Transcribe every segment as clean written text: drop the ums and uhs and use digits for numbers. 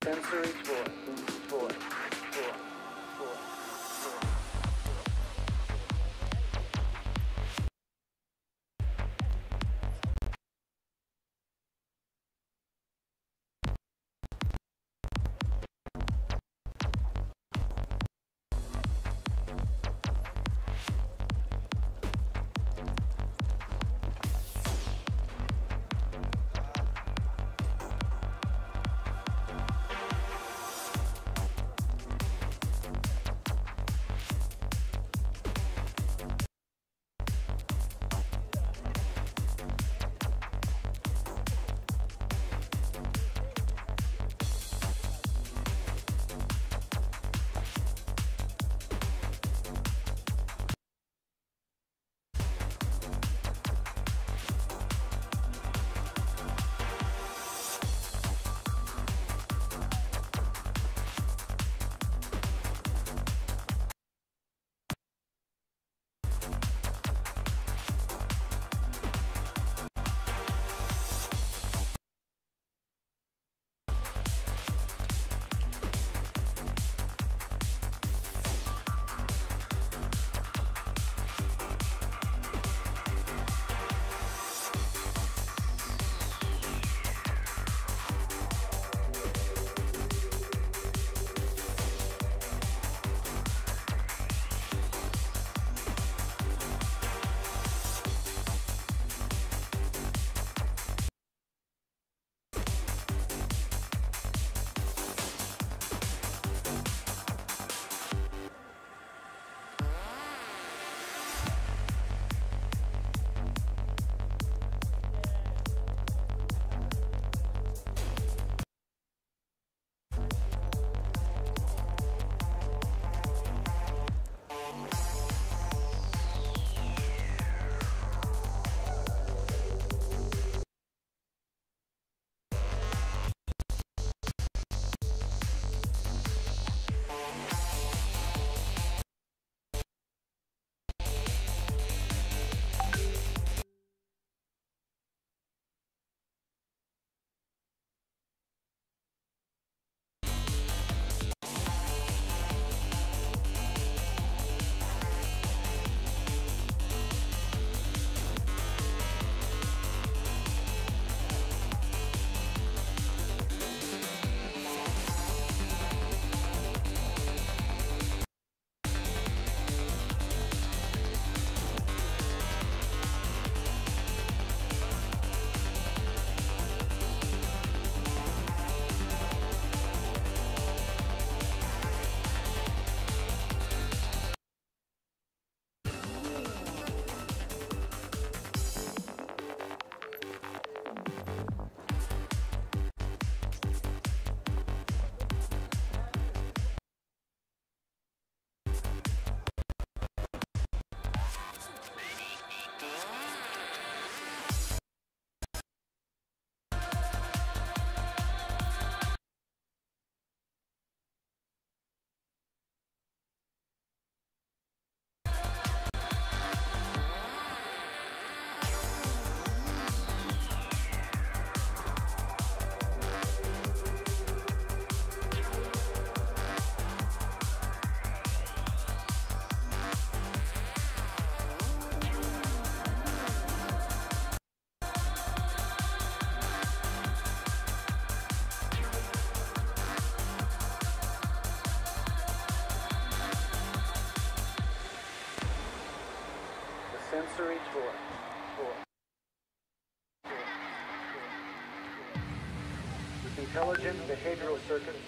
Sensory voice. Sensory tour. With intelligent behavioral circuits,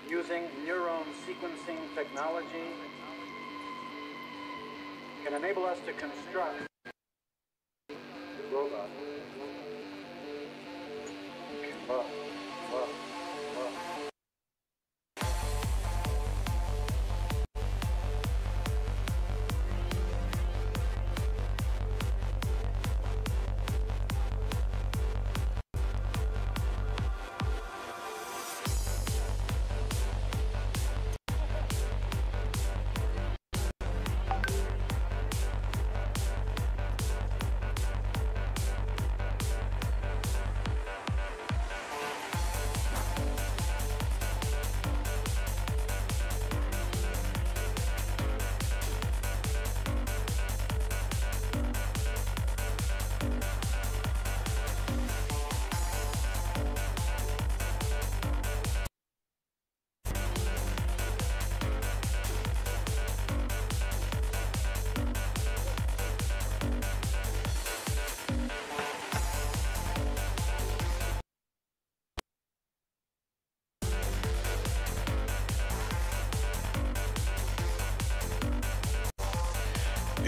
using neuron sequencing technology, can enable us to construct the robot.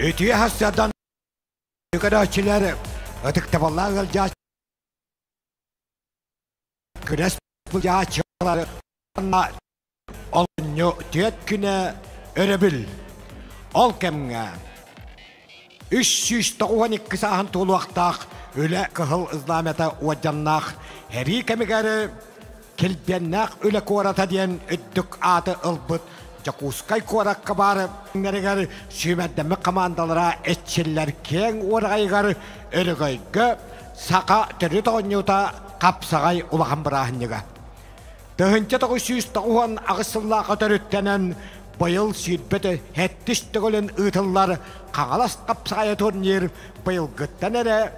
Ötüye hastadan yukarıdakiler atıkta vallahi alacağız. Güneş bulacağı çağları olunyu tüyet güne örebil. Ol kemge 392 sahan tolu aqtaq öle kıhıl ızlamete vajannaq heri kemigeri kilbennaq öle korata diyen üddük atı ılbıt Jakuskay korak kabarı neriger sümeddemi komandalara etçiller keng oraygar örgöygü saka törü toğunyuta kapsagay ulağın bırahınıga. Döhünce 990 ağısıllağı törüttenen bayıl südbeti hettiştigölün ıtıllar kağalas kapsagaya turnir bayıl gıttan ere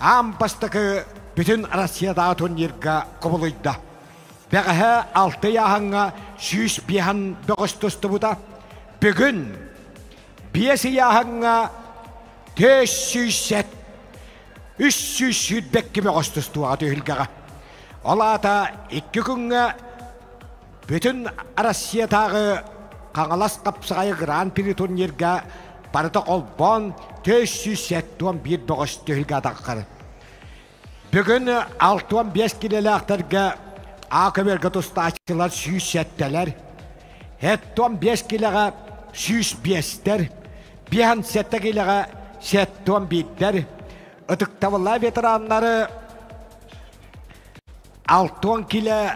ambastıkı bütün Arasya'da turnirga kubuluyda. Beğe 6 yahanga 100 bihan beğistustu bu da. Bugün 5 yahanga 400 300 bekki beğistustu adı hülgağa. Ola da 2 günge bütün Arasya'dağı Kağalas kapsayı Grand Prix turnirga bardak olban 471 beğistu hülgağa dağıqarı. Bugün 6-15 kilolaklarga Akıberge tustaççılar 107'ler. Hetton 5 kiloga 105'ler. Bihan 7 kiloga 711'ler. Itıktavılar veteranları 6 kilo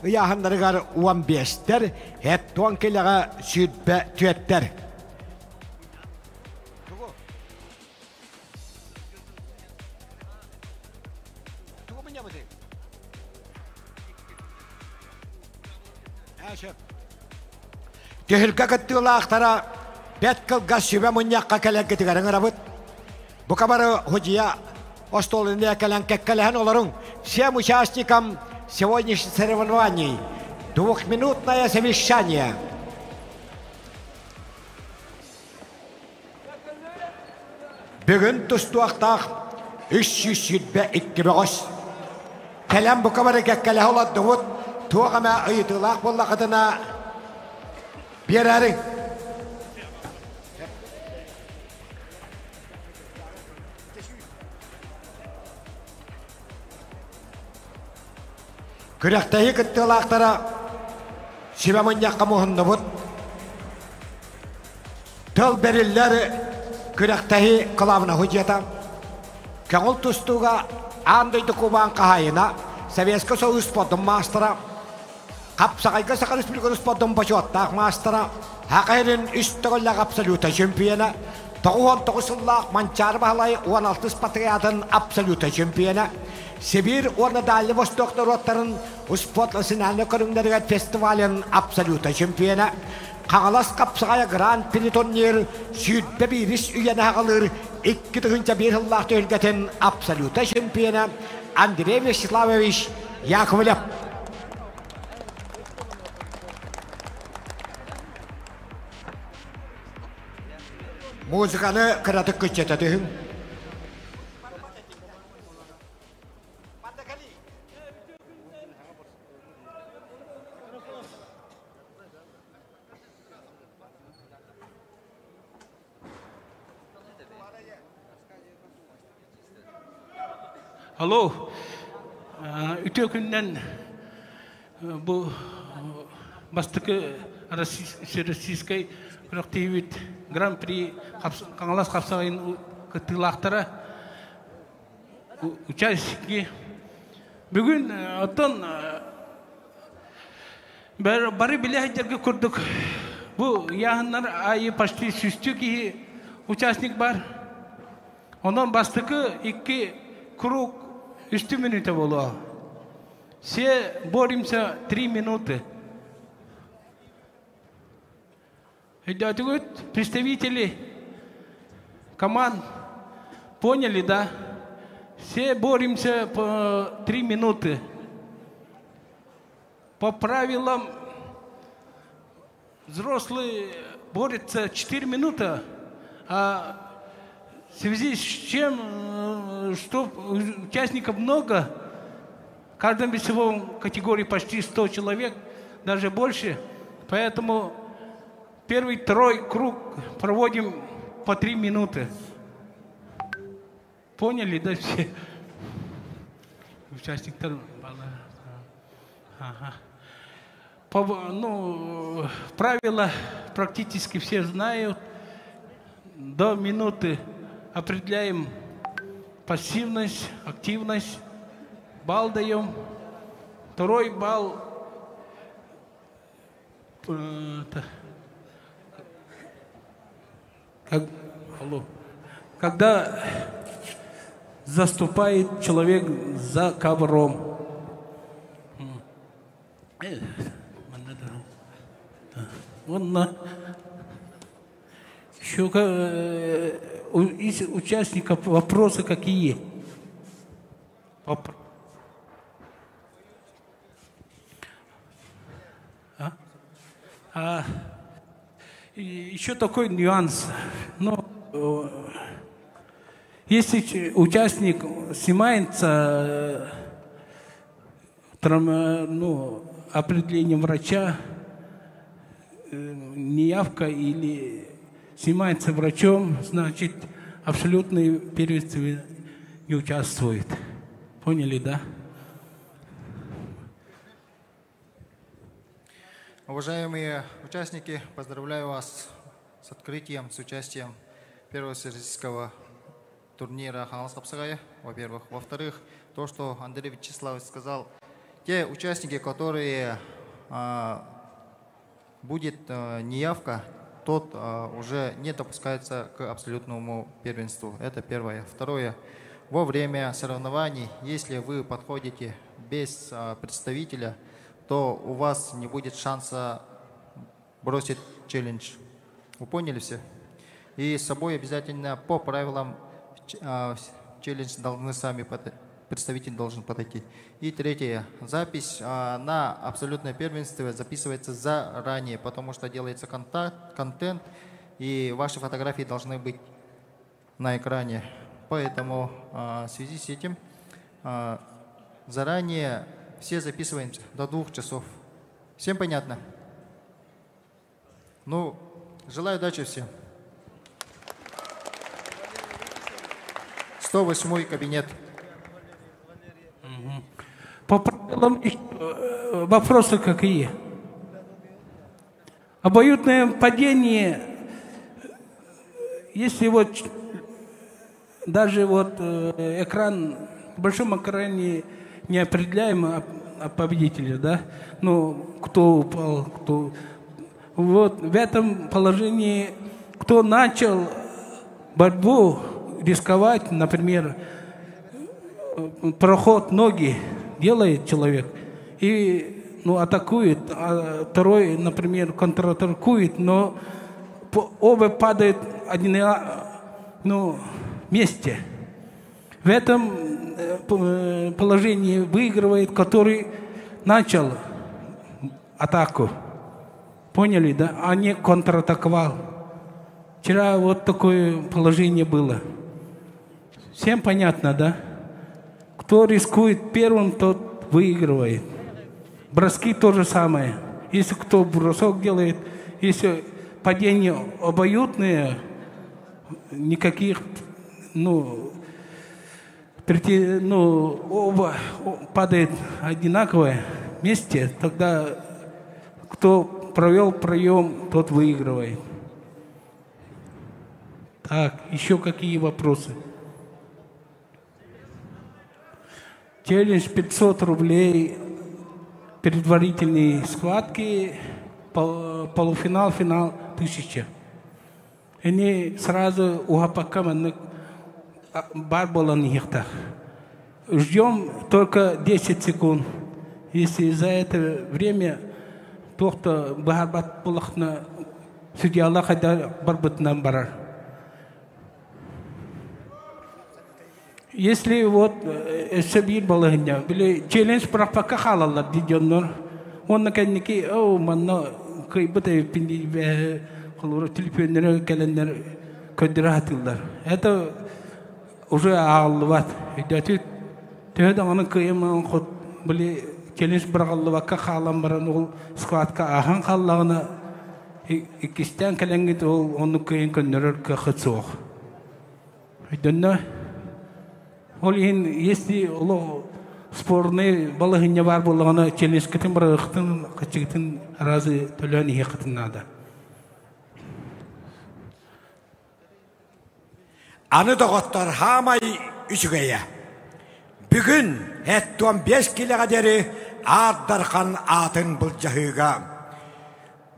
yahanları 15'ler. Hetton kiloga 104'ler. Tehilka kattıla aktara betkal gasyube munyakka kelek getigarın arabut. Bu kabarı hocaja остолынные кеккелehen оларун. Всем участникам сегодняшних соревнований двухминутное совещание. Бүгін тұстуақтақ 372 бөғіс. Кәлем бұл қабары кәккелі олады ұғыт, туғама ұйытылақ болла қытына берәрің. Күрәқтәйі күттілақтара себемін яққа мұхынды бұд. Тыл берілері күрәқтәйі қылавына хүджета. Кәңіл тұстуға андайды Кубан қағайына Советский Союз подым мастера. Қапсағайға Сақар Республиканы подым башуаттақ мастера. Хақайрын үстіғілі абсолюта чемпионы. 99 Манчар бағалай 16 спартакиадын абсолюта чемпионы. Сибир орны Дальний Восток народтарын успотласын әні көріңдерге фестивалін абсолюта чемпионы. Қағалас қапсығая Гранд При турнир сүйітбе біріс үйені ағалыр 2-1 жыллақты өлгетін абсолюта чемпионы Андрей Вячеславович Яковлев. Музыканы кыратык көчететігін. Алло, үтө күннен бұл бастықы Российской проактивит гран-при Қаңалас қапсағайын күттілақтары участники. Бүгін оттан бары біләйдерге көрдік. Бұл яғынлар айы почти сүстік участник бар. Онан бастықы 2 круг 3 минуты было. Все боремся 3 минуты. Представители команд поняли, да? Все боремся по 3 минуты. По правилам взрослые борются 4 минуты, а в связи с чем, что участников много, в каждом весовом категории почти 100 человек, даже больше, поэтому первый, второй круг проводим по 3 минуты. Поняли, да, все? Участник ага. Ну, правила практически все знают. До минуты определяем пассивность, активность, балл даем. Второй балл когда заступает человек за ковром. Еще из участников вопросы какие? Еще такой нюанс. Ну, если участник снимается определением врача, неявка или снимается врачом, значит, абсолютные первенства не участвует. Поняли, да? Уважаемые участники, поздравляю вас с открытием, с участием первого всероссийского турнира Қаңалас Қапсағайы, во-первых. Во-вторых, то, что Андрей Вячеславович сказал, те участники, которые будет неявка, тот уже не допускается к абсолютному первенству. Это первое. Второе. Во время соревнований, если вы подходите без представителя, то у вас не будет шанса бросить челлендж. Вы поняли все? И с собой обязательно по правилам челлендж должны сами, представитель должен подойти. И третье. Запись на абсолютное первенство записывается заранее, потому что делается контент, и ваши фотографии должны быть на экране. Поэтому в связи с этим заранее все записываемся до 2 часов. Всем понятно? Ну, желаю удачи всем. 108-й кабинет. По правилам вопросы какие? Обоюдное падение, если вот даже вот экран, в большом экране не определяем победителя, да? Ну, кто упал, кто... Вот в этом положении, кто начал борьбу рисковать, например, проход ноги делает человек и атакует, а второй, например, контратакует, но оба падают вместе. В этом положении выигрывает, который начал атаку. Поняли, да? А не контратаковал. Вчера вот такое положение было. Всем понятно, да? Кто рискует первым, тот выигрывает. Броски то же самое. Если кто бросок делает, если падения обоюдные, никаких, оба падают одинаково вместе, тогда кто провел прием, тот выигрывает. Так, еще какие вопросы? Челлендж 500 рублей, предварительные схватки, полуфинал, финал 1000. Они сразу у Гапакама бар было нихта. Ждем только 10 секунд. Если за это время кто-то барбат булахна судья Аллаха барбат нам барар. Если вот Сабир Балагня, были челлендж про пока халала дидённор, он наконец-таки, манно, кой бытай пинди, холура телефонер, календар, кодиратилдар. Это уже аллват. Идёт, тогда он каем ход были челлендж про халала пока халам баранул схватка ахан халлагна, и кистян каленгит он каем кодирар кахцох. Идённо. Если спорный балагиня бар болғаны челлендж кетен барақтын қачығытын разы төлән еқытын надо. Аны доғыттар хамай үшігейі. Бүгін әттуан 5 келеға дәрі ардырқан атын бұл жағыға.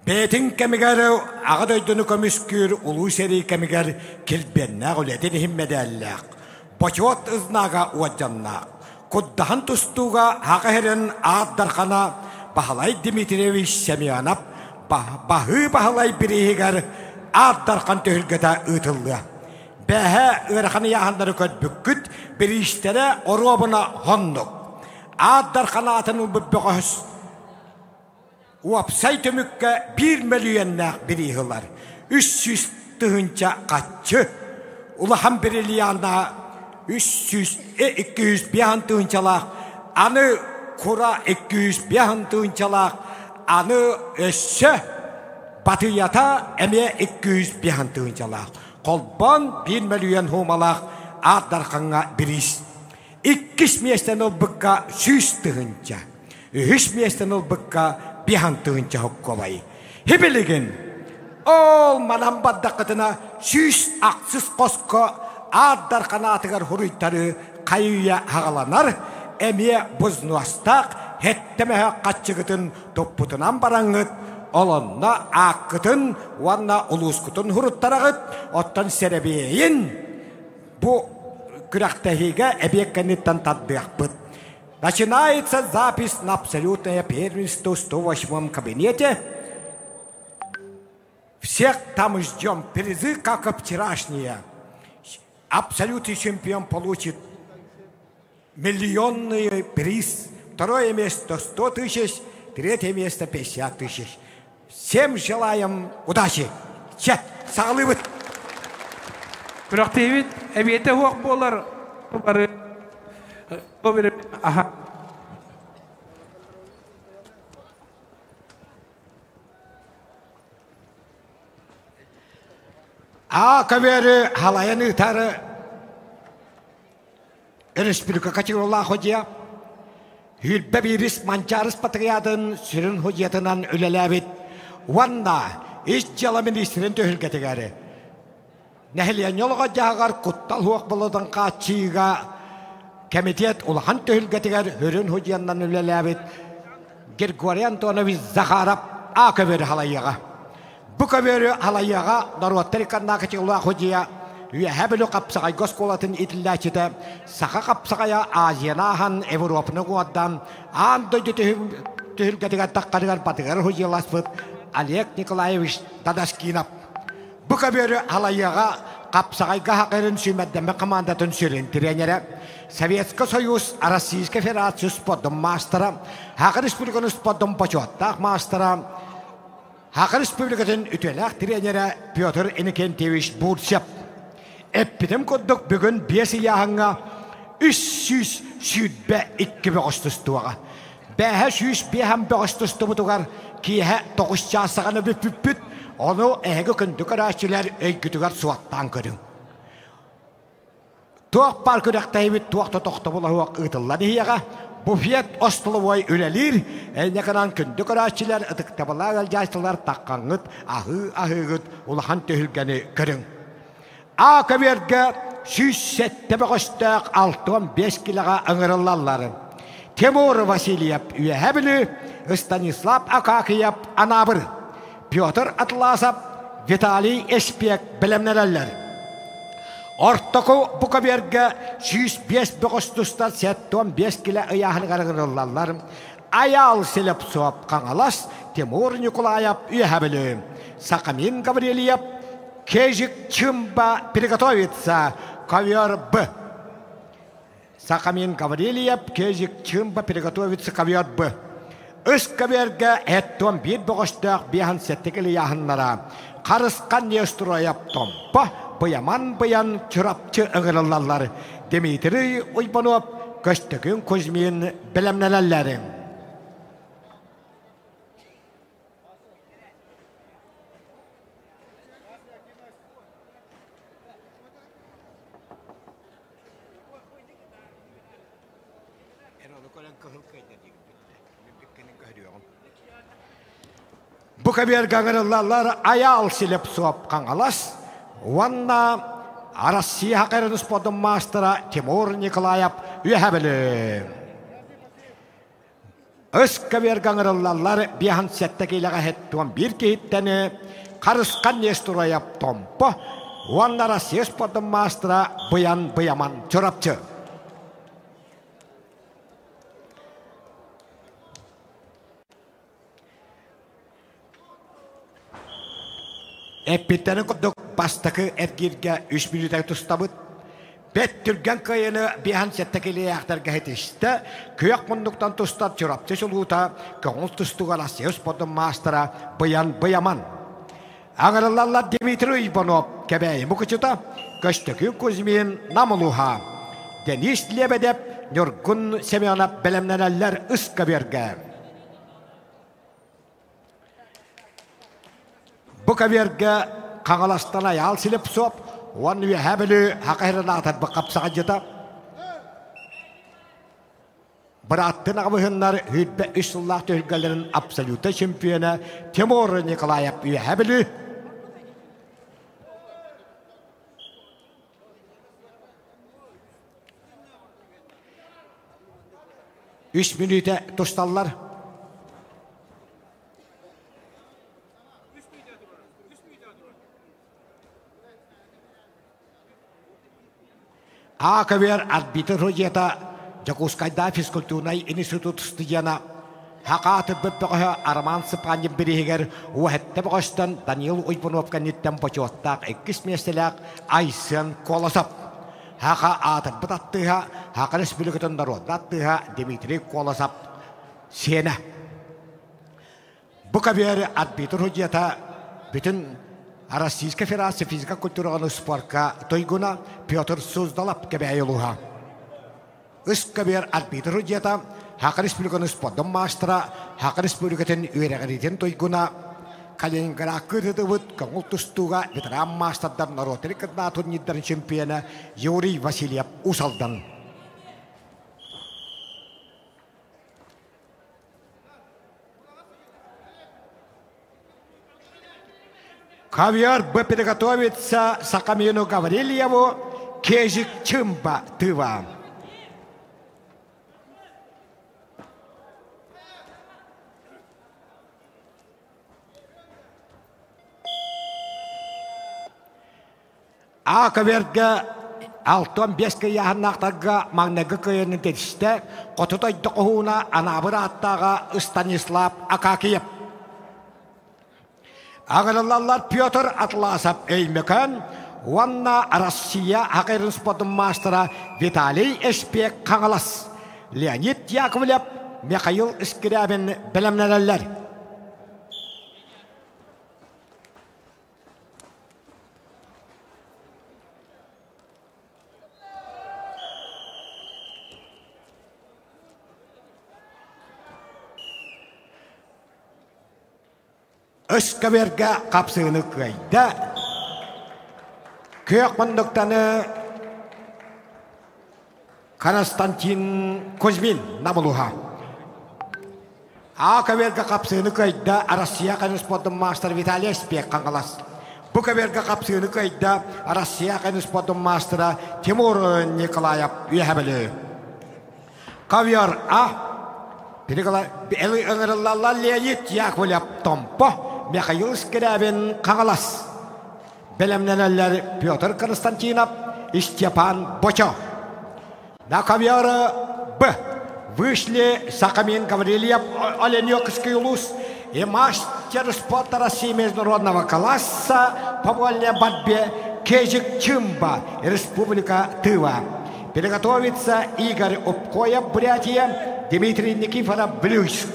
Бәтін кәмігәрі ағыдайдыны көміскүр ұлу сәрі кәмігәр келбенна ғөлетін химмеді әлләқ. Почет изнага уаджанна. Куддахан тустуга хакахерен арддархана Бахалай Дмитриевич Семенов бахы бахалай бирихигар арддархан төхілгета ұтылды. Бәхі ұрханы яхандары көт бүккіт біріштері оробына хондық. Арддархана атын ұббіғыз. Уапсай төмікке 1 миллионнақ бірихилар. 300 тұхынча қатчы. Улахан бірілияна 200 бияхантуынчалақ, аны кура 200 бияхантуынчалақ, аны өссі батыята әме 200 бияхантуынчалақ. Қолбан 1 миллион хумалақ ардарқанға біріс. 2 местен ол бұққа 100 тұғынча, 3 местен ол бұққа бияхантуынча хұққолай. Хебелеген, ол манан баддақытына 100 ақсыз қосқы Аддар қанатығар хуруйттары қайуя ағаланар, әме бұзнуастақ, хеттемеге қатчығытын топпутынан бараңыт, олонна аққытын, уанна ұлысқытын хуруттарағыт, оттан сәребейін, бұ күрақтахиге әбеккәнеттен таддықпыт. Начинается запись на абсолютное первенство в 108 кабинете. Всех там ждем призы, как и вчерашние. Абсолютный чемпион получит миллионный приз. 2 место 100 тысяч, 3 место 50 тысяч. Всем желаем удачи. Чет, сағылыбыт. Бірақ Дэвид, әбеті оқ болар. Аха. Кавері халаяны тары республика категория ходия. Хүлбе бирис манчарыс патриятын сүрін ходиятынан өлеләбит. Ванна иш жала министрин төхілгетігәрі. Нәхілиян yolға жағар құттал хуақ болудан қачиға комитет улахан төхілгетігер хүрін ходияннан өлеләбит. Григорий Антонович Захаров кавері халаяға. Бұ кавері халаяға Наруаттариканна категория ходия. Үйәбілі қапсағай госколатын итілләчеті, сақа қапсағая Азиянахан Европаны қуаддан, андойды түхілгетіға таққарығар батығар хожияласпыд Олег Николаевич Тадаскинов. Бұ кабері алайыға қапсағайға хақырын сүймәддәмі командатын сүрін тренері, Советский Союз, Российская Федерация спортом мастера, Хақыр Республиканы спортом почеттақ мастера, Haqı Respublika'nın ütülük treneri Pyotr Inokentьевич Burtsev. Eppitim kodduk bugün 5 yağına 300 sütbe 2 Ağustostuğa. 500 Ağustostu tugar kihe 9 çasağını büpüpüt onu ehege kündük araççılar öykütügar suattan körün. Tuğ parkıdak tayyibit tuğakta toqtabula huak ıtılladı hiyaga. Bu fiyat ostulu boy ülelir. Ne kadar kündük araççılar ıtıktabılar alcaçtılar taqqanıt ahıgıt ulahan töhülgeni körün. Akaberge 107 Ağustos 6-5 kilaga ıngırıllarları. Timur Vasilyev üyehebili, Stanislav Akakiyev anabır, Pyotr Atlasov, Vitaliy Espek bilimneler. Ortaku Bukaberge 105 Ağustos'ta 7-5 kila ıyahını ıngırıllarlar. Ayal Selep Soğap Kangalas, Timur Nikolayev üyehebili, Sakamin Gavriliyev, Kejik Чымба приготовиться, ковер Б. Сахамин Гаврилиев, Кежик Чымба приготовиться, ковер Б. Үскаберге әттон бір бұғыштақ бейхан сеттекілі яғынлара. Қарысқан нестрояп томпа, бұян чырапчы ұғырылалар. Дмитрий Уйбанов, көштігін көзмен білімнелелерін. Bu kabir gangırlarlar ayal silip soğap kangalas. Vanna Россия haqarınız podun mastera Timur Nikolayev üyehebili. Öz kabir gangırlarlar bihan settekiyle hettuan bir kehitteni karıskan Nestoroyev tompo. Vanna Россия podun mastera buyaman çorapçı. Epiteni kuduk pastaki ergirge 3 minuta tutabıt. Bet türgen kayını bihan settekili aktarga hetişte. Köyak munduktan tustat çorapçı suluta. Kağıl tustuğa Россия podun mastera buyaman. Ağırlarla Dmitry Ivanov kebeyi mukıçıta. Köşteki Kuzmin namuluha. Denis Lebedev Nurgun Semyonov bilimleneller ıskaberge. Bu kabirge kangalastana yal silip sop, wan üyehebili haqayrına atat bakap sağacıta. Bırattın ağabeyinler hüdbe 3 yıllık tühülgelerin absolute şampiyonu Timur Nikolayev üyehebili. Üç minüte tostallar. Akaber arbitr hojeta Jakuskayda Fiskultunay Institut Studiyana Haqatı Böpöğü Arman Sıpanyım birihiger Uahette Bağıştan Daniel Uybunovka Nitten Poçottaq 2 meselak Aysen Kolosov Haqa atı bıtattıha Haqa Respublikatın Narodattıha Dmitry Kolosov Sena Bu kabir arbitr hojeta bütün Российская Федерация физика культурного спорта Тойгуна Петр Суздалап кебейлуха. Искабер арбитр жета Хақы Республиканың спорттың мастера Хақы Республикатын үйрегенитен Тойгуна Калининград кырдыбыт көңіл тұстуға ветеран мастердан народтары кытна турнирдарын чемпионы Юрий Васильев усалдан. Ковер Б приготовится Сахамину Гаврилиеву, Кежик Чымба Тыва. А коверге 6-5 яһаннақтарға маңнағы көйінің тетішті қотытой доқуына анабыр аттаға Станислав Акакиев. Ağırlarlar Pyotr Atlasov eymeken, Vanna Россия haqarın spotun mastera Vitaliy Espek Kangalas, Leonid Yakovlev, Mikhail Skriabin bilimneler. Ышкаберге капсыны кайда. Кök мандыктаны Константин Кузьмин намылуха. Каберге капсыны кайда Россия канысподын мастер Виталий Спек каңгалас. Бу каберге капсыны кайда Россия канысподын мастера Тимур Николаев үйәбілі. Кавер Перегала элы ыңырылалла Леонид Яковлев Томпо Михаил Скрябин каңгалас. Белемнелер Петр Константинов и Степан Бочо. На кавера вышли Сахамин Гаврилев, Оленёкский улус и мастер спорта России международного класса по вольной борьбе Кежик Чимба, Республика Тыва. Переготовится Игорь Упкоев, Бурятия, Дмитрий Никифоров, Блюйск.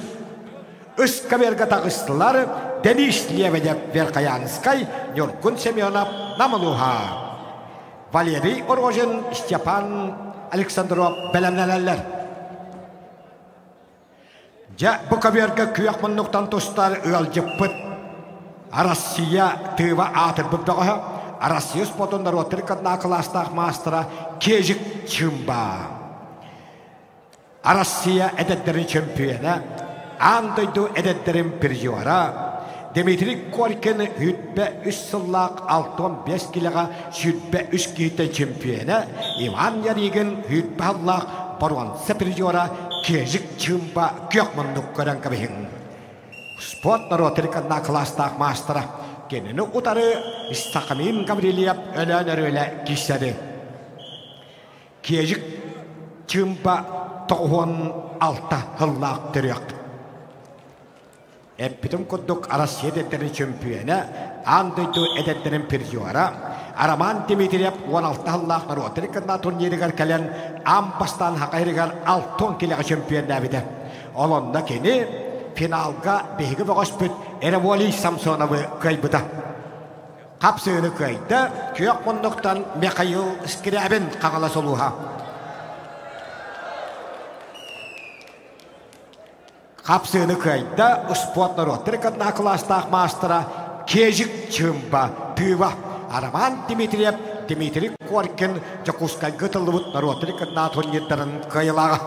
Ышкаверга тагыстылар Денис Лебедев Верхоянской, Нюркун Семенов Намалуха. Валерий Орожин, Степан Александров Белемнелелер. Букаверга Күйякманнуктан тустар Ыалжыппыт. Россия Тыва атыр бұбдығы. Россия спотундар отыркадна кластақ мастера Кежик Чимба. Россия әдеттерін чемпионы. Андойду әдеттерін пержуара. Дмитрий Коркин хүтбе 3 сыллақ 6-5 килоға сүтбе 3 кейті чемпионы. Иван Яригин хүтбе аллақ баруансы пержуара Кежик Чимба Күйякманнук көрін кабихин. Спорт наротыркадна кластақ мастера. Кенені ұтары Сахамин Гаврилев өлі кешеді. Кежик Чимба 96 хыллақ түрек. Эппитім күддік Россия әдеттерін чемпионы, андойду әдеттерін пержуара. Араман Дмитриев 16 хыллақ наротыркадна турнирігер кәлен амбастан хақайрығар 6 келеға чемпионы әбіді. Олонда кені финалга беги богоспут Эреволий Самсоновы кайбыта. Капсыны кайда Күйякманнуктан Михаил Скрябин каңалас олуха. Капсыны кайда спорт наротыркадна кластақ мастера Кежик Чимба Тыва. Араман Дмитриев, Дмитрий Коркин Жакускай гытылыбыт наротыркадна турнирдарын кайылаға.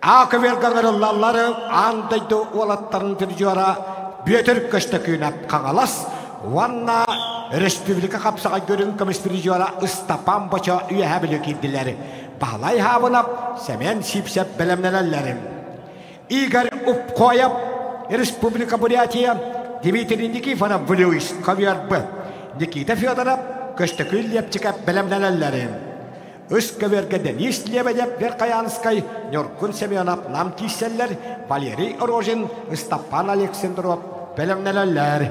Аквергаңырылалары андайды олаттарын пержуара бетір көшті күйінап қаңалас. Ванна республика қапсаға көрін көміс пержуара Степан Бочо үйәбілі кейділері. Бағлай хабынап, сәмен сипсеп білімнелелерім. Игорь Упкоев, Республика Бурятия, Дмитрий Никифоров, Блюйск, Кавербы. Никита Федоров, көшті күйілеп чекеп білімнелелерім. Ышкаверге Денис Лебедев Верхоянской, Нюркун Семенов Намкиселлер, Валерий Орожин, Степан Александров Белемнелелер.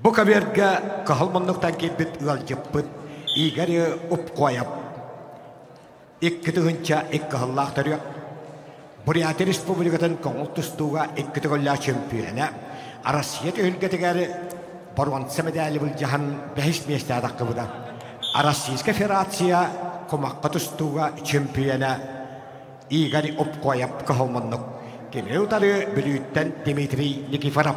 Букаверге Кахалманнуктан келбет Ыалжыппыт Игорь Упкоев. Иккітігінча иккіғыллақ түрек. Бурятия Республикатын коңылтыстуға иккітігілі чемпионы. Россия түйілгетігері баруансы медалі бұл жахан бәхіс месті адаққы бұда. Российска Федерация комаққа тұстуға чемпионы Игорь Упкоев Кахалманнук. Кемел ұтары бүліттен Дмитрий Никифоров.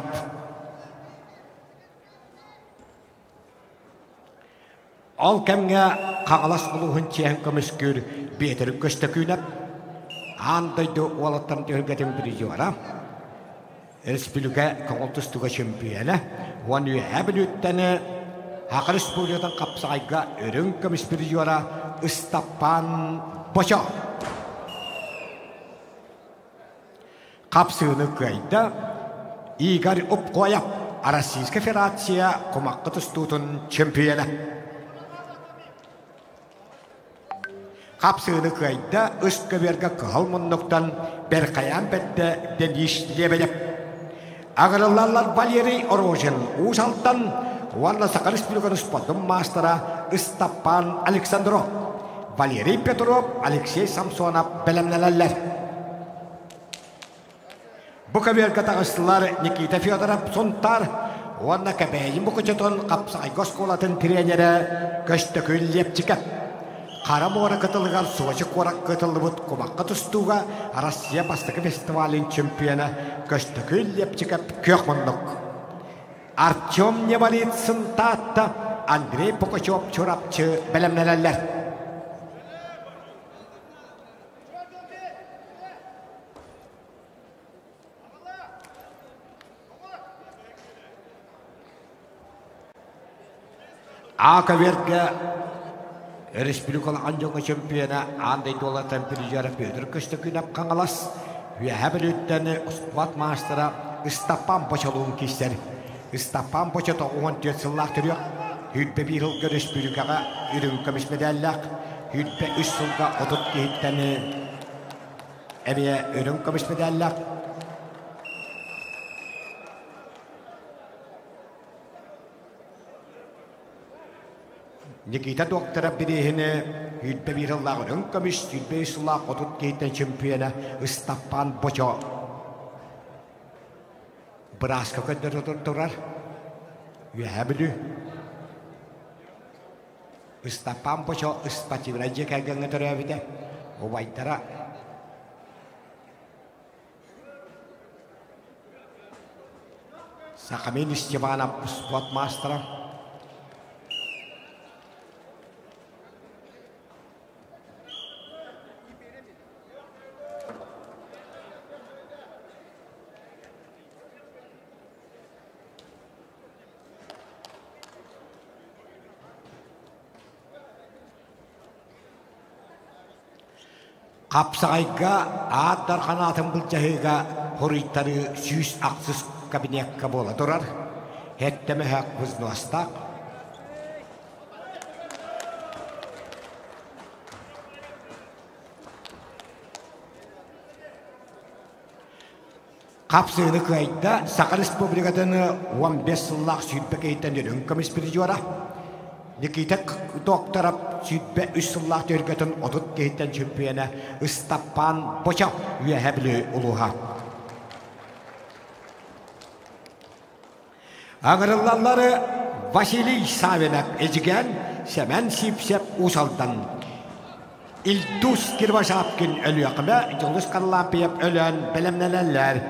Ал кәмге қағалас ұлығын чейін көміскүр бетірін көсті күйініп, андайды олаттан түйілгетін бірізуара. Республика коңылтыстуға чемпионы, оны әбіл өттені Ақы Республикадан қапсағайға өрін көміс бірізуара Степан Бочо. Қапсығыны көйді Игорь Упкоев, Российска Федерация комаққы тұстуытын чемпионы. Қапсыны көйді Ышкаверге Кахалманнуктан Берхоян бәтті Денис Лебедев. Ағырылалар Валерий Орожин Усалтан, Ванна Сақа Республиканы спортын мастера Степан Александров, Валерий Петров, Алексей Самсонов Белемнелелер. Букаверге тағыстылар Никита Федоров Сонтар, Онна кәбәйін бұқычытын қапсағай госколатын тренері көштікі лепчікіп. Қарам оры кытылыған суачы қорак кытылы бұд құмаққа тұстуға Россия бастығы фестивалін чемпионы көштікі лепчікіп көк мұндық. Артем Невалицын татты Андрей Пукачев чурапчы білімнелелер. Акаверге республикалық анжоңы чемпионы андай доллардан пережары Петр көшті күнап қаңалас. Вәхәбіл өттені ұспат мастера Истапан бочалуын кестер. Истапан бочата 14 сыллақ түрек. Хүйтбе бір жылғы республикаға үрін көміс медаллақ. Хүйтбе 3 жылға отып кейттені әбе үрін көміс медаллақ. Никита доктора берехіне хүйтбе бір жыллақ үрін көміс, хүйтбе 3 жыллақ отып кейттен чемпионы Истапан боча. Браска көндір тұрар. Вәхәбілі. Истапан боча испативна жекәгіңі түрі әбіде. Обайтара. Сақамен Истебана спорт мастера. Қапсағайға аттар қанатын бұл жағыға хориттары сүйіс ақсыз кабинетка бола тұрар. Әттімі әк бұзны астақ. Қапсығыны қайда Сақар Республикаданы 15 сыллақ сүйітбек әйттен өрін көміс бірі жуара. Никита докторап сүйітбе 3 сыллақ төргетін отыт кейттен чемпионы Истапан боча үйәхәбілі ұлуға. Аңырылалары Василий Савинак әжіген сәмен сипсеп ұсалдан. Илдус Кирбашапкин өлі ақымы жылыс қарлапиып өлін білімнелелер.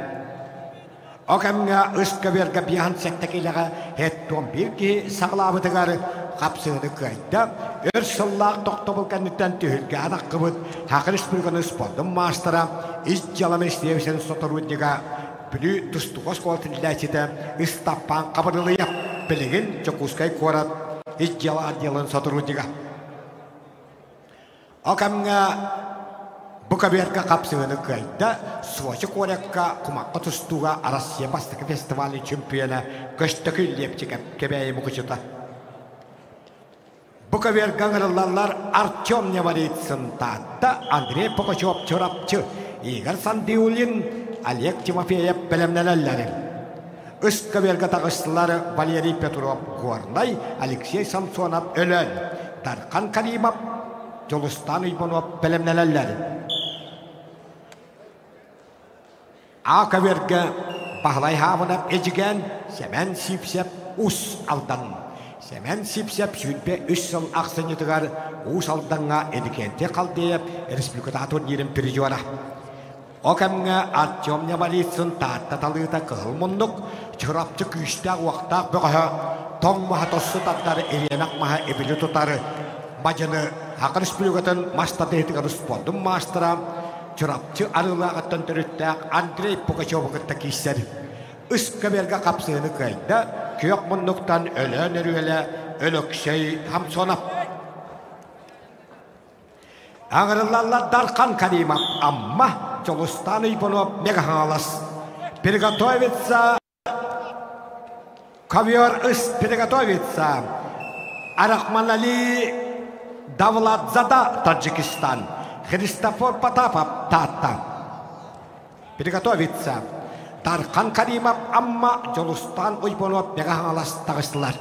Оғамға ұсқа бергі биян сәктекеліға әттуан бірге сағылабытығары қапсығыны қайда, өр сыллақ тоқты бұлқанныттан түйілге анақ қыбыд, Хақыр Республиканы спордың мастера, із жаламы істеусен сотырудыға бүлі тұстуғыз қолтын ләсеті Истапан қабырылыяп білігін жоқұскай қорат, із жала адделын сотырудыға. Оғамға Бұқаберға қапсығыны қайда, суачы қорекқа құмаққа тұстуға Россия бастығы фестивалі чемпионы көштікі лепчікіп кебәйі мұқышыта. Бұқаберға ғырылалар Артем Невалицын татты, Андрей Пукачев чорапчы, Игорь Сандиулин, Олег Тимофеев білімнелелері. Үскаберға тағыстылары Валерий Петров Горнай, Алексей Самсонов өлін, Тарқан Каримов, Жолыстан Үйбонов білімнелелері. Акаверге бағлай хавынап әжіген сәмен сипсеп ұс алдан. Сәмен сипсеп сүйінбе 3 сыл ақсынетігар ұс алданға әдікенте қалдейіп республикада турнирін пережуара. Окамға Артем Невалицын татта талыта қығыл мұндық, чырапчы күйістәк уақтақ бұғыға, тоң маға тоссы таттары әренақ маға әбілі тұтары. Бажыны Хақыр Республикатын мастады етігар спордың мастыра, чырапчы арылағаттан түріттәк Андрей Пукачев ұқытта кейсер. Үскі берге қапсығыны қайда, көк мұндықтан өлін өрүелі өлікшей хамсонап. Аңырылалар Дарқан Каримов, амма Жолыстан Үйбонов мегахаңалас. Приготовиться, ковер үс приготовиться. Арахманали Давладзада, Таджикистан. Христофор Потапов, Тата. Приготовиться. Дарқан Каримов, амма Жолыстан Үйбонов мегахаңалас тағыстылар.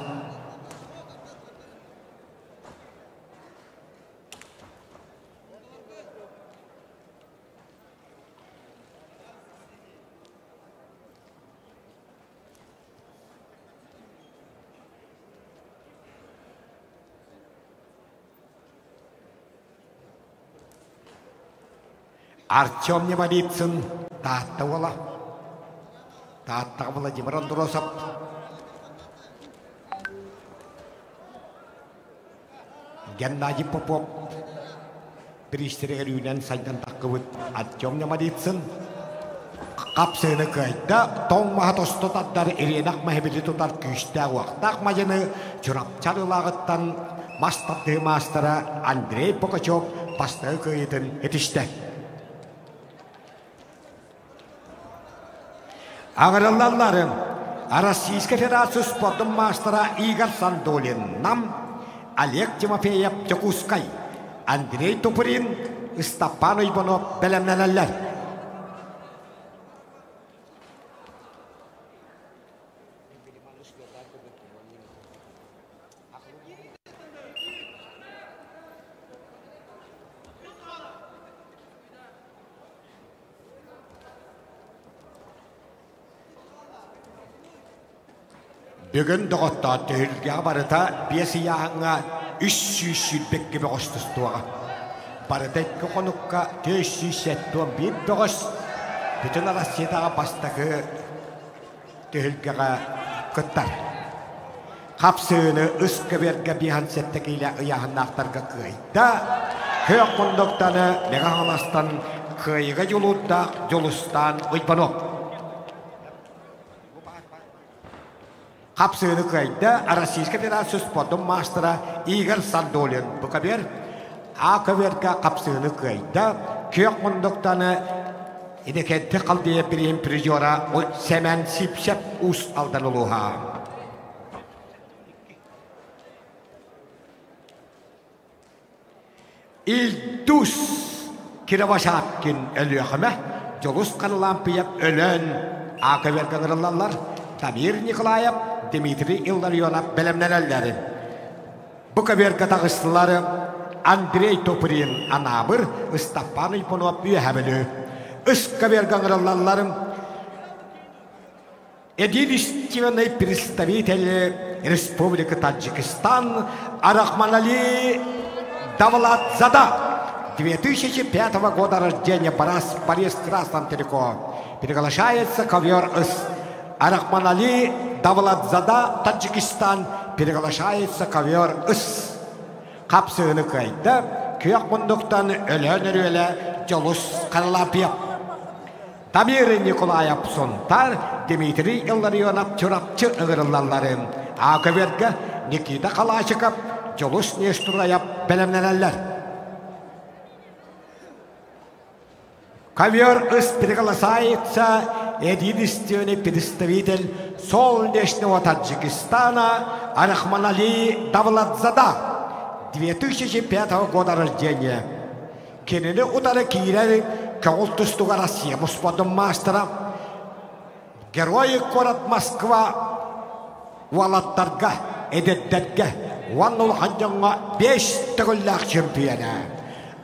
Артем Немолицын таатта бола. Тааттағы Владимир Андросов. Геннадий Попов. Бірістірігер үйнен сайдан таққы бұд. Артем Немолицын. Қапсыны көйді. Тоң маға тосты таддар еренақ мәхебелі тұтар күйістәг уақтақ мажыны жүрап чарылағыттан мастапты мастера Андрей Покачев бастығы көйетін етішті. Ағырылаларым, Российская Федерация спортын мастера Игорь Сандолин, нам Олег Тимофеев Чекускай, Андрей Тупурин, Стапан Ибанов белемнелелер. Бүгін дұғытта түйілге барыта бесі яғыңа 300 сүлбек кебе қостыстуаға. Барыта еткі қоныққа 400 сәттуан бір бұғыз бүтін Россиядағы бастағы түйілгеға күттар. Қапсыны үскі берге бейхан сәттігілі ұяғын ақтарға қойда, көк құндықтаны меғағаластан қойға жолудда жолыстан ұйбанып. Қапсыны көйді Российская Федерация спортын мастера Игорь Сандолин. Бұқабер, ақыверге қапсыны көйді көк мұндықтаны едекетті қалдыя бірейін призера сәмән сипсеп ұс алдан ұлуға. Илдус Кировашапкин өліғімі жолыс қанылампиеп өлін ақыверге ғырылалар Тамир Николаев Дмитрий Илларионов белемнелелләре. Бұқабергі тағыстылары Андрей Топырин Анабыр, Стапан Ипонов үйәбілі. Үскабергі ғыралларым единственный представитель Республики Таджикистан Арахманали Давладзада 2005 года рождения Борис Красном Телеко. Приглашается ковер Арахманали Давладзада, Таджикистан, приглашается ковер-ыс. Қапсыны көйді, көк мұндықтан өлі-өлі жолыс қанлапиып. Тамир Николаев Сонтар, Дмитрий Илларионов чурапчы ұғырылалары. Ақыверге Никита Қалашықып, жолыс нештұрайып бәлемнелелер. Ковер-ыс приглашается единственный представитель солнечного Таджикистана Арахманали Давладзада 2005 года рождения. Кенені удары кейлері көңілтүстіға Россия мұспадың мастера. Герои город Москва уалаттарға, әдеттерге, уаннул ханжанға 5 түгілләқ чемпионы.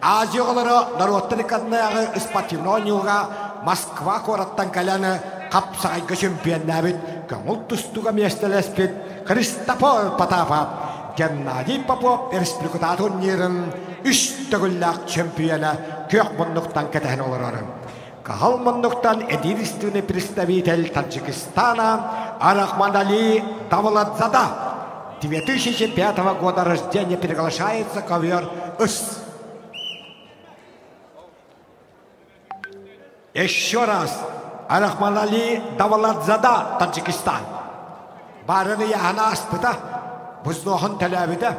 Азиялары народтырыкаднағы спортивнониуға Москва городтан кәләні қапсағайғы чемпионнабыд, көңіл тұстуға местелеспід Христофор Потапов, Геннадий Попов республиката турнирын 3 түгілләқ чемпионы көк мұндықтан кәтән оларары. Қағал мұндықтан единственный представитель Таджикистана Арахманали Давладзада 2005 года рождения приглашается ковер-ыс. Еще раз, Арахманали Давладзада, Таджикистан. Барыны яғана аспыта, бұздоғын тәләбіді.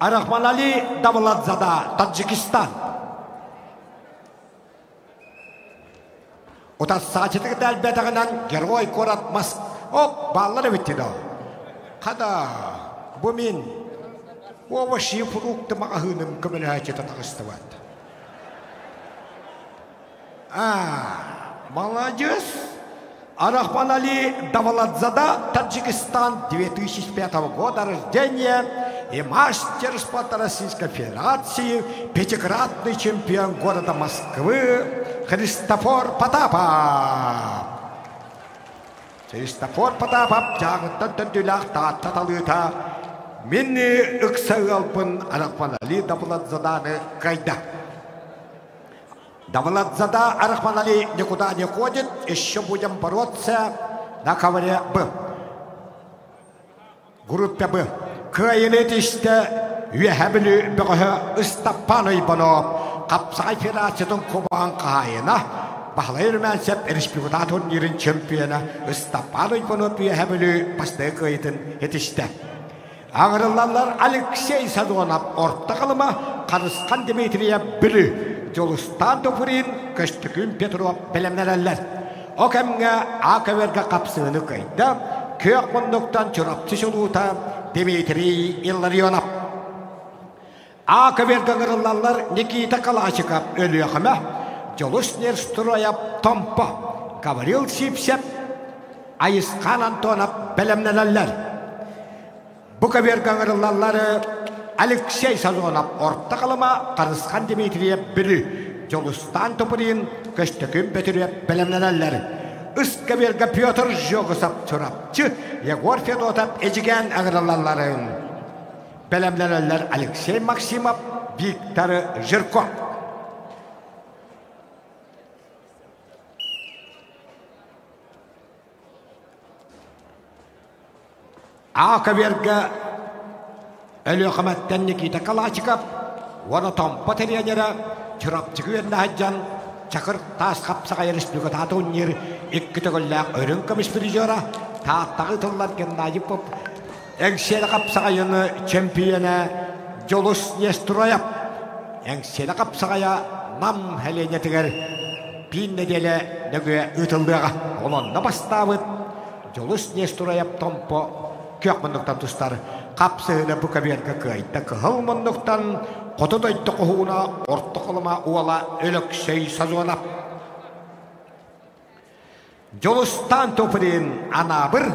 Арахманали Давладзада, Таджикистан. Отас сачетігі дәлбәтіғінен герой город Москва. Оп, баллары біттеді. Қада, бұ мен, оваши фрукты мағahıным көмілі әчеті тағысты бәді. Молодец! Арахманали Давладзада, Таджикистан, 2005 года рождения и мастер спорта Российской Федерации, 5-кратный чемпион города Москвы Христофор Потапов. Христофор Потапов жағыттан түнділақ таталыта мені үксі алпын Арахманали Давладзаданы қайда. Давладзада Арахманали никуда не ходит, еще будем бороться на ковре Б. Группе Б. Кайнетиште Юхабли Бега Истапаной Бано, Капсай Федерацион Кубан Кайна, Бахлейрмен Сеп Республика турнирин чемпиона, Истапаной Бано Юхабли Пастекайтен Этиште. Ағырылалар Алексей Садонап ортақылыма Қарысқан Дмитрия Білі Жолыстан топырын көштікін Петров білімнерелер. О кәмге Ақаверге қапсығыны қайда көк мұндықтан чұрапты шылуыта Дмитрий Илларионап. Ақаверге ғырылалар Никита Калашикап өлі қыма Жолыс нерстұраяп Томпа Гаврил Сипсеп Айысқан Антонап білімнерелер. Буковерга ғырылалары Алексей Сазонап ортақылыма Қарысқан Дмитрия Білі Жолыстан топырын көштікін бөтіреп білімнерелер. Үскаверга Петр Жоғысап тұрапчы Егор Федотап әжіген ғырылаларын. Білімнерелер Алексей Максимов, Виктор Жирко. Ақаверге Өлі қыматтан Никита Калашикап, оны Томпа теренері, чұрапчығы өрді хаджан, чақыр тас қапсаға еріспілгі таты өнер, екі түгілләқ өрін көміс біржора, таттағы тұллар кеннайып боп, әңселі қапсаға ені чемпионы Жолыс Нестұраяп, әңселі қапсағая нам хәлене тігер, пин неделі нүгі үтілдіға, олонда бастауыд, Жолыс Нестұраяп Томпа көк мұндықтан тұстар, Қапсығыны Буковерга кайта кығыл мұндықтан қотыдайды құхуына ортықылыма уала өліксей сазуанап. Жолыстан топырын анабыр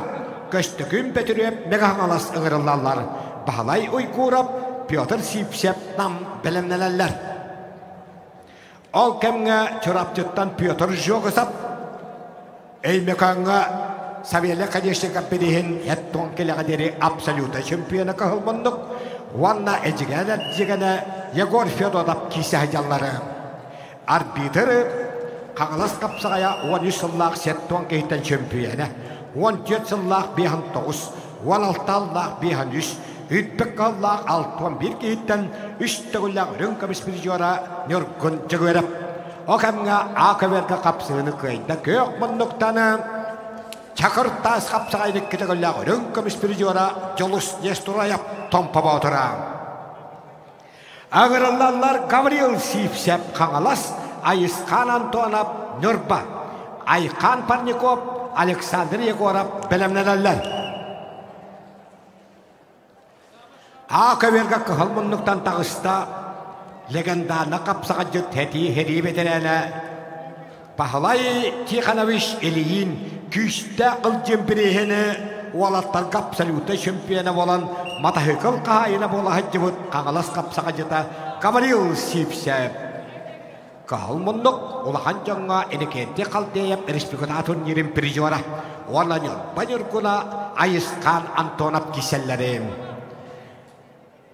көштікін бөтіреп мегағалас ұғырылалар. Бағалай ойқурап Петр Сипсеп нам білімнелелер. Ол кәмге чұрапчыттан Петр жоғысап, әймекаңға Савеле, конечно, капелихин, яттон келегадери абсолютно чемпиона кахылмындық. Ванна әжігені Егор Федотап кисәжаллары. Арбитры қағылас қапсағая 13 сыллақ сеттон кейттен чемпионы, 14 сыллақ 5-9, 16 сыллақ 5-3, үтпік қаллақ 6-11 кейттен 3 түгіллақ рүнкіміс бір жора нүргін жүгеріп. Оқамға Ақаверге қапсығыны көйді көк мұндықтаны Чақыртас қапсағайды кетігілләғ рүнкіміс бір жора Жолыс Нестұраяп Томпа баутыра. Ағырылалар Гаврил Сипсеп қаңалас, Айысқан Антонап Нүрба, Айқан Парников, Александр Егорап білімнерелер. Ақаверге қығыл мұндықтан тағыста легенданы қапсаға жүт хети бетерәлі. Бахалай Тиханович Ильин күшті қылжын бірейіні олаттар қапсалуыты чемпионы болан матахықыл қайына бола хаджыбыт қағалас қапсаға жыта Гаврил Сипсеп. Қағыл мұндық олақан жаңға әнекенте қалдейіп республика турнирин призора. Ола Нүрбанюргуна Айысқан Антонап киселлерім.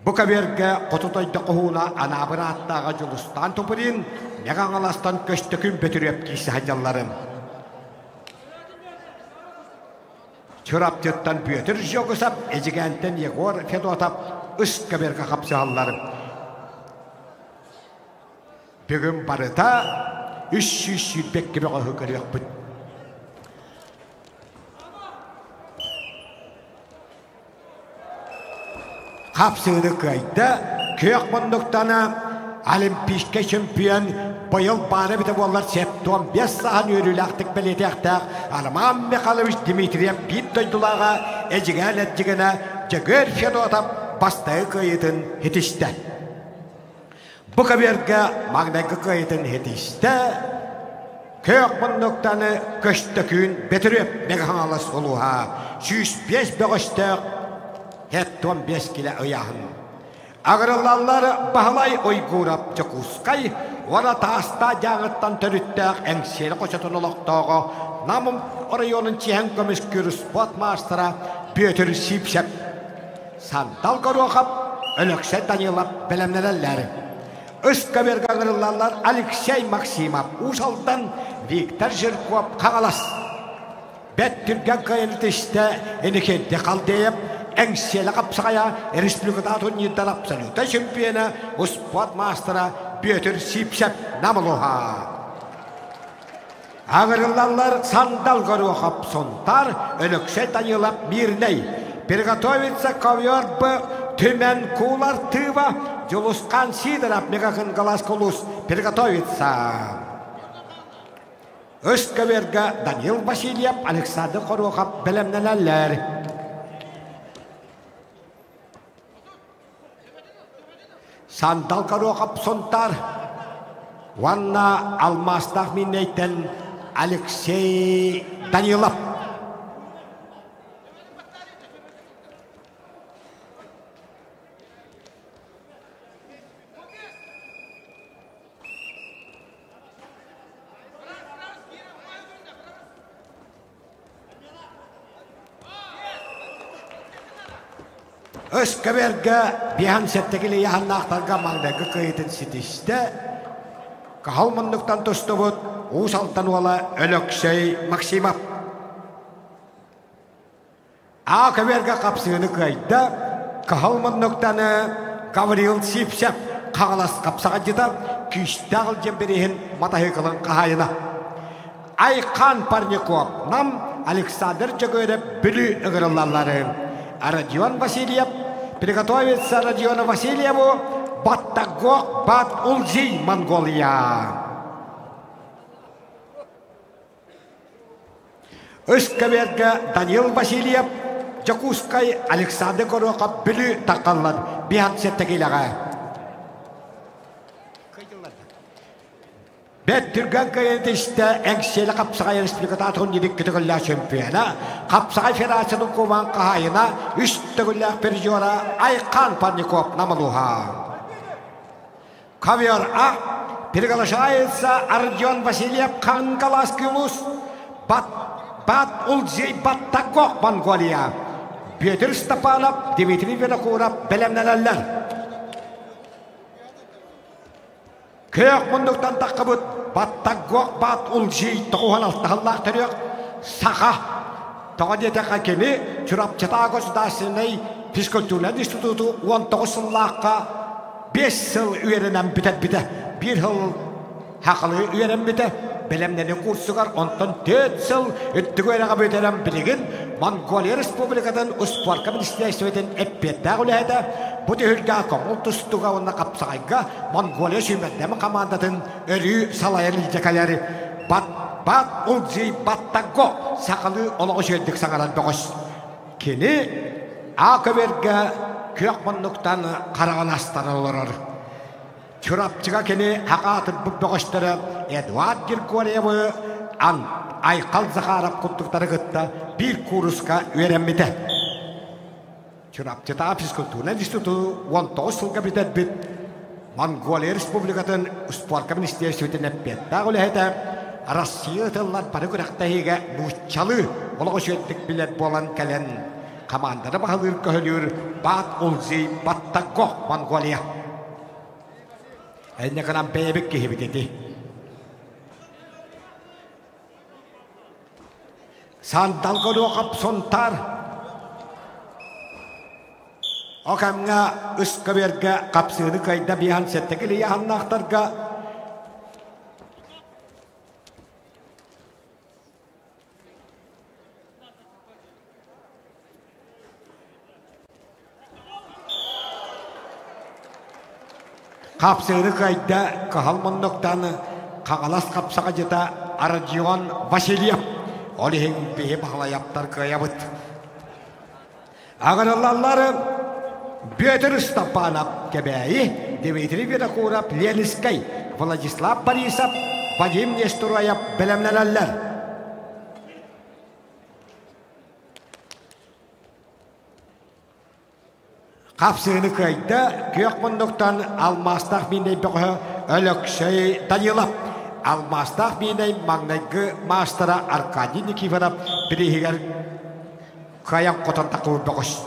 Буковерге қотытайды құхуына анабыр аттаға Жолыстан топырын Мегағаластан көштікін бөтіреп кейсі хаджаларым. Чұрапчыттан бөтір жоғысап, әжігентен Егор Федотап Үскаверге қапсы алларым. Бүгін барыта 300 бекке беға хүкірек бұд. Қапсыны қайда көк мұндықтаны Олимпийске чемпион бұйыл бары біті болар 15 саған өрілақтық білетектақ Арман Михайлович Дмитриев бит дойдылаға әжігені Егор Федотап бастығы қайытын хетішті. Буковерге маңдайғы қайытын хетішті. Көк мұндықтаны көштікін бетіріп мегағалас олуға 105 бөғіштік 15 кило ұяғын. Ағырылалары бағалай ойгурап жүкускай, оны таста жаңыттан түріттәк әңсері қошатын олықтағы намым районын чиһен көміс көрі спорт мастера Петр Сипсеп. Сандал көрі оқап, өліксе Данилап білімнелелері. Өскабергаңырлалар Алексей Максимов, Ушалдан Виктор Жирков қағалас. Бәт түрген қайынтышты енекенде қалдайып, әңселі қапсағая республикада турнирдан абсолютта чемпионы спорт мастера Петр Сипсеп намылуға. Ағырылалар сандал көру қапсонтар өліксе танылап мирней. Приготовиться ковер б түмен кулар тыва Жулускан Сидоров мегахын галас кулус приготовиться. Өскөберге Данил Васильев, Александр Хорохов білімнелелер. Сандал Хорохов сонтар. Ванна Алмастах минейтен Алексей Данилов. Өскөберге бихан сеттегілі яханнақтарға маңдағы қиытын сетішті. Қағалмындықтан тұсты бұд, ұсалтан ола Алексей Максимов. Ақөберге қапсығыны қайды, қағалмындықтаны Гавриил Сипсеп қағалас қапсаға житап, күйшті ағыл жемберейін матахы қылын қағайына. Айқан Парников, нам Александр Жөгөрі бүлі ұғырылалары. Родион Васильев, приготовиться Родиону Васильеву, Баттагок, Бат Улзи, Монголия. Өскөберге Данил Васильев, Жакускай Александр Горохов бүлі тақаллар, бихан сеттегіліға. Бәт түрген көйендішті әңселі қапсағай республиката турнирік күтігілі чемпионы, қапсағай федерацияның көман қағайына үстігілі пережора Айқан Парников намылуға. Ковер А приглашается Родион Васильев Кангалас Кюлус, Бат Улзей Баттагок, Монголия. Петр Степанов, Дмитрий Винокуров, білімнелелер. Көк мұндықтан таққы бұд, Баттагок, Бат Улзей, тоғуған алтығыллақ түрек, Сақа. Тоған етеқа кені, Чурапчата государственный физкультурный институту 19-лаққа 5 жыл үйерінен бітет-біті, 1 жыл хақылы үйерін біті, білімнені курсығар, онтан 4 жыл үттігі өреға бөтерін білігін, Монголия Республикадан Успорка министерстветін әппетті ғылайды, бұты үрге қоңыл тұстыға онына қапсағайға Монголия сүймендемі командатын өрі салайыр лидекалері Бат Улзей Баттаго сақылы олығы сөйдік саңаран бұғыз. Кені Ақөберге көк мұндықтан қараған астары олырыр. Чурапчыға кені ақатын бұғыздары Эдуард Григорьевы Айқал Захаров құттықтары ғытта бір курсқа өремеді. Чурапчыта физкультурный институту 19 жылға бітет біт. Монголия Республикатын Успорка министерстветін әппетті ғылайды. Россия тыллар бары күрәқтәйге мұчалы олығы сөйттік білет болан кәлін. Командары бағылыр көхілер Бат Улзей Баттагок, Монголия. Әйне қанан бәйбік кехебет еті. Сандалғыр оғып сонтар. Оғамға үскөберге қапсығыны қайда бейхан сеттекілі яғаннақтарға Қапсығыры қайда қағалмындықтаны қағалас қапсаға жета Родион Васильев. Олең бейі бағалаяптар қайабыт. Ағыралалары Петр Степанов кебәйі, Дмитрий Винокуров, Ленискай, Владислав Борисов, Вадим Нестураев білімнелелер. Қапсығыны қайда көк мұндықтан Алмастақ бейней бұғы Алексей Данилов. Алмастақ бейней маңнайғы мастера Аркадий Никифоров бірігер қаян қотан тақуы бұғыз.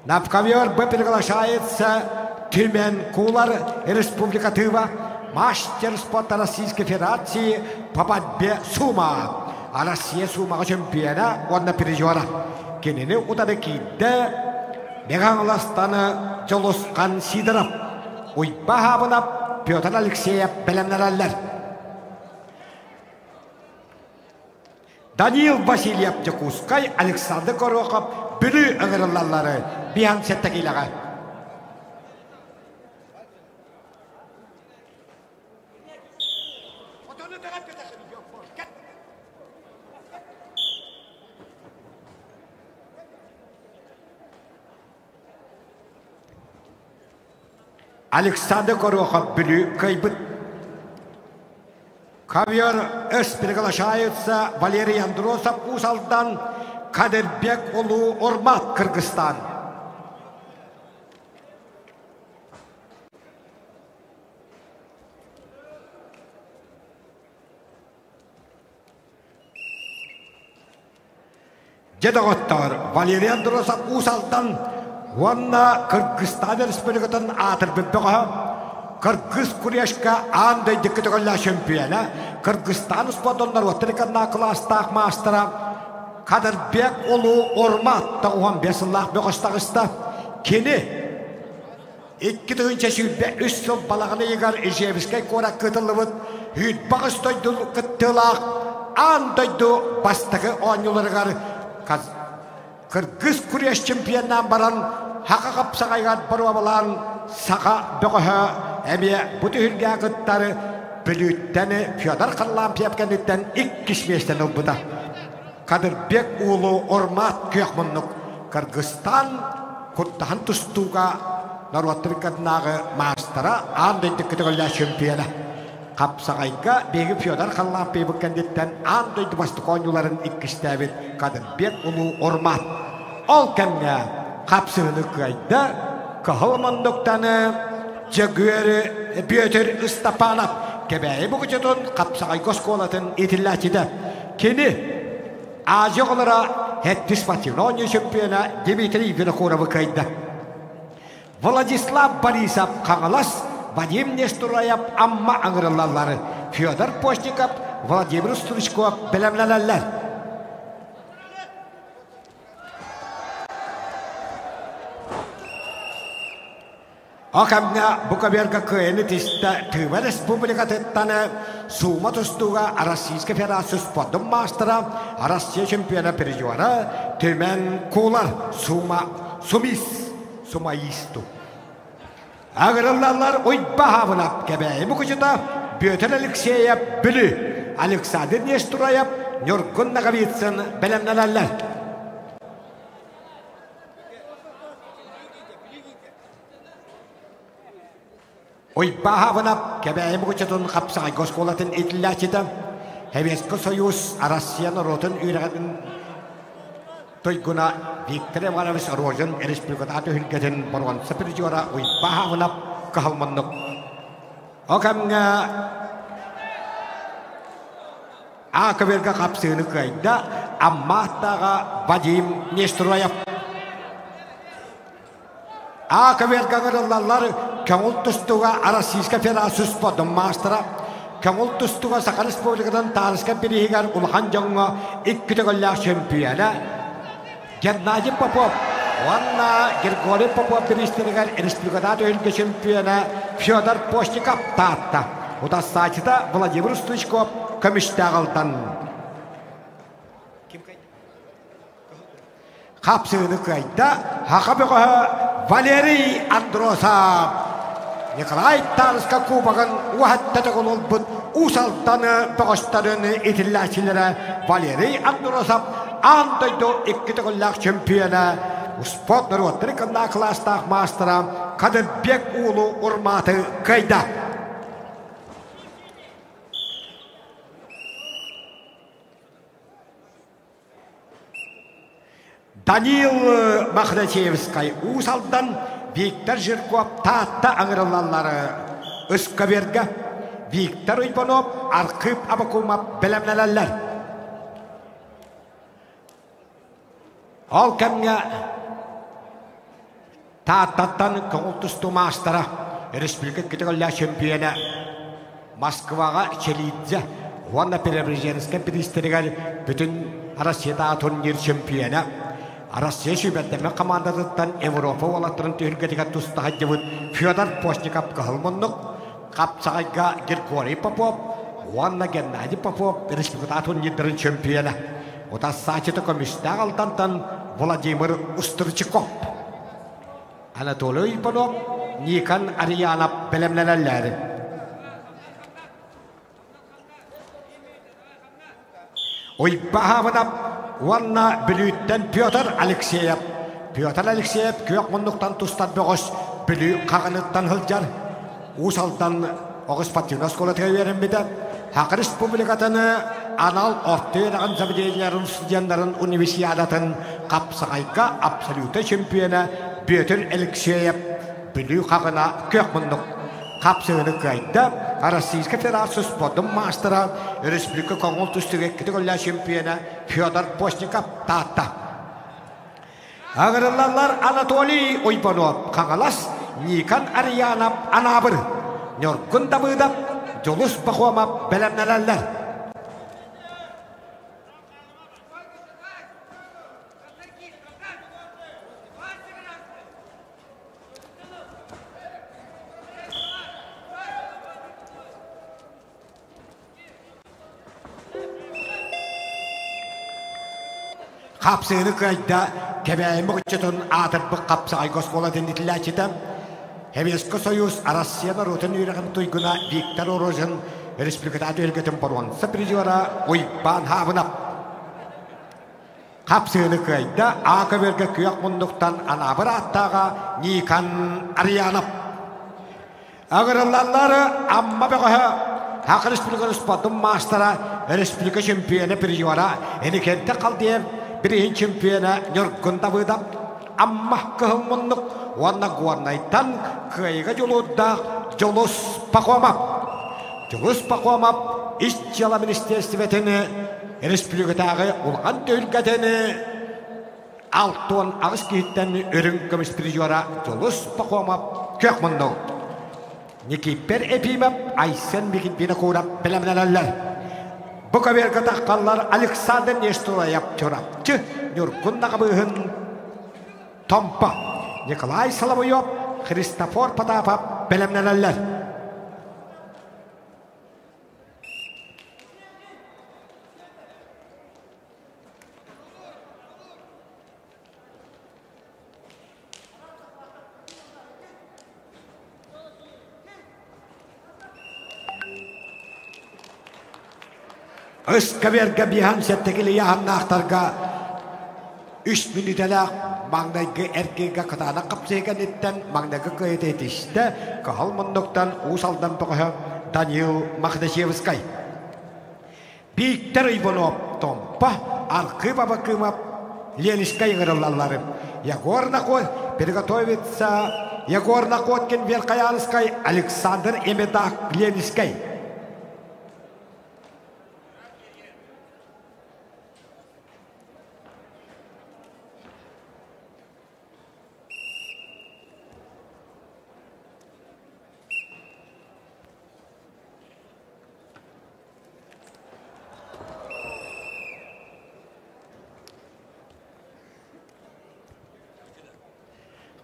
Напковер б приглашается Тюменкулар Республикатыва, мастер спорта Российской Федерации по борьбе сума. А Россия сума чемпиона, он переживала. Кенене утадыкиде Меганластаны Жолосқан Сидоров, Уйбахабына Петр Алексеев белемнераллар. Даниил Васильев Джакускай, Александр Горохов, бүлі ыңырылалары биян сеттекейліға. Александр Горохов бүлі кайбыт. Ковер өс приглашается Валерий Андросов Усалдан, Кадырбек Олу Ормат, Кыргызстан. Дедоготтар Валерий Андросов Усалдан, Ванна Кыргызстан Республикатын Атырбекбеға, Кыргыз күрешка андай диккетоголла чемпиона, Кыргызстан спортондар отырыканна класстақ мастера, Кадырбек Олу Ормат тауған бесыллақ бөғыстағыста, кені 2 шүлбе 3 сыл балағыны егар ежевіскай кора кытылывыд, үйт бағыстойды кыттылақ, андойды бастығы оңылырғар, Кыргыз күреш чемпионнан баран, хақа қапсағайған баруабаларын саға бөғі әме бұты үлге ғыттары біліттені Федор Қаллам пепкендіктен 2 мештен ұлбыда. Кадырбек Улу Ормат күйақмынық Кыргызстан күрттаған тұстуға Нарваттыркаднағы мастера андайды күтігілі чемпионы. Қапсағайға бегі Федор Қаллам пепкендіктен андайды басты қойнуларын 2 тәбет Кадырбек Улу Ормат. Ол кәмге қапсығыны көйді Кахалмандықтаны Жагуері Бөтер Истапанов кебәйі бұғычытын қапсағай көсколатын етілләтіді. Кені Азия олара әтті спортивный чемпиона Дмитрий Винокуровы көйді. Владислав Борисов қаңылас, Вадим Нестураев амма аңырылалары, Федор Постников, Владимир Стручков білімләләләр. Акамна Буковерка кыйны тисте Тыва Республика теттаны сума тустуга Российской Федерации спортом мастера, Россия чемпиона переживара, Тюменкулар сумаисту. Агрыллар ойбахавынап кебәйі мұқычыта Петр Алексеев бүлі, Александр Нестураев, Нюргун Наговицын білімнелерлер. Ойбахавынап кебәйі мұқычытын қапсағай көсколатын етілләчеді. Хевескі союз Россияны ротын үйрәғын Тойгуна Виктор Иванович Рожин республиката хүлгетін барған сапиржуара ойбахавынап қағалмандық. Окамға Акаверға қапсығыны қайда Амматтаға Вадим Нестураев. Акаверға ғырылалар көңіл тұстуға Российской Федерации спортын мастера, көңіл тұстуға Сақа Республикадан тарысқа берегер ұлған жаңға 2 төгілләк чемпионы Геннадий Попов, Ванна Григорий Попов берістірігер республикада өлгі чемпионы Федор Постников татта. Ода сайтыда Владимир Стручков көміштағылдан. Қапсығыны қайда Хақабығы Валерий Андросов. Николай Тарысқа кубағын уәттәтіғын олбыд ұсалтаны бұғыстарын етілләсілері Валерий Андросов андайды 2 төгілләк чемпионы спорт народтары кында кластақ мастера Кадырбек Улу Орматы қайда. Даниил Махначевскай Усалдан Виктор Жирков татта аңырылалары Үскаверге Виктор Уйпанов Арқып Абакумап білімнелелер. Ол кәмге Тааттан көңілтүсті мастара республика кітіғілі чемпионы Москваға челидзе Ванна Преображенская перестерегал бүтін Россияда турнир чемпионы Россия шүбәттәме командадыттан Европа олаттырын түйілгетіға тұстаға жевіт Федор Постников қығылмынның Қапсағайға Геркорий Попов Ванна Геннадий Попов республика турнирдерін чемпионы Ота сачеті көмістәг алтантан Владимир Устрычков Анатолий Ипанов Никан Ариянов білімленелері Ойбағавынап Ванна білуіттен Петр Алексеев көк мұндықтан тұстан бұғыз білу қағыныттан ғылжар Усалдан оғыз патинос қолатыға верін беді Хақы республикатыны анал ортайыраған заведенияларын студенттарын универсиадатын Қапсағайға абсолюты чемпионы Петр Алексеев білу қағына көк мұндық Қапсығыны қайда Российская Федерация спортын мастера Республика Коңғол түстіге кітігілі чемпионы Федор Постников таатта. Ағырылалар Анатолий Ойпанов қағалас Никан Ариянов анабыр. Нөргін табыдап, жолыс бақуамап бәлемнеләлер. Қапсығыны қайда кәбәйімі ғытчытын атырбы қапсығай ғосқоладың етіләчетім. Хемескі союз Россия народын үйріғін тұйгына Виктор Орожын республикада өлгетін баруансы призиора ойбан хабынап. Қапсығыны қайда ақы берге күйек мұндықтан анабыр аттаға Никан Ариянов. Ағырылалары амма бәғі Хақы республиканы спортын мастера республика чемпионы призиора әнекенті қалдиев Бірейін чемпионы нөргін табыдап, амма қығыл мұндық, уанна гуарнайтан қайға жолуда жолыс пақуамап. Жолыс пақуамап, ишчала министерстветіні, республикатағы ұлған төлгәтіні, алтуан ағыз кейттен өрін көміс призиора жолыс пақуамап, көк мұндық. Некипер эпимап, айсен бекет бені қуырап білімнелелер. Бұқа бергі таққалар Александр Нестураев түрапчы нүргіннаға бұғын Томпа, Николай Соловьев, Христофор Потапов білімнелелер. Өскәберге бихан сәттекілі яғаннақтарға 3 минутелақ маңдайғы әркеге қытаны қапсайған еттен маңдайғы қайет етішті қағыл мұндықтан ұсалдан бұғы Данил Мақдашевскай. Виктор Иванов Томпа, арқы бабы кымап Ленискай ғырылалары. Егор Наход приготовится Егор Находкин Верхоянскай, Александр Эмедак Ленискай.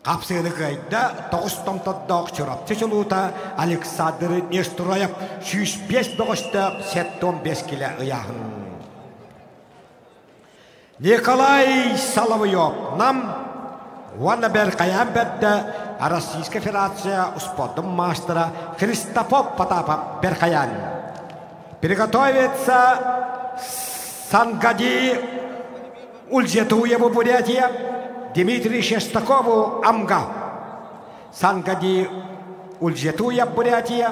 Қапсығыны қайда 9 томтаддақ чырапчы жылуыта Александр Нестураев 105 бұғышты 7-15 келі ұяғын. Николай Соловьев нам ванна Беркаян бәдді Российская Федерация спортын мастера Христофор Потапов Беркаян. Приготовится Сангади Ульзетуеву Бурятия. Дмитрий Шестакову Амга. Сангади Ульзетуя Бурятия.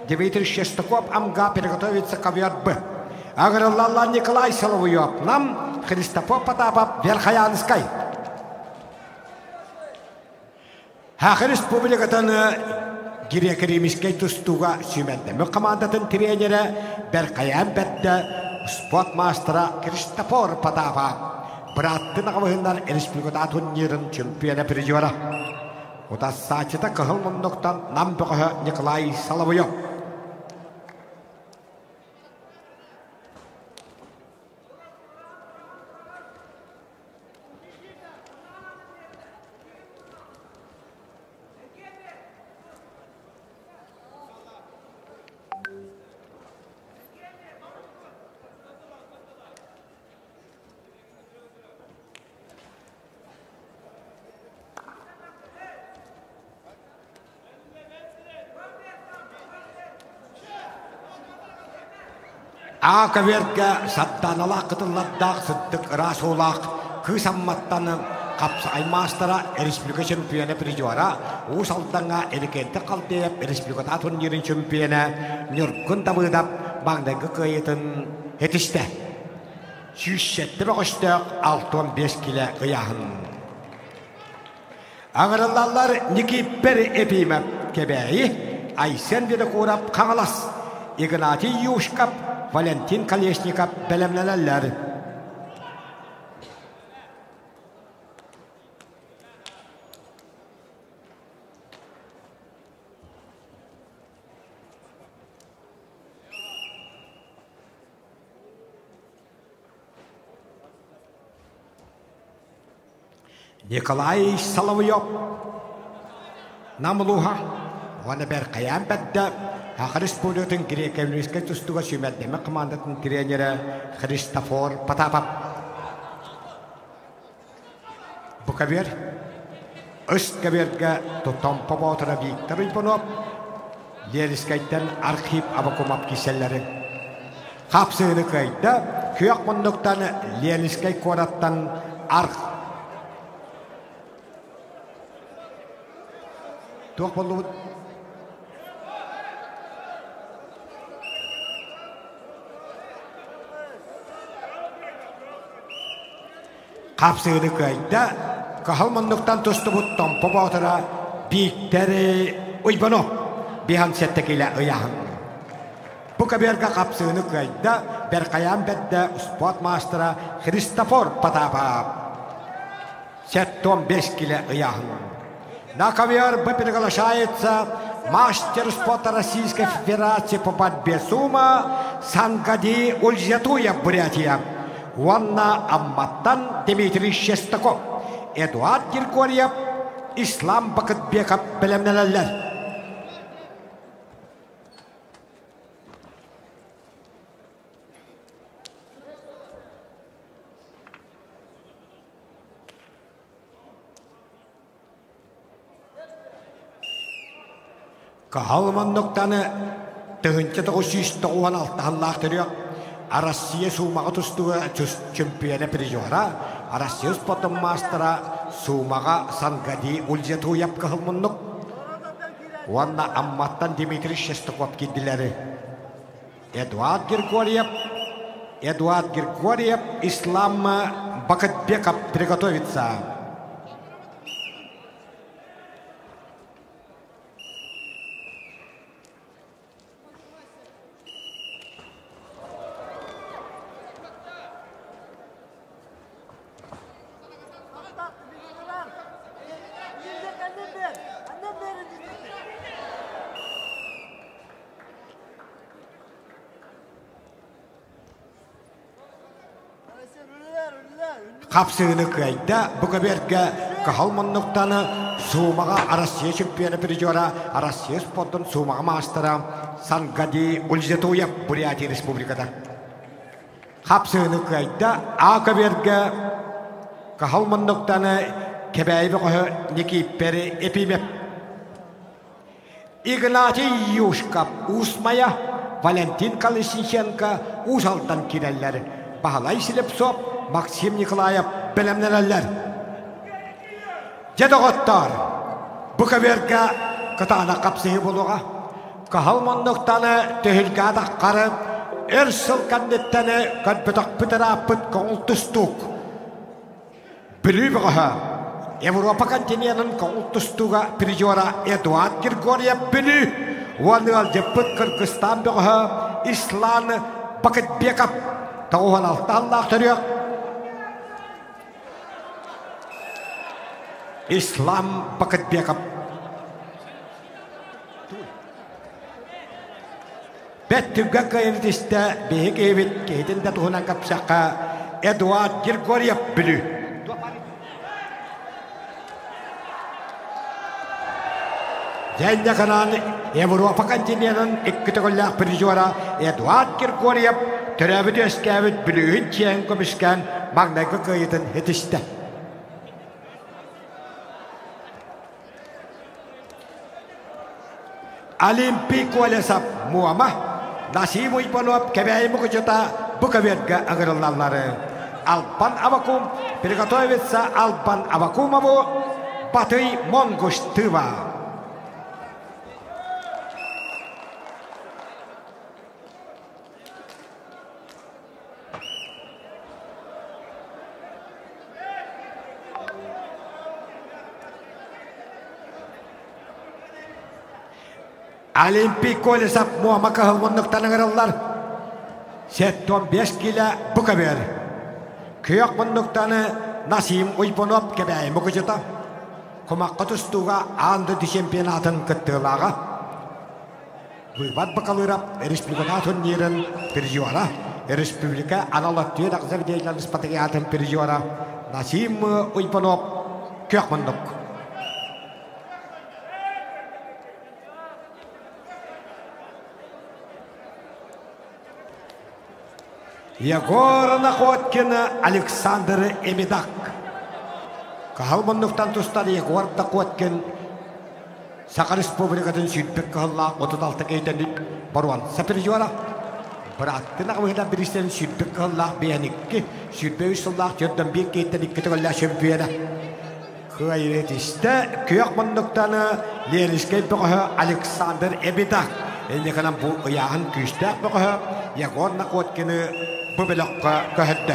Дмитрий Шестаков Амга приготовится ковер Б. Аграллалла Николай Соловьев нам Христофор Потапов Верхоянской. Хақы республикатын Гирек-Римискай тұстуға сүймендемі командатын тренері Беркаян бәтті спорт мастера Христофор Потапов. Браттын ағывығындар республикада турнирын чемпионы призиора. Утассачыта кыһыл муннуктан намбыгы Николай Соловьев. Акаверге саттаналақ қытылладдақ сыттық расулақ кысамматтаны қапсы аймастыра республика чемпионы призера усалдаңа эрекенті қалтеп республиката турнирин чемпионы нүркін табыдап баңдаңғы көйетін етішті. Сүйшетті бұғыштық 6-15 килі ұяғын. Аңырылалар Никиппер эпимеп кебәйі Айсен беді қорап қаңылас. Игнатий Юшкап Валентин Колесников белемлеләләр. Николай Соловьев Намлуха Вана Беркаян бәдді Республикатын грек-еврейский тұстуға сүймәддемі командатын тренері Христофор Потапов. Бұқавер, үст-каверге тұттан побаутыра Виктор Ибанов, Лерискайттен Архип Абакумап киселері. Қапсығыны қайда, күйек мұндықтан Лерискай қораттан Тоқ болуы Қапсығыны қайда, қағылмандықтан тұсты бұттан побаутыра Биктері Уйбанов, бихан сәттекелі ұяғын. Бұ кәберге қапсығыны қайда, Берқаян бәдді спорт мастера Христофор Потапов, сәтті 15 келі ұяғын. На ковер приглашается мастер спорта Российской Федерации по борьбе сумо Сангади Ульзятуя, Бурятия. Уанна Амматтан Дмитрий Шестаков, Эдуард Григорьев, Ислам Бакытбеков белемнеләләр. Кахалманнықтаны тығынчы 996 түрек Россия сумаға тұстуы чемпионы призера, Россия спортын мастера сумаға Сангади Ульзятуя кахалманнық. Уанна Амматтан Дмитрий Шестаков кеділері. Эдуард Григорьев, Ислам Бакытбеков приготовится. Қапсығыны қайда бұқаберге қағалманнықтаны сумаға Россия чемпионы призера, Россия спорттың сумаға мастера Сангади Ульзятуя, Бурятия республикада. Қапсығыны қайда ақаберге қағалманнықтаны кебәйбі қоғы Никиппері эпимеп. Игнатий Юшкап Усмая, Валентин Колесниченко Усалтан киреллер. Бағалай Селепсоп, Максим Николаев белемнеләләр. Жедоғыттар, бұқаверге қытана қапсығы болуға, қағалмандықтаны төхілге адаққары, әрсіл кәндеттені кәдбітақ бітірапыт қоңыл тұстуқ. Білі бұға, Европа континентін қоңыл тұстуға призера Эдуард Григорьев білі, оны алжеппыт Кыргызстан бұға, Ислам Бакытбеков, тауған алтанлақ түрек, Ислам Бакытбеков Бәттүгә кайрытышта бейік эвит кейтінде туғынан капсаққа Эдуард Григорьев білі. Жәнде қанан Европа континентін ikkitogollar pirjora Эдуард Григорьев төрәбіді өскәбіт білігін чең көмішкен маңнайғы кайытын етішті. Олимпик олесап муама Насим Уйпанов кәбәйімі күчета бұқаверге аңырылалары. Алпан Авакум приготовится Алпан Авакумову Батый Монгуштыва. Олимпик олесап муама кағылмындықтан аңырылар. Сеттон 5 кило бұқавер. Күйек мұндықтаны Насим Уйпанов кәбәйімі күчета. Құмаққа тұстуға анды чемпионатын күттілаға. Бұйбат бұқалырап республика турнирын пережуара. Республика аналаттүйе дақзар дейлер спатриятын пережуара. Насим Уйпанов күйек мұндық. Егор Находкина Александр Эмидак. Кахалманнуктан тустан Егор Находкин Сақа Республикатын сүйтпек кахалла 36 кейтенік баруан сапиржуара. Біраттын ағымыда бірістен сүйтпек кахалла бейәнікке сүйтпек ұсыллақ жөрден бір кейтенік кетігілі шемпиена. Кайретісті күйақманнуктаны Ленискей бұқы Александр Эмидак. Әнекінен бұл ұяғын күйістәк бұқы Егор Находкины Бубелаққа көһәтті.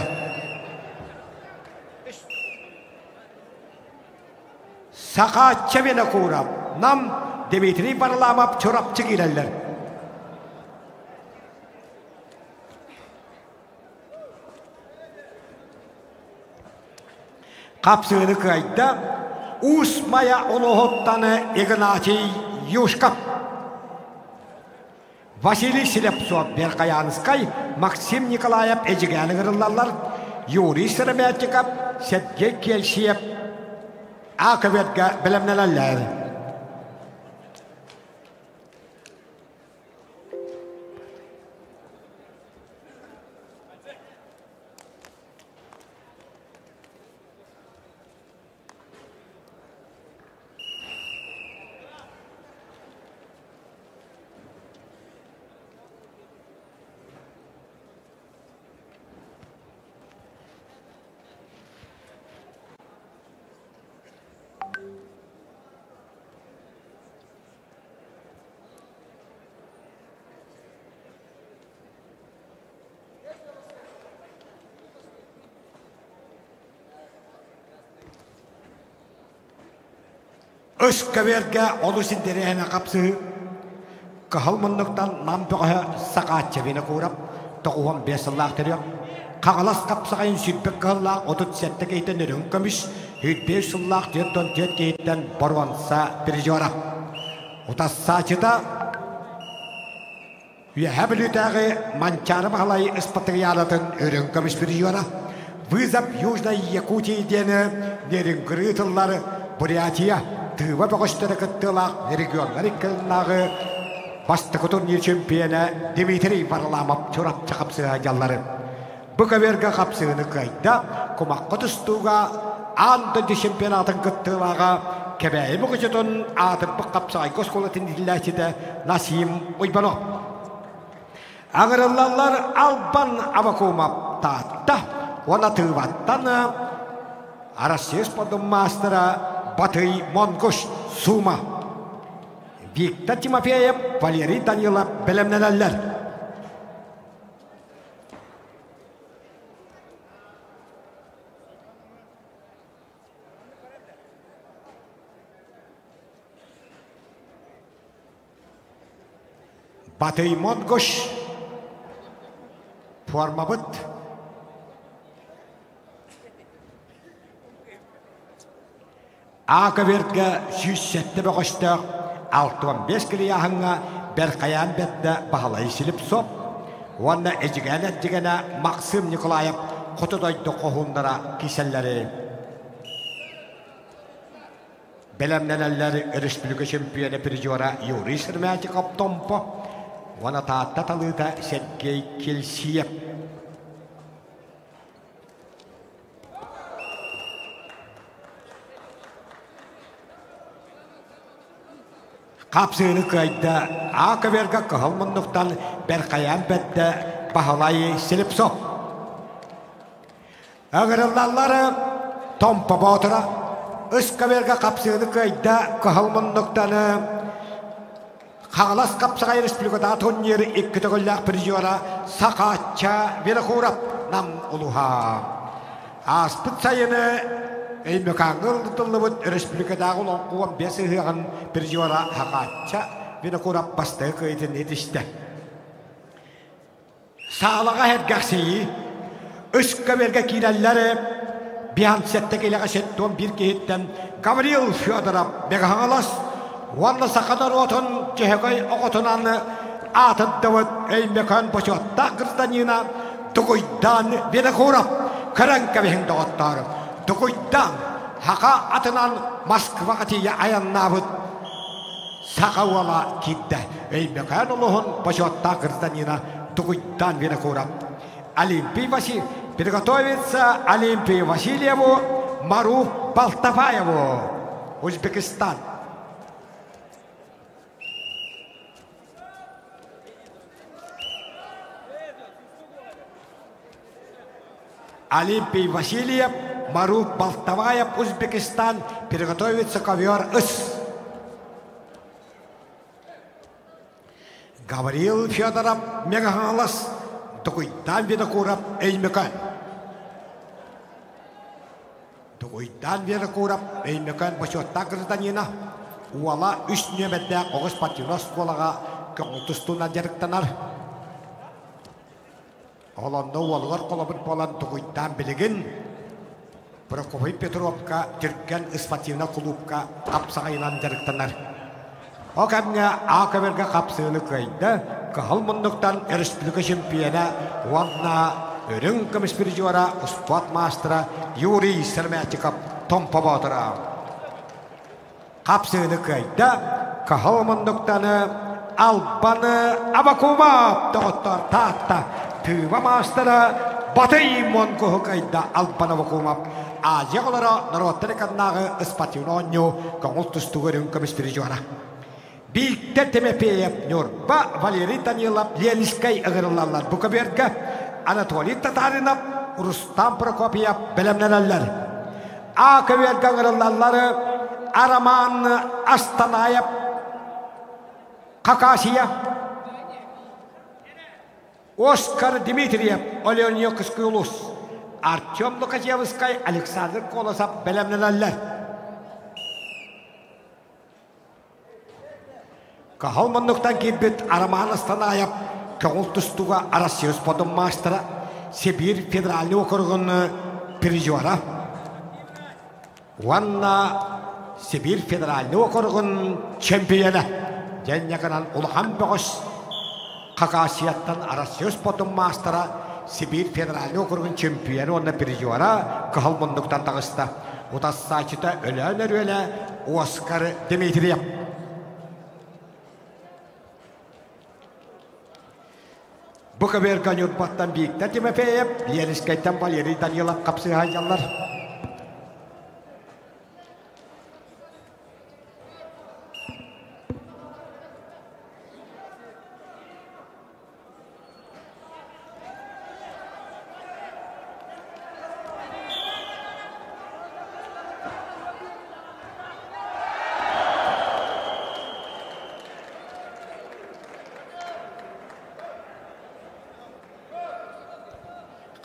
Сақа чәвені қуырап, нам Дмитрий Барламап чорап чығирәлер. Қапсығыны қайда, Усмая Олоғоттаны Игнатий Юшкап. Василий Селепцов Беркаянскай, Максим Николаев Эджигәні ғырылалар, Юрий Сырметиков, Сергей Кельсиев, Ақыветке білімнеләлер. Өскәверге олу сіндеріне қапсы. Қағылмындықтан нампығы сақат чәвені қуырап, тоқуған 5 сыллақ түрек. Қағалас қапсығайын сүйтпек қағылақ 37 кейтен өрін көміш, 5 сыллақ 4 кейтен баруанса пережуара. Утас сачыда үйәбілітәғі манчары бағалай ұспатыриялатын өрін көміш пережуара. Вызап Южной Якутии дені нерін күрітылары Бурятия. Тыва бағыштары күттілақ регионлар иккілінағы бастықы турнир чемпионы Дмитрий Варламов чорап чақапсыға жаллары. Бұқаверге қапсығыны қайда, құмаққы тұстуға андынды чемпионатын күттілаға кәбәйі мұғыжытын атын бұқ қапсығай көсколатын дилләсіді Насим Уйпанов. Аңырылалар Албан Авакумов татта, оны тываттаны Россия сподым мастера Батый Монгуш Сума. Виктор Тимофеев, Валерий Данилов білімнеләлер. Батый Монгуш форма бұд. Ақыверге 107 бұғышты 65 кілі яғыңа Беркаян бетті бағалай сіліп соп. Онна әжігәне Максим Николаев құтыдайды қоғындыра киселлері. Белемненеллери республика чемпионы призера Юрий Сермятиков Томпо. Вона таатта талыта Сергей Кельсиев. Қапсыны көйді Ақыверға қығылмындықтан Берқаян бәтті бағалайы сіліп соп. Ағырылалары Томпо Ботыра Үскаверға қапсыны көйді қығылмындықтаны Қағылас қапсығай республикада турниры 2 түгілләқ призера Сақатча Верхурап нам ұлуға. Аспыт сайыны Эймекаңыл тұлыбыт республикадағы ұлан қуан 5 ғын призера Сақатча Верхурап басты көйдің етішті. Сағылыға әргәқсейі Үскаверға кейләлері Биан сәтті келеға сәттуан бір кейттен Гаврил Федоров беғаңылас Ванна сақадар отын жехегай оғытынаны атыддывыт әймекан бошотта гражданина Дугуйдан Верхурап Каранка вехенді оттары Дугуйдан хақа атынан Москваға тие аяннабыт Сақауала кидді әймекан ұлығын бошотта гражданина Дугуйдан Верхурап Приготовится Олимпию Васильеву Мару Балтафаеву Узбекистан. Олимпий Васильев, Мару Балтаваев, Узбекистан, приготовится ковер-ыс. Гаврил Федоров, Мегагалас, Дугуйдан Верхурап, Эймекан. Дугуйдан Верхурап, Эймекан, башотта гражданина. Уала үш нөмәттә оғыз патинос қолаға көңілтүстуынан жарықтанар. Оланды уалғар қолабын болан Дугуйдан білігін Прокофий Петровка түрген спортивна клубка қапсағайынан жарықтанар. Оғамға Ақыверға қапсығыны көйді, қағыл мұндықтан республика чемпионы Уанна өрін күміс призера спорт мастера Юрий Сермятиков Томпо Ботыра. Қапсығыны көйді, қағыл мұндықтаны Албаны Абакумап тоғыттар таатта Тыва мастера Батый Монкуху кайда Албаны Абакумап. Азия олара народтары қаннағы спортивна оню көңіл тұстығырын күміс призера. Билтте темепеев Нюрба, Валерий Данилов, Ленинскай ығырылалар. Буковерга, Анатолий Татаринов, Рустам Прокопьев, білімнелелер. Ақыверга ығырылалары Араман Астанаев, Какасия, Оскар Дмитриев, Оленьёк Скулус, Артем Лукачевский, Александр Колосов, білімнелелер. Кахалмандықтан кейбет Араман Астанаев көңіл тұстуға Россия спортын мастера Сибирь федеральный округын призера. Уанна Сибирь федеральный округын чемпионы. Жәнеканан Улхан Бөғіс Қақасияттан Россия спортын мастера Сибирь федеральный округын чемпионы онна призера Кахалмандықтан тағысты. Утас сачыта өлі Оскар Дмитриев. Буковерга Нюрбаттан Биіктер Тимофеев, Ленинскайдан Валерий Данилов қапсы хайжалар.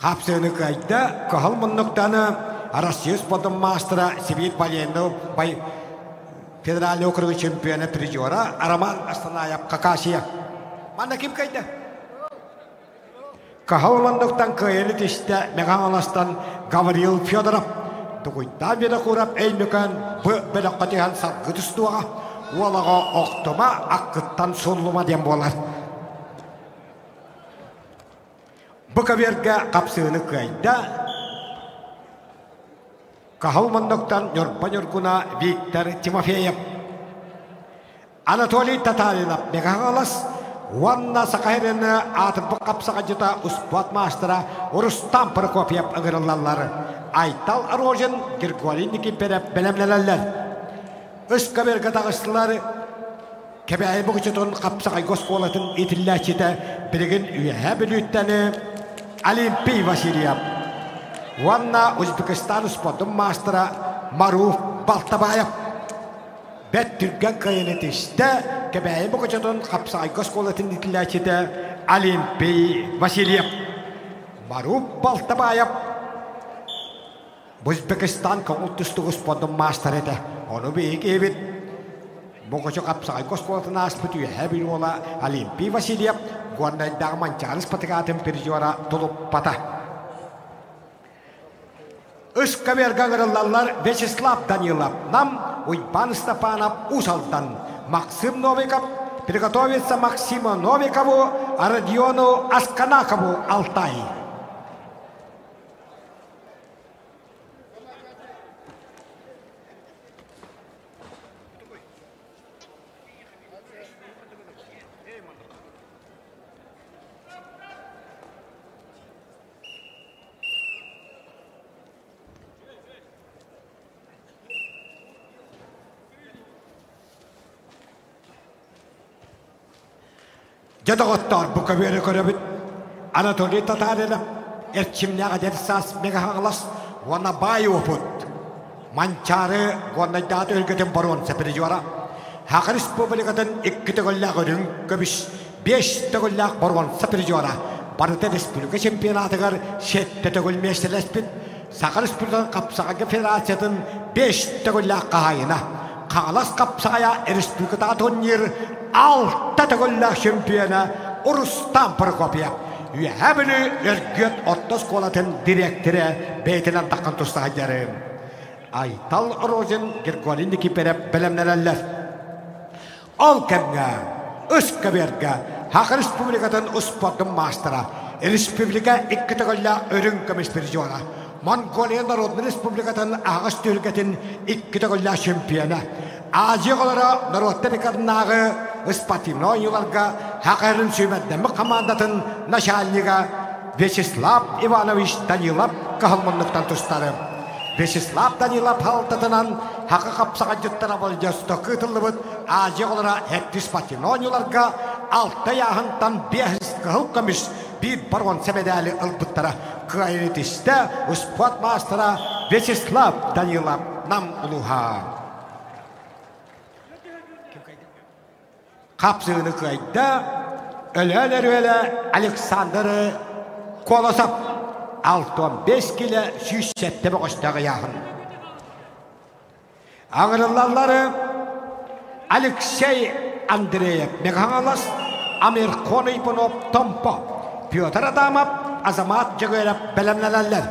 Қапсыны қайда қағыл мұндықтаны Россия спортын мастера Сибирь военный федеральный округы чемпионы призера Араман Астанаев Какасия. Манда кім қайда? Қағыл мұндықтан көйелі тешті Меганаластан Гаврил Федоров. Дугуйдан Верхурап Эймекан бұ бәліқ қатиған сарғы тұстуға. olağa oqtuma аққыттан соллума дем болар. Бұқаверге қапсыны қайда Кахалмандоктан Нёрпа-Нёркуна Виктор Тимофеев. Анатолий Татаринов Мегагалас Ванна Сакайрена Атырпы қапсаға жыта Успат мастера Рустам Прокопьев ығырылалары. Айтал Арожин Григорий Никиперев белемлелелер. Үскаберге тағыстылары кебәй бұғычытын қапсағай госполатын етілләчеті бірігін үйәе білуттәні Олимпий Васильев. Ванна Узбекистан спортын мастера Маруф Балтабаев. Бәт түрген қайынетішті кебәй бұғычытын қапсағай госполатын етілләчеті Олимпий Васильев. Маруф Балтабаев Узбекистан көңілтісті спортын мастер еді. Onu büyük evet. Bu koçuk apsay koskolatın aspıtı üyebil ola Олимпий Васильев. Guanday dağman çarız patikatın perjora tulup pata. Üskaber gağırılallar Vyacheslav Danilov нам Уйбан Степанов Усалдан. Максим Новиков приготовится Максиму Новикову, а Родиону Асканакову Алтай. Jadağıttar bu kabiri körübüt. Anatoliy Tatarina erçimliğe dersas megahağlas vana bayi oput. Mançarı vana dağıt ülketin baron sepiricivara. Haqı Respublika'dan 2 tağıllaq ürün köbüş 5 tağıllaq baron sepiricivara. Barıta Respublika çempionatıgar 7 tağıl meştelespit. Saqı Respublika'dan kapsağı federasiyatın 5 tağıllaq qahayına. Qağlas kapsağaya Respublika'da turnir 6 tağıllaq şempiyona Rustam Prokopyev. Üyebilü örgüt 30 kolatın direktörü beytilen takın tustağıcları. Aytal Arojin Grigorий Nikiperev bilimlereller. Ol kemge, Üskaberge, Haqı Respublika'dan uspatın mastera. Respublika 2 tağıllaq örün kömüş birjora. Mongolia Narodny Respublika'dan ağaç tülgetin 2 tağıllaq şempiyona. Aziya olara Narodny Karnağı Ispatimno oyunlarga Haqarın Süymeddenmi komandatın naşalliga Vyacheslav Ivanovich Danilov kahılmanlıktan tustları. Vyacheslav Danilov haltatınan Haqı kapsağa cüttara bolcası kıtılıbıt Aziya olara hekti Ispatimno oyunlarga 6 yağıntan 5 kahıl kamış bir baron sebedeli ılbıttara kıyretişte Uspat mastera Vyacheslav Danilov nam uluha. Kapsığını kayda öyle Aleksandr Kolosov 6-15 kilo 107 boğuştağı yaxın. Ağırlarları Alexey Andreyev Meghalas, Amir Konaypunov Tompo, Pyotr Adamov, Azamat Jagörev bilimlenerler.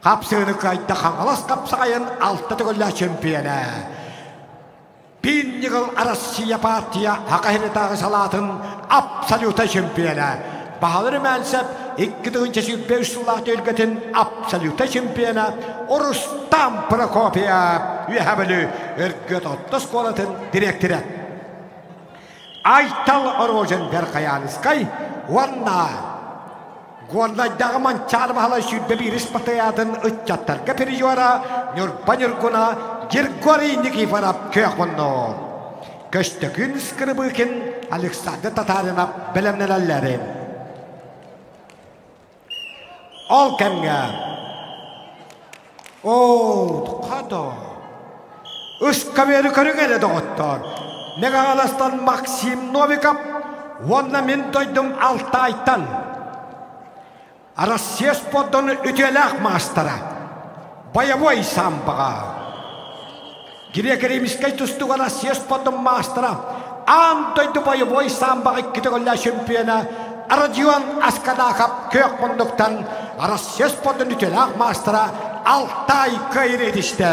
Kapsığını kayda Xangalas kapsağayın 6 tağıllaq şempiyona. 1000 yıl Rossiya partiya Haqahiretağı salatın absoluta şempiyona. Bahadır məlsəb 2-5 yıllarda ülketin absoluta şempiyona Rustam Prokopyev üyebilü örgüt 30 kolatın direktörü. Aytal Arojin Verkayanıskay vanna Guanlaydağı mançarmahala şübbe bir ispatayadın ıççatlarga perjora Nёрпа-Нёркуна Grigorий Nikiforov köğünno. Köştökün skırıbıkin Aleksandr Tatarina bilimlerelleri. Ol kemge. Kada. Üskaberi körügele doğuttar. Meghalas'tan Maksim Novikov. Vonna min doydum 6 aytan. Rossiya sportunu ütülaq mastera. Boyavoy sambağa. Грек-римский тустуга Россия спортын мастера. Антойды боевой самбағы 2 тағыllaq шемпионы. Родион Асканаков көкмұндықтан Россия спортын ütülaq мастера Алтай кайретішті.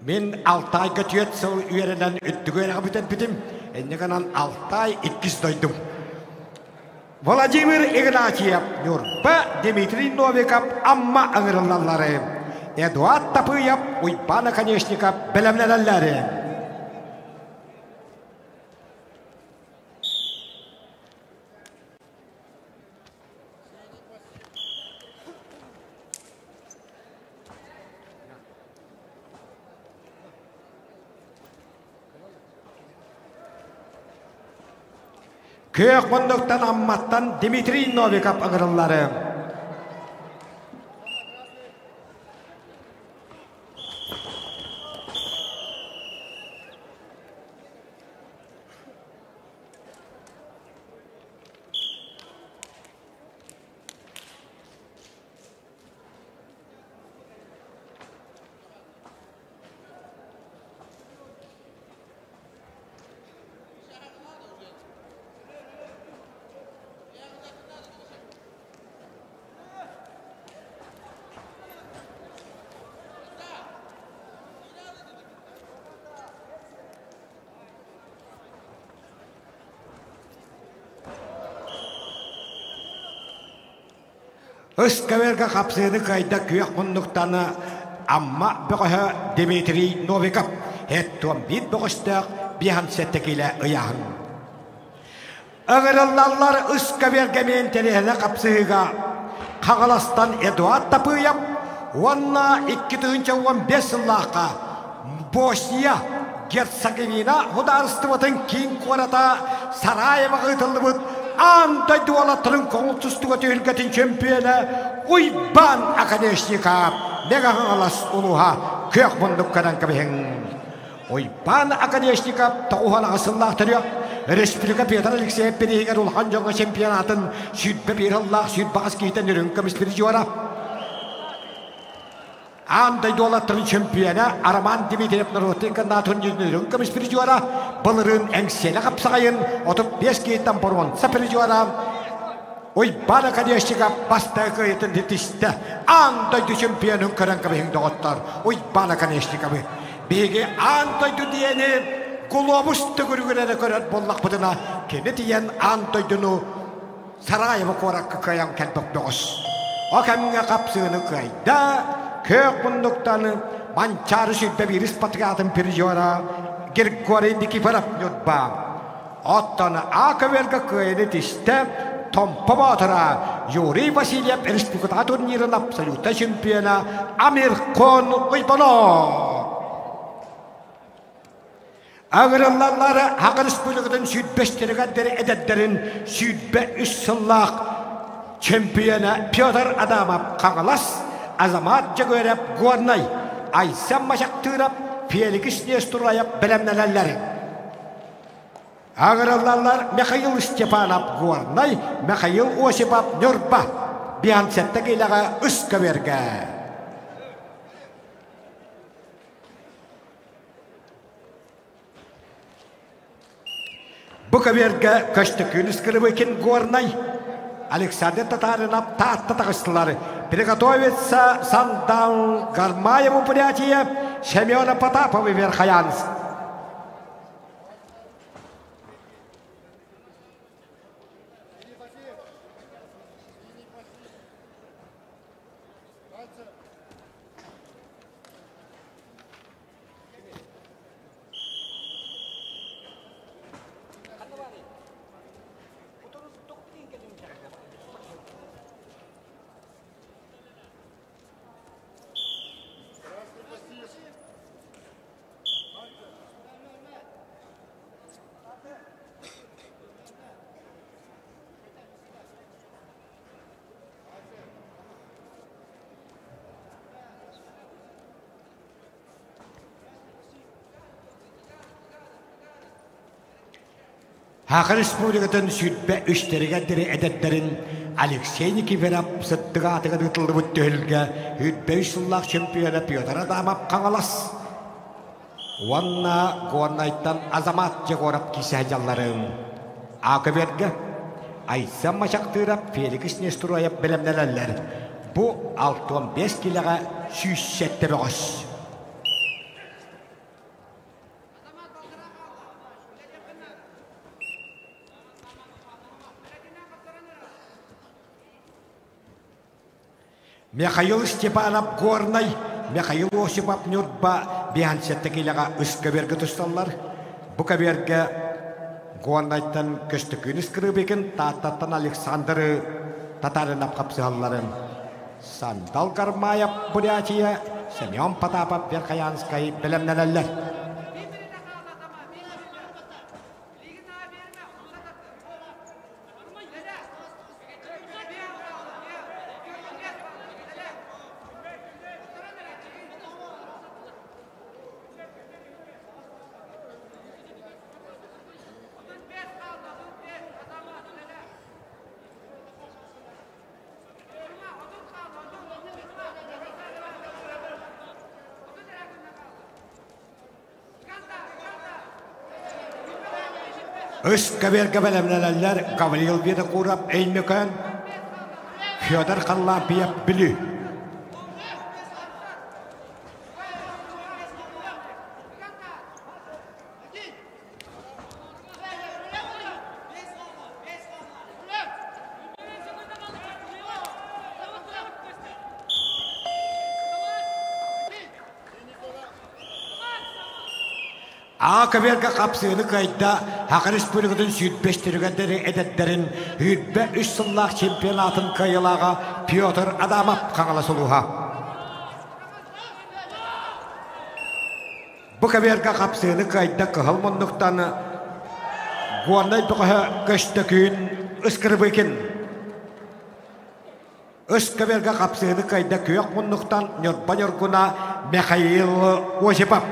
Мен Алтай көтүйет сол үйерінен үттігөйріға бүтен бүтім. Эннегенан Алтай 2 дойдым. Владимир Игнатьев, Нюрба, Дмитрий Новиков, Амма аңырылалары. Эдуард Тапыев, Уйпана Конечников, білімнелелері. Көк мұндықтан амматтан Дмитрий Новиков аңырылары. Ыскаверга қапсыны қайда күйек мұндықтаны амма бұғыға Дмитрий Новиков. Әттуан бит бұғыстық бихан сәттекелі ұяғын. Ағырыллалар Ыскаверга мен телехіне қапсыға қағаластан Эдуард Тапыев, онна 2015 жыллаққа Босния Герцеговина хударыстыватын кейін қората Сараева ғытылды бұд. Андай дуалаттырын қоңылтыстыға түйілгетін чемпионы Уйбан Акадешников мегаға алас ұлуға көк мұндық қадан кәбіген. Уйбан Акадешников тауғаны ғасыллақ түрек Республика Петр Алексеев перегер ұлған жоңға чемпионатын сүйтбе бір аллақ сүйт бағыз кейтен үрін көміспері жуара. Андай дуалаттырын чемпионы Арман Дмитриев Нұрғыттың қанда түрнежін үрін көміспері жуара. Бұлырын әңселі қапсағайын, отып 5 кейттен бұрмын сәпірі жуара. Уйбан Акадешников бастағы көйетін детісті. Андайды чемпионын көрін көбейін доғыттар. Уйбан Акадешников. Беге андайды дейені глобусты көрігілері көрін боллақ бұдына. Кені дейен андайдыны Сараева қораққа көйен кәлбік доғыз. О кәміңе қапсығыны көйді. Көк мұндықтаны манчары сүйтбе бір іспатығатын пері жуара. Григорий Никифоров Нюрба. Оттаны Акаверга көйені тісті Томпа Батыра Юрий Васильев республика турнирын абсолютта чемпионы Амирхон Уйбано. Ағырыллалары Ақ республикадан сүйтбештерігендері әдеттерін сүйтбе 3 сыллақ чемпионы Петр Адамов қағылас Азамат Жагөреп Горнай Айсам Машақтырап Феликс Нестураев білімнелелері. Ағырыллалар Михаил Степанов Горнай, Михаил Осипов Нюрба. Биан сәтті кейліға Ыскаверга. Бұқаверга көшті күліс кіріп екен Горнай. Александр Татаринов татты тағыстылары. Приготовится Сандан Гармаеву понятие Семена Потапова Верхоянц. Ақ республикатын сүйтбе үштерігендері әдеттерін Алексей Никифоров сыттыға атыға дұтылды бұтты өлге үтбе үшсыллақ чемпионы Петр Адамов қаңалас. Онна Горнайттан Азамат Жагоров кисе жалларын. Акыберге Айсам Машақтырап Феликс Нестураев білімнелелер. Бұ 6-15 киліға сүйсетті бұғыз. Михаил Степанов Горный, Михаил Осипов Нюрба, Биансеттекилага Искаберге тусталлар. Букаберге Горнайтан көстікін іскірібекен Таттаттан Александры Татарын апқапсығалларын. Сандал Гармаев Бурятия, Семен Потапов Верхоянскай білімнелелер. Искаберге білімнелелер Гавриил Винокуров Эймекен, Федор Халлапиев Білі. Акаберге қапсыны қайда Хақырыс бөлігінің сүйітбештіргендері әдеттерін үйітбе үш сыллақ чемпионатын қайылаға Петр Адамов қаңала сұлуға. Бұ каберге қапсыны қайда қығыл мұндықтаны Гуанай бұқы көшті күйін ұскырып екен. Үш каберге қапсыны қайда күйек мұндықтан Нұрба-Нұргуна Михаил Осипов.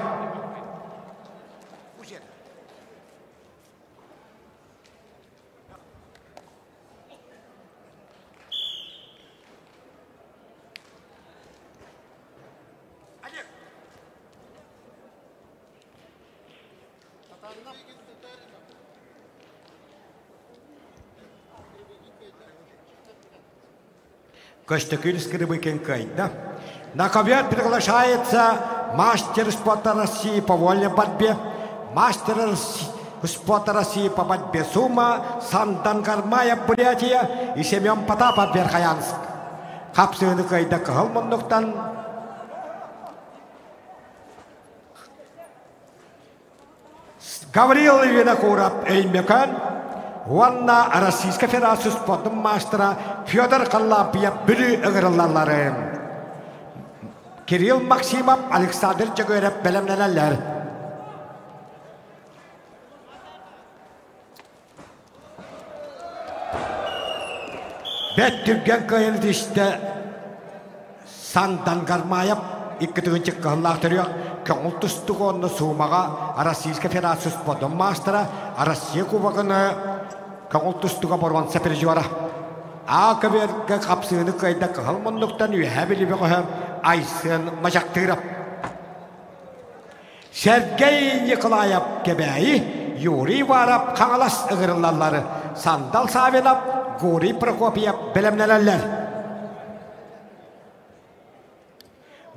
Костюкин скрыбыкен кайда. На ковер приглашается мастер спорта России по вольной борьбе, мастер спорта России по борьбе Сума, Сандан Гармаев Бурятия и Семен Потапов Верхоянск. Хапсыны кайда кығыл мұндықтан Гавриил Винокуров Эймекен, Уанна Российской Федерации спортын мастера Федор Халлапиев Білі ұғырылалары. Кирилл Максимов, Александр Жагөрев білімнелелер. Бәт түрген көйін дешті Сандан Гармаев иккітігінші қығылақ түрек көңіл тұстық онны суымаға Российской Федерации спортын мастера Россия кубағыны Көңіл тұстыға борван сәпір жуара. Ақыберге қапсыны қайда қығыл мұндықтан үйәбілі беғі айсын мажақтырып. Сергей Николаев кебәйі Юрий Варап қаңалас ұғырылалары. Сандал Савинов, Гурий Прокопьев білімнелелер.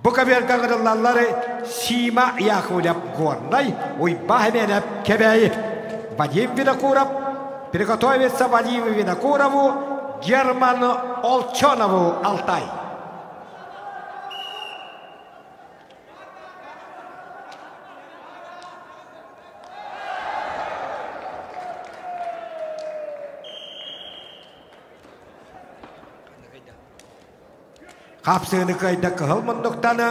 Бұқаберге ұғырылалары Сима Яхулев Горнай, Уйба Хеменев кебәйі. Вадим Винокуров приготовиться Вадиму Винокурову, Герману Олчонову, Алтай. Қапсыны қайда қығыл мұндықтаны,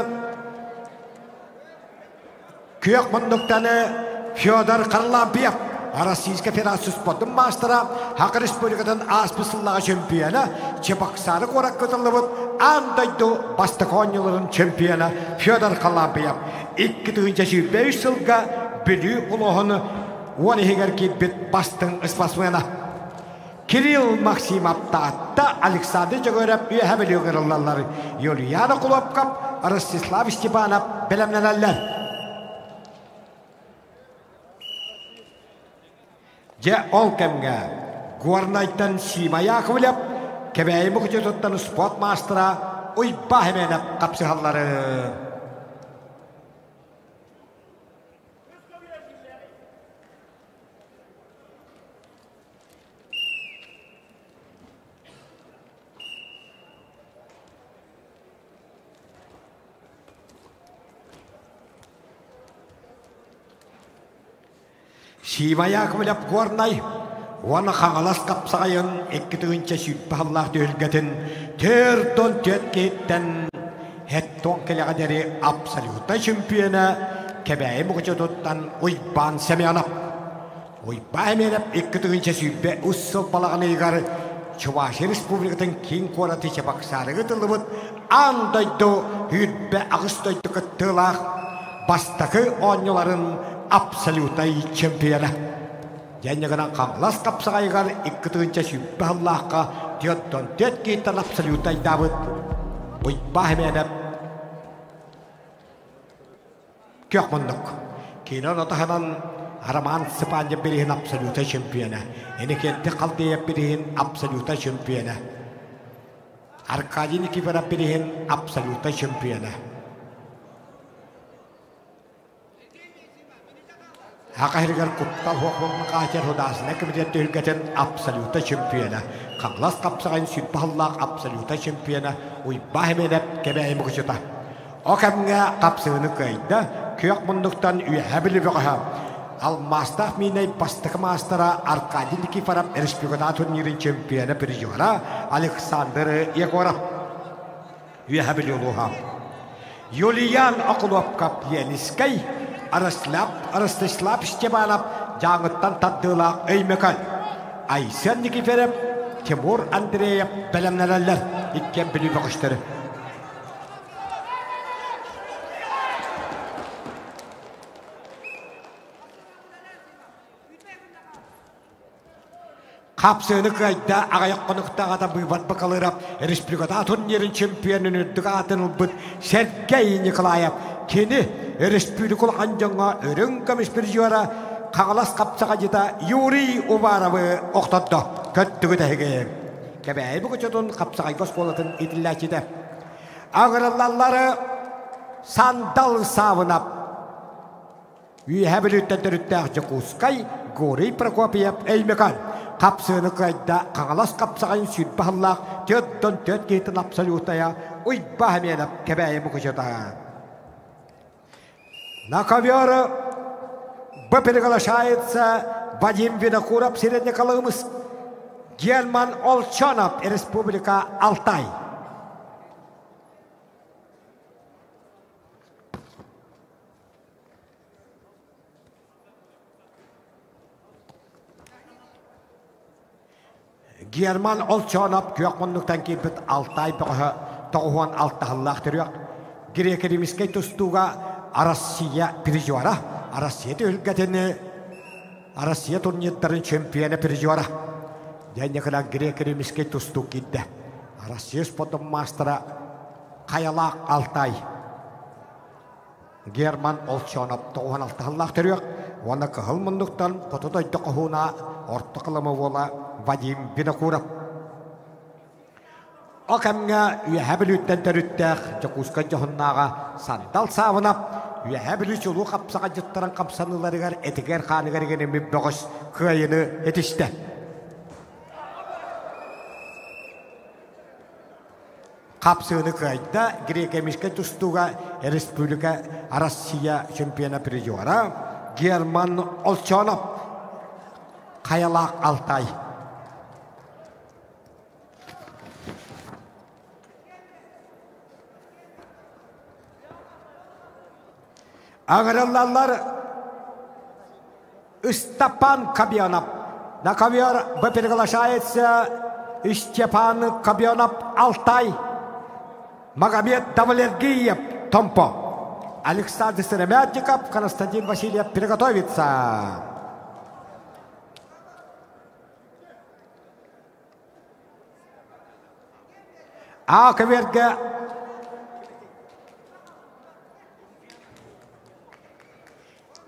күйек мұндықтаны Федор Халлапиев, Российской Федерации спортын мастера, Хақы Республикадан аспысыллаға чемпионы, Чебоксары қорак көтіліп, андайды бастықоныларын чемпионы Федор Халлапиев. 2025 жылға білі ұлығыны оны егер кейбет бастың ұспасмена. Кирилл Максимов таатта Александр Жагөрев үйәбілі ұғырылалары. Юлияна Құлапқап, Ростислав Степанов білімнелелер. Же ол кемге Горнайтан Сима Яхулев, кебәйі мұқчы тұттан спорт мастера Уйба Хеменев қапсығалары. Симая кымылап горнай, оны қаңалас қапсағайын, еккітігінше сүйтпағаллақ дөйлгетін, төрдон төткеттен, хеттон келеғадері абсолютна чемпионы, кәбәйі мұғычы тұттан ойбан сәмеянап. Ойба әменіп, еккітігінше сүйтпе ұссыл балағын егар, Чуваши Республикатын кең қораты чапақсарығы тұлыбыт, андайды үйдбе ағыстайды күттілақ, бастақы оңыларын абсолютный чемпионы. Және ғынан қаңлас қапсағайғар еккітігінше сүйтпе Аллахқа төттон төт кейттен абсолютный дабыт. Ойба әменіп, көк мұндық. Кейнен отағынан Араман Сыпанья береген абсолютный чемпионы. Энекетті қалдия береген абсолютный чемпионы. Аркадий Никифоров береген абсолютный чемпионы. Ақайрығар құттал хоқуғын қағатер худасына кімдетті үлгетін абсолютный чемпионы. Қаңлас қапсағайын сүйтпағыллақ абсолютный чемпионы. Ойба әменіп кәбәйімі күшіта. Оқамға қапсығыны көйді, көк мұндықтан үйә білі бұға. Ал мастақ минай бастықы мастара Аркадий Никифоров республикада турнирин чемпионы призера Александр Егоров. Үйә білі ұлыға. Юлиян Ақылов Капьянискай Арыстышлап Штебанов жаңыттан таддылақ өймекал. Айсен Никифоров, Тимур Андреев бәлемнәрәлер иккен білі бұғыштыры. Қапсыны қайда ағаяқ қонықтағада бұйбат бақалырап, республикада турнирин чемпионын үрдігі атын ұлбыт Сергей Николаев кені республикул анжаңа өрін көміс бір жуара қағалас қапсаға жета Юрий Уваровы оқтадды көттігі дәйге. Кәбәй бұғы жөтін қапсағай көз қолатын етілләчеді. Ағыраллары сандал савынап, үйе біліттен түріттәқ жүқұскай Горей Прокопиев әймекан. Қапсыны қайда қаңалас қапсағайын сүйтпағыллақ, төттон төт кейтін абсолютая, ойба әменіп кәбәйі мұғы жөта. На ковері бұ приглашается Вадим Винокуров, Среднеколымыз, Герман Олчонов, Республика Алтай. Герман Олчонов көк мұндықтан кейбіт Алтай бұғы тоғуан алтағыллақ түрек. Грек-римскай тұстуға Россия призера. Россия төлгетіні Россия турниттарын чемпионы призера. Және қына грек-римскай тұсту кейді. Россия спортын мастера Қаялақ Алтай. Герман Олчонов тоғуан алтағыллақ түрек. Оны қығыл мұндықтан құтыдайды қығуына орты қылымы бола Вадим Винокуров. Оқамға үйә біліттен түріттәқ жүқұсқа жоғыннаға сандал савынап, үйә біліт жолу қапсаға жыттыран қапсаныларығар әтігер қанығар генеме бұғыс қайыны етішті. Қапсыны қайда грек-емешке тұстуға Республика Россия чемпионы призера Герман Олчонов, Қаялақ Алтай. Ағыраллар Степан Кабьянов. На ковер приглашается Степан Кабьянов Алтай. Магомед Давлергиев Томпо. Александр Серемятников, Константин Васильев приготовится. А коверге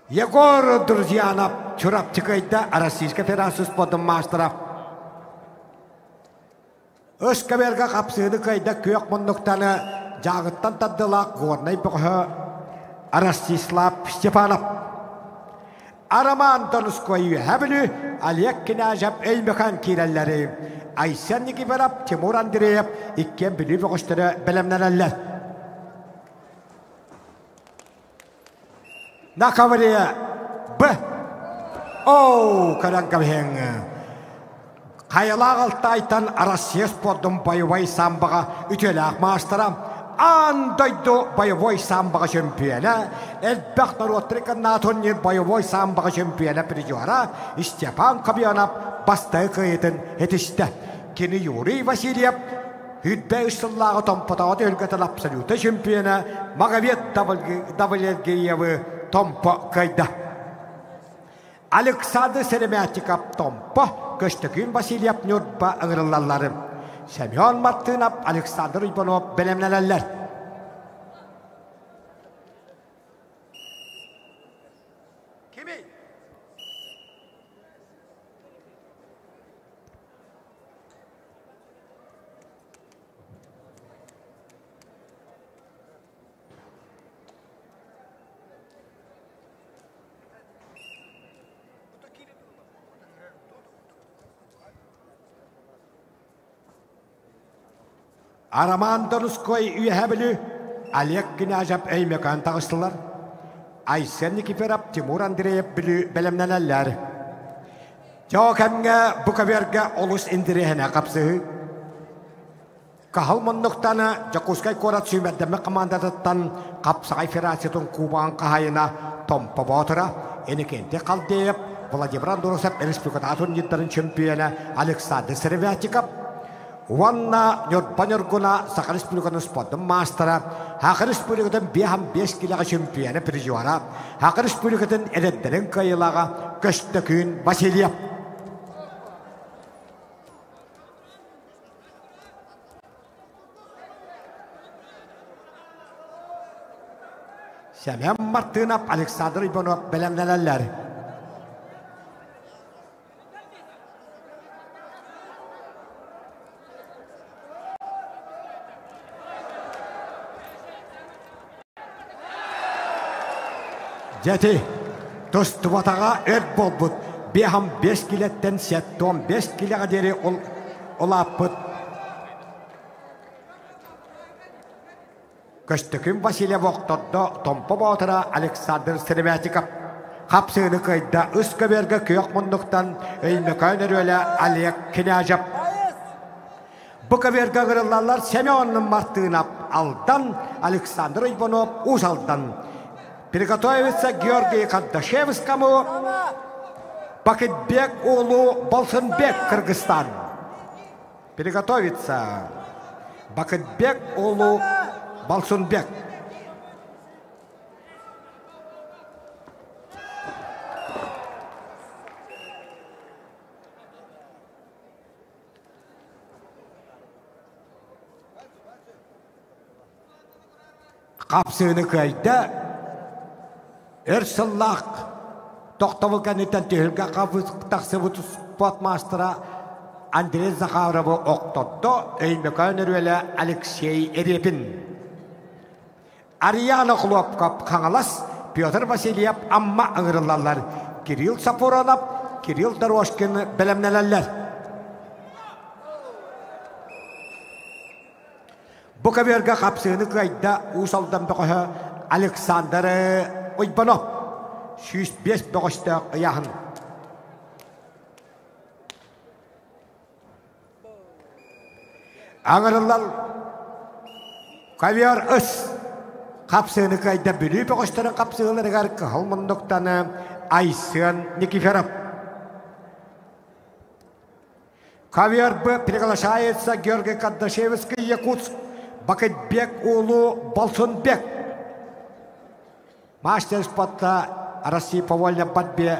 Егор Друзьянов, Чурапчикайда, Российская Федерация спортын мастера. Үш коверге қапсыды кайда көк мұндықтаны жағыттан таддылақ ғорнай бұғы Ростислав Степанов. Араман Донскойы әбілі Олег Князев Эймехан кейләлері. Айсен Никифоров, Тимур Андреев, иккен білі бұғыштыры білімнен. На ковре Б. Оу, карангамхен. Кайла алтайтан Россия спортун боевой самбага үтелак мастера. Андайдо боевой самбага чемпиона. Элбах наротрикан натоннир боевой самбага чемпиона призера. Степан Кабьянов бастай кыйтын этиште. Кини Юрий Васильев Хүдбэ ысыллағы томпотауды өлгөтін абсолюты чемпиона Магомед Давлергеевы томпо кайда. Александр Серемятиков томпо, Көштігін Васильев Нюрба ыңырылалары. Семен Мартынов, Александр Ибанов белемнелелер. Араман Донуской үйәбілі Олег Князев әймекан тағыстылар. Айсен Никиферов, Тимур Андреев білі бәлемнәләләр. Жау кәмге бұқаверге олыс индірехіне қапсығы. Қағыл мұндықтаны Жакускай Корат сүймәддімі командадыттан қапсағай ферасиятын Кубан қағайына томпа батыра. Енекенте қалдейіп Владимир Андоросов республикататын еттарын чемпионы Александр Серевятиков. Уанна Нюрпанюргуна Саха Республиканы спортын мастера, Хақа Республикатын 5 килаға чемпионы призера, Хақа Республикатын әдеттерін кайылаға Көштікін Васильев. Семен Мартынов, Александр Ибанов белемнелелер. Жәті, тұстыватаға өрт болбұд, 5 килеттен 7-15 килеға дері олаппыд. Көштікін Василия Воқтодды томпы баутыра Александр Серемятиков. Қапсығыны қайда үскі бергі күйек мұндықтан өймекайнер өлі Олег Князев. Бұқа бергі ғырылалар Семеннің Мартынов алдан, Александр Ибанов ұзалдан. Приготовится Георгий Кадашевскому, Бакетбек Улу Болсынбек, Кыргызстан. Приготовится Бакетбек Улу Болсынбек. Қапсыны қайда Эрсыллақ тоқтавы кәнеттен түйілге қабыстақсы бұты спортмастера Андрей Захаровы оқтодды өймекайнер өлі Алексей Эрепин. Ариана Хлопкап қаңалас Петр Васильев амма ыңырылалар. Кирилл Сапуронов, Кирилл Дорожкин білімнелелер. Бұқа берге қапсыны қайда ұсалдан бұқы Александр Ибанов, 105 боғыстық ұяғын. Аңырылал қавияр үс қапсығыны қайда бүлі боғыстырын қапсығылары ғарқы ғалмындықтаны Айсын Никиферов. Қавияр бұ приглашается Георгий Кадашевский, Якутск, Бакетбек Улу Болсынбек. Мастер спорта России по вольной борьбе,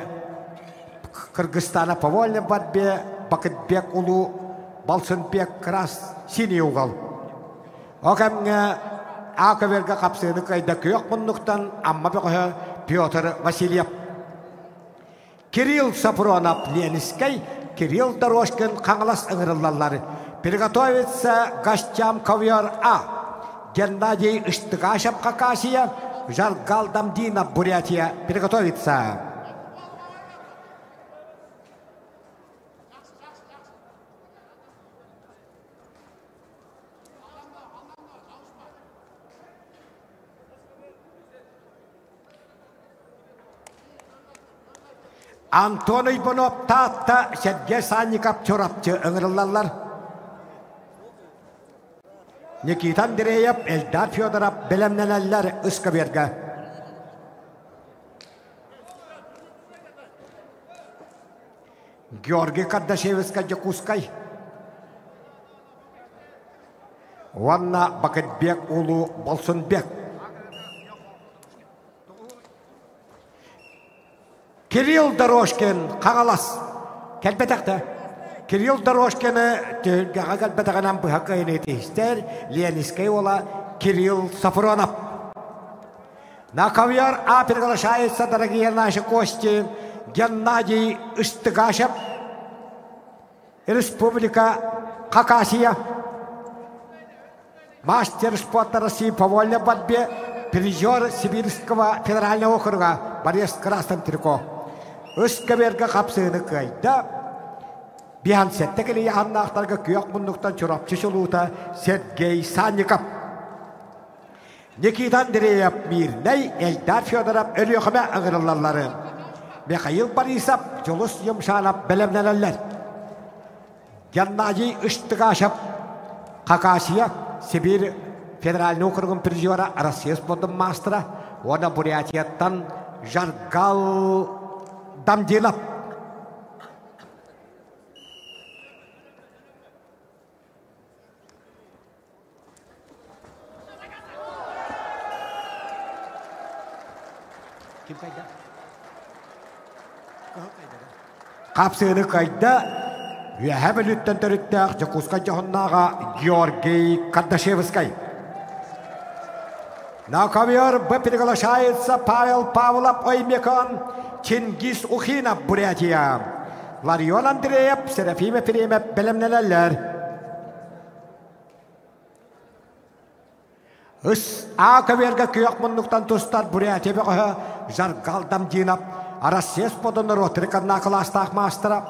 Кыргызстана по вольной борьбе, Бакетбек Улу Болсынбек крас синий угол. Окамга Акаверга капсыны кайда күйек мұндықтан амма бөғі Петр Васильев. Кирилл Сапуронов Ленинский, Кирилл Дорожкин қаңылас ыңырылалары. Приготовится гостям ковер А. Геннадий Иштыгашев Хакасия, Жаргал Дамдина Бурятия. Приготовиться. Антон Ибанов Татта Сергей Санников чорапчы ыңырылалар. Никита Андреев, Эльдар Федоров белемнелелер Искаберга. Георгий Кардашевский Jakускай. Ванна Бакетбек Улу Болсунбек. Кирилл Дорожкин Қағалас. Кәлбетақты. Кирилл Дорожкины түлгіға кәлбетағынан бұхаққа енетейістер Ленискай ола Кирилл Сафронов. На ковер А приглашается, дорогие наши гости, Геннадий Истыгашев, Республика Хакасия. Мастер спорта России по вольной борьбе, призер Сибирского федерального округа Борис Красным Трико. Искаберга қапсыны қайда. Бихан сеттекілі яғаннақтарға күйек мұндықтан чұрапчы шылуыта Сергей Санников. Никита Андреев Мирней, Эльдар Федоров өліқіме аңырылалары. Михаил Борисов, Жұлыс Емшанов білімнелелер. Геннадий Истыгашев, Хакасия, Сибирь федеральный округын призера Россия спортын мастера, оны Бурятияттан Жаргал Дамдилов. Қапсыны қайда Вяхабелюттен төріттәқ Jakуска жағыннаға Георгий Кардашевский. На ковер Б приглашается Павел Павлов Оймекон, Чингис Ухинов Бурятия, Ларион Андреев, Серафима Феремев білімнелелер. Үс А коверге күйек мұндықтан тұстар Бурятия беғі Жаргал Дамдинов, Россия сподын Ротрикадна кластақ мастера,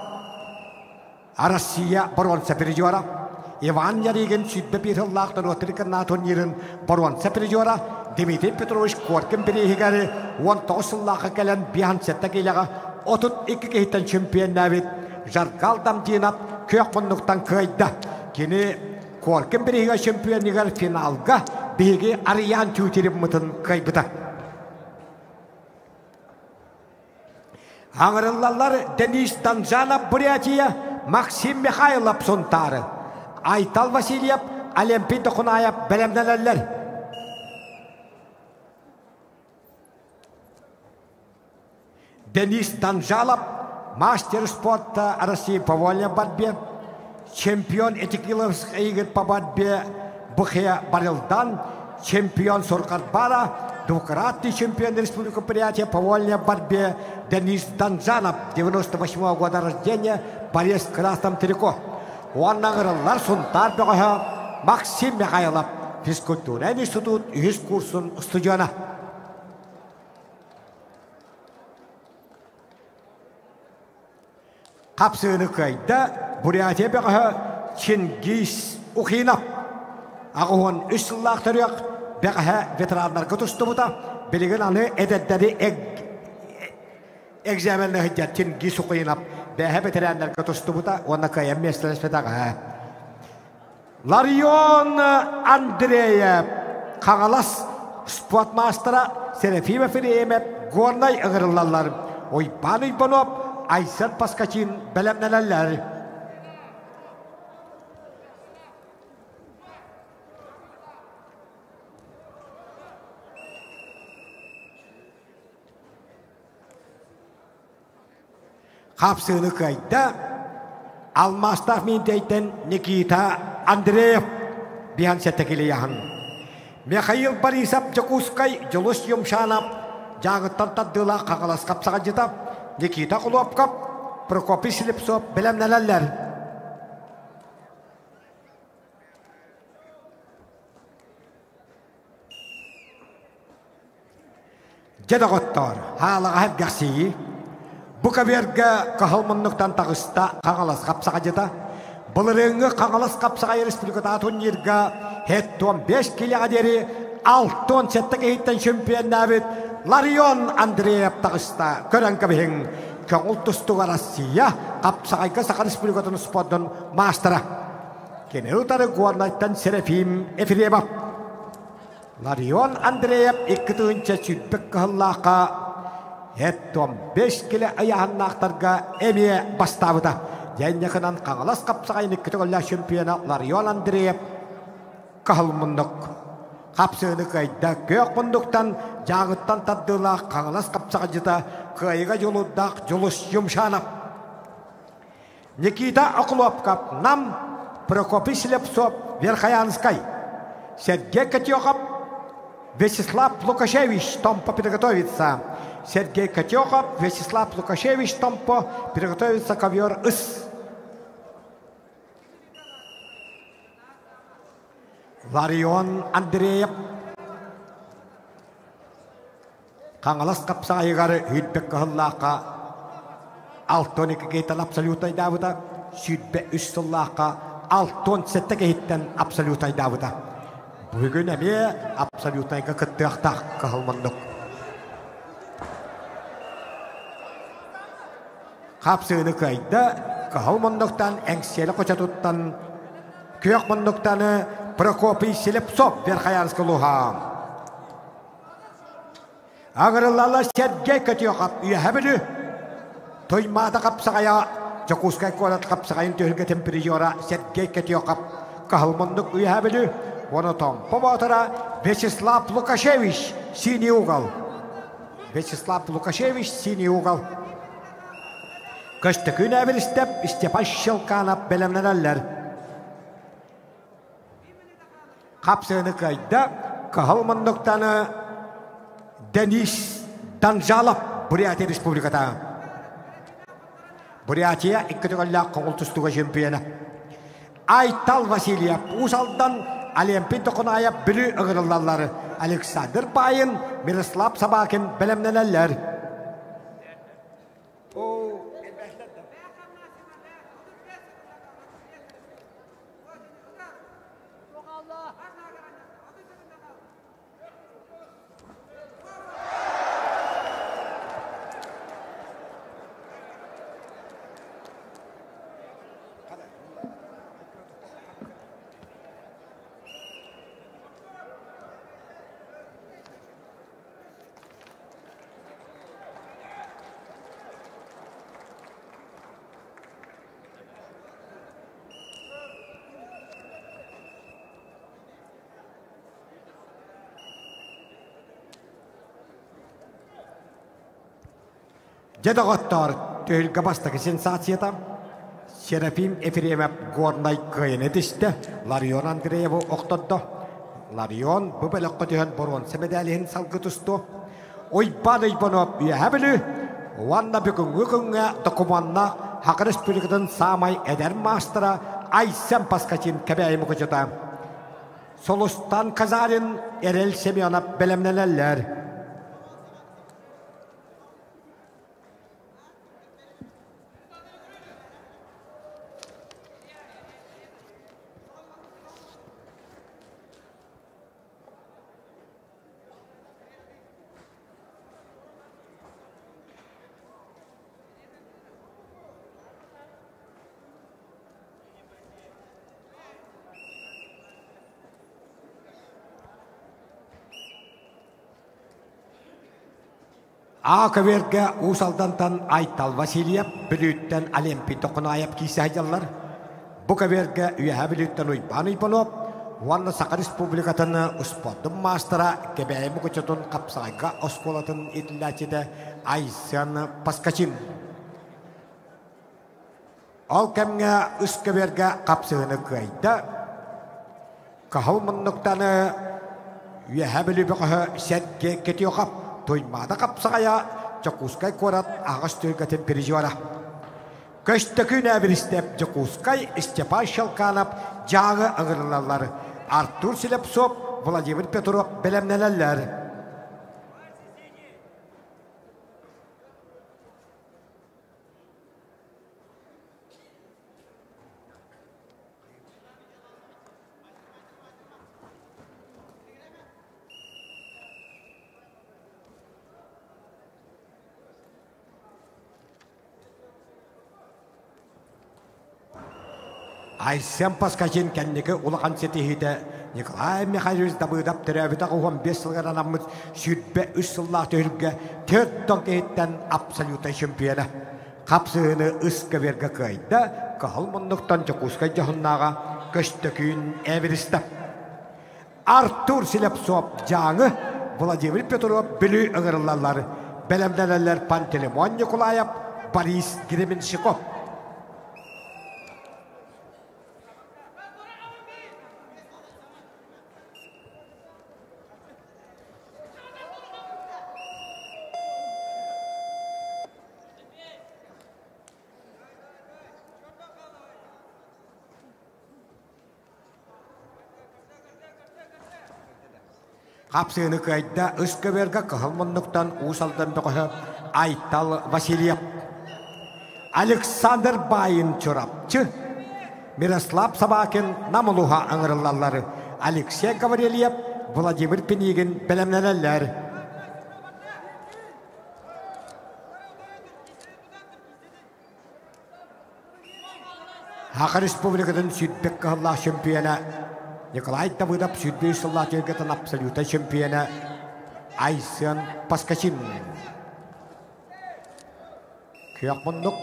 Россия бронза призера, Иван Яригин сүдбе бирыллақтын Ротрикадна турнирын бронза призера, Дмитрий Петрович Коркин берегері 19-лағы кәлін бихан сетті келіға 32 кейттен чемпион нәвет Жаргал Дамдинов күйек мұндықтан көйді. Кені Коркин берегері чемпион егер финалға беге Ариан түйтеріп мұтын көйбіді. Аңырылалар Денис Данжанов Бурятия, Максим Михайлов Сонтары, Айтал Васильев, Олимпий Дұқынаев білімнелелер. Денис Данжалов, мастер спорта России по вольной борьбе, чемпион этикиловских игр по борьбе Бухе Барилдан, чемпион Суркарбара, двукратный чемпион Республики Бурятия по вольной борьбе Денис Данжанов, 98-го года рождения, Борис Красным Трико. Он награлар Сунтар Бегаха, Максим Михайлов, физкультурный институт, курсын студиона. Қапсыны қайда Бурятия беғі Чингис Ухинов. Ағуын үш сыллақтырық беғі ветеранларға тұсты бұта. Білген аны әдеттері экзаменді ғыдет Чингис Ухинов. Бәғі ветеранларға тұсты бұта. Оны қайым местелес бетаға. Ларион Андреев Қағалас спорт мастера Серафима Феремев Горнай ығырылалар. Ойбан Ибанов Айсар Паскачин білімнелелер. Қапсыны қайда Алмастақ мен дейтін Никита Андреев бихан сәттекелі яғын. Михаил Борисов Jakускай, Жұлыс Емшанов жағыттан таддыла қағалас қапсаға жетап, Никита Құлопкап, Прокопий Слепцов білімнелелер. Жедағыттар, халыға әбгәсейі, Бұқаверге қағылмынлықтан тағыста қағалас қапсаға жета, бұлырыңы қағалас қапсаға республиката турнирға 15 келеға дері 6 сеттік ейттен чемпион нәбет Ларион Андреев тағыста көрін көбейін көңіл тұстуға Россия қапсағайға Сақа Республикатын спорттың мастера. Кенер ұтары Гуарнайттан Серафим Ефремов. Ларион Андреев 2-түйінші сүйтбік қығыллаққа 15 келі аяғыннақтарға әме бастауыда. Жәнекінен қаңылас қапсағайын 2-тігілі чемпионы Ларион Андреев қығылмындық. Қапсығыны қайда көк мұндықтан жағыттан таддыла қаңылас қапсағайыда қайыға жолудақ жолыс жұмшанып. Никита Окуловкап нам Прокопий Слепцов Верхоянской. Сергей Котёхов Вячеслав Лукашевич Томпо приготовится. Сергей Котёхов Вячеслав Лукашевич Томпо приготовится ковер ыс. Ларион Андреев қаңылас қапсағайығары үйдбек қығыллаққа 6-12 кейтен абсолют айдауыда, сүйдбе 3 сыллаққа 6-17 кейттен абсолют айдауыда. Бүгін әме абсолют айға күттіқтақ қығылмындық. Қапсығыны қайда қығылмындықтан әңселі қочатуттан көк мұндықтаны Прокопий Слепцов Верхоянский луға. Ағырылала Сергей Котёхов үйәбілі тоймада қапсағая Жакускай қорат қапсағайын төхілгі температура Сергей Котёхов қағылмындық үйәбілі. Оны Томпо батыра Вячеслав Лукашевич синий угол. Вячеслав Лукашевич синий угол. Кышты күн әбілістеп Степан Щелканов бәлемнерәлер. Қапсығыны қайда қағылмындықтаны Денис Данжалов Бурятия Республиката. Бурятия 2-тігілі қоңыл тұстуға чемпионы. Айтал Васильев Усалдан Олимпий тұқынайып білі ұғырылалары. Александр Байын, Мирослав Сабакин бәлемнелелер. Жедағаттар түйілгі бастығы сенсацията Серафим Ефремов горнай қайын етішті Ларион Андрееву оқтадды. Ларион бұбылыққа түйін бұрын сәмедәліхін салғы тұсты. Ойбаны бұнып үйәбілі Уанна бүгін өкінге докуманна Хақы Республикадан самай әдер мастыра Айсен Паскатин кәбәйімі көчеті. Солыстан Казарин Эрел Семенов бәлемнелелер. Ақыверге Усалдантан Айтал Васильев біліттен Олимпий тоқынайып кейсі айдалар. Бұқыверге үйәе біліттен ұйбаны ұйбанып, Уанна Сақа Республикатыны ұспадым мастыра кебәйімі көчетін қапсайға осколатын етіләтеді Айсен Паскачин. Ол кәмге үсківерге қапсығыны қайда. Қағыл мұндықтаны үйәе білі бұқы сәтке кетеуқап. Тоймада қапсағая Жакускай қорат ағаш түйгі температура. Көшті күн әбірістеп Жакускай Степан Щелканов жағы ығырылалар. Артур Слепцов, Владимир Петров бәлемнелелер. Айсен Паскачин кәннекі улақан сетихиді Николай Михайлович дабыдап түрәбіті 15 жылғаран амыз сүрбе 3 жыллақ түрге 4 тонкеттен абсолютно чемпионы. Қапсығыны ұсқа берге қайда қағыл мұндықтан чықусқа жағыннаға көштікін әбірісті. Артур Селепсоп жаңы Владимир Петров білі ұғырылалары бәлемдәләләр Пантелеймон Николаев, Борис Гременщиков. Қапсыны қайда ұсқа берге қығылмындықтан ұсалдан бұқы Айтал Васильев. Александр Байын чорапчы. Мирослав Сабакин намылуға аңырылалары. Алексей Гаврилев, Владимир Пенигин бәлемнәләләр. Хақа республикадан сүйтбек қығылла чемпионы Николай Давыдов сүйтбей жылла тергетін абсолюта чемпионы Айсен Паскачин. Күйек мұндық.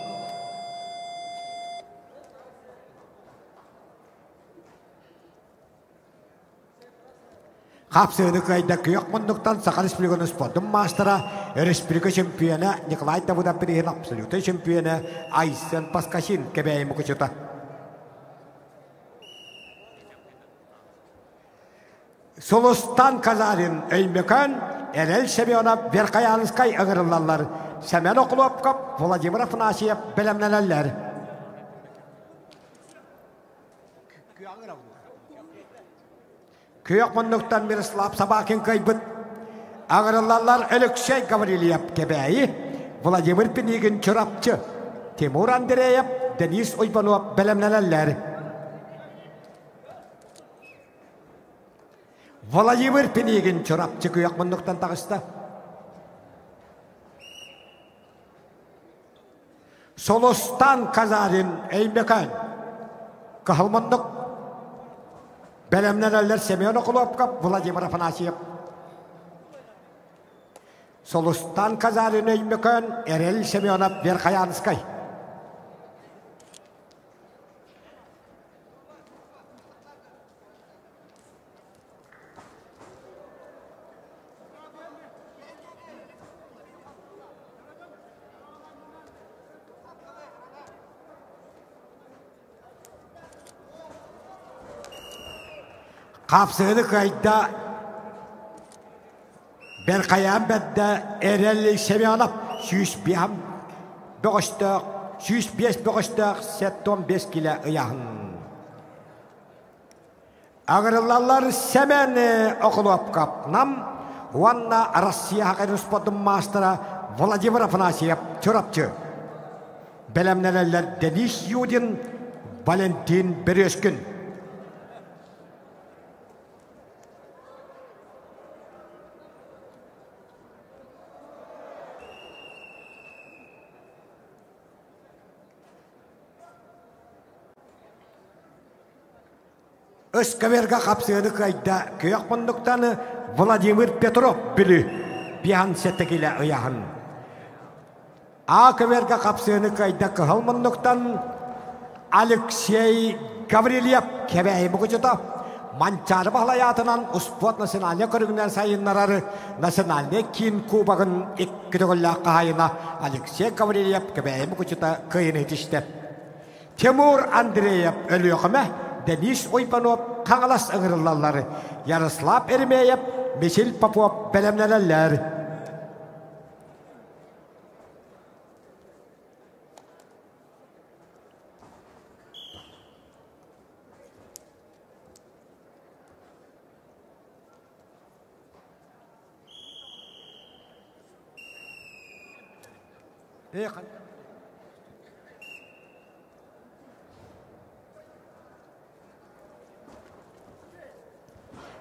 Қапсығыны қайда күйек мұндықтан Сақа республиканың спортын мастера республика чемпионы Николай Давыдов берген абсолюта чемпионы Айсен Паскачин кәбәйімі күшіті. Солустан Казарин Өймекөн, Эрел Семенов, Веркаянскай ығырылалар. Сәмен оқылып қап, Владимир Афанасьев бәлемнәләләр. Күйек мұндықтан Мирослав Сабакин қайбыт. Ағырылалар Алексей Гаврилев кәбәйі, Владимир Пенигин чорапчы, Тимур Андреев, Денис Ойбанов бәлемнәләләр. Владимир Пенигин чорапчы күйек мұндықтан тағысты. Солустан Казарин Өймекөн, қығыл мұндық. Бәлемнәләләр Семен Оқылопқап, Владимир Афанасьев. Солустан Казарин Өймекөн, Эрел Семенов, Верхаянскай. Қапсығыны қайда Берқаян бәдді Эрел Семенов 105 бұғыштық 15 келі ұяғын. Ағырылалар Семен оқылып қапнам, уанна Россия хақырын спортын мастера Владимир Афанасьев чорапчы. Бәлемнәләләр Денис Юдин, Валентин Берескін. Өскаверға қапсығыны қайда күйек мұндықтаны Владимир Петров білі биян сәттекелі ұяғын. Ақыверға қапсығыны қайда қығыл мұндықтан Алексей Гаврилев кәбәйі мұғычыта манчары бағлаятынан ұспот националіне көрігінен сайынларары националіне кейін кубағын еккідігілі қағайына Алексей Гаврилев кәбәйі мұғычыта қиын етішті. Тимур Андреев өлі оқымы Денис Ойпанов қаңылас ыңырылалары, Ярослав Эрмеев, Мишель Попов бәлемнәләләр.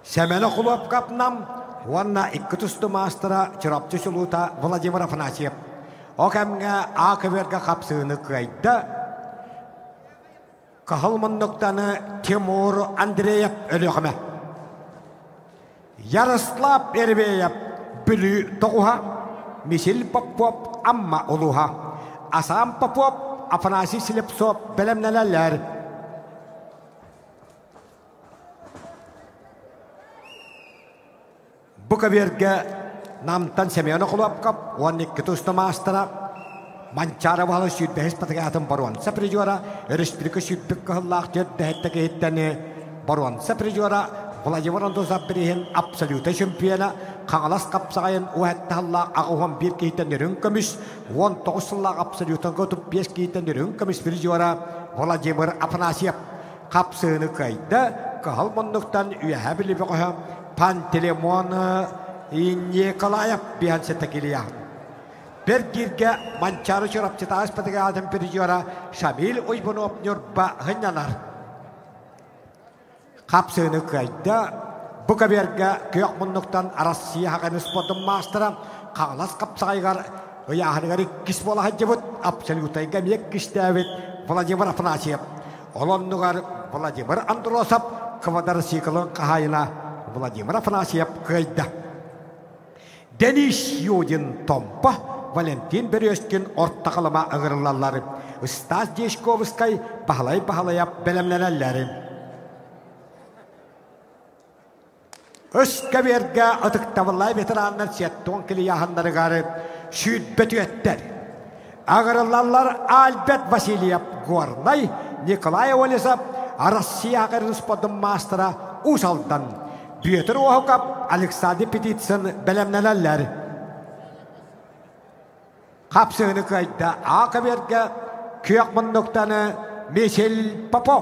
Сәмәлі құлып қапнам, уанна икі тұсты мастыра чырапчы шылута Владимир Афанасьев. О кәмге ақы берге қапсығыны қайда Kahılmınlıktanı Timur Andreyev ölüğüme. Yaroslav Erbeyev Bülü Toğuha. Misil Popov Amma Uluha. Asam Popov Afanasi Silipsov Belemnelerler. Bu kabirge namtan Semyon'a kulüpkap. Wannik ketusna mastera. Mancara wahala sütbehis patagatan baruan. Sapri juara resplika sütbek kahallak jad dehetta kehittane baruan. Sapri juara Vladimir to saprihin absolute championa. Kangalas kapsayan uhat tahallak akuham bir kehitan nirung kamis. Won tokusallak absolute gotup bias kehitan nirung kamis pri juara Vladimir Afanasyev. Kapsını kayda kahal monduktan üyehabili bakaha Pantelemon Nikolayev bihan setakiliyah. Bergirge mancara çorap cetas patagatan pri juara Şamil Uybanov nyorba hanyalar. Kapsını kayda bu kaberge kök munduktan Arasya hakan spot master Kangalas kapsaygar yahanigari kisbola hajabut absolute gamyek kistavet Vladimir Afanasyev. Olon nugar Vladimir Androsov kavadar sikalon kahayna Vladimir Afanasyev kayda. Denis Yudin Tompa Valentin Beryoskin orta kalama ağırlarları. Stas Deshkovskay pahalay belemlenenleri. Öskaberge atıkta vallahi veteranlar siyatton kili yahanları garı süt betüetler. Ağırlarlar Albert Vasilyev Gornay Nikolay Olisov Arasya ağırın spotum mastera Usaldan. Pyotr Ohokov Alexander Petitsin belemlenenler. Kapsını kayda akaberge kök munduktanı Misil Popov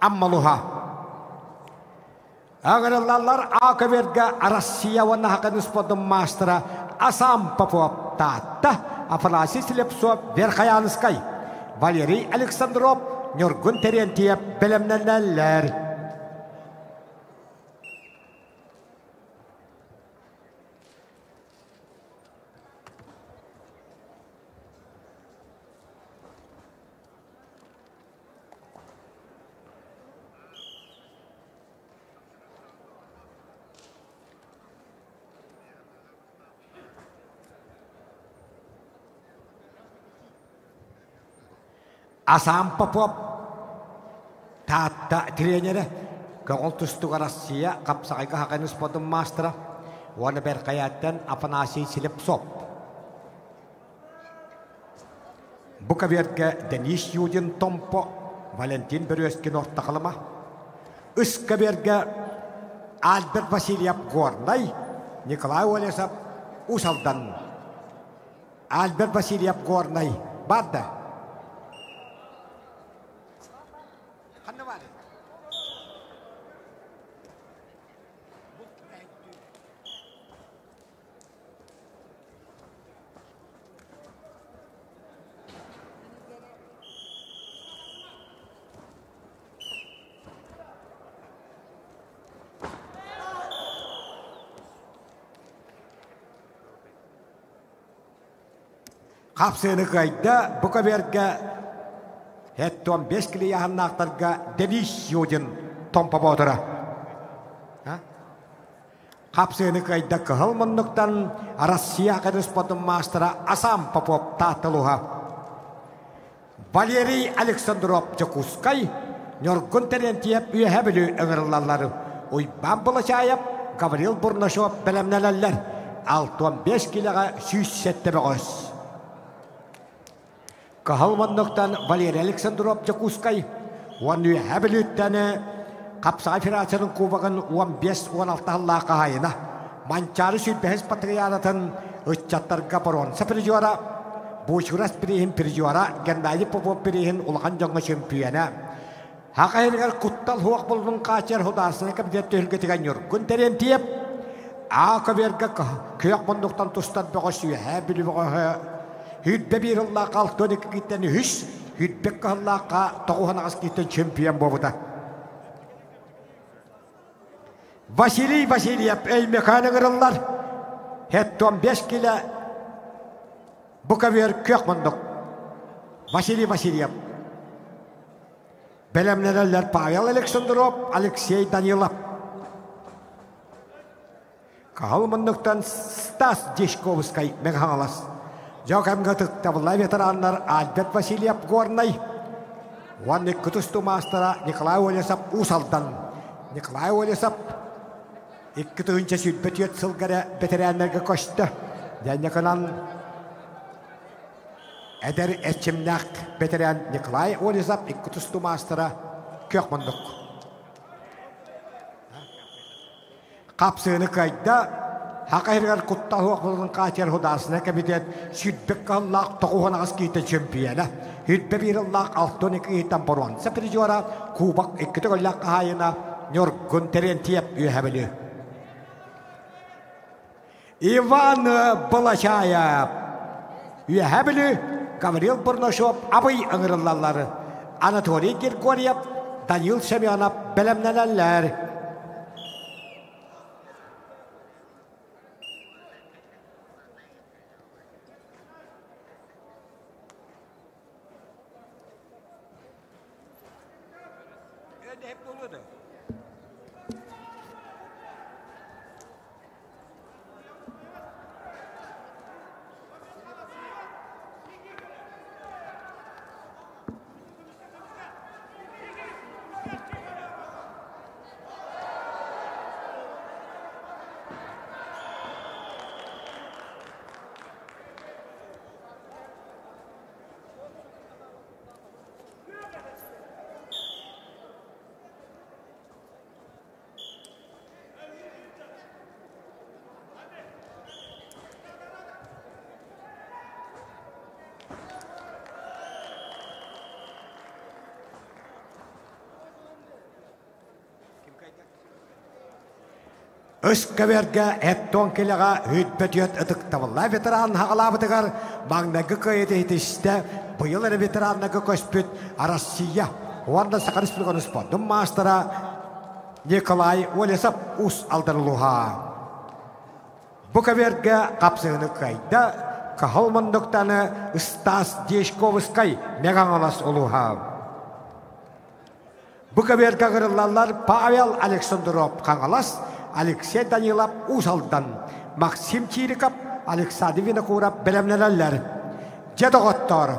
Ammaluha. Ağırlarlar akaberge Arasya ve nahakan spotum mastera Asam Popov tatta Afanasi Silipsov Verkhayanskay. Valeri Alexandrov Nurgun Terentiev belemlenenler. Asam Popov tata trenernya keoltus tu Arasya kapsai kahakan spotum master wana berkayatan Afanasi Silipsov. Buka berke Denis Yudin Tompo Valentin Beryoskin orta kalama. Uska berke Albert Vasilyev Gornay Nikolay Olisov Usaldan. Albert Vasilyev Gornay Bada. Kapsını kayda bu kaberge hetton 5 kili yahanaktarga Denis Yudin Tompa botura. Kapsını kayda kehalmannuktan Arasya hakan spotum mastera Asam Popov tataluha. Valeri Alexandrov Jakuskay Nurgun Terentiev üyehabili ağırlarları. Uyban Bulaşayev Gavril Burnashov belemlenenler. 65 kilaga süssette beğöz. Kahalmannuktan Valeri Alexandrov Jakuskay wan üyehabili kapsay firasyonun kubagan 15-16 halla kahayna. Mancarı sütbehes patriyanatan ıççattarga baron. Sapri juara Buşuras pirihin juara Gendali Popov pirihin ulakan jonga şempiyona. Hakayırgar kuttal huak bulun kaçer hudasına kabidiyat hülgetigen Nurgun Terentiev. Akaberga kıyak munduktan tustad beğoş üyehabili beğoş. Hüdbe bir Allah kalktonik gitten hüs. Hüdbe kahallaka toğuhan as gitten şempiyon bobuda. Vasily Vasilyev ey mekanıgırıllar. Hetton 5 kilo bu kaver kök munduk. Vasily Vasilyev. Белемнелер Павел Александров, Алексей Данилов. Калмындықтан Стас Дешковскай мегалас. Жокамга тыктабыла ветераннар Альберт Васильев Горный. Ванник күтісту мастера Николай Олесов Усалдан. Николай Олесов икки тыгынча сүлбөтүөт сылгара ветераннарга көштө. Дәнеканан Эдер эчимнак ветеран Николай Олесов икки күтісту мастера көкмындык. Қапсыны кайда Хақайырғар құттағы оқылығын қатер худасына комитет сүйтбек қаллақ тоқуғанағыз кейті чемпионы. Хүтбе біріллақ 6-12 кейттен бұруанса призиора Кубак 2 қоллақ қағайына Нёргун Терентьев үйәбілі. Иван Балачаев үйәбілі Гаврил Бурнашов абый аңырылалары. Анатолий Григорьев, Данил Семенов бәлемнәләләр. Өскәберге әттон келеға үтбөтіет ұтықтавылла ветеран хағалабытығар маңнағы көйеті етішті бұйылыр ветераннағы көспіт Россия. Онда Сақар Республиканы спорттың мастера Николай Олесов ұс алдырылуға. Бұкәберге қапсығыны қайда қағылмындықтаны Стас Дешковскай меғаңалас олуға. Бұкәберге ғырылалар Павел Александров қаңалас, Алексей Данилов Усалдан, Максим Чириков, Александр Винокуров белемнеләләр. Жедоғоттор.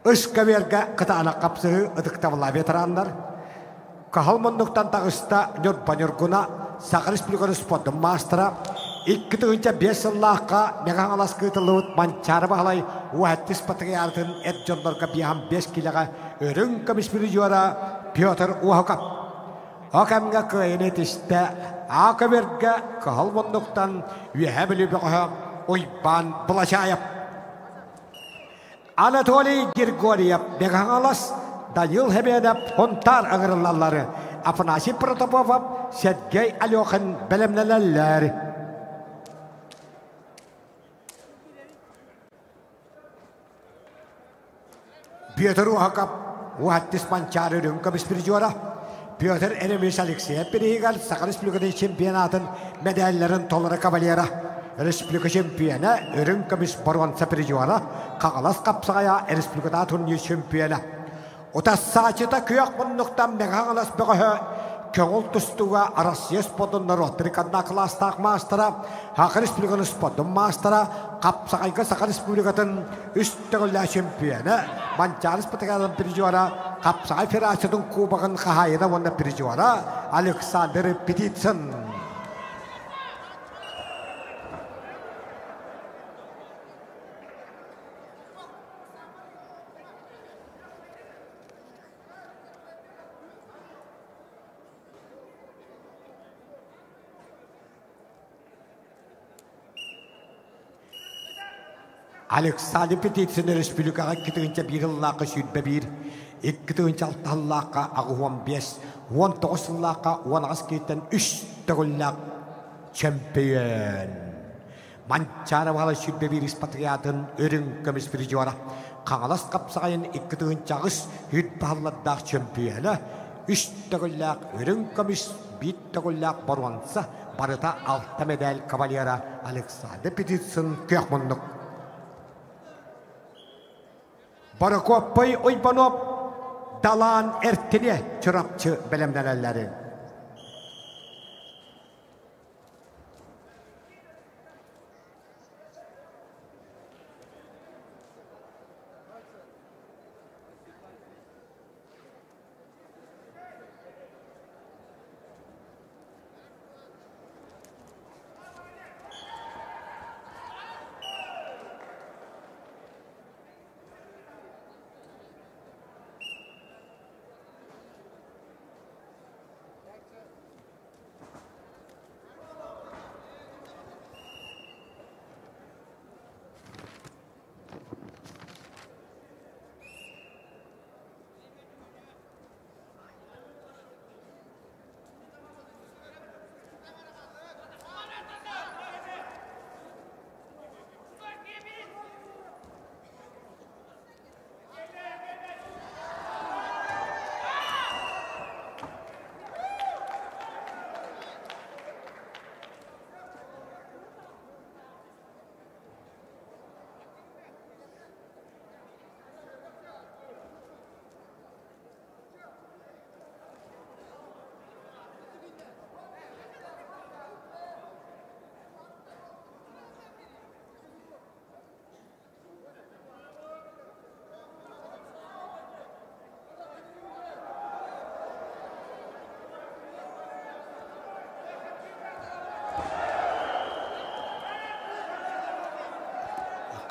Өскәберге қытаны қапсығы ұдықтавыла ветерандар. Қағылмындықтан тағыста Нёрбанюргуна Сақар Республиканы спорттың мастера 2-5 сыллаққа меғаңалас қытылуыт манчары бағалай уәттіс патриартын әт жондарға бияған 5 килаға өрін көміспірі жуара Петр Уахакап. Акамга көйнет істі Ақаберге қағылмындықтан үйәбілі бұғы Ойбан Балачаев. Анатолий Григорьев беғаңалас Данил Хеменов Хонтар ағырылалары Афанасий Протопопов Сергей Алёхин бәлемнеләләр. Петр Уахакап уәттіс манчары үрінгі біспіржуара. Петр Эремис Алексеев Перегал Сақар Республиканы чемпионатын медальларын толыры кавалера. Республика чемпионы үрін көміс баруанса пережуара қағалас қапсағая республикада турнир чемпионы. Ота сачыта күйақ мұнықтан меғаңалас бұғы көңіл тұстуға Россия спортын Роттерикадна кластақ мастера, Хақы Республиканы спортын мастера, қапсағайға Сақар Республикатын үстігілі чемпионы, Манчар спортығадың пережуара, Қапсағай федерацияның кубағын қағайына онда пережуара Александр Петицын. Александр Петицын республикаға кетігінше бір ыллақы сүйтбе бір, 2-6 ыллаққа ағы 15, 19 ыллаққа 10 кейттен 3 тұғыллақ чемпион. Манчары бағалы сүйтбе бір испатриятын өрін көміс бір жуара. Қаңалас қапсағайын 2-ағыз үт бағылладақ чемпионы, 3 тұғыллақ өрін көміс 1 тұғыллақ баруанса, барыта 6 медаль кавалера Александр Петицын көкмұндық. Баракоппай Ойбанов Dalan ertine çırapçı belemlenenleri.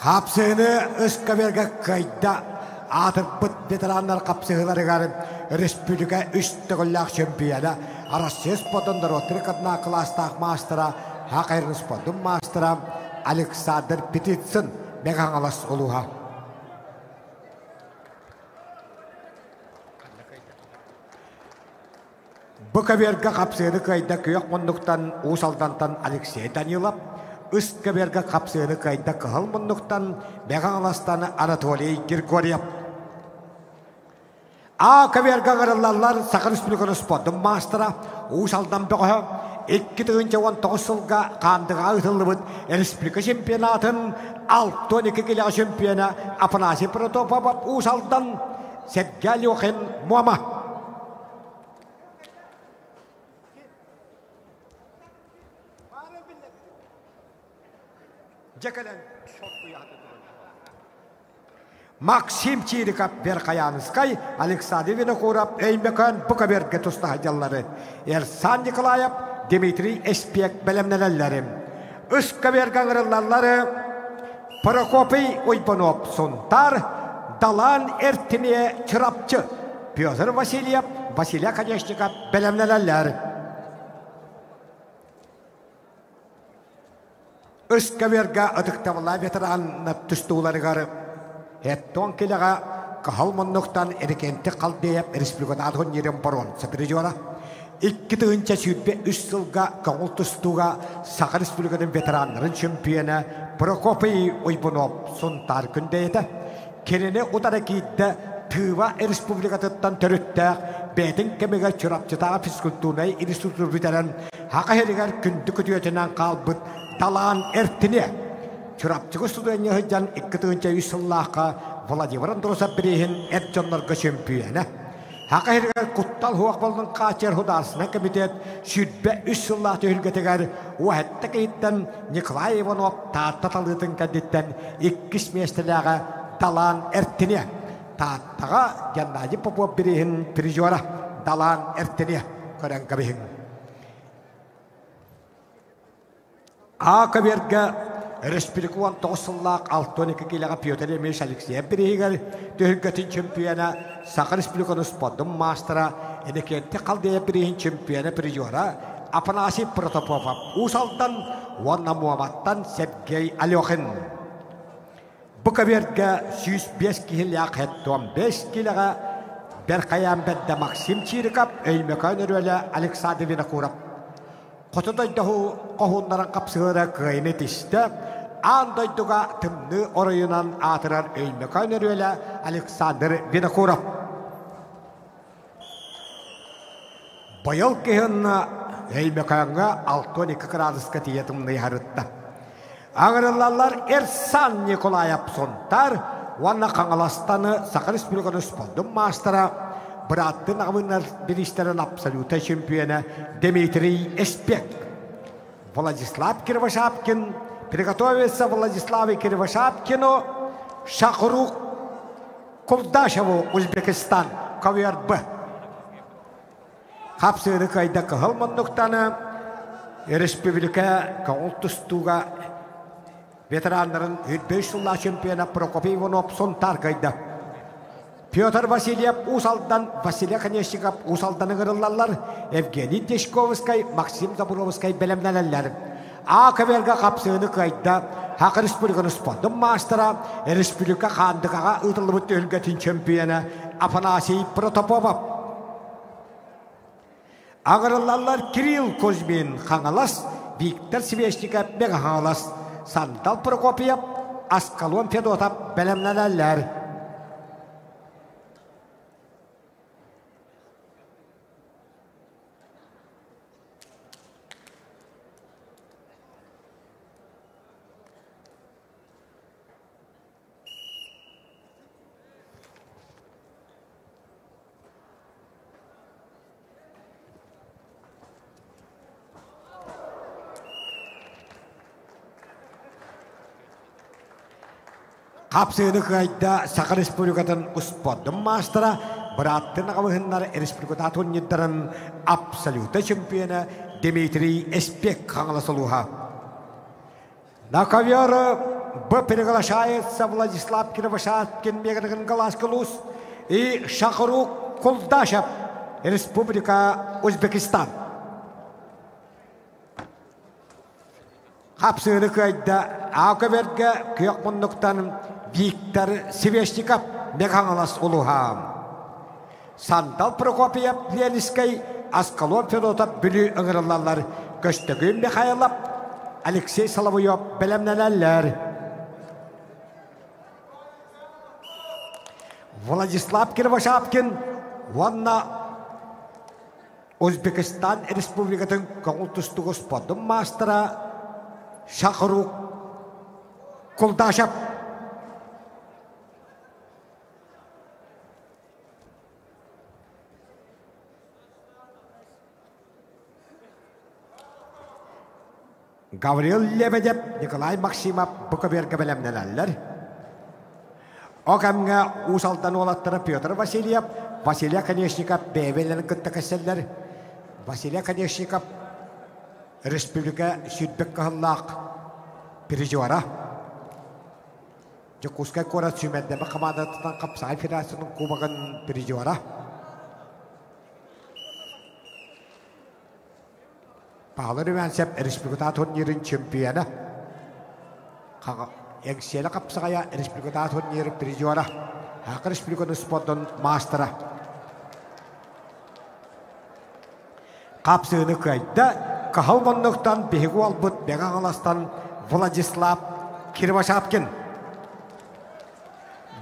Kapsığını ıskaverge kayda atıp bıt veteranlar kapsığıları garip Respublika üstü güllak şempiyada Arasya spotunda rotary kadına klastak mastera Hakayırın spotun mastera Alexander Petitsin megan alas oluha. Bu kaverge kapsığını kayda kıyok munduktan Usaldantan Alexey Danilov Üstkeberge kapsığını kayda kıhıl munduktan megan alastanı Anatoliy Grigoryev. A kaverge garılarlar Sakın Respublikanı spotun mastera Usaldan beğe 2019 yılga kandığa ıtıllıbıt Respublika şempiyonatın 6-12 kilo şempiyona Afanasi Protopopov Usaldan Sergey Yokhin Muamma. Maksim Çirikap Berkayanıskay, Alexander Vinokurov, Eymekan Bukaberge Tusta Hacalları, Ersan Nikolayev, Dimitri Espiyek belemlenenlerim. Üskaberge gırılarları, Prokopiy Uypanov Suntar, Dalan Ertiniye Çırapçı, Pyotr Vasilyev, Vasilya Kanyashnikov belemlenenler. Üskaberge adıktavıla veteranına tüstüğleri garı. Etton kilaga kahalmannuktan erkenti kaldeyap Respublikada adhon yerim baron sapiricora. İki tığınca sütbe üst yılga kağıl tüstüğe Sakın Respublika'nın veteranların şempiyonu Prokopiy Uypanov Suntar kündeydi. Kendine udarakide Tıva Respublika'dan törüttük Betin kemege çırapçıda fiskultuğuna ilistutur bitiren haka heriger kündü kütüyetinden kalbıt Dalan ertine çırapçı studenya hıcan 2000 yıllığa Vladimir Androsov birihin etcanlarga şempiyonu. Haka heriger kuttal huakbalının kaçer hudarsına komitet südbe 3 yıllığa tühülgeteger uahette kehitten Nikolay Ivanov taatatalığıtın kaditten 2 mestelere Dalan ertine taatağa Gennady Popov birihin prizora Dalan ertine kören kabihin. Akaberge Respublikuan tosullak 6-12 kilaga Pyotr Ilič Alexeyev birihiger tühülgetin şempiyona Sakın Respublikanı spotun mastera enekente kaldeye birihin şempiyona prizora Afanasi Protopopov Usaldan Vanna Muhammad'dan Sergey Alyokhin. Bu kaberge 105 kilaga hetton 5 kilaga Berkayan bedde Maksim Çirikap Eymekan Eröle Alexander Vinokurov. Kotodoydahu kohunların kapsığıra kıymetiste andayduga tımlı orayınan atıran Eymekan Eröle Alexander Vinokurov. Bayıl kehınna Eymekan'a 6-12 graduska tiye tımlı harıtta. Ağırlarlar Ersan Nikolayev Suntar Vanna Kanalastanı Sakın Respublikanı spondun mastera Браттын ағымынар бірістерін абсолюта чемпионы Дмитрий Эспек. Владислав Кривошапкин. Приготовится Владиславу Кривошапкину. Шахрух Кулдашеву, Узбекистан. Ковер Б. Хапсыны кайда кахылманнуктаны республика каултустуга ветеранларын 5 жылла чемпионы Прокопий Иванов сонтар кайда. Петр Васильев усалдан, Василий Конечников усалдан ығырылалар, Евгений Дешковский, Максим Забуровский белемнелелер. Акаверга капсыны кайда Хақ республиканы спордың мастера, республика қандығаға ұтылы бұтты өлгетін чемпионы Афанасий Протопопов. Ағырылалар Кирилл Кузьмин қаңалас, Виктор Свешников беға қаңалас, Сандал Прокопьев, Аскалон Федотов белемнелелер. Қапсыны қайда Сақыр Республикатын ұспадың мастера, Браттын ағымығынлар Республиката турнирдарын абсолюта чемпионы Дмитрий Эспек қаңыласылуға. На ковер Б приглашается Владислав Кривошапкин, Меграган Галаскалус и Шахрух Кулдашев, Республика Узбекистан. Қапсыны қайда Ақаверге күйіқмұндықтан Виктор Свешников меғаңалас ұлыға. Сандал Прокопьев, Ленинский, Аскалон Федотов бүлі ұңырылалар. Көштігі Михайлов, Алексей Соловьев білімнелелер. Владислав Кривошапкин, Ванна Өзбекистан Республикатын көңілтүстігі спордың мастера Шахрух Кулдашев. Гаврил Лебедев, Николай Максимов Буковерге белемнелелер. Оғамға усалдан олаттыры Петр Васильев, Василий Конечников бейвелерін күтті кәселер. Василий Конечников Республика Südbek қағыллақ переживара. Жокускай қорат сүймендемі командатынан Қапсай Федерацияның кубағын переживара. Пағылы Рүвенсеп Республиката турнирін чемпионы. Еңселі Қапсағая Республиката турнирі переживара. Хақы Республиканың спорттың мастера. Қапсығыны қайда Кахалманнықтан бейгі албыт беғаңаластан Владислав Кривошапкин.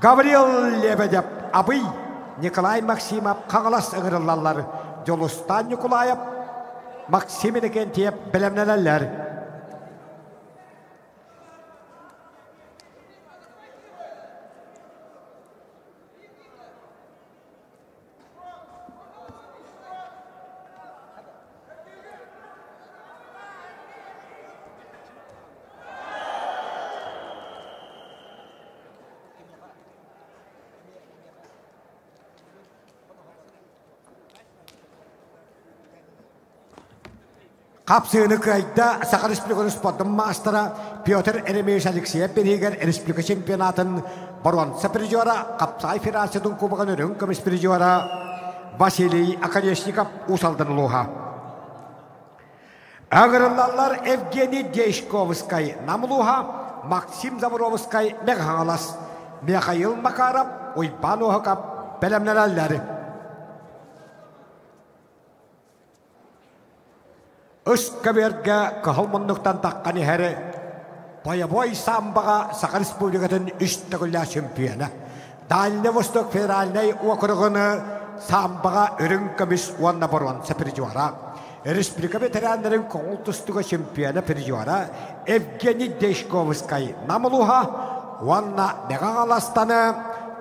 Гаврил Лебедев Абый, Николай Максимов қағалас ұғырылалар. Жолустан Николаев, Максим Иннокентьев білімнелелер. Қапсыны қайда Сақыр Республиканың спорттың мастера Петр Еремеевич Алексеев берегер Республика чемпионатын Боронса переживара, Қапсай Федерацияның кубағын өрін көміс переживара Василий Оконечников усалдан ұлыға. Ағырылалар Евгений Дешковский намылуға, Максим Забуровский меғаңалас, Михаил Макаров, Ойбан Оғықап бәлемнелелері. Үскәберге қағылмынлықтан таққаны әрі Боябой самбаға Сақыр Республикатын үштігілі чемпионы. Дальний Восток федеральный окруғыны самбаға үрін көміс уанна боронса переживара. Республика ветеранларын көңіл тұстығы чемпионы переживара Евгений Дешковский намылуға уанна меғаңаластаны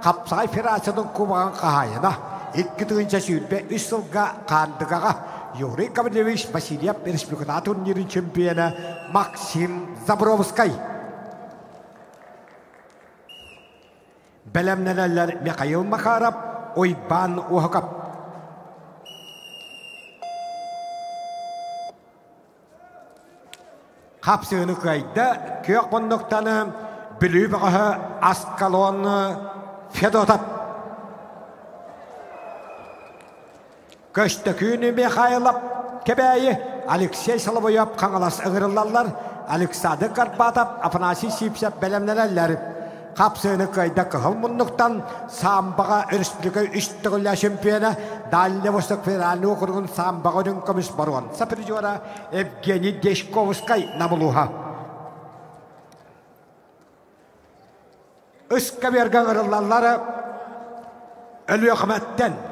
Қапсай Федерацияның кубаған қағайына 2 тыгынча сүйбе 3 сылға қандығаға Юрий Кавлевич Васильев республикада турнирин чемпионы Максим Забровский. Белемнелер Михаил Макаров, Ойбан Ухакап. Қапсыны қайда көк бұндықтаны білі бұғы Аскалон Федотап. Көшті күні Михайлов кебәйі Алексей Соловьев қаңылас ұғырылалар, Александр Карпатов, Афанасий Сипсеп бәлемнелер. Қапсыны қайда қығыл мұндықтан самбаға республика үштіғілі чемпионы Дальний Восток федеральный округын самбаға өдің көміс баруын. Сапризора Евгений Дешковскай намылуға. Үсқа берген ұрылалары өлі өқіметтен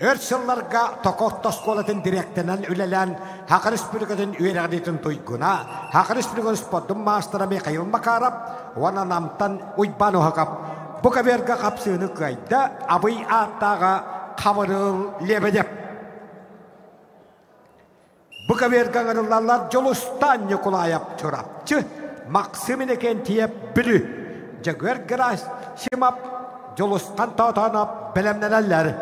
Өрсілларға тоқоқтас қолатын директінен үлелен Хақы Республикатын үйерәғдетін тойгуна Хақы Республикатын спорттың мастера Михаил Макаров оны намтан Ойбан Ухакап. Бұқа бергі қапсыны қайда абый аттаға қамырыл лебедеп. Бұқа бергі ғырылалар жолыстан Николаев тұрапчы Максимин екен тиеп білі. Жагөр грас шимап жолыстан таутанап білемнелер.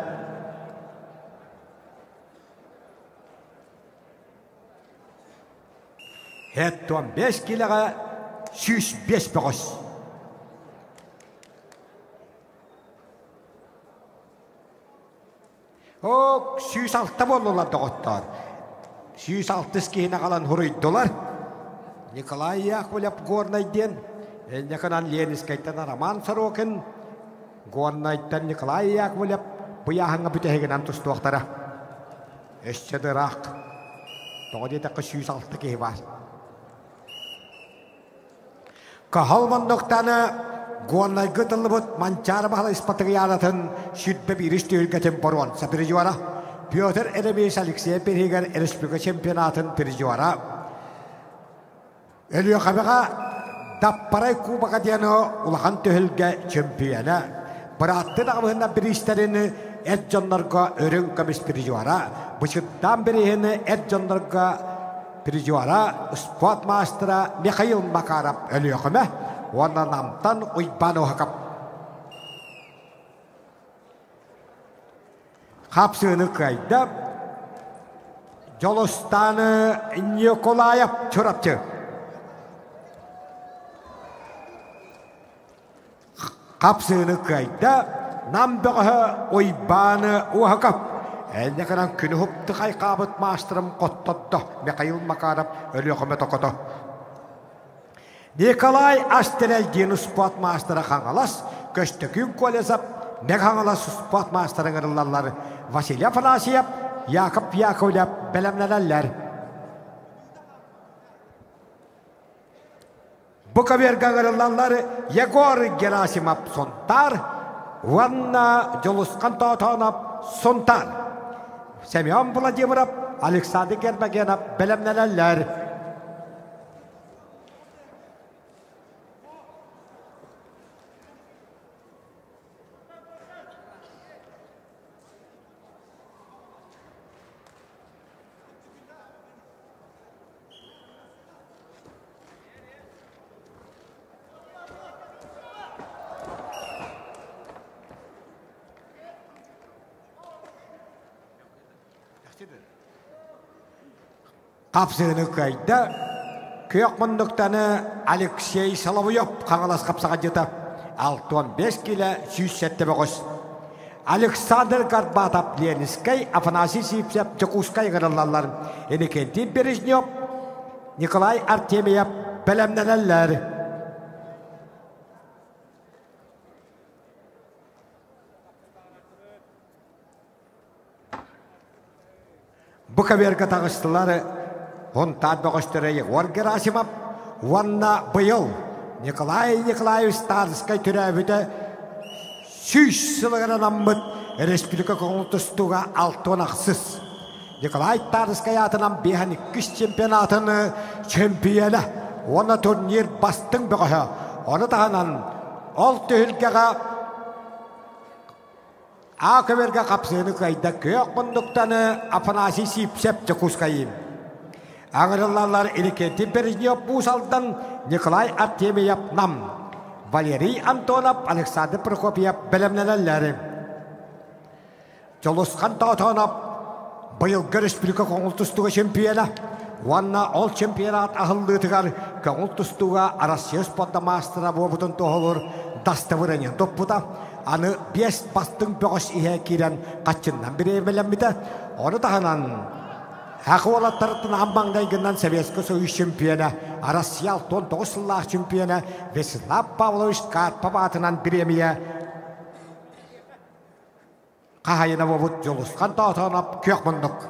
Хеттуан 5 килоға 105 бұғыз. Оқ, 106 болылар доғыттар. 106 кейіне қалан хұрыйдылар. Николай Яковлев горнайден, Неканан Ленинскайттан Роман Сорокин, горнайттан Николай Яковлев, бұяғыңа бүтәгенен тұстуақтара. Өшчеді рақ. Тоғыдетақы 106 кейі бар. Кахалмандықтаны гуаннай гытылы бұд манчары бағала испатығы яратын шүтбе бірішті өлгетін боруан сапиржуара. Петр Эремейс Алексей Перегер республика чемпионатын пережуара. Өлі қабыға даппарай кубаға дені ұлаған төхілге чемпионы. Бұратты дағымығында біріштеріні әд жонларға өрін көміс пережуара. Бұшыттан бірігіні әд жонларға пережуара спорт мастера Михаил Макаров өлі өкімі, оны намтан Ойбан Ухакап. Қапсыны қайда жолыстаны Николаев чұрапчы. Қапсыны қайда намбығы Ойбан Ухакап. Әлдекінен күні хүпті қайқабыт мастырым қоттотты Михаил Макаров өлі өкімі тоқыды. Николай Астерелден спорт мастыры қаңылас, көшті күн колесап, мәк қаңылас спорт мастырың ұрылалар Василий Афанасьев, Яков Яковлев бәлемнелер. Бұқа берген ұрылалар Егор Герасимов сонтар, Ванна жолысқан таутанап сонтар. Семен Владимиров, Александр Гермогенов бәлемнелер. Қапсыны қайда көк мұндықтаны Алексей Соловьев қаңылас қапсаға жета 65 кило 107 бұғыз. Александр Карпатов Ленинский, Афанасий Сипсеп, Чекускай ғырылалар. Энекенти Бережнев, Николай Артемьев бәлемнелер. Бұқа бергі тағыстылары он тадбағыштыры Егор Герасимов, Ванна бұйыл Николай Николаевич Старскай түрәбіді сүйш сылығынан аммыд республика көңілтістуға алтын ақсыз. Николай Старскай атынан 5-2 чемпионатыны чемпионы. Оны турнир бастың бұғы. Оны тағынан ол түйілгеға Акаверга капсыны кайда көк мұндықтаны апанаси сипсеп жакускайым. Аңырылалар эрекети Бережнев Бусалдан Николай Артемьев нам. Валерий Антонов, Александр Прокопьев белемнелелләре. Жолосқан Таутанов быйылғы республика коңултустуга чемпиона. Ванна ол чемпионат ахыллытыгар коңултустуга Россия спорта мастера бобутун тоголор дастывырыне доппута. Аны 5 бастың бөгөс ihe кирен качыннан бире белеммите. Оны таханан Ақуалаттарытын амбаңдайгынан Советский Союз чемпионы, Россия 19 сыллах чемпионы, Вячеслав Павлович Карпов премия қағайына бобыт жолысқан таутанап көк мұндық.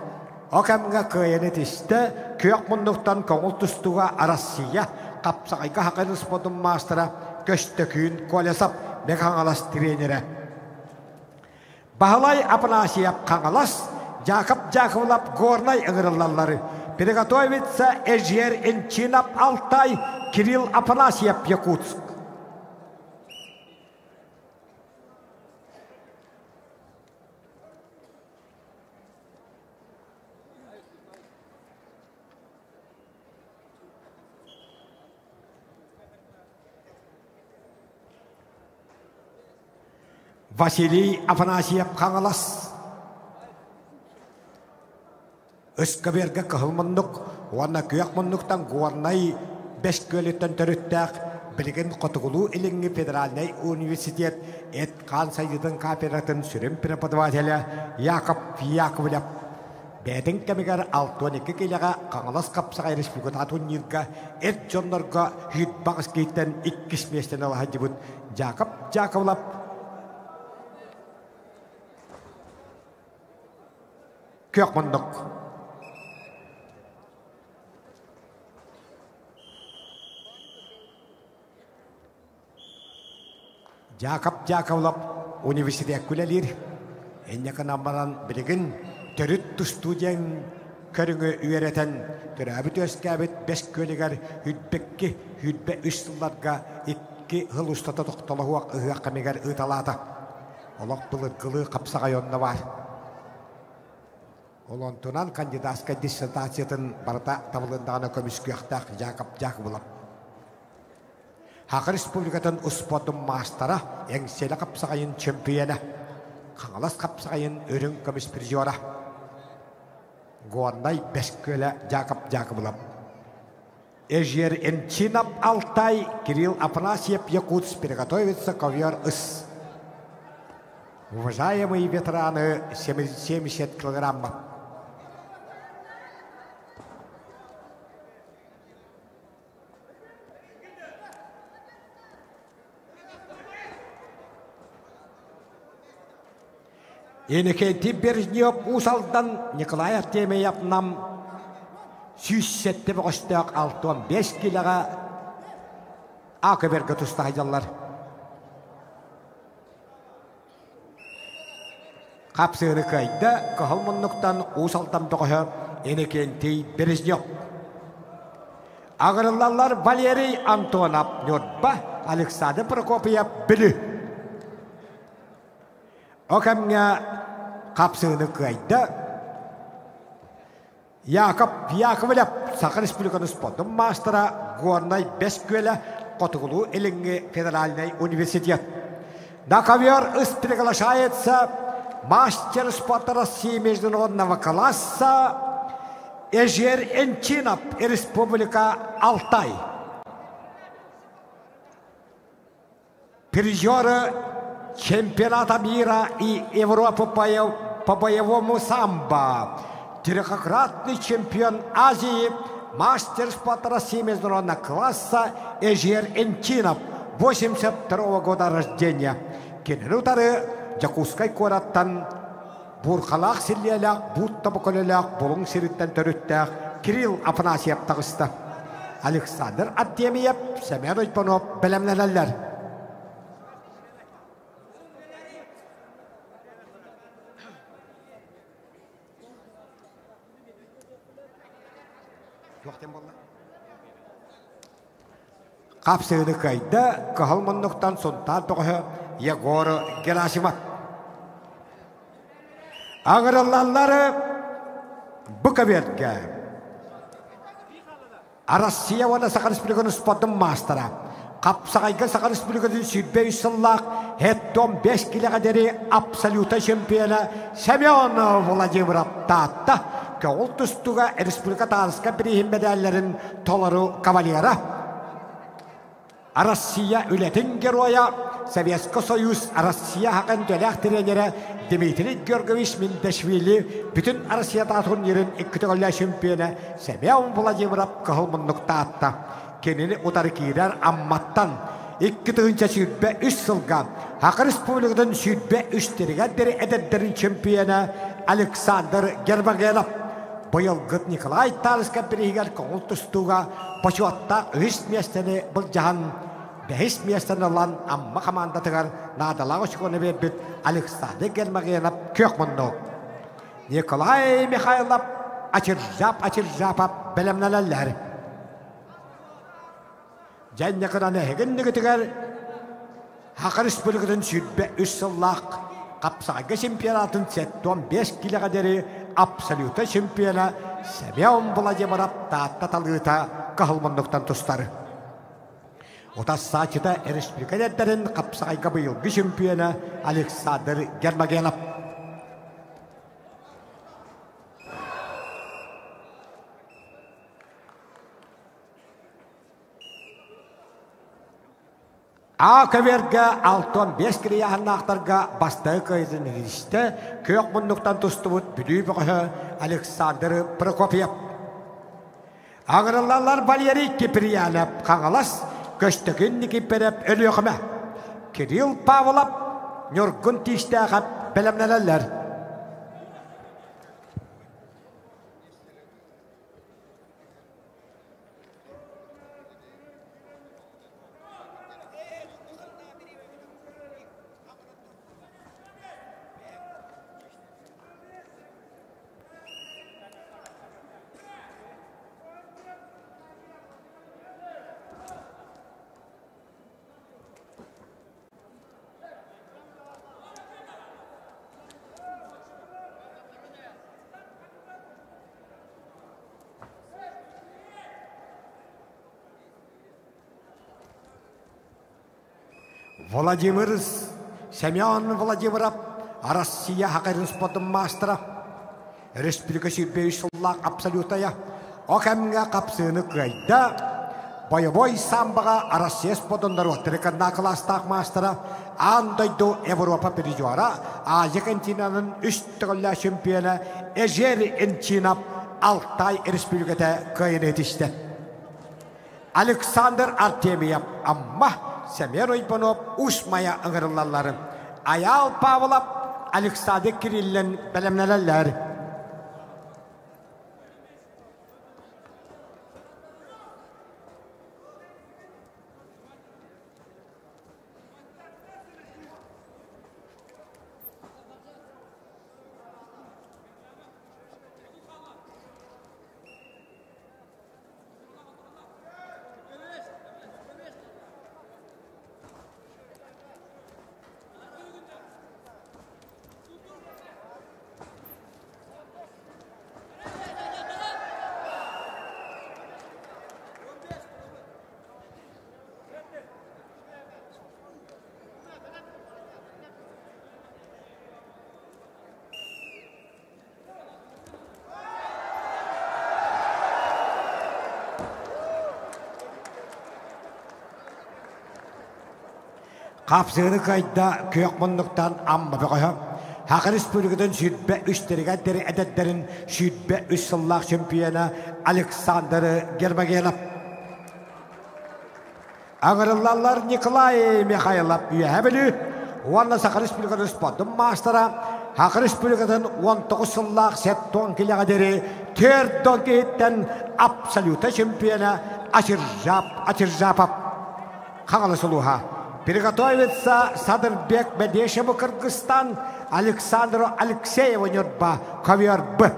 Окамға көйені тесті, көк мұндықтан көңіл тұстуға Россия қапсағайға хақайны спортын мастера көшті күйін колесап мекаңалас тренері. Бағалай Апанасьев қаңалас, Jakub Jakovlab Горнай ыңырылалары. Приготовится Эжер Энчинов Алтай, Кирилл Афанасьев Якутск. Василий Афанасьев Қаңалас. Өскөберге кылмындык, уанна көк мындыктан Горнай 5 көлөттөн төрүттәк билген котугулуу илинги федеральный университет эткан сайдын кооператын сүрем преподавателя Яков Яковлев. Бедин кемигер 6-12 келега Каңалас капсагай республика турнирга эт жоннорго хит багыс кейтен 2 местен алхадыбыт Яков Яковлев. Көк мындык. Jakub Jakovlov университет күлелер. Эннекі намбаран білігін түріт студиян көріңі үйеретен түрәбіт өскәбіт 5 көлігер хүдбекке хүдбе 3 сылларға 2 ғыл ұстата тоқталығуақ ұғаққамегер ұталады. Олық бұлы ғылы қапсағайонны бар. Олонтунан кандидатска диссертациятын барда табылындағына көміскі яқтақ Jakub Jakovlov. Хақы республикатын ұспотын мастара еңселі қапсағайын чемпионы. Қаңалас қапсағайын өрін көміс призиора. Горнай 5 көлі Jakub Jakovlov. Эжер Энчинов Алтай, Кирилл Афанасьев Якутск приготовится ковер-ыс. Уважаемые ветераны 70 килограммов. Енекенти Бережнев Бусалдан Николай Артемьев нам 107 бөстөк 65 килога Акаверге тустайдылар. Капсыны кайда кахалмынныктан Усалдан тоқы Енекенти Бережнев. Агырлалар Валерий Антонов Нёрба, Александр Прокопьев Білі. Окамга капсыны кайда Яков Яковлев Сахар республиканы спортын мастера Горнай 5 көлі Котугулу Илинги федеральный университет. На ковер приглашается мастер спорта России международного класса Эжер Энчинов, Республика Алтай. Призеры чемпионата мира и Европы по боевому самбо. Трехкратный чемпион Азии, мастер спорта России международного класса Эжер Энчинов, 82 года рождения. Кенерутары Jakutskай кораттан Бурхалақ силиялақ, Буттабуколелақ, Болың сириттен төріттәқ Кирилл Афанасьев тағысты. Александр Артемьев, Семен Ойпанов білімленелер. Қапсыны кайда Кахалманнықтан сонтан тоғы Егор Герасимов. Ağırlarları Bukaverge. Россия вона Сахан Республиканы спортын мастера. Қапсағайға Сахан Республиканы сүрбе үсіллақ, хеттон 5 килогадері абсолюта чемпионы Семенов Владимиров татта. Көңіл тұстуға республика тарысқа бірейін медаллерін толару кавалера. Россия үлетін героя, Советский Союз, Россия хақын төләқ тренері Дмитрий Георгиевич Миндашвили, бүтін Россия турнирін 2 төгілі чемпионы Семен Владимиров қығылмындық таатта. Кенені ұтары кейдер амматтан 2 төгінші сүрбе 3 сылға Хақы Республикадан сүрбе 3-теріге дәрі әдәддерін чемпионы Александр Гербагенов. Бұйылғыт Николай Тарысқа бірігер көңіл тұстуға Почуатта 3 местені бұл жағын 5 местені олан амма командатығар надалағы шықуыны бет Александр Гербагенов көк мұнды. Николай Михайлов ачыржап білімнелелер. Және қыраны әгіндігі түгер Хақы Республикадан сүрбе 3 сыллақ Қапсағайға чемпионатын 15 килогадері абсолюта чемпионы Семен Владимиров таатта талғыта қағылмындықтан тұстары. Отас сачыда республика дәрдерін Қапсағайға бұйылғы чемпионы Александр Гербагенов. Ақыверге 6-5 кірияғын ақтарға бастығы қайзын ерішті көк мұндықтан тұсты бұд бүлі бұғы Александр Прокопьев. Ағырылалар Валерий Киприянов қаңылас көштігін кипереп өлі өқіме. Кирилл Павлов Нұргын тишті ағап білімнелелер. Владимир Семен Владимиров, Россия хақырын спортын мастера, республика сүрбе үсіллақ абсолютая, оқамға қапсыны қайда, боевой самбаға Россия спортындар өттірікінна кластақ мастера, андайды Европа пережуара, Азия континентінің үстігілі чемпионы Эжер Энчинап Алтай республикада қайын етішті. Александр Артемьев, амма Семен Ойпанов ұшмая ыңғырылалары. Аял Павлов, Александр Кириллен білімнелелер. Қапсығыны қайда көк мұндықтан амма бұғыға. Хақы Республикадан сүрбе 3-теріге дәрі әдәддерін сүрбе 3 сыллақ чемпионы Александр Гербагенов. Ағырылалар Николай Михайлов үйәбілі. Уанна Хақы Республикадан спортын мастера. Хақы Республикадан 19 сыллақ 7 килоға дәрі 4 кейттен абсолюта чемпионы Ачыржапов. Қағалы сұлуға. Приготовится Садырбек Бедешеву Кыргызстан, Александру Алексееву Нюрба, ковер Б.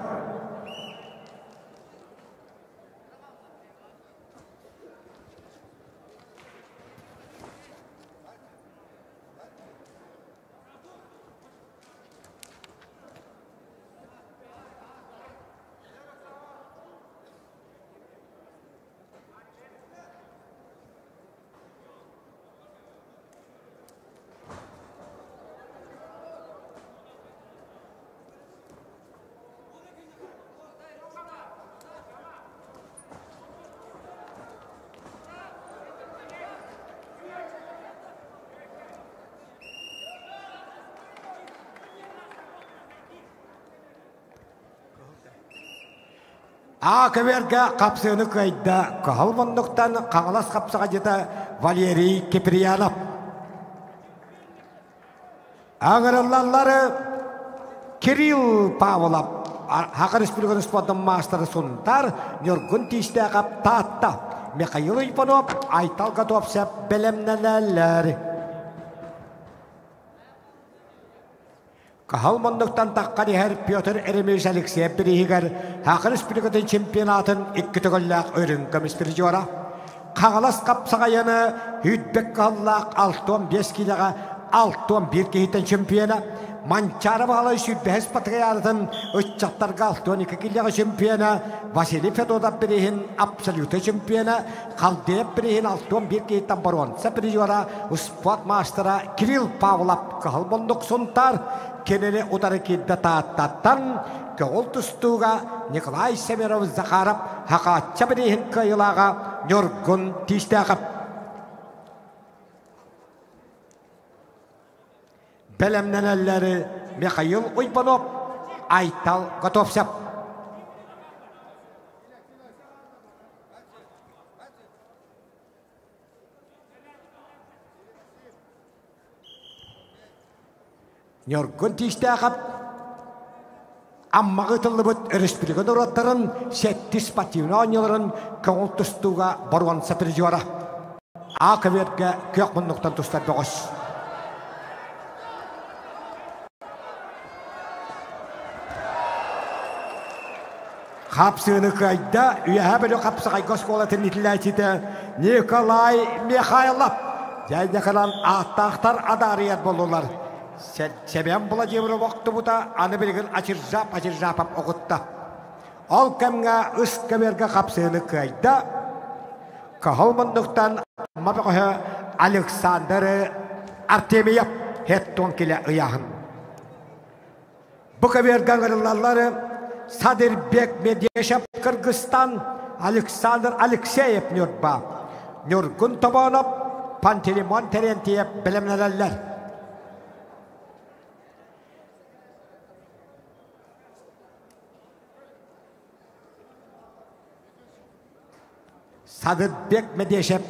Акаверга капсыны кайда кахалмандыктан каңалас капсыга жета Валерий Киприянов. Аңыраллары Кирилл Павлов. Хакы республиканы спортын мастері сунтар Нёргун тиште кап татта. Михаил Ипанов Айтал Готовсеп белемнелелер. Кахалмандыктан таққарихер Петр Эремеш Алексей Перихигер Хакы республикатын чемпионатын 2 төгөлләк өрін көмістері жора. Қағалас қапсағайыны Хүйтбек қаллақ 6-15 килаға 6-11 кейтен чемпионы. Манчары бағалы Сүрбәс Патриярдың өтчаттарға 6-12 килаға чемпионы. Василий Федоров бірейін абсолюты чемпионы. Қалдеп бірейін 6-11 кейтен баруан сәпірі жора. Спорт мастера Кирилл Павлов Кахалмандық сұнтар. Кенелі ұдары келді таттаттан көғыл тұстуға Николай Семеров Захаров хақатша бірейін қайылаға Нёргун тиштеғіп. Белемненелері Михаил Ипанов Айтал Готовсеп. Нёргун тиштеғіп аммағы тұлы бұд республиканы ұраттарын сәтті спортивны ойныларын көңіл тұстуға баруан сәпір жуара. Ақыверге көк мұндықтан тұстар бұғыз. Қапсыны қайда үйәе білі қапсығай көсколатын етіләйтіді Николай Михайлов. Жәйдеқылан аттақтар адарияд болулар. Себен бұла жемірі вақты бұта аны білген ачыр-жапап оғытта. Ол кәмге үс көмерге қапсыны қайда Кахалмандықтан мабықы Александр Артемиев хеттон келе ұяғын. Бұ көмерген ғырылалары Садырбек Медешев Кыргызстан, Александр Алексеев Нёрба, Нёргун Тобонов, Пантелеймон Терентьев білімнелелер. Садырбек Медешев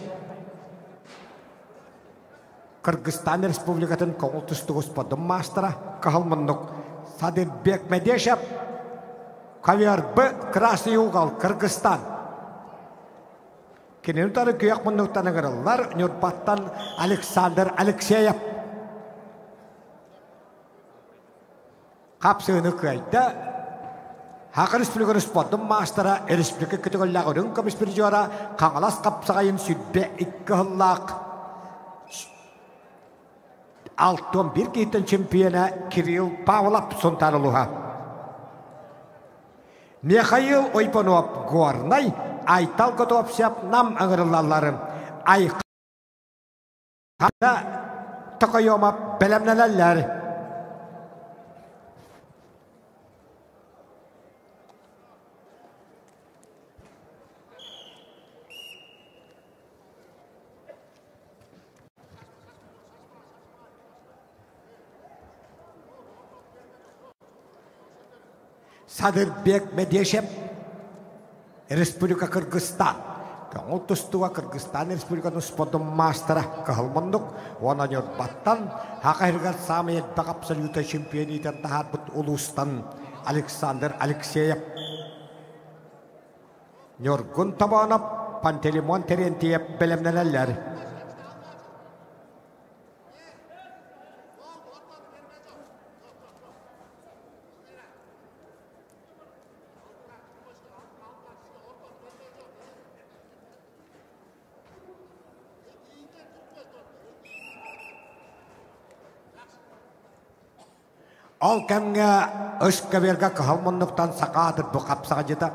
Кыргызстан Республикатын көңіл тұстығы спорты мастера Кахалмандық. Садырбек Медешев Кавербы Красный угол Кыргызстан. Кенеутары күйек мұндықтан ғырылар Нёрбаттан Александр Алексеев. Қапсыны көйді Хақы республиканы спорттың мастера республика күтігіллағырын көміспір жора қаңалас қапсағайын сүрбе 2 ғыллақ 6-11 кейтін чемпионы Кирилл Павлов сонтарылуға. Михаил Ипанов Горнай Айтал Готовсеп нам аңырылаларым. Айқында тұқайома білімнелелер. Садырбек Медешев Республика Кыргызстан. Көңіл тұстуға Кыргызстан Республиканы спорттың мастера Кахалмандық. Оны Нёрбаттан хақайырғар самы едбақ абсолюты чемпионитен тағат бұд ұлыстан Александр Алексеев. Нёргун Тобонов, Пантелеймон Терентьев білімнелелер. Ол кәмге өшкі берге Кахалмандықтан сақадыр бұ қапсаға жета.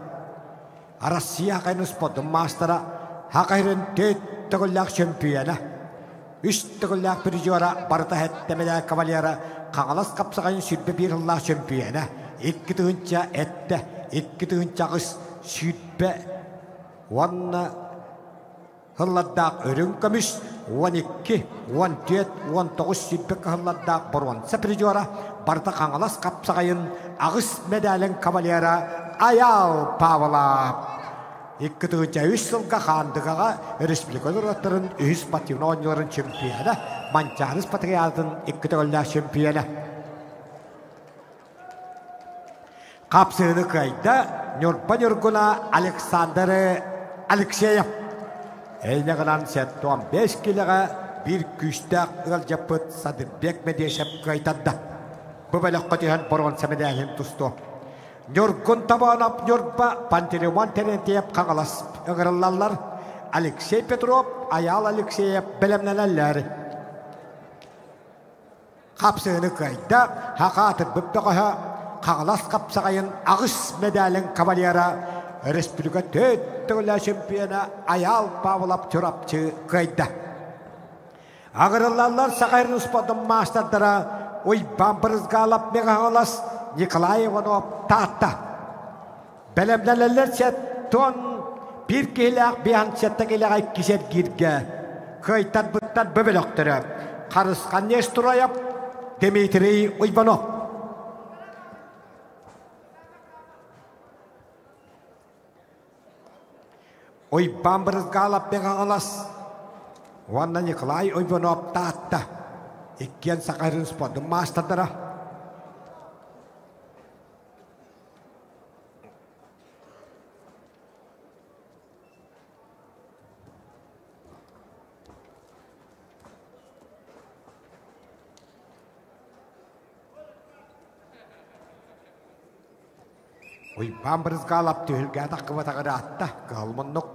Россия қайны спорттың мастера хақайрын 4 түгілләк чемпионы. 3 түгілләк бір жора барыта әттемелі кавалері қаңалас қапсағайын сүрбе 1 жыллақ чемпионы. 2 түгінча әтті, 2 түгінча қыз сүрбе 10 Hılladdak örün kömüş 12, 14, 19 sübbek hılladdak boruan sepri jora barda kangalas kapsagayın ağız medalin kavalyera Ayal Pavlov. 2003 жылға хандығаға республикалар оттарын үз спортивный ойынларын чемпионы, Манчары спартакиадын 2 төгілі чемпионы. Қапсыны қайда Нюрба-Нюргуна Александр Алексеев. Әйнеғынан 15 келіға bir күштәк ығыл жапыт Садырбек Медешев қайтадды. Бұбәлік қотиған бұрғын сәмедәлін тұсты. Нюргун табанап Нюрба Пантелеймон терентеп қағалас ығырылалар. Алексей Петров, Аял Алексеев білімнелелер. Қапсыны қайда хақатыр бұптығыға қағалас қапсағайын ағыс медалін кавалера республика төттігілі чемпионы Аял Павлов Чурапчы қайда. Ағырылалар сағайрын ұспадың мастардара ой бамбырызға алап меғағалас Николай Иванов татта. Бәлемнәләләр сәттон bir келек биян сәтті келек ай кесет кирге. Қайтан бұттан бөбеліктірі. Қарысқан неш тұрайып Дмитрий Иванов. Ой бамбырызға алап меғағалас Ванна Николай Иванов татта. Еккен сағайрын ұспадың мастардара. Ой бамбырызға алап түйілге атаққыбатағыры атта. Қалмыннық.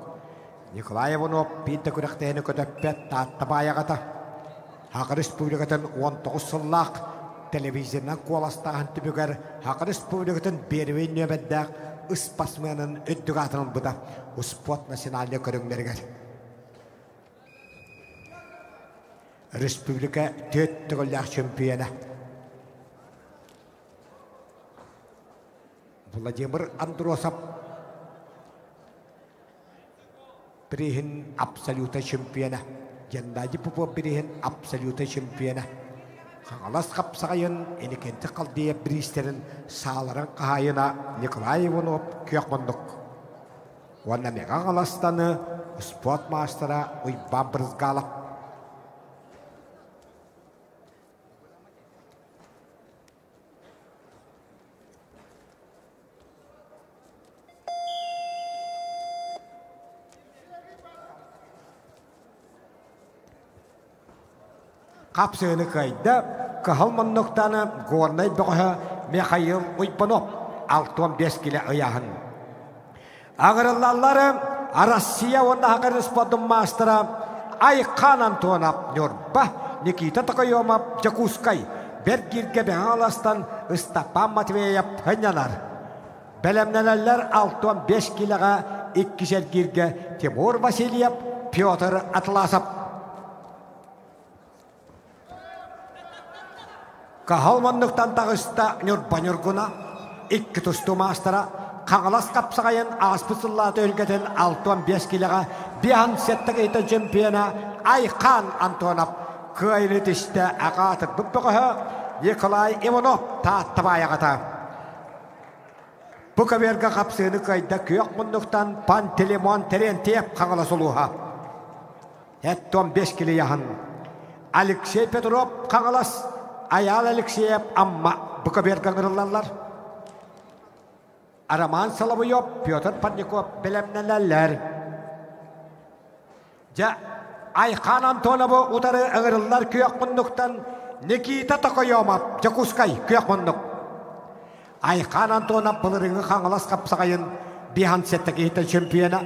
Николай Иванов бейді күректейіні көдөппет татты баяғата. Хақы республикатын 19 сыллақ телевизионнан қоластағын түбігер Хақы республикатын беруін нөбәддәк ұспасмының үддік атының бұда ұспот националды көріңдергер. Республика төттігілдәк чемпионы. Владимир Андросов Бірігін абсолюта чемпионы. Геннадий Попов бірігін абсолюта чемпионы. Қаңалас қапсағайын енекенті қалдия бірістерін сағаларын қағайына Николай Иванов күйақмындық. Онна меға қаластаны спорт мастера ой бамбырызға алып. Қапсыны қайда қағылманнықтаны ғорнай бұғы Михаил Уйпанов 65 келі ұяғын. Ағырылалары Россия онда хақыр спортын мастера Айқан Антонов Нюрба Никита Тақайомов Жакускай Бергирге бәңаластанЫстапан Матвеев Хынянар. Бәлемнелелер 65 келіға 2 жергирге Тимур Васильев Петр Атласов. Қағалманлықтан тағышта Нюрба-Нюргуна 2 тұсты мастера қаңылас қапсағайын аспысыллаты өлгетін 65 келіға биян сеттік еті чемпионы Айқан Антонов көйлі тішті ағатыр бұппығығы Николай Иванов татты баяғыта. Бұқавергі қапсыны қайда күйек мұндықтан Пантелеймон терентеп қаңылас олуға. 15 келі яғын. Алексей Петров қаңылас Аял Алексеев амма бұқаберген ғырылалар. Араман Соловьев, Петр Парников білімнелелер. Айқан Антоновы ұдары ғырылалар күйек мұндықтан Никита Тақайомов Жакускай күйек мұндық. Айқан Антонов бұлырыңы қаңылас қапсағайын бихан сеттік ехтен чемпионы.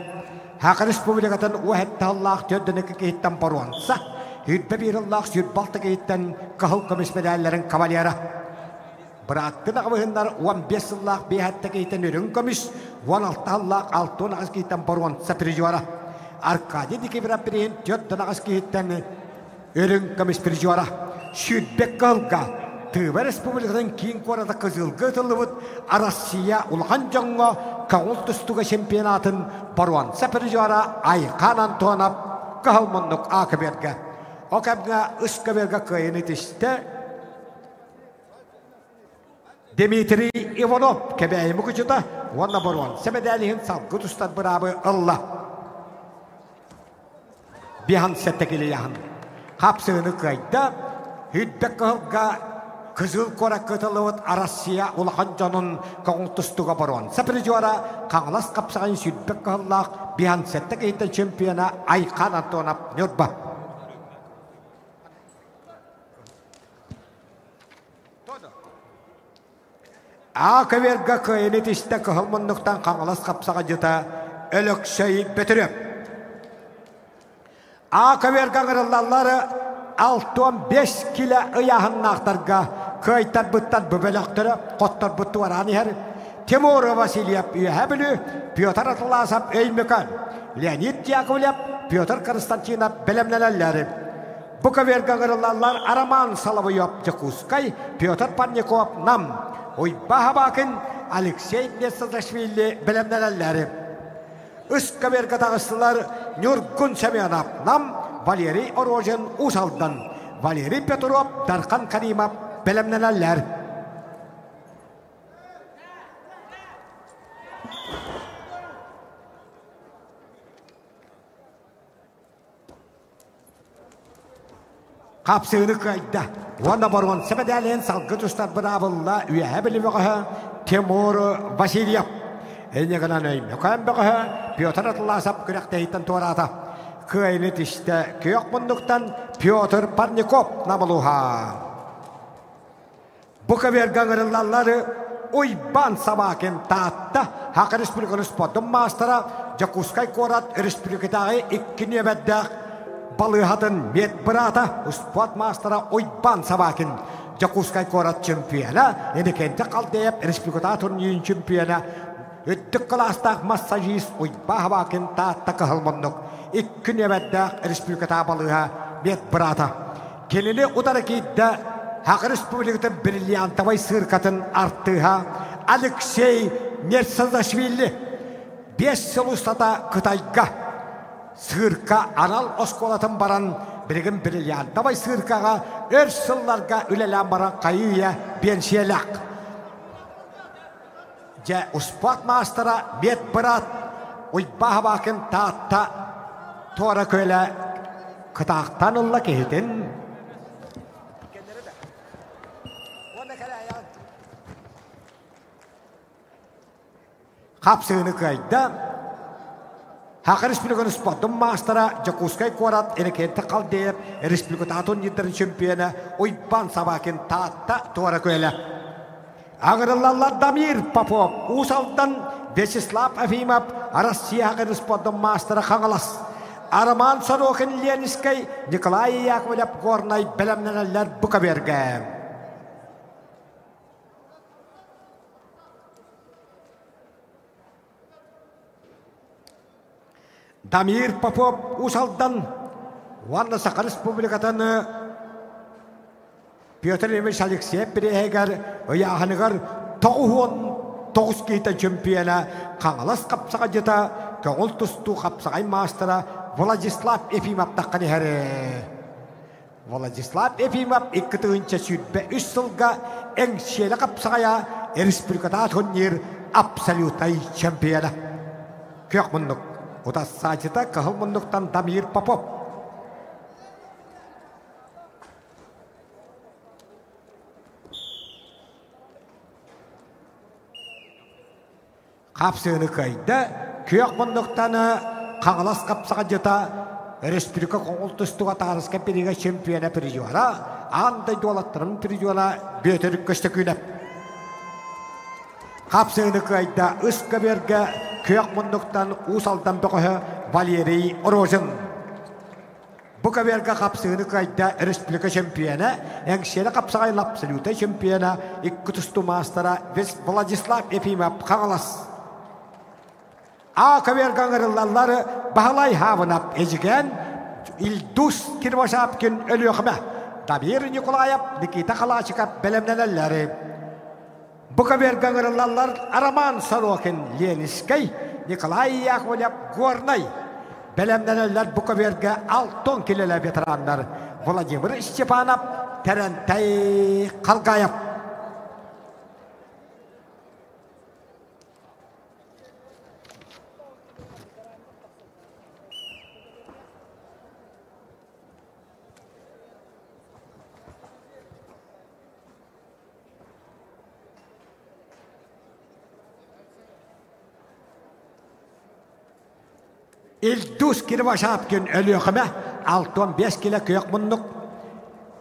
Хақы республикатын уәтті Аллах төддінікі кейттен баруанса. Үтбе біріллақ сүрбалты кейттен қығыл көміс медалларын кавалера. Біраттын ағымығындар 15 сыллақ бейхатты кейттен үрін көміс, 16 аллақ 6 ағыз кейттен баруанса призуара. Аркадий Дикебірап бірейін 4 ағыз кейттен үрін көміс призуара. Сүрбек қылға Тыва республикадан кейін қорада қызылғы тылыбыт Россия ұлған жоңға қауыл тұстуға чемпионатын баруанса призуара Айқан Антонов қағылмындық ақыберге. Окабга ускаберга кайны тиште Дмитрий Иванов кебей мукучута Онна борон. Себедәліхін салғы тұстар бұрабы Алла. Бихан сәттекелі яғын. Қапсығыны қайда, хүдбек қылға Кызыл қора көтілуіт Россия ұлған жанын қоңыл тұстуға борон. Сәпірі жуара қаңылас қапсағын сүдбек қыллақ бихан сәттекелі чемпиона Айқан Антонап Нюрба. Ақыверға көйені тішті қылмындықтан қаңылас қапсаға жыта өлікшей бөтіріп. Ақыверға ғырылалары 6-5 кило ұяғын нақтарға көйтар бұттар бүбеліқтірі, қоттар бұтты вараны әр. Тимур Васильев үйе білі, Петр Атыласап өймекан, Леонид Яковлев, Петр Константинов білімнелелері. Бұқыверға ғырылалар Араман Соловьев Жакускай, Петр Парников Нам. Ойбаға бақын Алексей Несадашвили білімнелелері. Үсқа бергі тағыстылар Нюргун Семенов Нам, Валерий Орожен Усалдан, Валерий Петров Дархан Каримов білімнелелер. Қапсығыны қайда. Онда баруын сәбәдәлен салғы тұстар бұрабылла үйе білі бұғығы Тимур Васильев. Әйнегінен өйме көйім бұғығы Петр Атыласап күректейттен туарата. Көйіні тішті көйік мұндықтан Петр Парников намылуға. Бұқы берген ғырылалары ойбан сабакен таатта Хақы Республиканы спортын мастыра Жакускай Корат Республикадағы ikkinye бәддәқ Балыхатын мет брата, спорт мастера ойбан сабакин. Жакускай Корат чемпиона, енекенте қалдейіп республиката турнирин чемпиона. Үттік кластақ массажист ойба хабакин таатта қығылмындық. Ikkinye бәддәқ республиката балыха мет брата. Келіне удары кейді Хақы Республикаты бриллиантовай сырқатын арттыға Алексей Несадашвили 5 жыл ұстата Қытайға. Сырқа анал осколатын баран бірігін бриллиантовай сырқаға өр сылларға үлелен баран қайуя беншелек. Же ұспат мастера мет бірат ойбаға бақын таатта туара көлі қытақтан ұлла кейтін. Қапсығыны қайда Хақы Республиканы спорттың мастера Жакускай Корат ерекенті қалдейіп республиката турнирдің чемпионы ойбан сабакин таатта туара көйлі. Ағырылалар Дамир Попов, Усалдан Вячеслав Афимов, Россия Хақы Республикатын мастера қаңылас. Арман Сорокин Ленискай, Николай Яковлев Горнай білімнелер бұқа берген. Дамир Попов Усалдан Ванна Сақы Республикатын Петр Ильич Алексеев бірегер ұяғанығар 9 кейтен чемпиона қаңылас қапсаға жета көңіл тұсту қапсағай мастера Владислав Ефимов таққаны әрі. Владислав Ефимов 2-тығынша сүйтбе 3 сылға әңшелі қапсағая республиката турнир абсолютай чемпиона. Көк мұндық. Ода сачыта қығыл мұндықтан Дамир Попов. Қапсығыны қайда көк мұндықтаны қаңылас қапсаға жыта республика қоңыл тұстуға тарысқа переге чемпиона пережуара, андай дуалаттырын пережуара бөтірік көшті күйліп. Қапсығыны қайда ұсқа берге көк мұндықтан Усалдан бұқығы Валерий Орожен. Бұқа берге қапсығыны қайда республика чемпиона, әңшелі қапсағай абсолюта чемпиона 2 тұсту мастера Владислав Ефимов қаңылас. Ақы берген ғырылалары бағалай хавынап ежіген Ильдус Кирвашапкин өлі өқіме. Дамир Николаев Никита Қалашикап білімнелелері. Бұқа берген ғырылалар Араман Сорокин Ленискай, Николай Яковлев Горнай. Білімнелелер бұқа берге 6 келелі ветерандар Владимир Степанов, Терентай Қалғаев. İldus kiri başap gün ölüyöküme 6-15 kilo köyök munduk.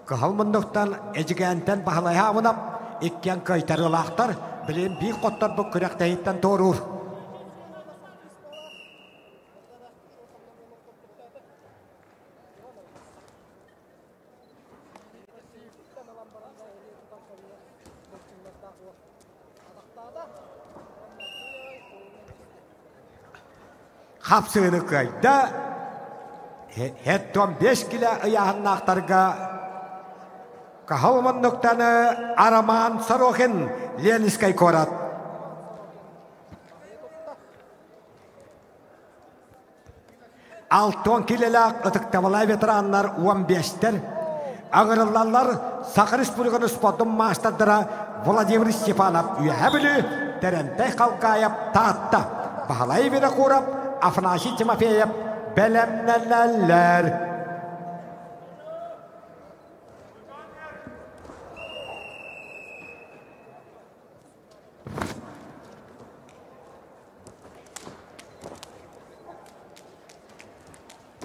Kıhal munduktan ecigenten bahalaya amınap, ikken köytarı lağtar, bilin bir kottar bu kürek deyitten doğurur. Hapsını kayda, hetton 5 kilo ayağın naqtarga, kahal munduktanı Araman Sarohin Leniskay korat. Altın kilolak ıtıktamalay veteranlar 15'ter. Ağırlılar Sakı Respublikanı spotum maçtadıra Vladimir Stepanov üyebilü terentay kalkayap taatta. Bahalay vere kurap Afanashi Timofeyev belemnelerler.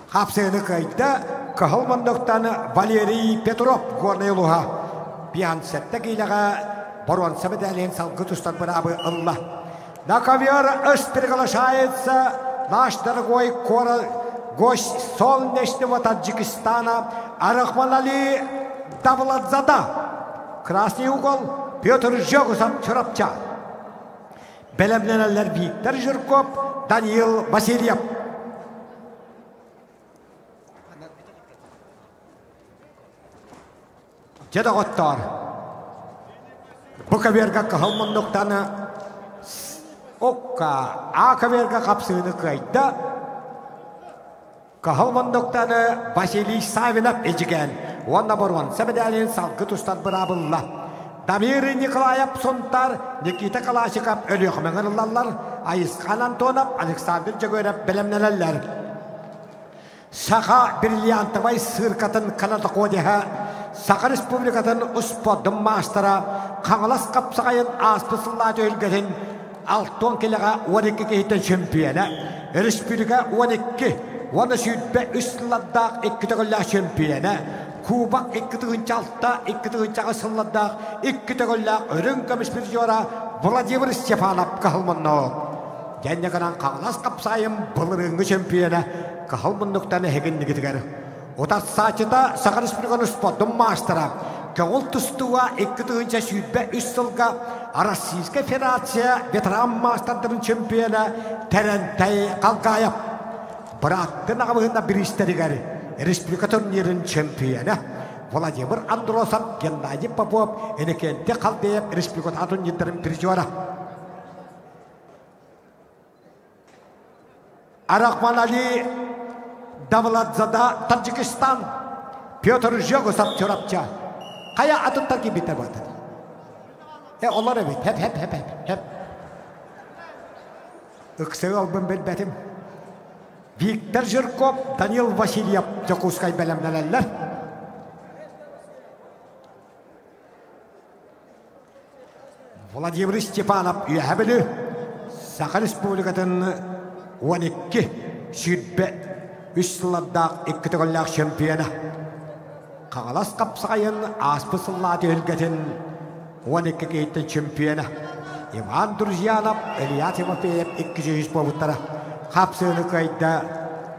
Hapsını kayda kahal mandoktanı Valeri Petrov Gornayoluha biyan sette gilaga boron sabedalen salgı tustan bırabı Allah. Nakaviyar ıspirgalaşayetsa naştar goy kora goş sol neşneva Tadjikistana Arıkmanali Davladzada Krasny Ugol Pyotr Jogusov Çorapça belemleneler Viktor Jurkov Daniil Vasilyev Jeda Gottar bu kaverga kahal munduktanı Okka akaverga kapsını kayda kahal munduktanı Vasily Savinov ecigen onda borwan sebedalin salgı tustan bırabılla Damir Nikolayev Sontar Nikita Kalashnikov ölüyökmeğinillallar Ayiskan Antonov Alexander Jagorev belemnelerler Saka Brilliantovay sırkatın kanata kodiha Sakı Respublika'nın uspodum maçtara Kangalas kapsayın aspısılladı ülgetin Altın kilaga 12 kehitten şempiyona Respublika 12 Vana sütbe üstladdağ 2 tağılla şempiyona Kuba 2 tağınca altta 2 tağınca asılladdağ 2 tağılla örün kamış bir jora Vladimir Stepanov kahılmanı Genne kanan Kangalas kapsayın bılırıngı şempiyona kahılmanlıktan hegenli gitigar Otar saçıda Sakı Respublikanı uspodum maçtara Kağıl tustuğa 2 tağınca sütbe üstılga Российская Федерация veteran maçlarının şampiyonu Terentay Kalkayap bıraktı nağımında bir istediğer Respublika turnirinin şampiyonu Vladimir Androsov Gennady Popov enekente Kalkayap Respublika turnirinin prizora Arıkmanali Davladzada Tadjikistan Pyotr Jogusov Çorapça Kaya atıntar gibi biter vardır onlar evet hep Iksığı albım belbetim Viktor Jurkov Daniil Vasilyev Jakuskay belemnelerler Vladimir Stepanov üyebilü Sakı Respublika'nın 12 sütbe üstladdağ 2 tağıllağ şampiyona Kangalas kapsayın aspısılladı ülgetin 12 kehitten şampiyona Ivan Druzyanov Ilya Timofeyev 200 bovuttara Hapsını kayda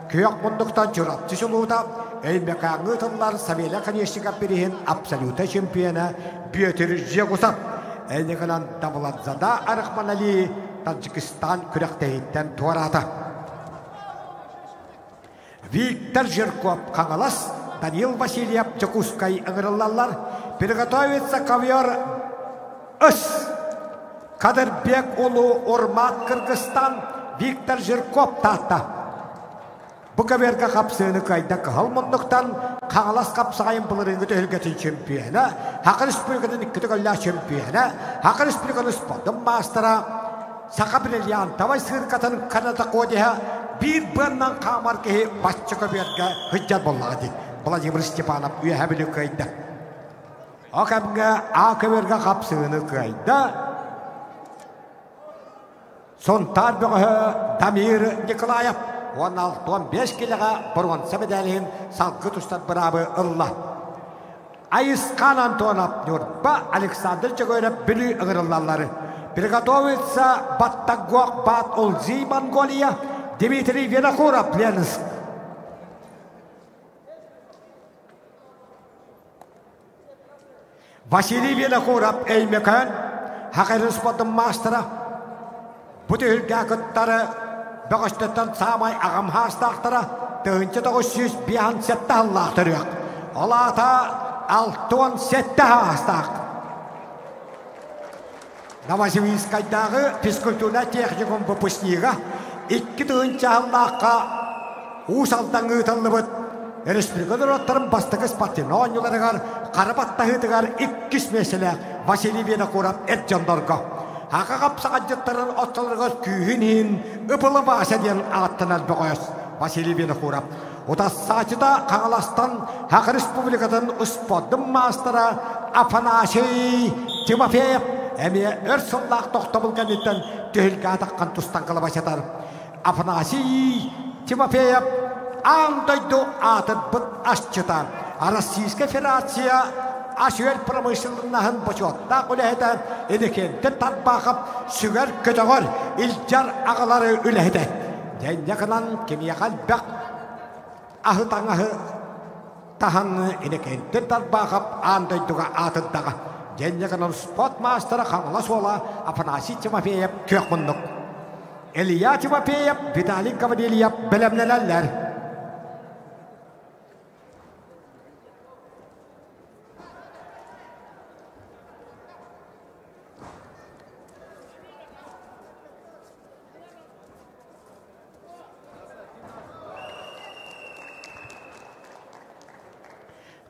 köyök munduktan çorapçı suluğda Elmeka ngıtınlar Savela Kanyeşnikap birihin absoluta şampiyona Pyotr Jogusov Elnekanan Davladzada Arıkmanali Tadjikistan kürektehitten tuarata Viktor Jurkov Kangalas Daniil Vasilyev Jakuskay ıngırıllarlar Приготовиться ковер Ис Кадырбек улу Урмат Кыргызстан Виктор Жирков tahta Bu kaverga kapsığını kayda kıhalmınlıktan Kangalas kapsayın bılırıngı tölgetin şempiyona Sakı Respublika'nın 2 tağılla şempiyona Sakı Respublika'nın spodum maçtara Sakı Brilliantovay sırkatın kanata kodiha bir bırnan kamar kehi başçı kaverga hıccar bolladı Vladimir Stepanov üyebilü kayda Akabga akaverga kapsığını kayda Sontar böğü Damir Nikolayev 16-15 kilga bronza medalin salgı tuşlar bırabı ılla. Ayıskan Antonov Nurba Alexander Çagoyra Bülü ıgırıllarları. Приготовиться Баттагуак Бат Олзи Монголия Дмитрий Винокуров Ленинск. Василий Винокуров Эймекан Хакайрын спортын мастера. Бүтүлгә кыттары Бөгөштөттөн самай ағам хастақтары төгінші 957 аллақтырық. Олата 617 хастақ. Новосибирскайдағы физкультура техникум выпускнигі 2 төгінші аллаққа ұсалдан ұтылы бұд. Республикадар оттарын бастығы спортинониларығар, қарабаттағыдығар 2 меселі Василий Винокуров әтжандарға. Haqa kapsağa jıttırın otçalarıgız kühünün ıpılı bahsediyen ağıttın elbağız Vasily Vinokurov. O da saçıda Kağalastan Haqa Respublika'dan uspodun mastera Afanasiy Timofeyev emiye örsullaq toxtabılgan etten tühülge ataqқан tustan kılı başatar. Afanasiy Timofeyev andaydı atır bıt aşçıdan. Российская Федерация Aşıver pramışılığından başotta kuleheden edekente tatbaqıp süger kötüğür ilcar ağaları ülehede. Yakınan kimiyakal bak ahıtan ahı tahanı edekente tatbaqıp andaydığa atıddağı. Yakınan sport masterı kanıla sola Afanasiy Timofeyev kök munduk. Ilya Timofeyev Vitaliy Gavrilyev bilemlelerler.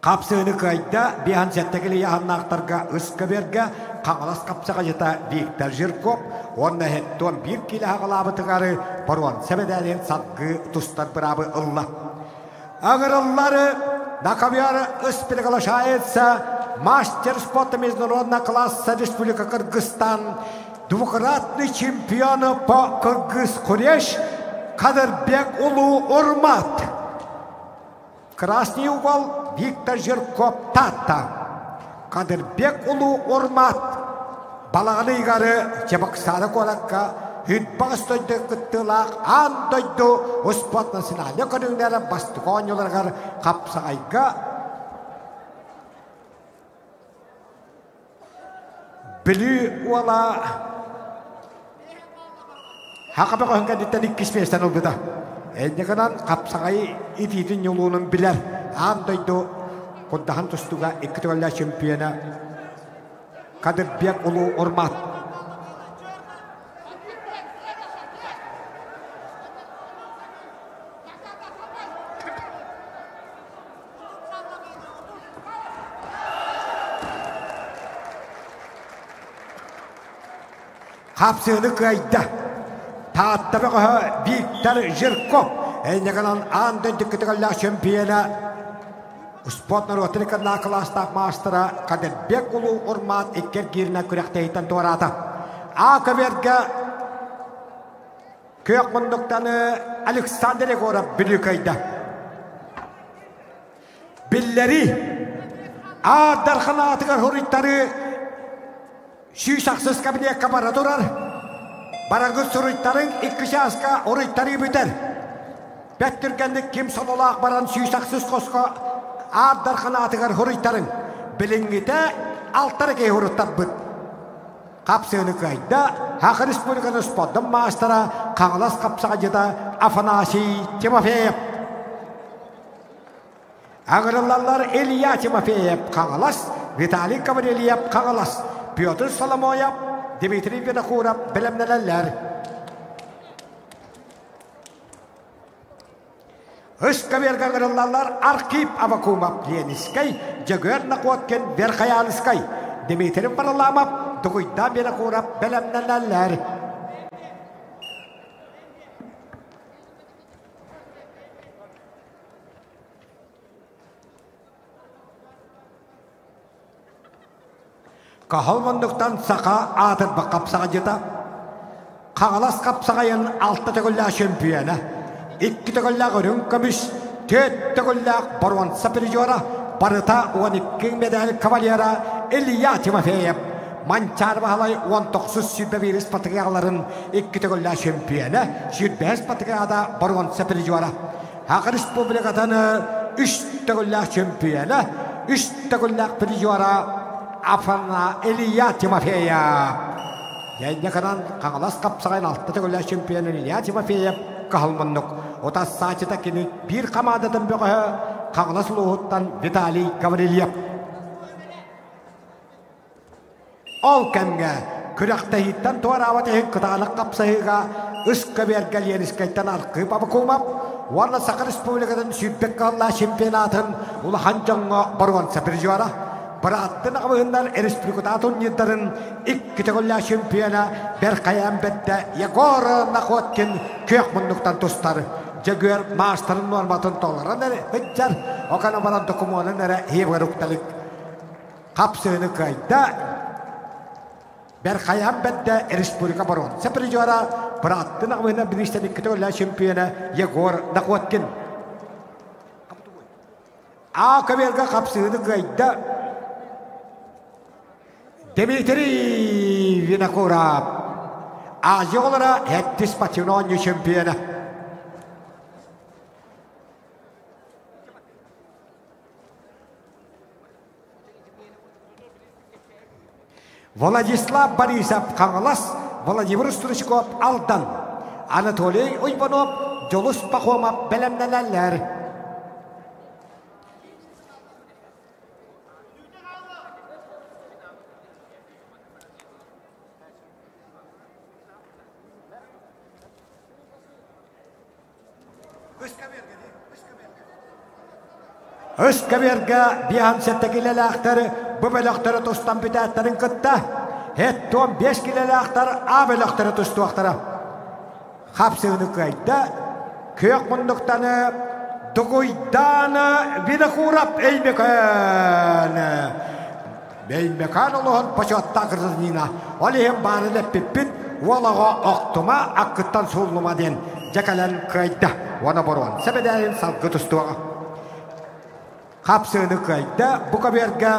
Kapsığını kayda bir hansettekili yahanlaqtarga ıskıberge Kağalas kapsağa jeta Viktor Zhirkov onunla hetton 1 kilo haqalabı tıgarı Baron sebedalin salgı tustar bırabı ılla. Ağırılları nakabiyarı ıspirgalaşa etse Мастер спорта международного класса Республика Кыргызстан, двукратный чемпион по кыргыз-куреш Кадырбек Улу Урмат. Красный угол Виктор Зhirkov Тата. Кадырбек Улу Урмат. Балағаны игары Чебоксары колакка Хүтбағыстойды күттілақ андойды спорт национальный көріңдері бастықоныларғар қапсағайға білі ола хақапы қойынға деттен 2 местен олбыда. Әнекінен қапсағай итетін елуының білер андойды құндахан тұстуға 2 түгілі чемпионы Кадырбек Улу Урмат. Kapsığını kayda. Tahttabıqı Viktor Zhirkov. Әнекінен андын дүкітігілі чемпионы спортнар өтірікінна кластақ мастера Кадырбек Улу Урмат еккер киріне күректейтін туарады. Ақыверге көк мұндықтаны Александр Егоров білі кайда. Біллері Адарқын атығыр хұрыттары Шүйсақсыз кабинетке бара тұрар. Бараңыз сұрыттарын 2 жасқа ұрыттары бүтер. Бәттіргенді кем сололақ баран сүйсақсыз қосқа Адарқын атығыр хұрыттарын. Білінгіде алтары кей хұрыттар бұд. Қапсығыны қайда Хақы Республиканы спорттың мастера Қаңылас қапсаға жеда Афанасий Тимофеев. Ағырылалар Илья Тимофеев Қаңылас, Виталий Гаврилyev Қаңылас, Петр Соломоев, Дмитрий Винокуров білімнелелер. Үскі бергі ағырылалар Архип Авакумов Ленинскай, Жөгер Нақуаткен Верхаянскай, Дмитрий Варламов, Дугуйда Винокуров білімнелелер. Қағалмандықтан сақа атырбы қапсаға жета. Қағалас қапсағайын 6 түгілі чемпионы. 2 tögollak örün kömüş, 4 tögollak Baron Sapirjora, barıta 12 medal kavalyera Ilya Timofeyev. Mançar bahalay 19 sübbe virüs patriyaların 2 tögollak şampiyonu, sübbe patriyada Baron Sapirjora. Hak Respublikatanı 3 tögollak şampiyonu, 3 tögollak Pirjora Afana Ilya Timofeyev. Yayınlakanan Kağalas kapsağın 6 tögollak şampiyonu Ilya Timofeyev kahılmanlık. Otas saçıda kini bir kamadadan böğü Kağalas Luhut'tan Vitaliy Gavrilyev. Ol kemge kürektehitten tuaravatayın kıtağılık kapsağıga ıska bergel yeniskaytan arqı babakumap. Varla Sakı Respublikadan sübbek kağılla şempiyonatın ulahancanğa Baron Sapirjora. Bırattın ağabeyinler Respublikadan yılların 2 tögollak şempiyona Berkayam Bette Yegor Nakotkin kök munduktan tustar. Jaguar Master'ın normatın toğlara nere hıccar. Okan baran dokumanı nere heberuktalık. Kapsığını kayda Berkayam Bette Respublika Baron Sapirjora. Bırattın ağabeyinler biristen 2 tögollak şempiyona Yegor Nakotkin. Akaberga kapsığını kayda Dmitri Vinokurov. Aziya olarak Hettis Patinonya şampiyonu. Vladislav Borisov Kağalas, Vladimir Strishkov Aldan, Anatoly Uyvanov, Jolus Pakhomov belemlenenler. Özkeberge bihansettek ilelaktarı bu belaktarı tostan bitatların kıtta. Het 15 kilelaktar a belaktarı tostu aktara. Kapsığını kayda kök munduktanı Duguydanı Vinokurov eymekan. Eymekan Allah'ın paşatta kırızınına. Aleyhim barılı pippin Valağa oktuma akkıttan soğuluma den. Jakalan kayda. Vana Baron Sapirjora salgı tostu aktara. Kapsığını kayda bu kaberge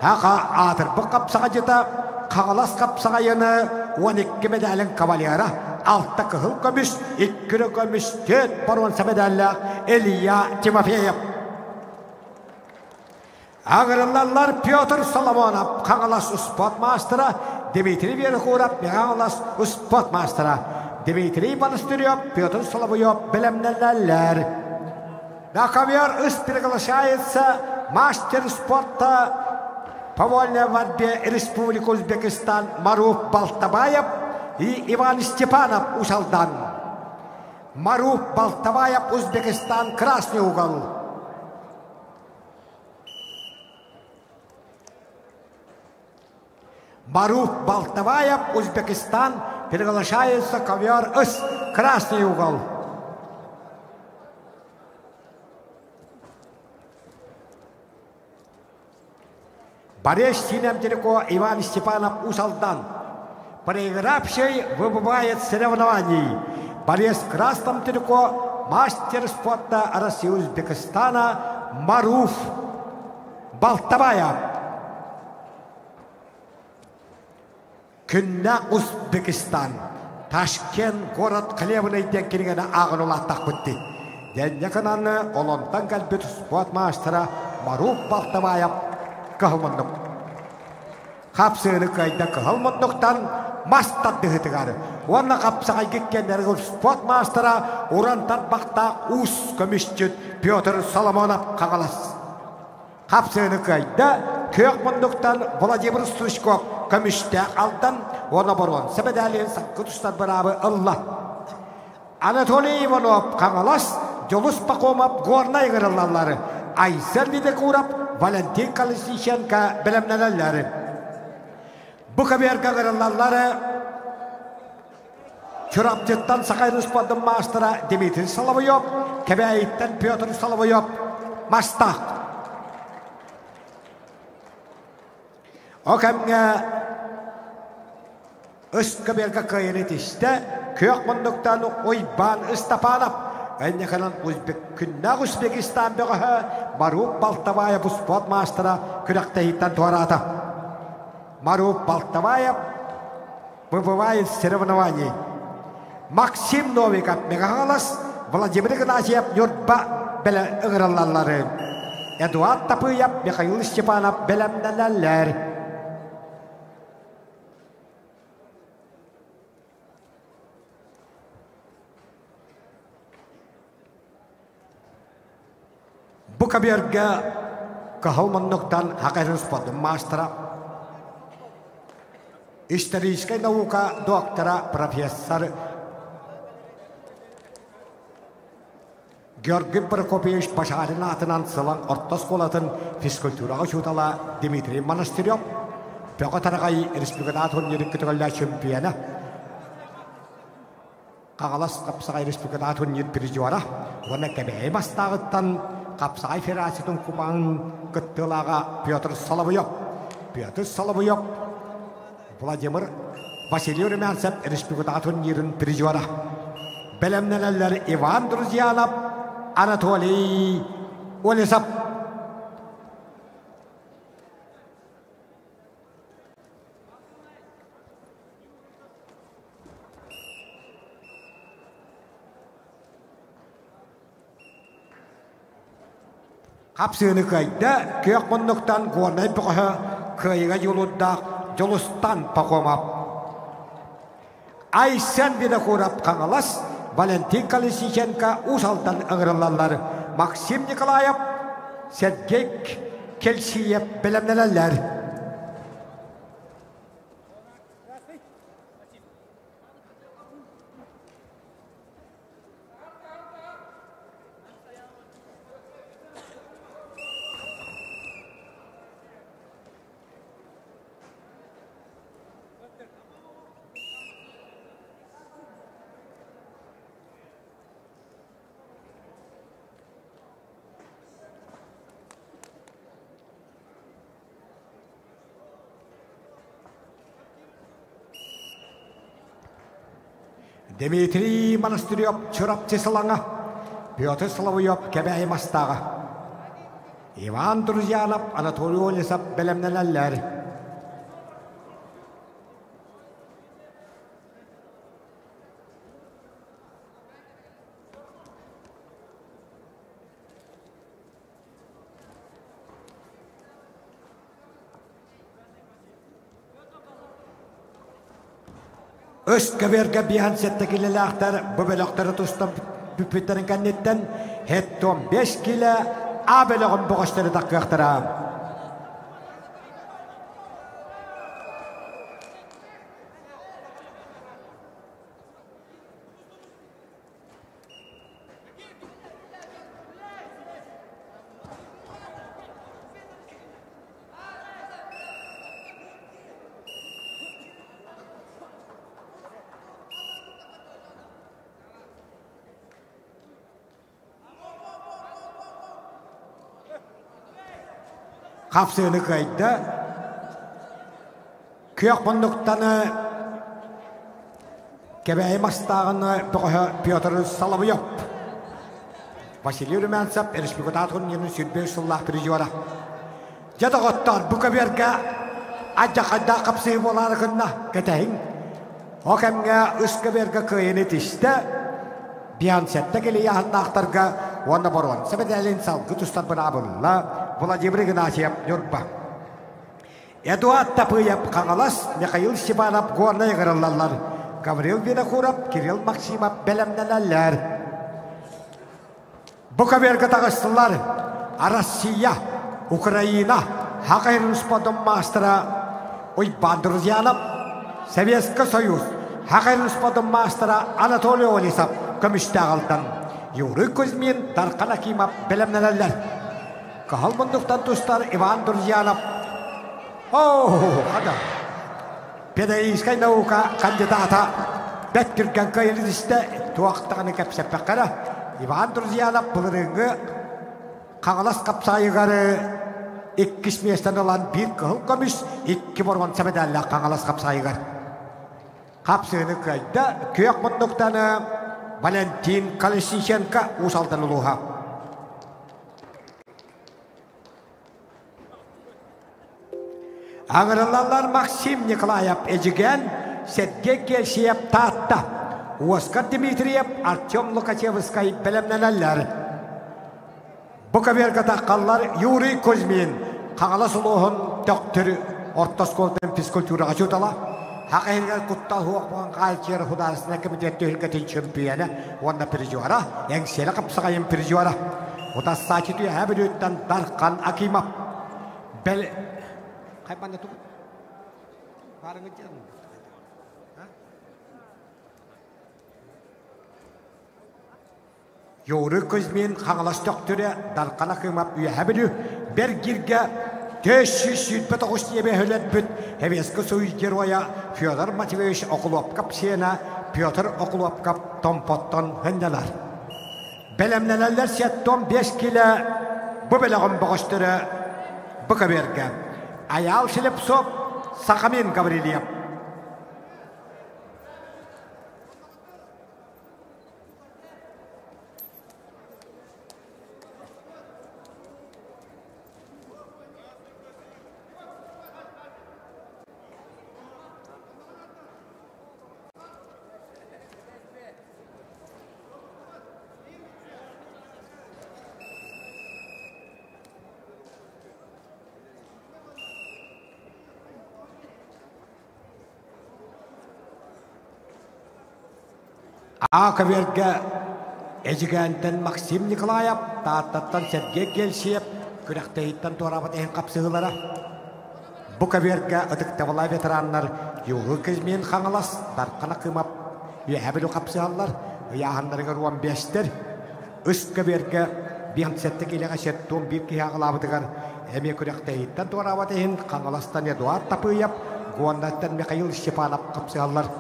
haka atır bu kapsağa jeta Kağalas kapsağa yanı 12 medalin kavalyera 6 kıhıl kömüş 2 kömüş 4 Baron Sapirjora Ilya Timofeyev. Ağırlarlar Pyotr Solomonov Kağalas Sport Master'a Dmitri Vinokurov Kağalas Sport Master'a Dmitri Balastyryov Pyotr Solomonov bilemlenenler. Nakavyer üst приглашается мастер спорта Повольная борьбе Республики Узбекистан Маруф Балтабаев и Иван Степанов Усалдан. Маруф Балтабаев, Узбекистан, красный угол. Маруф Балтабаев, Узбекистан, приглашается ковер С, красный угол. Борис Синемтерко Иван Степанов Усалдан. Проигравший выбывает с соревнований. Борис Красном Терко, мастер спорта России Узбекистана Маруф Балтабаев. Күннәк Узбекистан. Ташкент город Хлебный деккенген ағынулаттақ бітті. Денекананы олонтан кәлбет спорт мастера Маруф Балтабаев кығылмындық. Қапсығыны қайда кығылмындықтан мастатты ғытығары. Оны қапсыға кеккендергі спорт мастера Урантар бақта ұс көмішчет Петр Соломонов қағалас. Қапсығыны қайда көкмындықтан Владимир Стручков көмішті алдан оны бұрын Сәбедәлін саққы тұстар бірабы ұлла. Анатолий Иванов қағалас, Жолус Пахомов горнай ғырылалары, Айсер Видекуров, Валентин Колесниченко білімнелелері. Бұқабергі ғырылалары Чурапчеттан Сақайры спорттың мастера Дмитрий Соловьев, Кебейттен Петр Соловьев, мастақ. Окамға Үскабергі қайын етішті көк мұндықтан Ойбан Истапанов Айнеканан күннәк Өзбекистан бөғі Маруп Балтабаев спорт мастера күрәктәйттен туарата. Маруп Балтабаев выбывает с соревнований. Максим Новиков мегагалас, Владимир Игнатьев Нюртба беле ыңыраллары. Эдуард Тапыев, Михаил Степанов белемнәләләр. Бу каберге кахалманнуктан хакайрын спортын мастера, историческая наука доктора, профессор Георгий Прокопьевич Пашарин атынан сылан орта школатын физкультураға шутала Дмитрий Монастырев, Пёға тарағай республикада турнирі күтігілі чемпионы, Қағалас қапсағай республикада турнир призиора, оны кәбәй бастағыттан Қапсағай федерациятын кубанын күттілаға Петр Соловьев, Владимир Василий Румянцев республикада турнирін призиора, білімнелер Иван Друзьянов, Анатолий Олесов. Қапсыны кайда көк мұндықтан ғорнай бұғы көйіға жолудда жолыстан пақомап. Айсен беді қорап қаңылас Валентин Колесниченко усалдан ыңырылалар. Максим Николаев, Сергей Кельсиев білімнелер. Дмитрий Монастырев чырап тесілаңа, Петр Соловьев кәбәй мастағы. Иван Друзьянов, Анатолий Олесов білімнелер. Өскөберге биян сетті келелі ақтар, бүбеліқтары тұстан бүппеттерін кәннеттен, хеттон 5 келі абеліғын бұғыштары таққы ақтара. Қапсыны қайда көк мұндықтаны кәбәй мастағыны бұғы Петр Соловьев. Василий Румянцев республикада турнирінің сүрбей сұллақ призиора. Жадығыттар бұғы берге ажақада қапсы боларығына кәтәйін. Оқамға үскі берге көйіні тішті. Биян сәтті келі яғындақтарға оны бұрын. Сәбедәлін салғы тұстар бұна бұлла. Владимир Игнатьев Нюртба. Эдуард Тапыев қаңылас, Михаил Степанов ғорнай ғырылалар. Гаврил Винокуров, Кирилл Максимов білімнелер. Бұқабергі тағыстылар Россия, Украина, Хақайрын спортын мастера Иван Друзьянов, Советский Союз, Хақайрын спортын мастера Анатолий Олесов, көміштағылдан. Юрий Кузьмин, Дарқан Акимов білімнелер. Кахалмандықтан тұстар Иван Друзьянов. Хада. Педагогическая наука кандидата. Бәттірген көйелісті туақтағыны кәпсеп бәққара. Иван Друзьянов бұлырыңғы қаңылас қапсайығары 2 местен olan bir kıl көміс 2 борған сәбедәлі қаңылас қапсайығар. Қапсыны көйді көйек мұндықтаны Валентин Колесниченко усалдан улуха. Аңырылалар Максим Николаев Эджиген, Сергей Гельсиев Татта, Оскар Дмитриев, Артем Лукачевский білімненелер. Буковерга таққалар Юрий Кузьмин, Қағала сұлуғын доктор ортосколден физкультураға жүдала. Хақайырға құттал хуақ бұған қайчері хударысына комитетті үлгетін чемпионы, онда пережуара, еңселі қапсағайын пережуара. Ода сачету әбір өттен Дарқан Акимов. Қайпанда тұғын? Барыңы дедім. Юрий Кузьмин Қағалас доктори Дарқан Акимов үйәбілі бір герге 579 небе хөлет бүт әвескі сөйіз героя Федор Матвеевич Окуловкап сена Петр Окуловкап Томпоттон хөнделер. Белемнелерлер сеттон 5 килі бұ белеғын бұғыстыры бұқа берге. Аял шіліп соп Сақамин Гаврилиев. Акаверге Эжигентен Максим Николаев, Таттан Сергей Гельсиев, Күрәқтейттен Торабат әйін қапсығылары. Буковерге ұдықтавала ветеранлар Юрий Кузьмин Қаңалас, Дарқан Акимов, үйәбілі қапсығалар, үйәғанларығы 15-тер. Үскаверге бейінсетті келеға шеттуын бір кей ағылабыдығар, әме Күрәқтейттен Торабат әйін Қаңаластан Эдуард Тапыйып, Гуандаттан Михаил Степанов қапсығалар.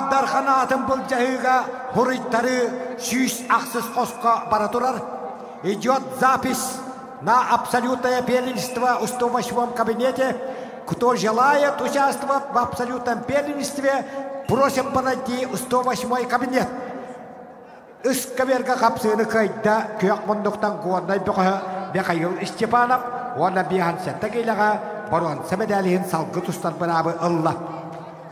Дархан атын бұл жайыға хұрыттары сүйіс ақсыз қосқа бара тұрар. Идет запись на абсолютное первенство в 108 кабинете. Кто желает участвовать в абсолютном первенстве, просим подойти в 108 кабинет. Үскаверға қапсыны қайда көк мұндықтан қуандай Михаил Степанов, оны бейхан сәтті келіға баруан сәмедәліғін салғы тұстан бұрабы ұлла.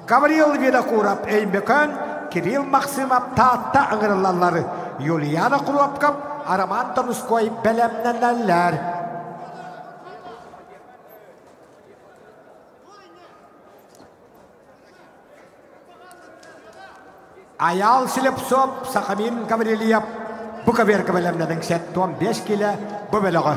Гаврил Винокуров Эймбекön, Кирилл Максимов Татта аңырылалары, Юлияна Кулопкап, Араман Тонуской белемненелер. Аял Силепсоп, Сақамин Гаврилиев, Буковерга белемненің сәттуан 5 келі бұ беліғы.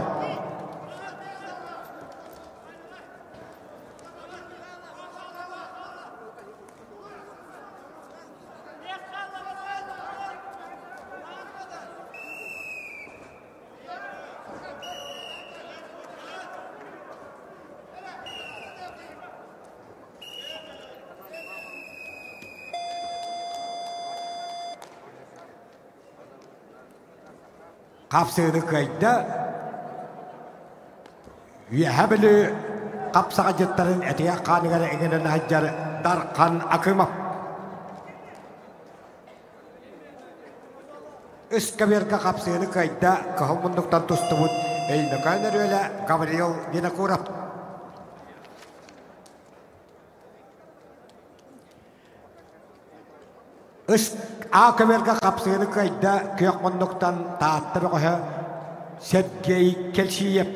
Қапсыны қайда үйәбілі қапсаға жеттарын әтея қанығары әңгенен әджары Дарқан Акимов. Үскаверға қапсыны қайда қағылмындықтан тұсты бұд Эймекөнер өлі Гаврил Винокуров. Акаверға қапсыны қайда көк мұндықтан тааттыры қоғы Сергей Келсиев.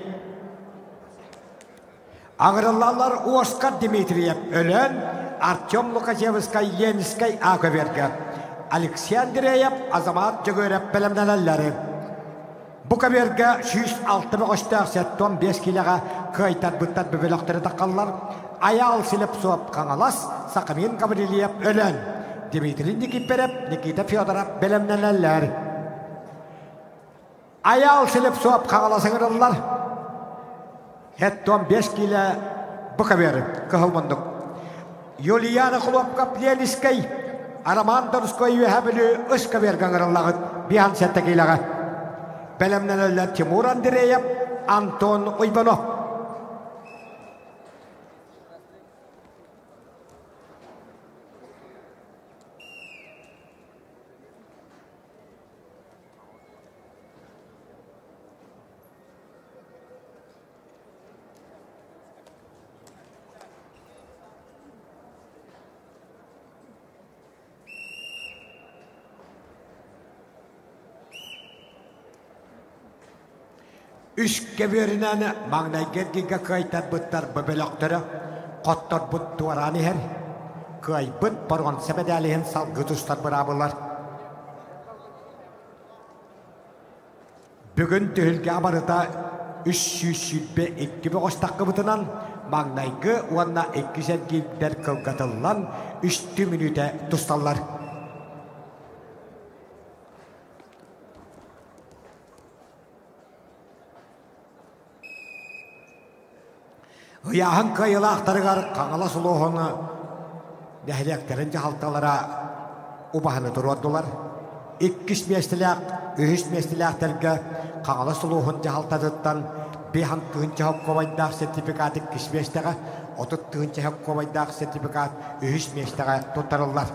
Аңырылалар Оскар Дмитриев өлін Артем Лукачевский Ленский Акаверға. Алексей Андреев Азамат Жөгөреп білімнелелері. Буковерға 106-5 келіға қайтар бұттар бөбеліқтері таққалар. Аял Силіп соп Қаңалас, Сақамин Гаврилиев өлін. Дмитрий Никипперев, Никита Федоров белемненелер. Аял Силіп соп Қаңалас аңырылар. Hette 5 kilo bukaver kıhılmındık. Yuliana Kulopka Pleniskay Araman Dorskoy ve habili ıskaver gangarallağıt bihan settekilağa. Belemden öyle Timur Andreyev, Anton Uybanov. Üç verinen mağnay gergiga kaytar bıttar bebelokları qottor but tuarani her kay bıt paron sebedalihin salgıtustar beraberler. Bugün tühülge abarıda 302 ostaqı bıtınan mağnaygı uanna 2 der kılgatıllan 3 minüte tustallar. Hıyahın kayılı aktarıgar kanala suluğunu nehliyaklarınca haltalara ubahını dururdular. 2 mestilak, 3 mestilaklarga kanala suluğunca haltadıktan bir han tığınca hokkovaydak sertifikat 2 mestilaka, 30 tığınca hokkovaydak sertifikat 3 mestilaka tutarırlar.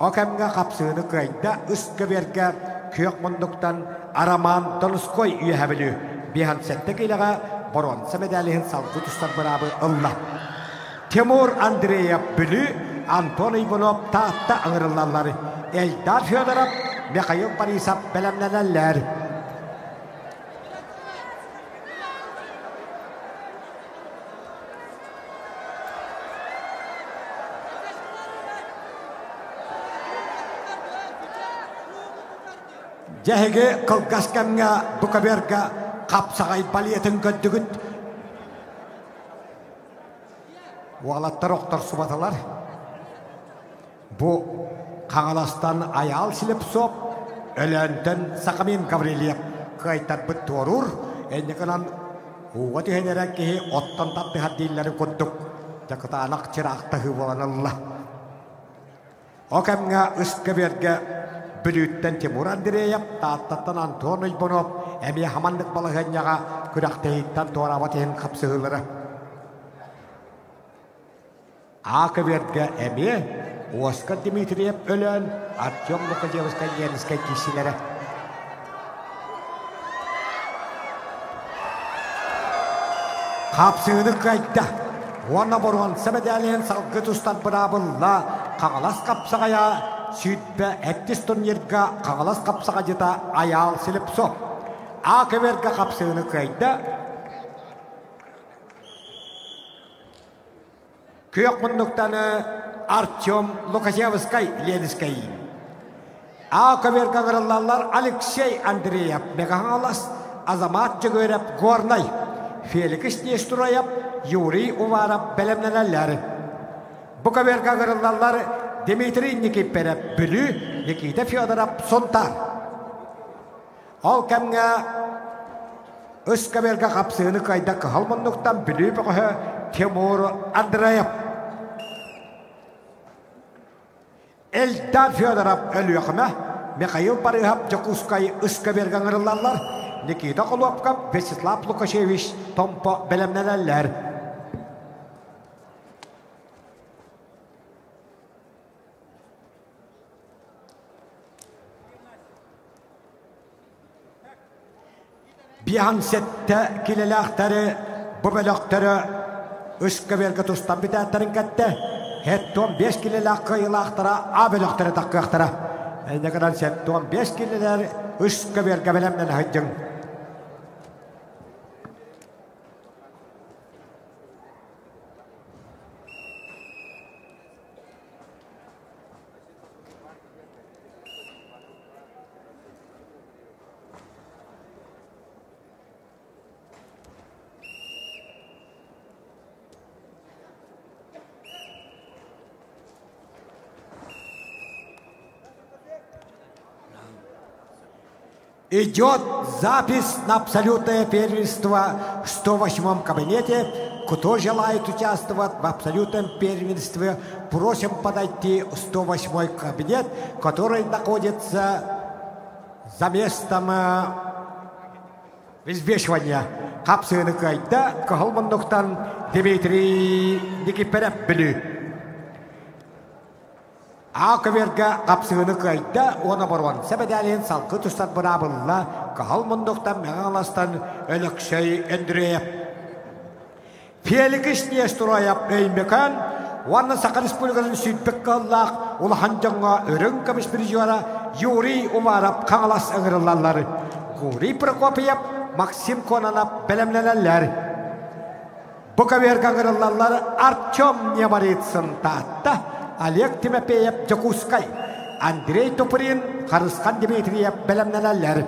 O kemge kapsığını kayda ıskı verge köyük munduktan Araman Donskoy üyehabili bir han settekilaga Boron semedalihin salgıtuslar beraber Allah. Timur Andreyev bülü, Anton Ivanov tahta ağırlarları. Eldar Fyodorov, Mikhail Borisov belemlenenler. Cehege kılgaskanga bukaberga kapsagay baliyetin göddügüt. Valattar oktar subatalar. Bu Kangalastan ayal silip sop. Ölenten Sakamin Gavriliyev kaytar bıt orur. Ennekanan huvati henerek ki ottan tatlı haddilleri kunduk. Jakıta anak çırakta hıvalan Allah. O kemga ıskı berge bülütten Timur Andreyev tattattan Anton Ivanov emi hamandık balığınyağa kürakteyitten toravatihin kapsığıları. Akı berge emi Oskar Dimitriyev ölen Artyom Lukajevskay Yenskay kişilere. Kapsığını kayda. Ona boruan sebedeliğin salgıtustan beraberla Kangalas kapsağaya sütbe ettis turnirga Kangalas kapsağacıda ayal silip sop. Akı berge kapsığını kayda. Köyük munduktanı Artyom Lukashevskay Lenskay. Akı berge kırılallar Alexey Andreyev Megahalas Azamat Jigörev Gornay Felix Nestorayev Yuri Uvarov belemlenenler. Bu berge kırılallar Dmitri Nikiperev Bülü Nikita Fyodorov Sontar. Ol kemge ıskı berge kapsığını kayda kıhal munduktan Bülü bıqı Timur Andreyev. Eldar Fyodorov ölüyüqime, Mikhail Borisov Jakuskay ıskı bergen ırılallar, Nikita Kulovka, Vyacheslav Lukashevich Tompo belemlenenler. Bihan sette kilelaktarı, bu belaktarı, ıskı berge tustan bitatların katte. Hetton 5 kilelak kıyılaktıra, abelaktıra takkıaktıra. Ne kadar setton 5 kileler ıskı berge belemden hıccın. Идет запись на абсолютное первенство в 108-м кабинете. Кто желает участвовать в абсолютном первенстве, просим подойти в 108-й кабинет, который находится за местом взвешивания. Капсыны кайда, Кахалмандуктан Дмитрий Никиперепбелю. Акверга капсыны кайда, оны барван. Себедәлен салқы тұстан бұрабылла, Кахалмандуктан меғаластан Өлекшей Андреев. Феликиш Нестрояп Эймекан, Уанна Сақа Республикасын Сүйтбек Қаллақ, Улахан жаңа өрін көміш біржуара Юрий Умарап қаңалас ыңырылалары. Гурий Прокопиев, Максим Конанап бәлемленелер. Буковерга ыңырылалары Артем Немарицын татта, Олег Тимопеев Джакускай, Андрей Топырин, Харысқан Дмитриев бәлемленелер.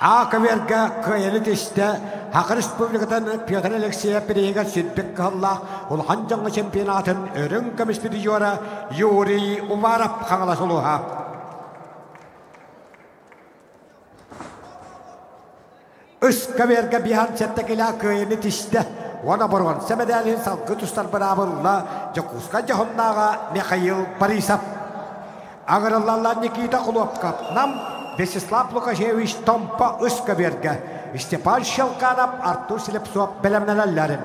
Акверга каялытышта Хақы Республикатан Петр Алексеев Перега Сүйтбек Қаллақ Улхан жаңы чемпионатын өрін көміш біржуара Юрий Умарап қаңылас олуға. Үс каверга бихан сәттекілі каялытышта Оны бұрған сәмедәлін салқы тұстар бірабылла Жакуска жахыннаға Михаил Борисов. Аңырылалар Никита Құлопкап нам Вячеслав Лукашевич Томпа Үскаверга, Степан Щелканов, Артур Селепсов бәлемнәләләрін.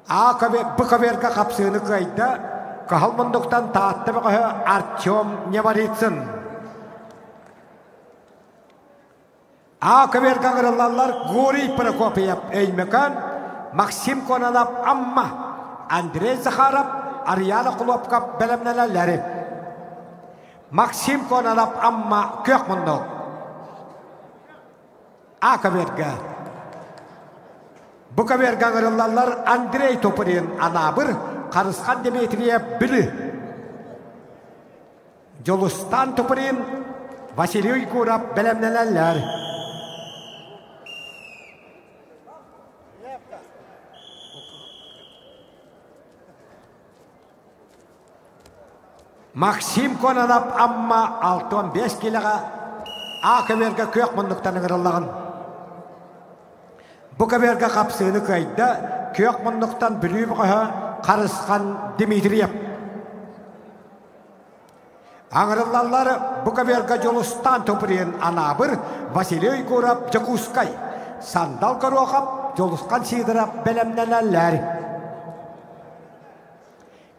Бұқаверга қапсыны қайда, Кахалмандуктан таатты бұқы Артем Немарицын. Акаверга ғырылалар Гурий Прокопиев Эймекан, Максим Конанов Амма, Андрей Захаров, Арияна Құлопкап бәлемнәләләрін. Максим Конанов Амма Көкмұндық. Акаверга. Бұқаверга ғырылалар Андрей Топырин Анабыр, Қарысқан Дмитриев Білі. Жолыстан Топырин Василий Курап бәлемнеләләр. Максим Конанов Амма 65 килоға Акаверга Көкмұндықтан ғырылағын. Бұқаверга қапсыны қайда Көкмұндықтан білі бұқыға Қарысқан Дмитриев. Аңырылалары Бұқаверга Жолыстан Топырин Анабыр, Василий Курап Джакускай, Сандал Каруақап, Жолысқан Сидырап бәлемнәләләр.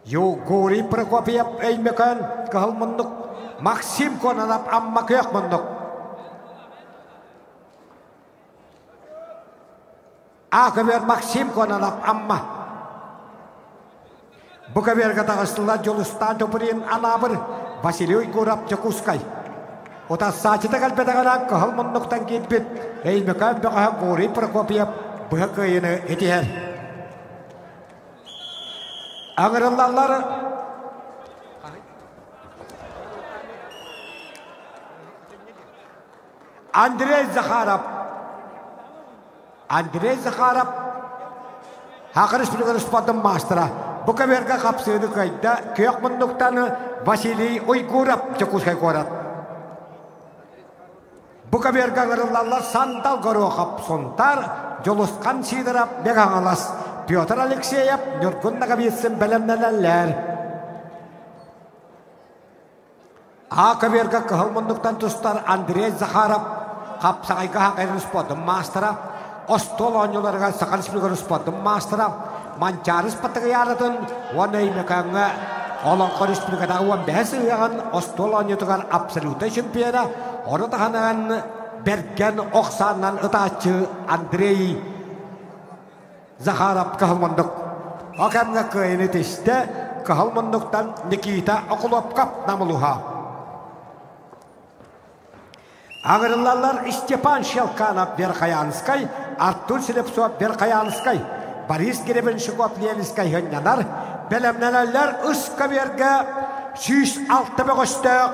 Гурий Прокопиев Эймекан Кахалмандук, Максим Конанов Амма Көкмұндық. Акавер Максим Конанов Амма. Бұқаверга тағыстылар Жолыстан Топырин Анабыр, Василий Курап Джакускай. Ота сачыта кәлпетағана Кахалмандуктан кетпет, Эймекан бұға Гурий Прокопиев бұға көйіні етер. Аңырылалары Андрей Захаров Хақы Республиканың спортын мастера. Бұқаверга қапсыны қайда Көкмұндықтаны Василий Ойгурап Джакускай қорат. Бұқаверга аңырылалар Сандал Қаруақап Сонтар Жолысқан Сидырап Беғаңалас. Петр Алексеев, Нұргүн нағабетсін бәлемнәләләр. Акаверга Кахалмандуктан тұстар Андрей Захаров, Қапсағайға Хақайрын спортын мастера, Остол ойныларға Сақан Республиканың спортын мастера, Манчарыс паттығы ярытын, оны емекаңы Оланқы Республикадағы 15 ұяған Остол ойнытығар абсолюты чемпионы, оны тағанаған Берген Оқсаннан ұтачы Андрей Захаров Кахалмандук. Акамга көйіні тесті Кахалмандуктан Никита Окулопкап намылуға. Аңырылалар Степан Щелканов Верхаянскай, Артур Селепсов Верхаянскай, Борис Гребенщиков Ленинскай хөннанар, бәлемнәләләр Үскаверга 106 бөғістіқ,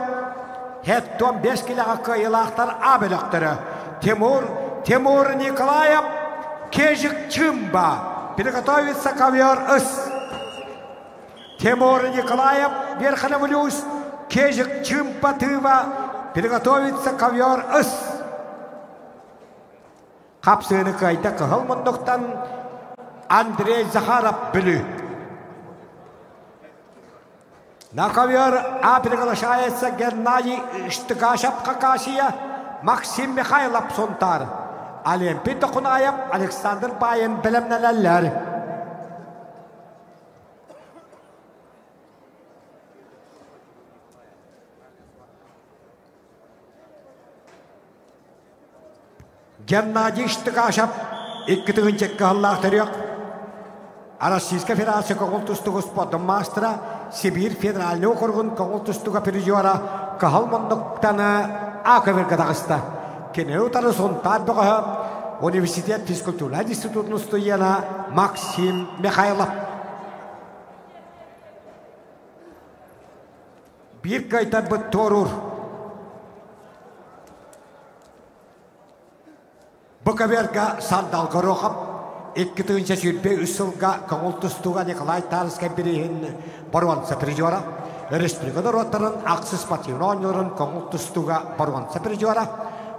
15 килоға көйілақтар абеліктірі. Тимур Тимур Николаев, Кежик Чимба. Приготовиться ковер-ыс. Тимур Николаев, Верхоновлюс, Кежик Чимба Тыва. Приготовиться ковер-ыс. Қапсыны қайда қығыл мұндықтан Андрей Захаров білі. На ковер приглашается Геннадий Штыгашев Какашия, Максим Михайлов Сонтар, Олимпий Токунаев, Александр Байен білімнелелер. Геннадий Штыгашев, иккітігін чеккі ғыллақтырық. Российская Федерация Коголтустугу спортом мастера, Сибирь федеральный округун Коголтустуга переживара Кахалмандуктана Аковерга Дагыста. Кенеутары Сонтар Богоха, Университет физкультура институтын студияна Максим Михайлов. Bir kayta bu torur. Bu kaberga sandal gorokap. İki tığınca sürpe üsülga Koğultustuga Nikolay Tarıskay birihin Barvansa Perjora. Respublikada rotarın aksız patiyonu oynuyorun Koğultustuga Barvansa Perjora.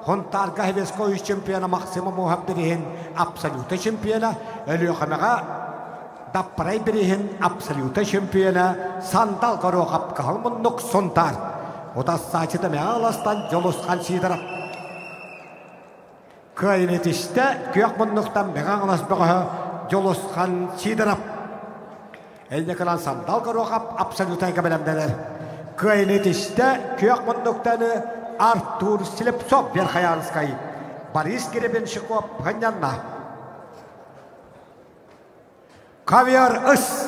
Hontarga hevesko 3 şampiyona maksimum muhab birihin absolute şampiyona. Ölüyor kamaga Dapparay birihin absolute şampiyona. Sandal gorokap Kahalmunduk Sontar. O da saçıda meğalastan Joluskan Sidarap. Kaynet işte Köyakmunduk'tan meğanlas bağı Joluskan Sidarap. Elde kalan sandal gorokap absolute kabelemdeler. Kaynet işte Köyakmunduk'tan Artur Silepsov Verkhayanskay. Boris Gerebenshikov Ganyanna. Ковер ыс.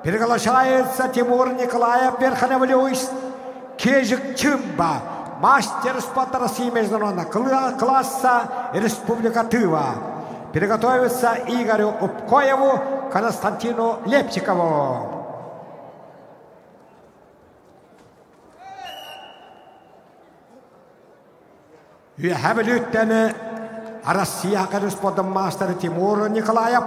Приглашается Тимур Николаев Верхоновлюс. Кежик Чимба. Мастер спорта России международного класса Республика Тыва. Приготовиться Игорю Упкоеву, Константину Лепчикову. Üyehabelütteni Россия спортом мастер Тимур Николаев.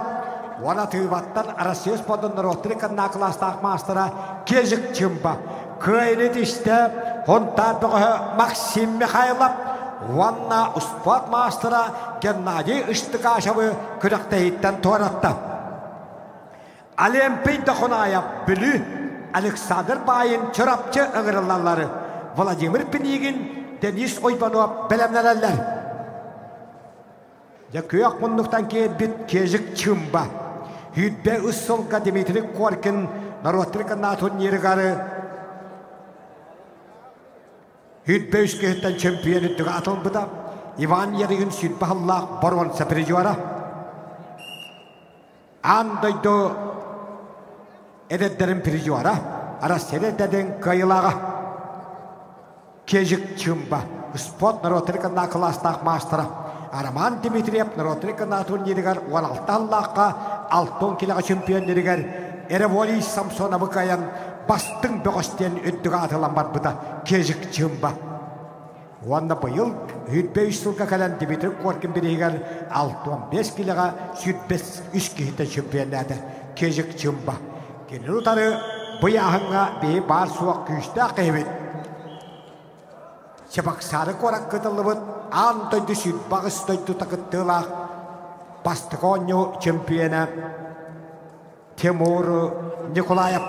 Вона тываттан Россия спортын Ротриканна класстақ мастера Кежик Чимба. Кайнет işte Hontar Максим Михайлов. Вона спорт мастера Геннадий Штыгашевы күректейттен торатты. Олимпий Токунаев білі Александр Байын чырапчы ыңырылалары. Владимир Пенигин Денис Ойбанов білімнелелер. Кöyakmunduk'tan bit Kejik Чимба. Hüdbe Üssülga Dimitri Korkin Narodrikana turnirgarı. Hüdbe Üskehitten çempiyonu dıgatın bıda. Ivan Yerigin Südbe Allah Barvan Sapiricivara. Andaydo edetlerin piricivara. Arasere deden kayılağa. Kejik Чимба. Sport Narodrikana klastaq mastera. Арман Дмитриев Народрикана турниригар 16 Аллахқа 6 килога чемпион диригар Эреволи Самсона Быкаян бастың бөгістен өттіға атылан бар бұда Кежик Чимба. Онда бұйыл үйтбе үстілға кәлін Дмитрий Коркин бірігар 6-15 килога сүйтбес 3 кейті чемпион әді Кежик Чимба. Кенін ұтары бұяғынға бей бар суақ күйісті қайбет. Себақсары қорак қытылы бұд, антойды сүт бағыстойды тақыттылақ, бастығоню чемпионы Тимур Николаев.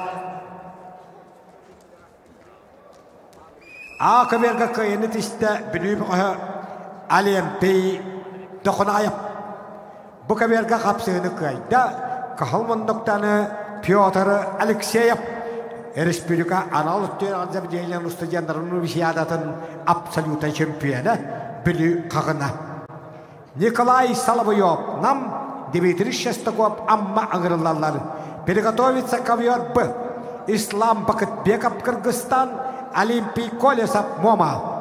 Ақыверға қайыны тісті білі бұғы Олимпий Токунаев. Бұқыверға қапсығыны қайда Кахалмандуктаны Петр Алексеев. Республика аналог Азербайджан студенттарының универсиадатын абсолютно чемпионы білі қағына. Николай Соловьев нам Дмитрий Шестаков амма аңырылалар. Приготовиться ковер Б. Ислам Бакытбеков Кыргызстан, Олимпий Колесов Мома.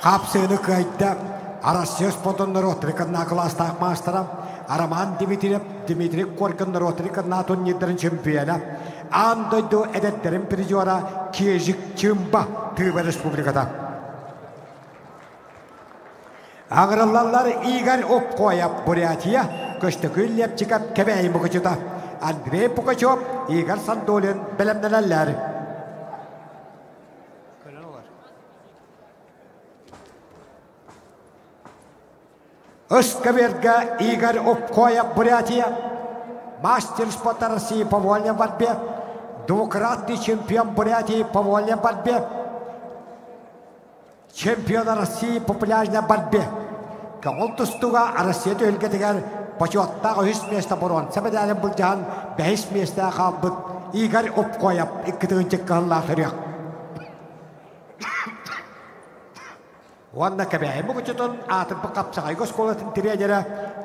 Kapsını kayıtta Россия спортундар отриканна класстақ мастера Роман Дмитриев Коркандар отриканна турнирдерин чемпионы андойду эдеттерин призера Кежик Чымба Тыва республикада. Аңыраллар Игорь Опкоев Бурятия көштөкүл лепчикап кебей мукачута Андрей Пугачев Игорь Сандолин белемнелер. Оскаверга Игорь Опкоев Бурятия мастер спорта России по вольной борьбе, двукратный чемпион Бурятии по вольной борьбе, чемпион России по пляжной борьбе. Калтустуга Россия тölгетигер почеттагы 3 место борон. Себедален булжан 5 место калбыт Игорь Опкоев 2-нче каллахырык. Ванна кебей мукчутун атын бакапсагай госколатын тирежера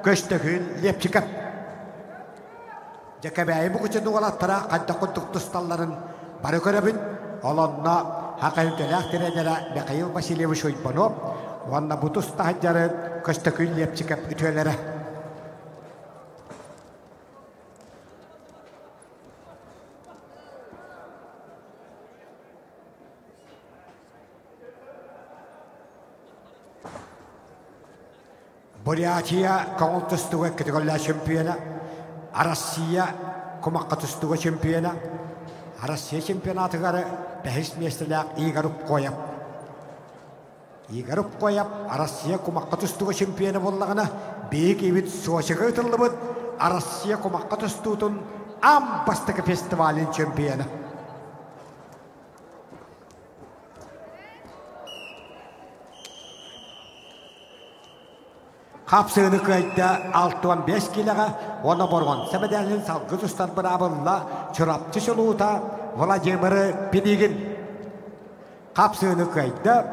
көстөгүн лепчикап. Жакебей мукчутун олаттара кайда куттуктусталларын бары көрөбүн. Олонна хакыйкалак тирежера Михаил Васильевич Ойпонов ванна бутуста хаджары көстөгүн лепчикап үтөлөрө. Бурятия контестуга категория чемпиона, Россия комакатустуга чемпиона, Россия чемпионатыгары 5 местелек Игорь Опкоев. Игорь Опкоев Россия комакатустуга чемпионы боллагына бейик ибит Сочига ытылыбыт Россия комакатустутун амбастыгы фестивалин чемпионы. Kapsını kayıtta 65 kiloga ona borgon. Sebedalin salgı ustan bırabılla çırapçı şuluğuta Vladimir Pinigin. Kapsını kayıtta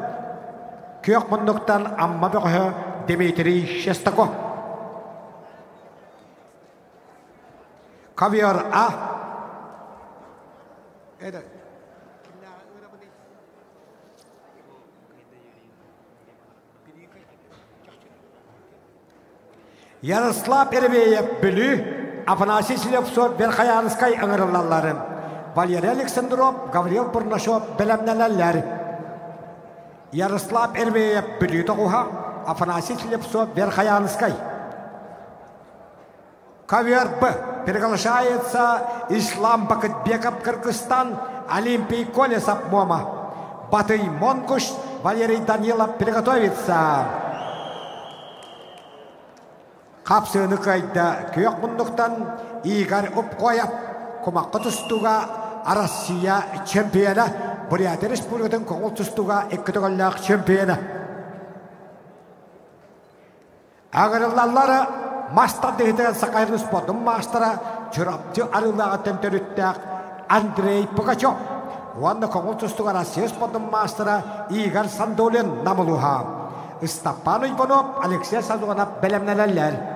kök munduktan amma böğü Dmitri Shestakov. Kaviar A. Yaroslav Erveyev Bülü, Afanasiy Slevtsov, Verkhayanskay аңырылалары. Валерий Александров, Гаврил Бурнашов, белемнелер. Yaroslav Erveyev Bülü тоғуға, Afanasiy Slevtsov, Verkhayanskay. Ковер Б. Приглашается Ислам Бакытбеков, Кыргызстан, Олимпий Колесов, Мома. Батый Монкуш, Валерий Данилов приготовится. Kapsını kayda kök bunduktan Igor Opkoyev komaqqa tustuga Россия чемпионы Бурятия Республикатын коңул тустуга 2-төгөлләк чемпионы. Агырлаллары мастер дегенде сакайрын спортун мастера чурапчы арылага темтерүттәк Андрей Пугачев. Ванна коңул тустуга Россия спортун мастера Игорь Сандолин намылуха. Степан Ойпонов, Алексей Сазуганов белемнелер.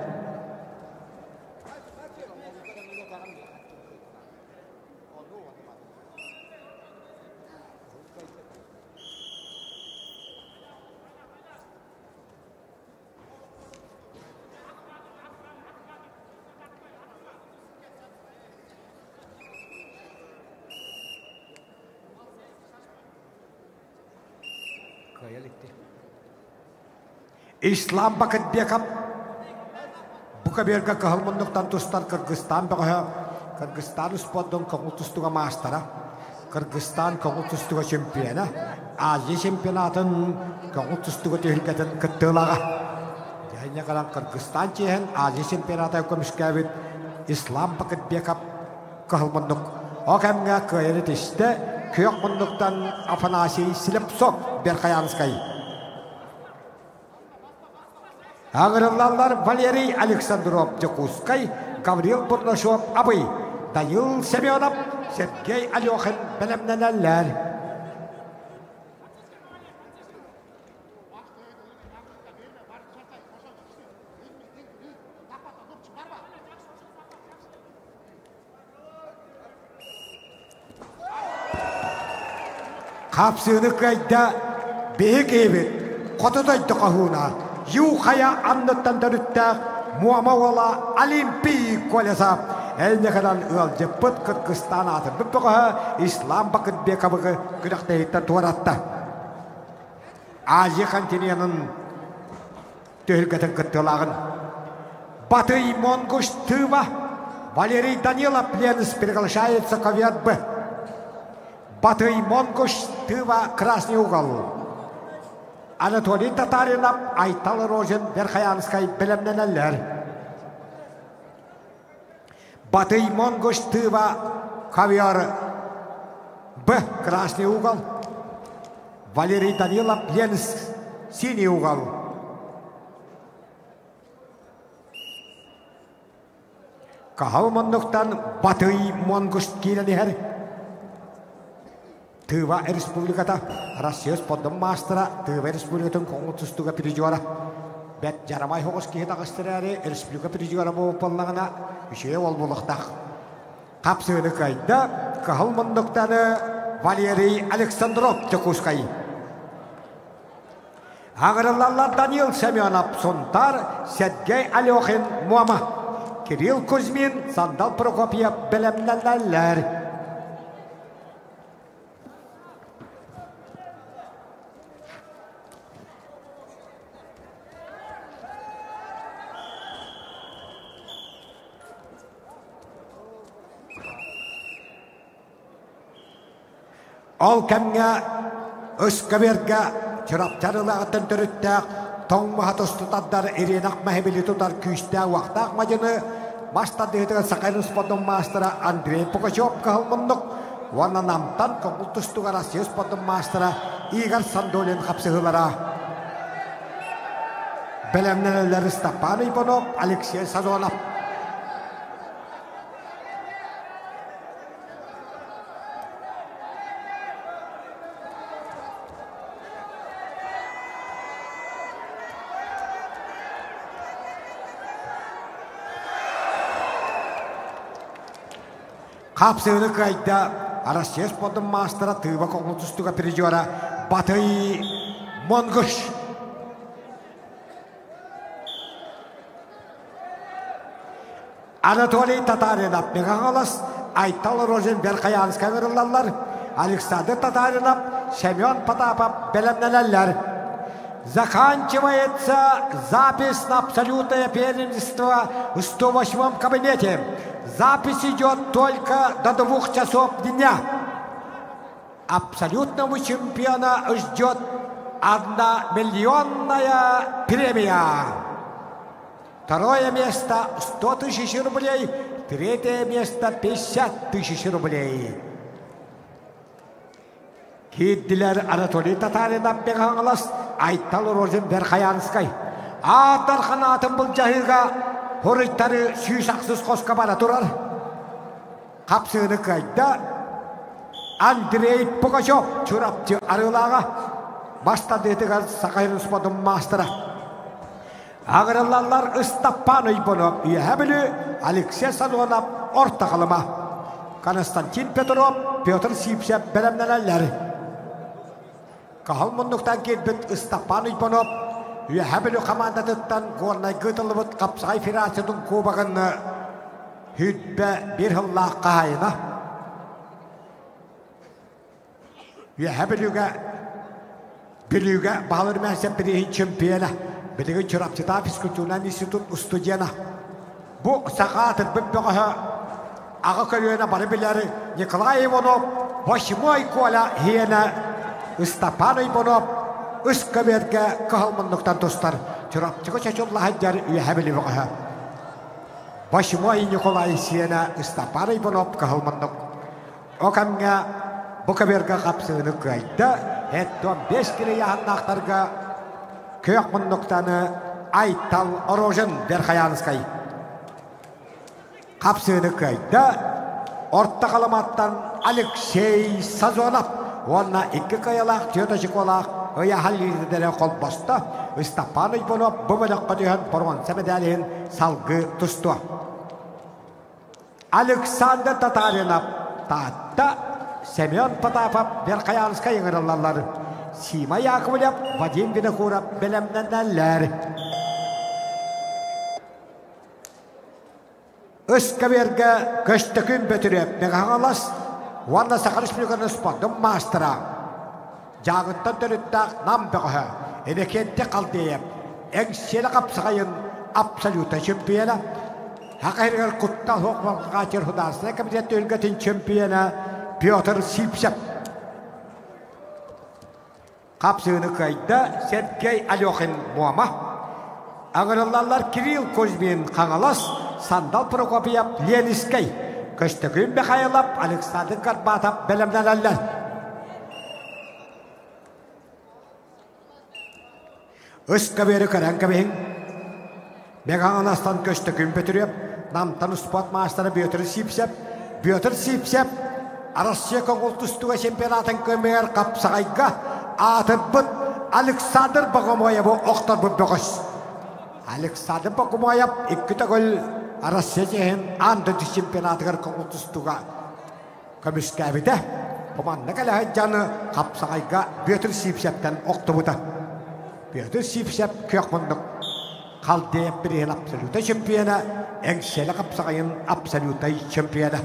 İslam Bakıtbekov Bukaberga kahılmınlıktan tustан Kırgızstan bağı Kırgızstan sportun koğul tustuğa mastera Kırgızstan koğul tustuğa çempiyonu Aziya çempionatın koğul tustuğa tehliketen kıttılağa Yayına kalan Kırgızstan çehen Aziya çempionatı komiskavit İslam Bakıtbekov kahılmınlık O kemge köyeri teşte köyokmınlıktan Afanasiy Slevtsov Verkhayanskay Аңырылалар Валерий Александров Jakutskay, Гаврил Бурнашов Абый, Данил Семенов, Сергей Алехин белемнелер. Kapsını kayda büyük evi Котодойды қағуына, юқая анныттан дөріттәк, Муамауала Олимпийк колеса, әлнеғадан ұлды бұт Кыргызстан аты бұппығы Ислам Бақытбековығы күріқтейттен туаратты. Азия континентінің төхілгетін күттілағын. Батый Монгуш Тыва, Валерий Данилов Ленс приглашается к Б. Батый Монгуш Тыва, красный угол. Анатолий Татаринов, Айтал Рожен, Верхоянской, Белемненеллер. Батый Монгуш Тыва, Ковер Б, красный угол. Валерий Данилов, Ленс, синий угол. Кахалманнуктан Батый Монгуш Киленихер. Тыва республиката Россия споддым мастера Тыва республикатын коңутустуга пережуара. Бәт жарамай хоғыз кейт ағыстырары республика пережуара болып болнағына үше ол болықтақ. Қапсыны қайда Кахалманнуктаны Валерий Александров Чекускай. Ағырылалар Данил Семенов Сонтар, Сергей Алехин Муама, Кирилл Кузьмин, Сандал Прокопьев Белемнеллер. Ол кәмге өскәберге Чыраптарылағытын түріттәк, тоңмаға тұстытаддар еренақ мәхебелі тұтар күйістәк уақтақ мадыны бастадығытыға сақайрын сподын мастера Андрей Пугачев қағылмындық. Уанна намтан қоңыл тұстуға Россия сподын мастера Игорь Сандолин қапсығылара. Белемнелері Стапан Ипанов, Алексей Сазонов. Қапсығыны қайда Россия сподын мастера Тыва коңылтыстыға пережуара Батый Монгуш. Анатолий Татаринов Мегағалас, Айтал Рожен Верхоянскай ғырылалар, Александр Татаринов, Семен Потапов Белемнеллер. Заканчивается запись на абсолютное первенство в 108-м кабинете. Запись идет только до 2 часов дня. Абсолютного чемпиона ждет 1-миллионная премия. Второе место 100 000 рублей. Третье место 50 000 рублей. Киддилер Анатолий Татаринов Бегаңылас, Айтал Рожен Верхоянскай. Атар қанатын бұл жайырға хорыттары сүйсақсыз қосқа бара тұрар. Қапсығыны қайда Андрей Пугачев чурапчы арылаға бастады етіған сақайрын сподын мастера. Ағырылалар Стапан Ипанов, Ебілі Алексей Сазонов орта қалыма. Константин Петров, Петр Сипсеп Белемнеллер. Кахалмындықтан келбет Стапан Ипанов, Ебілі командатыттан горнай ғытылыбыт Қапсағай федерацияның кубағын хүтбі бір ғыллақ қағайына. Ебіліге біліге бағылыр мәсеп бірейін чемпионы. Білігі чырапчыта физкультурнан институт студияна. Бұл сақатыр бүппіғі аға көріуіне бары білері Николай Иванов, 8-й кола хиені Стапан Ипанов, Үскөберге қағылмындықтан тұстар. Чырапчығы чачыллағы жар үйәбілі бұғы. 8-й Николай хиені Стапан Ипанов қағылмындық. Оқамға бұқыберге қапсығыны қайды. Әттон 5 келі яғыннақтарға көк мұндықтаны Айтал Рожен Верхоянскай. Қапсығыны қайды. Орта қаламаттан Алексей Сазонов. Онна 2 қайалақ, 4 қолақ, ұя халидері қол басты. Стапан Ипанов бұбылық қадыған бұрғанса медалін салғы тұсты. Александр Татаринов татта Семен Потапов Верхоянскай ғырылалар. Sima Yakovlev, Vadim Vinokurov bilemlenenler. Iskaverge köstökün bötürüp meğalas, Vanna Sakarışmıgın ıspandın mastıra. Jağıttan dönüttaq nam böğü, enekette kaldıyıp, engseli kapsağayın absoluta çempiyona. Hakayırgar kuttal hokmal kaçır hudasına komitet ülketin çempiyona Piotr Sipsev. Kapsığını kayda Sergey Alyokhin muama. Ağırlarlar Kirill Kozmin Kangalas, Sandal Prokopyev Leniskay, Köstökün Mikhailov, Alexander Karbatov bilimlenenler. Iskaveri Karankabehin, Meganastan Köstökün Petrev, Namtan Sport Master Piotr Sipsev, Piotr Sipsev, Rusya Kongoltustuga Çempionatın kömeğer kapsağayga, Atırbıt Alexander Bogomoyev oktar bu böğüs. Alexander Bogomoyev ikkita gol Rusya cehen andı çempionatıgar Kongoltustuga kömüskabide. Komanda kalaha canı kapsağayga Piotr Sipsev'den oktabuda. Piotr Sipsev kökmunduk. Kaldıya bir absoluta çempiyona, engseli kapsağayın absoluta çempiyona.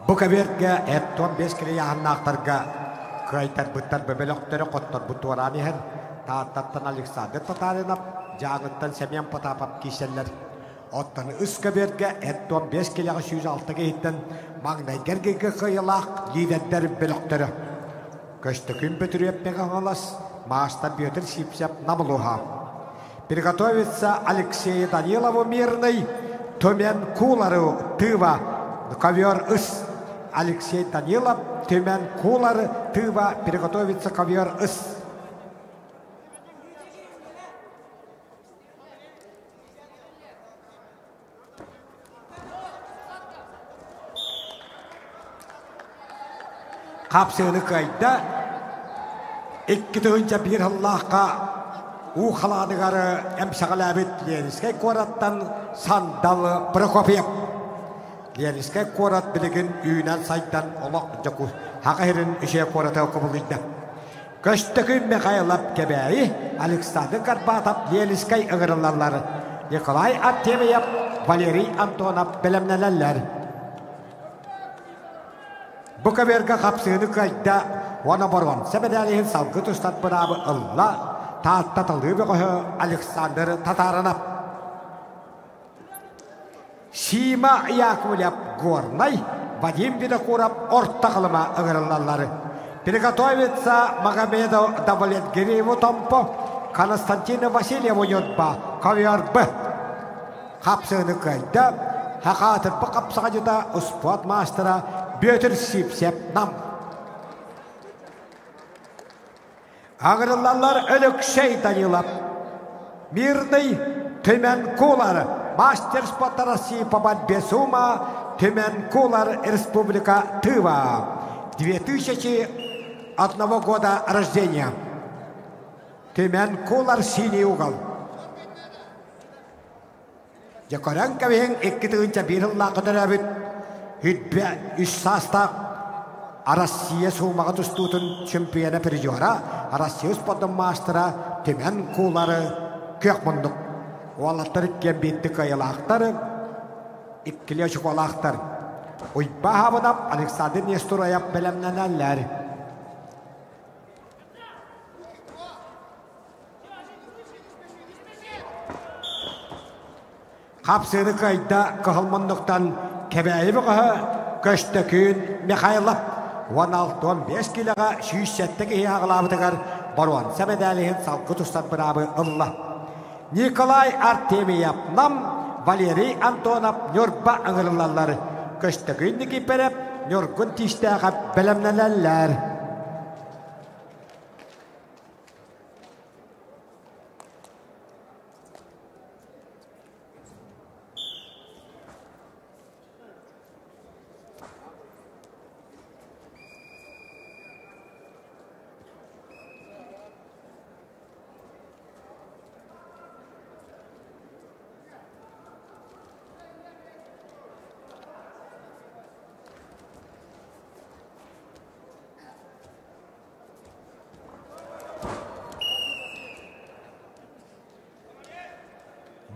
Bu kaberge etton 5 kilo yahanaqtarga kaytar butar bebeloktere qottor butuarani her taattan Alexander Tatarinov jağıttan Semyon Potapov kiseller ottan üst kaberge etton 5 kilo 106 gehitten magnaygerge kıyılaq liderler beloktere Köstökün Petrev megalas master Piotr Sipsev namluha Приготовится Алексей Данилов мирный Төмен кулары тыва ковер ыс Алексей Данилов, Тюмен Кулар, Тыва, приготовится ковер ыс. Kapsığını kayda, iki tığınca bir Allah'a uğaladıgarı emsağalabit Leniskay Korat'tan Sandal Prokopyev. Leniskay Korat bilgin üyünen saydan olaq jaku haqahirin işe Korat'a okubuluydu. Köstökün Mikhailov kebeyi Alexander Karbatov Leniskay ıgırılarları Nikolay Artemyev, Valeri Antonov bilimlenenler. Bu kaberge kapsığını kayda ona borgon sebedalihin salgı tüstat bırabı Allah taattatılığı beğe Alexander Tatarinov. Sima Yakovlev Горный, Vadim Vinokurov ortaqılıma ıgırılarları. Приготовится Магомедов Давлетгирееву Томпо, Константин Васильеву Йодба, Ковер Б. Kapsığını kayda, Hakatır bu kapsağıcıda Uspot Master'a Piotr Sipsev nam. Ağırlarlar Alexey Danilov, Mirny Tümen Kular, Master Sport России по борьбе Сума, Тюмен Кулар, Республика Тыва, 2001 года рождения. Тюмен Кулар, синий угол. Jakaren kaving ikitun birullah kadarabit hidba isasta Rusya Sumaqatustutun çempiyona perjuara Rusya Sport Master'a Tümen Kular kökmunduk. Vallahtır kembitti kayalaqtar ikkili çikolaqtar. Uyba havadap Alexander Nestorayev bilimlenenler. Kapsığını kayda kıhılmınlıktan kebeyi bıqığı Köstökün Mikhailov 16-15 kiloga 107 ağılabıdıgar Baruan Semedalihin salgı tuştat bırabı Allah. Nikolay Artemyev nam Валерий Антонов Нюрба аңырылалар. Көштігінді кипереп, Нюргун тиштіға бәлемнелелер.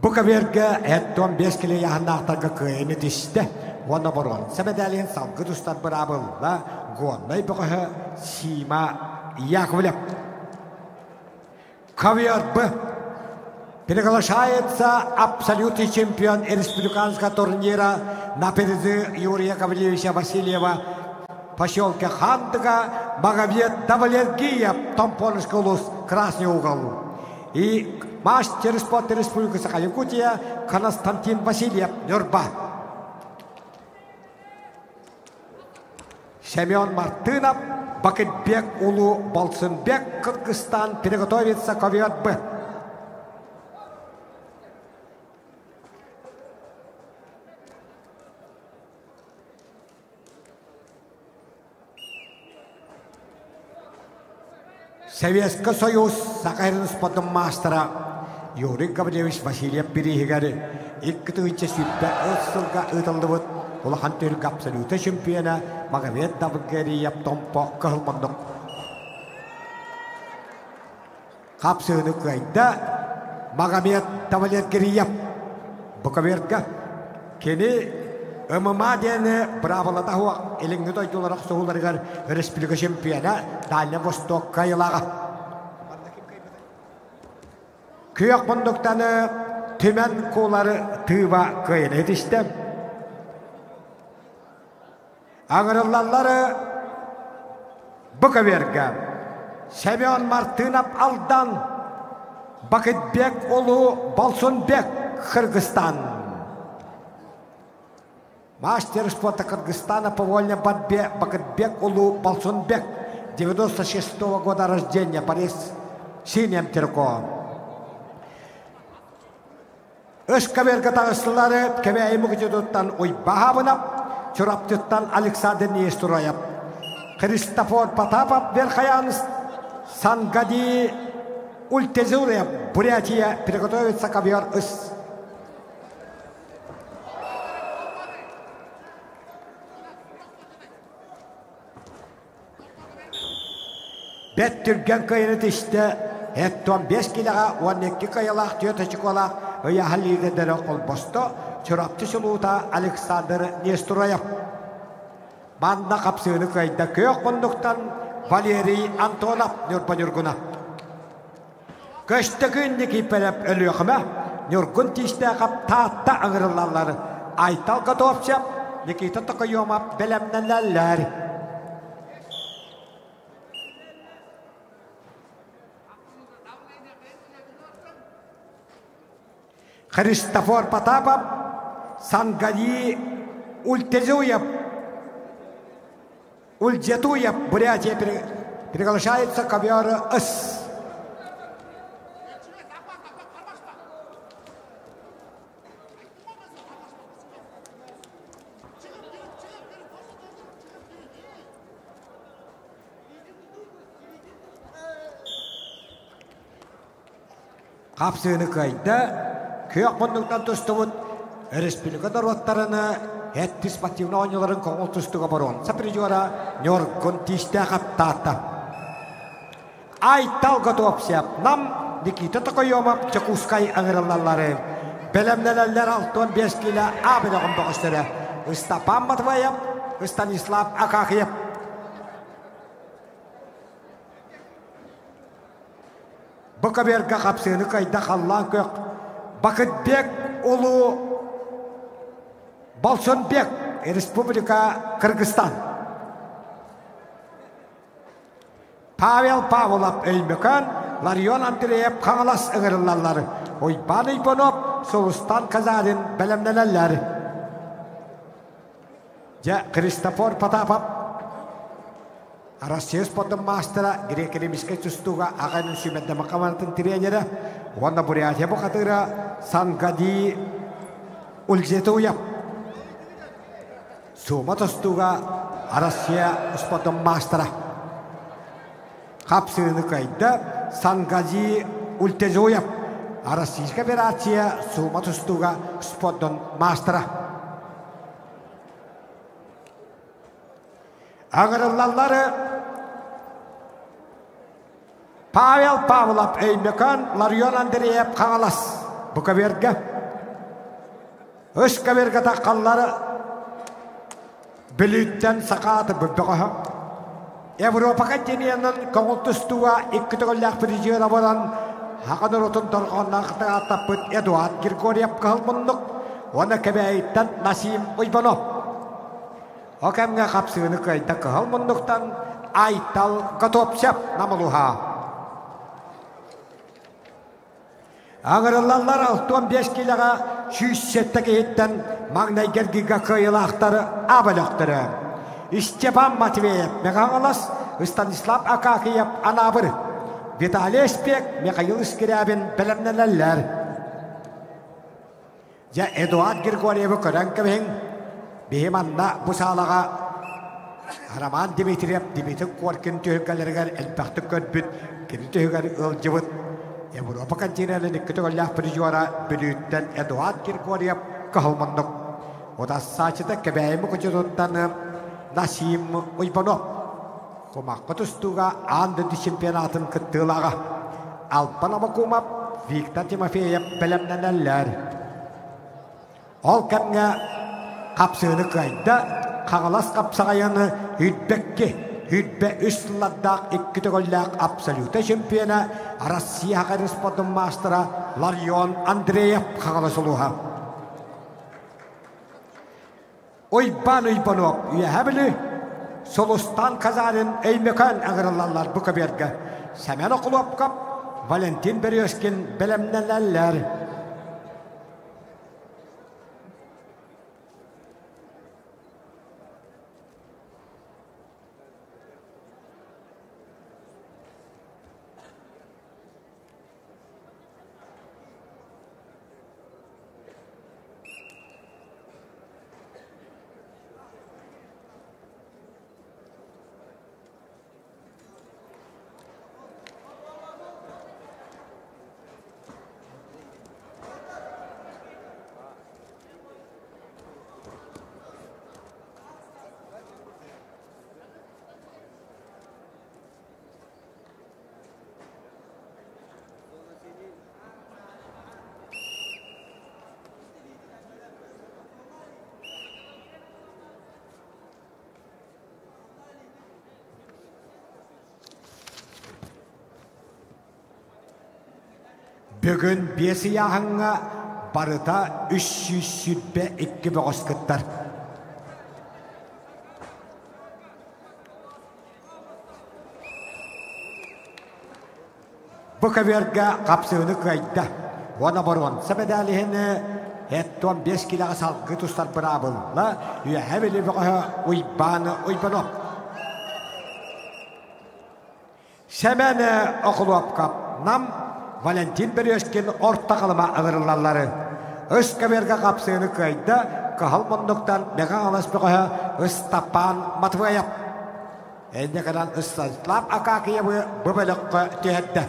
Bukaverge etton 5 kilo yahanaqtaga kıyını dişti. Ona boron. Sebedalin salgı dostlar beraberle gonay buqaha sima Яковлев. Ковер Б. Приглашается абсолютный чемпион республиканского турнира напереди Юрия Яковлевича Васильева поселка Хандыга Магомед Давлергиев, Томпольский улус, Красный угол. И мастер спорта Республики Саха-Якутия Константин Васильев, Нюрба. Семен Мартынов, Бакытбек Улу Болсынбек, Кыргызстан, приготовится ковер Б. Советский Союз Сахарин спортом мастера Юрий Гаврилович Васильев Перегары. Иккетуинче сүппе ысылга ытылдыбыт. Улахан түрк абсолюты чемпиона Магомед Давлергиев Томпо кылмандык. Капсыны кайда Магомед Давлергиев Буковерга кені ММА дені бравалата хуа еліңді тойтуларақ соғыларығар республика чемпиона Дальний Восток кайылаға. Күйек бұндықтаны түмен қолары тыва кайын етішті. Аңырылалары Буковерга Семен Мартынов алдан Бакытбек Улу Болсынбек Кыргызстан. Мастер спорта Кыргызстана по вольной борьбе Бакытбек Улу Болсынбек 96-го года рождения, Борис Синем Терко. Ышковерга тағысылары кәмейі мүгітетуттан Ойбахабынап, Чураптыттан Александр Нестураев. Христофор Потапов Верхоянс, Сангади Ультезуреев, Бурятия, приготовится ковер ыс. Бет түрген кайыны тишті, әттон 5 килаға 12 кайылақ түйетішік олақ, ұяхалидендері қолбосты, Чурапты сұлуыта Александр Нестураев. Банда қапсыны кайда көк бұндықтан Валерий Антонов Нюрба-Нюргуна. Көштігінді кейпелеп өліғіме, Нюргун тишті қап таатта аңырылалары. Айтал қатуапсеп, Никита тұқыйомап бәлемнәләләр. Христофор Потапов, Сангади Ультезуев, Ульдетуев, Бурятия, приглашается ковер ыс. Қапсыны кайда Күйек бұндықтан тұстығын республика дұрлаттарыны әтті спортивны ойныларын қоңыл тұстыға баруын. Саприжуара Нюргун тишті қаптаты. Айтал ғатуапсияп, нам Никита Тұқойомап Чакускай аңырылалары. Бәлемнелелер 6-5 килі абыдығын бұғыстыры. Стапан Матваев, Станислав Акахиев. Буковерга қапсыны қайда қаллан көк. Бакытбек Улу Болсынбек, Республика Кыргызстан. Павел Павлов Өймекан, Ларион Андреев Қаңалас ыңырылалары. Ойбан Ипонов Solustan Kazar'ın belemneneller. Ja Kristofor Patapap. Arasius Potom Mastera, Grekeri Biskay Tustuga, akan sumedda makamanatan tiriyanya. Wana Buriatya Bokatira, Sangadi Uljetuyap. Sumatostuga, Arasia Potom Mastera. Kapsını kayda, Sangadi Ultezuyap. Arasiska Beratia, Sumatostuga, Potom Mastera. Ağırlarları Pavel Pavlov Eymekan Laryon Andreyev Kağalas bu kaberge öz kaberge takalları Belütten sakatı bıbbeğe Avrupa Kadeniyanın konultustuğa ikkitogolyak birijiyara boran Hakanır otun torqondan qıtığa tapıt Eduard Grigoryev kalmınlık Ona kebeyitten Nasim Uybanov Okamga kapsını kayda kalmınlıktan Aytal Gatopşap namaluha Ağırlarlar 65 kilaga 107 etten Magnay Gergiga kıyılakları abalakları Stepan Matveyev Mekağalas Stanislav Akakiyev Anabır Vitali Espek Mikhail Skirabin belemneler Ja Eduard Grigoryev Karankabin Bihimanna bu salaga Haraman Dimitriyev Dimitri Korkin tühügeleriger elbette kötbüt Kini tühüger ılcıvıt Avrupa Kadeniyanın ikkitogolyak birijiyara Belütten Eduard Grigoryev kalmandık O da saçıda kebeyimi kucuduttan Nasim Uybanov Kumakka tustuga andı şempiyonatın kıttığılaga Alpanama kumap Viktor Timofeyev belemneneller Ol kemge Kapsını kayda Kağalas kapsağayanı Hüdbe üstladdaq ikkitogolyak absoluta şempiyona Rossiya Hakarıspodun mastera Laryon Andreyev Kağalas oluha Uybanov üyehabili Solustan Kazar'ın Eymekan ağırlarlar bu kaberge Semen Okulopkap Valentin Beryoskin belemneneller Bugün besi yağınga barıda 300 sütbe 2 boğaz kıttar. Bu kaberge kapsığını kayda. Ona boruan sebedalihini etton 5 kilaga salgı tustar bırabılla. Üyeheveli boğaha Uybanov. Semeni okulop kap nam Valentin Beryoskin orta kalıma ağırlarları. Öz kaberge kapsığını kayda Kahalmonduktan Mekağalas boğaha Stepan Matveyev. Ende kalan Stanislav Akakiyev'i bıbılıkı tühedde.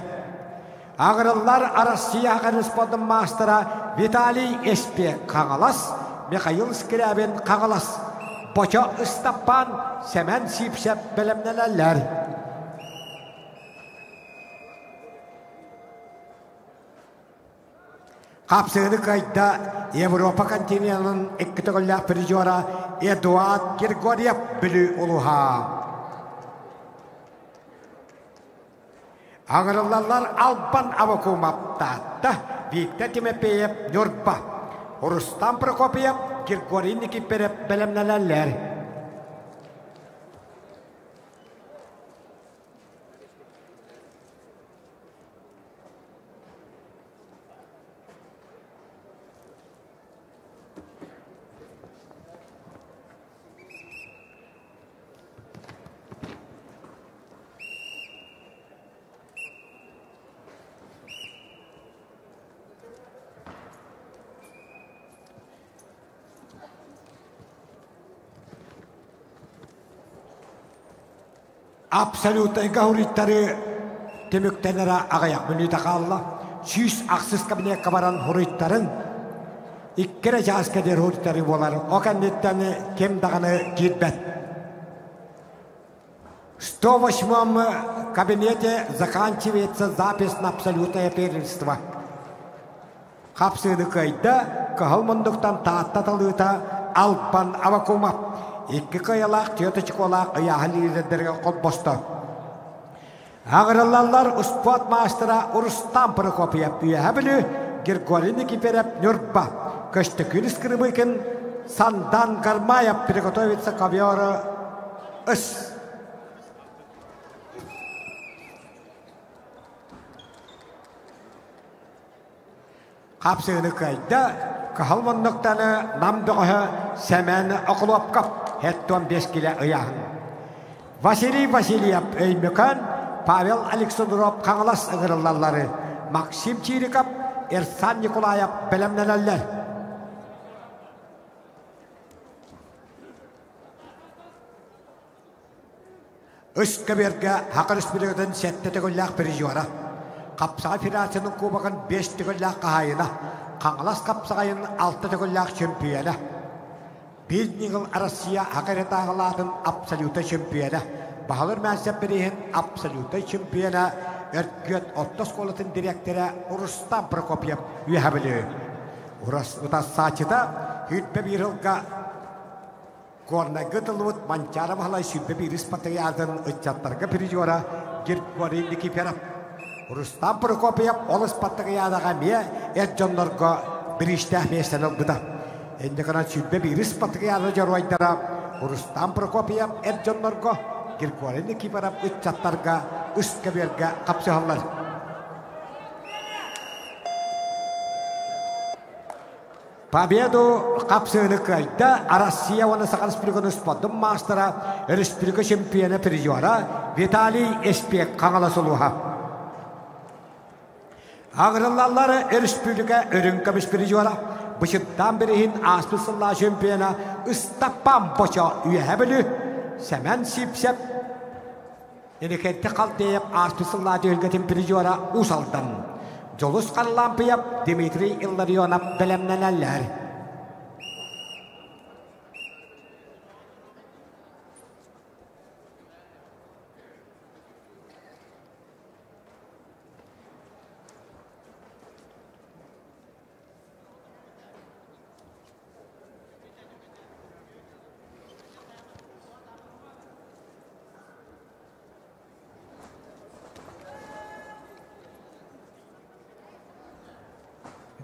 Ağırlar Arasiya Hakarıspodun mastera Vitali Espek Kağalas, Mikhail Skirabin Kağalas, Boça Stepan Semen Sipsep belemneler. Kapsığını kayda Avrupa Kadeniyanın ikkitogolyak birijiyara Eduard Grigoryev bülü oluha. Ağırlarlar Alban Avakumap'ta Viktor Timofeyev Nurba Rustam Prokopyev Grigori Nikiperev belemneler. Абсолютно гауриттары теміктенера ағаяқ мүлі тақалла. Сүйіс ақсыз кабинет қабаран хуриттарын иккере жас кедер хуриттары болар. Оканнеттені кем дағаны кетбәт. 108 кабинете заканчивается запись на абсолютное первенство. Қапсыны кайда кағылмындықтан тааттатылыта алпан авакумап. Икки каялақ, теточек олақ, аяғалирдерге қол босты. Ағырылалар ұспат мастера ұрыстан Прокопьев үйәбілі Герголини кипереп нүрба. Көшті күн скрыбыкын Сандан Гармаев приготовится ковёры үс. Қапсыны кайда кахалмандықтаны намдығы сәмәні ақылып қап. Хеттон 5 келі ұяғын. Василий Васильев өймекан, Павел Александров қаңылас ұғырылалары, Максим Чириков, Эрсан Николаев білімненелер. Үш көберге хақыр үспілігінің сәтті түгілләқ бірі жуара. Қапсаға федерацияның кубағын 5 түгілләқ қағайына, қаңылас қапсағайын 6 түгілләқ чемпионы. Бизнигл Россия хақырет ағылатын абсолюты чемпионы. Бағалыр мәнсеп бірейін абсолюты чемпионы өркет оттос қолытын директоры Урустан Прокопьев үйәбілі. Урас сачыда хүйтпе бір жылға Горна гытылыут манчара бағалай сүйтпе бір іспатығы ардын ұтчаттарға пережуара Герголини киперап. Урустан Прокопьев ол іспатығы ядыға ме әрджонларға бір іштәқ местен ұлғыда. Энде кана сүйтпе бір іспатығы яды жару айдара Урустан Прокопьев әрджонларға Герголини киперап ұтчаттарға үстке берге қапсы қалар. Победу қапсыны кайда Россия оны сақал спиргон спортын мастера республика чемпионы пережуара Виталий Эспек қаңаласылуға. Ағырылалары республика өрінкамыш пережуара бұшыттан бірейін аспысылла чемпионы ұстаппан боча үйәбілі сәмен сипсеп енекетті қалтайып аспысылла жөлгетін пережуара ұсалдан. Жолус қарлампыяп Дмитрий Илларионов білімненелер.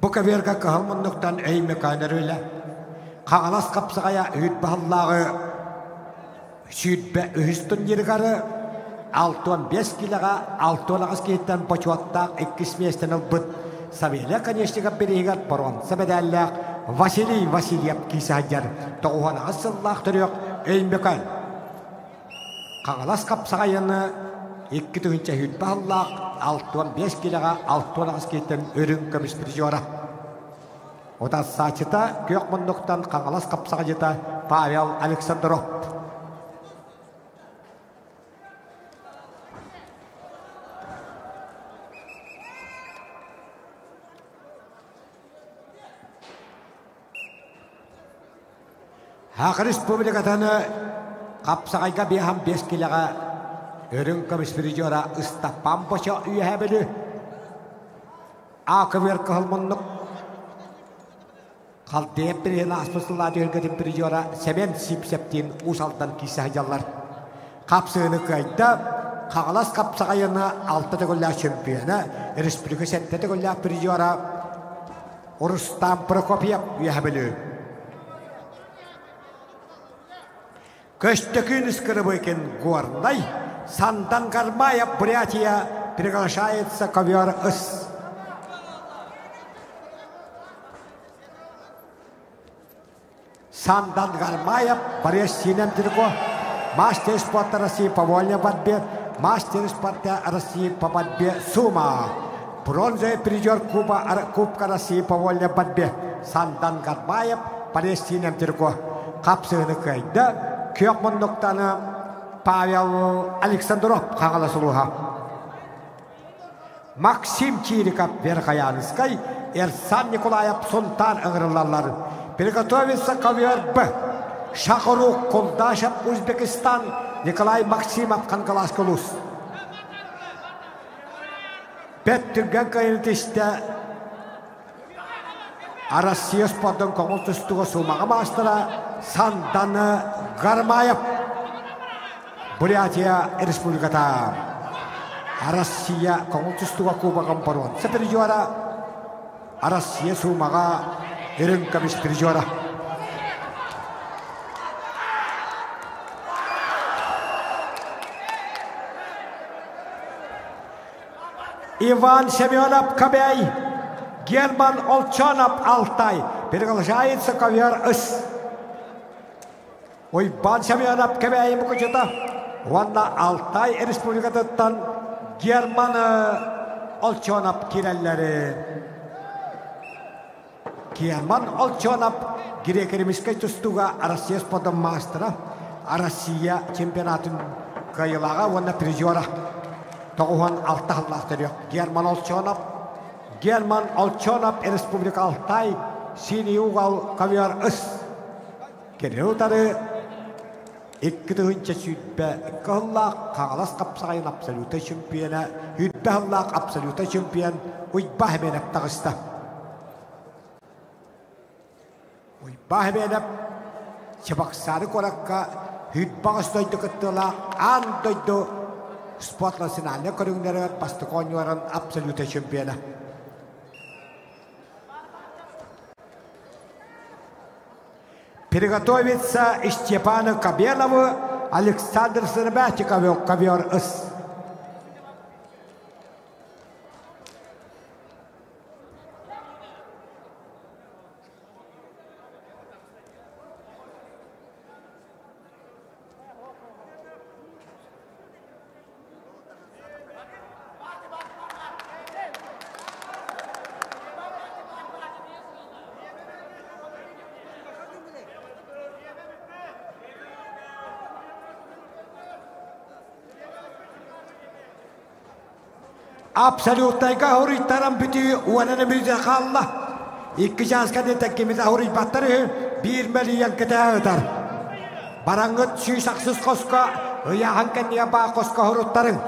Бұқа берға қағылмындықтан әйме қайнар өйлі. Қағалас қапсығая үйт бағаллағы сүйітбе үйістін ергары 6-5 килаға 6-10 кейттен почуаттақ 2 местен ұлбыт. Савелі конечніға берегер бұрын сәбедәлләқ Василий Васильев кейсәдер. Тоғуана сыллақ түрек әйме қайн. Қағалас қапсығайыны 2 түгінші үйт бағаллақ 6-5 килаға 6-10 кейттен өрін көміс бір жора. Ота сачыта көк мұндықтан қаңалас қапсаға жета Павел Александров. Хақ республикатаны қапсағайға бейхам 5 килаға өрін көміс бір жора ұстаппан боша үйәбілі. Ақыбер қылмындық Қалтеп бірген аспысылла жөлгетін бір жора сәмен сипсептен ұсалдан кейсі ажалар. Қапсығыны қайда қағалас қапсағайыны 6 түгілі чемпионы республика 7 түгілі бір жора Урустан Прокопьев үйәбілі. Көшті күн үскірі екен Горнай Сандан Гармаев Бурятия приглашается ковер ыс. Сандан Гармаев, Борис Синемтирко, мастер спорта России по вольной борьбе, мастер спорта России по борьбе Сума. Бронзовый призер Кубка России по вольной борьбе. Сандан Гармаев, Борис Синемтирко. Қапсығыны қайда көк мұндықтаны Павел Александров қағаласылуға. Максим Чириков Верхоянскай, Эрсан Николаев Сунтан ыңғырылалар. Приготовится ковер Б. Шахрух Колдашев Узбекистан, Николай Максимов Канкаласкулус. Петтүрген кайынтышты Россия спортын көңіл түстігі сумаға мастыра Санданы Гармаев. Бурятия Республиката. Россия көңіл түстігі кубағын баруын. Сәпіржуара Россия сумаға үрінкамыз біржуара. Иван Семенов Кобяй, Герман Олчанов Алтай. Приглашается ковер С. Иван Семенов Кобяй Мукачета. Ванна Алтай Республикатан Герман Олчанов Киреллери. Герман Олчанов грекеремискай тустуга Россия спортын мастера. Россия чемпионатын кайылаға ванна призера. Тоғуан алтахаллақтыр. Герман Олчанов Республика Алтай синий угал ковер С. Кереутары иккітігінші сүйтбі кыллақ қағалас қапсағайын абсолюта чемпионы, үйтбі хыллақ абсолюта чемпион ұйба хеменеп тағысты. Ұйба хеменеп чебақсары қораққа үйтбағыз дойды күттілақ ан дойды спорт национальный көріңдері басты қонуарын абсолюта чемпионы. Приготовится Степану Кабелову Александр Сырбатиков ковер С. Абсолютно хоритарам бити уанана миза халла. Икки жаска детеккемиз хорит баттары 1 миллион кетеатар. Бараңыт сүйсаксыз коска, ыяхан яба коска хоруттарын.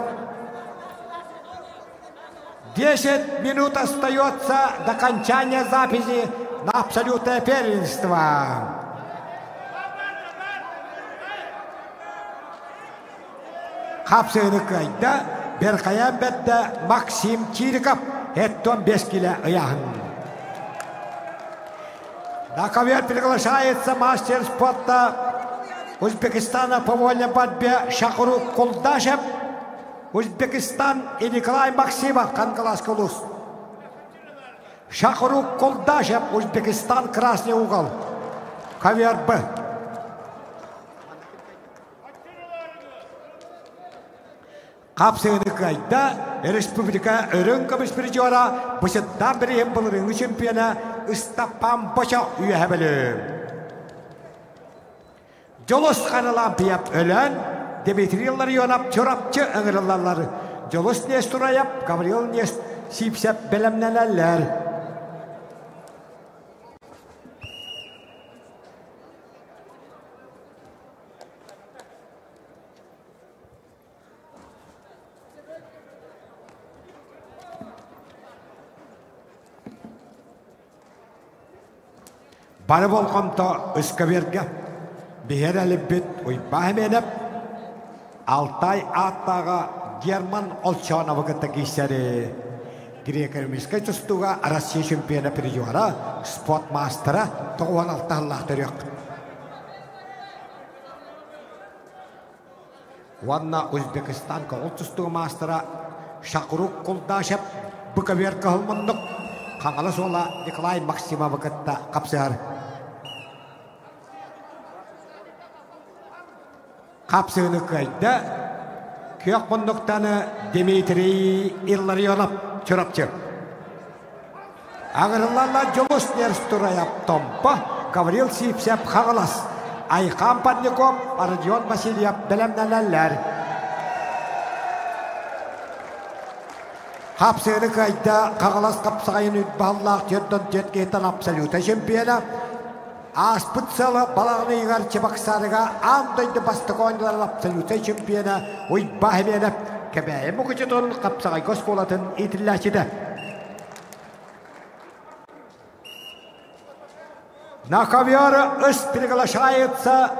10 минут остается до окончания записи на абсолютное первенство. Хапсыны кайда Беркаян бетте Максим Чириков, это 5 кило яхн. На ковер приглашается мастер спорта Узбекистана по вольной борьбе Шахрух Колдашев, Узбекистан и Николай Максимов, Канкаласкулус. Шахрух Колдашев, Узбекистан, красный угол. Ковер Б. Капсыны кайда республика өрөнгөмүс призера бусыттан бери булрыңы чемпионы Стапан Боча үйәбелі. Жолос қанылан пияп өлән, Дмитрийлар йонап чорапчы ыңырылалар. Жолос нес тураяп, Гавриил нес сипсеп белемнеләләр. Бары болғамта үсківерге бігер әліпбет ұйба әменіп Алтай аттаға Герман Олчановы күтті кейсері. Грекерімізге тұстуға Россия чемпионы призера спорт мастера 96 ақтырық. Ванна Узбекистан көңіл тұстуға мастера Шахрух Колдашев бұқывер қылмындық. Қаңылы сола Николай Максимовы күтті қапсығар. Қапсығыны қайда көк бұндықтаны Дмитрий Илларионов чұрапчы. Ағырыларла жолыс нерс тұраяп томпа, Гавриил сипсеп қағылас. Aykan Parnikov, Arjun Vasilyev bilemnelerler. Kapsığını kayda Kağalas kapsağın ütballaq jöddön jötkeetan absoluta şempiyona. Aspıtsalı balağını yığar çıbaksarıga andaydı bastık oyuncuların absoluta şempiyona. Oy bahimene kebeğe mukucudun kapsağın goskolatın itillaçıda. На ковер ըст приглашается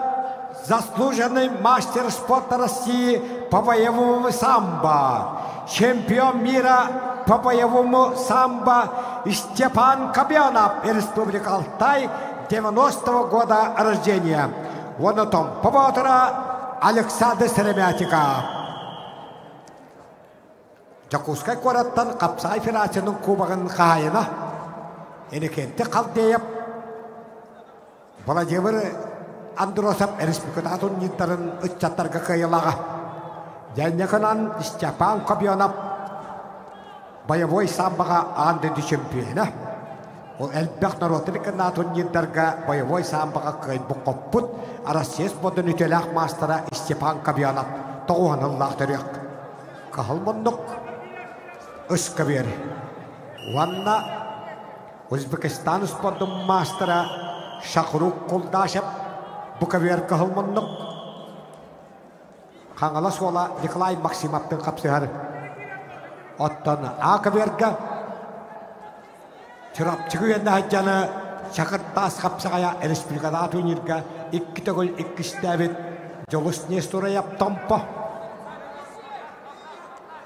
заслуженный мастер спорта России по боевому самбо, чемпион мира по боевому самбо Степан Кобянов, Республика Алтай, 90-го года рождения. Вон том поботора Александр Серемятиков. Жакускай кораттан Капсай Федерацияның кубогын қайына. Энекенте қалдейіп Владимир Андросов республикатын ниттарын үтчаттарға кайылаға. Жәнекінан Степан Кобянов боевой самбоға андыды чемпионы. Ол әлбәқ народылықынатын ниттарға боевой самбоға кайын бұққоппыт Россия спортын үтеләқ мастера Степан Кобянов тоғуаныллақ түрек. Қағыл мұндық үс кабер. Ванна Өзбекистан спортын мастера Шақырук Қолдашев Бұқавер қағылмындық. Қаңала сола Николай Максимовтың қапсығар. Оттан Ақаверге Түрапчығы енді әджаны Шақырттас қапсығая республикада атуынерге 2-2 стәбет жолыс нестура яптампа.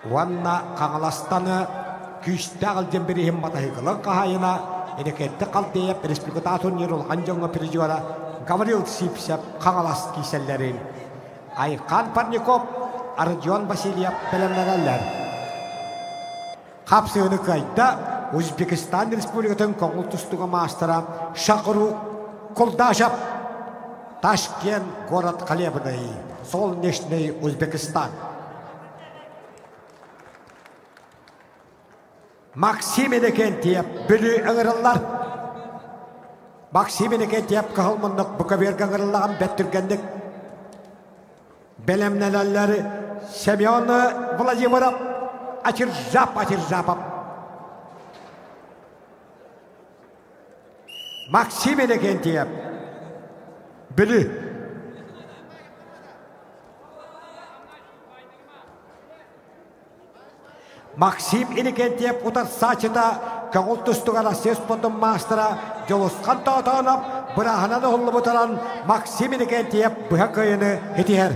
Ванна Қаңаластаны күштәғіл демберейім матайғылың қағайына Энекетті қалдейіп республикада турнир олған жоңы призиора Гаврил Сипсеп қаңалас кейселерін. Айқан Парников, Арджон Васильев білімнерелер. Қапсығыны қайда Өзбекистан республикатын қоңыл тұстығы мастера Шақыру Қолдашев, Ташкент, город Хлебный, Солнечный, Өзбекистан. Максим Энекентьев бүлі ұңырылар. Максим Энекентьев қағылмындық бұқабергі ұңырылаған бәттіргендік. Бәлемнеләлері Семен Владимиров Ачиржапов. Максим Энекентьев бүлі. Максим Энекентьев ұтар сачыда көңіл тұстыға Россия спортын мастера жолысқан таутанып, бірағынан ұлы бұтаран Максим Энекентьев бұға көйіні етер.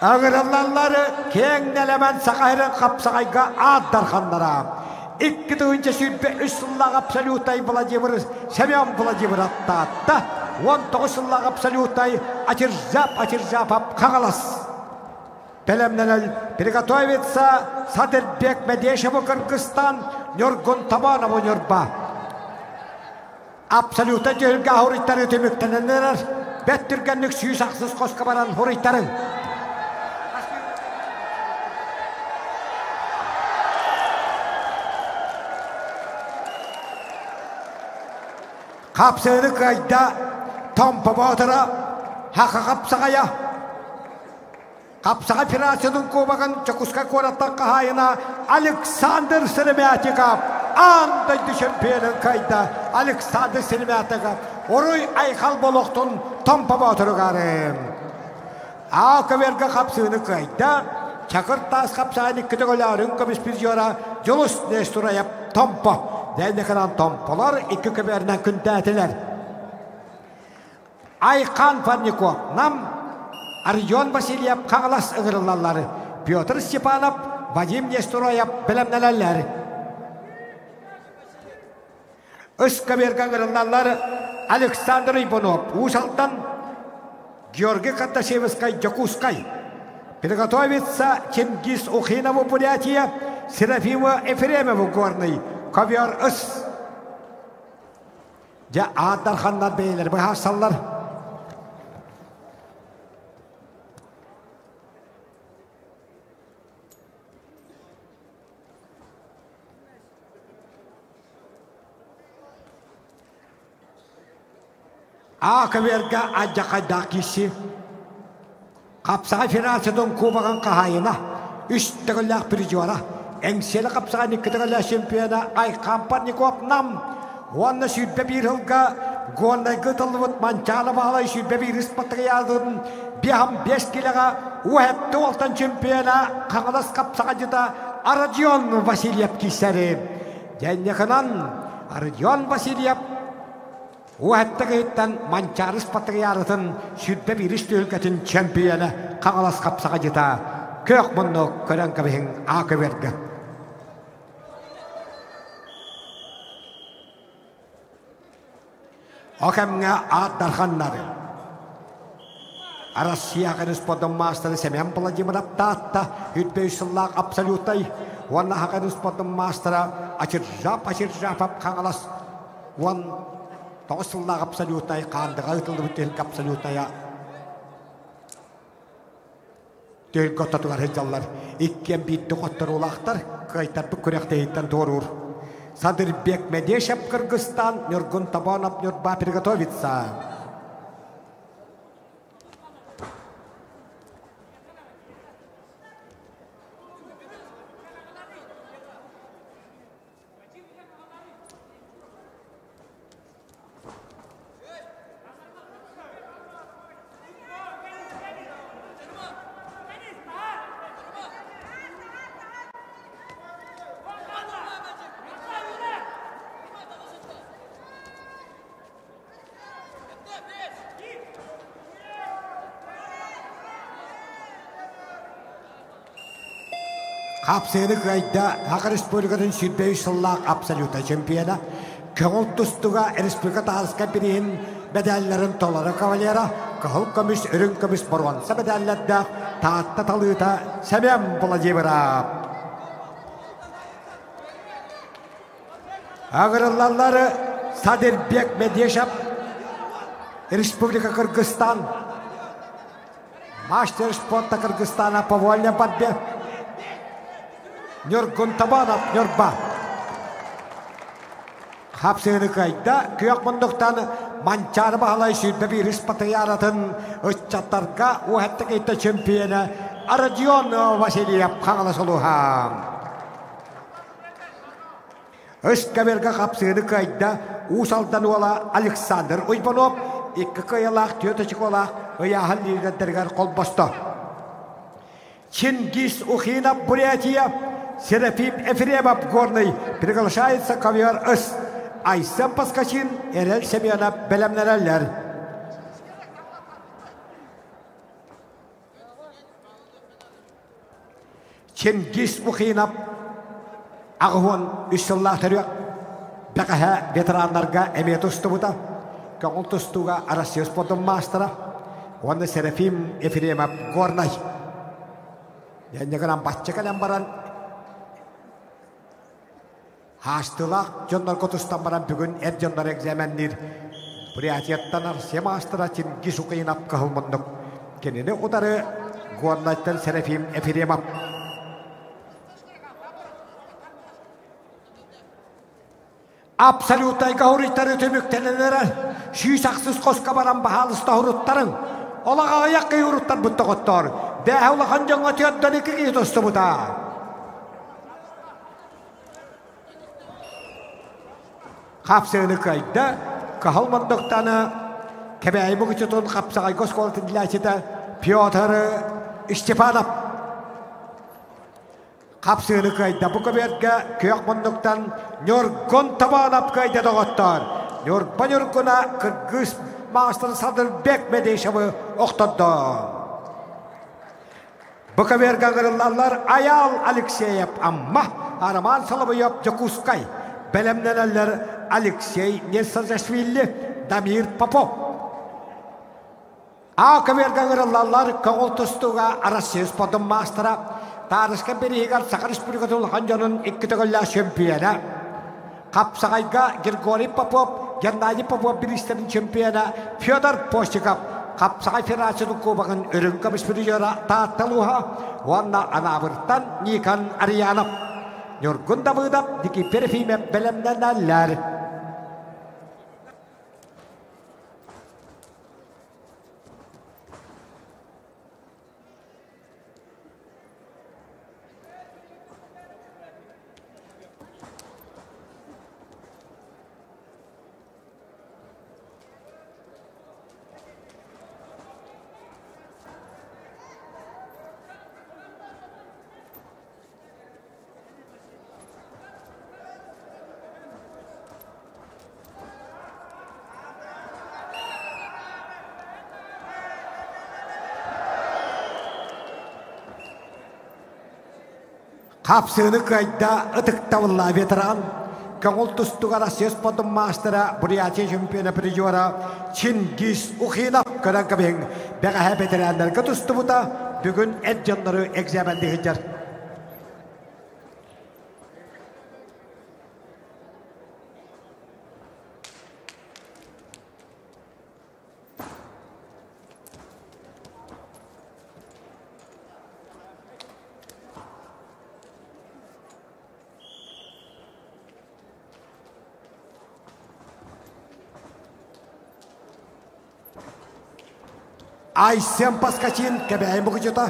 Ағыраллары кең нәлемен сақайрын қапсағайға аддархандара. 2-інші сүрбе 3 сыллағы абсолютай Владимир Семен Владимир атта. 19 сыллағы абсолютай Ачиржапов қағалас. Белемненел приготовится Садырбек Медешеву Кыргызстан, Нёргун Табанову Нёрба. Абсолютно жөлге хуриттары төмөктенелер. Беттіргенлік сүйсақсыз қосқа баран хуриттарын. Қапсығы қайда Томпа батыра Хақа қапсығая. Қапсаға федерацияның кубогын Чакуска кораттан қағайына Александр Серемятиков. Андайды чемпионын қайда Александр Серемятиков. Орой айқал болуқтың Томпа батыры қарым. Ақаверге қапсығыны қайда Чакыртас қапсағын 2-өлерін көміс призиора Жолыс Нестураяп Томпа. Дәйнекінен Томпалар 2 көберінен күндәтілер. Айқан Парников нам Арджон Васильев қағылас ұғырылалары. Петр Степанов, Вадим Нестураев білімнелелер. Үш көберген ұғырылалары Александр Ибунов, Усалтан, Георгий Карташевскай, Джакускай. Приготовится Чингис Ухинову Бурятия, Серафиму Ефремову Горный, Ковер Үс. Ja Adarxanlar beyler, bu hasallar. Akaverga Ajakadakisi Kapsa Federasyon Kubakan kahayına üsttürlük bir civara engseli kapsa nikitagala şampiyona ay kampanya kopnam wanna südbe bir hılga gonna gıtılvıt mançala bağlay südbe bir ispatriyadın biham 5 kilaga uhet oltan şampiyona kangalas kapsa acıda Aradion Vasilyev kiseri jennekanan Aradion Vasilyev uhettagaytan mançarız patriyadın südbe bir istülgetin şampiyona kangalas kapsa acıda kök munno kören kabihin akaverga Okemnya adarhanları Arasya kanus podom master semem pelaji menaptata hütbeysullah absolutay wana hakanus podom master acir rap kangalas wan tosullah absolutay kandagal tulbutil absolutaya Tel kota tular hejallar ikkem bitti kotorulaktar kaytar bukurektehitten torur Sadir Bek Medeshev Kyrgyzstan Nurgun Tabanov Nurba Prigotовится Kapsayını kayda Haka Respublika'nın Südbeysullah absoluta şampiyona Kağıl tustuğa Respublika tarızka birihin bedellerin toları kavalera Kağıl kamış, ürün kamış borvansa bedellerde Taatta talıyta semem bulacıbıra Ağırlarları Sadir Bek Medeshev Respublika Kırgızstan Master Sport'ta Kırgızstan'a Pavolya Badbe Nurgun Tabanov Nurba Hapsını kayda kıyak munduktan mancar bahalay südbe bir ispatriyaratın ıççatlarga uhettik ita şampiyona Aradion Vasilyev kangalasoluha Iskaverga hapsını kayda usaldan ola Alexander Uybanov iki kıyalak tüyotaçık ola ıyahalliyle dergar kol bastı Чингис Ухина Бурятия Серафим Ефремов горный приглашается ковер-ыс Айсам Паскачин Эрел Семена Белемнереллер Чингис Ухина Ағуан үсіллах түрек Бәқіға ветеранларға әмет ұстыбыда Каңыл тұстуға Арасиос подым мастера Оны Серафим Ефремов горный Yang jangan baca lembaran hastilah jonlar kotus tambaran bugün jonlar egzamendir Buriyatiyattan arsiya mastera Чингис Ухинов kahılmındık Kenini udarı Guarnaytan Serafim Efiremov Absolutay kahuritarı tümüktenelere Şüysaksız koskabaran bahalısta huruttarın Olağa ayak kıyuruttar butta kottor Dehevla kancan atıyattan iki kıyıtostu bu da. Kapsağını kayda, kahalmandıktanı, kebeği bu küçütün kapsağı koskolatın dilaçıda Piotr Stepanov. Kapsağını kayda bu kebeğe kıyakmandıktan Nurgun Tabanov kayda doğuttar. Nurgun'a Kırgız Master Sadir Bek Medeshev'i oktadı. Bu keberga gırıllarlar Ayal Alekseyev amma Araman Salaboyev Jakuskay Belemneneller Alexey Nesazashvili Damir Popov A keberga gırıllarlar Kağıl tustuğa Arasiyos podum mastera Tarışka berihigar Sakar Respublikatul Hancanın ikkitagalla şampiyona Kapsakayga Grigori Popov Gennady Popov bilisterin şampiyona Fyodor Poshchikov Kapsakay Federasyon Kubakan ürün kamış bir yara taataluha Wanna anavırtan Nikan Aryanov Nurgun da bıdap diki perfime belemneneller Kapsığını kayda ıtıktavılla veteran, Kağol tustugara ses podum mastera, Buryaçı şampiyona prijora, Çingiz Ukhilap Karankabeng, Begahe veteranlar katustubuta, bugün edcanları egzebendi hiccar. Aysen Paskaçin kebeğin bugücüta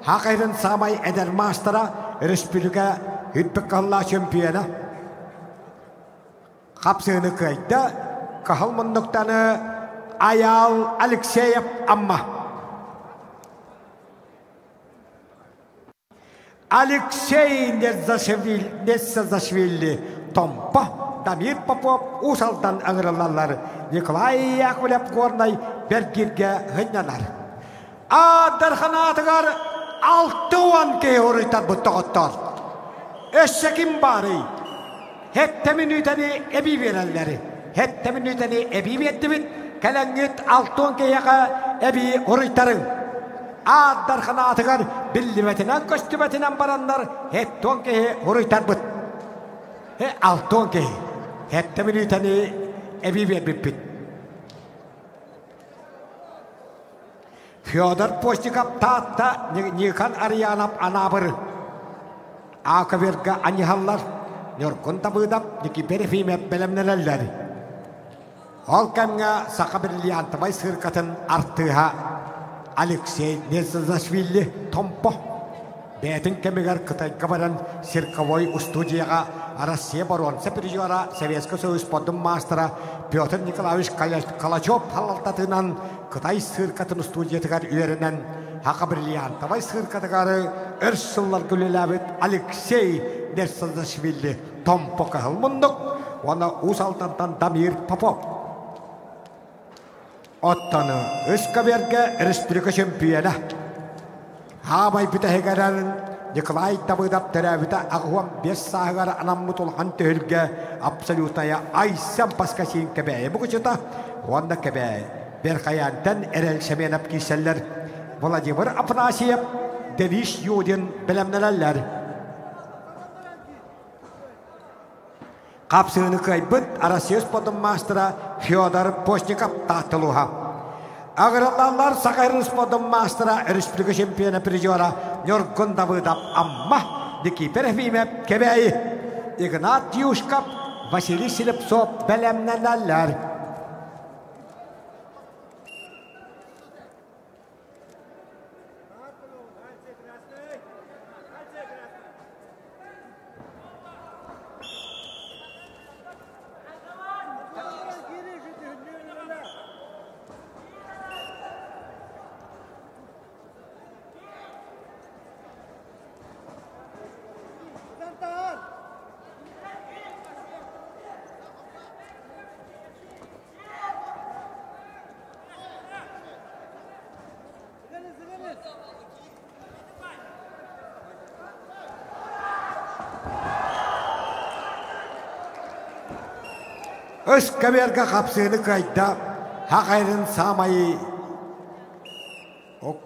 Hakayın samay eder mastera Respublika Hütbekalla şampiyona Kapsığını kayda Kahalmınlıktanı Ayal Alekseyev amma Alexey Netsazashvili Tompa Damir Popov Usaldan ağırlarlar Nikolay Yakulev Gornay Bergirge hınyalar. Darhanatıgar altıvan ke horitar bu toğuttar. Eşekim bari. Hep teminüteni ebi verenleri. Hep teminüteni ebi vettibin. Kalengit altıvan ke yaka ebi horitarın. Darhanatıgar billimetinen kostümetinen baranlar. Hep tuvan ke horitar bu. Altıvan ke. Hep teminüteni ebi vettibin. Fyodor Postnikov tatta Nikan Aryanov anabır. Akaverga anyahallar. Nyorkun tabıdap Niki berefime belemnelerler. Holkamga sakabirliyan tabay sırkatın artıha Alexey Netsazashvili Tompo. Betin kemigar kıtay kabaran sirkavoy ustudiyaga Arasiya baron sepirjora Sovetski Soyuz podum mastera Pyotr Nikolaevich Kalachov halaltatınan Kıtay sırkatın ustudiyatıgar üyerinden Hakabirliyan tabay sırkatıgarı Ersıllar gülelabit Alexey Netsazashvili Tompo kahılmunduk Ona usaltantan Damir Popov Ottanı Iskaberge Respublika şampiyona Habay pitahegaran Nikolay tabıdap terabita Akhuam biasa anammutul hantölge Absolutaya Aysen Paskaçin kebeğe bu küçüta Onda kebeğe Berkayantan erel semenap kiseller Vladimir Afanasyev Denis Yudin belemnelerler Kapsığını kaybıt Arasiyos podum mastera Fyodor Postnikov tahtıluha Ağırlarlar Sakayırız podum mastera Respublika şampiyona prijora Nyorkun tabıdap amma Diki perefime kebeği Ignat Yushkov Vasily Silipsov belemnelerler Özkeberge kapsığını kayda Hakayın samayı O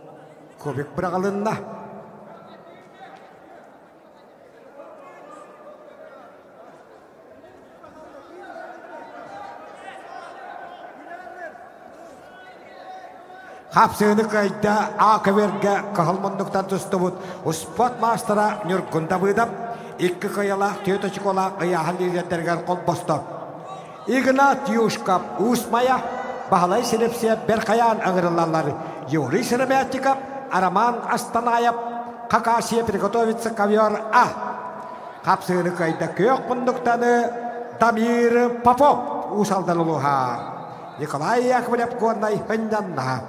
kubik bırakalınla Kapsığını kayda Akaberge kahılmınlıktan tustubut Uspot mastera Nyorkunda bıdap İkki kayala tüyötü çikola Ayahan liderlerger kol bosta Ignat Yushkov Usmaya Bahalay Silipsev Berkayan ağırlarlar Yuri Sremetnikov Araman Astanayev Kakasiye Prigotовится ковер A Kapsığını kayda kök bunduktanı Damir Popov Usaldan uluha Nikolay Yakulev Gornay hınyanna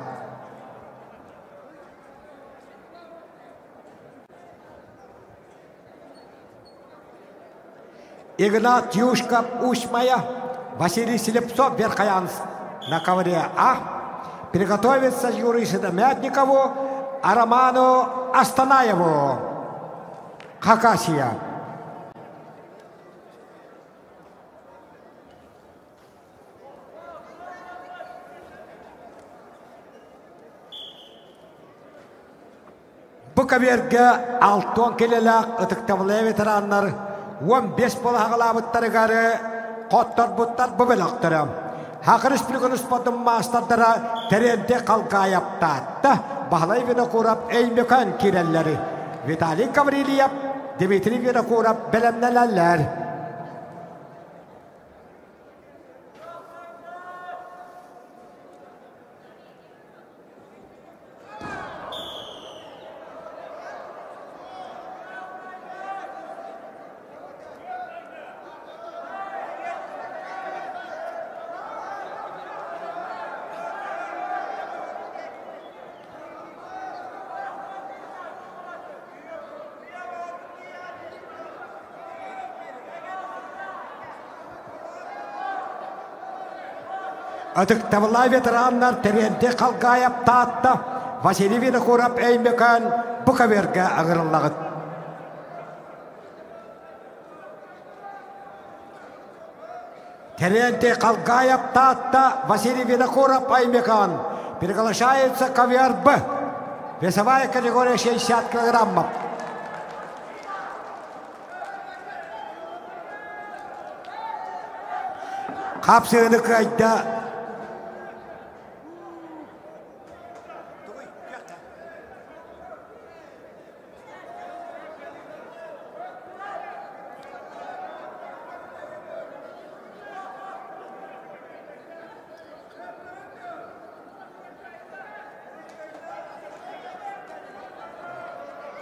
Ignat Yushkov Usmaya Василий Слепцов, Верхоянц на ковре А. Приготовиться Юрию Средомятникову, а Роману Астанаеву. Хакасия. Bu kabirge 6 kelelak ıtıktavlı veteranlar 15 bola haqalabıtları garı qottar buttar bubelaktırı. Haqı Respublikanın spotun mastadara terente kalka yaptatta bahlay vinokurap eymekan kirelleri. Vitali Gavrilyev, Dmitri Vinokurap belemnelerler. Atıktavlay veteranlar terente kalka yaptatta Vasily Vinokurap eymekan bu kabirge ağırlağıt. Terente kalka yaptatta Vasily Vinokurap eymekan приглашается ковер Б. Весовая категория 60 килограммов. Kapsığını kayda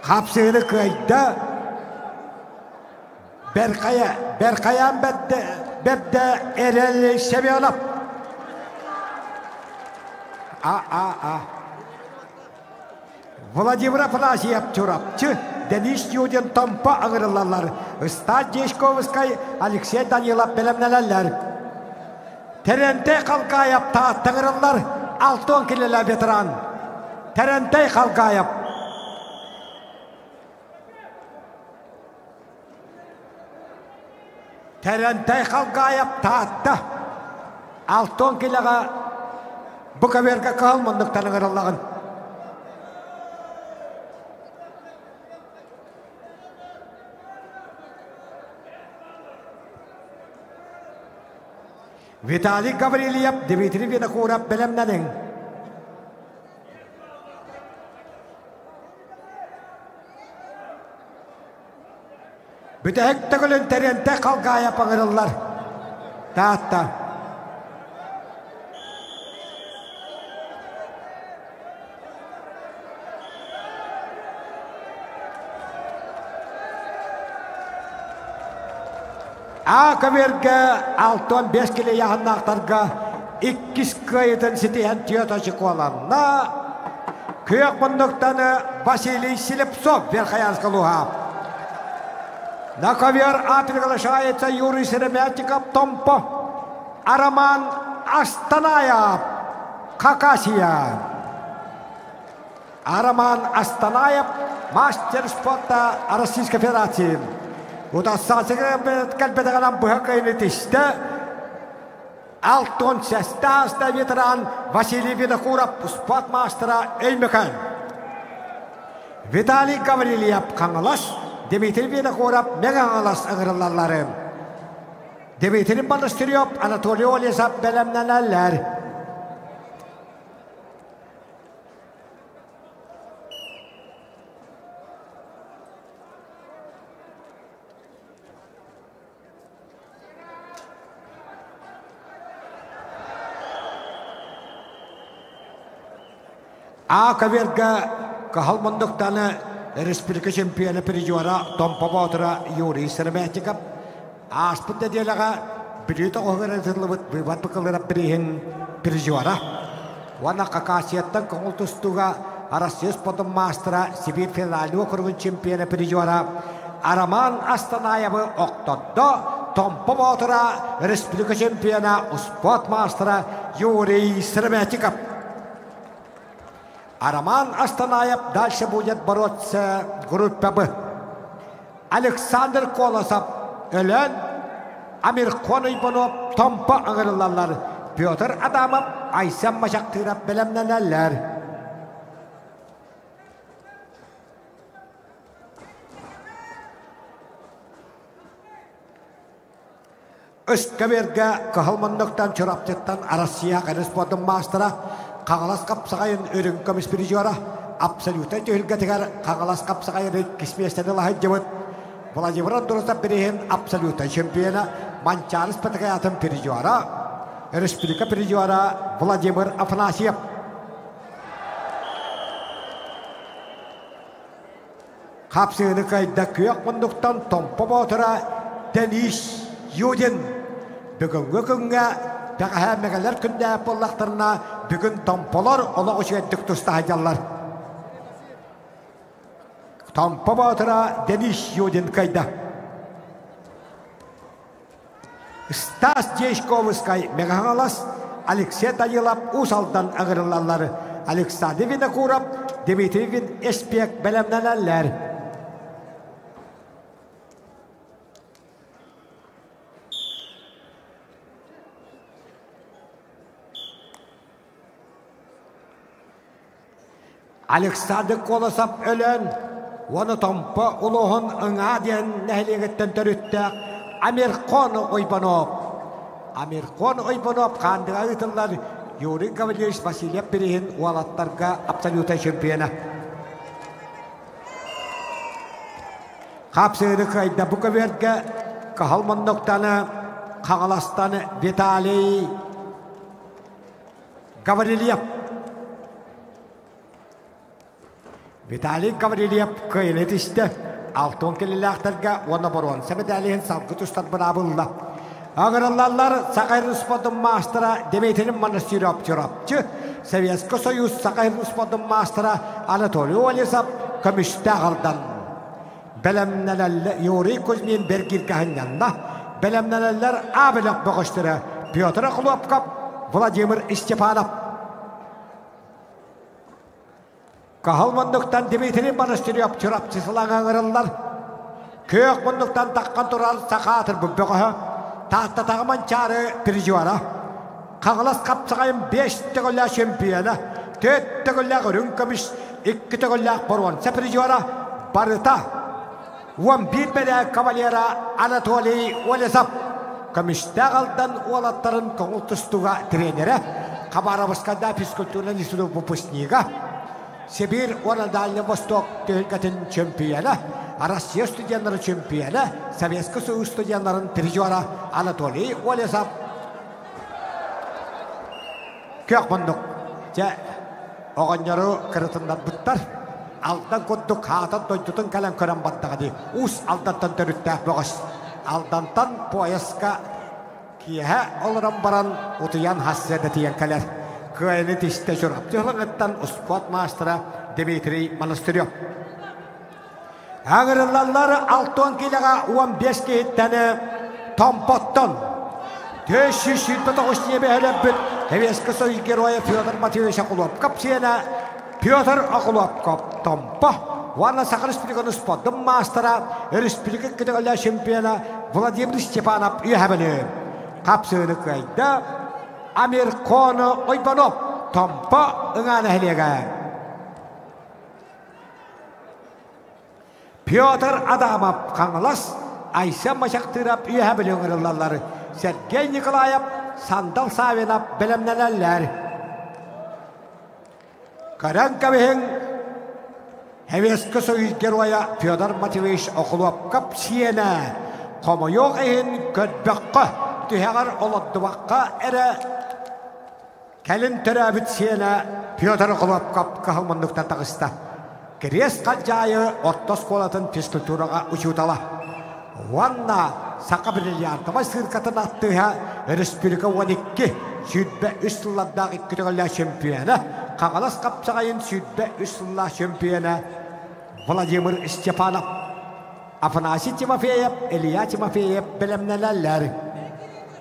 Kapsığını kayda Berkayan bedde Erel Semyonov. Vladimir Afanassiev çorapçı Denis Yudin Tompa ağırlarlar. Stad Jeşkovskay Alexey Danilov belemnelerler. Terente kalka yapta tağırlar 6 kilolar veteran. Terente kalka yap. Terente kalka yapta 6 kiloga bu kaberge kalmandıktan ağırlarlar. Vitali Gavrilyev, Dmitri Vinokurap belemnenin. Bütehek tağılın terente kalka yapağırırlar. Tahta. Kaverge 6-5 kilo yakınlıklarga 2 kayıtın sitiyen tiyotaşı kolanına köyek bunduktanı Vasily Silipsov verhayanska luha. Na kaver приглашается Юрий Шереметьев Томпо, Роман Астанаев, Хакасия. Роман Астанаев, мастер спорта Российской Федерации. Удастся кальбедаган бухакайнетиште 66 ветеран Василий Винокуров спортмастера Эймекан. Виталий Гаврилyev Кангалас, Дмитрий Винокуров Мегангалас ağırlarları. Дмитрий Монастырев, Анатолий Олесов belemlenenler. Kaverge kahalmandıktanı Respublika Şampiyonu Perijora Tompa Batıra Yuri Şeremetyev. Aspıda diyelega birita oğuratılıbıt vivat bakılırap birihin Perijora. Wana kakasiyattan kongultustuga Arasya Sportun Mastera Sibir Finali okurgun Şampiyonu Perijora Roman Astanayev'ı oktodda Tompa Batıra Respublika Şampiyonu Sport Mastera Yuri Şeremetyev. Роман Астанаев дальше будет бороться в группе Б. Alexander Kolosov ölen Amir Konuybanov tompa ağırlarlar. Pyotr Adamov Aysen Maşaktırap belemlenenler. Öskaberge kahılmanlıktan çorapçıktan Arasya Karıspodun Master'a Kağalas kapsağayın ürün komis birijora Absoluta tühülgetegar Kağalas kapsağayın kismiyesteni lahı cıvıt Vladimiran Durus'a birihin Absoluta şampiyona Mançarız patakayatın birijora Respublika birijora Vladimir Afanasyev Kapsığını kayda kıyak munduktan tompa boğatıra Denis Yudin Bugünkü günge Pekahemegeler künde yapıllaklarına bugün tompolar ola uçuettik tusta hacallar. Tompa batıra Denis Yudin kayda. Stas Jeshkovskay Megahalas Alexey Danilov Usaldan ağırlarlar. Alexandr Vinokurov Dimitriyevin Espek belemlenenler. Alexander Kolosov ölen, onu tompa uluğun ıngğa diyen nehliğetten törüttü Amir Konuybanov. Amir Konuybanov kandığa ıtıllar Yuri Gavrilyevich Vasilyev birihin ualatlarga absoluta şampiyona. Kapsığını kayda bu kaverge kahalmanlıktanı Kağalastanı Vitaliy Gavrilyev. Vitaliy Gavrilyev kıyınet işte. Altın kelilaklarga ona boruan. Semedalihin salgı tuşlar bırabılda. Ağırlarlar Sakayr Spor'un master'a Dimitriy Monostyryov çorapçı. Sovetski Soyuz Sakayr Spor'un master'a Anatoly Olisov kömüşte ağıldan. Belemnelerle Yuri Kuzmin Bergirgahın yanında. Belemnelerler abilak boğuştırı. Pyotr Akhlovkov Vladimir Stepanov. Kahalmanlıktan Dimitriy Monostyryov çorapçısılan ağırlar. Kök bunluktan takkan turar sakatır bu böğü. Tahta tağıman çağrı birijora. Kağılas kapsağayın 5 tığılla şampiyona. 4 tığılla ürün kömüş. 2 tığılla boruan sepirijora. Barıta. 11 bede kavalyera Anatoly Olisov. Kömüşte ağıldan oğlatların koğul tustuğa trenere. Kabarovskada fiskulturna lisunu выпускника. Sibir ona Дальний Восток tühülgetin şampiyona. Rusya stüdyanları şampiyona. Sovetski Soyuz stüdyanların birijora Anatoly Olisov. Kök bunduk. Oğanları kırıtından buttar. Aldan kudduk hatan doydutun kalan kören battığı di. Us aldantan törüttah boğaz. Aldantan poeska kiyehe oluran baran utuyan hasrede tiyen kaler. Kıyınet işte çorapçılığından Sport Master'a Dimitriy Monostyryov. Ağırlarlar altın kilaga 15 kehittanı tompotton. 579 nebe helebit. Sovetski Soyuz geroya Pyotr Matveyevich Akhlovkov siyana Pyotr Akhlovkov tompa. Vana Sakayr Respublika'nın Spor'un master'a Respublika kıtıgılla şampiyona Vladimir Stepanov üyehabili. Kapsığını kayda Amir Konuybanov tompa ıngana heliga. Pyotr Adamov Kağalas Aysen Maşaktırap üyehabili ıngırlarlar. Sergey Nikolayev Sandal Savinov belemlenenler. Karankavihin Sovetski Soyuz geroya Pyotr Matveyevich Akhlovkov siyana Komoyog ehin ködbekka tühegar oladdıvakka ere kelin törabit siyana Pyotr Akhlovkov kahılmanlıktan tağısta. Kres kalcayı ortos kolatın fiskulturaga uçutala. Vanna Saka brilyantama sırkatın attığa Respublika 12 südbe üstülladdağ ikkitігіlla şampiyona. Kağalas kapsağayın südbe üstülla şampiyona Vladimir Stepanov. Afanasy Timofeyev, Ilya Timofeyev belemlenenler.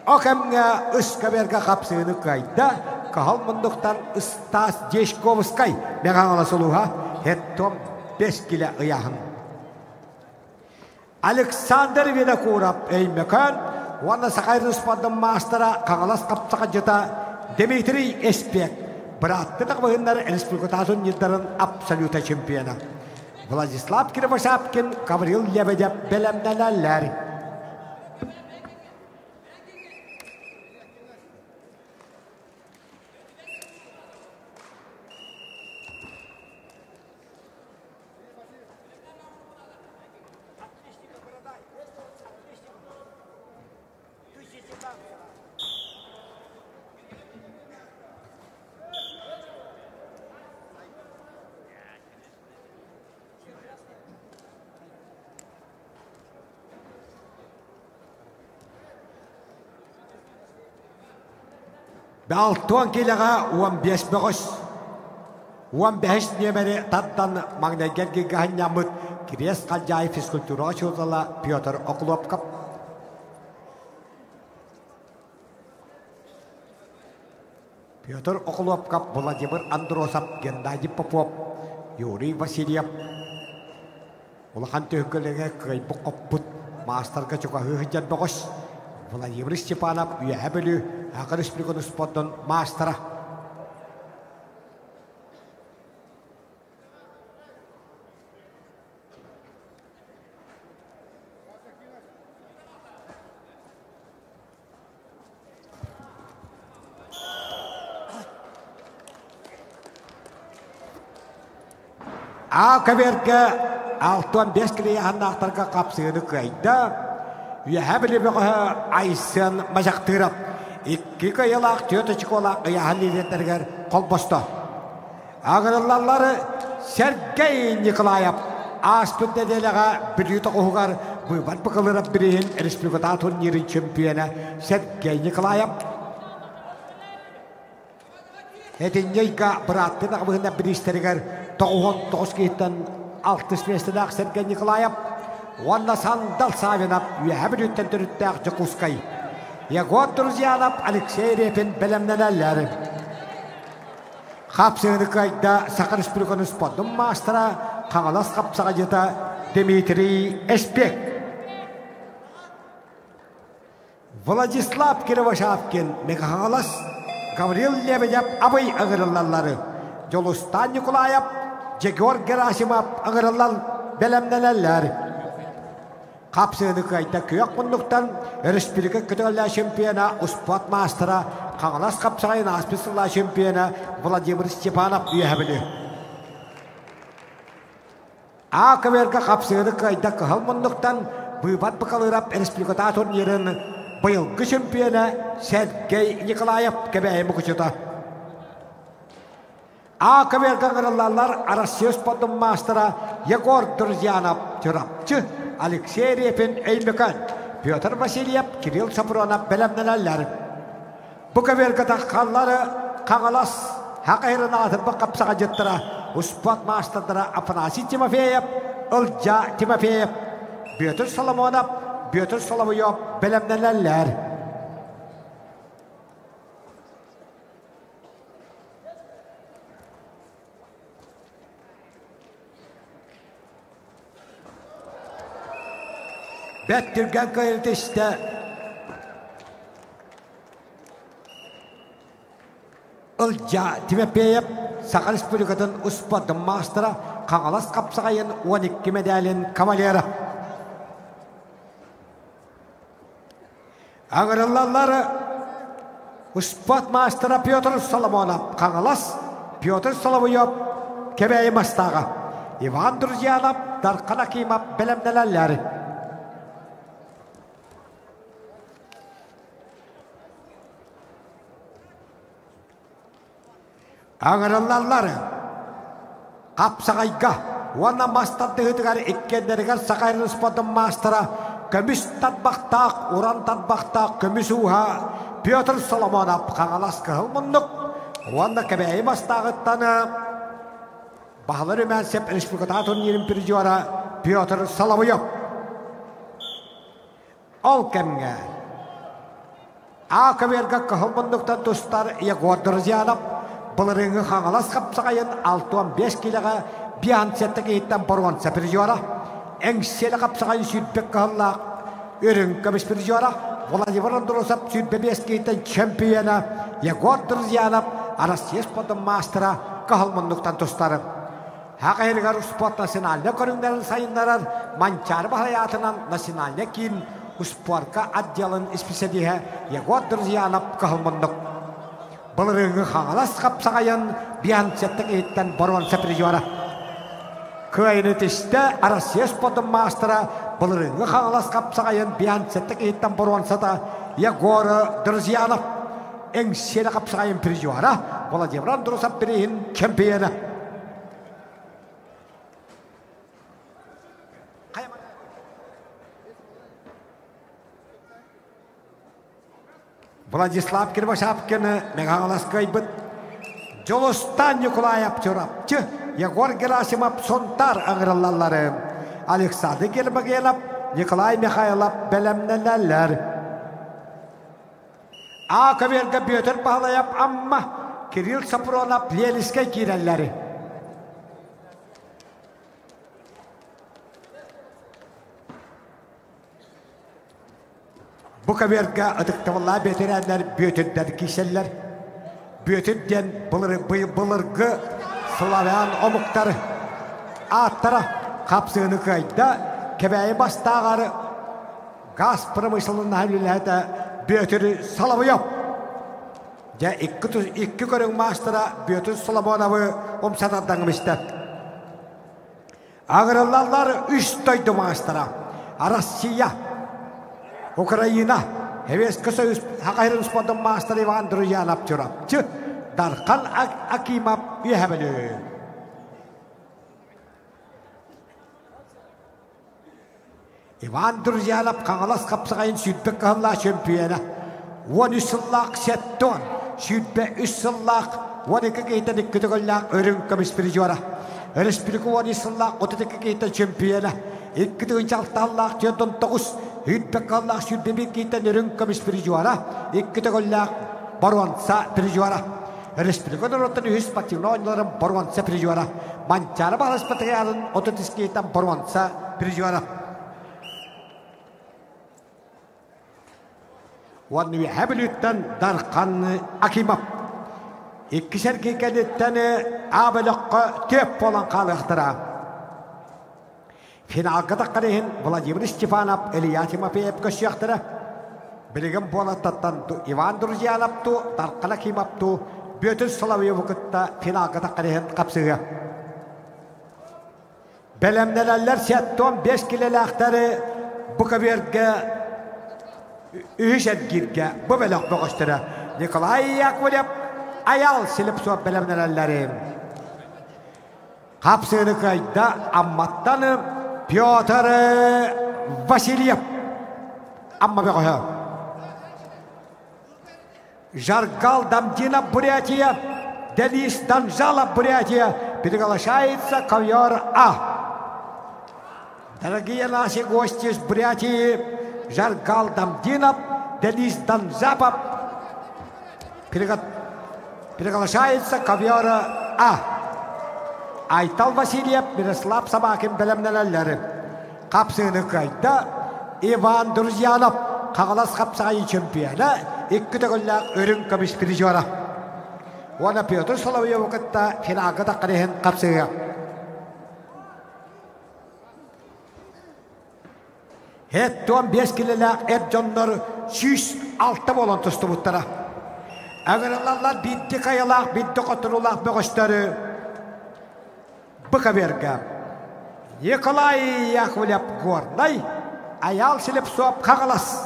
Okemge Öskaberge kapsığını kayda Kahalmunduktan Stas Jeshkovskay meğanala soluğa Hettom 5 kile ıyahın. Александр Винокуров Эймекан, Ванна Сахайрын спадын мастера Каңалас Капсаға жыта Дмитрий Эспек, браттыдық бұғындар республикатасын елдерін абсолюта чемпионы. Владислав Кривошапкин, Гаврил Лебедев белемделелер. Балтуан келеға 15 бұғыз. 15 немері таттан маңнайгерге ғаннямыд Кирес қалжай физкультура чуылала Петр Окуловкап. Петр Окуловкап, Владимир Андросов, Геннадий Попов, Юрий Васильев. Улахан түйгілігі қай бұқып бұд. Мастарға чуға ғыжан бұғыз. Владимир Степанов, Уябелю, Ақыр республиканы спорттың мастера. Ақаберге 6-15 кілей аңнақтарға қапсығыны қайда. Уябелю бұғы айсын мажақтырып. İki kıyılak, tüyötüçük olak, ıyağın liderler kol bostu. Ağırlarları Sergey Nikolayev, Aspet nedeliğe bir yutak oğugar, bu var bakılırıp birihin, Respublikata turnirin çempiyonu Sergey Nikolayev. Edinyeğe bıraktı da bugün bir isterler, 9 kıyıttan 60 mesleğe Sergey Nikolayev. Onunla sandal savinap, bir yütten türüttəq Cekuskay. Егор Друзьянов, Алексей Репин белемнелелер. Қапсығыны қайда Сақыр республиканы спорттың мастера Қаңалас қапсаға жета Дмитрий Эспек. Владислав Кривошапкин, Меқаңалас, Гаврил Лебедев, Абай ағырылалары. Жолустан Николаев, Егор Герасимов ағырылал белемнелелер. Қапсығыны қайда көйек мұндықтан республика күтігілі чемпионы спорт мастера Қаңалас қапсағайын аспесіла чемпионы Владимир Степанов үйәбілі. Ақывергі қапсығыны қайда қығыл мұндықтан бұйбат бұқалырап республиката турнирін бұйылғы чемпионы Сергей Николаев кәбәйімі күшіті. Ақывергі ғырылалар Россия спорттың мастера Егор Друзьянов түрапчы Алексей Репин Эймекан, Петр Васильев, Кирилл Сапронов белемнелелер. Бұқавергі таққалары Қаңалас хақайрын атырбы қапсаға жеттіра, спорт мастerdары Афанасий Тимофеев, Ылжа Тимофеев, Петр Соломонов, Петр Соловьев белемнелелер. Бәттірген қайыртешті Ылжа Тимофеев, Сақыр республикатын спорттың мастера Қаңалас қапсағайын 12 медалін кавалері. Аңырылалары спорт мастера Петр Соломонов, Қаңалас Петр Соловьев кебәйі мастағы. Иван Друзьянов, Дарқан Акимов белемнелелер. Аңырылалары Қапсағайға, оны мастарды ғыдығар еккендерігер Сақайрын спорттың мастера көміс татбақтақ, уран татбақтақ, көміс уға Петр Соломонов Қаңалас қығыл мұндық. Оны кәбәйі мастағыттаны бағылыр өмәнсеп республиката турнирін призері Петр Соловьев. Ол кәмге Ақывергі қығыл мұндықтан тұстар Егор Друзьянов Бұлырыңы Қаңалас қапсағайын 6-15 келіға биан сәттігі еттен бұрған сәпіржуара. engseli kapsağın sütbek kahallaq örün kömüs bir jora Vladimir Androsov sütbebeskeyten çempiyona Yegor Druzyanov Arasiyes podun mastera kahılmınlıktan dostlarım. Haqayırgar sport nasionaline körünlerin sayınlarar mançarı hayatından nasionaline kin sportka adjalın ispesedihe Yegor Druzyanov kahılmınlık. Bılırıngı hağalas kapsağayın biyansettik eğitten borvan sepirjora. Köyünü tişte Arasiyes podun mastera bılırıngı hağalas kapsağayın biyansettik eğitten borvansa da Yegor Druzyanov engseli kapsağayın pirjora Vladimir Androsov birihin çempiyona. Vladislav Kirvashapkin Meghalas kaybıt. Jolustan Nikolayev çorapçı. Yegor Gerasimov sontar ağırlarları. Alexander Gerbagenov, Nikolay Mikhailov belemneler. Akaverga Pyotr Pahlayev amma Kirill Sapronov Leliske girelleri. Bu kaverga adıktavalla beterenler Pyotr kişiler. Pyotr bılırgı Slavian omukları. Attara kapsığını kayda kebeği bastağarı gaz pırmışılının halilerde Pyotr Salavyov. Ja iki körün mastera Pyotr Salavyov'u omsatadanmıştı. Ağırlarlar üç doydu mastera. Rusya, Ukrayna, Heveska Soyuz, Haqayrın Spodun Master Ivan Druzyanov çorapçı, Darkan Akimov üyebeli. Ivan Druzyanov kağalas kapsağayın sütbek kahalla şempiyona. 13 yıllık setton, sütbek 3 yıllık, 12 geyten 2 yıllık örün kömüs bir jora. Respublika 13 yıllık 32 geyten şempiyona. 2 yıllık 19 Hütbek Allah sütbebek geyten örün kömüs bir jora. 2 yıllık barwansa bir jora. Respublika rotan ühüs patino oyunların barwansa bir jora. Mançara balas patayalın 30 geyten barwansa bir jora. Wanı hebelütten Darkan Akimov. İkişer kikenetten abelikka tep olan kalıqtıra. Finalga da qarihin Vladimir Stepanov Eliyasimov ep köşüyaqtıra. Bilgin bolatatan Ivan Druzyanov'tu, Darkan Akimov'tu, Pyotr Salavyov kıtta finalga da qarihin kapsığı. Belemneler setton 5 kilolaqtары bu kaberge Üyüşet girge bu belak boğuştura. Nikolay Yakovlev ayal silip soğuk belemnelerlerim. Kapsığını kayda ammattanım Pyotr Vasilyev. Amma beğoğu. Жаргал Дамдина Бурятия, Денис Данжала Бурятия, приглашается ковер А. Дорогие наши гости из Бурятии, Жаргал Дамдинов, Денис Данжапов, приглашается ковер А. Айтал Васильев, Мирослав Собакин белемнелерleri. Kapsığını kayda Ivan Druzyanov, Kağalas kapsağın çempiyonu. 2 yıllık örün kömüs bir jora. Ona Pyotr Salavyov kıtta finalga da qarihin kapsığı. Hetton 5 kiloluk Erjonlar 106 bolan tustu buttara. Ağırlarlar bitti kayalak, bitti koturulak boğuşları. Bu kaberga. Nikolay Yakovlev Gornay ayal silip soğup Kağalas.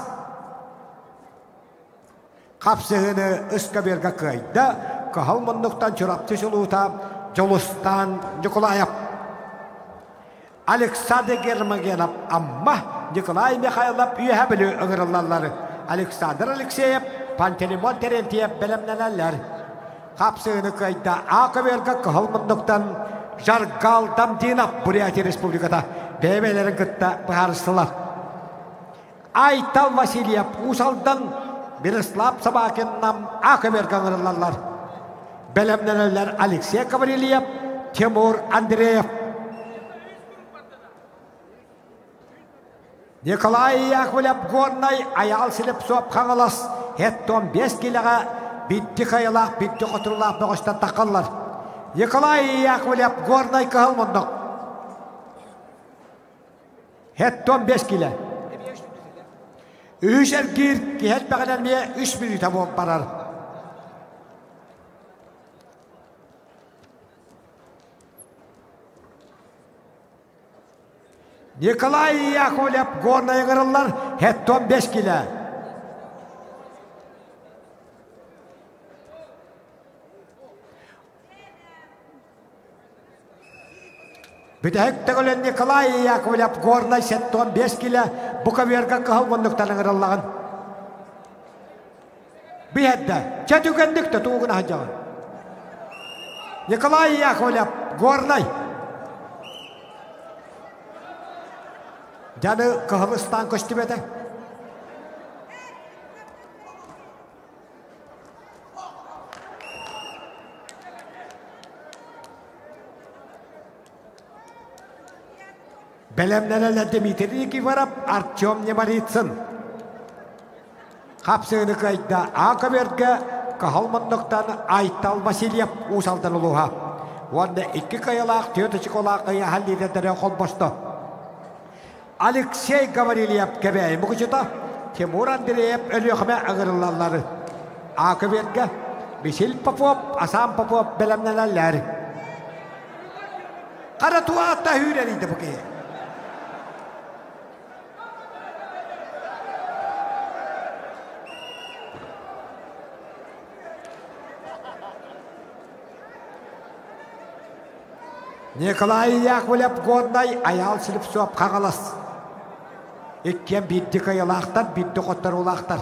Kapsığını ıskaberga kayda Kahalmanlıktan çorapçı şuluta Jolustan Nikolayev. Alexander Germagenov amma Nikolay Mikhailov üyebeli ağırlarları. Alexander Alexeyev, Pantelimon Terentiev belemnelerler. Kapsığını kayda Akaberga Kahalmanlıktan Jargal Damdinov Buryatia Respublikada bebelerin kıtta baharısılar. Aytal Vasilyev Usal'dan Miroslav Sobakin'nam Akaberga ağırlarlar. Belemnelerler Alexey Kavalyev, Timur Andreyev. Nikolay Yakovlev Gornay ayal silip soğup kanılas. Hetton 5 kilaga bitti kayılaq, bitti oturulaq boğuştan takıllar. Nikolay Yakovlev Gornay kıhılmındık. Hetton 5 kila. Üç erkir ki het beğenelmeye 3 minuta boğup barar. Nikolay Yakovlev Gornay kırıllar. Hetton 5 kila. Bitehek tegolen Nikolay Yakovlev Gornay hetton 5 kila. Buka verga kıhılmındıktan kırıllağın. Bir hedde. Çetükendik de tuğuna hacağın. Nikolay Yakovlev Gornay. Canı Kıhılıstan koştu bede. Belemnelerle Dimitriy Kivarov Artyom Nemaritsyn. Kapsığını kayda Akaberge Kıhılmındıktan Aytal Vasilyev usaldan uluğa. Onda 2 kayalaq, 4 çıkolaq kaya hallidetlere kol boştu. Alexey Gavrilyev kebeği muğucuda Timur Andreyev ölüğüme ağırlarları. Akaberge Misil Popov, Asam Popov belemnelerler. Karatuğa hatta hüreriydi bu ki. Nikolay Yakovlev Gornay ayal silip soğup kağalas. İkken bitti kayılaqtar, bitti qottar ulaqtar.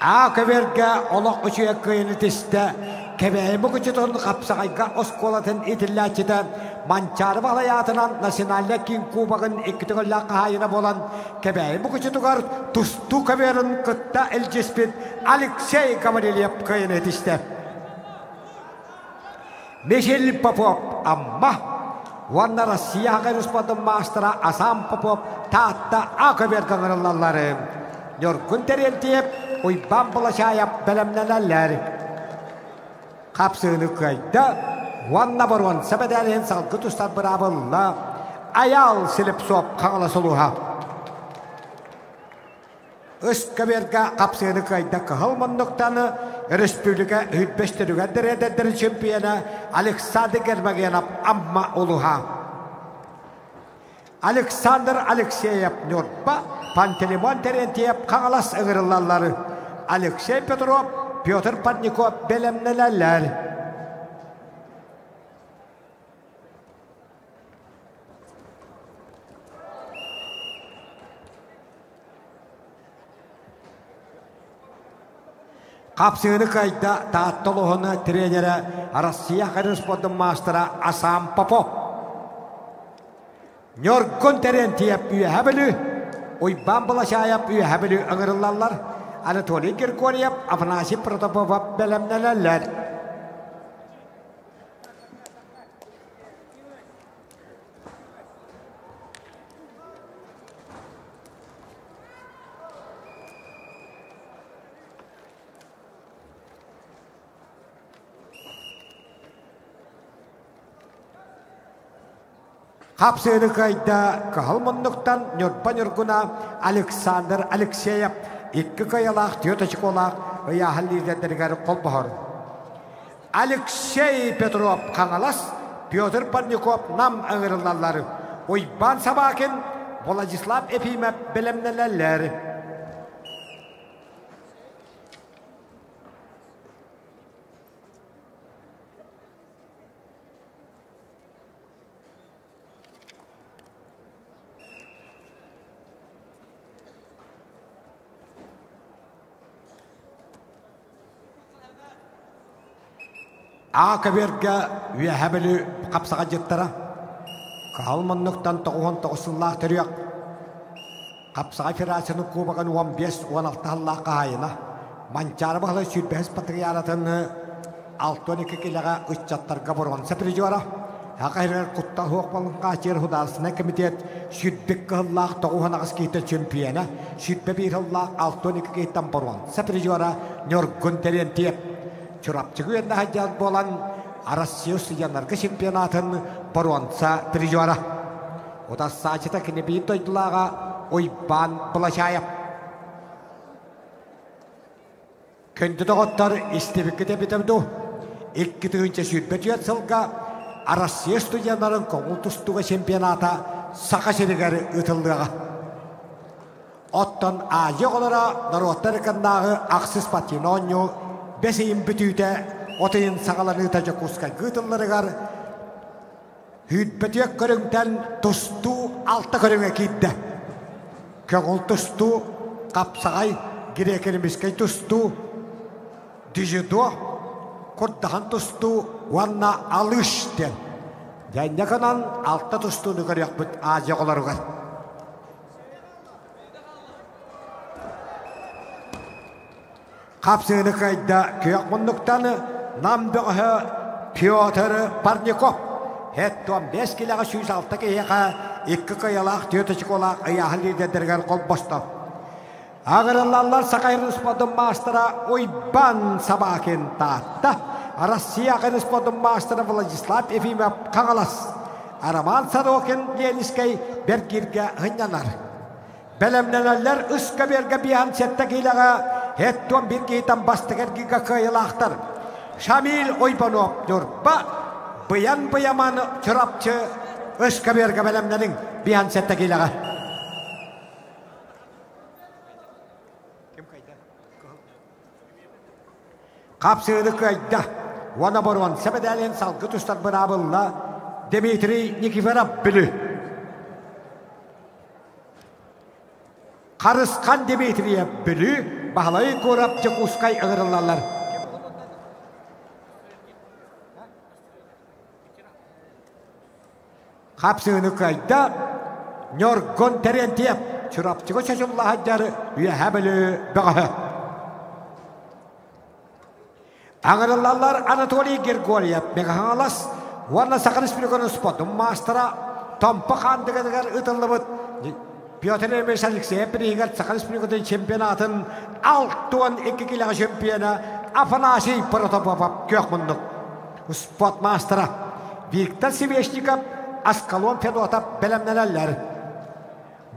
Akaberge olaq uçuya kıyını tiste. Kebeği muğucudun kapsağayga oskolatın itillacıda mançarı bağlayatınan nasyonallekin kubağın iktiğılla kahayına bolan kebeği muğucudugar tustu kebeğin kıtta elcispit Alexey Gavrilyev kıyını tiste. Misil Popov amma Vanna Rossiya Ruspadın maastıra Asam Popov tahtta Akaberge kırılalları. Yorgun terentiyep uyban bulaşayap belemnelerler. Kapsığını kayda Vanna Barvan sebederin salgı tustar bırabılla ayal silip soğup kağılas oluğa. Iskaberge kapsığını kayda kıhılmındıktanı Respublika hütbeştirüge derededir çempiyona Alexander Germagenov amma oluğa. Alexander Alexeyev Nyorba Pantelimon Terentiev kağalas ığırılalları. Alexey Petrov, Pyotr Padnikov belemnelerler. Kapsığını kayda taattoluğunu trenere Rossiya Ruspadın maastıra Asam Popov. Nyorgun Terentiev üyehabili, uyban bulaşayap üyehabili ığırılallar. Anatoly Kirkoryev, Afanasy Protopov belemnelerler. Kapsığını kayda kıhılmındıktan Nyorban Yorguna Alexander Alexeyev 2 kayalaq, 4 çıkolaq ve hallidetlere kol bahar. Alexey Petrov kağalas, Pyotr Padnikov nam ağırılalları. Uyban Sabakin, Vladislav Efimov belemnelerler. Akabirga üyehabili kapsağa jittara. Kalmanlıktan 99 törüyak. Kapsağa firasının kubagan 15-16 Allah kahayına. Mançarı bağlı sürbehis patriyaratını 6-12 kilaga 3 çattarga boron sepiri jora. Hakayır kuttal hoqbalın qaçır hudarsına komitet sürbek kıllah 9 kita çempiyona. Sürbe bir Allah 6-12 kitan boron sepiri jora nyorgun terentiyep. Çorapçı güvende hacjat bolan Arasius yanarga çempionatın boronsa bir jora. O da saçta kine bir toylaga oyban bulaşayap. Kendi doğutlar istibikte bitemdu. İlk tığınca sürbetiyat sılga Arasius tuyanların konultustuğa çempionata sakaşırıgarı ıtıldığa. Ottan ağacı olara narotlar kandağı aksız patinonyo beseyim bütüde otayın sağalarını tacak uska gıtıllarıgar hüdbetiyat körüngden tustu altta körünge gitti. Konultustu kapsağay girekenimiskay tustu dijidu kurdahan tustu wanna alışten. Dan yakanan altta tustu nugar yakbut ağacı olarıgar. Kapsığını kayda köyakmunduktanı namdığı Piotr Parnikov. Hettuan 5 kilaga 106 kiyaka 2 kayalak tiyotacık olak ayağı liderler kol bosta. Ağırlarlar sakayırın spodun maastıra oyban sabakin tahta. Arasiya kayın spodun maastıra Vladislav Efimov Kağalas. Araman Sadokin Yeniskay Bergirge hınyanar. Belemneneller ıska berge bihan sette kilaga hettuan bir kitan bastıker giga kayalaktar. Şamil Oybanov yorba bayan bayaman çorapçı ıska berge belemnenin bihan sette kilaga. Kapsığını kayda wana boruan sebedelen salgı tuştan bırabılla Dmitri Nikiforov bülü. Karıskan Dimitriye bülü bağlayı korapçı kuskay ağırlarlar. Kapsığını kayda nyorgon terentiyep çorapçı koşaşullah haccarı üyehabili bağı. Ağırlarlar Anatoly Grigoryev Megahalas warna sakarız bir spot mastera tampakan degar ıtıllıbıt Piotr Alexeyev biriger sakarız bir çempionatın alttuan 2 kilaga çempiyona Afanasiy Protopopov kökmunduk spot mastera Viktor Sveshnikov Askalon Fedotov belemnelerler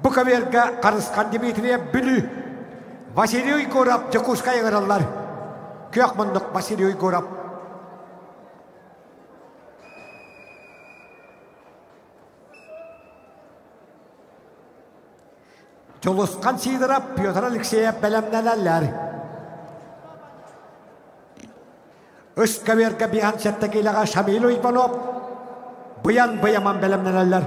bu kaverga Karıskan Dimitriyev bülü Vasiliy Igorov Jakuskay ağırlar kökmunduk Vasiliy Igorov. Çoluskan Sidorov Piotr Alexeyev belemnelerler. Öskaverga bihan settekilaga Şamil Oybanov bayan bayaman belemnelerler.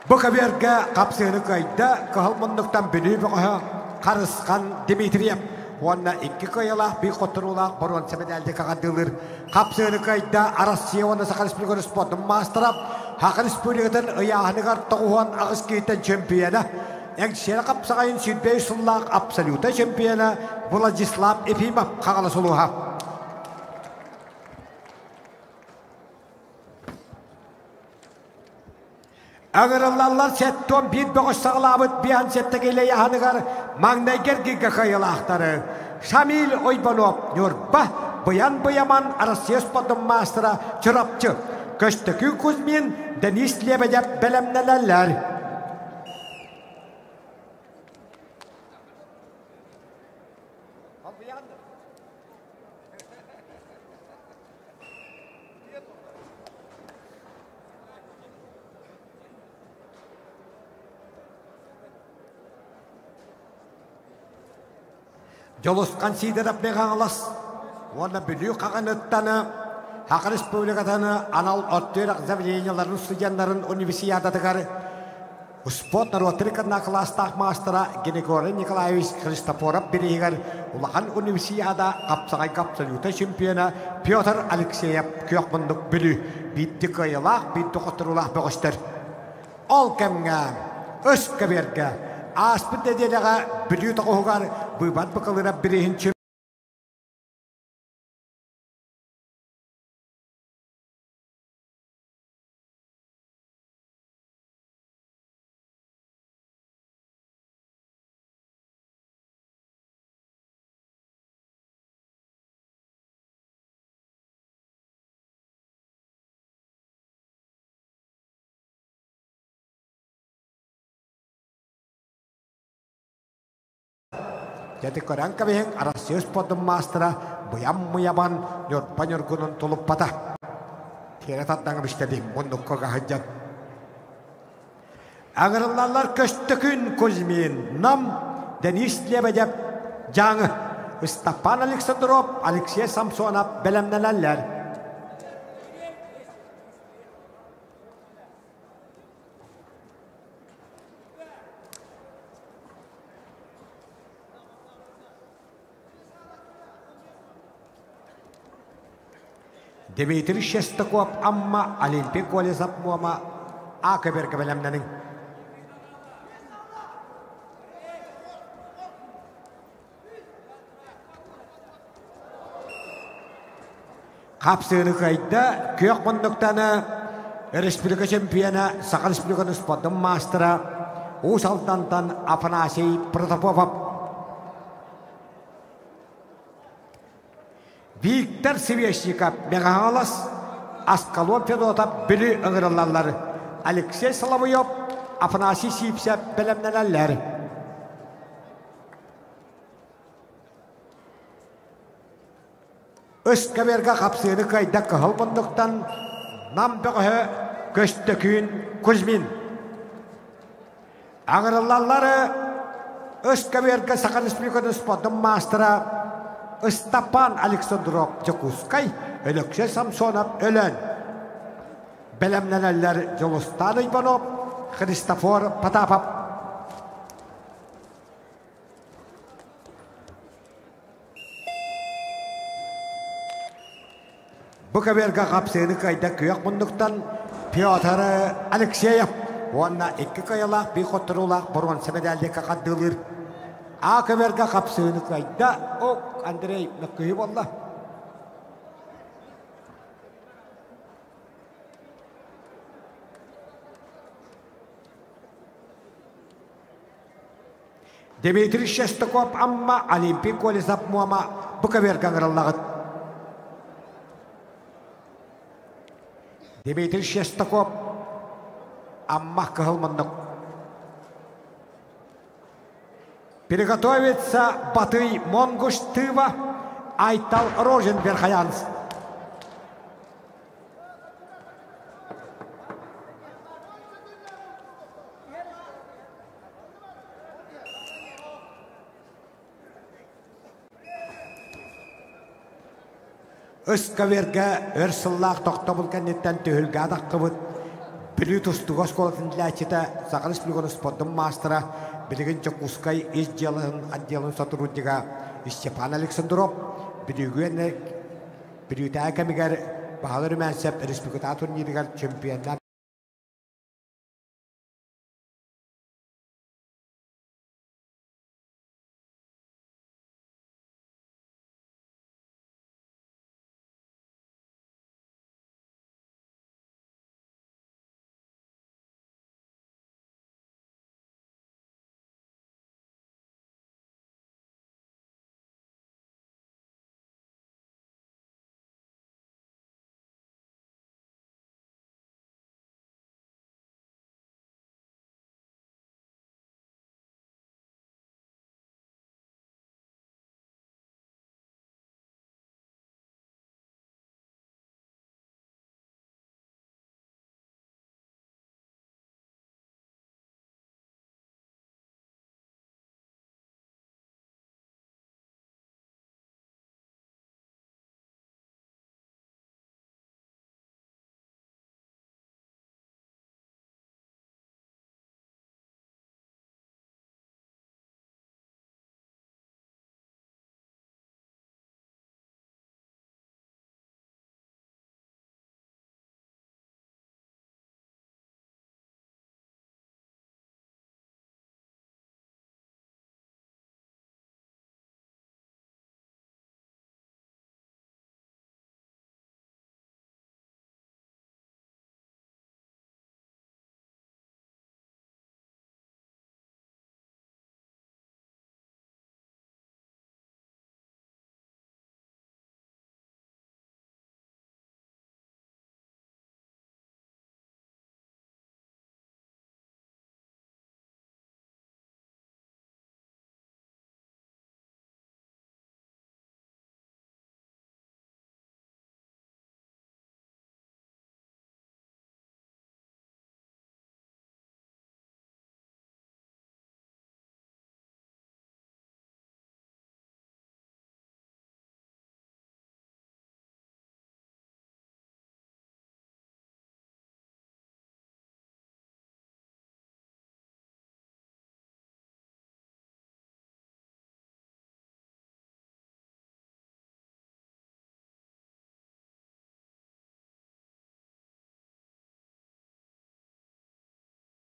Bu kaberga kapsığını kayda kahalmanlıktan bülü bağı Karıskan Dimitriyev. Wanna 2 kayalak bir koturulak boruan sebedelde kakadılır. Kapsığını kayda Arasiya wanna sakarız bir spotun masterap. Hakarız bölüğüden ayağını kartağuhan ağız kiyten çempiyona. Engşere kapsağın südbeyi sullak absoluta çempiyona Vladislav Efimov Kağalas oluha. Ağırlarlar setton bir boğuz sağlamıt bir an settekiyle yahanıgar magnayger giga kayalaktarı. Şamil Oybanov yorba bayan bayaman Arasiya spodun mastera çorapçı. Köşteki Kuzmin Denis Lebedev belemnelerler. Жолосқан сидерап меғаңылас. Оны бүлі қаған өттаны, Хақы Республикатаны анал оттырақ заведенияларын студенттарын универсиадатығары спорт ротрикадна класстақ мастера Григорий Николаевич Христофоров берегер улахан универсиада қапсағай капсалюта чемпиона Петр Алексеев көқмындық бүлі битті қойылақ, битті қотырулақ бұғыстыр. Ол кәмге, өз кәберге, аспын дәделіға бүлі тұғығар бұйбат бұқылыра бірейін чемпиона. Jadi korang kawin arasius podum mastera buyam muyaban nyor panyor gunung tulup patah. Kira tatang bistedi munduk koga hajat. Agarlar köstökün kozmin nam denis lebedep jang Stepan Alexandrov Alexey Samsonov belemneler. Dmitri Shestakov amma Olimpik Olesap muama akaber kebelemnenin. Kapsını kayda kök munduktanı Respublika çempiyona Sakal Respublikanın sportun mastera Usaltantan Afanasiy Protopopov Виктор Свещиков Мегагалас Аскалов Федотов Білі ұғырылалар Алексей Соловьев Афанасий Сипсев білімнелер. Өскәберге қапсыны қайда қығыл бұндықтан нам бұғы көстікін Кузьмин. Ағырылалары Өскәберге Сақан Республиканы спортын мастера Stepan Alexandrov Jakutskay, Alexey Samsonov ölen. Belemneler Jolustan Ivanov, Христофор Потапов. Bu kaberga kapsayını kayda köyak bunluktan Piotr Alexeyev. Ona iki kayalak bir koturulak burun sebedelde kakadılır. Akaberga kapsayını kayda ok Andrei nakıyı valla. Dmitri Shestakov amma Olimpik Olesap muama bu kaberga ngırallağıt. Dmitri Shestakov amma kıhılmındık. Приготовится Батый Монгуш Тыва Айтал Роженверхаянс. Өскаверге өрсыллақ тоқтабыл кәнеттен түйілге адақ қыбыт. Білі тұстуға сколатын ләчеті Сақал Республиканы спорттың мастера Білігін Jakutskay отделын сотрудника Степан Александров білігін кәмігер бағалыр мәнсеп республиката турнирігер чемпионлар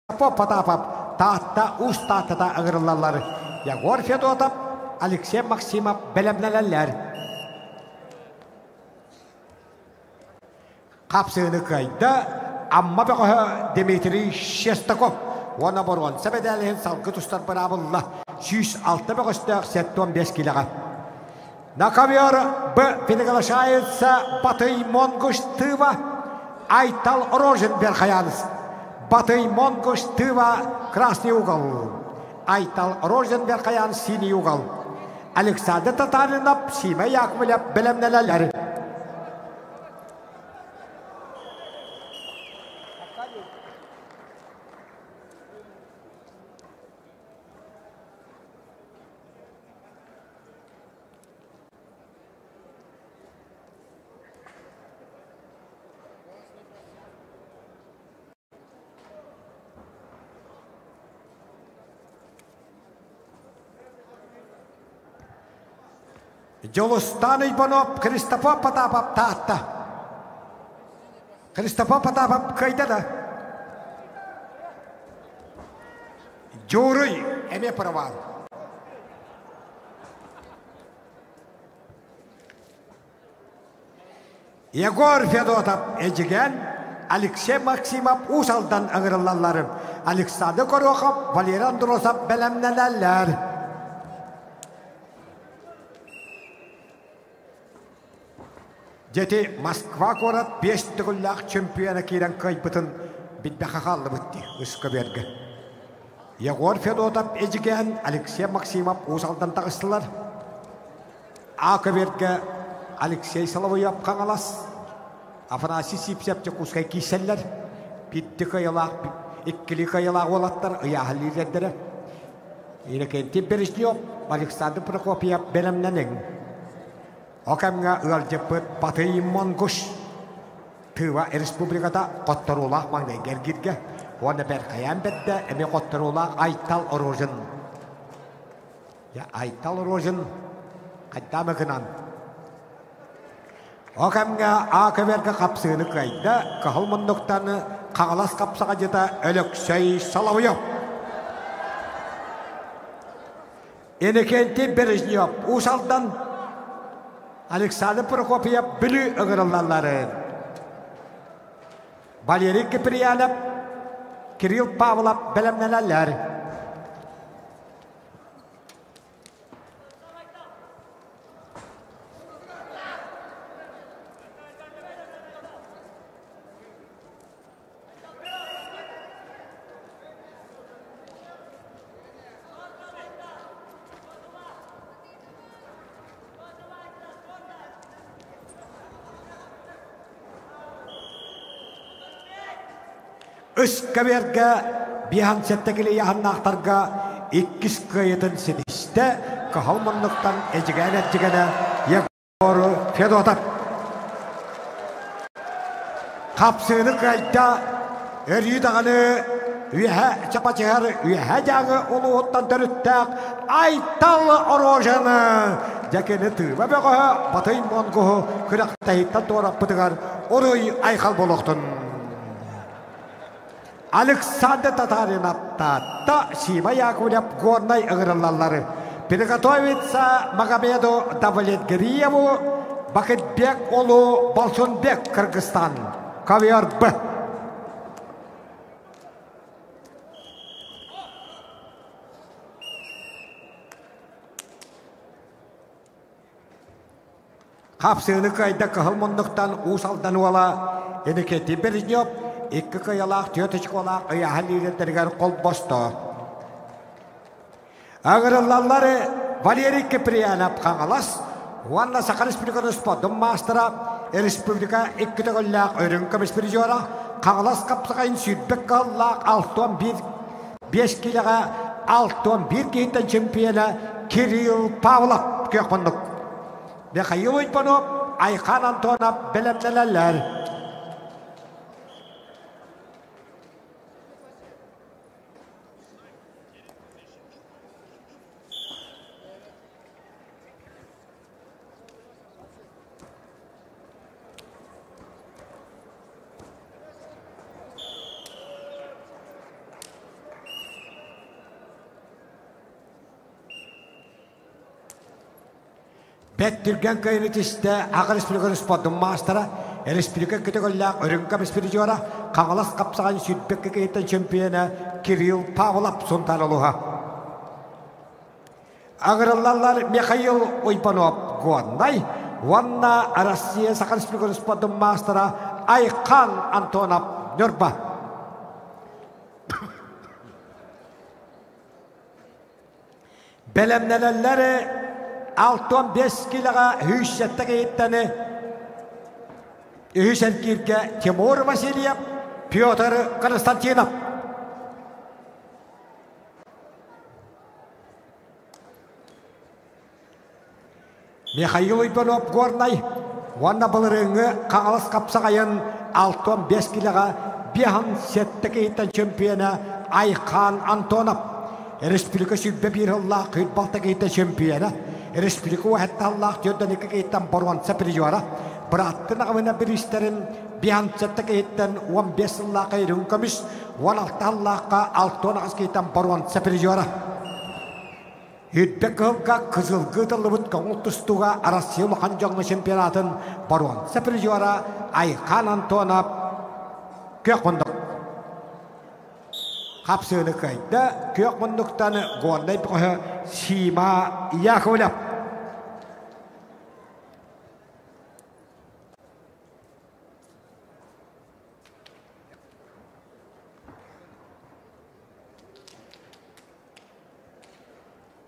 Потапов tahta ustahtada ağırlarlar. Yegor Fedotov, Alexey Maksimov belemneler. Kapsığını kayda amma beqoha Dmitri Shestakov. Ona boron sebedelihin salgı tustar beraberler. 106 beqostak 75 kilogram. Nakavyor bu finagalaşaysa Batay Mongoş Tıva Aytal Rojenberg hayanız. Batay Mongoş Tıva Krasny угол. Aytal Rojenberg hayanız Siniy угол. Alexander Tatarinov Sima Yakovlev belemneler. Jolostano Ivanov, Christopher Potapov tahta. Christopher Potapov kayda da. Joruy eme paravar. Yegor Fedotov ejigen, Alexey Maksimov usaldan ağırlarlarım. Alexander Korokhov, Valeri Androsov belemneler. Jeti Moskva korat 5 tügüllak çempiyona kiren kayıpıtın bitbeka kallı bitti ıska berge. Yegor Fedotov ejigen, Alexey Maksimov usaldan tağıstılar. Aka berge Alexey Solovyov kangalas. Afanasi Sipsep kuskay kiseller. Bitti kayalak, ikkili kayalak olatlar, ayahallilerlere. Yine kenti Bereznyov, Alexander Prokopyev belemnenin. Okamga ıalcepet Batay Mongoş Tıva Respublikada Qottarulaq mangday gergirge. Ona berkayan bedde eme Qottarulaq Aytal Rojen. Ya Aytal Rojen kaddama kınan. Okamga akaberge kapsığını kayda kahılmandoktanı kağalas kapsağa jeta Alexey Solovyov. Enekenti Bereznyov usaldan Alexander Prokopyev bülü ağırlarları. Valeri Kipriyanov, Kirill Pavlov belemneler. Iskaberga bihan settekili yahannaqtarga ikkis kayıtın sidiste kahalmanlıktan ejigene Yegor Fedotov. Kapsığını kayda eri dağını üye çapacıgar üye jağı uluğuttan törüttak Aytal Rojen'ı jakeni tıva beqoha Batay Mongohu kıraqtayittan torap pıtıgar oruy aykal boluqtun. Alexander Tatarinov tahta Sima Yakovlev горной ağırlarları. Приготовиться Магомеду Давлетгириеву, Бакытбек Олу Балсунбек, Кыргызстан. Ковер Б. Kapsığını kayda kahılmınlıktan usaldan ola Eneketi Bereznyov İki kıyalak, tüyötüçük olak, ayahallilerden kol bostu. Ağırlarları Valeri Kipriyanov kangalas, Vanna Sakar Respublika'nın spodum mastıra, Respublika iki tügüllak örünkömüş bir jora, kangalas kapsakayın südbek kallak 5 kiloga 6-11 kihitten çempiyona Kirill Pavlov kökmündük. Mikhail Uypanov, Ayhan Antonov belemneler. Беттирген кайнытисте Ағыр республика спортын мастера, республика категориялық өрінкам спиритуара, қаңылас қапсаған сүйтбекке кейттен чемпионы Кирилл Павлов сонтарылуға. Ағырылалар Михаил Ойпанов Гуаннай, Ванна Россия Сақыр республика спортын мастера Айқан Антонов Нұрба. Белемнелелері 6-5 килоға хүйшетті кейттені Үйшенкирке Тимур Васильев, Петр Константинов. Михаил Ойпанов Горнай, Ванна Балырыңы қағалас қапсағайын 6-5 килоға Бихан сетті кейттен чемпионы Айқан Антонов. Республика сүббе бір Аллах құйтбалты кейттен чемпионы. Республика уәтті Аллах жөдден екі кейттен баруанса призуара. Бұраттын ағымына бір істерін Бихан сетті кейттен 15 Аллахқа ерін көміс, 16 Аллахқа 6-10 кейттен баруанса призуара. Үтбек ғылға қызылғы тылыбыт қоңыл тұстуға Россия ұлған жоғны чемпионатын баруанса призуара Айқан Антонов көк мұндық. Қапсыны қайды көк мұндықтаны ғондай бұғы Сима Яковлев.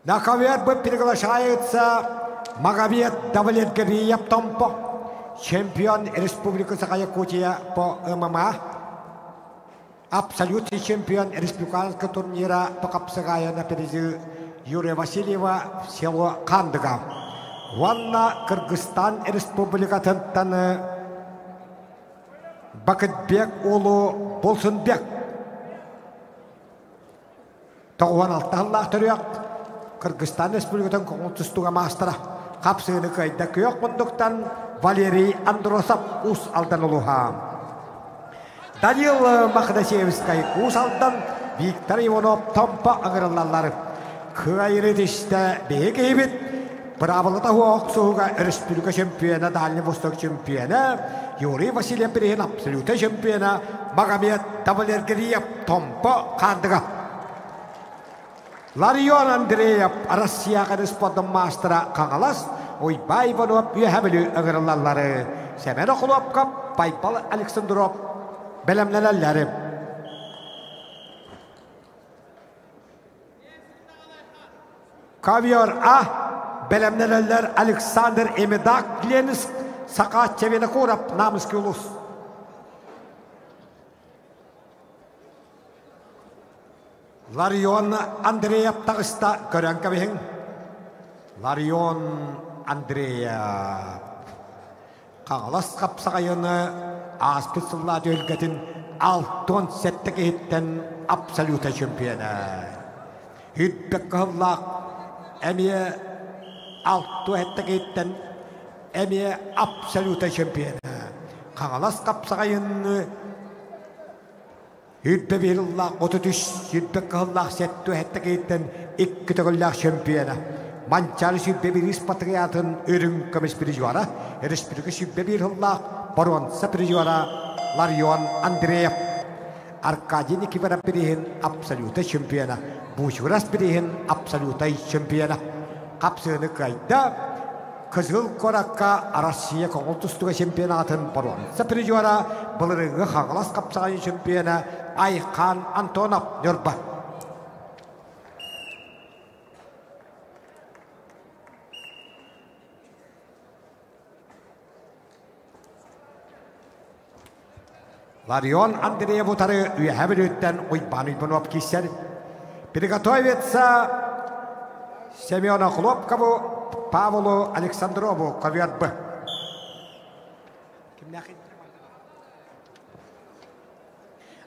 Наковер бы приглашается Магомед Давлетгариев Томпо, чемпион Республики Саха-Якутия по ММА, абсолютный чемпион республиканского турнира по капсагаю на перезу Юрия Васильева в село Кандыга. Ванна Кыргызстан Республика Тантаны Бакытбек Улу Болсынбек. Тоғуан алтағылақ түрек Кыргызстан Республикатын қоңылтыстуға мастыра. Қапсыны қайда көк мұндықтан Валерий Андросов ұс алдан ұлыға. Данил Мақдасевскай ұс алдан Виктор Иванов Томпа аңырылалары. Қайры дешті бейге ебет. Бравылыда Хуақсуға Республика чемпионы, Дальний Восток чемпионы, Юрий Васильев Берген абсолютный чемпионы, Магомед Давлетгариев Томпа Кандыга. Ларион Андреев, Россияға респортын мастера қаңалас, Ойбай Иванов үйәбілі ұғырылалары. Семен Оқылопқа Байпал Александров бәлемләләләрі. Кавиор А, бәлемләләләр Александр Эмедак, Лениск, Сақат Чевені Қорап, Намыскі ұлыс. Ларион Андреев тағыста көрен кәбейін. Ларион Андреев. Қағылас қапсағайыны аспецылла дөйлгетін 6-10 сәттік еттен абсолюта чемпионы. Үтбек қыллақ әме 6 әттік еттен әме абсолюта чемпионы. Қағылас қапсағайыны Үтбе беріллақ 33, үтбек қыллақ сәтті әтті кейттен 2 төгіллақ чемпионы. Манчары сүббе беріс патриатын өрін көмес біржуара. Республика сүббе беріллақ баруанса біржуара Ларион Андреев. Аркадий Никифоров берейін абсолюта чемпионы. Бушурас берейін абсолюта чемпионы. Қапсыны қайда Қызыл Қораққа Россия қоңылтыстығы чемпионатын баруанса біржуара бұлырыңы қағылас қапсаған чемпионы Айқан Антонов Нұрба. Ларион Андреев утары үйәбіл өттен Ойбан Ибанов кесер. Приготовится Семена Хлопкову Павлу Александрову ковер Б.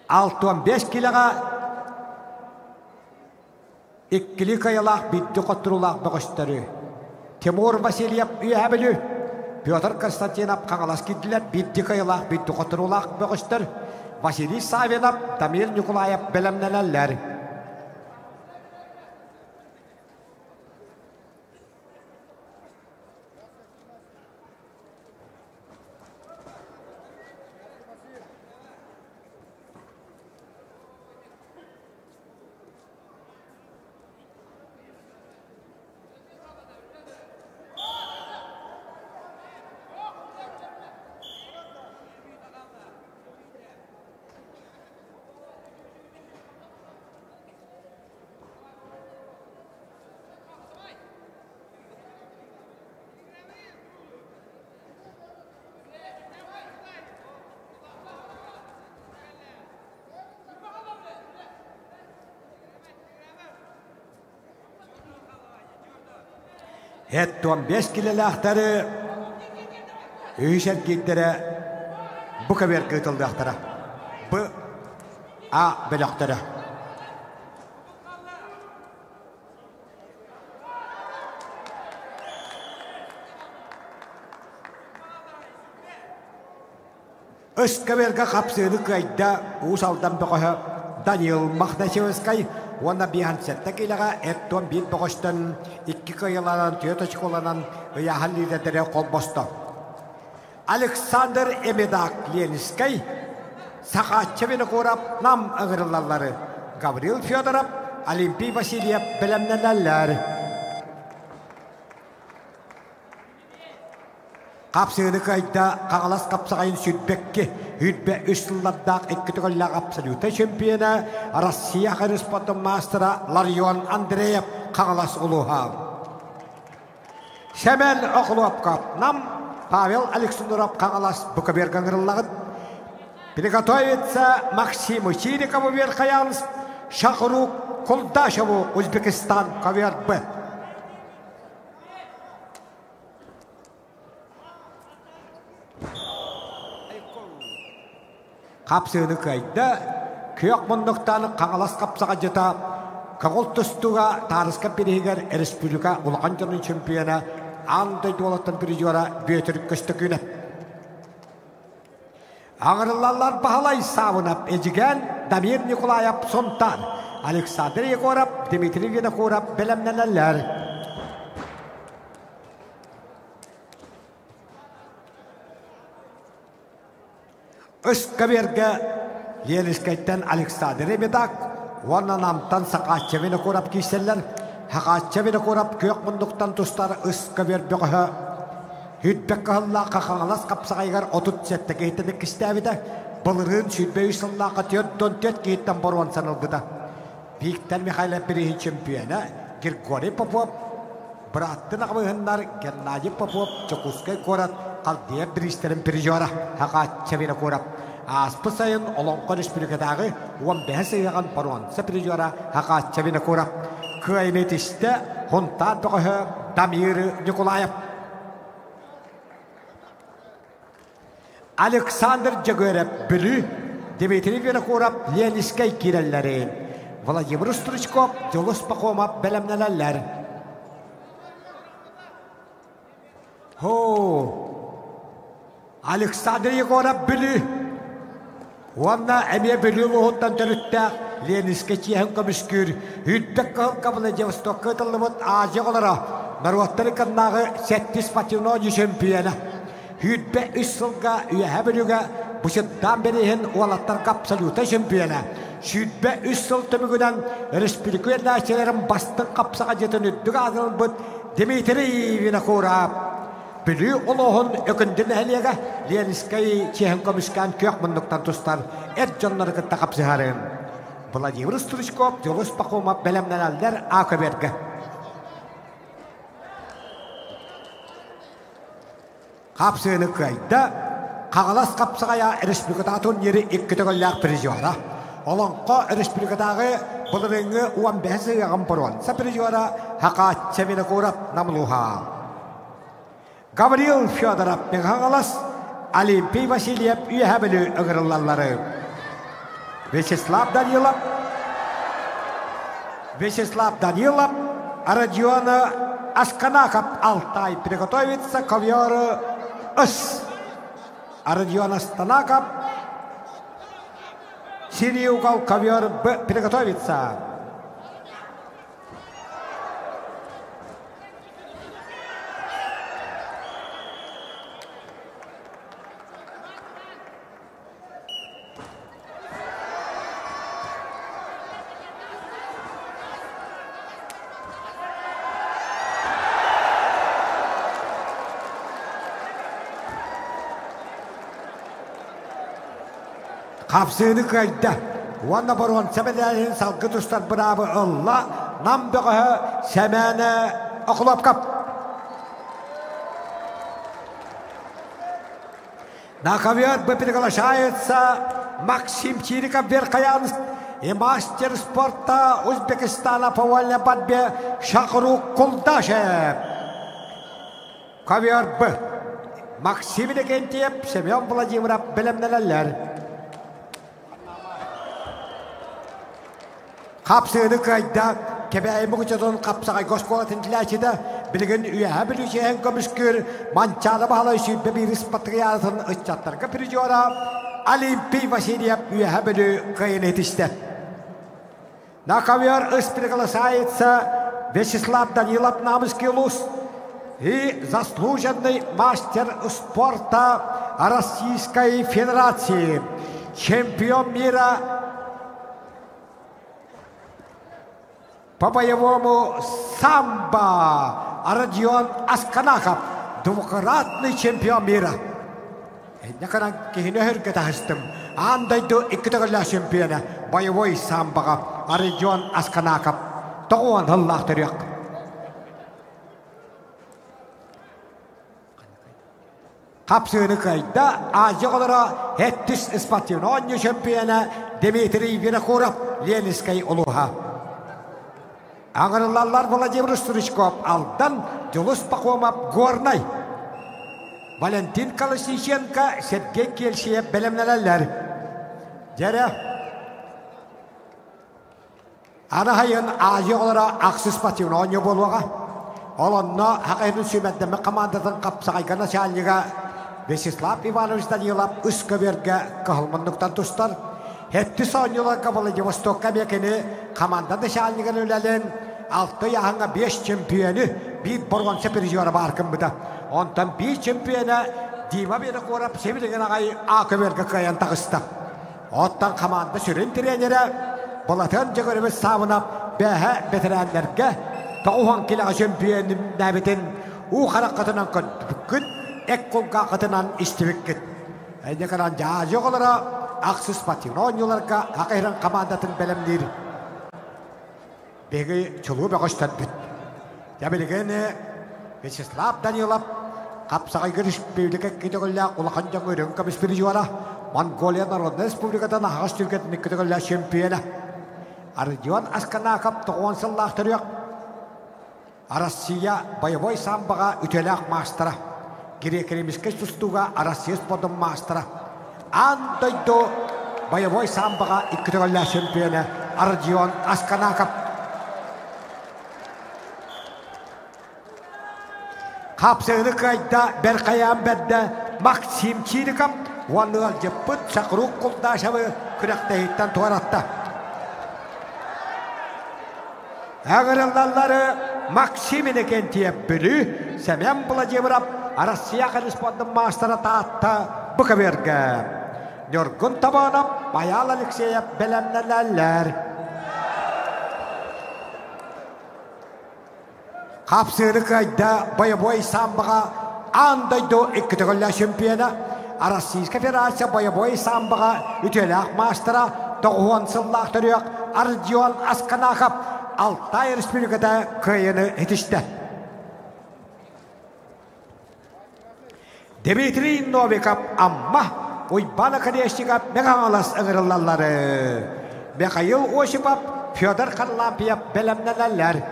Алтуан 5 килоға иккілі қайылақ бітті қоттырулақ бұғыштары. Тимур Васильев үйәбілі, Петр Константинов қаңалас кеділер бітті қайылақ бітті қоттырулақ бұғыштар. Василий Савинов, Дамир Николаев бәлемнәләләр. Еттон 5 kilolaqtары үйшер кейттері бұқа бер күйтілдіқтары. Бұ а біліқтері. Өскәберге қапсыны көйді ұсалдан бұқығы Даниил Махнашевскай оны бейхансетті келіға әттон бір бұғыштың 2 көйіланан, 4 очколанан ұяған лидерлері қол босты. Александр Эмедак Ленинскай сақатчы қорап нам ығырылалары. Гаврил Федоров, Олимпий Васильев білімнелелер. Қапсыны көйді қағалас қапсағайын сүйтбекке үйтбе үстілдардақ әккітігілі абсолюты чемпионы Россия қырыспатын мастера Ларион Андреев қағалас ұлыға. Шәмәл оқылуап қап нам Павел Александров қағалас бұқыберген ғырылағын. Приготовится Максиму Чирикову Верхоянск, Шахру Кулдашеву Узбекистан КВРБ. Қапсыны көйді, көйік мұндықтаны қаңалас қапсаға жета, қағыл тұстуға тарысқа берегер республика ұлған жырын чемпионы аңдай дуалаттан призера бөтірік көсті күні. Аңырылалар бағалай сауынап әжіген Дамир Николаев Сонтан, Александр Егоров, Дмитрий Винокуров білімнелер. Өскәберге Ленинскайттен Александр Эмедак, онан амтан сақатчы Винокуров кейселер, хақатчы Винокуров көк мұндықтан тұстары Өскәбер бұғы. Хүйтбек қағыллаққа қаңалас қапсағайғар 30 сәтті кейтінік кістәвіді, бұлырын сүйтбе үйсіллаққа 4-4 кейттен боруан санылғыда. Биіктен Михайлов бірейін чемпионы Григорий Попов, Браттын ағымығындар Геннадий Попов, Чокускай Корат, қалдия бірістерін призера хақатчы Винокуров. Аспы сайын Олонқы республикадағы 15 сайыған боруансы призера хақатчы Винокуров. Көйметісті Хунтан бұғы Дамир Николаев. Александр Жагөрев Білі, Дмитрий Винокуров Ленинскай киреллерін. Владимир Стручков Жолыс Пахомов білімнелелер. Александр Егоров Білі. Онна әме Білі лұғыттан түріттәк Ленинскай чиән көміскүр. Үйтбек қағыл қабылы Жевсток қытылымыт Азия олара. Наруаттары қаннағы 7 патиноны чемпионы. Хүйтбе үш сылға үйәе білуге бұшыттан берейін олаттар қапсалуыта чемпионы. Хүйтбе үш сыл түмігінен республика нәрселерін бастың қапсаға жетін үттігі азылын бұд Дмитрий Винокуров. Білі олығын өкіндін әлеге Ленинскай чехін көмішкен көк мұндықтан тұстар әт жонлары күтті қапсығарын. Владимир Стручков, Жолыс Пахомов білімнелер Акөбергі. Қапсыны көйді, қағалас қапсығая республикадағы турнирі 2 төгілләқ призера. Олонқы республикадағы бұлырыңы 15 ғын бұруанса призера хақатчы Винокуров намылуға. Гаврил Федоров мен қағалас Олимпий Васильев үйәе білі ұғырылалары. Вячеслав Данилов, Родиона Асканаков Алтай приготовится к ковёру С. Родион Астанаков синий угол ковер Б приготовится. Қапсыны көйді. Онна бұрын сәмелерін салғы тұстар бұрабы ұлла, нам бұғы сәмәні оқылап қап. На ковер приглашается Максим Чириков Верхоянск и мастер спорта Узбекистана по вольной борьбе Шахру Кулдашев. Ковер Б. Максим Легентьев, Семен Владимиров, белемнелер. Kapsığını kayda, kebeği muğucadın kapsağay goskolatın tilacıda, bilgin üyehe bilüceğen kömüskür, mançalı bağlayışı bebi rispatriyatın ıççatlar kapırıcıora, Alimpi Vasilyev üyehe bilü kayın etişti. Nakavyer ıspirgalı sayetsa, Вячеслав Данилов Намыскилус и заслуженный мастер спорта Российской Федерации, чемпион мира по боевому самбо Родион Асканаков, двукратный чемпион мира. Ne kadar kihine hürkete hastım. Andaydı iki tane şampiyona boyevой самбоға Родион Асканаков. Doğuan Allah teriyak. Kapsığını kayda acı olarak hettis ispatyon. Onyu şampiyona Dmitri Vinokurov Leniskay oluha. Ağırlarlar Vladimir Sturchkov aldan Julus Pakhomov Gornay. Valentin Kalashnichenko Sergey Kelşiyev belemnelerler. Jere Ana hayın acı olarak aksız patyon onyu bolwaga. Olonna haqayın sümeddeme komandadan kapsağaygana şaliga Vyacheslav Ivanovich Danilov Üsköberge kahılmanlıktan tustar. Hetti sonyolar kabalıcı Vostok'a mekeni komandada şaliga ölelen 6 yahanga 5 çempiyonu bir borgon sepiriciora barkın bıda. Ondan bir çempiyona Dima beni korap sevilgen ağay Aköberge kayan tağısta. Ottan komanda sürün trenere Bolatan jagörümüz savunap behe veteranlarga Doğuhan kila şampiyonim nabetin u harakatından kod bugün ekkolga katınan istivik. Ne kadar cazı olarak aksız patron yollarga hakikaten komandatın belemleri. Begi çoluğu bakıştan bit. Ya bilgene Vyacheslav Danilov kapsağay giriş birlikte gidiyorlar ulakanca görün kamis birijuara Mongolia Народная Республикадан ағаш түргетін ikkidigilla şampiyona. Родион Асканаков тоғын сыллақтырық. Россия боевой самбоға үтелақ мастера. Грек-римский тұстуға Россия спортын мастера. Андайдо боевой самбоға ikkidigilla şampiyona Родион Асканаков. Kapsığını kayda Berkayan Bedde Maksim Çilikov Vanlığa cepıt çakıruk kuldaşabı kürektehitten tuvaratta. Ağırlarları Maksim Lегентьев bülü Semen Vladimиров Россия Корреспондент мастера тааtta Bukaberge. Nurgun Tabanov Bayal Alekseyev belemnelerler. Kapsığını kayda boyevой самбоға андайдо ikkidigilla şampiyona Российская Федерация боевой самбоға үтелақ мастера тоғуан сыллақтырық Родион Асканаков Alтай Республикада кайыны етішті. Дмитрий Новиков амма Уйбана Колесников меғаңалас ыңырылалары. Михаил Осипов Федор Харлампиев белемнелелер.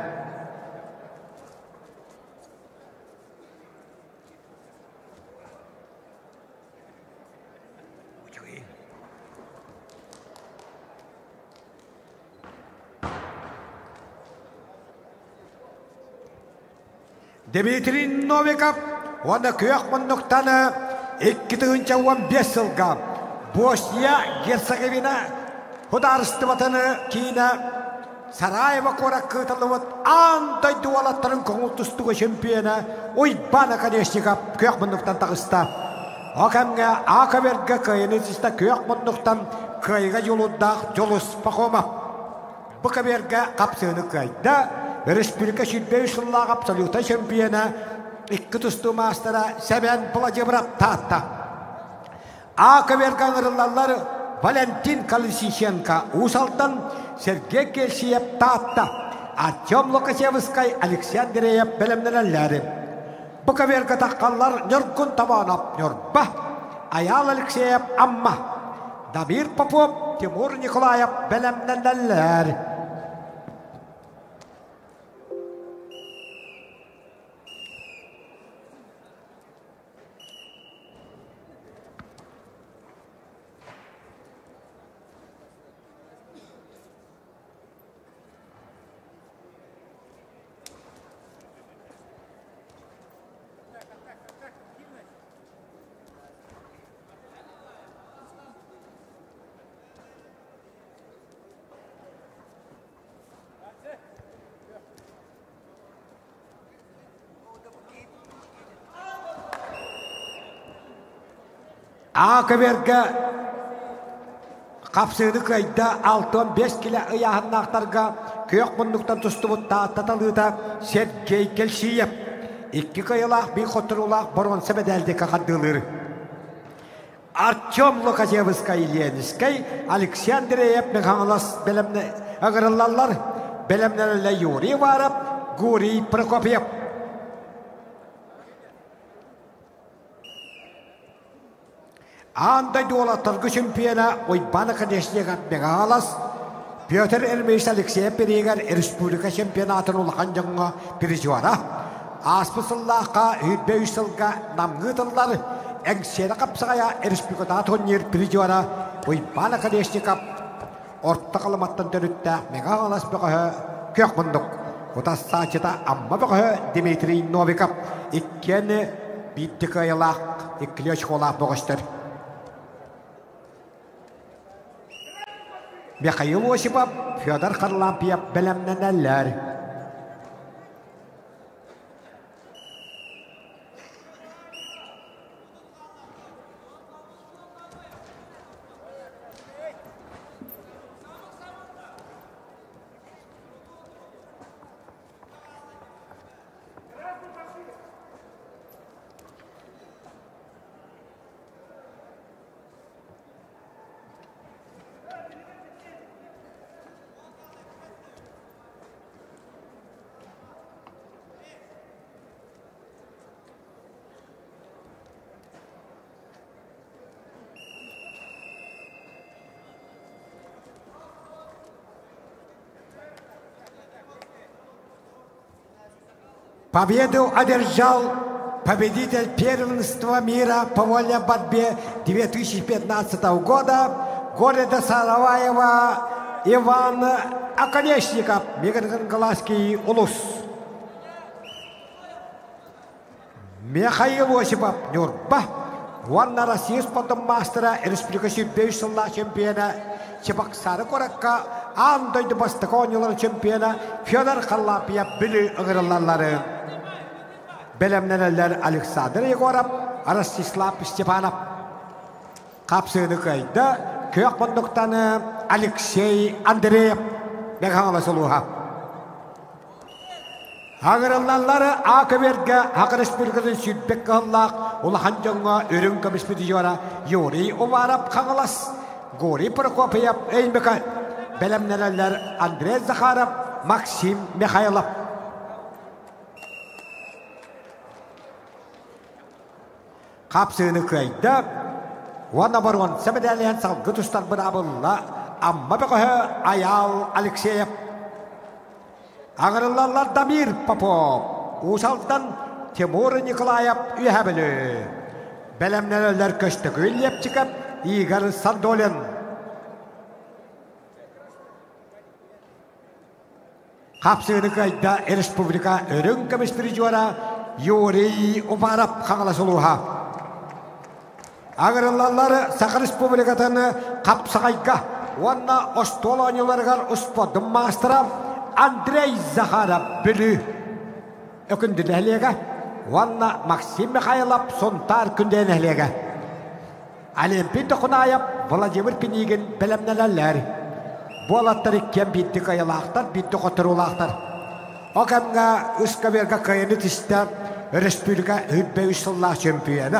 Dmitri Novikov оны көк мұндықтаны 2015 жылға Босния Герцеговина Хударыстыватыны кейіні Сараева қорак қытылывыт андай дуалаттарын көңіл тұстығы чемпионы Уйбана Колесников көк мұндықтан тағыста. Окамға Акаверге кайыны зісті көк мұндықтан кайға жолудақ Жолус Пахомов. Букаберге қапсыны кайда Республика Шүрбей Шыллағы абсолюта чемпионы ikki tustu mastera Semen Vladimиров tatta. Akıverge аңырылалар Valentin Kalashnichenko Usaltan Sergey Kelşiyev tatta. Artyom Lukashevskay Alexandreyev belemnelerleri. Bukaverge taqqanlar Nurgun Tabanov Nurba Ayal Alekseyev amma. Damir Popov Timur Nikolayev belemnelerler. Akıberge kapsını kayda 6-5 kilo ıyahannaqtarga kök bunduktan tustubutta tatalıda Sergey Kelsiyev 2 kayılaq bir xoturulaq boronsa bedeldi kakadılır. Artyom Lukashevskay Ileniskay Alexandreyev Mekhanlas belemne agırıllarlar belemlerle Yuri varıp Guri Prokopyev. Anda dola Turku çempiyona Oybana Kadeşliğe Mekhanlas Pyotr Ermeys Alexeyev Perigar Respublika Çempiyonatın ulağan janğa bir juara. Aspısıllahqa hübbeyüsılga namgıtıllar Engseri kapsaya Respublika'da turnir bir juara Oybana Kadeşliğe orta kalamattan dönütte Mekhanlas Bekahı kök bunduk. Otas saçıda amma Bekahı Dmitri Novikov ikkeni bittik ayılaq ikkili çikolaq boğuştur. Mikhail Osipov, Fyodor Kharlampiev belemlenenler. Победу одержал победитель первенства мира по вольной борьбе 2015 года города Сараваева Иван Оконечников, Мегагаласский улус. Михаил Осипов, Нюрба, Ванна Россия спортом мастера Республикасы Бейсулла чемпиона Чебоксары Коракка, Андойды Бастаконилар чемпиона Федор Карлапьев білі ұғырыларлары. Belemlenenler Alexander Yegorov, Rostislav Stepanov. Kapsını kayda kök bunduktanı Alexey Andreyev Mekhanlas uluğa. Ağırılanları Akıberge Hak Respublikası Südbek Kıhıllaq Ulağan Jonga Örün Komispeti Jora Yuri Uvarov Khangalas Gori Prokopyev Eymeka. Belemlenenler Andrei Zakharov, Maxim Mikhailov. Kapsını kayda Vana baron sebedelen salgı tustan bırabılla amma bekahı Ayal Alexeyev. Ağırılarlar Damir Popov Usal'dan Timur Nikolayev üyebili. Belemlenenler köştü güllep çıkıp Igor Sandolin. Kapsını kayda Respublika Örün Komisperi Jora Yuri Uvarov Khangalas uluğa. Ağırılarları Sakı Respublika'nı kapsayga Vanna Ostolonyalargar Uspodum Mastera Andrei Zakharov bülü ökündü nehliğe Vanna Maxim Mikhailov sontar künde nehliğe Olimpiyat Dokunayev Vladimir Pinigin belemlenenler Bu alatları kem bitti kayılaqtar bitti koturulaqtar O kemge Üskaverga kayını tiste Respublika Hübbeyüsullah çempiyonu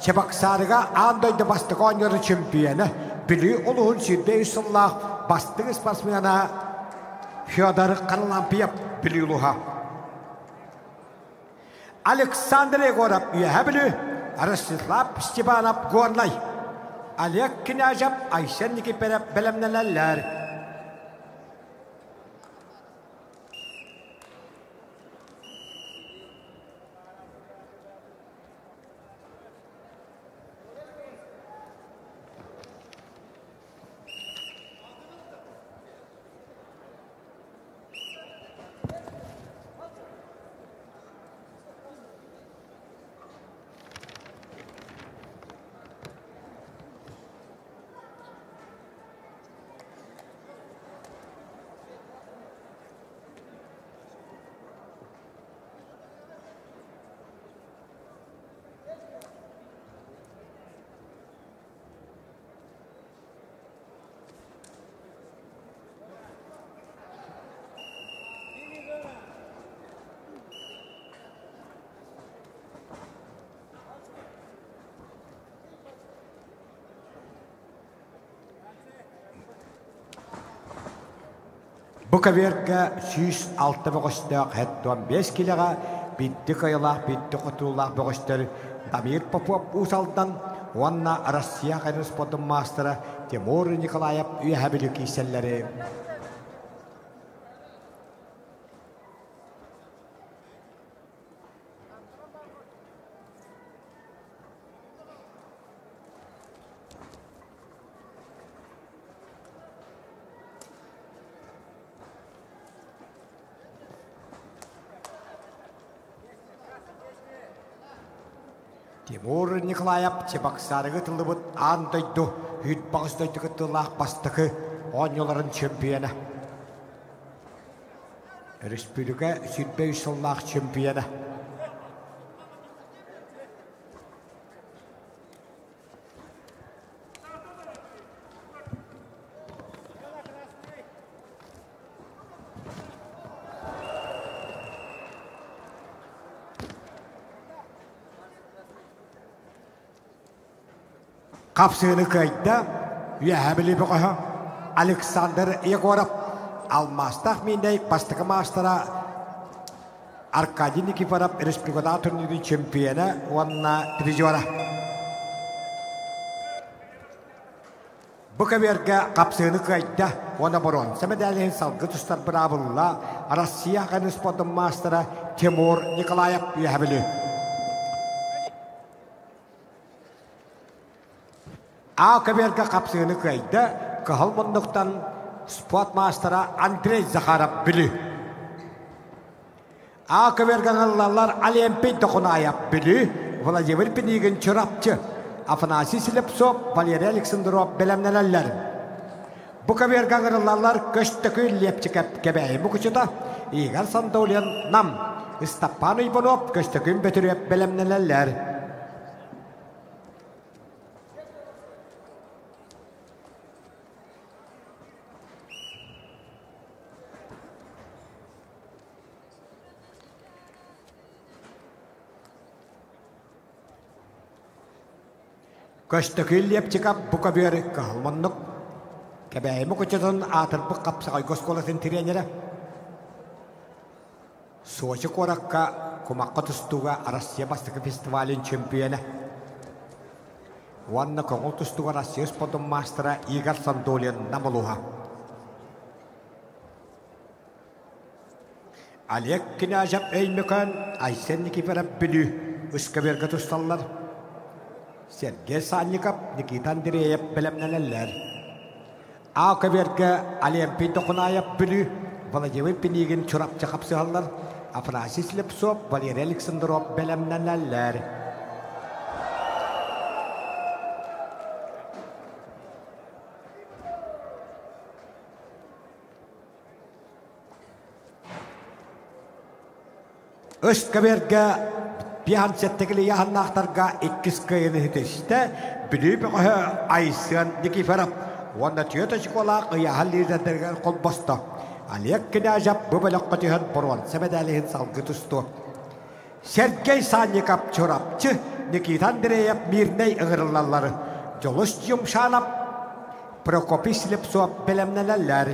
Çebaksarıga Andoyda bastık oynarı çempiyonu Bilü oluğun Südbeyüsullah bastık sportsmena Fyodor Kharlampiev bilü uluğa. Alexander Yegorov üyebilü Rostislav Stepanov gornay. Oleg Knyazhev Aysen Nikiperev belemlenenler. Bukaverga 106 boğuştaq hetton 5 kilaga bitti kayılaq bitti qutulaq boğuştar Damir Popov usaldan Wanna Russia kanus podum master Timur Nikolayev üyehabilik iselleri. Timur Nikolayev Çebaksarıgı tılıbıt andaydı, hüt bağızdaydı kıtılaq bastıkı 10 yılların çempiyonu. Respublika sütbe üsallaq çempiyonu. Kapsığını kayıtta üyehabili buqaha Alexander Yegorov almastaq mindey bastıqı mastara Arkadiy Nikiforov Respublikada turniri çempiyonu Wanna Trizora. Bukaverga kapsığını kayıtta Wanna Boron Semedalihin salgı tustar birabulla Russia kanus podum mastara Timur Nikolayev üyehabili. Akaberga kapsığını kaydı, Kahalmanlıktan sport mastera Andrei Zakharov bili. Akaberga ngalılar Alempi dokunayap bili, Vladimir Penigin çorapçı, Afanasi Silepsov, Valery Alexandrov belemnelerler. Bu kaberga ngalılar köştükü lepçikep kebeği bu küçüda, Igor Sandolyan nam, Stepan Ivanov köştükün betürüp belemnelerler. Köştükü lepçikep bu kaberga kalmanlık, kebeği bu küçüdün atırpı kapsağay goskolasın treneri. Soğuşu korakka kumakka tustuğa Rusya bastıkı festivalin çempiyonu. Wanna kongul tustuğa Rusya spodum mastera Igor Sandolyan namaluha. Oleg Knyazhev Eymekhan Aysen Nikiforov bili üskaberga tustallar. Sergey Salnikov Nikita Andreyev belemnelerler. Akaberga Alempi dokunayev bili Vladimir Penigin çorapçı kapsıhallar. Afanasi Silepsov, Valery Alexandrov belemnelerler. Östkaberga Pihansettekili yahannaqtarga 2 kayını hüteşte bili biqaha Aysen Nikiforov Wanna tiyata şikola qiyahal liderlerden kol bastı. Oleg Knyazhev bu balaqqatihan Boron Semedalihin salgı tustu. Sergey Salnikov çorapçı Nikita Andreyev mirney ığırılalları. Jolus yumşanap Prokopy Silepsov belemnelerler.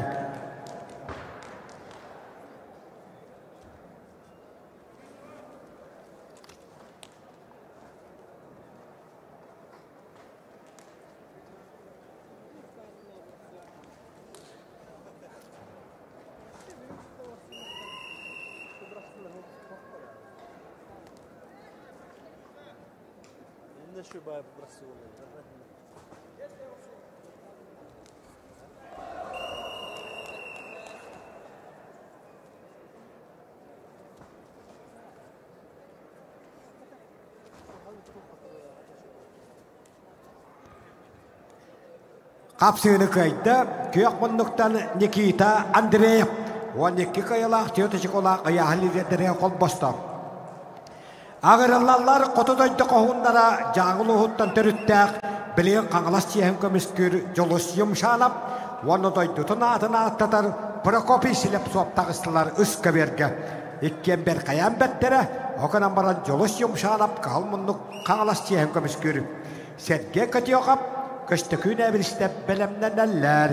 Kapsığını kaydı, Köyakmanlıktan Nikita Andreyev, o Nikki kayalaq tiyata şikola qiyahal liderlerden kol bastı. Ağırlarlar kotudaydı kohunlara jağılı huttan törüttəq, bileğin qanğılas çiğen kömüskür Jolus yumşanap, onu doydu tına attatar Prokopy Silepsov tağıstılar üskaberga. İkken bir kayan bettere, okanan baran Jolus yumşanap kalmınlık qanğılas çiğen kömüskür. Sergey Katyokov, köştükü nebiriste belemnelerler.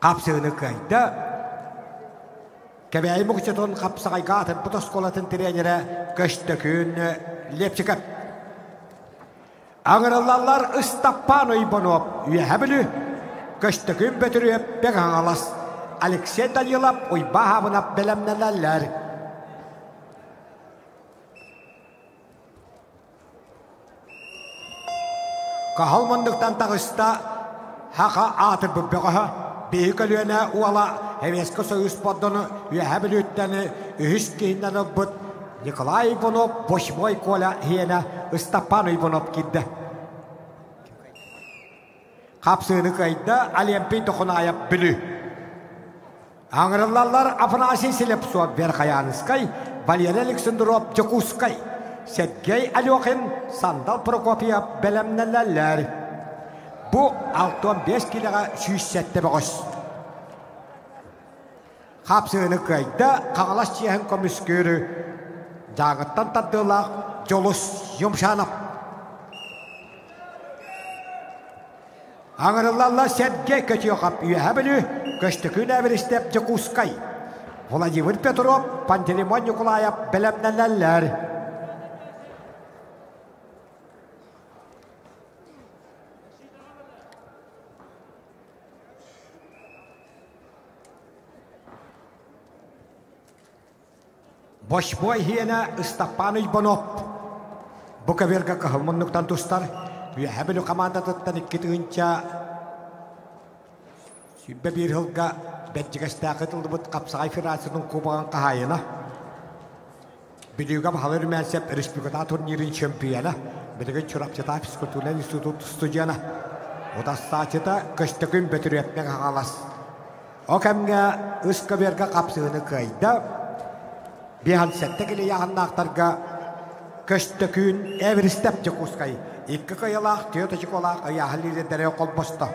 Kapsığını kayda. Kebeği muhçatın kapsağay gatın putoskolatın trenere köştökün lepçikap. Ağırlarlar ıstappanoy bonop üyehabili. Köştökün betürüyüp began alas. Alexey Danilov oy bahabına belemnelerler. Kahalmandıktan tağısta haqa atır bübbüğü büyükölüğüne uala heveske soyuz poddonu üyehabili ühüs kihinden ıbbıt Nikolay Ivanov boşboy kola hiyene Istapano Ivanov giddi. Kapsığını kayda Alempi dokunaya bülü. Ağırlarlar apnasi silip suap verkayanıskay Valeri Aleksandrov Jokuskay Sergey Alyokin Sandal Prokopiev belemnelerler. Bu 6-5 kiloga süysette boğuz. Kapsığını kayda Kağlaş Cihan Komiskörü Dağıttan tadılar Jolus yumşanıp. Ağırlarlar Sergey Kötüyokap üyehabili köştükün eviristep Jokuskay Vladimir Petrov Pantelimon Nikolayev belemnelerler. Boşboy hiyene Istapano Ivanov. Bu kavirga kahılmanlıktan tuştar. Üyehabili kamandatından ikkitığınca Sübbe bir hılga betçigeşte kıtıldıbıt kapsağay firasının kubağın kahayına. Biliyugam halır mensep Respublikata turnirin şempiyana. Biligi çorapçıta Fiskotülen İstitut Stüdyana. O da saçıda köştükün betürü etmek ağalas. O kemge ıska verga kapsığını kayda. Bir hansette gili yağınna aktarga köştükün evristep Jokuskay. İkki kıyılak, tüyotaçık olak, ayahaliyle dere kolposta.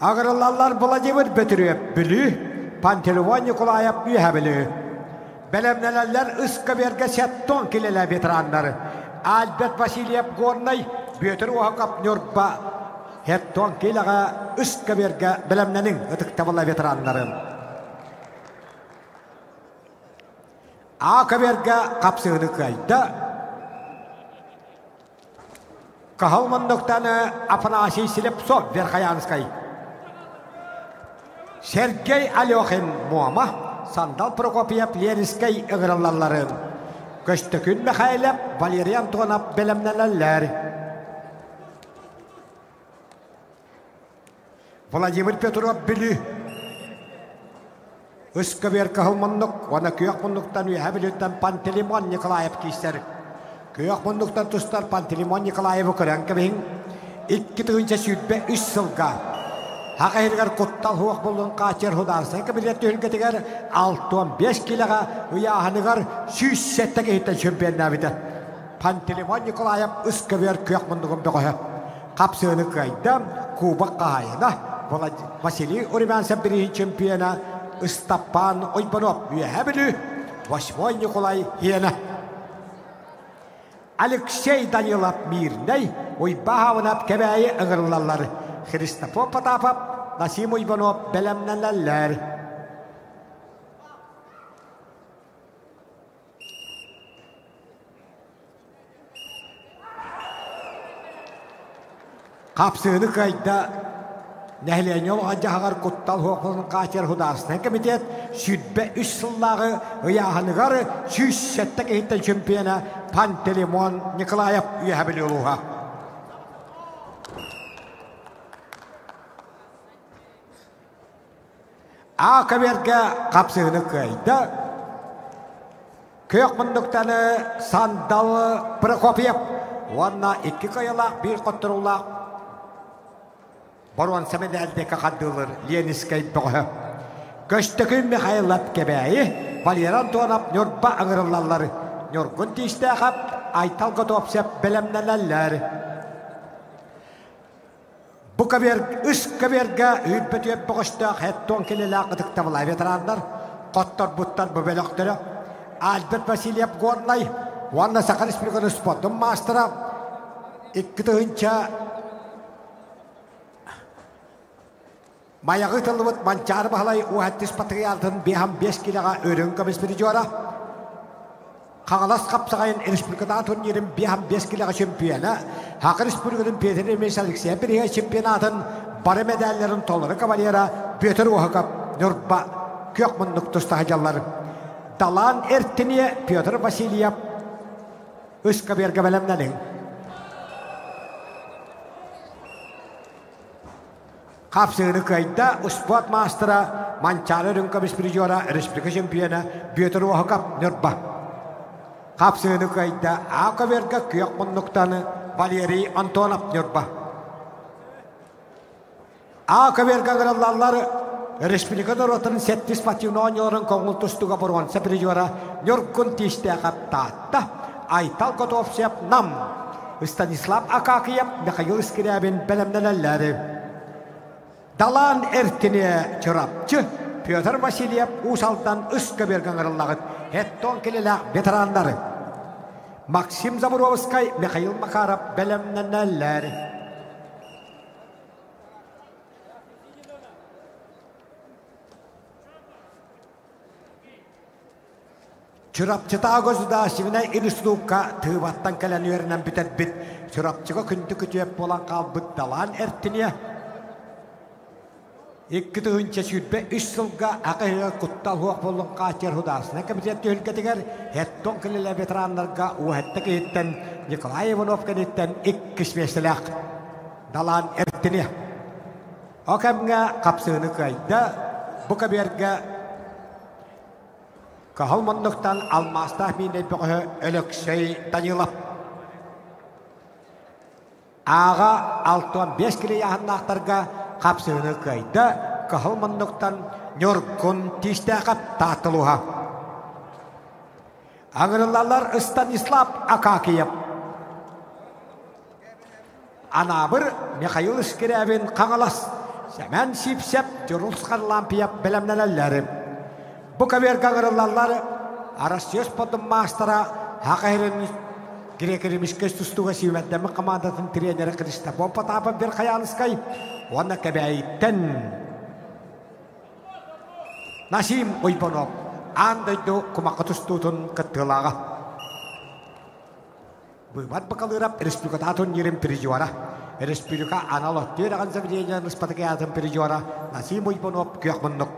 Ağırlarlar Vladimir Petrov bülü, Pantelimon Nikolayev üyehabili. Belemnelerler ıska verge setton kilele veteranları. Albert Vasilyev Gornay, Büyütür Oğakap Nörba, hetton kilega ıska verge belemnenin ıtıktabıla veteranları. Aka verge kapsığını kayda. Kahalmanlıktan Afanasi silip sop verkayanıskay. Sergey Alyokin Muama, Sandal Prokopiev Leriskay ıgırlarların. Köştükün Mikhailov, Valeri Antonov belemnelerler. Vladimir Petrov bülü. Iska ver kahalmanlık, ona köyakmanlıktan üyehabili Pantelimon Nikolayev kişiler. Köyakmanlıktan tuştar Pantelimon Nikolayev'ı kıran kebin. İkki tığınca sütbe 3 sılga. Haka hirgar kuttal huak bulun kaçer hudarsın. Kebilet tühülgetigar 6-5 kiloga uyahanıgar süysette gehitten şömpiyonlar bide. Pantelimon Nikolayev ıska ver köyakmanlıkın bekoya. Kapsığını kayda Kuba kahayına. Vasily Urimansev birinci şömpiyona Istapano Ivanov üyehabili. Vasvoy Nikolay hiyene. Alexey Danilov Mirney, oy bahavınap kebeği ıgırlarlar. Christopher Potapov, Nasim Ivanov belemnelerler. Kapsığını kayda Nehleyen yol acağır kuttal hukukunun kaçer hudarsına komitet sütbe 3 sılları ıyahanıgar süysette gehitten şömpiyona Pantelimon Nikolayev üyehabili oluğa. Aka verge kapsığını kayda köyakmanlıktan Sandal Prokopiev Vanna 2 kayalak bir kotturulak Boruan semedelde kakadılır Leniskay boğu. Köştükün Mikhailov kebeği Valeri Antonov Nörba ağırlarlar. Nörgün tiştağıp Aytal Gotopsev belemnelerler. Bu kaber üst kaberge hübbetüyep boğuştağ hetton kelele akıdıktabıla veteranlar. Kottar buttar böbelöktörü. Albert Vasilyev Gornay Vanna Sakal Respublikanı Spotun Mastera. İkki tığınca Mayağı tılıbıt mançar bahalay uhattis patriyardın 5 kilaga örün komispiri jora. Kağalas kapsağayın Respublikada turnirin 5 kilaga şempiyona. Haqı Respublikadın Peter Emel Alexey Biriye şempiyonatın barı medallerin tolları kavaliyera Peter Ohakap Nurba Kökmündük tustahajalları. Dalan Ertiniye Peter Vasilyev Üska berge belemlenin. Kapsığını kayda Uspot Master'a Mançarı Rünkamış Prijora Respublika Şempiyona Peter Ohakap Nurba. Kapsığını kayda Aka berge Kökmündük'tanı Valeri Antonov Nurba. Aka berge kralları Respublikada rotanın 7 patyonu yılların konul tustuğa boruan Prijora Nurkun tişte kaptatta Aytal Kotovsev nam Stanislav Akakiyev Mikhail Skriabin belemlenelleri. Dalan Ertiniye çırapçı Peter Vasilyev Usal'dan Üska bergen aralağıt Hetton kelele veteranları. Maxim Zaburovskay Mikhail Makarov belemlenelleri. Çırapçı tağızı da şivine ilüslukka tıvattan kelen yörünen bütet bit. Çırapçıga küntü kütüyep olan kalbıt Dalan Ertiniye. İki tığınca sütbe 3 yılga akıya kuttal huak bolun kaçer hudasına kabizet tühülgetiger hetton kelele veteranlarga uhatta kehitten Nikolay Ivanov kenitten ikkis meselak Dalan Ertiniye. O kemge kapsığını kayda bu kaberge Kahalmanlıktan almaz tahmini böğü Alexey Danilov. Ağa 6-5 kilo yahanlaqtarga kapsığını kayda kahalmanlıktan Nurkun tiştaqap tatılıha. Ağırlarlar Stanislav Akakiyev. Anabır Mikhail Skriabin Kağalas. Semen sipsep Jurulskar Lampiyev belemlenellerim. Bu kaberge ağırlarlar Arasyos Podum Master'a Haqahirin Girekirimiş kestustuğa siveddemi kamandatın treneri Kristapon Potapov bir kayanıskay. Ona kabeyitten Nasim Uybanov andaydu kumakatustutun katılağa. Buat bakalırap Respublikada turnirin Prijora. Respublika analog tirakan sa videonya Respublikada Prijora. Nasim Uybanov Kökmündük.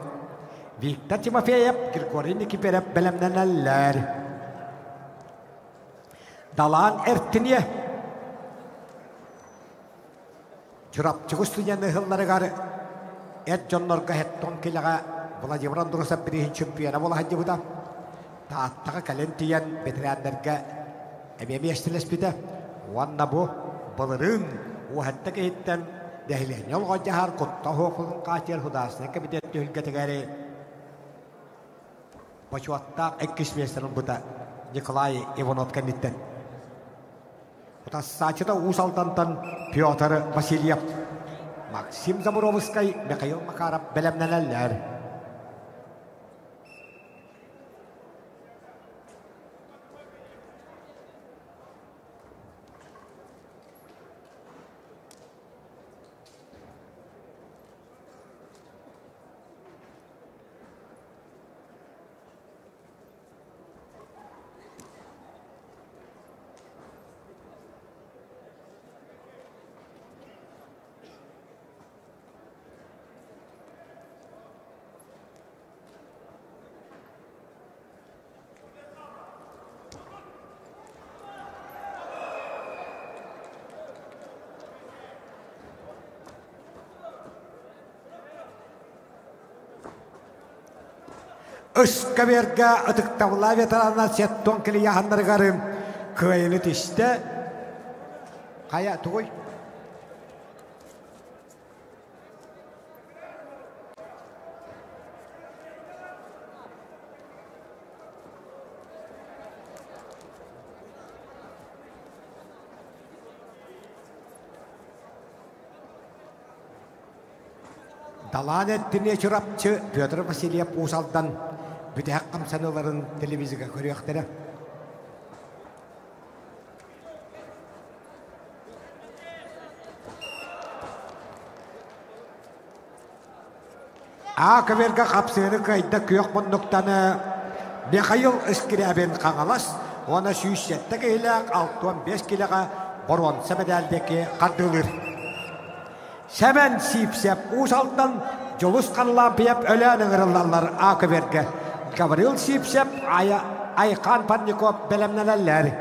Viktor Timofeyev Grigorin Kiperep belemleneller. Dalan Ertiniye Çırapçı üstüne nehirleri garı et jonlarga hetton kilaga Vladimir Dursa birihin şempiyona bola hacı bu da taattaga kalentiyen veteranlarga ememiyestiles bide wanna bu balırın o hatta kehitten dehlen yol gajahar kutta hokun kaçer hudasına kabidet tülgetegari Başuatta ekkismiyesinin bu da Nikolay Ivanov kenditten Saçıda Usal'dan Peter Vasilyev, Maxim Zaburovskay, Mikhail Makarov belemleneller. Üska berge atıktavla veteranlar setton kili yahanlargarım kıyını tişte kaya tuğuy. Dalan Ertiniye çırapçı Peter Vasilyev Usal'dan bütün hakkım sanıların televizyona görüyorlar. Акаверга қапсыны кайда күйек мұндықтаны Михаил Искирябен қаңалас, оны сүйсетті кейлек 6-5 келеға борон сәмедәлдекі қардылыр. Сәмен сипсеп, ұсалдан жолыс қанылан пейіп өләнің ұрылалар Акаверга. Гаврил сипсеп, Айқан Парников бәлемнәләләр.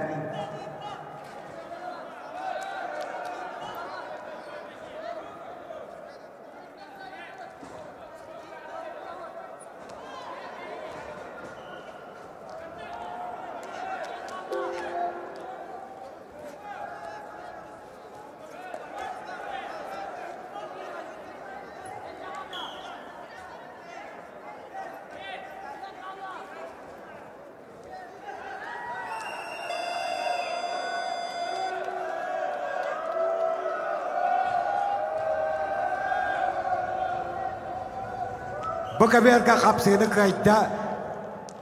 Бұқаберға қапсыны қайда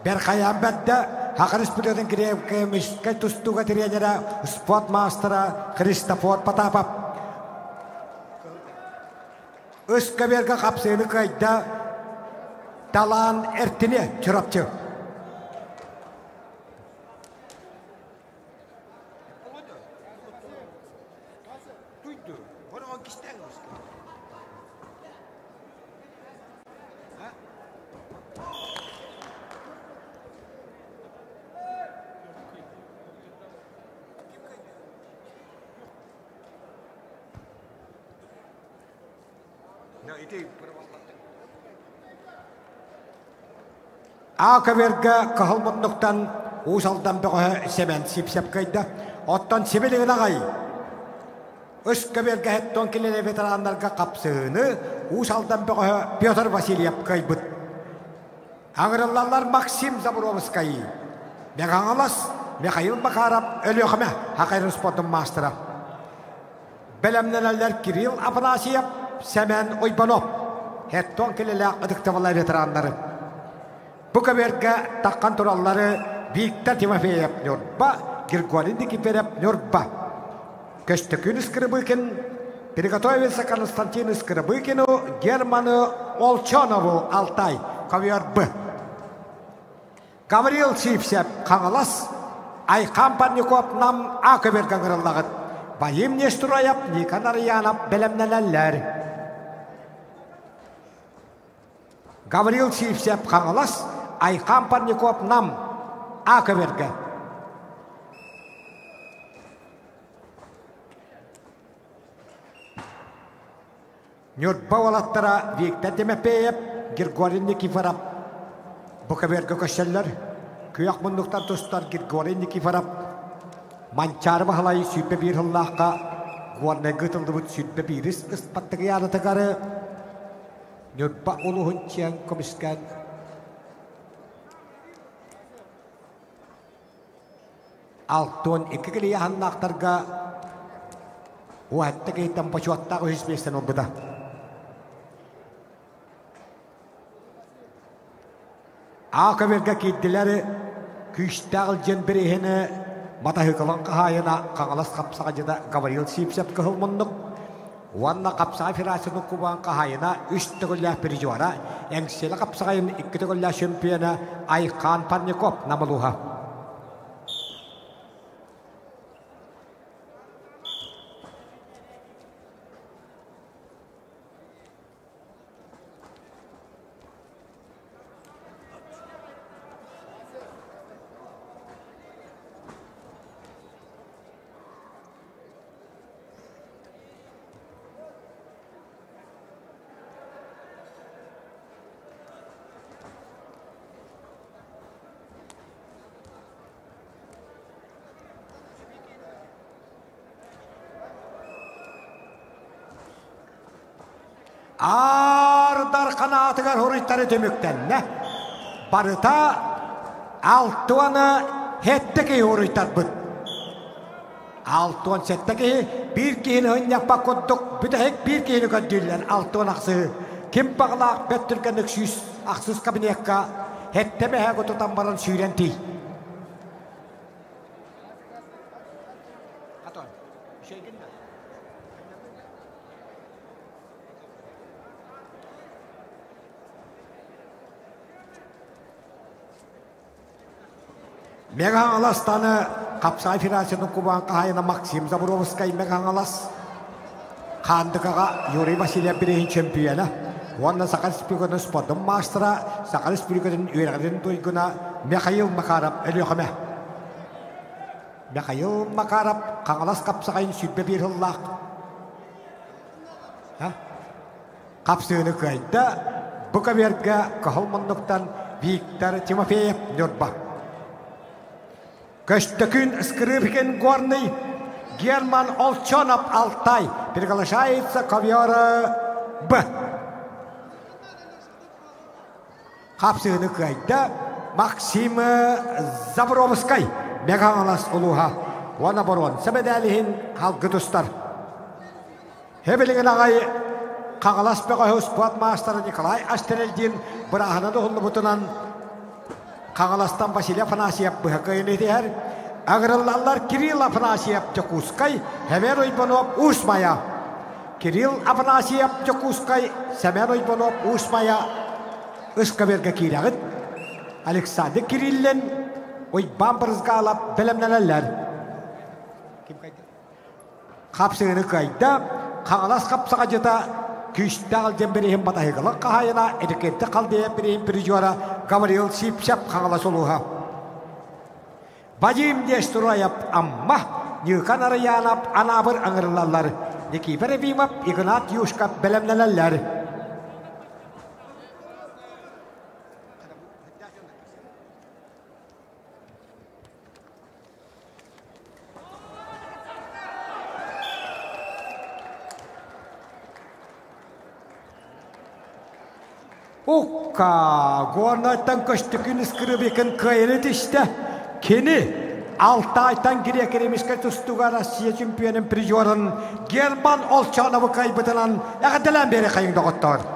бәр қаян бәдді Хақырыс бұлетін кіревкеміш кәй тұстуға тренера спорт мастера Христофор Потапов. Үскаберға қапсыны қайда талан әртіне чұрапчы. Акаверга қағылмұндықтан ұсалдан бұғы сәмен сипсеп қайда. Оттан себелігін ағай. Үскаберга әттон келелі ветерандарға қапсыны ұсалдан бұғы Петр Васильев қайбыт. Аңырылалар Максим Забуровскай. Меғаңалас Михаил Бақарап өліғіме Хақайрын спортын мастера. Бәлемнелер Кирилл Афанасьев, Сәмен Ойбанов. Әттон келелі ұдықтывалы ветерандары. Бұқаберге таққан тураллары Виктор Тимофеев Нюрба, Григорий Никифоров Нюрба. Көстікін Скрыбыкин, приготовился Константин Скрыбыкину, Герману Олчонову Алтай, ковер Б. Гаврил Сипсеп Қаңалас, Айқан Парников нам Акаберге ғырылағыд. Байым Нестураев, Никанар Янов бәлемнеләләр. Гаврил Сипсеп Қаңалас, Айқан Парников нам Акаверге. Нюрба олаттара Виктор Тимофеев, Григорий Никифоров. Бұқаверге көшелер, күйақ мұндықтан тұстар Григорий Никифоров. Манчар бағалай сүйпе бір ғыллаққа, ғуарны ғытылды бұд сүйпе біріс ұспаттығы янытығары. Нюрба олуғын чиян көміскен. Алтон екі келі яғыннақтарға уәтті кейттен башуаттағы үспестен олбыда. Ақаверге кейттілері күйістағыл жен бірейіні матахы қылын қағайына қаңылас қапсаға жада Гаврил Сипсеп қығыл мұндық. Уанна қапсаға ферасының құбан қағайына үсті күлі бір жуара, әңселі қапсағайын үккіті күлі шемпионы Айқан Парников намылуға. Ардар қанатығар хорыттары төміктен, барыта алтуаны хеттікі хорыттар бұд. Алтуан сеттікі бір кейіні өңнәппа көддік, бүдәйік бір кейіні көдділер алтуан ақсы. Кем бағылақ бәттіргенік сүйіс ақсыз кабинетқа хеттеме әгі тұтан баран сүйренті. Меганаластаны Капсай Федерацияның Кубан қайына Максим Забуровскай Меганалас. Қандықаға Юрий Васильев бірейін чемпионы. Онна Сақал Спиргоның спортын мастера, Сақал Спиргоның үйрәгінің тойгына Михаил Макаров әліғіме. Михаил Макаров қаңалас Капсағайын сүйтбе бір ұллақ. Капсыны көйді бұқаверге қағылмындықтан Виктор Тимофеев нөрба. Көштікін скрипкен горный Герман Олчонов Алтай приглашается ковера Б. Капсыны көйді Максим Забуровскай Меганалас ұлуға. Оны бұрын сәбедәліхін халқы тұстар. Хебелеген ағай Қағалас бәғай спорт мастері Николай Аштерелдин бірағына дұғылы бұтынан Қағаластан Василий Афанасьев бұхақайын етер. Ағырылалар Кирилл Афанасьев Джакускай, Хемер Ойбанов Усмая. Кирилл Афанасьев Джакускай, Семер Ойбанов Усмая. Үскаберге кейлағыд. Александр Кириллен Ойбан бірізға алап білімнелелер. Қапсығыны қайда, Қағалас қапсыға жета Күшті алден бірейін батайғылық қағайына әдекетті қалдейін бірейін бірі жуара Гавриил Сипшап қағалас олуға. Бадим дестұрайып амма Нюқан арыянап анабыр аңырылалар. Некипер әбеймап Игнат Юшкап бәлемнелелер. Укка, горнайтан көштікін іскірібекен көйрет ішті. Кені, 6 айдан керекеремеске тұстуға Россия чемпионын призерін Герман Олчановы қайбытынан әғаділен бері қайыңды ғыттар.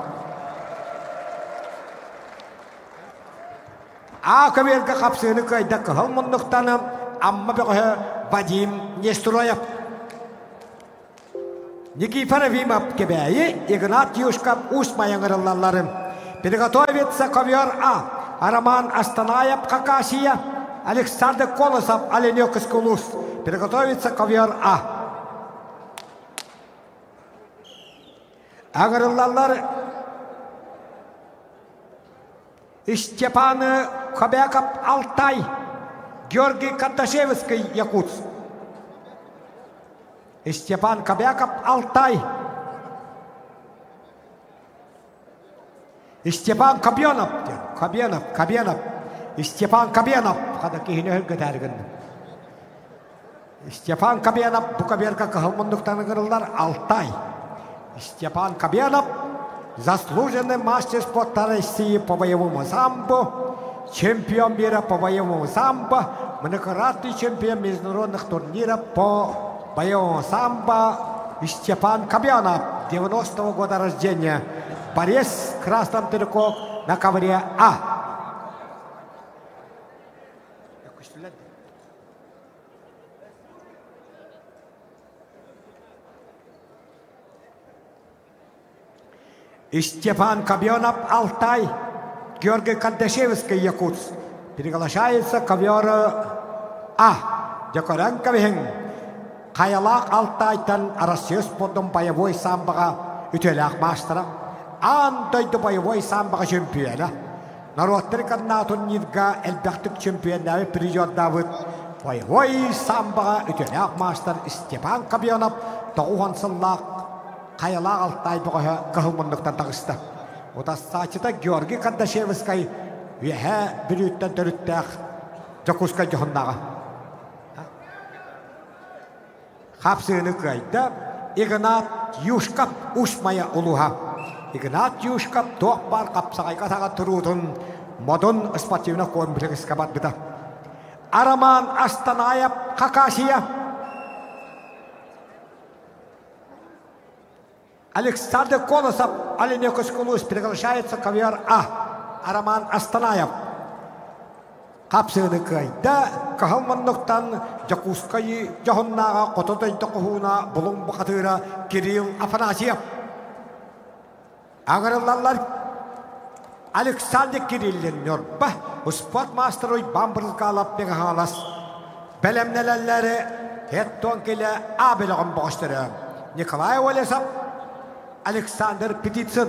Көверге қапсыны көйді қығыл мұндықтаны амма бөғі Вадим Нестураев. Никифор Вимов кебәйі Игнат Юшкап Усмаяңырылаларын. Приготовится ковер А. Роман Астанаев, Хакасия. Александр Колосов, Оленек Искулус. Приготовится ковер А. Агрылалар Степан Кобяков, Алтай. Георгий Карташевский, Якутск. Степан Кобяков, Алтай. Степан Кабьянов, Степан Кабьянов, қада кейіне өлгі тәрігін. Степан Кабьянов, бұқаберға қығылмындықтаны қырылдар, Алтай. Степан Кабьянов, заслуженный мастер спорта России по боевому самбо, чемпион мира по боевому самбо, многократный чемпион международных турниров по боевому самбо, Степан Кабьянов, 90-го года рождения. Борец в красном трико на ковре А. Степан Кабьянов, Алтай. Георгий Карташевский, Якутск. Приглашается ковер А. Декоренко Вихин. Каялак Алтайтан Россия спортом боевой самбоға үтелек мастера. Андайды боевой самбоға чемпиона. Народтар кадна турнирга элбяқтық чемпионы призер Давыд. Боевой самбоға үтелек мастер Степан Кабьянов 90-сыллақ Каялак Алтай бұға қығылмындықтан тағысты. Ота сатыда Георгий Карташевский веге бір үттен түріттәқ Жакускай жоғындағы. Қапсыны көйді Игнат Юшкап Усмая ұлуға. Игнат Юшкап тоқ бар қапсағайға таға тұрудың модын спортивна комплекс қабат бұда. Роман Астанаев, Хакасия. Александр Колосов, Оленек Искулус, приглашается ковер А. Роман Астанаев. Қапсыны көйді қағылмандықтан Жакускайы жоғыннаға қотодайды құхуына бұлың бұқатыра Кирилл Афанасьев. Ағырылалар Александр Кириллен нөрбі Sport masteroy bambırızgalap bega halas. Belemnelerleri hetton kele abeloğun boğuşturu. Nikolay Olesap, Alexander Petitsin.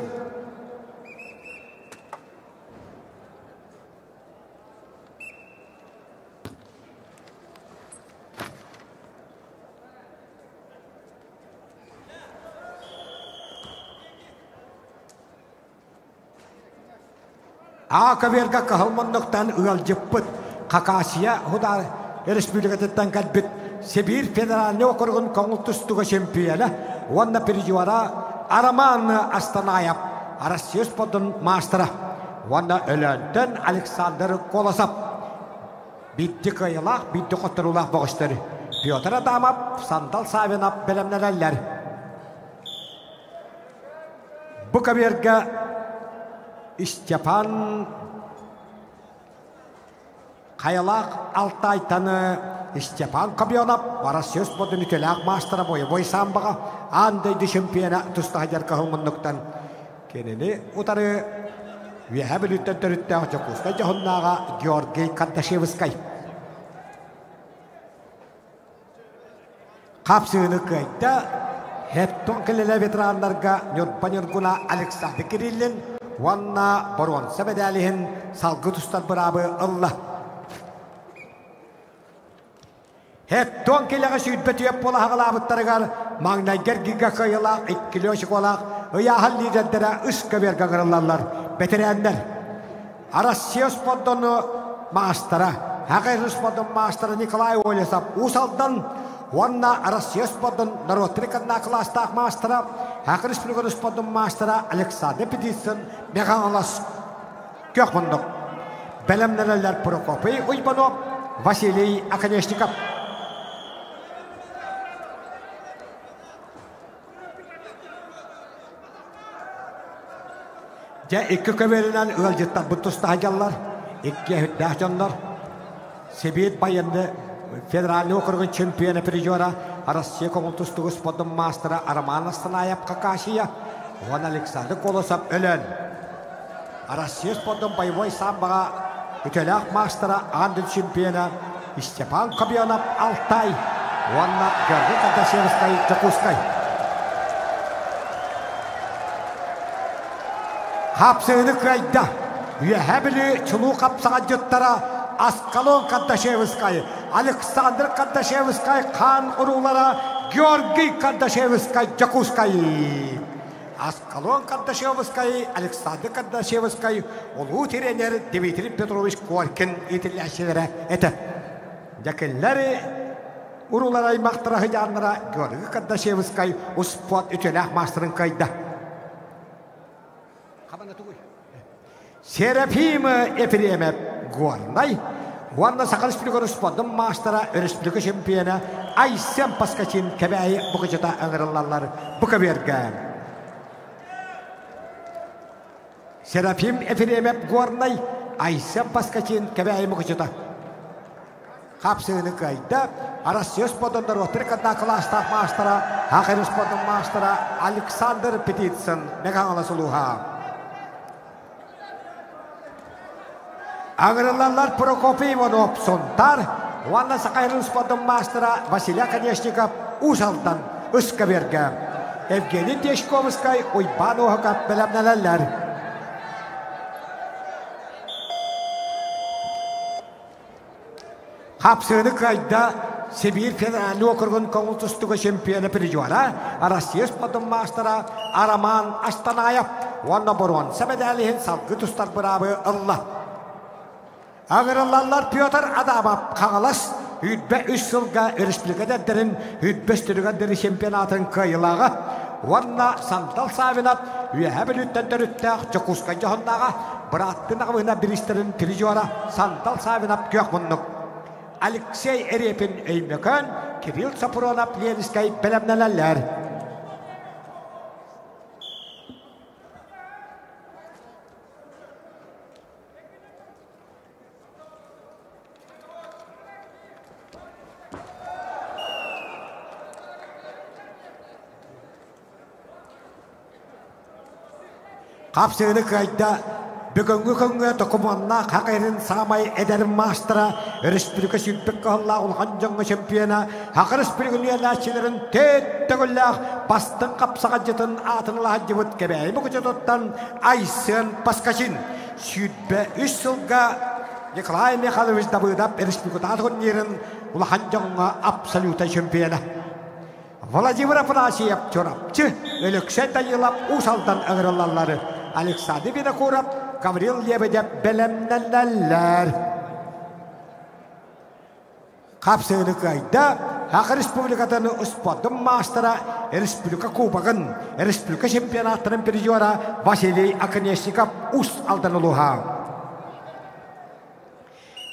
Akaverga kahılmanlıktan ıgal cıppıt. Kakasiya huda Respublikatından kalbit. Sibir Federalni okurgun konultustuga şempiyela. Wanna perijuara Araman Astanayap. Arasiyos podun mastera. Wanna ölönden Alexander Kolasap. Bitti kıyılak, bitti koturulak boğuşları. Piotr Adamap, Sandal Savinap belemnelerler. Bu kabirga Stepan Kayalak Altay tanı Stepan Kabionap Varasiyos bodun ütülak mastera boy sambaga andaydı şempiyona tusta hajar kahılmanlıktan kenini utarı vehabilütten törütte açakusta cahunnaga Georgi Kardashevskay kapsığını kayda hep tonkilele veteranlarga nörpanörguna Alexander Kirillin Wanna boron sebedalihin salgı tustar bırabı Allah. Hep tonkilege süydbeti yap bola hağılabıttarıgar mağna gergiga kayılak, ikkiliyoşik olak, ıya halli reddere ıska verga gırılarlar, beterenler. Arasiyos poddonu maastara, haqayırız poddon maastara Nikolay Olesap, usaldan Wanna Arasiyos poddon narotrikanna klastak maastara, haqayırız pülgörüs poddon maastara Alexander Petitsin, meğan alas kökmunduk. Belemneler Prokopy Uybanov, Vasiliy Akaneshnikov. Ja iki kömerinden ıgılcıttan butusta hajallar, iki hüddahcanlar. Sebiyet bayandı Federalni okurgun çempiyonu perijora Arasya konultustuğu spodun mastera Araman Astanayap kakashiya Wan Alexander Kolosap ölen. Arasya spodun bayboy sambaga ütülak mastera andın çempiyonu Stepan Kabionap Altay Wanna Georgi Kardashevskay Jakuskay. Hapsığını kayda Üyehebili çuluğu kapsağa cıttara Askalon Kardashevskay Alexander Kardashevskay kan urulara Georgi Kardashevskay Jakuskay Askalon Kardashevskay Alexander Kardashevskay olu trener Dmitri Petrovich Korkin itillaşilere ete Jakilleri urulara imaktara hıcanlara Georgi Kardashevskay uspot ütülah masterın kayda Serafim Efremov Gornay Wanna sakal spilgor spodun mastera Respublika şempiyonu Aysem Paskaçin kebeyi bu gecede angırılarlar bu kaberge Serafim Efremov Gornay Aysem Paskaçin kebeyi bu gecede kapsığını kayda Arasiyos spodun narotrikadna klastak mastera haqayırız spodun mastera Alexander Petitsin mekan alasuluha Angırılarlar Prokopy Ivanov sontar, Wanna sakayırın spodun mastera Vasiliy Akaneshnikov usaldan ıska verge. Evgeniy Teshkovskay Uybanov kap belemnelerler. Hapsığını kayda Sibir Federalni okurgun konultustuğu şempiyonu perijora Arasiyos spodun mastera Araman Astanayap Wanna boron sebedalihin salgı tustar bırabı Allah. Ağırlarlar Piotr Adamov kağılas hüdbe 3 yılga Respublikada derin hüdbe stürüge deri şempiyonatın kayılağı Wanna Sandal Savinap üyehebilütten dörüttağ Jakuskay jahındağı bırattın ağına biristerin perijora Sandal Savinap kökmunduk Alexey Erepin Eymekön Kirill Sapuronov Lenskay belemnelerler Kapsığını kayda Бүгінгі күнгі тұқыманна қақырын самай әдәрін мастыра, республика сүйтпік қығылла ұлған жаңғы чемпионы, хақы республиканы әләшілерін төттігілләқ бастың қапсаға жетін атынылға жывыт кәбәймі күчетоттан Айсын Паскашин. Сүйтбе 3 жылға Николай Михайлович дабыдап республика атығын ұлған жаңғы абсолюта чемпионы. Владимир Афанасьев чорапчы, өлікшет айылап ұсалдан ағырылалары. Александр Винокуров, Гаврил Лебедев белемнелләр. Қапсыны қайда, Хақы республикатаны ұспадым мастера, республика кубағын, республика чемпионаттарын пережуара Василий Аконечников ұс алдан ұлыға.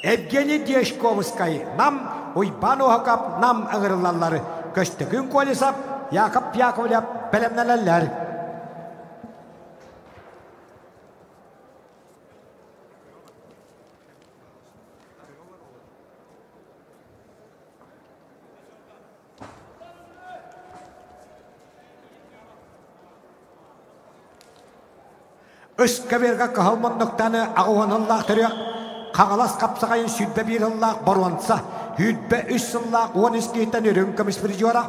Евгений Дешковскай, нам Уйбан Ухакап, нам ағырылалары. Көстігін колесап, Яков Яковлев белемнелләр. Үскі берға қағылмандықтаны ағуаныллақ түрек, қағалас қапсағайын сүйтбе бір ыллақ баруанса, хүйтбе 3 ыллақ 12 еттен өрін көміс бір жора,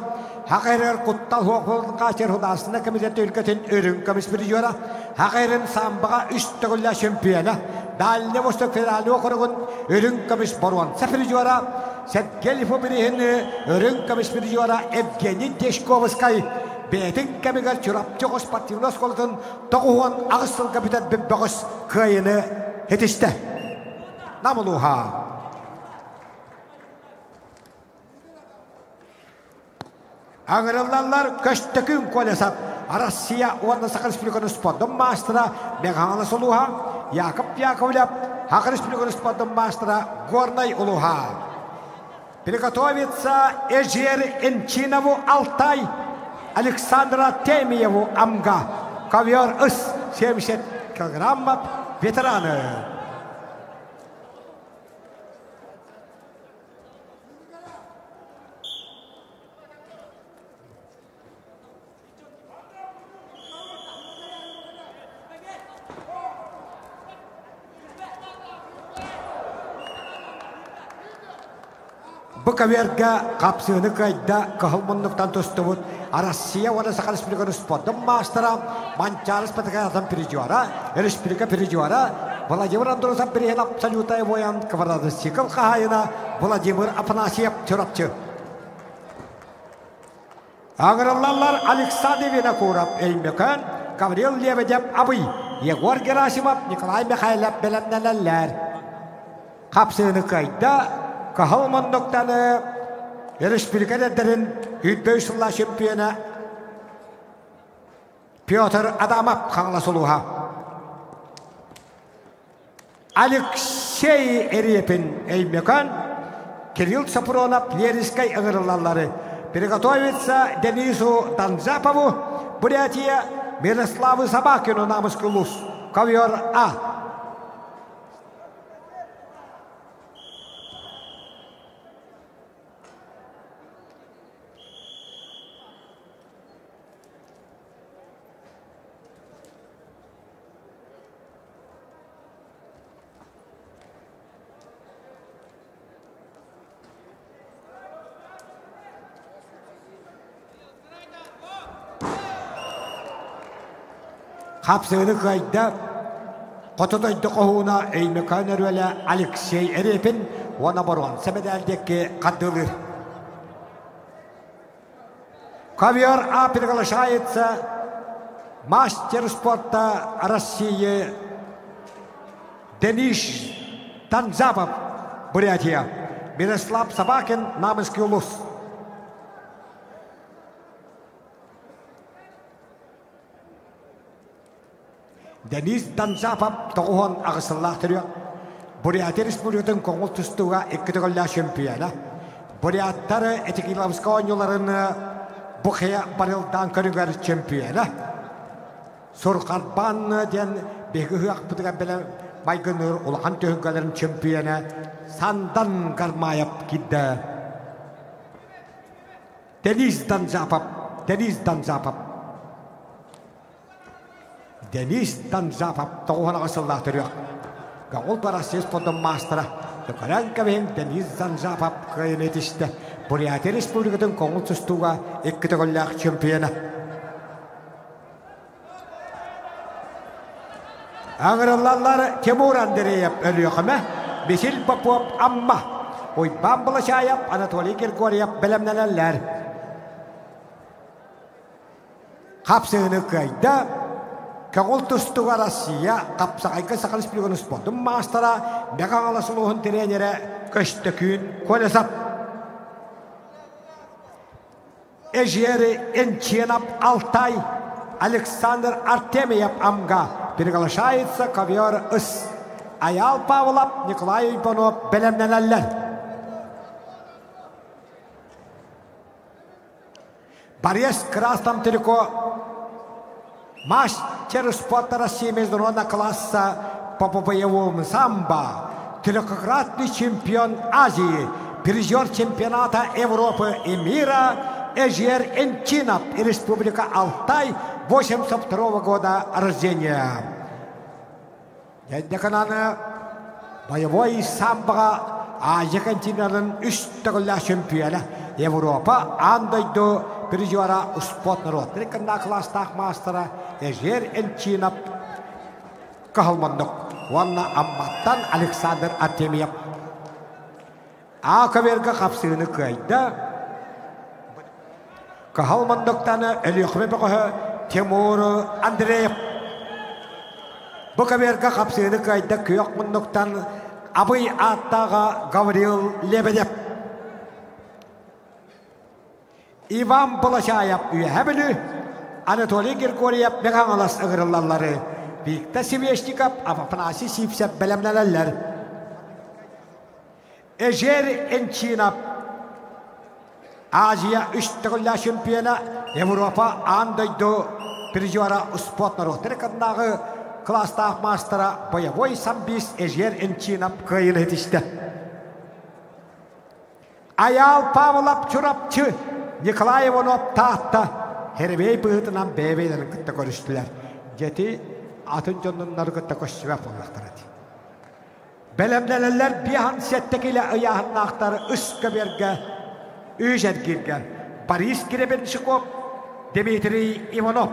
хақайрыр құттал хоқылын қачыр худасына комитеті өлкетін өрін көміс бір жора, хақайрын самбыға 3 түгілі чемпионы, дәліне восток федералы оқырығын өрін көміс баруанса бір жора, Сәткелі бірігіні өрін көміс бір жора Евгений Дешковскай, Бәтін кәмігер чұрапчы спортивный сколытын тоғуын ағыстыл капитет бәббағыз қайыны етісті. Намылуға. Аңырылалар көштікін колесап, Россия орны Сақыр республиканы спорттың мастера Меганы сұлуға, Яков Яковлев, Хақыр республиканы спорттың мастера Горнай ұлуға. Приготовится Эжер Энчинову Алтай, Александра Темиеву Амга, ковер ыс 70 килограммов, ветераны. Бұл каверға қапсыны қайда қағылмындықтан тұстығыд Россия оны Сақар республиканы спорттың мастера Манчарыс патықаятын пережуара, республика пережуара Владимир Андросов бірген абсолютай воян каварады сикл қағайына Владимир Афанасьев чорапчы. Ағырылалар Александр Винокуров Эльмекан, Гаврил Лебедев Абый, Егор Герасимов, Николай Михайлов белемнелләр. Қапсыны қайда Қағылмандықтаны республикадерін үйтбе ұсылла чемпионы Петр Адамов қаңласылуға. Алексей Эрепин Эльмекан, Кирилл Сапронов Лерискай ағырылалары. Приготовится Денису Данзапову, Бурятия, Мирославу Собакину Намысқы Лус, ковер А. Қапсыны қайда қотыдайды қоғуына Эймекан өрелі Алексей Эрепин оны баруан сәбедәлдекке қаддылыр. Ковер А приглашается мастер спорта России Денис Данзапов, Бурятия, Мирослав Собакин, Намысский Улус. Денис Данзапов тоғуын ағысыллақ түрі. Бурятия республикатын коңыл тұстуға екітіғілі чемпионы. Буряттары этикилавсқа ойныларыны бұқия барылдан көрігер чемпионы. Сұрқарбан ден бегі ғақ бұдыға білі майгыныр ұлған түйінгілерін чемпионы сандан қармайып кидді. Денис Данзапов. Денис Данжапов тоғына қысылда түрек. Гауыл барасыз подым мастера. Түкірен кәбен Денис Данжапов қайын етішті. Бурятия Республикатын коңыл тұстуға 2 төгілләқ чемпионы. Аңырылалар Тимур Андреев өліқімі, Бесил Попов Амма, Ойбан Бұлышаев, Анатолий Григорьев білімнелілер. Қапсығыны қайда, Коңыл тұстуға Россия, Қапсағайқы Сақал Республиканы спортын мастера, Беған Аласылуғын тренері көшті күн көлесап. Эжері Энченап Алтай, Александр Артемьев Амга, приглашается ковер ыс. Аял Павлов, Николай Иванов, білімнелілер. Борис Красном Телеко, мастер спорта России международного класса по боевому самбо, трехкратный чемпион Азии, призер чемпионата Европы и мира Эжер Энчинов и Республика Алтай, 82 года рождения. Декананы боевой самбо Азия континентінің 3 чемпионы Европа андайды призера спорт народ. Треканда класстақ мастера Эжер Энчинов Кахалмандық. Ванна Амматтан Александр Артемьев. Ақавергі қапсығыны қайда. Кахалмандықтаны әліқме бұқы Тимур Андреев. Бұқавергі қапсығыны қайда күйоқмындықтан Абый аттаға Гаврил Лебедев. Иван Балашаев үйәбілі, Анатолий Григорьев меғаңалас ұғырылалары, Виктор Севешников Афанаси Сипсеп бәлемнәләләр. Эжер Энчинов Азия 3 чемпионы Европа андайды призера спорт народ. Трекандағы класстақ мастера боевой самбист Эжер Энчинов қайын етішті. Аял Павлов Чурапчы Николай Иванов тағытта Хербей бұғытынан бәйбейлерін күтті көріштілер. Жеті атын жонынлары күтті көшсібәп олақтырады. Бәлемдәлілер бейхан сәттекілі ұяғын ақтары үскі берге, үйжәд келген. Борис Гребенщиков, Дмитрий Иванов.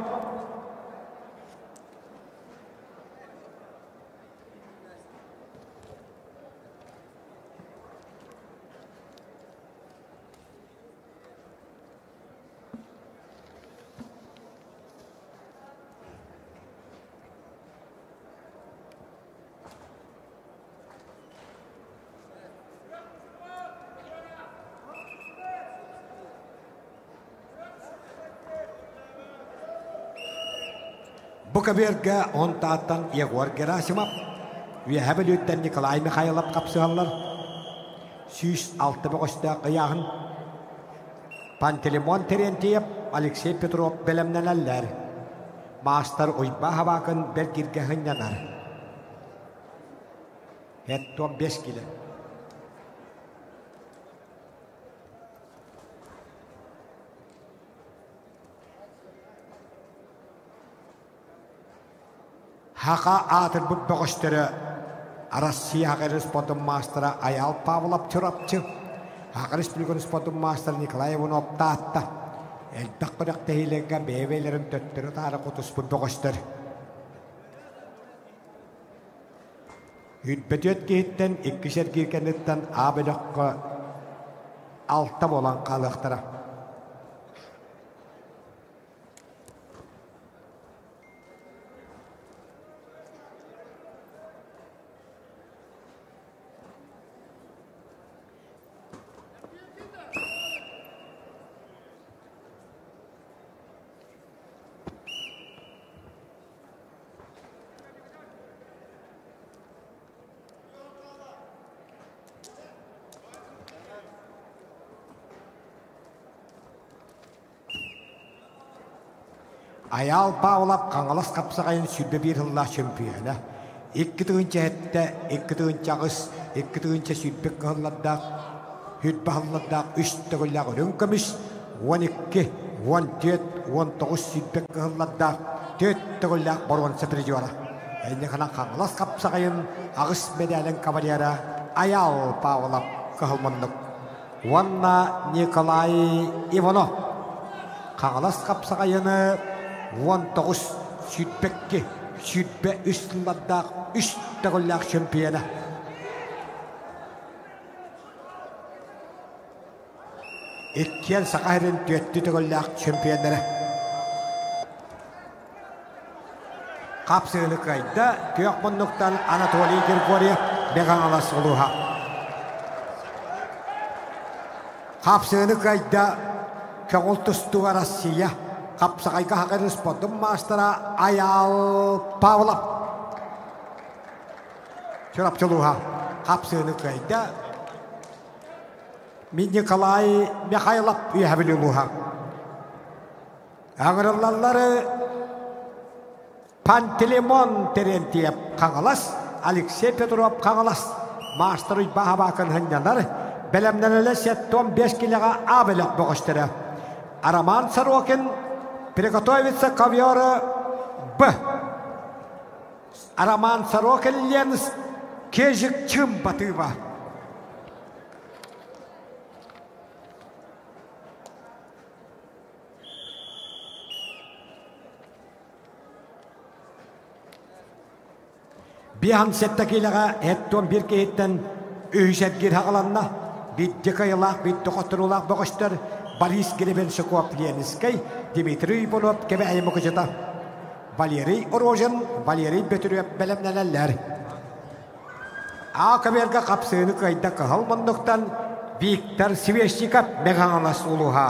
Bukaberga ontatan Yegor Gerasimov Виһәбелүттен Николай Михайлов капсыаллар. Сүйс алты бөкөстә аяғын. Пантелеймон Терентьев, Алексей Петров белемнәләләр. Мастер ойба хабакын бергиргә хынянар. Хәтта 5 кило. Хака атыр бүп бөкөстөрө Россия спортын мастера Аял Павлов Чурапчы, Республикан спортын мастер Николай Иванов Татта, Элдак Кодак Тейленген бейбейлерин төттөрү тары кутус бүп бөкөстөр. Үтбөтөт кейттен 2 киркенден абыдакка 6 болан калыктыра. Аял Павлов қаңылас қапсағайын сүрбе бір жылла чемпионы. 2 түгінші әтті, 2 түгінші ағыз, 2 түгінші сүрбек қығылладақ, хүтбі қығылладақ, 3 түгіллақ өрін көміш, 12, 14, 19 сүрбек қығылладақ, төттөгілләк боронса призера. Әйне қана қаңылас қапсағайын ағыс медалін кавалера Аял Павлов қығылмындық. Уанна Николай Иванов. Қаңылас қапсағайыны 19 сүйтбекке сүйтбе үстілдақ үстігілләк чемпионы. Иккен сақайрын төтті түгілләк чемпиондары. Қапсығыны қайда төк мұндықтан Анатолий Григорьев беғаңалас ұлыға. Қапсығыны қайда көңіл тұстуға Россия қапсығайға хақыры спортын мастера Аял Павлов. Чырапчылыға қапсығыны қайда Николай Михайлов үйәбілілуға. Аңырылалары Пантелеймон Терентьев қаңылас, Алексей Петров қаңылас. Мастер ұйбаға бақын хынянар, бәлемнәлі сеттон 5 киліға абелек бұғыштыры. Араман Сорокин приготовится к ковёру Б. Араман Сорокин Ленс Кежик Чым Батыва. Бихан сеттакилага эттон бир кейттен үйсәтгер хағаланна, бидді қайылақ, бидді қоттырулақ бұғыштыр, Борис Гребенщиков Ленинский, Дмитрий Ипонов кебе әйімі күжета. Валерий Орожин, Валерий Бөтірөп бәлемнәләләр. Ақаберға қапсығыны қайда қағалмандықтан Виктор Свещиков меғаңалас ұлыға.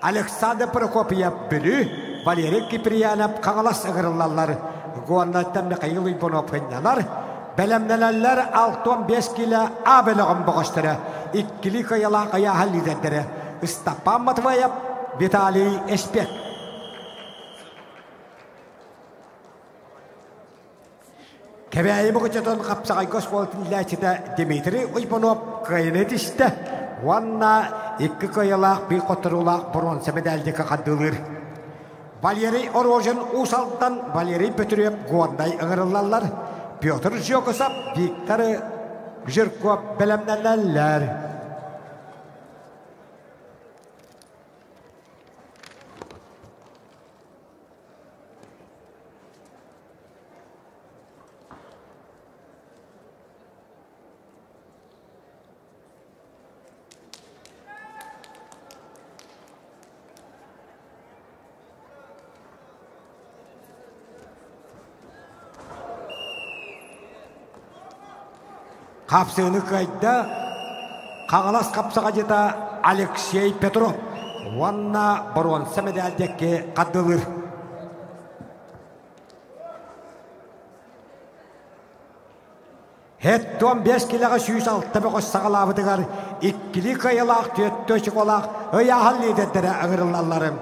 Александр Прокопьев бүлі, Валерий Киприянов қағалас ұғырылалар. Гуаннаттан Михаил Ипонов хынянар, бәлемнәләләр 6-5 килі абеліғын бұғыштыры, 2 қайыла қая халидеттері, Стапан Матваев, Виталий Эшпек. Кәбәйі бұғычатын қапсағай көсполтын ләчеті Дмитрий Ипонов қайыны тішті, уанна 2 қайылақ бір қотырулақ бұрынсы медалдегі қадылыр. Валерий Орожин усалдан Валерий Петрев гуандай ыңырылалар. Петр Жокосов, Виктор Жирков бәлемнәләләр. Қапсығыны қайда қағалас қапсыға жета Алексей Петров. Уанна бұрынсы медалдекке қадылыр. Хеттон 5 киліға 106 бұғыз сағалабыдығар 2 қайылақ төттөшік олақ ұяғал лидеттері ұғырылаларым.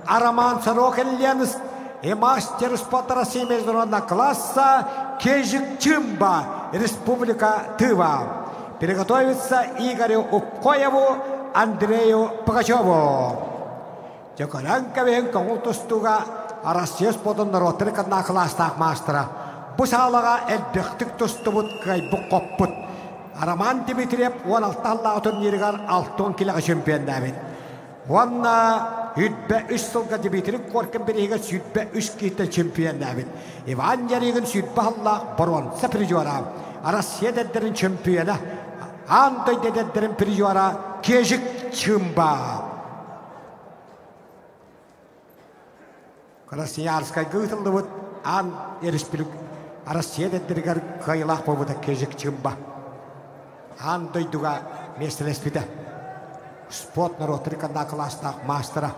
Араман Сорокин Ленс мастер спорта России международного класса Кежик Чымба. Республика Тыва. Приготовиться Игорю Упкоеву, Андрею Пугачеву. Чокоранковен Коңултустуга Россия спортын наротыркадна класстақ мастера. Бұсалаға әлбектік тұстыбыт қайбық қоппыт. Араман Дмитриев 16-аллағы турнирігар 6 киліға чемпион дәмін. Онна үтбә 3 сылға Дмитрий Коркин бірігі сүтбә 3 кейті чемпион дәмін. Иван Яригин сүтбә аллақ бұрынсы призера. Россия дәддерін чемпионы. Андай дәддерін призера Кежик Чымба. Красноярскай ғытылды бұд. Ан еріспілік. Россия дәддергер қайылақ бұды Кежик Чымба. Андай дуға местелеспіді. Спорт наротырканда класстақ мастера.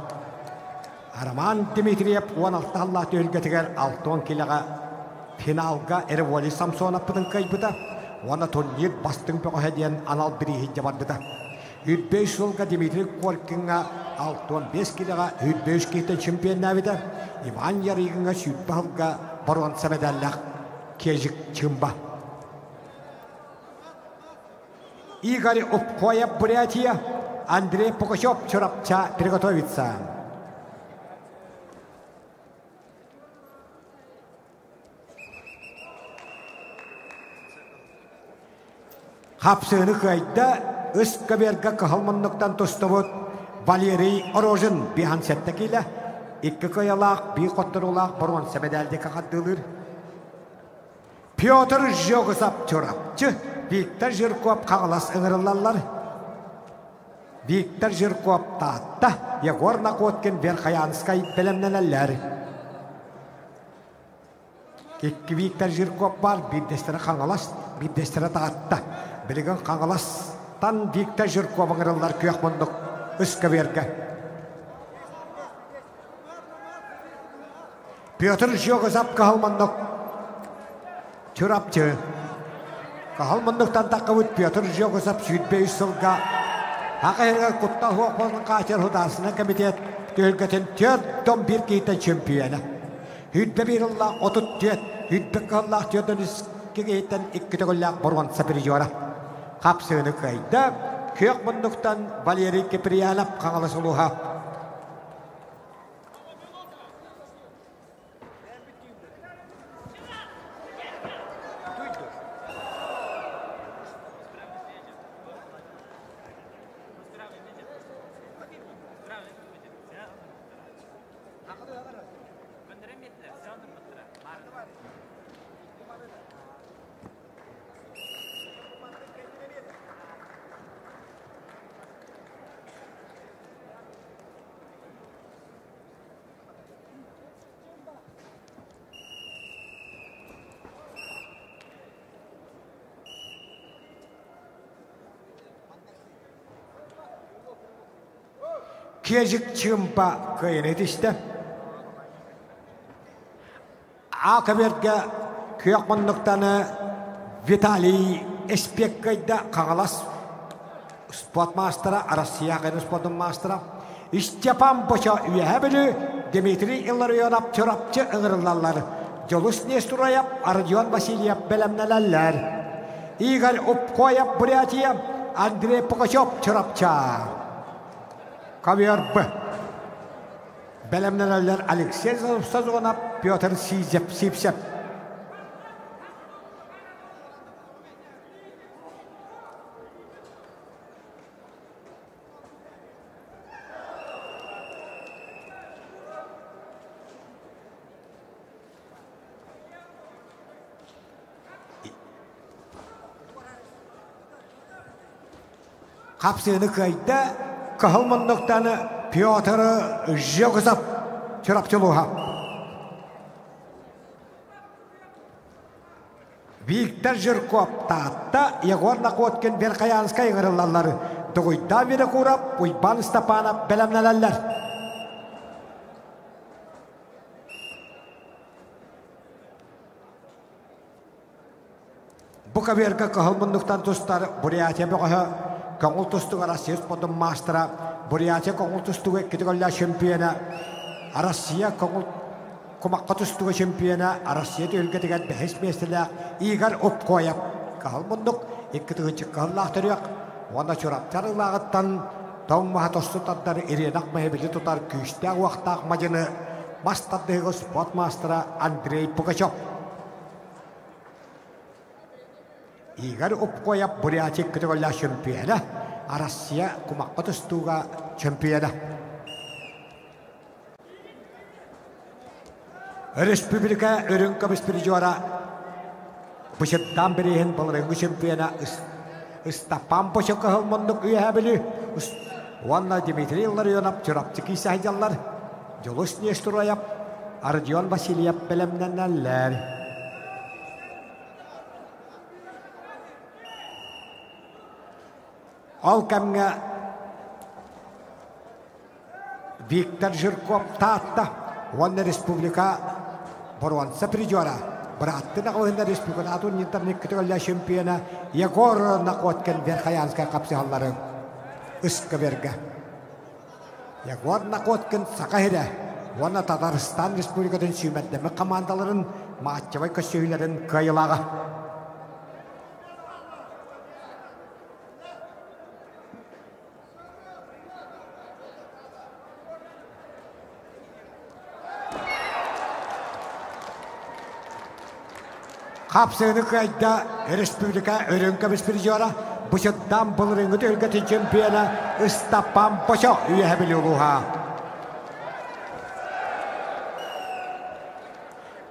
Араман Дмитриев 16-аллах төлгетігер 6 киліға финалға Эрволи Самсонов бұдың қайбыда. Оны турнир бастың пөғеден анал бірі жабардыда. 5 жылға Дмитрий Коркинға 6-5 киліға 5 кейті чемпион әвіді. Иван Яригинға сүйтбалға бұрынсы медаллақ Кежик Чымба. Игорь Упкоев Бурятия. Андрей Пугачев Чурапча приготовится. Hapsını kayda ıska berge kahalmanlıktan tostabut Valeri Orojin bir hansettekiyle iki kayalak bir kotlar olak boron sebedelde kakadılır. Piotr Jogosap çorapçı Viktor Zhirkov kağılas ıngırılallar. Viktor Zhirkov taatta Yegor Nakotkin Verkhayanskay belemneneller. İki Viktor Zhirkov var bir destere kağılas bir destere taatta. Bilgin kağılastan Viktor Zhirkov ıngırılallar kıyak munduk ıska berge. Piotr Jogosap kağılmanduk çorapçı. Kahalmanlıktan takavut Piotr Jogosap sütbe üstülga Hakayırga kuttal huakmanın kaçır hudasına komitet Gölgetin tiyordon bir kiyten çempiyona Hüdbe bir Allah otut tiyot Hüdbe Allah tiyordon üstü kiyten iki tegollak borwan sapiriyora Kapsığını kayda Kıyakmanlıktan Valeri Kipriyanap kangalasuluha Kiyacık çımpa kıyın etişte. Akaberge kıyakmanlıktanı Vitali Espekkayda kağılas Spotmaster'a, Arasya kayın Spotmaster'a İstepan boşa üyehebili Dimitri İllaryonap çorapçı ıngırılallar. Jolus Nesturayap, Arjyon Vasilyev belemnelerler. Igor Opkoyev Buryatiyev, Andrei Pugachev çorapça. Kaviar B. Belemnelerler Alexey Sazonov, Piotr Sipsev. Kapsığını kayda Kahalmanlıktanı Piotr Jogosap çorapçılığa. Viktor Zhirkov taatta Yegor Nakotkin Verkhayanskay ıngırılallar. Doğuyda biri kurap Uyban Stepanov belemnelerler. Bu kaberge kahalmanlıktan tuşlar Buryatiya boğağı Kongul tustu Arasya Spotun Master'a Buryatiya Kongul tustu Kitigolla şempiyona Arasya Kongul Kumakka tustu şempiyona Arasya ülketigen behes mesleğe Igor Opkoyev Kahalmunduk ikkitiginci kahallahtırıyor Ona çorapçarı lağıttan Tavmaha tostu tadları iriyenak mehebili tutar Küçtağ vaxtağ macını Mastaddığı Spot Master'a Andrei Pugachev Igor Opkoyev Buryatiya Kitigolla şempiyona Arasya Kumakka tustuga şempiyona Respublika Örünka Bispiricora Bışıttan birihin balırıngı şempiyona Istapan boşa kahılmanlık üyehebili Vanna Dimitri Illaryonov çorapçı kisahicallar Jolus Nesturayap Arjyon Vasilyev belemnenerler Alkamga Viktor Zhirkov taatta Vanna Respublika Borwan Sapiricora Berattı nakawında Respublika Atun internet kitigolla şempiyona Yegor Nakotkin Verkhayanskay kapsihalları ıska berge Yegor Nakotkin sakahire Vanna Tataristan Respublika'nın sümetleme komandaların maççavay köşehülerin kayılağı Kapsığını kayda Respublika Örünka Bispiricora Buşaddan bulurunu tölgeti çempiyona Istapan Paşa üyehabili oluha.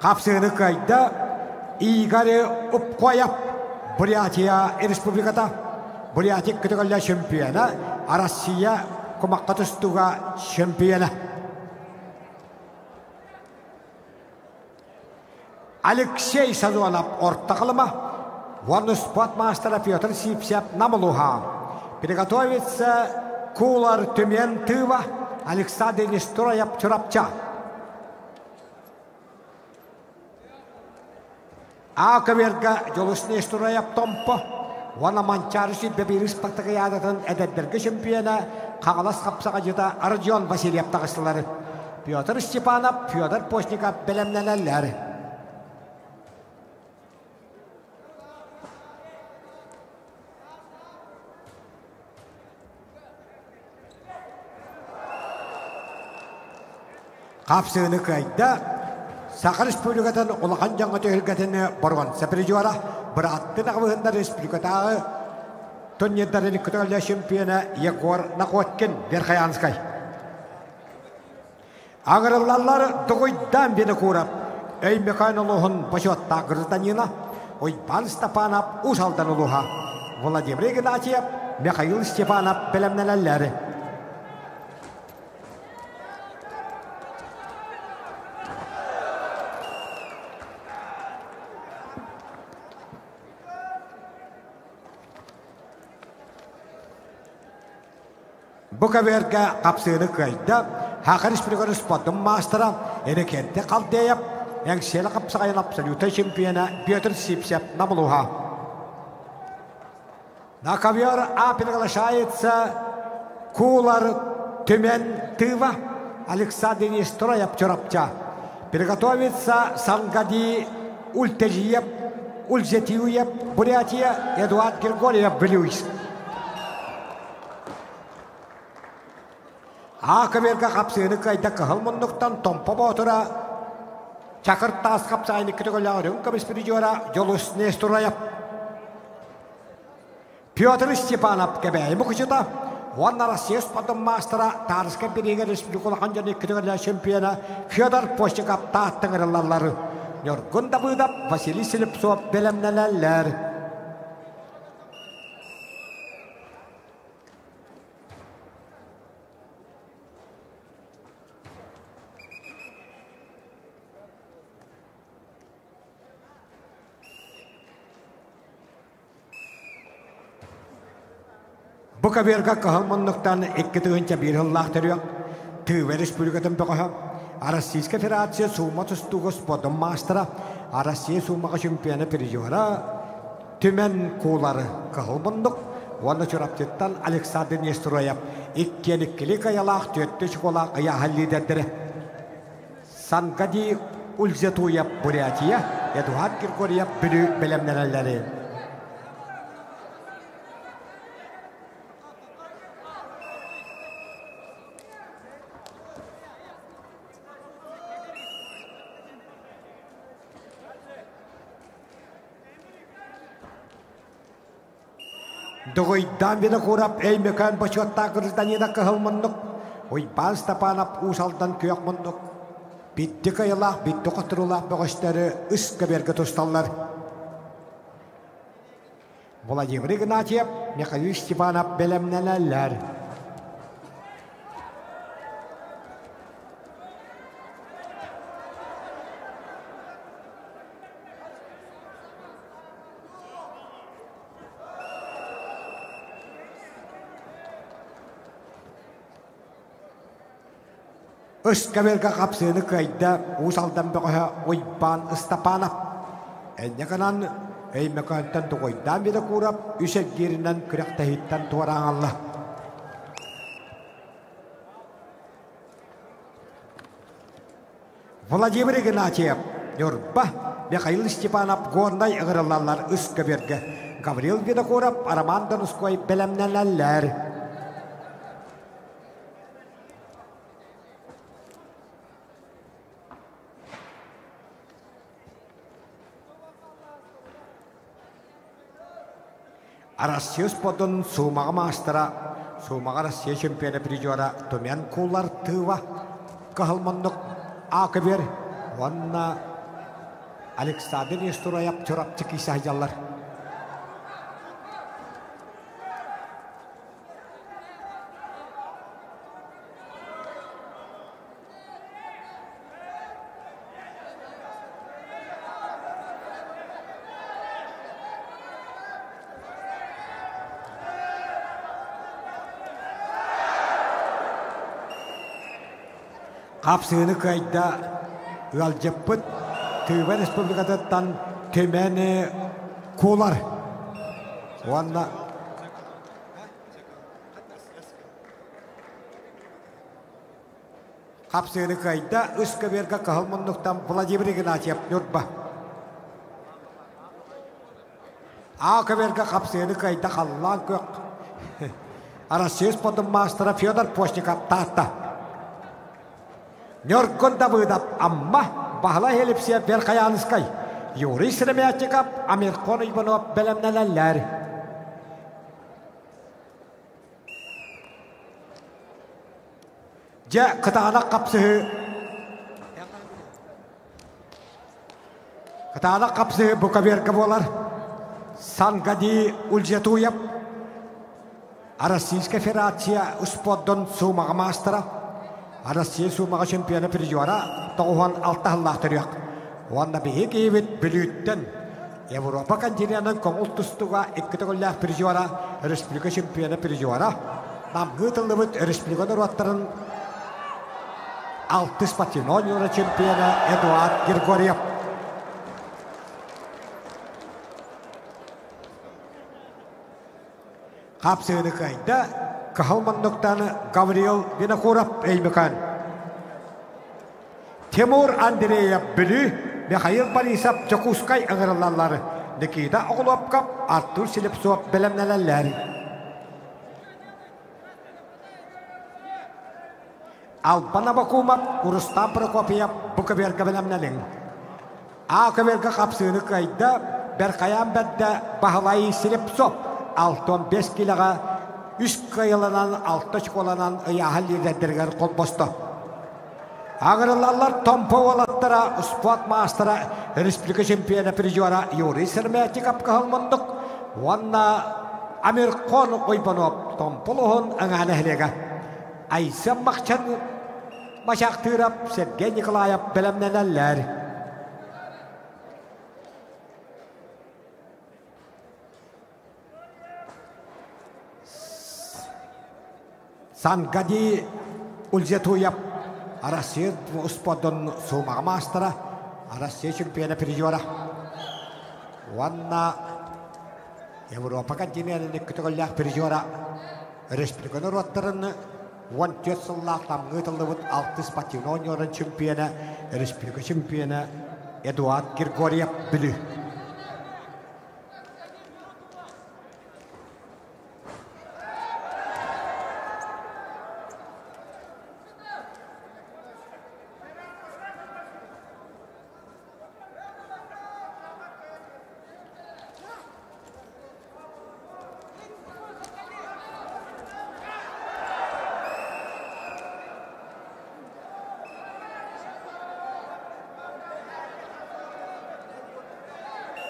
Kapsığını kayda İgari Upkoyap Buryatiya Respublikata Buryatik Kıtıkalla çempiyona Arasya Kumakkatustuga çempiyona Alexey Sazonov ortaqlama Вон спортмастера Петр Сипсяп намлуха. Приготовится Кулар Тюмен Тыва Александр Нестрояп Чурапча. Акаверга Жолус Нестрояп Томпо. Вона Манчарши Бебирис Пактагаядатын Эдерберге чемпиона Кагалас Капсага жыта Арджон Васильев тагыстылары. Петр Степанов, Федор Постников белемнелелер. Kapsığını kayda Sakar Respublika'dan olağan canlı tühülgetini borgan seperi juara berattı nakvığında Respublika'da Tonyeddar'ın kütüğüyle şampiyona Yegor Nakotkin Verkayanskay. Ağırlarlar doğuydan beni kurap ey mekanoloğun başı otta gırdanına Oyban Stepanov usaldan oluha Vladimir Ignatiev Mikhail Stepanov belemnelerleri. Bukaverga kapsığını kayda Hakar Respublika'nın spotun mastera ene kente kaldeyap yang sela kapsakayın absoluta şampiyona Piotr Sipsep namluha. На ковер приглашается Кулар Тюмен Тыва Александр Нестрояп Чурапча. Приготовится Сангади Ультежиев Ульзетиуев Бурятия Эдуард Григорьев Блюйск. Акаверга капсыны кайда кахалмындыктан томпа ботура Чакыртас капсайны күтөгөлөрүн кабиспирижора Жолус Нестрояп. Петр Степанов кебей мукучута Ванна Россия спортун мастера Тарска бириге республикалык анжаны күтөгөлөр чемпиона Федор Постников тааттыңырыларлары. Нёргунда быдап Василий Селепцов белемнелерлер. Bukaverga kahılmanlıktan iki tığınca bir hıllah teriyok. Tığve Respublika'dan bakaha. Arasiyska Federatsiya Suma Tustuğu Spotun Mastera. Arasiya Suma Şampiyonu Perijora. Tümen Kuğuları kahılmanlık. Vanda çoraptıktan Alexander Nestroyev. İkkenikli kayalak tüyöttü çikola kaya halliderdire. Sangadi Ulzetuyev Buryatiya. Eduard Grigoryev bülü belemlerelleri. Doğuydan beni kurap ey mekan başotta kırızdaniyada kıhılmındık. Oyban Stepanov usaldan köyakmındık. Bitti kayılak, bitti kutturulak bağışları ıskı berge tostallar. Vladimir Ignatiev, Mikhail Stepanov belemnelerler. Iskaverga kapsığını kayda usaldan bakaha Oyban Stepanov. Enne kanan ey mekantan tokoydan bile kurap üsek girinden kırak tahittan tuvaran Allah. Vladimir Ignatiev yorba Mikhail Stepanov gonday ıgırılarlar Iskaverga. Gavril bile kurap Aramandan uskoy belemnelerler. Россия сподон сумага мастера, сумага Россия чемпионы прижора, томен кулар тыва, кахалмандык акыбер, ванна Александр Нестураяп чорап чекиса жаллар. Kapsını kayda Alceput Tüve Respublika'dan temeni kular. Valla Kapsını kayda üskü verga kahılmınlıktan Vladimir Ignatiev Nurba. Akı verga kapsını kayda kallan kök. Arasız podun mastera Fyodor Postnikov tahta. Нёрконда выдап амма бахла хелипсия верхаянскай. Юрий Сремятиков Амиркон Иванов белемнелелер. Же кытана капсыһы. Кытана капсыһы бука-верка болар. Сангади Ульжетуев. Российская Федерация усподдон сумага мастера. Россия сумага чемпионы прижора тоғуан алтахаллах түрек. Уанна бейік ебет бүліттен Европа континентінің коңыл тұстуға ikkitogollah прижора республика чемпионы прижора. Намғы тылыбыт республиканы руаттарын алты спатинон чемпионы Эдуард Григорьев. Қапсыны қайда Кахалмандықтаны Гавриил Винокуров Эймекан. Тимур Андреев Бүлі, Михаил Борисов Чокускай аңырылалары. Никита Оғылопкап, Артур Селепсов білімнелелер. Албана Бакумов, Урустам Прокопиев, Бука-верга білімнелің. Ақы-верга қапсыны қайда Берқаян бәдді Бахлай Селепсов 6-15 килоға үш кайылынан, алты школанан ұяғал лидердергер қол босты. Ағырылалар томпо олаттыра, спорт мастера, республика чемпионы прижора Юрий Сремятиков кахалмындық. Уанна Амиркон Ойбанов томполуғын аңаны хілеге. Айсы мақчан машақтырап Сергей Николаев білімненелер. Сангади Ульжетуев, Россия усподон сумага мастера, Россия чемпионы прижора. Ванна Европа континентінің ikkitogollah прижора республиканы руаттарын ван төтсыллақ тамғы тылдыбыт 6 спортивный чемпионы, республика чемпионы Эдуард Григорьев Бүлі.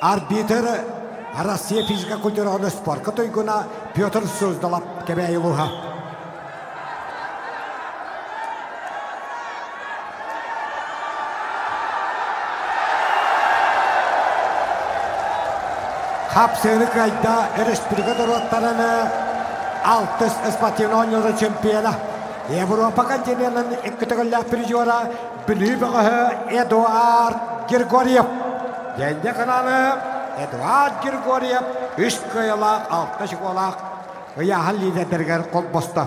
Арбитр Россия физико-культурный спорт категориясына Петр Суздалов кебейлуха. Хапсыны кайда республика дұраттарыны 6 спортивный чемпиона. Европа континентінің ikkitogollah призера Бүлі бағығы Эдуард Григорьев. Денде қананы Эдуард Григорьев 3 кайлақ, 6 шықолақ ұяғын лидердергер қол босты.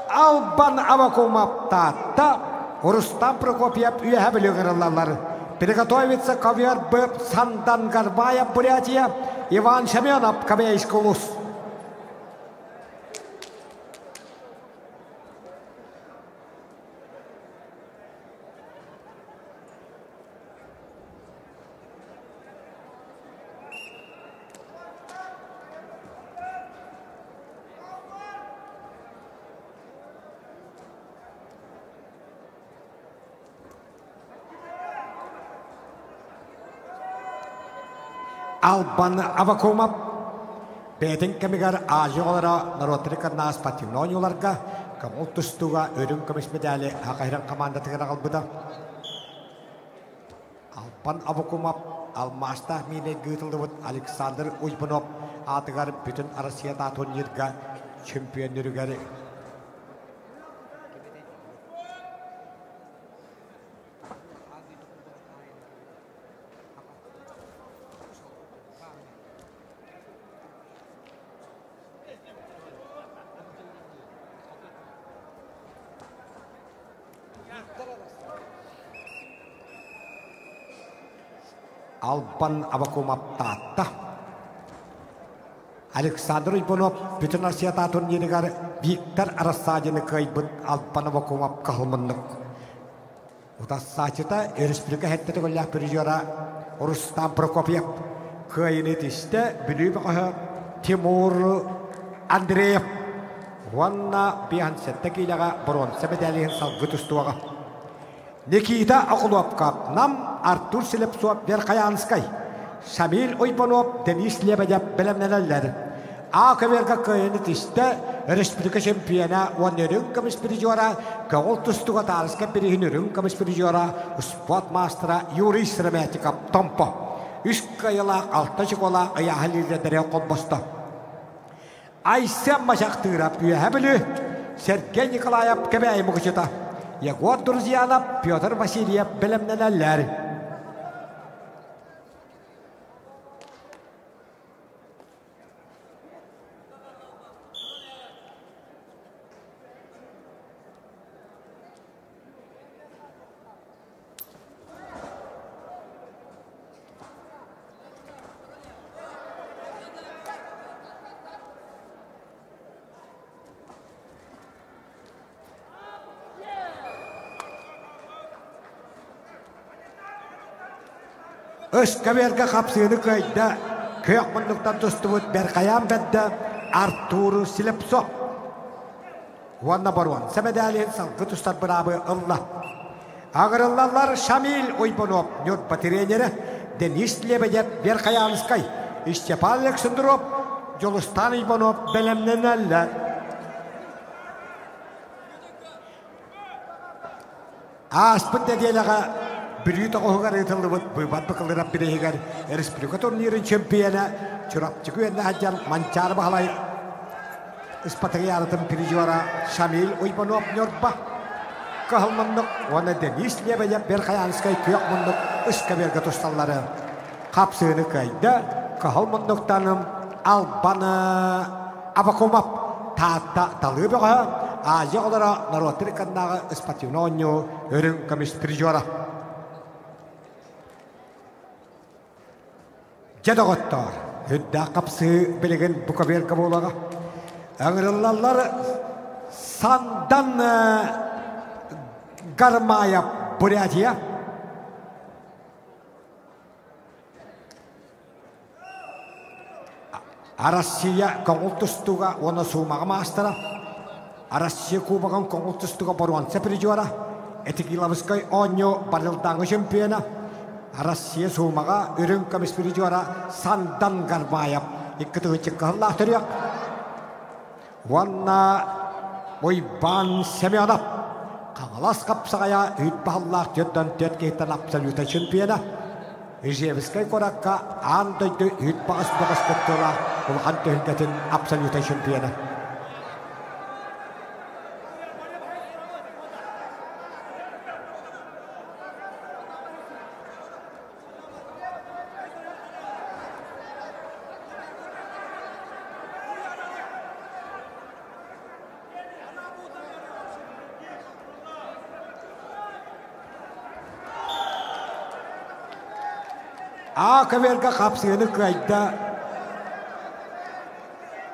Албан Авакумов татта Урустам Прокопьев үйәһі білігірілалар. Приготовится ковер Б. Сандан Гарбая, Бурятия, Иван Семенов, Кобейский Лус. Alban Avakuma Betin kemigar aja olara narotrika nas patimno nyularga kamutus tuga urung kamis medali hakahirang kamanda tegara kalbuda Alban Avakuma Almasta mine gıtıldıvıt Alexander Uybanov atıgar bütün arasiyata turnirga çempiyon yürügeri Alban Avakuma tata Alexander Uybanov bütün arasiyata turnirga Viktor Arasajını kaybın Alban Avakuma kahılmanlık Utas saçıta Respublika hette gollah prijora Rustam Prokopyev kayınit işte bülü bakı Timur Andreev Vanna bihan setteki ilaga bronze medalyen salgıtustuğa Nikita Akulovka nam Artur Silepsov Verkayanskay Şamil Uybanov Denis Lebedev bilemneler Akaverga kayınit işte Respublika şampiyona Vannerun kamis prijora Kağoltustuğa tarıska birihinurun kamis prijora Sport Master'a Yuri Sremetikap Tompo Üskayla altta çikola ayahalilde dere kolbosta Aysa maşaktıra püyehebülü Sergey Nikolayev kebeği mıkıcıta Yegor Durziyanov Pyotr Vasilyev bilemneler Özkaverga kapsığını kayda köyakmanlıktan tustuvut Berkayam bedde Artur Silepsov Vanna Barwan Semedalien salgı tustar bırabı Allah Ağırlılar Şamil Uybanov Nöt Batiryeneri Denis Lebedev Berkayanskay Stepan Aleksandrov Yolustan Uybanov belemnenerler Aspın dediğine Bürüt oğugar yıtıldıvıt, buybat bakıldırap birehigar, Respublika turnirin çempiyona, çorap çıkıyenle haccan, mancar bahalay, ispatı yaratım prijora, Şamil Uybanov nörba, kahılmanlık, ona Denis Lebedev Berkayanskay köyakmanlık, ıskaverga tostalları, kapsığını kayda, kahılmanlıktanım, Alban Avakuma, tahta talı bağı, aja olara narotrikandağı ispatyononyo, örün kamis prijora, Jadagottar, hüdda kapsı bilgin bukaver kabulaga. Ağırlılar Sandan Garmaya Buryatiya. Arasya kongutustuga ona sumaga mastera. Arasya kubagan kongutustuga baruan seprijora. Etikilaviskay onyo barildanga çempiyona. Arasya sumaga ürün kamis prijora Sandan Garmaya. İkkıtı çıkahıllah teriyak. Vanna Uyban Semyonov. Kağalas kapsaya hütbahallah jötten tötkehten absoluta çempiyona. Izyeviskay korakka antoydu hütba asbagas tuttura. Ulhan töhketin absoluta çempiyona. Akaverga kapsığını kayda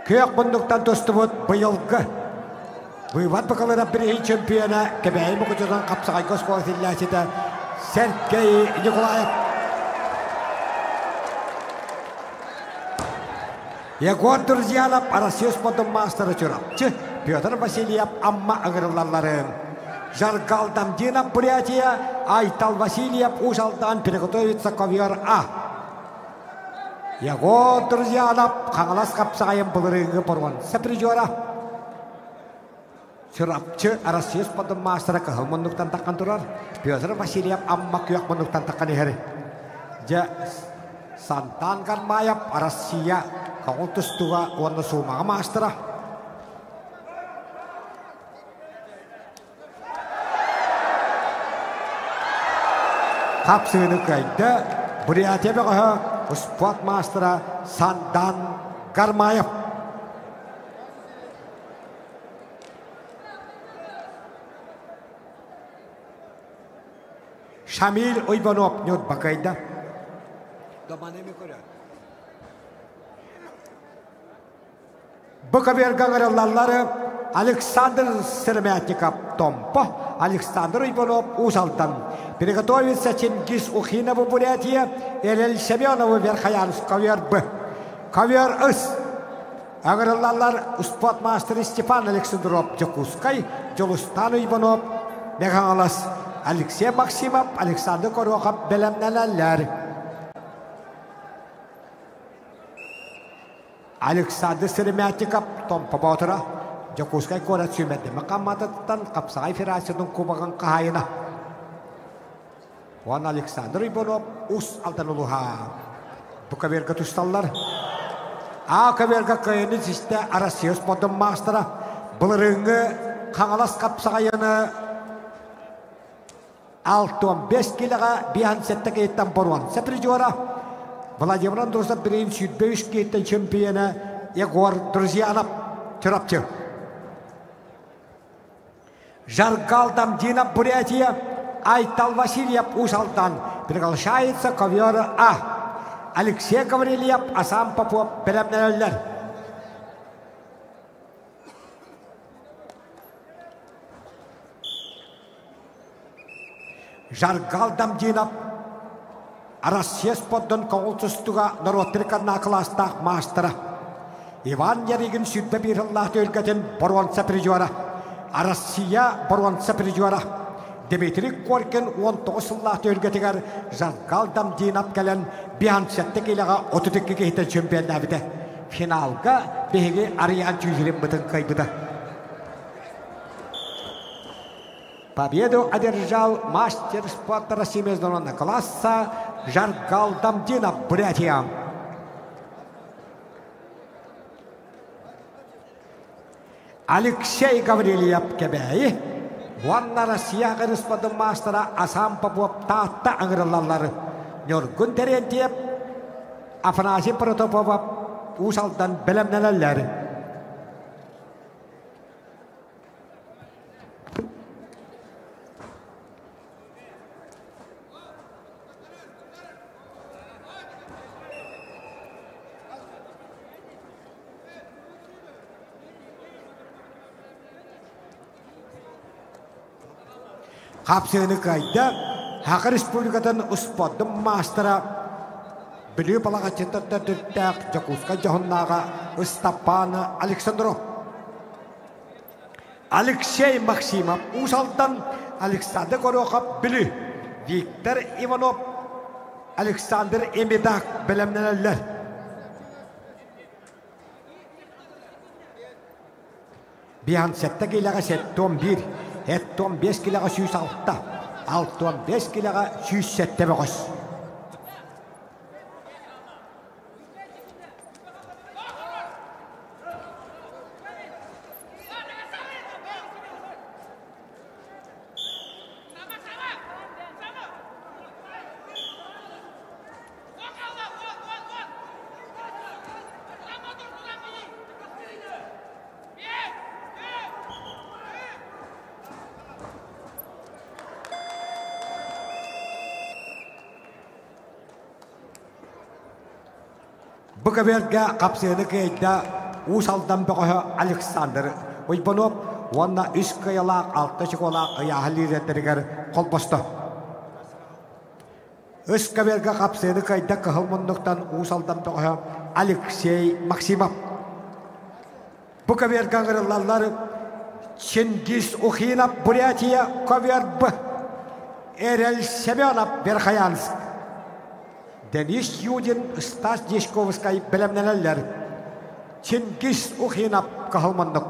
köyak bunduktan dostumut bıyılgı buyvat bakalara bir çempiyona kebeği mukucudan kapsağay koskoğuzillâsi de Sergey Nikolayev Yegor Durziyanov Arasya Sport'un masterı çorapçı Pyotr Vasilyev amma ağırlarların Jargal Damdinov Buryatiya Aytal Vasilyev Uşaldan Prigotовится ковер А. Яго, друзья, анап, қаңалас қапсағайын бұлырыңы бұрған. Сәпіржуара. Сұрапчы Россия спортын мастера қығылмындықтан таққан тұрар. Петр Васильев амма күйақ мұндықтан таққан ехері. Жа Сантан Гармаев Россия қағыл тұстуға оны суымаға мастера. Қапсығыны көйді Бурятия бәғі спорт мастера Сантан Гармаев. Шамил Ойбанов нөт бақайда. Бұқаберген ғыраллары Александр Серметников Томпо, Александр Ойбанов Усалтан. Приготовится Чингис Ухинова Бурятия, Элель Семенова Верхоянск ковер Б. Ковер С. Аграллар спорт мастер Степан Александров Джакускай, Джолустан Ойбанов, Меганалас, Алексей Максимов, Александр Корохов, Белемнелер. Александр Серметников Томпо Ботра, Джакускай Корат Сюмеде Макамататан, Капсай Ферасидун Кубаган Кахайна. Ван Александр Ибонов ус алтанулуха. Буkaverga тусталлар. Каверга кайны систе Россия спортын мастера. Бұлырыңы қаңалас қапсағайыны 6-15 килоға биян сетті кейттен боруан. Сәпірі жуара. Владимир Андросов бірейін сүйтбеуіш кейттен чемпионы Егор Друзьянов түрапчы. Жаргалдам Дина Бурятия. Айтал Васильев Усалтан приглашается ковер А. Алексей Гаврилев, Асам Попов, Белемнелер. Жаргал Дамдинов, Россия спорттың қоғылтыстыға Норотрикадна кластақ мастера. Иван Яригин сүтбе бір Аллахты өлгетін Боруанса прижуара. Россия Боруанса прижуара. Дмитрий Коркин 19 Аллахты өлгетігер Жаргал Дамдинов кәлін биан сәтті келіға 32 кейтен чемпион әбіді. Финалға бейге Ариан Чүйзірін бұтын қайбыды. Победу одержал мастер спорта России международного класса Жаргал Дамдинов, Бурятия. Алексей Гаврилев Кебей, Ванна Россия спортын мастера Асам Попов Тата аңырылалары. Нөргін Терентьев, Афанасий Протопов, Усалдан Белемнелер. Қапсыны қайда, Хақы Республикатын ұспадым мастера білі балаға чентатта түрттәк Жакуска жағыннаға Стапаны Александров. Алексей Максимов Усалдан, Александр Горохов білі, Виктор Иванов, Александр Эмидак Белемнелер. Биян сәтті келіға сәтті 11. 15 килоға 106, 6-15 килоға 107 бөғыз. Бұқаберге қапсыны кейді Усалдан бұғы Александр Ойбанов, онна 3 қиялақ, 6 шықолақ ұяғылы реттергер қолбасты. Үскаберге қапсыны кейді қығылмындықтан Усалдан бұғы Алексей Максимов. Бұқаберге ғырылалар Чингис Ухинов, Бурятия, ковер Б. Эрель Семенов, Верхоянск. Денис Юдин, Стас Дешковскай белемнелелер. Чингис Ухинап кахалмандык.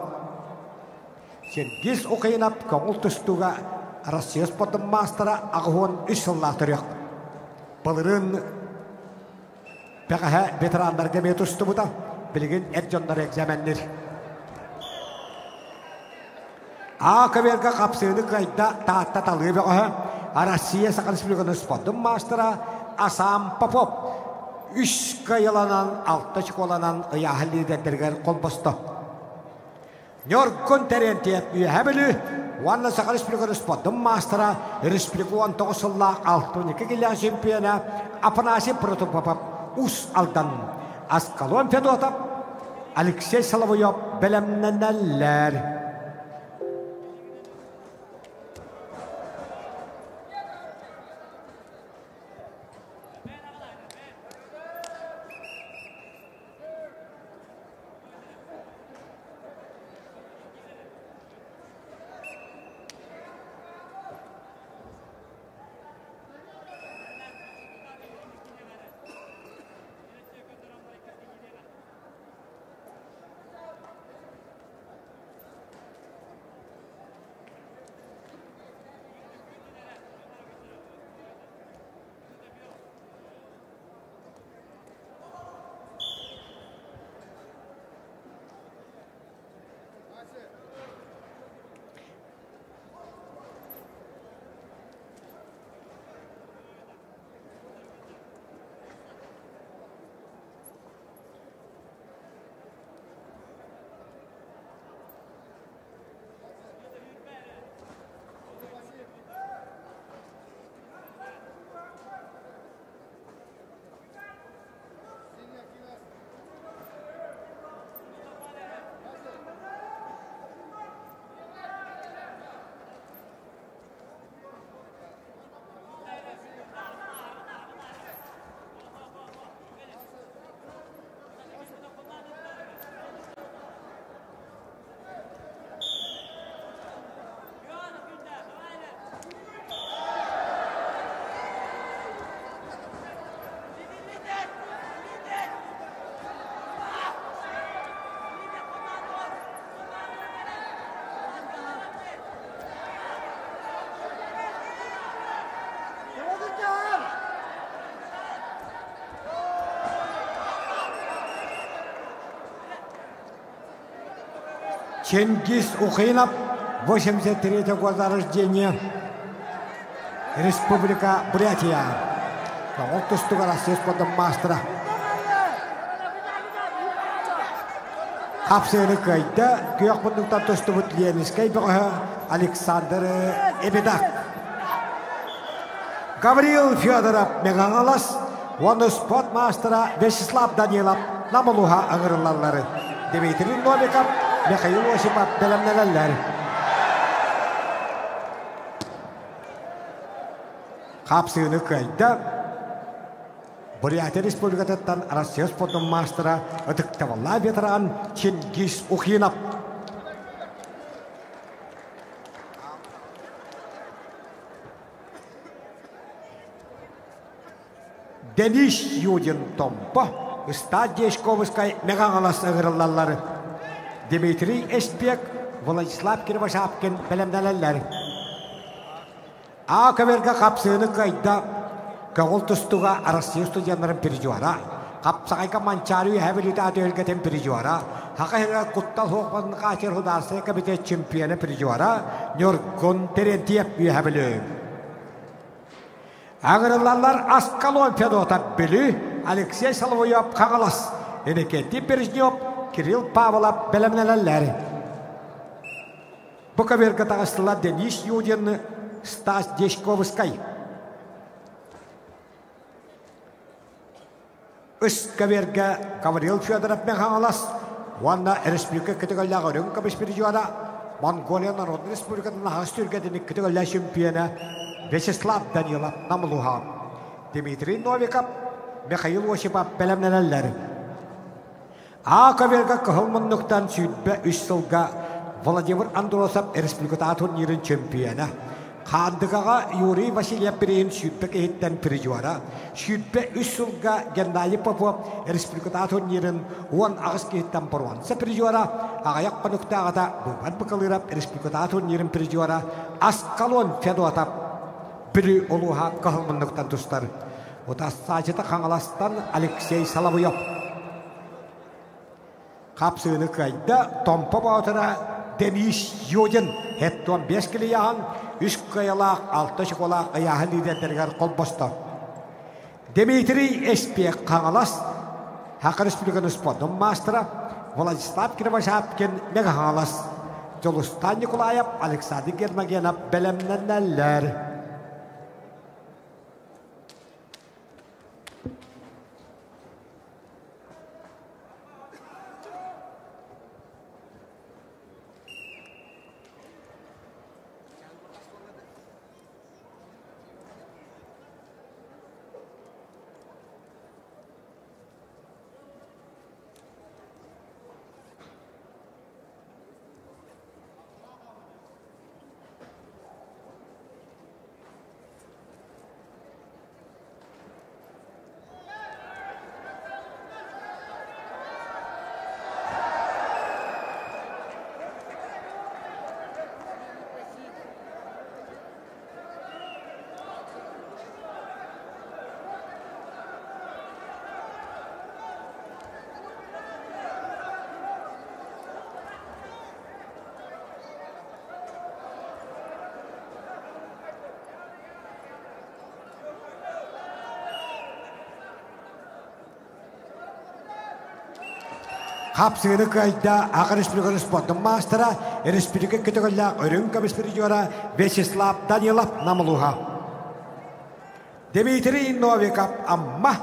Чингис Ухинап көңіл түстуға Россия спортын мастера ағуын үсіллақтырық. Бұлырын бәғәһә ветерандар кеме түсті бұда, білген әржондар экзаменлер. Көверге қапсыны қайда таатта талығы бәғәһә Россия Сақан Республиканы спортын мастера Асам Попов. Үш қайыланан, алты школанан ұяғы лидерлер қол босты. Нёргон терентиет үйәбілі, Уанна Сақан Республиканы спортын мастера Республика 19 сыллақ 6-12 келі чемпионы Апанасий Протопопов ұс алдан. Аскалон Федотов, Алексей Соловьев білімненелер. Чингис Ухинов, 83-го года рождения, Республика Бурятия. Көңіл түстігі Россия спортын мастера. Қапсыны көйді, күйек бұндықтан түсті бұт Ленинскай бұғы Александр Эбедак. Гавриил Федоров меғаңалас, оны спорт мастера Вячеслав Данилов намылуға аңырылалары. Дмитрий Новиков, Михаил Осипов белемнелелер. Қапсыны көйді, Бурятия Республикатыттан Россия спортын мастера ұтықтавалла ветеран Чингис Ухинов. Денис Юдин Томпо, Стас Дешковскай меғаңалас ағырылалары. Дмитрий Эспек, Владислав Кирбашапкин белемнелелер. Көверге қапсыны көйді, көңіл тұстуға Россия студияларын пережуара. Қапсағайға манчару әбіліті аты өлгетен пережуара. Хақайға құттал хоқпасын қачыр хударсы комитет чемпионы пережуара. Нёргон Терентьев әбілі. Ағырылалар Аскалон Федотов білі, Алексей Соловьев қағалас. Энекетті Бережнев, Кирилл Павлов белемнелелер. Бұ көверге тағыстылар Денис Юдин, Стас Дешковскай. Үс көверге Гавриил Федоров мен қағалас. Уанна республика күтігілі ағырын көбіс пережуара. Монголия Народный Республикатын ағыс түргедені күтігілі чемпионы Вячеслав Данилов намылуға. Дмитрий Новиков, Михаил Осипов белемнелелер. Көверге қығылмынлықтан сүйітбе үш сылға Владимир Андросов республиката турнирін чемпионы. Хандыгага Юрий Васильев Перин Шүтбек ehitten призера. Шүтбек 3 жылга Геннадий Попов республикада турнирин 10 агыс кеттен порванса призера. Агаяк конуктагада Бубан Бакалырап республикада турнирин призера. Аскалон Федотап бiri олуха кахылмындыктан тустар. Ота сажыта Қаңаластан Алексей Соловьев. Капсыны кайда Томпа Баутара Денис Юдин хеттон 5 килі яған 3 каялақ 6 шықолақ аяғын лидерлер қол босты. Дмитрий Эспек Қаңалас Хақы Республиканы спортын мастера Владислав Кривошапкин Мега Қаңалас Жолустан Николаев Александр Гермогенов бәлемненлер. Хапсыны кайда Ақы Республиканы спортын мастера республика кетігілі өрін комиссарийора Вячеслав Данилов намылуға. Дмитрий Новиков Амма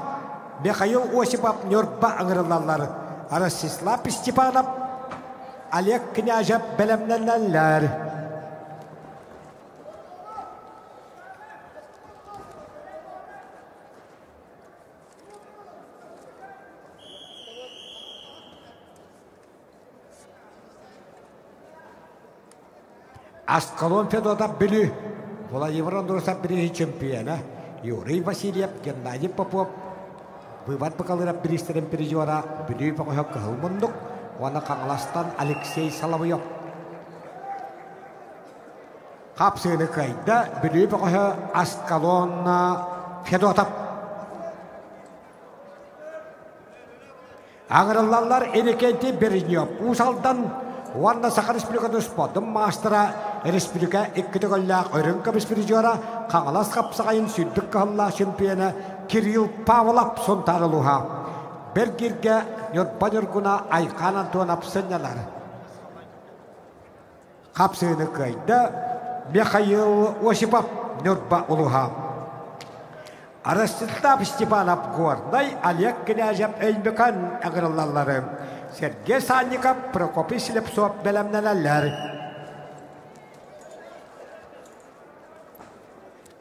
Михаил Осипов Нюрба аңырылалар. Ростислав Степанов Олег Княжев бәлемнәләләр. Аскалон Федота Били, Владимир Андросов Бери чемпиона, Юрий Васильев, Геннадий Попов, Быват Бакалырап Бристерен Пережора, Били Пакохак Кахылмундук, Вана Қаңаластан Алексей Соловьев. Хапсыны кайда Били Пакохак Аскалон Федота. Аңырылалар Энекенти Бериньев, Усалдан Ванна Саха Республиканы спортын мастера республика иккітігілі өрін комиссарийора Қаңалас қапсағайын сүрдік қағылла чемпионы Кирилл Павлов сонтарылуға. Бергерге Нұрбаныргуна Айқан Антон апсынялар. Қапсыны кайда Михаил Осипов Нұрба ұлуға. Ростислав Степанов Горный, Олег Княжев Эйнбекан ағырылалары. Сергей Санников, Прокопий Слепцов бәлемнәләләр.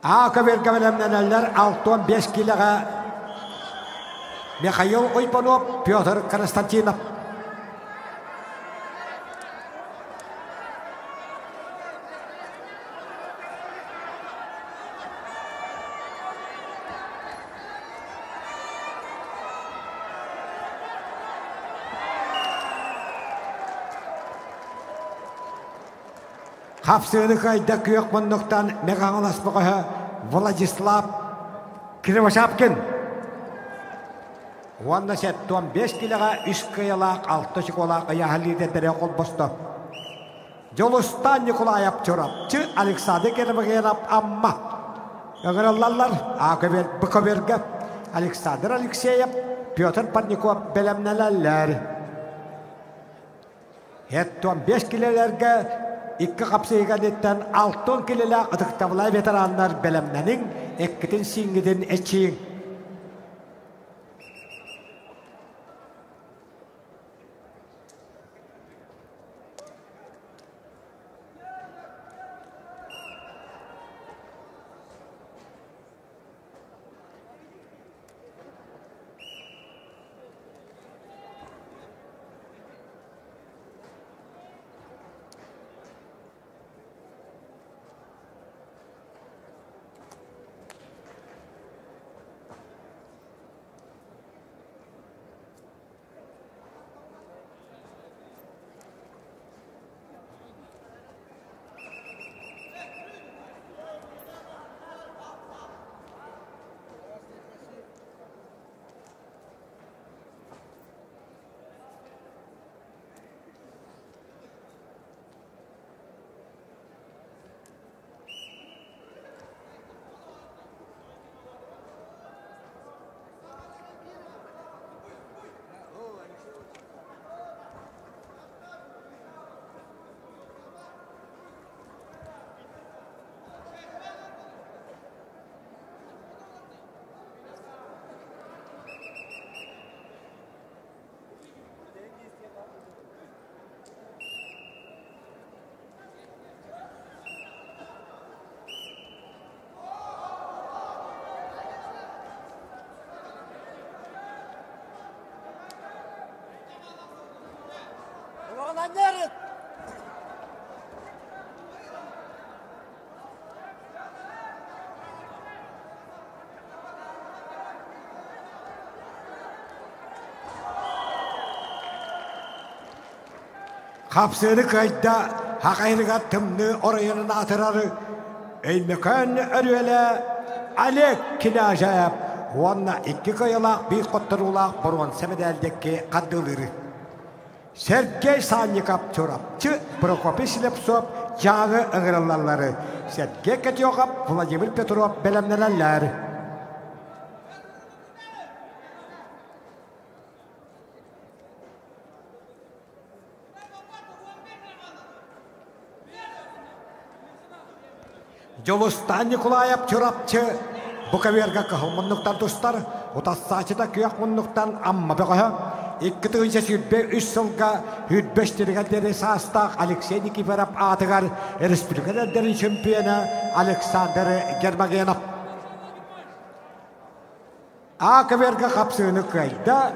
Акаверга бәлемнәләләр 6-5 киліға Михаил Ойпанов, Петр Константинов. Хапсыны кайда күйек мұндықтан меғаңылас бұғы Владислав Кривошапкин. Онда сәттуан 5 киліға 3 киялақ 6 шықолақ аяғылыды дәрі қол бұсты. Жолустан Николаев Чорапчы, Александр Гермогенов Амма. Ағыралалар Ақыбер Бұқыбергі, Александр Алексеев, Петр Парников бәлемнәләләр. Сәттуан 5 килілерге İki kapsayıganetten 6 kilila ıtıktavlay veteranlar belemlenin ekkitin singidin eçiğin. Kapsını kayda haqayırga tımны orayının atırarı eymekan örüele Alek Kilajayev Onunla iki kayalak bir kottarulak boron semedeldeki kaddılırı. Sergey Sannikov çorapçı Prokopy Slepsov yağı ıgırılarları. Sergey Ketyokov Vladimir Petrov belemnelerler. Jolustan Nikolayev çorapçı Bukaverga kahılmınlıktan dostlar, otassaçıda kıyakmınlıktan amma beğe. İki tığınca sütbe üç sılga hütbeştirgen deri sağıstak Alexey Nikiforov atıgar Respublika'da derin şampiyonu Alexander Germagenov. Akaverga kapsığını kayda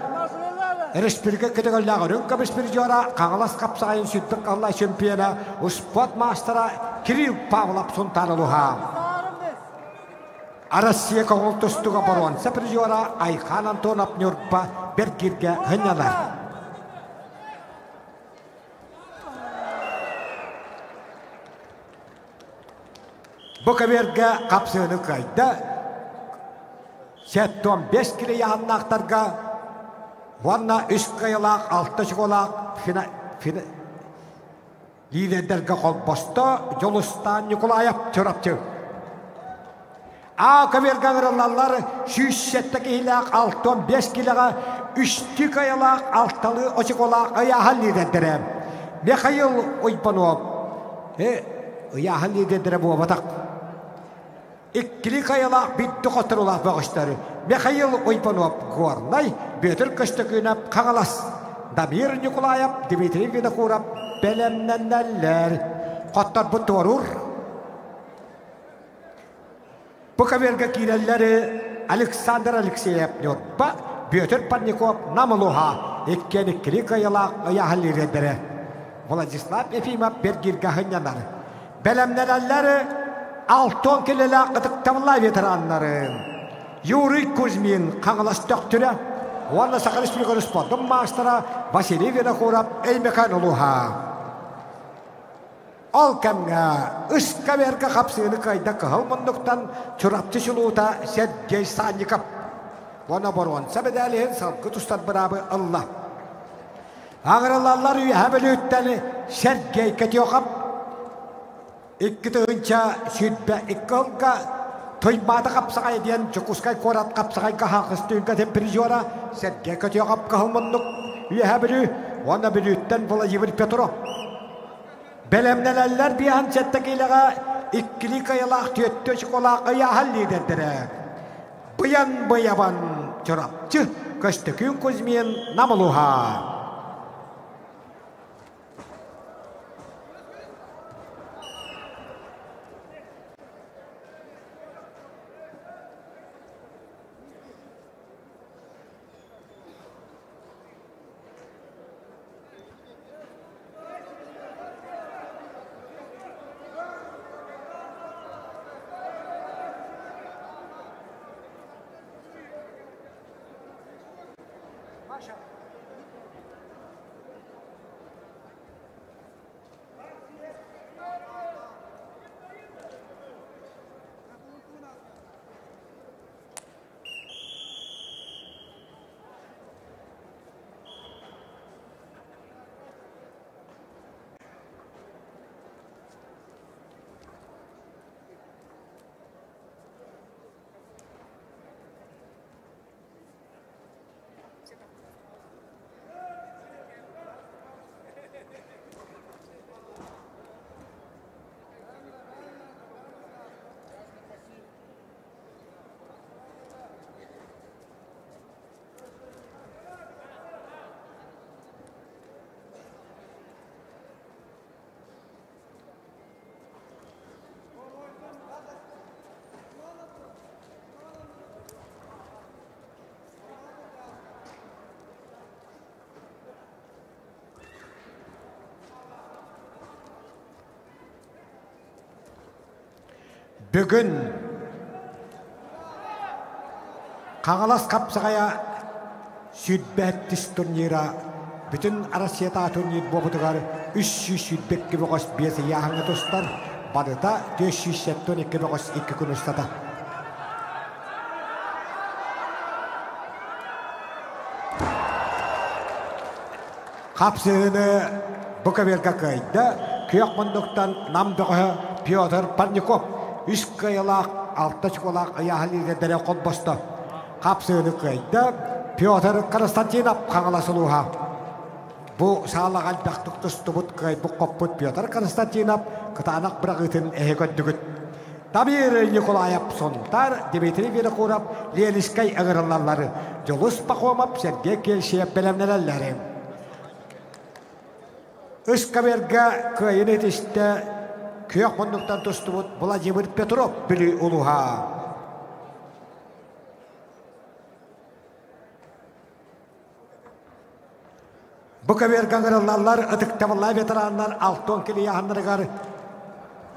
Respublika kategorilarının kapışbir jora Kağlas kapsayın sütbe kağla şampiyonu Uspot Master'a Kirill Pavlov suntarılıha. Arasya kongultustuga boron seperjora Ayhan Antonov Nurpa berkirga hanyalar. Bukaverga kapsını kayda Setton 5 kilo yahanlaqtarga Vanna 3 kayalaq 6 şkolaq liderlerge kol bosta Jolustan Nikolayev çorapçı. Akaverga ıgırılarlar 107 hilaq 6-5 kilaga 3 kayalaq 6-lı oçikolaq ayahan liderleri. Mikhail Oypanov ayahan liderleri bu batak. İkkili kayalaq bitti kotarulaq bağışları. Mikhail Oypanov gornay Betül Köstökünöp Kağalas. Damir Nikolayev Dmitri Vinokurov belemnenler. Kotar bu torur. Bukaverga kirelleri Alexander Alexeyev Nurpa, Pyotr Parnikov Namuluha, ikkili kayalaq ayahan liderleri. Vladislav Efimov berkirga hanyalar. Belemnenler Altın kilolaq gıdıktavla veteranları. Yuri Kuzmin Kağalas döktürü. Vanna Sakalispi Korespondum Master'a Vasily Vinokurov eymekan oluha. Alkamga Iskaverga kapsığını kayda kıhılmındıktan çorapçı şuluğuta Sergey Sannikov. Vanna boron sebedelihin salgı tuşlar bırabı Allah. Ağırlarlar üyehabelütteni Sergey Ketyokov. İki tığınca sütbe ikılga Toymada kapsakay diyen Çokuskay korat kapsakay kahakıstığınca temperijora Sergey Ketyokov kıhılmındık üyehabelü Vanna belütten Vladimir Petrov. Belemneler bir an çettekiyle ikkili kayalaq tüyöttü şkolaq ayahan liderleri. Bıyan bıyaban çorapçı Köstökün Kuzmin Namuluha. Bugün Kağalas kapsagaya südbettis turnira bütün Arasiyata turnir bobutugar 300 südbek gibi koş biyesi yahanga dostlar. Badıda 472 gibi koş 2 gün ustada. Kapsığını bu kaverga kaydı. Kıyok munduktan namdığı Piotr Parnikov 3 kıyılak 6 çikolak ayahalide dere kol bostu. Kapsığını kaydı. Piotr Konstantinov Kağalasılığa. Bu sağlık albaktık tustubut kay bu koput Piotr Konstantinov kıtanak bırakıtın ehegöndügüt. Tabir Nikolayev sontar Dimitri Vinokurov Leniskay ağırlarları Jolus Pakomov Sergey Kelşeyev belemnelerleri. Iskaverga kayın etişte kıyok munduktan tustubut Vladimir Petrov bili uluha. Bu kaverga ağırlarlar atıkta vallahi veteranlar altın kili yahanlarıgar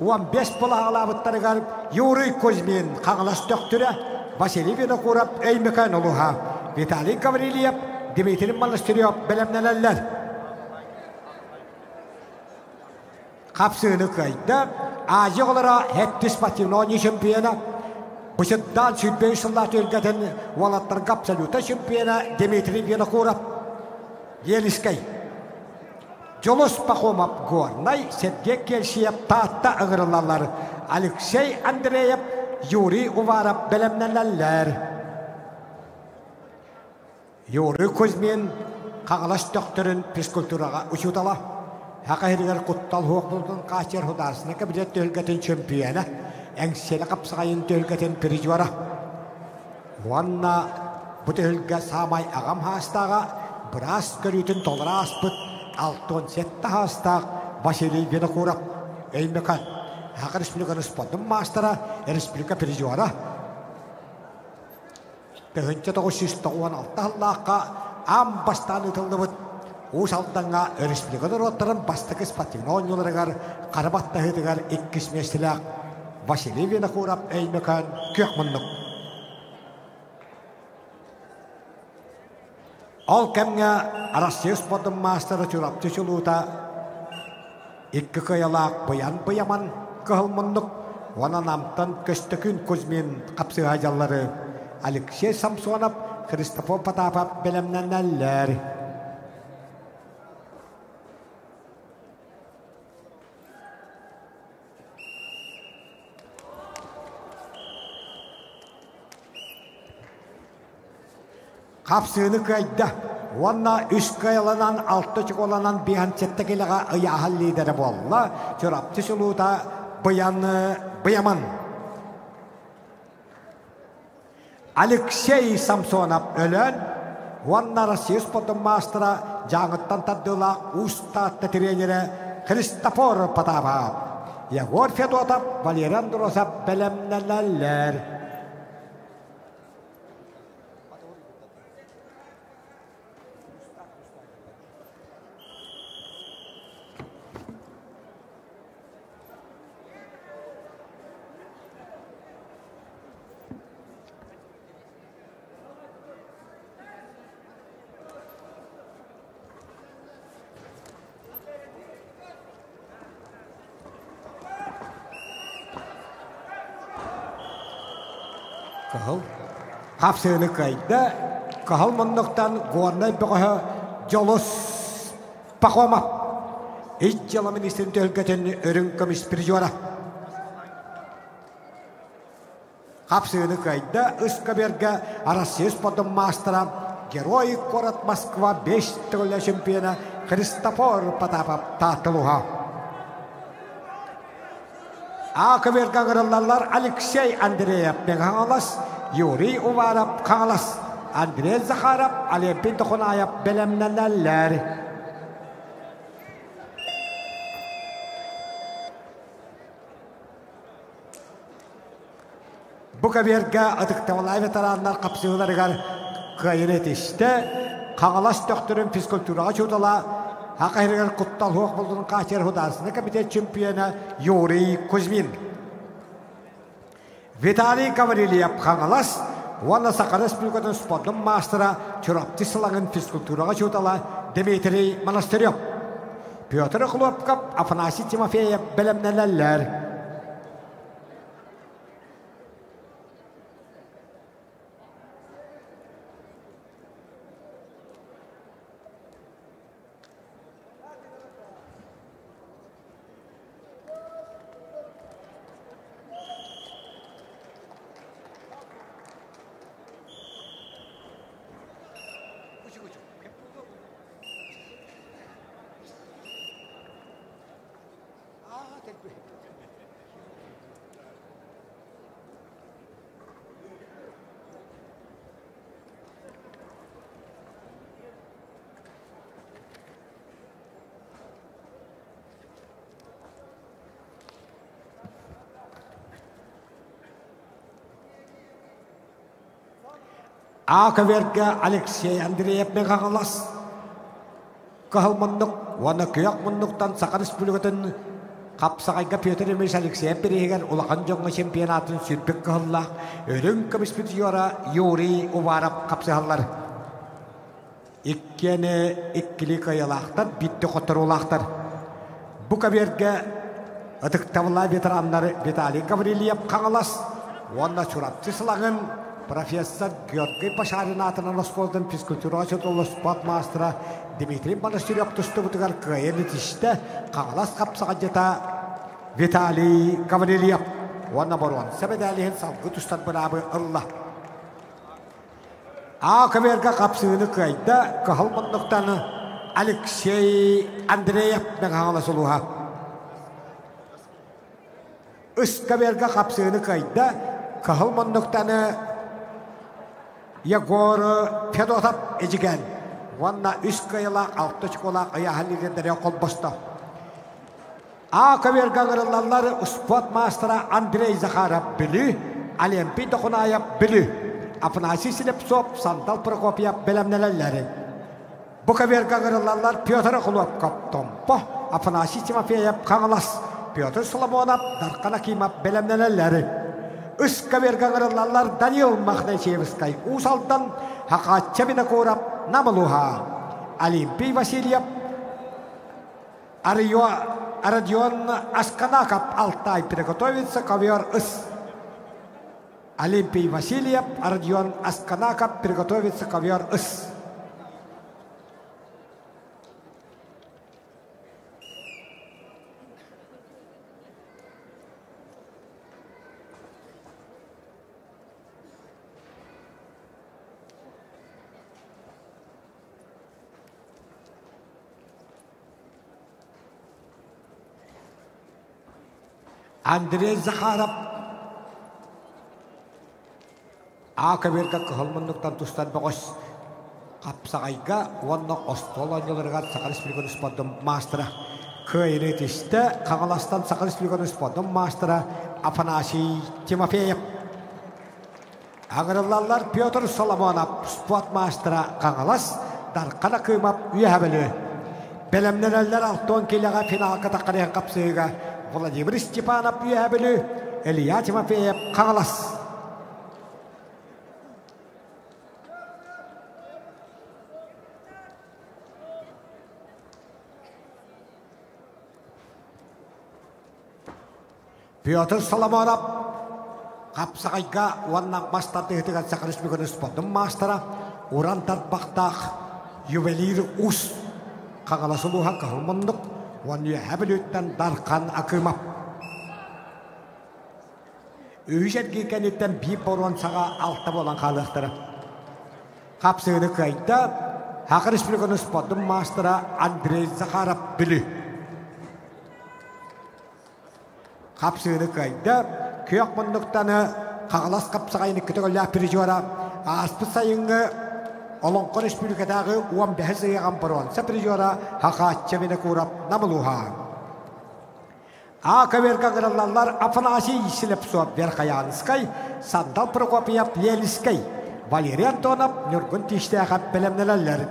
15 bula ağlabıtlarıgar Yuri Kuzmin Kağalas döktüre Vasily Vinokurov eymekan uluha. Vitaliy Gavrilyev Dmitri Monasteryov belemnelerler. Kapsığını kaydı. Acı olarak hettis pativnoni şampiyona. Bu şiddan sütbeyi sıllat ülkeden valatlar kapsaluta şampiyona Dmitri Vinokurov. Yeliskay. Jolus Pakomov Gornay Sergey Kelşeyev tahta ağırlarlar. Alexey Andreyev Yuri Uvarov belemnelerler. Yuri Kuzmin Kağalas döktürün psikolturaga uçutala. Hakahirigar kuttal hukuktun kaçer hudarsına kabinet tölgetin şampiyona. Engseli kapsayın tölgetin pirijvara. Vanna bu tölge samay ağam hastaga Bras körütün tolara aspıt altın sette hastag Vasily Vinokurov eymekan. Haka Respublikanın spondum mastera Respublika pirijvara. Tehınca 996 Allah'a ambastan ıtıldıbıt. Usaltanga Respublikanın rotarın bastıkı spatin oynularıgar Karabatta hıdıgar ikkis mesilak Vasily Vinokurov eymekan kökmünnük. Al kemge Arasya spondum mastera çurapçı çuluta iki kıyalak bayan kıhılmünnük. Wana namtan köstökün Kuzmin kapsı hajalları Alexey Samsonov Kristofor Potapov belemnelerler. Kapsığını kaydı. Vanna üst kayalanan altı çikolanan bir hançettekilega ayahal lideri bolla. Çorapçı suluta bayaman. Alexey Samsonov ölen. Vanna Rusya spondum mastera janıttan taddıla usta treneri Kristofor Potapov. Yegor Fedotov, Valeri Androsov belemnelerler. Kapsığını kaydı. Kıhılmınlıktan Gornay Böğü Jolus Pakomov. İç yılı ministerin tölgetin örün komis pirijvara. Kapsığını kaydı. Iskaberge Arasya spondum mastera Geroy Korat Moskva 5 tölge şampiyona Kristofor Potapov tahtılığa. Akaberge ağırlarlar Alexey Andreyev Kağalas Yuri Uvarov Kağalas Andrei Zakharov Alempin Tokunayev belemnelerler. Bu kaberge atıkta olay veteranlar kapsığılarıgar kayın etişte Kağalas döktürün psikolturaga çutala Hakahirigar kuttal huak buldun kaçer hudarsına kabinet şampiyona Yuri Kuzmin. Виталий Гаврилиев қаңалас, оны Сақан Республикатын спорттың мастера чұрапты сылаңын физкультураға жутала Дмитрий Монастырев. Петр Хлопков, Афанасий Тимофеев білімнелелер. Ақыверге Алексей Андреев мен қағалас. Қағылмындық, оны күйек мұндықтан Сақан Республикатын қапсағайға Петр Емеш Алексеев берегер ұлақан жоңғы чемпионатын сүрбек қағылақ. Өрін компетитора Юрий Уваров қапсағалар. Иккені иккілі қайалақтар, битті қоттыр олақтар. Бұл қаверге ұтықтавыла ветеранлары Виталий Гаврилиев қағалас. Оны чұрапты сылағын профессор Георгий Пашарин атынан осколдың физкультура жотолы спорт мастера Дмитрий Монастырев тұсты бұтығар қайыны тішті қағалас қапсаға жета Виталий Гаврилиев. Оны бұруан сәбедәліген салғы тұстан бұрабы ұлла. Ақыверге қапсығыны қайда қағылмындықтаны Алексей Андреев мен қағалас ұлуға. Үсківерге қапсығыны қайда қағылмындықтаны Егор Федотов ежіген. Онна үш қайылақ, алты школақ аяғалегендері қол босты. Ақыверге ғырылалары спорт мастера Андрей Захаров білі, Олимпий Тоқунаев білі, Афанасий Селепсов, Сантал Прокопьев білімнелелері. Бұқыверге ғырылалар Петр Хлопков Томпо, Афанасий Тимофеев қаңылас, Петр Соломонов, Дарқан Акимов білімнелелері. Үсківерге ғырылалар Данил Махначевскай Усалдан Хақатча Бинакурап Намалуха, Олимпий Васильев, Родион Асканаков Алтай приготовится ковер ыс. Олимпий Васильев, Родион Асканаков приготовится ковер ыс. Андрей Захаров Ақыверге қығылмындықтан тұстан бұғыз қапсағайға оны остол ойнылырға Сақан Республиканы спорттың мастера көйіне тесті қағаластан Сақан Республиканы спорттың мастера Афанасий Тимофеев. Ағырылалар Петр Соломонов спорт мастера қағалас Дарқана қымап үйәбілі. Бәлемнерелер алтон келеға финалға таққариян қапсығыға Владимир Степанов үйәбілі, Илья Тимофеев қағалас. Петр Соломонов қапсағайға оннан бастарды етіген Сақан Республиканы спорттың мастера Уран Тартбақтақ ювелир ұс қағаласылуға қағылмындық. Оны әбілеттен Дарқан Акымов. Үйжерге кәнеттен бейіп боруан саға алты болан қалықтыры. Қапсығыны қайда Сақан Республиканы спорттың мастера Андрей Захаров білі. Қапсығыны қайда күйек мұндықтаны қағалас қапсығайны күтігілі апирижуара аспы сайыңы Олонқон Республикадағы 15 зайған бұрын сәпірежора Хақатча Бинакурап Намылуха. Ақыверге ғыралалар Афанасий Селепсов Верхаянскай, Сандал Прокопьев Елискай, Валерий Антонов Нюргун Тиштеғап білімнелелер.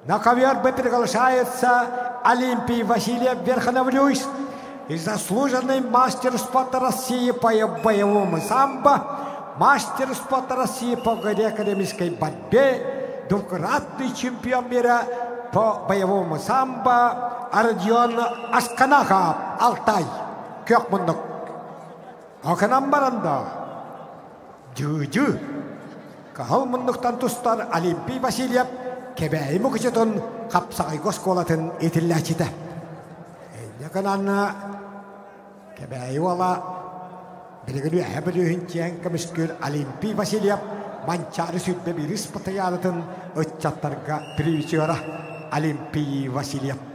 На ковер бепіргіл шайытса Олимпий Васильев Верхановлюйс, и заслуженный мастер спорта России по боевому самбо, мастер спорта России по греко-римской борьбе, двукратный чемпион мира по боевому самбо Родион Асканахов, Алтай, Кёкмундук. Оканан баранда, жу-жу, кахал мундуктан тустар Олимпий Васильев, кебәй мұқычытын қапсағай госколатын етілләчіті. Яканан кебәй ола, білігілі әбілігін тен көміскіл Олимпий Васильев, манчары сүтбе бір спатаялытын ұтчаттарға привичера Олимпий Васильев.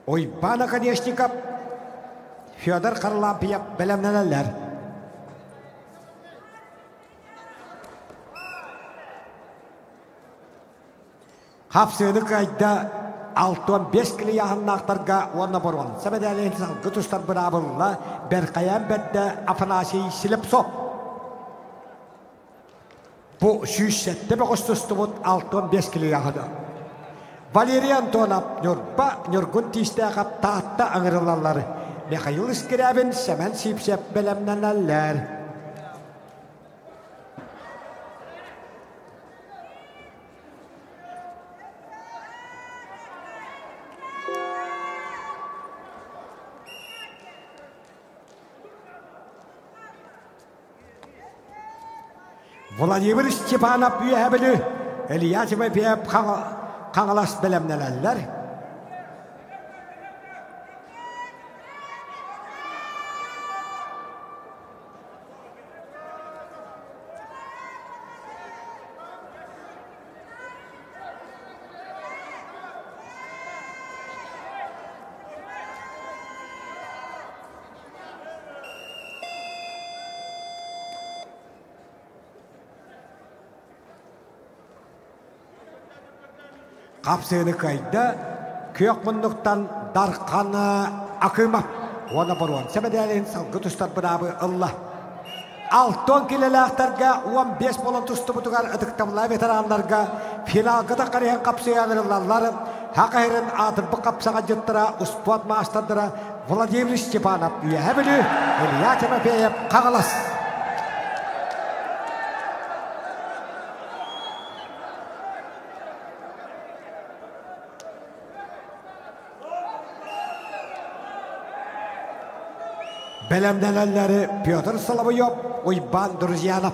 Ойбан Акадешников, Федор Харлампиев белемнелер. Хапсыны кайда 6-5 килі яғыннақтарға орны бұрған. Сәбәдәлен салғы тұстар бір абылла, бір қаян бәдді Афанасий сіліп соп. Бұл 107 бұғыстысты бұд 6-5 килі яғыды. Валерий Антонов, Нюрба, Нюргун тистәғап таатта аңырылалар. Михаил Искрябин, Сәмән Сипсеп белемнен әлләр. Владимир Степанов үйәбілі, Ильясова бейіп қаңылас білімнен әлілер. Қапсыны кайда көк мұндықтан дарқаны ақымап. Оны бұруан. Сәбәдәлін салғы тұстар бұрабы ұлла. 6 келеліқтарға 15 болын тұсты бұтығар ұдықтамла ветеранларға финалғыда қарайын қапсы аңырылалары хақайрын адырбы қапсаға жыттыра ұспот мастардыра Владимир Степанов үйәбілі Илья Тимофеев қағылас. Белемнен әлләре Петр Соловьев, Ойбан Друзьянов.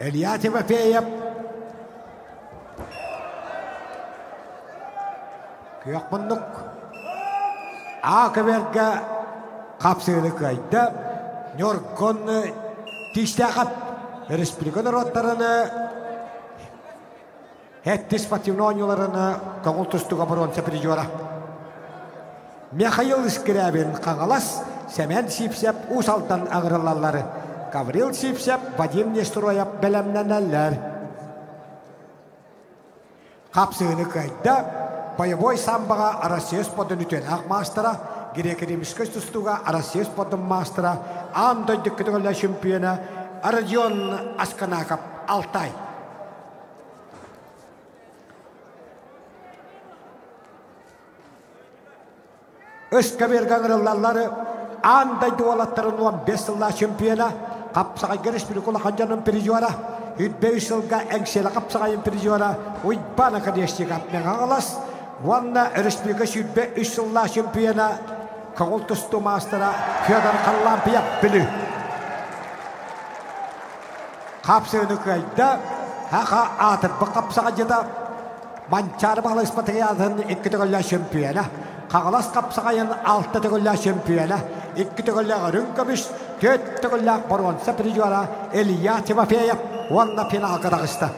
Илья Тимофеев. Күйек мұндық. Ақыберге қапсыны қайды. Нөргонны тиштәғіп. Республика народтарыны әттіс пативнониларыны көңіл тұстыға бұрын сәпірежуара. Михаил Искрябин қаңалас. Сәмен Сипсеп ұсалдан аңырылалары. Гаврил Сипсеп, Вадим Нестроев белемнен әлләр. Қапсыны қайда боевой самбаға Россия спортын үтен ақ мастера, греко-римский тұстуға Россия спортын мастера, андай дүккідігілі чемпионы Родион Асканахов, Алтай. Өсқа берген ұрылалары андай дуалаттарын 15 жылда чемпионы Қапсағай республикалық қанжаның пережуара, 5 жылға әңселі қапсағайын пережуара, Ойбан Акадешников мен ағалас, Ванна республика 3 жылда чемпионы, көңіл тұсту мастера Федор Харлампиев білі. Қапсыны қайда, хақа атыр бұл қапсаға жеді, манчары бағылы испатыға атын 2 жылда чемпионы, Kağılas kapsağayın 6 tügüller şempiyona, 2 tügüller rünkabüş, 4 tügüller bronza prizora Ilya Timofeyev, onunla finalga dağıştı.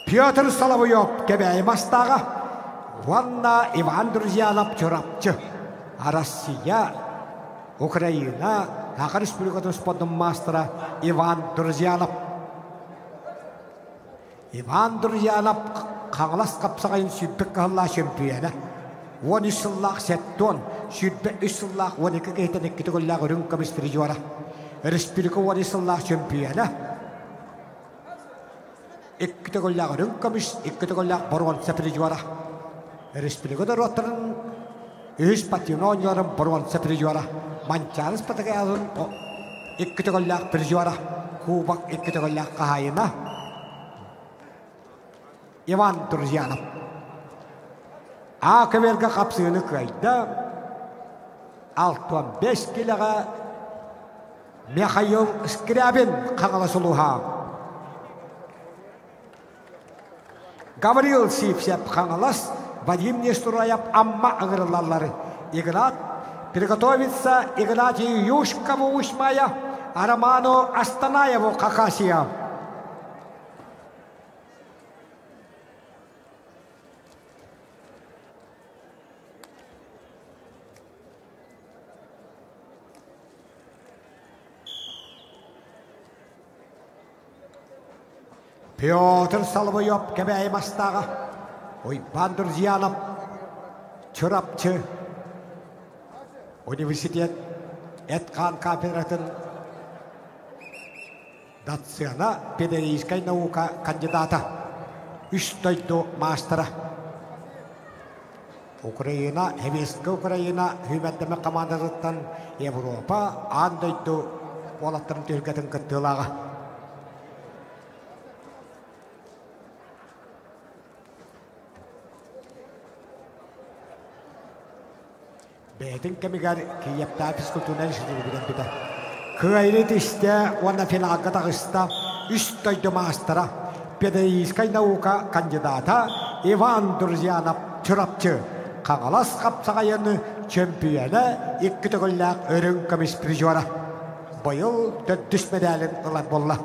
Pyotr Solovyov kebeği mastağı, onunla Ivan Druzyanov çorapçı. Россия, Ukrayna, Hakan Respublikası'nın spotun mastera Ivan Druzyanov. Ivan Druzyanov Kağılas kapsağayın sütbek kahılla şempiyona. 13 yıllık setton, sütbek 3 yıllık 12 kehten 2 tügüller rünkabüş prizora. Respublika 13 yıllık şempiyona. 2 tügüller rünkabüş, 2 tügüller bronza prizora. Respublikada rotarın üç patiyonu oynuyorum bronza prizora. Mançarız patakayazın 2 tügüller prizora. Kubak 2 tügüller kahayına. Ivan Druzyanov. Akaverga kapsığını kayda 65 kiloga Mikhail Skriabin kağılasılığa. Gavril Sipsev kağılas, Vadim Nesturayev amma ağırlarları. Играть, приготовиться играть Юшкову Ушмая, Роману Астанаеву Хакасия. Pyotr Solovyov kebeği mastağı, Ivan Druzyanov çorapçı, Üniversitet Etkan Kafedratın Dotsena Pedagogической наука kandidata, 3 toydu mastera. Ukrayna, Heveski Ukrayna hükümetleme komandalıktan Avrupa andaydı olatların Türkiye'nin kıttılağı. Beytin kemigar Kiev'ta fiskültüğünden işitilir bir de. Kıyret işte ona finalga dağışta 3 toydu mastera. Pedagogической наука kandidata Ivan Druzyanov çorapçı. Kağılas kapsağayın çempiyona 2 tügüller rünkabüş prizora. Bu yıl 4 medalin ılat bolla.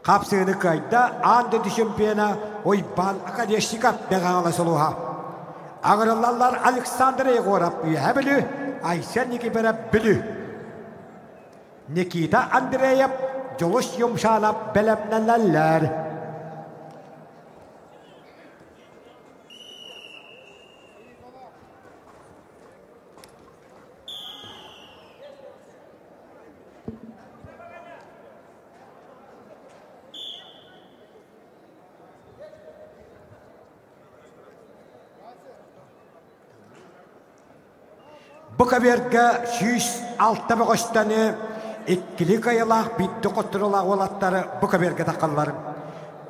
Kapsığını kayda andı çempiyona Ivan Akadeshnikov beğalasılığa. Ağırlarlar Alexander Yegorov üyebilü, Aysen Nikiferov bilü. Nikita Andreyev Joluş yumşanap belemnelerler. Bu kaberge 106 bağıştanı ikkili kayılaq bitti qoturulaq olatları bu kaberge taqalların.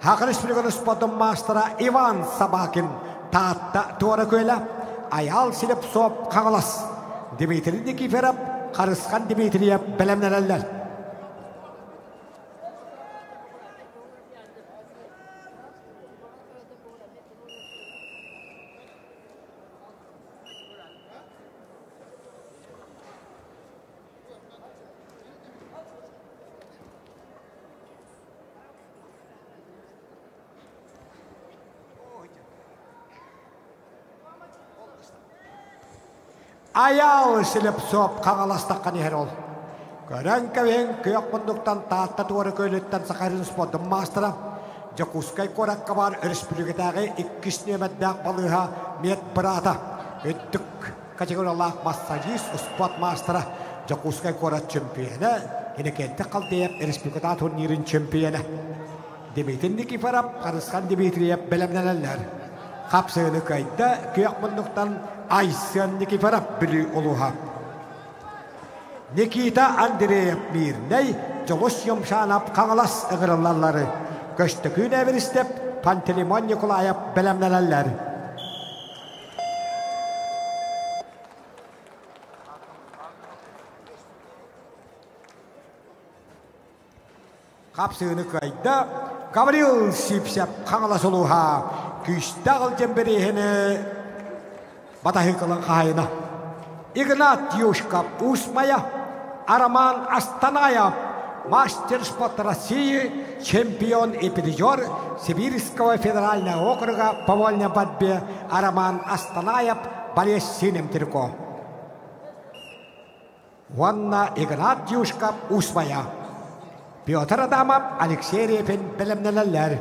Hakan Respublikası'nın spotun mastera Ivan Sabakin taatta tuara köyle ayal silip soğup kağılas. Dmitri Nikiferov karıskan Dmitriyev belemnelerler. Ayal silip soğup kağılastakkan yer ol. Gören kevin kıyok bunduktan taatta tuarı köylütten sakarın spotun mastera. Jakuskay korak kabar Respublika'da 2 nemeddağ balığa met brata. Öttük kategoriyalar masajist spot mastera. Jakuskay korak çempiyona. Yine kente kaldıyıp Respublika'da turnirin çempiyona. Dmitri Nikiferov karıskan Dmitriyev belemnelerler. Kapsığını kayda kıyok bunduktan Aysen Nikiferov bilü oluğa. Nikita Andreyev Mirney, Joluş yumşanap kağılas ığırlarları. Köştükü Üniversitet Pantelimon Nikolayev belemnelerler. Kapsığını kayda Gabriel Sipsep Kangalas Uluha Küstağıl Cemberihini Batahı kılan kahayına Ignat Yushkap Usmaya Araman Astanaya Мастер спорта России, чемпион и призер Сибирского федерального округа по вольной борьбе Араман Астанаев, болезнь синим трико. Ванна Игнат Юшков Усвая. Петр Адамов, Алексей Репин, Белемнелелер.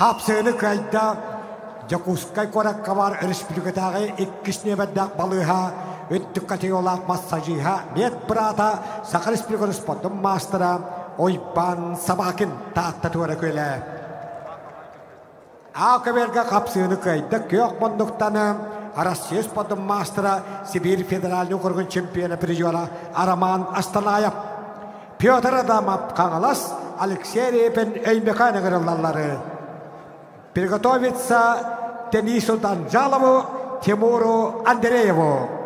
Kapsığını kayda Jakускай korак kavar республикатағы ikkisine beddak balığa öttük katıyolak massajıha met brata Sakı Respublikası spotun mastera Oyban Sabakin tahta tuara köyle Akaberga kapsığını kayda kök bonduktanı Arasya spotun mastera Sibir Federalini okurgun çempiyonu prizora Araman Astanayev Pyotr Adamov Kangalas Alexey Repin Öymekayna kırılalları Приготовиться Денису Данжалову, Тимуру Андрееву.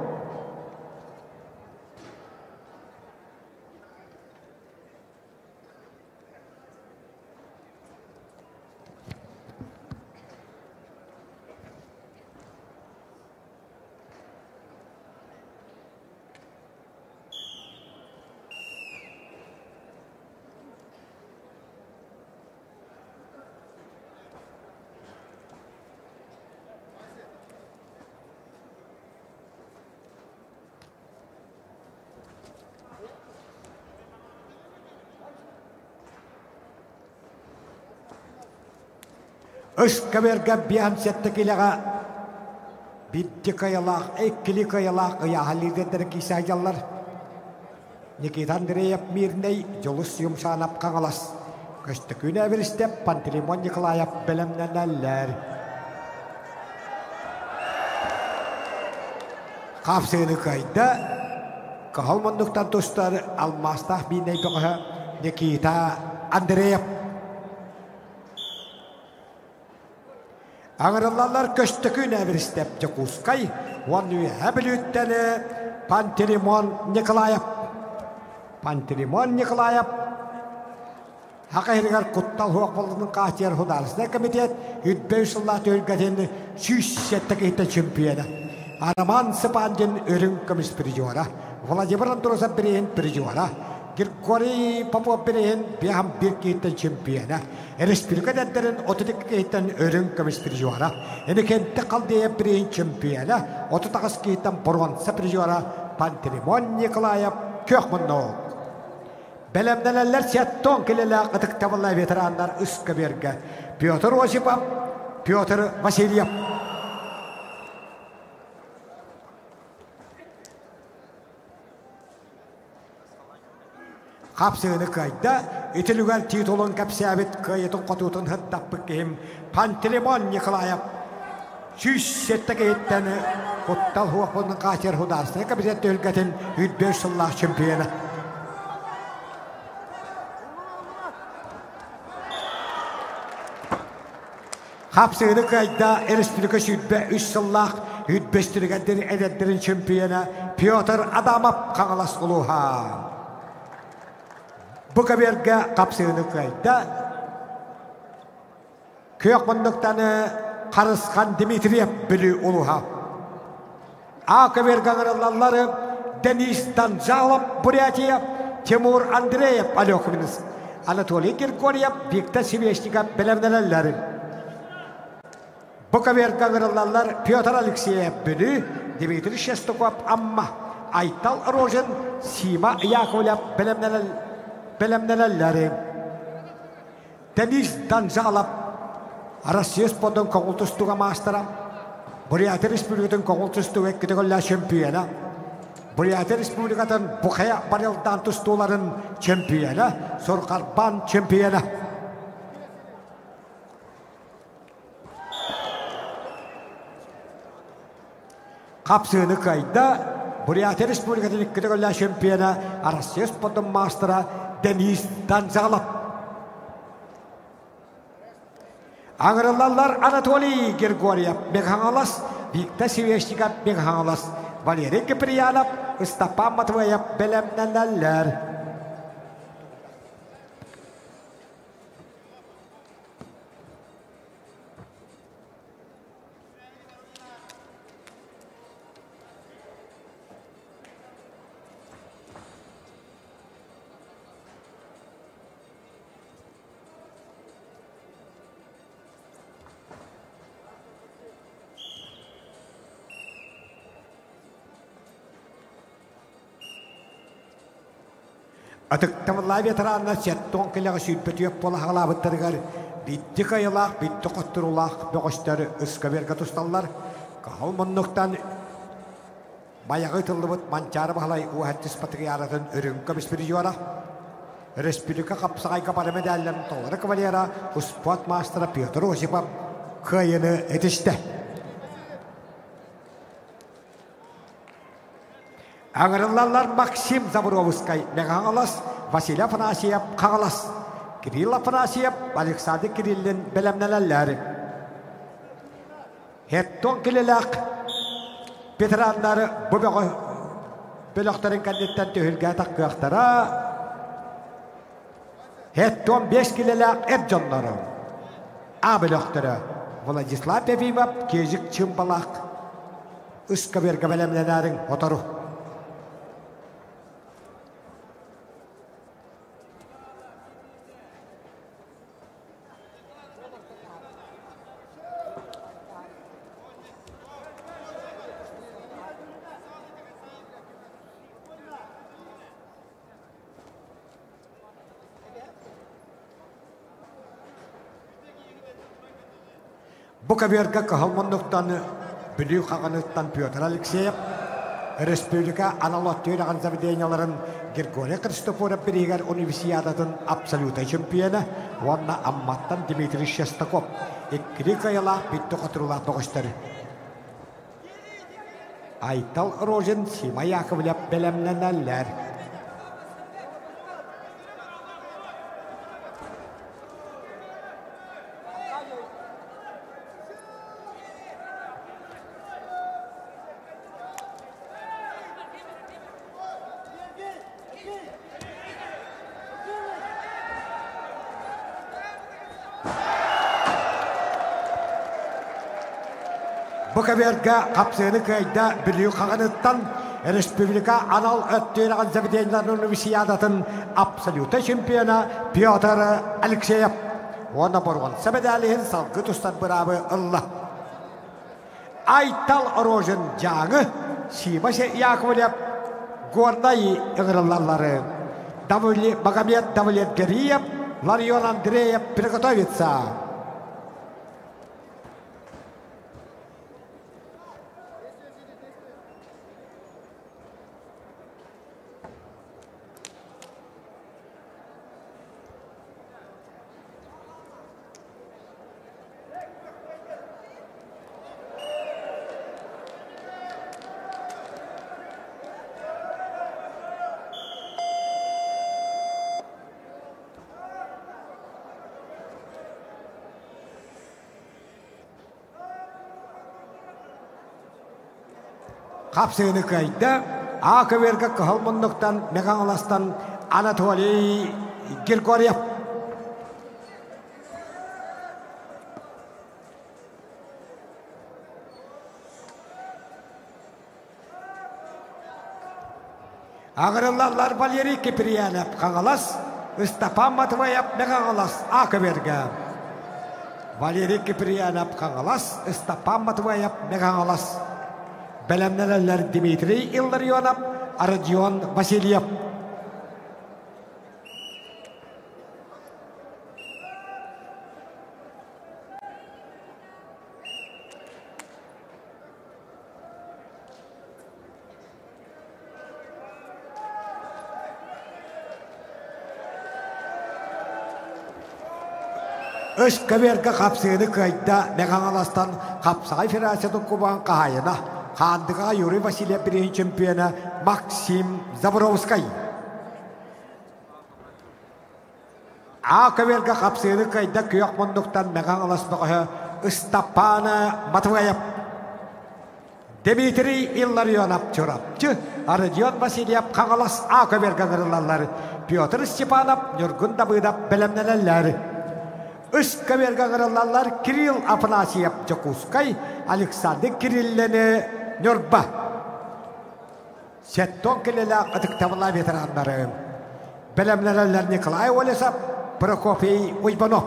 Öskaberga bihan settekilega bitti kayalak, ekkili kayalak ya halide kisayallar. Nikita Andreyev Mirney Jolus yumşanap kangalas. Kösteküne veriste Pantelimon Nikolayev belemneneller. Kapsığını kayda kahalmanduktan dostlar almastah biney bakaha Nikita Andreyev. Ağırlarlar kösteküne veriste Jakускай, onu hebilüttene Pantelimon Nikolayev. Pantelimon Nikolayev Hakayırgar Kuttal Huakbalının Kahtiyer Hudalısına komitet 300 yıllar ölgətini süssetteki hitte çempiyonu. Araman Sıpandin örün komis prizora. Vladimir Androsov bireyin prizora. Girgori Popov bireyin biham bir hitte çempiyonu. Respublika denterin 32 hitten örün komis prizora. Eni kente kaldıya bireyin çempiyonu. 39 hitten Porvansa prizora. Pantelimon Nikolayev Kökmunno. Belemneler setton kelele atık tavalla veteranlar Öskaberga. Pyotr Osipov, Pyotr Vasilyev. Kapsığını kayda itilügen titulun kapsabit kayıtın katutun hıttapı kehim Pantelimon Nikolayev. Süssetteki hitteni Kuttal Huakbalının Kahtiyer Hudarsına kabinet ölgetin 300 yıllar çempiyonu. Kapsığını kayda Respublika Südbe 3 yıllık 305 tırgandiri edetlerin çempiyonu Pyotr Adamov Kangalas Uluha. Bu kaberge kapsığını kayda Kökmunduktanı Karıskan Dimitriyev Bülü Uluha. A kaberge ağırlarları Denis Danjalov Buryatiya, Timur Andreyev Alyokuminiz, Anatoly Girgoryev, Viktor Seveshnikov belemnelerleri. Bu kaberge ağırlarlar Pyotr Alexeyev Bülü, Dmitri Shestokov Amma, Aytal Rozhin, Sima Yakovlev belemnelerleri. Denis Danjalov Россия сподон коңултустуга мастера. Бурятия Республикатын коңултустуга китеголла чемпиона. Бурятия Республикатын Бухая барылдан тустуларын чемпиона. Сорқарбан чемпиона. Қапсыны кайда Бурятия Республикатын китеголла чемпиона Россия сподон мастера Денис Данзалов. Аңырылалар Анатолий Григорьев Бекхангалас, Виктор Севещиков Бекхангалас, Валерий Киприянов, Стапан Матвеев Белемненеллер. Атыктамылай ветеранна сеттон келеға сүйпетуеп бола халабыттарығар битті қайылақ, битті қоттырулақ бөғістері ұсқа берге тұсталар. Қағыл мұннықтан баяғы тылыбыт манчары бағалай уәттіс патығы яратын үріңкі біспірі жуара. Республика қапсағайға барымы дәлін толары кавалера ұспот мастера Петр Осипов қайыны етішті. Аңырылалар Максим Забуровскай Меғаңалас, Василий Афанасьев Қағалас, Кирилл Афанасьев, Александр Кириллин Белемнелелер. Хеттон келелек ветераннары бұбығы бөліқтарын кәндеттен төхілге таққықтара. Хеттон 5 келелек әбжонлары. А бөліқтары Владислав Певимов, Кезік Чымбалақ, Үсқа берге Белемнелерін отару. Буковерка Кахалмандуктан Билю Хаганыстан Петр Алексеев, Республика аналогтыраған заведенияларын Григорий Христофоров Берегер универсиадатын абсолютный чемпионы, онна Амматтан Дмитрий Шестаков, Икрикаяла битті қатырула тоғыстары. Айтал Рожен Сима Яковлев Белемненеллер. Буковерка қапсыны кайда Билю Хаганыстан Республика анал өттіраған заведенияларын универсиадатын абсолютный чемпионы Петр Алексеев. Оны бұрған сәбедәліхін салғы тұстан бұрабы ұлла. Айтал Рожен жаңы Симасе Яковлев Горнайы ұғырылалары. Магомед Давлет Гериев, Ларион Андреев приготовится. Қапсыны кайда Ақывергі Қылмындықтан Меғаңластан Анатолий Григорьев. Ағырылалар Валерий Киприянов Қаңалас, Стапан Матвеев Меғаңлас Ақывергі. Валерий Киприянов Қаңалас, Стапан Матвеев Меғаңлас. Белемнелелер Дмитрий Илларионов, Родион Васильев. Üç kaverga kapsığını kayda Meğanalastan kapsağay Federasyonu Kuban kahayına Kandığa Yuri Vasilyev birinci çempiyona Maksim Zaborovskay. A kaverga kapsığını kayda köyok munduktan Meğanalastan Istapana Matvayev. Dmitri Illarionov çorapçı, Aradion Vasilyev Kangalas A kaverga gırılallar. Pyotr Stepanov Nurgun Dabıdap belemneler. Üst kaverga gırılallar Kirill Afanasyev Çakuskay, Alexander Kirilleni Nurba. Setton kelele atık tavla veteranları. Belemneler Nikolay Olesap, Prokofey Uybanov.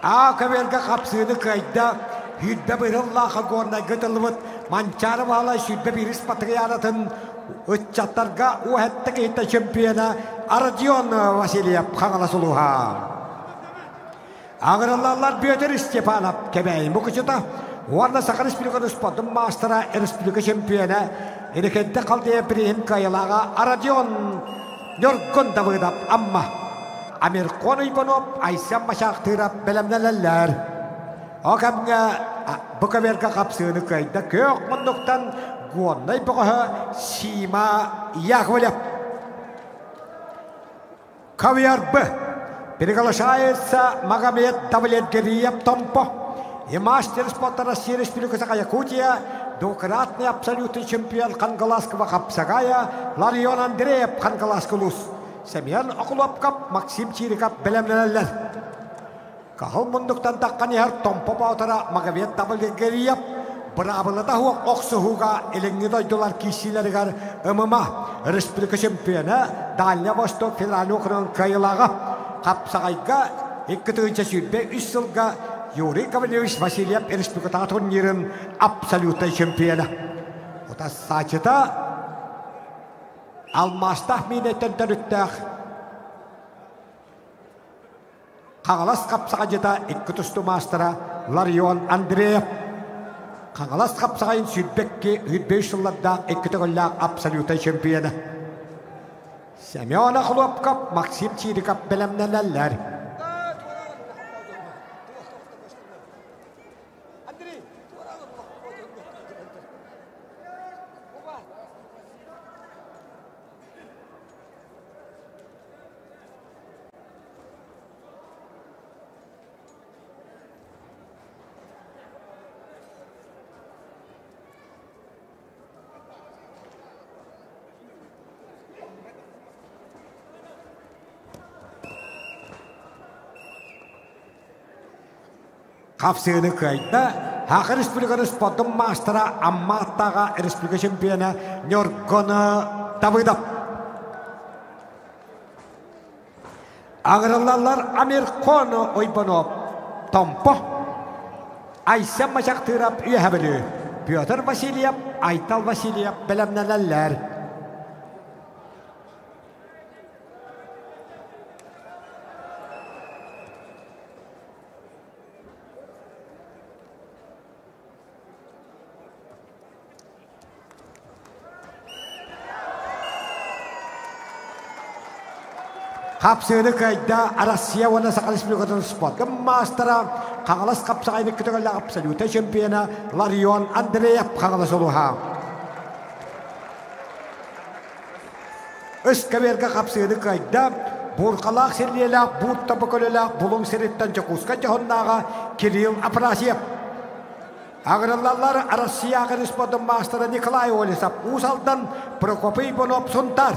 A kaverga kapsığını kayda hüdbe bırıllaha gorna götülümüt mançarı bağla hüdbe biris patriyaratın uççatlarga o hattaki hitta şempiyona Aradion Vasilyev Kangalasuluha. Ağırlarlar Pyotr Stepanov kemeyin bu kıçıda Orada Sakar Respublika'nın spotun mastera Respublika şempiyona Erekette kaldıya birihin kayılağa Aradion Nurgun Davıdap amma Amerikan Uybanov Aysam Maşaktırap belemneler. O kamga bu kaverga kapsığını kayda kök munduktan Guannay Boğa Sima Yakovlev. Kavyar B. Переглашается Магомед Давлетгериев Томпо. И мастер спорта России Республика Якутия, двукратный абсолютный чемпион Кангаласского капсагая Ларион Андреев Кангаласкулус. Семен Окулопкап, Максим Чирикап белемнелер. Кахыл мундуктан таккан яр Томпо баутара Магомед Давлетгериев. Бравылыда хуак оксухуга элеңги дойдулар кисилеригар ымыма Республика чемпионы Дальний Восток Федеральный округунун кайылага Капсагайга 2003 жылга Юрий Ковалевич Васильев Республика турнирын абсолютный чемпионы. Ота сачыта алмастах минеттен төрүттөх Кагалас капсагайда 200 мастера Ларион Андреев. Kangalas kapsayın sütbekki 5 yıllarda 2 tığıllak absolute şempiyonu. Semyon Akhlopkap, Maksim Çirikap belemneler. Kapsığını kayda Hakı Respublika'nın spotun mastera Ammattağa Respublika şempiyonu Nurgun Davıdov. Ağırlarlar Amerikan Uybanov Tompo. Aysam Maşaktırap üyehabili. Pyotr Vasilyev, Aytal Vasilyev belemneler. Kapsığını kayda Rusya ve Sakal Respublika'nın spotun mastera Kangalas kapsağını kütüğüyle absolute şempiyonu Larion Andreyev Kangalasoluha. Üst kaverga kapsığını kayda Burkalak serliyle Burt tabakölüyle Bulun seritten Çakuska Cahonnağa Kirill Afanasyev. Ağırlarlar Rusya'nın spotun mastera Nikolay Olesap Usal'dan Prokofey Bonop Suntar.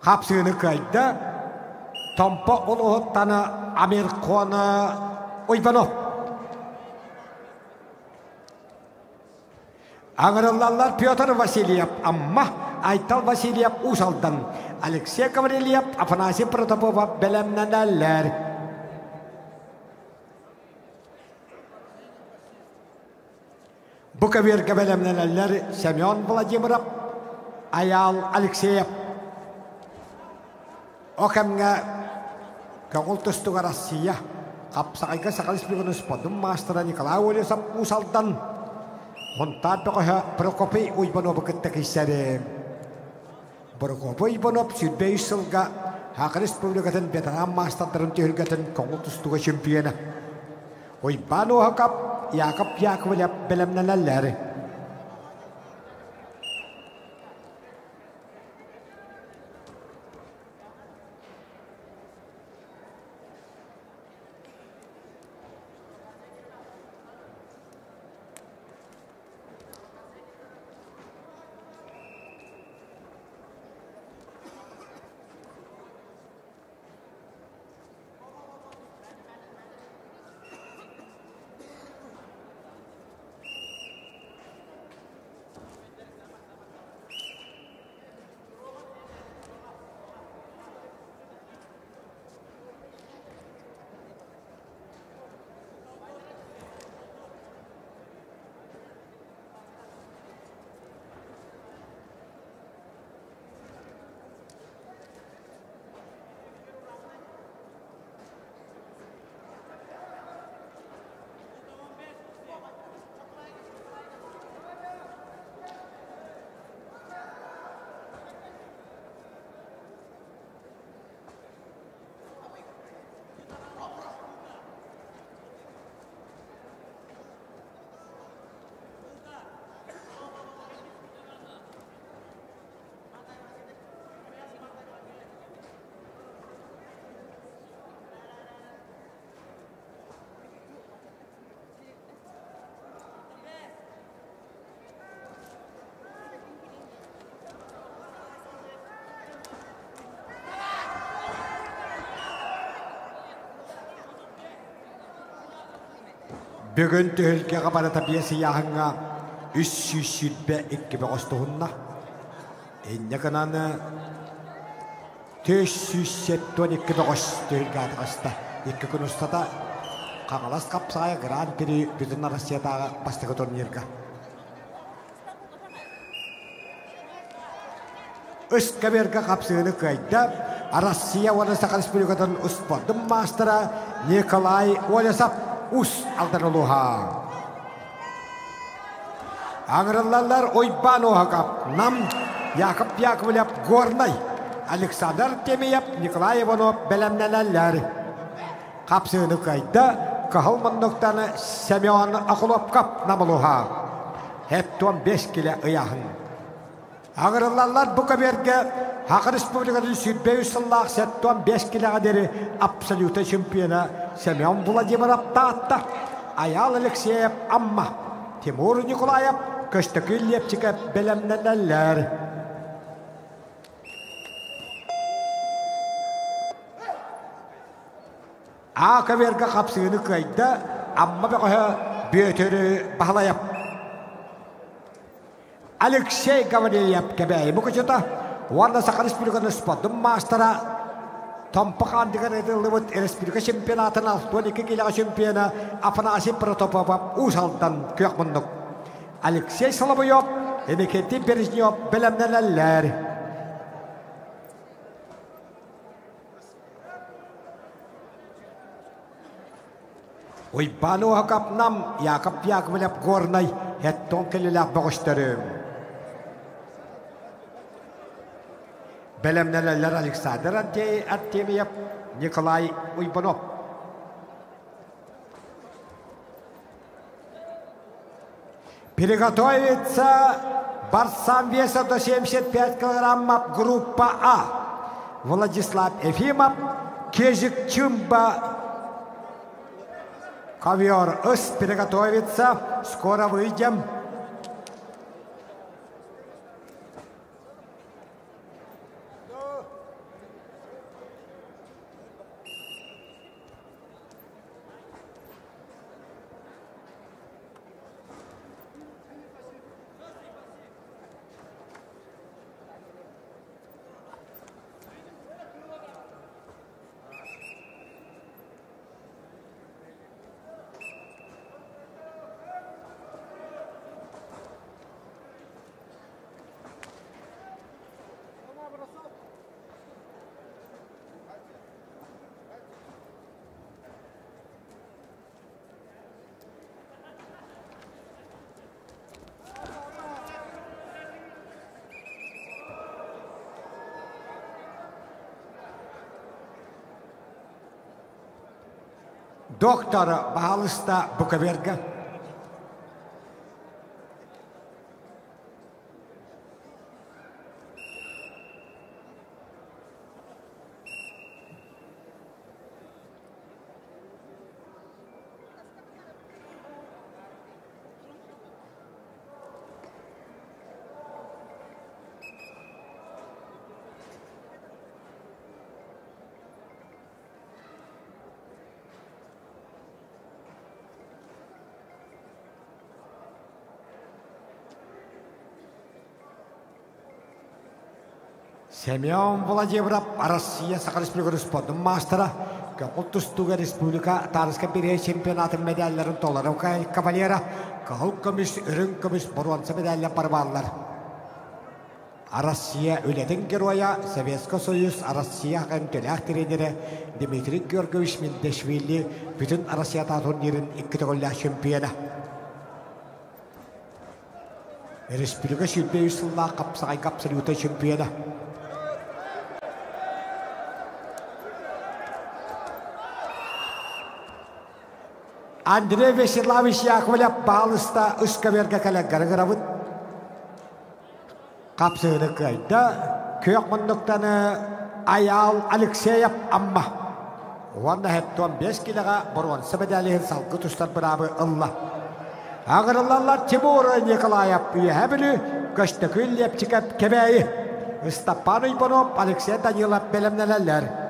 Kapsığını kaydı. Tompa oluğuttanı Amerikanı Uybanov. Ağırlarlar Pyotr Vasilyev amma Aytal Vasilyev Usal'dan Alexey Gavrilyev Afanasy Protopova belemlenenler. Bu kabirge belemlenenler Semyon Vladimirov Ayal Alexeyev. Okemge Kagul tustuga Rossiya Kapsakayga sakalis bigunus podum Master Nikolai Volyosov Usal'dan Montato kaya Prokopy Uybanov kıttakisere. Prokopy Uybanov Südbeyselga Hak Respublika'nın veteran masterların tehliketen Kongutustuga şampiyona. Uybanov hakap Yakap Yakovlev belemlenenler. Bugün tühülke kabara tabiyesi yahınga 372 ostuğunna. İnne kananı 372 tühülke atıqasta. İki gün ustada Kağalas kapsaya Grand Prix bütün Rusya'da bastığı turnirga. Üst kabirga kapsığını kaydı. Rusya ve Sakal Respublika'nın uspodum mastera Nikolai Volyosov Us aldanuluha. Ağırlarlar Uybanov hakap nam Yakap Yakovlev Gornay Alexander Temiyev Nikolai Ivanov belemlenenler. Kapsığını kaydı. Kahılmanlıktanı Semyon Akulovkap namuluha. Hep 15 kile ıyahın. Ağırlarlar bu kabirge Hak Respublika'nın Südbeysel'lağ 15 kile kaderi absolute şampiyona Semyon Vladimirov Tatta Ayal Alexeyev amma Timur Nikolayev Kıştıkı Lepçike belemlenenler. A kabirge kapsığını kaydı amma bekoha büyütürü bağlayıp Alexey Gavrilyev kebeyi bu kıcıda Warna Sakal Respublika'nın spodum mastera Tompakan dengan Lewat Respublika Championatan 22 kilo şampiyona Afanasy Protopova Usal'dan kıyak munduk. Alexey Solovyov Nikita Bereznyov belemlenenler. Uybanov hakap nam Yakap Yakovlev Gornay hetton keliler boğuşturum. Belemlenenler Alexander Artemyev Nikolai Uybanov. Приготовиться борцам веса до 75 килограммов группа А. Владислав Ефимов, Кезик Чумба. Ковер Ис приготовиться. Скоро выйдем. Доктор Баалыста Буковерга. Семен Владимиров, Россия, Саха Республика спортын мастера, Ұлттық Республика Тарысқа бере чемпионатын медальларын толары кавалера, қағыл көміс, үрін көміс, бұруансы медалья барбалар. Россия өлетін героя, Советский Союз, Россия ғымтөләқ тренері Дмитрий Георгиевич Мендешвили бүтін Россия турнирін 2 төгілі чемпионы. Республика шүлбе үсілла қапсағай капсалюта чемпионы. Андрей Вячеславович Яковлев Баалыста Үскаверге кәләггәрі ғырабыд. Қапсығыны қайда көк мұндықтаны Аял Алексеев амма. Оғанда әтті 15 киліға бұрғансы бәдәліғін салқы тұстар бұрабы ұлла. Ағырылалар Тимур Николаев үйе білі көшті күллеп чекеп кебәйі. Стапан Ипанов Алексей Данилов бәлемнеләлер.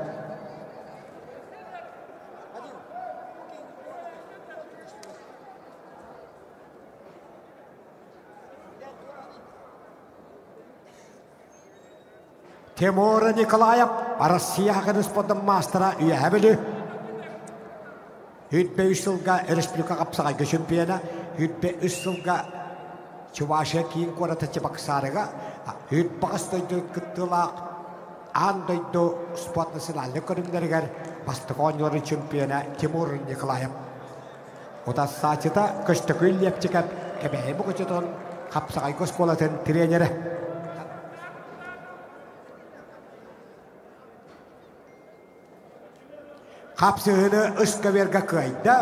Тимур Николаев, Россия спортын мастера үйе білі. Хүтбе 3 жылға республика қапсағайғы чемпионы, хүтбе 3 жылға Чувашия кейін қораты Чебоксарыға, хүтбе қыстойды күттілақ, андойды спорт национальный көрімдергер бастықонлары чемпионы Тимур Николаев. Ота сатыда көшті күллеп чекіп, кәбәйі бұғытын қапсағайғы спорттың тренері. Қапсығыны Үскаверге көйді,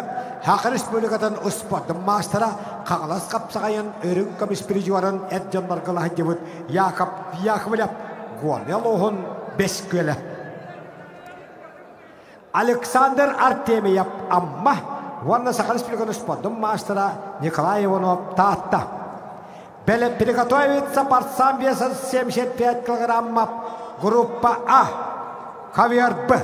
Хақы Республикатын ұспатын мастера қағылас қапсағайын өрін көміс пережуарын әдденлар қылағын дебіт Яковлев Гуанел оғын 5 көлі. Александр Артемьев амма, Ванна Саха Республикатын ұспатын мастера Николай Иванов таатта. Приготовиться борцам весом 75 килограммов группа А, ковер Б.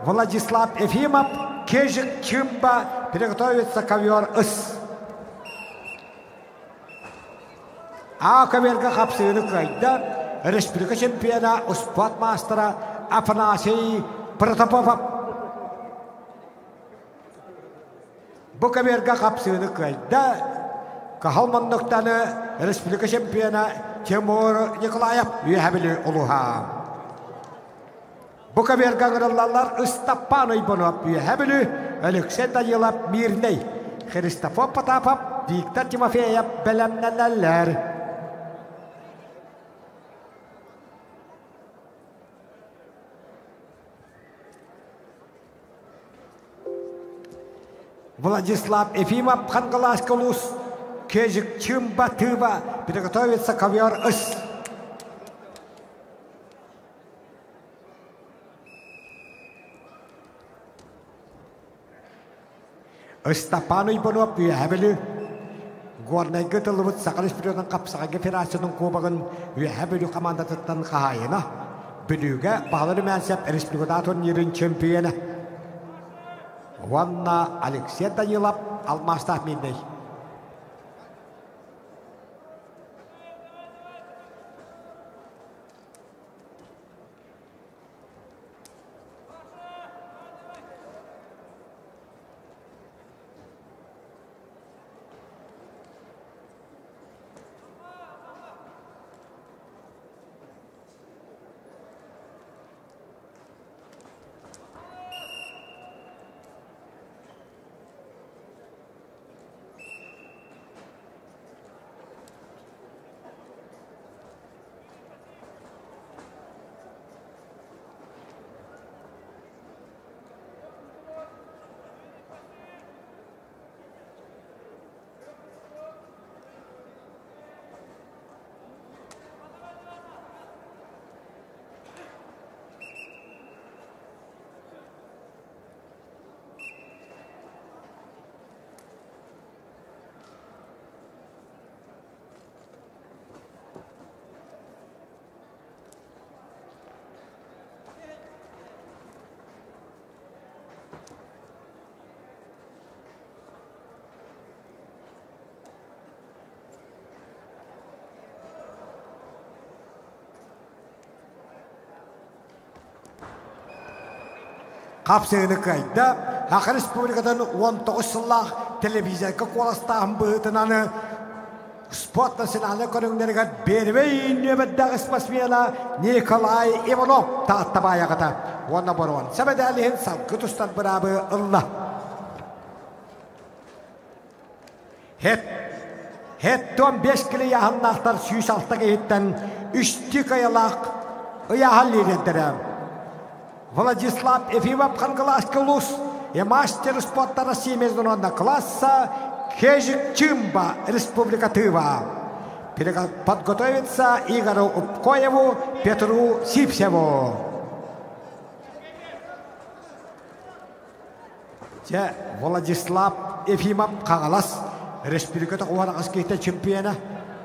Владислав Ефимов, Кежик Чимба, приготовится ковер С. А коверга қапсығыны қайда республика чемпиона спорт мастера Афанасий Протопопов. Бұл коверга қапсығыны қайда қағалмандықтаны республика чемпиона Тимур Николаев үйәбілі ұлыға. Буковерга ғыралалар Стапан Ипанов үйәбілі Алексей Данилов Мирней, Христофор Потапов, Виктор Тимофеев бәлемнәләләр. Владислав Ефимов, Хангалас Калус, Кежик Чимба Тыва, приготовится ковер С. Стапан Ипанов үйәбілі Горнайғы тылыбыт Саха Республиканың қапсағайғы федерацияның кубағын үйәбілі командатыттан қағайына білуге бағалары мәнсеп республикада турнирін чемпионы. Ванна Алексей Данилов Алмастах Миндей. Kapsığını kayda Hak Respublikadan 19 yıllık televizyon kolastağın bıhtınanı Sport nasionalne konungnerga berbeyin nöbetdagi spasmiyala Nikolay Ivanov taattabaya kata Wana boron sabedalihin salgıtustan beraber Allah Het 15 kilo yahanlaqtar süyüs alttaga hitten 3 kayalaq ıyahallirendirem Vladislav Efimov Kangalaskulus мастер спорта России международного класса Кежик Чимба, Республика Тыва. Подготовиться Игорю Упкоеву, Петру Сипсеву. Владислав Ефимов Кагалас, Республика Тыва чемпиона.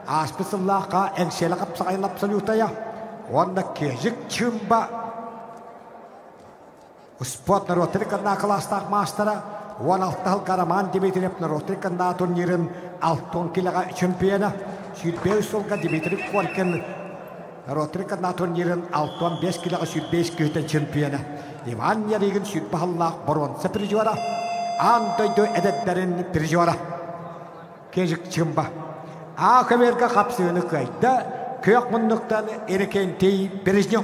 Асписыллака Эншела Капсайла абсолютая. Он Кежик Чимба. Спорт наротырканна класстақ мастера, 16 Караман Дмитриев наротырканна турнирын 6 килога чемпиона, Südbeş солга Дмитриев Коркин наротырканна турнирын 5 килога Südbeş күйтен чемпиона. Иван Яригин Südbahallақ бронза призера, Антойды әдеттерін призера. Кежік Чымба. Ақыверге қапсығыны қайда, көк мұндықтан ерекентей Березнев.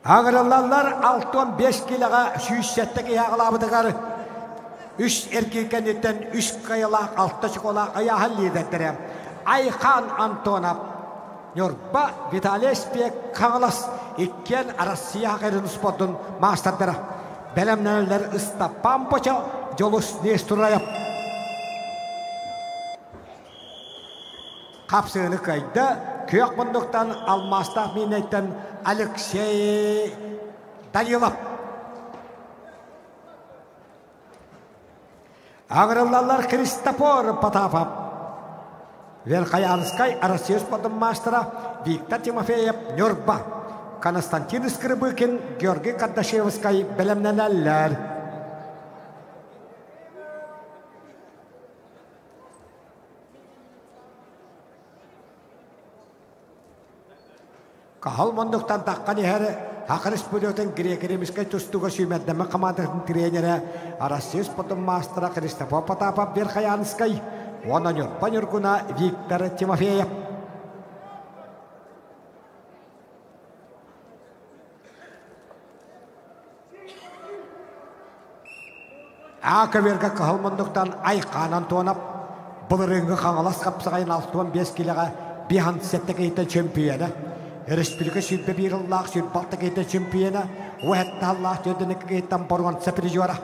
Ağırlar 6-15 kiloga süyüssetteki yağılabıdıgar 3 erkeken etten 3 kayalaq 6 çikola ayağı halliyedettirem. Ayhan Antonov Yorba Vitaliy Spek Kağlas ikken Arasiya Ağırın sportun masterdara. Belemneler ıstapam poça Jolus Nesturayap. Kapsığını kayda kök bunduktan almastaq minetten Алексей Данилов. Аграллар Христофор Потапов. Верхоянский Россия спортом мастера Виктор Тимофеев Нюрба. Константин Скрыбыкин, Георгий Кардашевский белемненеллер. Kahal monduktan takkan ihere Hak Respublikadan Gire-Giremiskai tustuga süymedeme kamadırın trenere Arasiya sportun mastera Christopher Potapov Verkhoyanskay Ona Nurba Nurguna Viktor Timofeyev. Akaverga kahal monduktan Ayhan Antonov Bılırıngı kangalas kapsağayın 6-15 kiloga bihan setteki iten çempiyona Республика Südbe bir Allah Südbalta geyten çempiyona Uhatta Allah Südbenek geyten boruan seprijora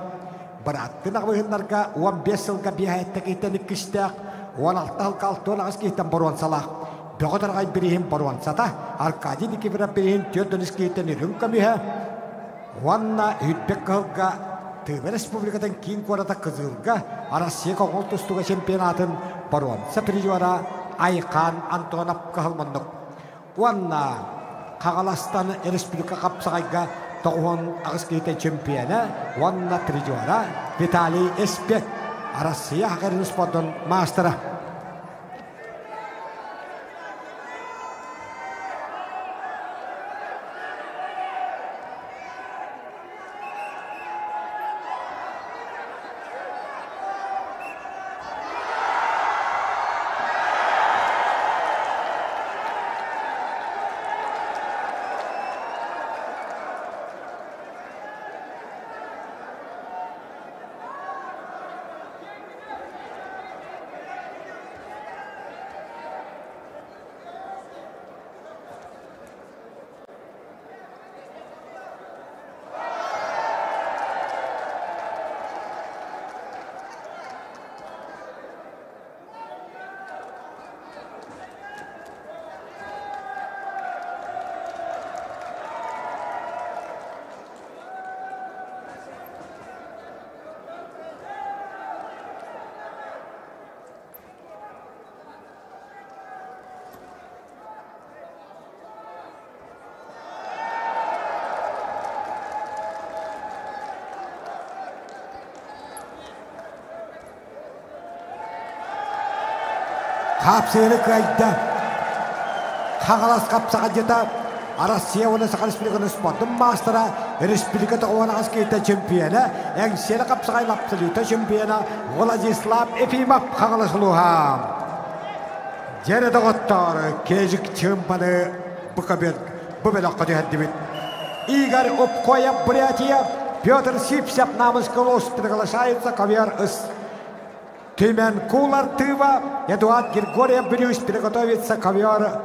Bırattın ağabeyinlarga 15 yılga bihayette geyten ikiştaq 16 halka 6 oğaz geyten boruan salaq Beğodargay birihim boruan sata Arkadi dikibira birihim Tiyodoniz geyten ürün kamiha Vanna Hüdbek halka Tığbe Respublikadan kin korada kızılga Arasiya Kongol tustuga çempionatın boruan seprijora Ayhan Antonov kahılmandık Wanna Kagalastan Respublika Kapsagayga Toğun Ağızkıyta çempiyona Wanna Trijora Vitaliy Espek Arasiya Ağırın sportun mastera. қағалас қапсаға жета Россия оны сақал республиканы спортын мастера республика тоғуан аскейті чемпионы әңсені қапсағай лапсылыйты чемпионы Владислав Ефимов қағаласылуға жәрі доғыттары кежік чемпионы бұбелаққа дүйәддімет Игорь Обкоев Бурятия Петр Сипсяп намыскал приглашается ковер из Тюмен Кулар Тыва Эдуард Григорьев Брюс приготовится ковер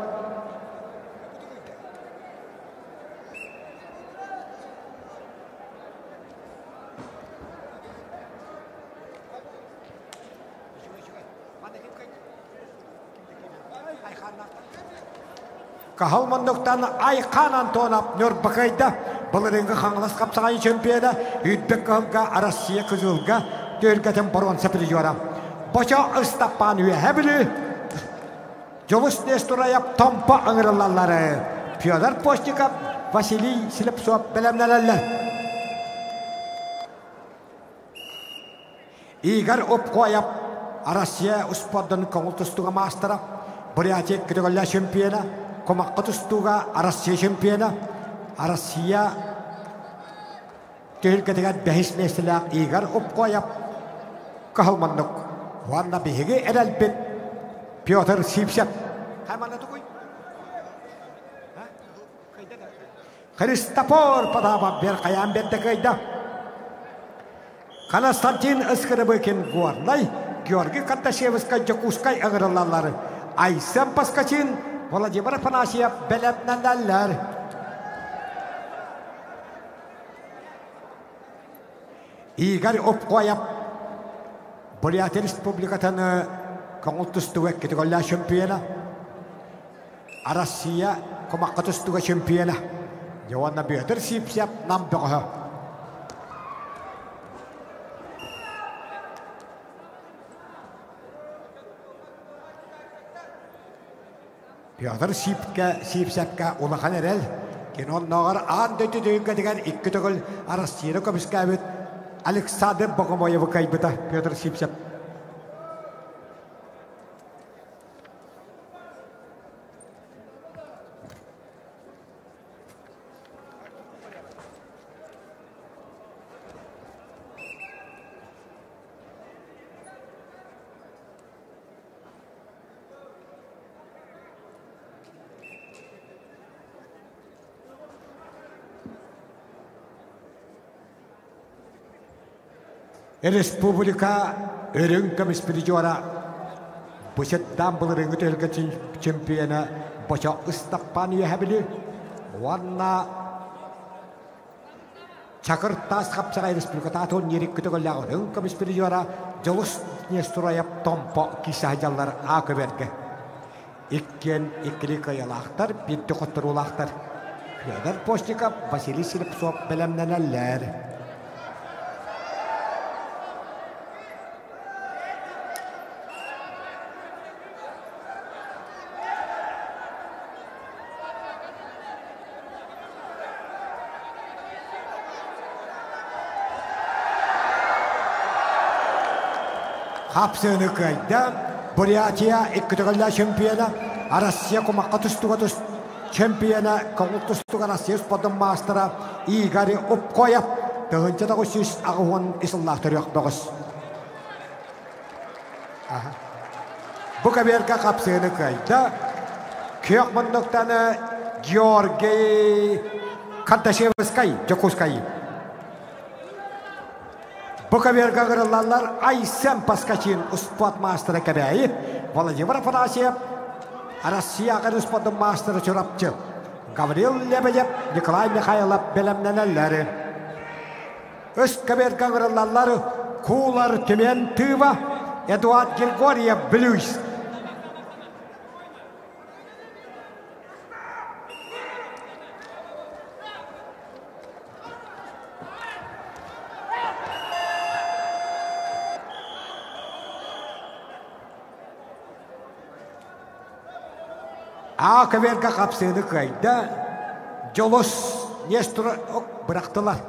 Кахалмандықтан Айқан Антонов Нұрбақайда Бұлырыңғы қаңылас қапсағай чемпионы Үйдбек қылға Россия күзілға Төргетін бұрын сәпілі Бача ұстаппан үйәбілі Жолыс Нестураяп Томпа аңырылалары Федор Постиков Василий Силепсов бәлемнәләлі Игорь Обкоев Россия ұспадын көңіл тұстуға мастера Бурятия күтігілі чемпионы Комаққа тұстуға Россия чемпионы Россия түйілгетіген бәхіс месілі Игорь Обкоев Кахалмандық Ванна бігіге әрәлбет Петр Сипсяп Қайманаты қой? Христофор Падаба бер қаян бетті қайда Константин Искырыбыкен Горнай Георгий Карташевскай Жакускай ағырылалары Айсен Паскачин Владимир Афанасьев бәләпнәләләр Игорь Обкоев Бурятия Республикатаны көңіл тұстуға кетігілі чемпионы Россия комаққа тұстуға чемпионы Жауанна Петр Сипсяп намбығы Петр Сипсяпқа улахан әрел Кенон нағар аң дөйті дөйінгі деген екі түгіл Россияны көміскі әбет Александр Богомоевы кайбыта Петр Сипсяп. Республика өрің көміспірі жора бұшеттан бұл рыңғы төлгі чемпионы баша ұстақпан үйәбілі Ванна Чакыртас қапсағай республиката атуын ерек күтігілі өрің көміспірі жора Жолыс Нестураяп Томпо кисажалар ақы бергі Иккен иккілі қайалақтар, бетті қоттырулақтар Федор Постиков, Василий Силепсов бәлемнәләләр Хапсыны кайда Бурятия иккітігілі чемпионы Россия комаққа тұстуға чемпионы көңіл тұстуға Россия спорттың мастера Игорь Обкоев тұғынча да көсіз ағуын исыллақтыр өқтіғыз Бұл кәберге хапсыны кайда көк мұндықтаны Георгий Карташевскай Жакускай Бұқаверға ғырылалар Айсен Паскачин ұспат мастері кәбәйі Владимир Афанасьев Россия ғыр ұспаттың мастері чұрапчы Гаврил Лебедев Николай Михайлов бәлемнәләлері Үс кәберға ғырылалар Кулар Тюмен Тыва Эдуард Григорьев Блюйс Ақыверға қапсыны қайда Жолос Нестура бірақтылар.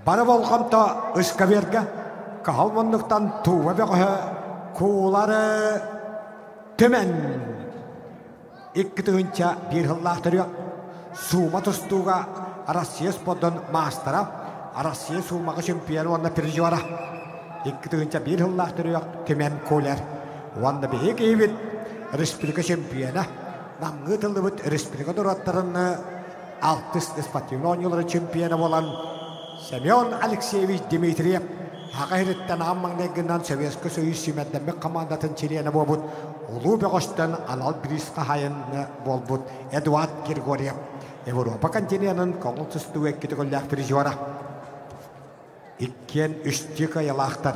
Бары болғамта ұшқаверға Қағалмандықтан туға бәғі Кулары Tömen iki tığınca bir hıllahtırıyor. Suma tustuğa Россия сподон мастера, Россия сумага чемпион ванна переживара. İki tığınca bir hıllahtırıyor. Tömen koler. Ванна бейек эйвит республика чемпиона. Намгы тылыбыт республика дуратарыны алтыс спортивный yılları чемпионы olan Semyon Alexeyevich Dmitriev. Haqayritten ammandaginan Sovetski Soyuz sümetlenmek komandatın çiriyene bolbut. Ulu beğoştan alal biriska hayını bolbut. Eduard Grigoriev. Avrupa kontinentinin koğultustu ekkiti kollak perjivara. İkken üçtük ayalaqtar.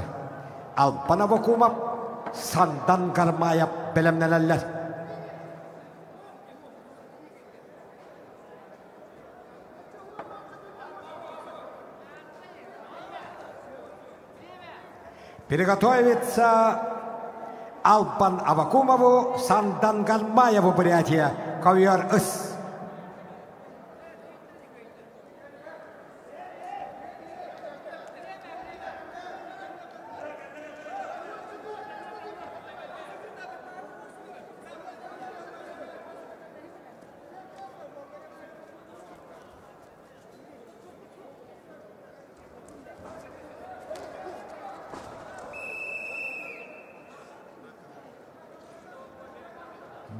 Alpana vakumap sandan garmayap belemnelerler. Приготовиться Алпан Авакумову, Сандан Галмаеву Бурятия, ковер-ыс.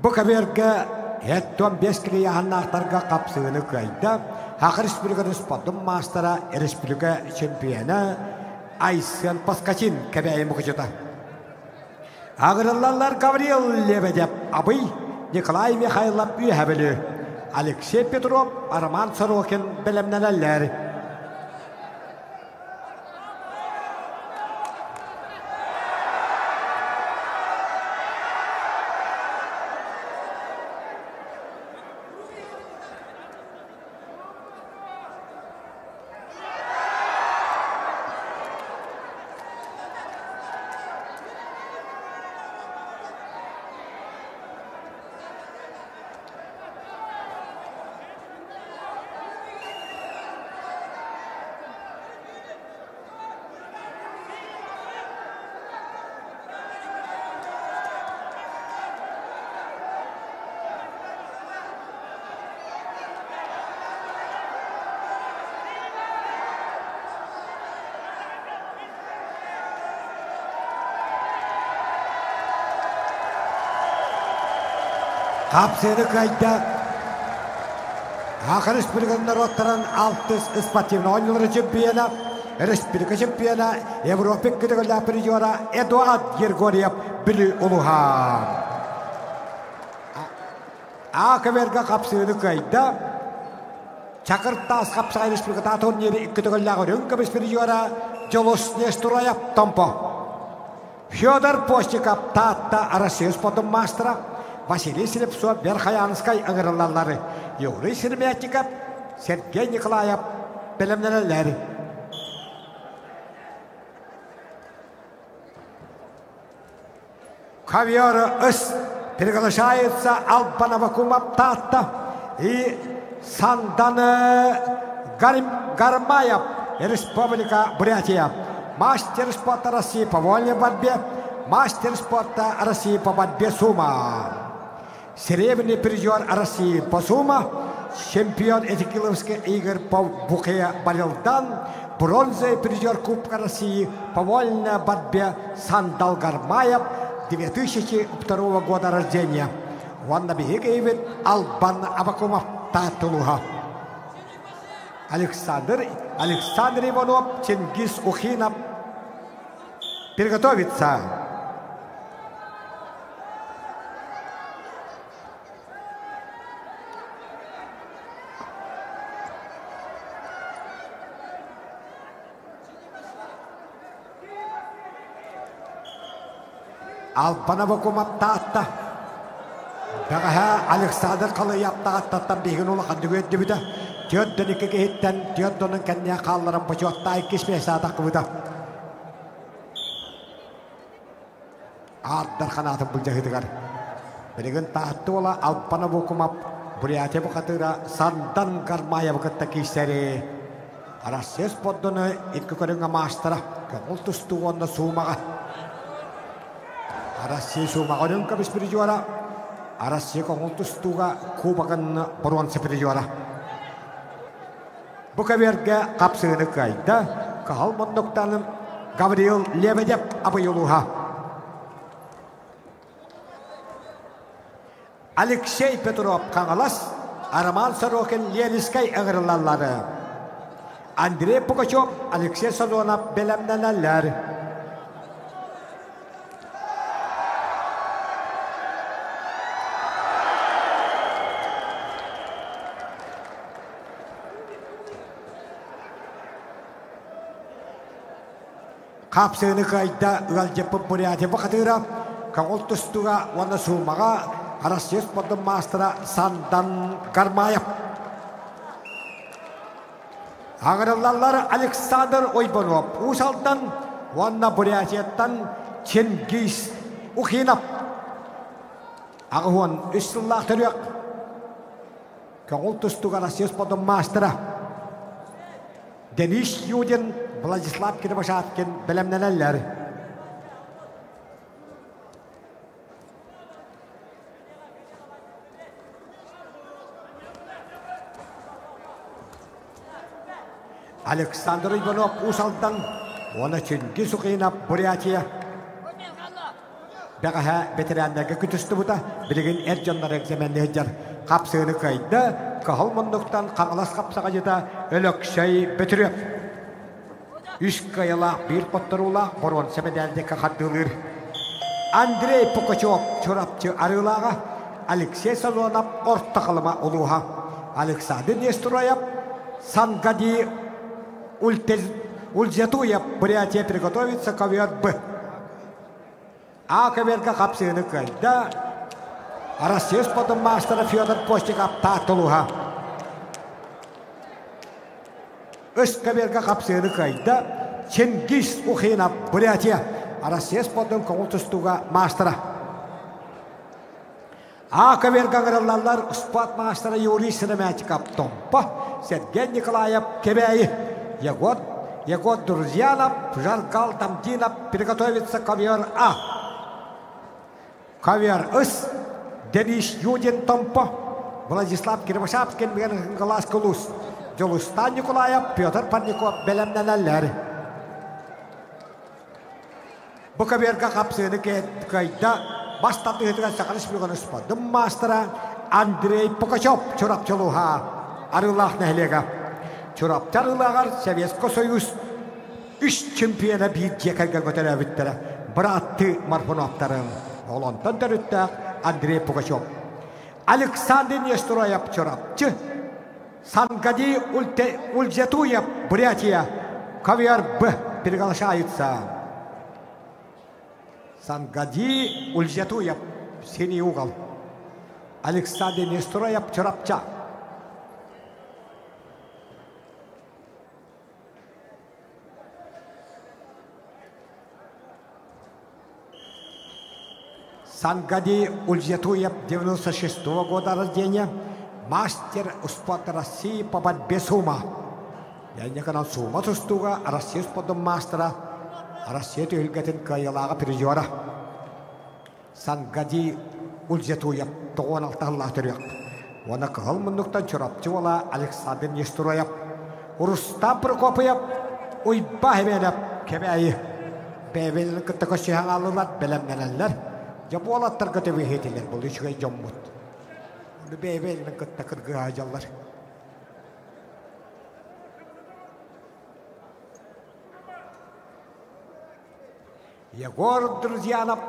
Bu kaberge hetton 5 kili yahanaqtarga qapsığını kayda Haqı Respublika'nın spotun mastera Respublika çempiyonu Aysen Paskachin kabeyi muqıcıda. Ağırlılar Gavril Lebedev abıy Nikolay Mikhailov üyebeli Alexey Petrov Arman Sorokin bilimneler. Kapsını kayda Haqı Respublika'nın rotaran altız sportivny yılları çempiyonu Respublika çempiyonu Avrupa kıtagılla perjivara Eduard Grigoriev bili uluha. Akaverga kapsını kayda Çakırtas kapsay Respublika turniri kıtagılla görünkü perjivara Jolos Nesturayev Tompo Fyodor Postikov tatta Россия spotun mastera Василий Селепцов, Верхоянскай аграллары, Юрий Серметиков, Сергей Николаев, bilimliler. Ковер-ыс приглашается Алпан Авакумов Тата и Сандан Гармаев, Республика Бурятия, мастер спорта России по вольной борьбе, мастер спорта России по борьбе сумо. Серебряный призер России по сумо, чемпион этикиловских игр по бухе Барилдан, бронзовый призер Кубка России по вольной борьбе Сандал Гармаев 2002 года рождения. Ванна Бегеевит Албан Авакумов Татулуха. Александр Иванов, Чингис Ухинов. Приготовиться. Алпан Авакумов Тата. Дагага Александр Калыяп Таттан беген улахан дүгөт дүбүдө. Тёддөн икки хиттен тёддонун кенне калларын почоттай кисмесе атакыбыда. Ардар канатын бул жагыдыгар. Биреген таатты ола Алпан Авакумов Бурятия букатыра Сандан Гармаев букатта кисери. Россия споддону итки көрүнгө мастера. Кол тустугонда суумага. Россия сумағының көбіс пережуара. Россия қоңылтыстуға кубағын бұрон сепірежуара. Бұқаверге қапсығыны қайда қағал мұндықтаным Гавриил Лебедев абайылуға. Алексей Петров қаңалас, Арман Сорокин Лелискай әғырылалары. Андрей Пугачев, Алексей Солонов белемненелер. Қапсығыны қайда ұғалжепі Бурятия бұқатыра, қаңыл тұстуға оны суымаға Россия спортын мастера Сандан Гармаев. Ағырылалар Александр Ойбанов, Усалдан, оны Бурятияттан Чингис Ухинов. Ағуын үстіллақ түрек. Қаңыл тұстуға Россия спортын мастера Денис Юдин, Владислав Кирбашаткин білімненелер. Александр Иванов Усалдан, оны Чингис Ухинов Бурятия. Бәғаға ветераннарға күтісті бұта, білген әржанлар экзаменді әджар. Қапсығыны қайды, қағыл мұндықтан қаңылас қапсаға жета өлікшай бітіріп. Үш қайыла бір поттырула бұрын сәмедәлді қақаттылыр. Андрей Пукачев чорапчы арылаға, Алексей Солонов ортақылыма ұлуға. Александр Нестроев, Сангади Ульзятуев, Бурятия приготовится ковер Б. А коверға қапсығыны қайда, Россия спортын мастера Федор Постиков татылуға. Үш коверға қапсығыны қайда, Чингис Ухинов Бурятия, Россия спортын қоңылтыстуға мастера. А коверға ғырылалар спорт мастера Юрий Синематиков Томпа, Сергей Николаев Кебяи, Егор Друзьянов, Жаргал Тамдинов приготовится ковер А. Ковер С. Денис Юдин Томпо, Владислав Кирбашапкин Глаз Кулус, Джолустан Николаев, Петр Парников белемненелер. Бұл коверға қапсығыны қайда бастапты етіген сақалыш білген спорттың мастера Андрей Пукачев чорапчылуға арылақ нәхілеға. Чорапчы арылағар Советский Союз үш чемпионы бір жекерген көтері өттері. Братты Марфуновтарын. Олонтан дөріттәк Андрей Пугачев. Александр Нестроев чорапчы. Сангади Ульзятуев Бурятия. Ковер Б. Переглашается. Сангади Ульзятуев. Синий угол. Александр Нестроев чорапча. Сангади Ульзятуев, 96-го года рождения, мастер спорта России по борьбе с ума. Я не канал сума тустуга, Россия спортом мастера, Россия тюльгатин каялага призера. Сангади Ульзятуев, тоғын алтағылақ түрек. Оны қығыл мұндықтан чорапчы ола Александр Нестроев. Рустам Прокопьев, уйба хеменеп, кебәйі. Бәйбелінің күтті көшіған алылар, білімненелер. Жабу алаттар көтөбі хетелер, бұл үшіғай жоммут. Оны бәйбелінің күтті кіргі ажалар. Егор Друзьянов,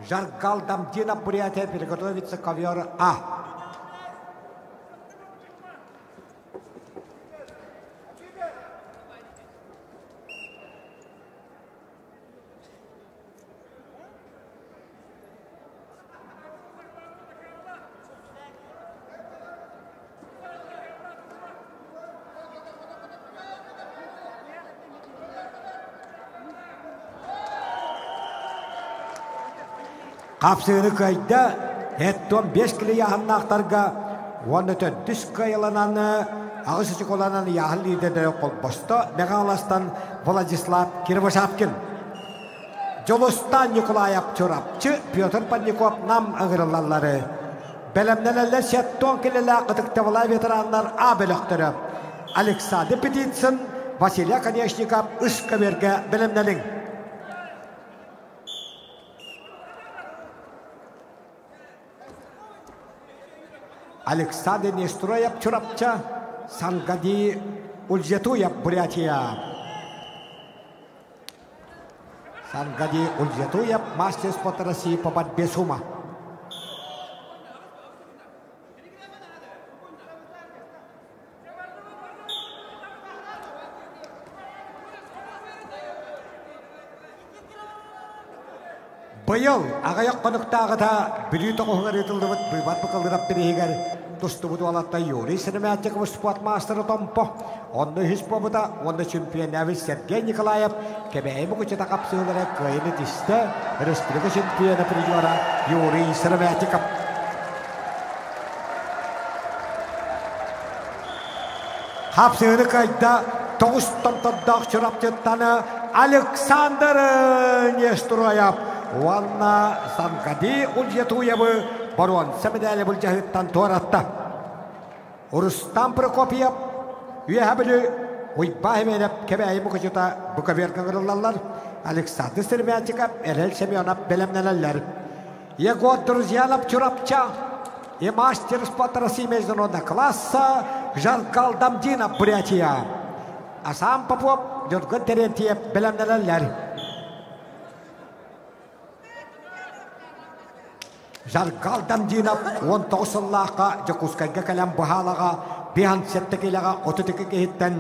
Жаргал Дамдинов, Бурятия, приготовится ковер А. Қапсығыны қайда, әттон 5 кілі яғыннақтарға, оны төндіс қайылананы, ағысы чықолананы яғын лидерді қол босты, меғаластан Владислав Кирбашапкин. Jolustan Nikolayev çorapçı Pyotr Pannikov nam ağırlarları. Belemnelerler şetton kelele qıtıqtavlay veteranlar A bölüktürü. Alexander Petitsin, Vasiliy Konyashnikov Iskaverga belemnelin. Alexander Nestroyev çorapçı Sangadi Uljetuyev Buryatiya. Sangadi Uljetuyev Master Sport России по борьбе с ума. Быйыл ағаяқ қонықтағы да бүрі тоғығыр етілдібіт бұйбат бұқылдырап бірегер тұстыбыды алатта Юрий Сенемятчиков спорт мастері Томпо. Онды хүспо бұда, онды чемпион әвіл Сергей Николаев кәбәймі күчеті қапсығылары қойыны тісті республика чемпионы призера Юрий Сенемятчиков. Қапсығыны қайда тоғыстан тұддақ чырапчеттаны Александр Нестроев. Уанна Сангadi Ульетуевы барон сәмедәлі бұл жағыттан туаратта. Урустан Прокопьев үйәбілі ұйбағыменіп кәбәйі мұқыжыта бұқавергі ғырылалар. Александр Стермятиков әлел Семенов белемнелелер. Егор Друзьянов чурапча и мастер спорта России международного класса Жаргал Дамдинов Бурятия. А сам Попов Юрген Терентьев белемнелелер. Жаргал Дамдинов 19 лақа Жакускайга калям бахалаға бихан сеттекелаға отытеке кехеттен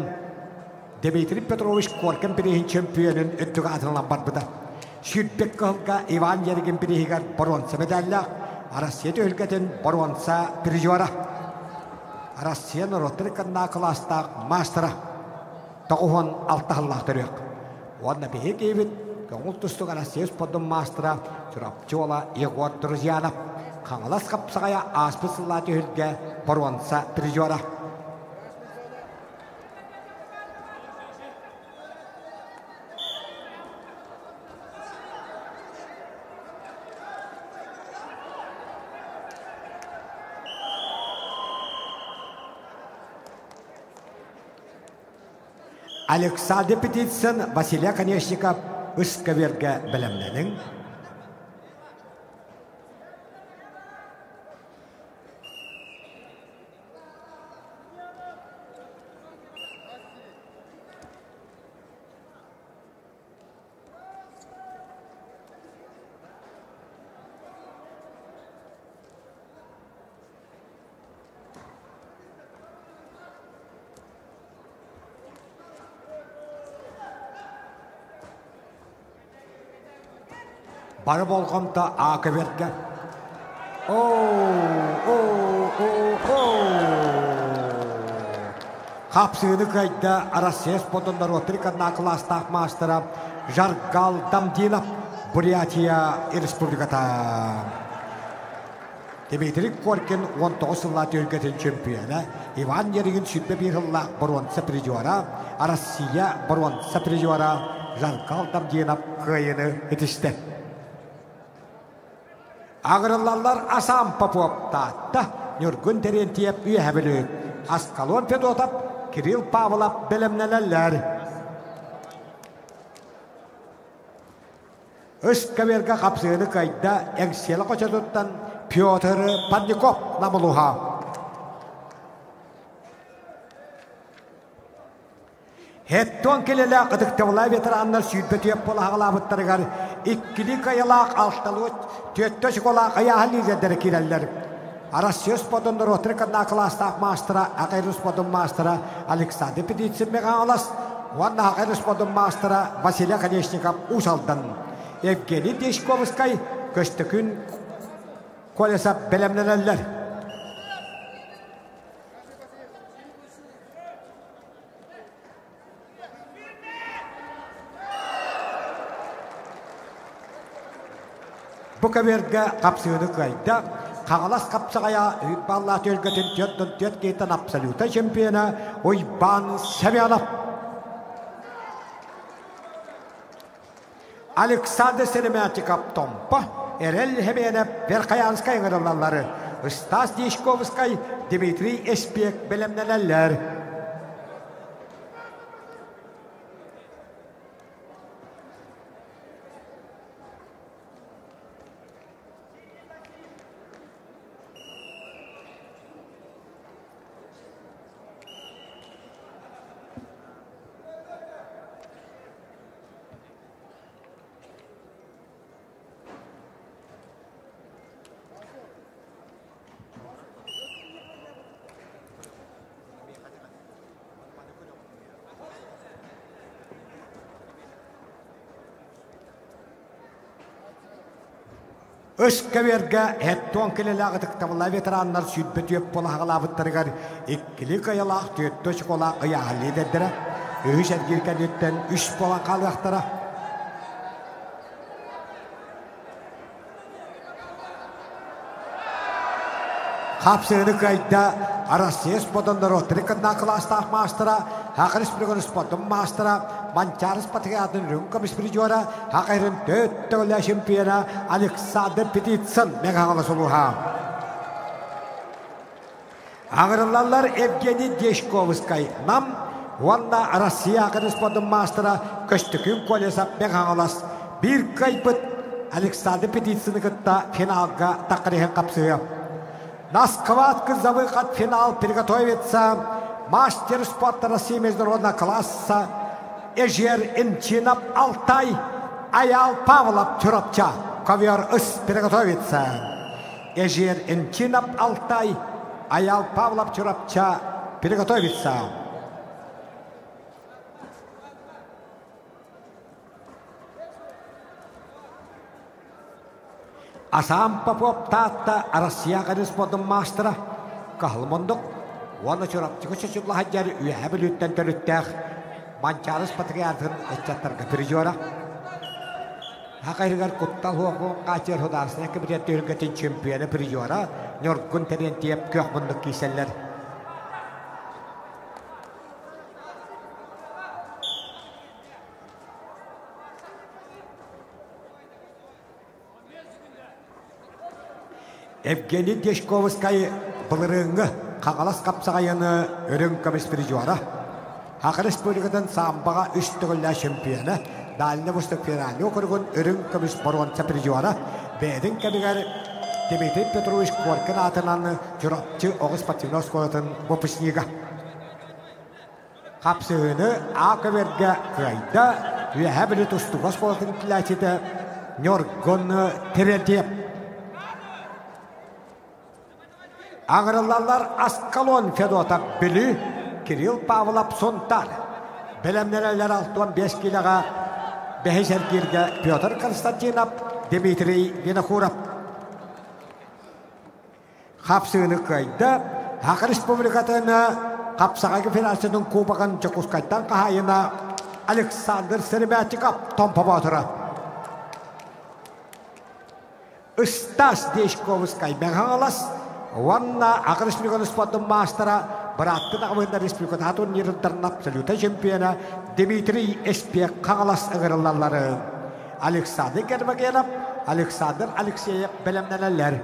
Дмитрий Петрович Коркен бірейін чемпионын өттігі атылан бар бұда. Шүртбек қылға Иван Ерген бірейгер баронса медаллақ Арасиет өлгетін баронса призера. Арасиен Ротриканна кластақ мастера. Тоғуын алтағылақ түрек. Онна бейік ебет Көңіл тұстық Арасиес подым мастера Чурапчы ола Егор Друзьянов. Қаңылас қапсағая аспысылла түйілге баронса призера. Александр Петитsin, Vasiliy Konyashnikov Iskaverga bilimlining Barı bolğanda Akaverga. Kapsığını kayda Arasiyes podunda Rotrikanna klastaq mastera Jargal Damdinov Buryatiya Respublikata. Dmitry Korkin 19 yıllar ülketin çempiyonu. Ivan Yergin sütme bir yıllar baronsa prizora. Arasiya baronsa prizora Jargal Damdinov kayını yetişti. Ağırlarlar Asam Popov tatta, Nurgun Terentiev üyebilü, Askalon Fedotov, Kirill Pavlov bilimneler. Iskaverga kapsığını kayda engseli koçaduttan Pyotr Pannikov namuluha. Hetton kelele qıdıqtavlay veteranlar süydbetiyep bola ağalabıttırıgar. İkkili kayalaq altalı töttö şikolaq ayahalli zedere kireller. Arasiyos podunda Rotrikanna klastaq mastera, Aqayrus podun mastera, Alexander Petitsin meğan olas. Vanna Aqayrus podun mastera, Vasiliy Konyashnikov usaldan. Evgeniy Deshkovskay köstükün kolesa belemleneller. Bukaverga kapsığını kayda, Kağalas kapsağaya Hütballah tölgetin töt geytan absoluta şempiyonu Oyban Semyonov. Александр Серемятиков Томпа, Эрель Хеменев, Верхаянская гырлаллары, Стас Дишковский, Дмитрий Эспек, белемнелеллер. Öskəvergə həttон kelelagı tıqtabıla veteranlar südbet yöp bola hağalabıttırgar ikkili kayalaq töttöç kola ayağılı dedire. Öhüş edgirken ötten 3 bola kalvaktara. Kapsığını kayda Arasya spotunda Rotary nakıla staff master'a, Hakar Spirigon spotun master'a, Mançar Spatriatın Rünkom Spirijuara, Hakar'ın töttöyle şempiyona Alexander Petitson megahala soluha. Ağırlarlar Evgeni Deshkovskay nam, Vanna Arasya Hakar spotun master'a, Köstükün kolesa megahalas, bir kayıpıt Alexander Petitson'ı kıtta finalga takrihen kapsıya. Наскват завыход финал приготовится мастер спорта России международного класса Эжер Инчинов Алтай Аял Павлов Чурапча. Ковер ыс приготовится. Эжер Инчинов Алтай Аял Павлов Чурапча приготовится. Асам Попов татта Россия спортын мастера Кахылмондық оны чурапчығы шешілі хаджары үйәбіл өттен төліттәқ Манчарыс патриархын әтчаттарға пережуара. Хақайрығар құттал хуақуын қачыр хударсына кібірет түргетін чемпионы пережуара Нөргін терентиеп көқмындық кейселер. Evgeni Deshkovskay былырыңы қағалас қапсағайыны өрің көмеспері жуара. Хақыр республикадан самбаға үш түгілі чемпионы, дәліне бұстық финалы оқырғын өрің көмес борғын сәпері жуара. Бәдің кәмігер Дмитрий Петрович Коркин атынан жүрапчы оғыз пативнос қолатын бұпышниға. Қапсығыны ақыверге қайда үйәбілі тұстығыз қолатын тіләседі Нөргіні терентеп. Ağırlarlar Askalon Fedota Bili, Kirill Pavlov Sontar. Belemnereller 65 kilaga Beheşergirge Pyotr Konstantinov, Dmitri Vinokurov. Kapsığını kayda, Hak Respublikatını Kapsağıgı Federasyonun Kubak'ın Çakuskay'tan kahayına Alexander Seremyatikov Tompabatıra. Stas Deshkovskay Meghalas, Vanna Hakar Respublika'nın spotun mastera, Bırattın ağabeyinde Respublika'nın hatun yerinden absolute şempiyona Dmitri Espek Kağalas ağırlarları. Alexander Germagenov, Alexander Alexeyev belemneneler.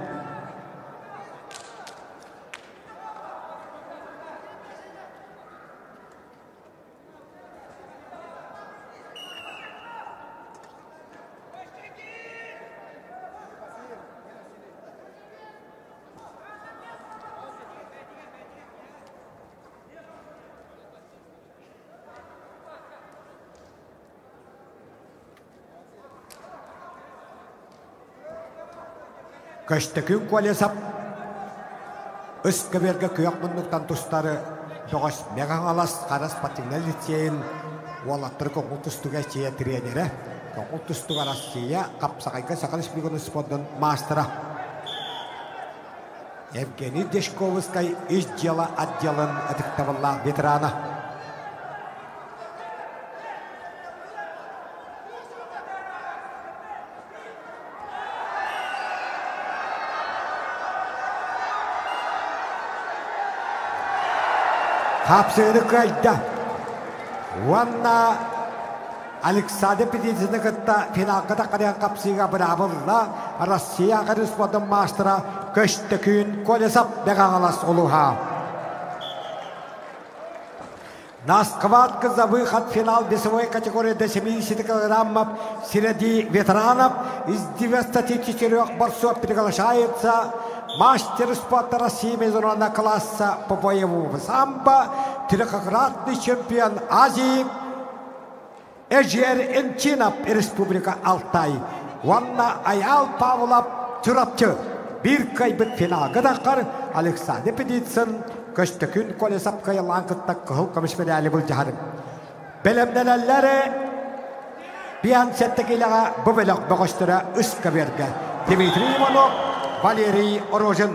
Köştükün kolesap Üsküverge köyak munduktan tustары Doğaş megan alas karas patinel litseyin Valattır kokul tustuga çiye treneri Kokul tustuga Rossiya Kapsakayga Sakal Respublika'nın spotun mastera Evgeni Deshkovskay iş dela atdelın atıktavalla veterana Kapsığını kayda. Vanna Александр Педицин кытта финалга тақарян қапсыға бұрабылла Россия қарыспадың мастера көшті күйін колесап бәғағалас олуға. Наскват за выход в финал весовой категории до 70 килограммов среди ветеранов из 94 борцов приглашается мастер спорта России международного класса по боевому самбо, трехкратный чемпион Азии Эжер Энчинов, Республика Алтай. Ванна Аял Павлов Чурапчы. Bir kaybet final kadar Alexander Piditsin köştükün kolesap kayılan kıttak kıhıl kamış medali bul caharım. Belemdelerleri bir an settekiyle bu belak bağıştıra ıska verge. Dimitri Ivanov, Valeri Orozhin.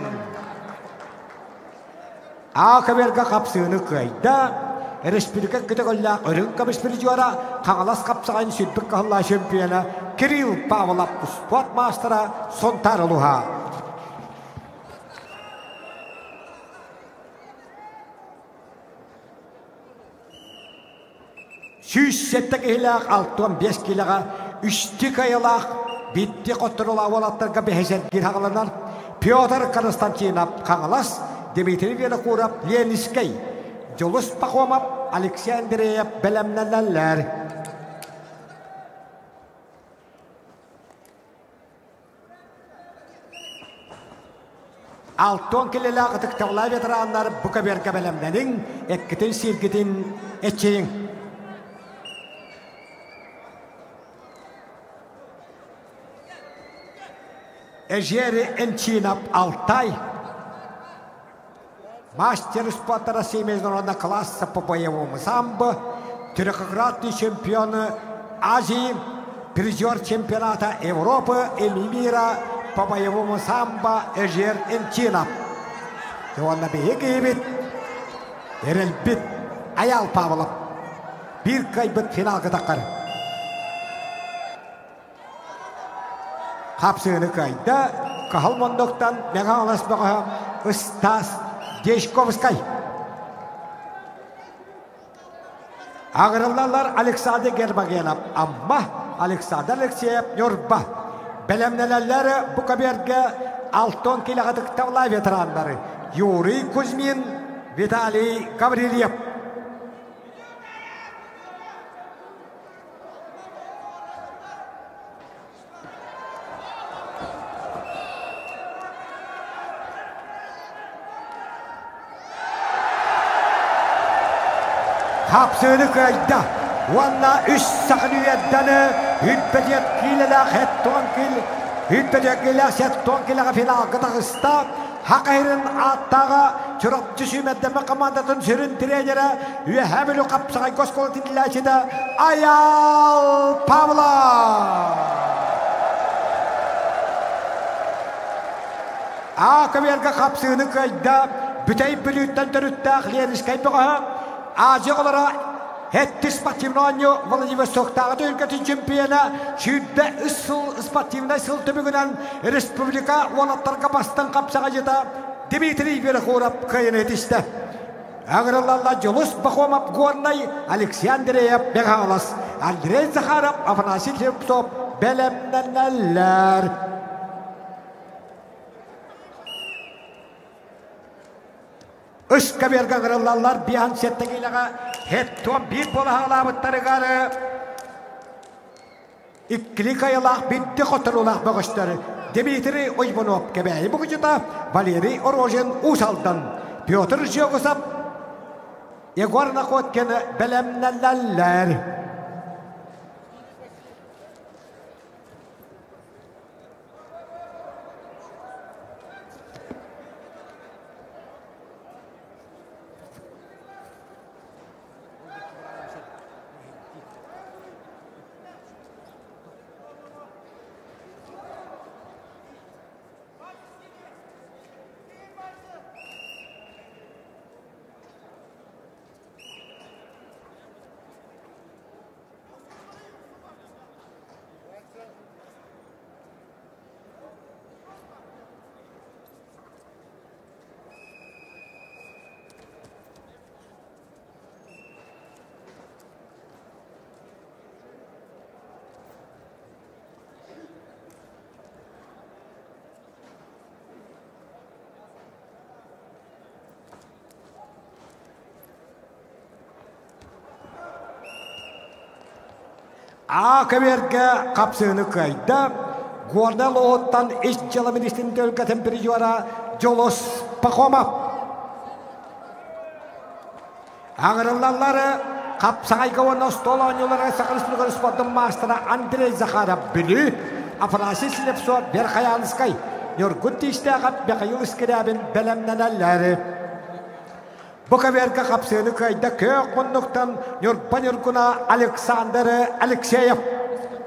Ağa verge kapsığını kayda. Respublika kategoriya ırın kamış bir juara Kangalas kapsağın sütbük kahılla şampiyona Kirill Pavlov sport mastera sontar oluha. Süs settek ihlaq 65 kilaga 3 kayılaq bitti qoturula olatlarga beheser girhaqlanar Pyotr Konstantinov Kangalas Dmitri Vinokurov Leniskay Julius Pakhomov Alexandreyev belemneler. Altın kilaga tıktavla veteranlar bu kaberge belemlerin ekkitin sirgitin etçeyin. Эжер Энчинов Алтай. Мастер спорта России международного класса по боевому самбо. Трехкратный чемпион Азии. Призер чемпионата Европы и мира по боевому самбо Эжер Энчинов. Жуанна бейгейбит. Эрелбит Аял Павлов. Bir kaybet finalga takar. Kapsığını kayda Kahalmondok'tan Megalasbağa Stas Deshkovskay. Ağırlılar Alexander Gerbagenov ama Alexander Alexeyev Yorba. Belemnelerleri bu kaberge altın kiladık tavla veteranları Yuri Kuzmin, Vitaliy Gavrilyev. Kapsığını kayda. Valla üst sakınıyetten hüppediyet kileler hetton kil. Hüppediyet kileler hetton kileler final kıtağısta. Hakayırın attağı çırapçı sümeddeme komandatın sürün trenere ve hemülü kapsağın koskolu dinleyişi de Ayal Pavlov. Akaberge kapsığını kayda. Bütey bülütten törüttağ liyeniskay bağa. Azı olara Hetti sportivnanyo Vladivostok'ta ülketin çempiyona şüdde ısıl sportivna ısıl tübügünen Respublika Volatlarga bastan kapsağa jeta Dmitri Vinokurov kayın etişte. Ağırlarla Julius Pakhomov Gornay Alexandreyev Begalas Andrei Zakharov Afanasy Shevtsov belemlenenler. Iska bergen ağırlarlar bir an settekiyle hetton bir bola halabıtları garı. İkkili kayılaq bitti qoturulaq bağışları. Dmitri Oymanov kebeyi bu gücüde Valeri Orozhin Usal'dan Pyotr Zhyogusov Egor Nakotkin'i belemlenenler. Akaberga kapsını kayda Guarnal Otan işçala ministrin tölge temperatüra Jolos Pakoma Ağırlarları kapsay kavanı stolonyolara sakınışlı spotun mastera Andrei Zakharov bili Afrasi Silepso Berkayanskay Yorgutti istağap Bekayılskirabin belemneneleri Bu kaberga kapsını kayda kök bunduktan Yorbanyorguna Alexander Alexeyev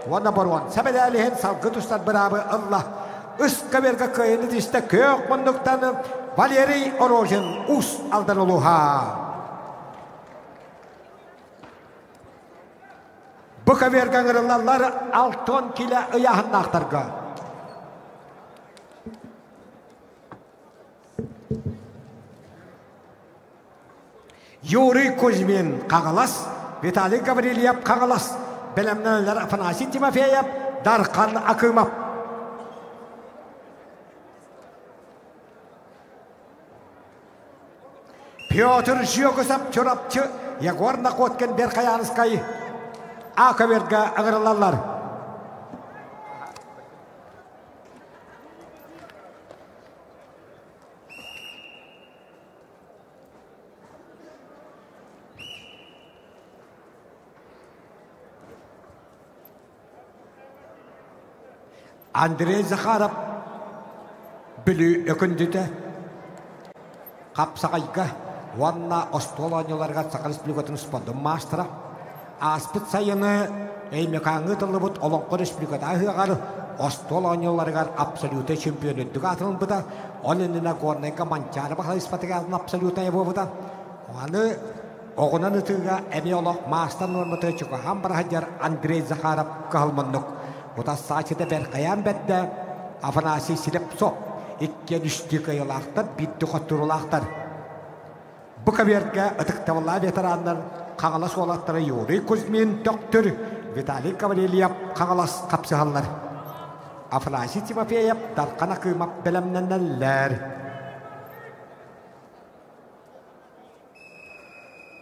Vana barwan sebedalihin salgı tuşlar beraber Allah Üst kaberga kayını işte kök bunduktan Valeri Orojin us aldan oluha Bu kaberga ngırılarlar 6 kilo ıyahın aktarga Yuri Kuzmin Kagalas, Vitaliy Gavrilyev Kagalas, Belemneler Afanasy Timofeyev, Darkan Akimov. Pyotr Zhyokosov çorapçı, Yegor Nakotkin Berkayanskay, Akaberga ağırlarlar. Andrei Zakharov bili ökündüde kapsakayga Vanna Ostolonyolarga sakırız bilgotun spondun mastera aspıt sayını eymekanı tılıbıt olonqo respublikada ahıgar Ostolonyolarga absolute çempiyonluğu atılın bıda onunla gornayga mançarı bakla ispatı aldın absolute evo bıda onu oğunan ıtıga emiyolog master normatı çıkı hambar hajar Andrei Zakharov kıhalmanlık Oda saçıda Berkayan bedde Afanasy Silepsov ikke düştü kayılaktar bitti koturulaktar. Bu kaberga atık tavalla veteranlar Kagalas olatları Yuri Kuzmin doktor Vitaliy Gavrilyev Kagalas kapsıhallar. Afanasy Timofeyev Darkan Akimov belemneneler.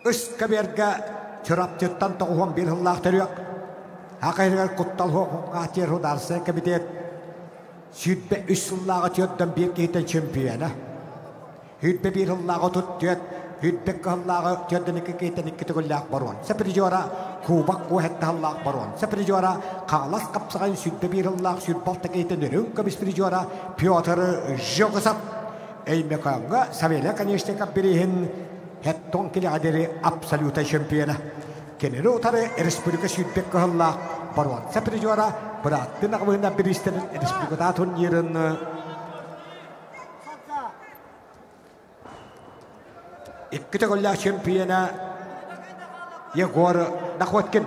Üst kaberga çorapçıttan toğuhan bir hıllaktar yok. Hakikaten kuttal hokukatır hudarsa kabidet sütbe üsüllağı tiyottan bir kehiten çempiyana hütbe bir hıllağı tut tiyot hütbe kıllağı tiyottan iki kehiten iki tükullak barwan seperti jora kubak kuhette hıllak barwan seperti jora Kagalas kapsakan sütbe bir hıllak sütbalta kehiten dönün kabis bir jora Pyotr Zhyokosov eymekanga savela kanyeşte kabirihin hetton kili aderi absolute çempiyana Keneri utara Respublika Südbek kahalla barwan seperti juara berat nak mengenai peristiwa Respublika tahun yeran ikut golla championa Yegor Nakotkin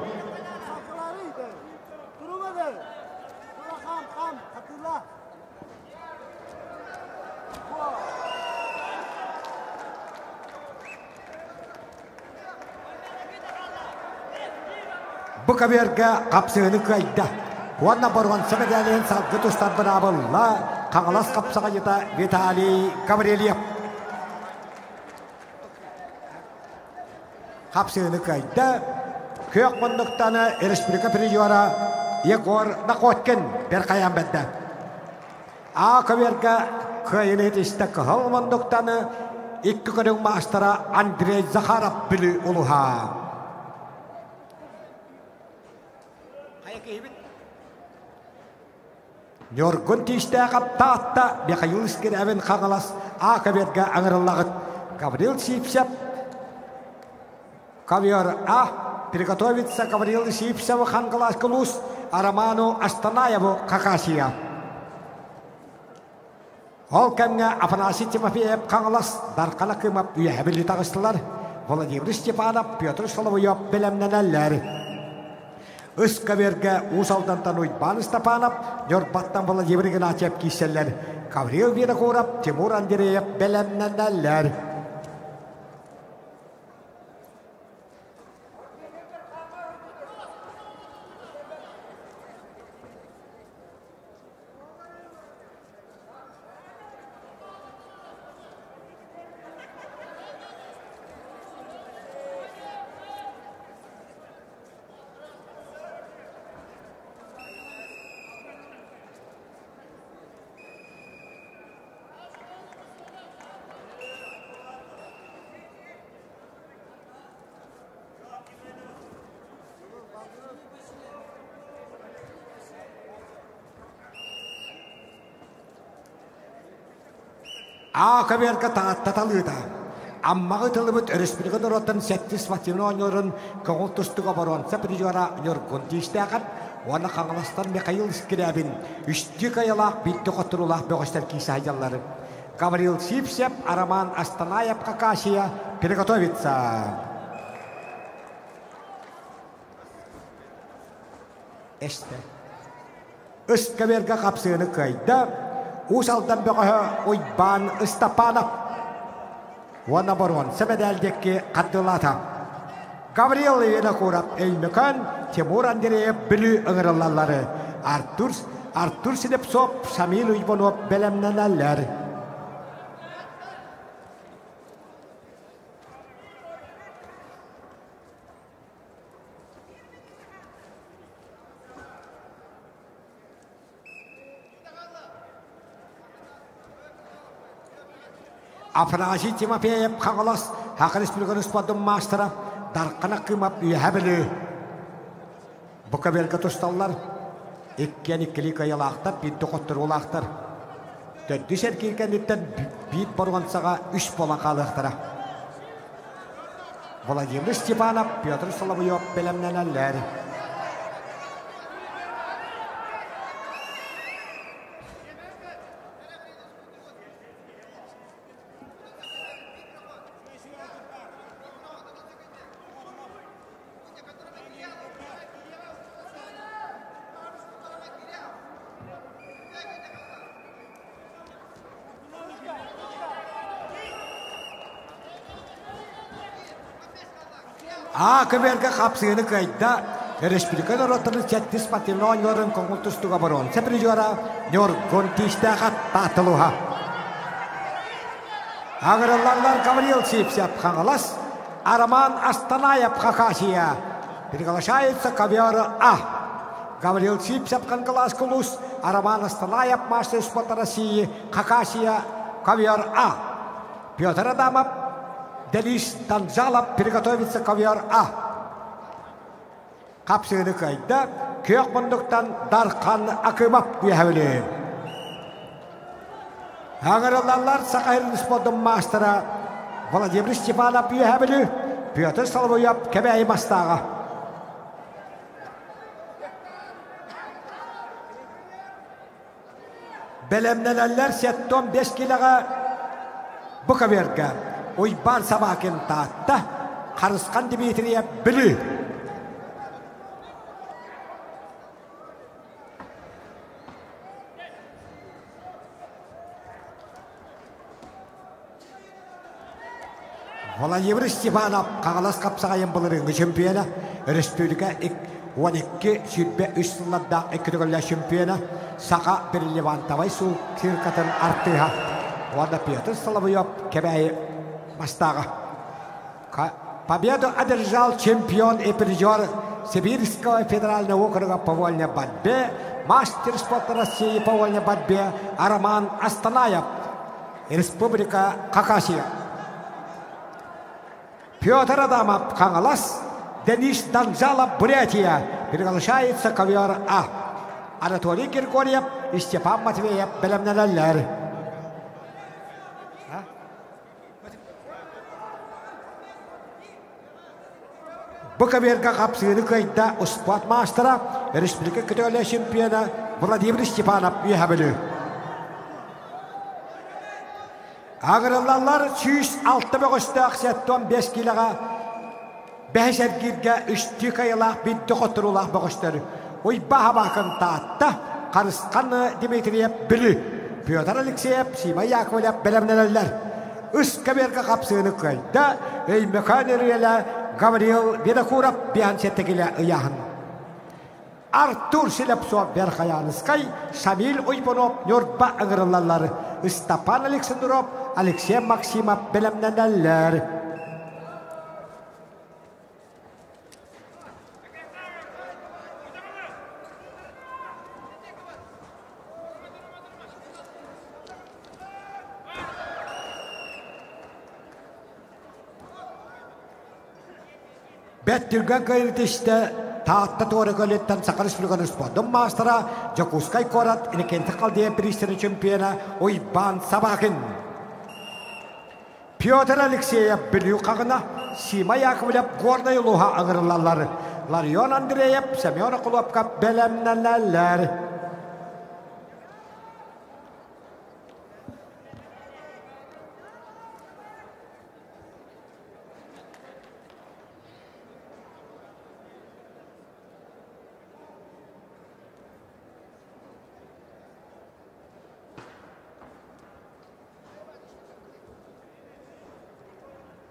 Bu kaberga kapsını kayda. Wanna barwan sebedalihin salgı tuşlar beraberla Kagalas kapsakayıda Vitaliy Gavrilyev. Kapsını kayda. Kök bunduktanı Respublika Prizyora Yegor Nakotkin Berkayan bedde. Kaberga kayını işte kahal bunduktanı iki kadın mastera Andrei Zakharov bili uluha. Yorgun tiştağap tahta Bekayılskir evin Kagalas Akaberga ağırlağıt Gavril Sipsev Ковер приготовится Гаврил Сипсев Хангалас Клус Араману Астанаеву Какасия Ол кемге Афанасий Тимофеев Хангалас Даркана Кымап үйәбілі тағыстылар Владимир Степанов Петр Соловьев белемненелер Үс каверге усалдан тануйт Бан Степанов Нёрбаттан Владимир Геннадьев киселлер Гаврил Винокуров Тимур Андреев белемненелер Каберга тааттаталыта. Аммагы тылыбыт республика доротын сеттис фатимны ойнорын көңіл тұстыға баруанса прижора нөргін дейістіғат, оны қаңыластан Михаил Скрябин, үштік аялақ битті қоттырулақ бөғістер кейсі айдалары. Гаврил Сипсеп, Араман Астанаев, Хакасия, приготовиться. Эсте. Каберга қапсыны қайда, усалдан бөғі ойбан Истапанов. Оны бұрын сәбәдәлдекке қаттылата. Гаврил Винокуров Эймекан, Тимур Андреев білі ұңырылалары. Артур Синепсоп, Самил Уйбонов бәлемнен әлләр. Афанасий Тимофеев қаңылас Хақы Республиканы спадым мастера дарқана қимап үйәбілі. Бұқа белгі тұсталар, еккен еккелік аялақтар, бейді қоттыр олақтар. Төдді сәркелгендіктен бейд бұрғансаға үш болан қалықтыра. Владимир Степанов, Петр Соловьев білімнен әлләр. Каберга қапсыны қайда республика доротын сеттис патимны ойнорын көңіл тұстыға баруын. Сәпірежора нөргін тиістіға татылуға. Ағырылларлар Гаврил Сипсеп қаңылас, Араман Астанаев Хакасия. Приглашается ковер А. Гаврил Сипсеп қаңғылас кулус, Араман Астанаев мастер спорта России, Хакасия, ковер А. Петр Адамов, Денис Танзалов приготовится ковер А. Қапсыны қайда, көк бұндықтан Дарқан Акымап үйәвілі. Ағырылалар Сақайрын спордың мастера Владимир Степанов үйәвілі, Петр Соловьев кәбәй мастаға. Бәлемнен әлләр 75 килоға бұқа бергі. Ойбан сабакен таатта, қарысқан Дмитрия білі. Владимир Степанов қағалас қапсағайын бұлырыңғы чемпионы, республика 12 сүрбе үстілладда 2 түгілі чемпионы, Сақа Переливантавай сул киркатын артыға. Оны Петр Соловьев кәбәйі мастаға. Победу одержал чемпион и призер Сибирского федерального округа по вольной борьбе, мастер спорта России по вольной борьбе Араман Астанаев, Республика Хакасия. Петр Адамов қаңылас, Денис Танзалов Бурятия. Приглашается ковер А. Анатолий Григорьев и Степан Матвеев білімнен әлләр. Бұқаберға қапсыны қайда спорт мастера республика күтөлі чемпионы Владимир Степанов үйәбілі. Ағырылалар 106-15 килоға бәсәргерге 3 қайылақ бетті қоттырулақ бұғыштары. Ойба бақын таатта қарысқаны Дмитриев білі. Петр Алексеев, Сима Яковлев білімнен әлләр. Үскаберға қапсыны қайда Эймекан әрелі Гаврил Винокуров биян сеттекелі ұяғын. Артур Синепсоп Верхаянскай, Самил Уйбонов Нюрба аңырылалары. Стапан Александров, Алексей Максимов білімнен әлләр. Бәттілген қайыртешті таатта тоғы көлеттен Сақар Республиканы спордың мастера Жакускай Корат инекенті қалдия пристері чемпионы Ойбан Сабақын. Петр Алексеев білу қағына, Сима Яковлев гордай луға ағырылалар. Ларион Андреев, Семен Құлапқа бәлемнәләләр.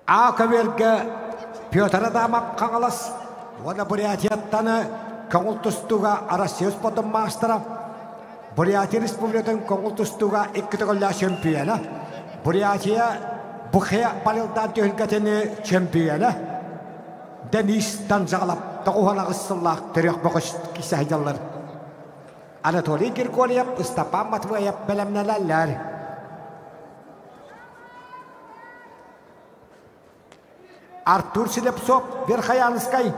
Ақаверге Петр Адамап қаңылас, оны Бурятияттаны көңіл тұстуға Россия спортын мастера, Бурятия Республикатын көңіл тұстуға 2 түгілі чемпионы, Бурятия Бұқия балылдан түйілгетіні чемпионы, Денис Данжалап, тоғуғана ғысыллақ түрек бұғыш кисәйдалар. Анатолий Григорьев, Стапан Матвеев бәлемнәләләр. Артур Селепсов, Верхоянскай,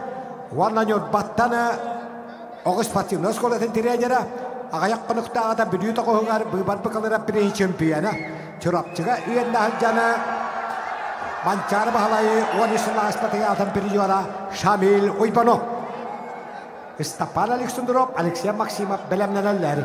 Ваннанет Баттана, Оғыз Патимнос қолатын тренера, ағаяқ қынықтағада бүдүйті қоғығар бұйбар бұқалыра бірей чемпионы, Чурапчыға үйенді әлжаны, Манчары бағалайы, Онышылы аспатыға атын периора Шамил Ойбанов. Стапан Александров, Алексей Максимов бәлемнәләләр.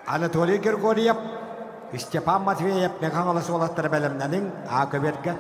Анатолий Григорьев, Степан Матвеев, Механгалас олаттары бәлемнәнің Ақаверге.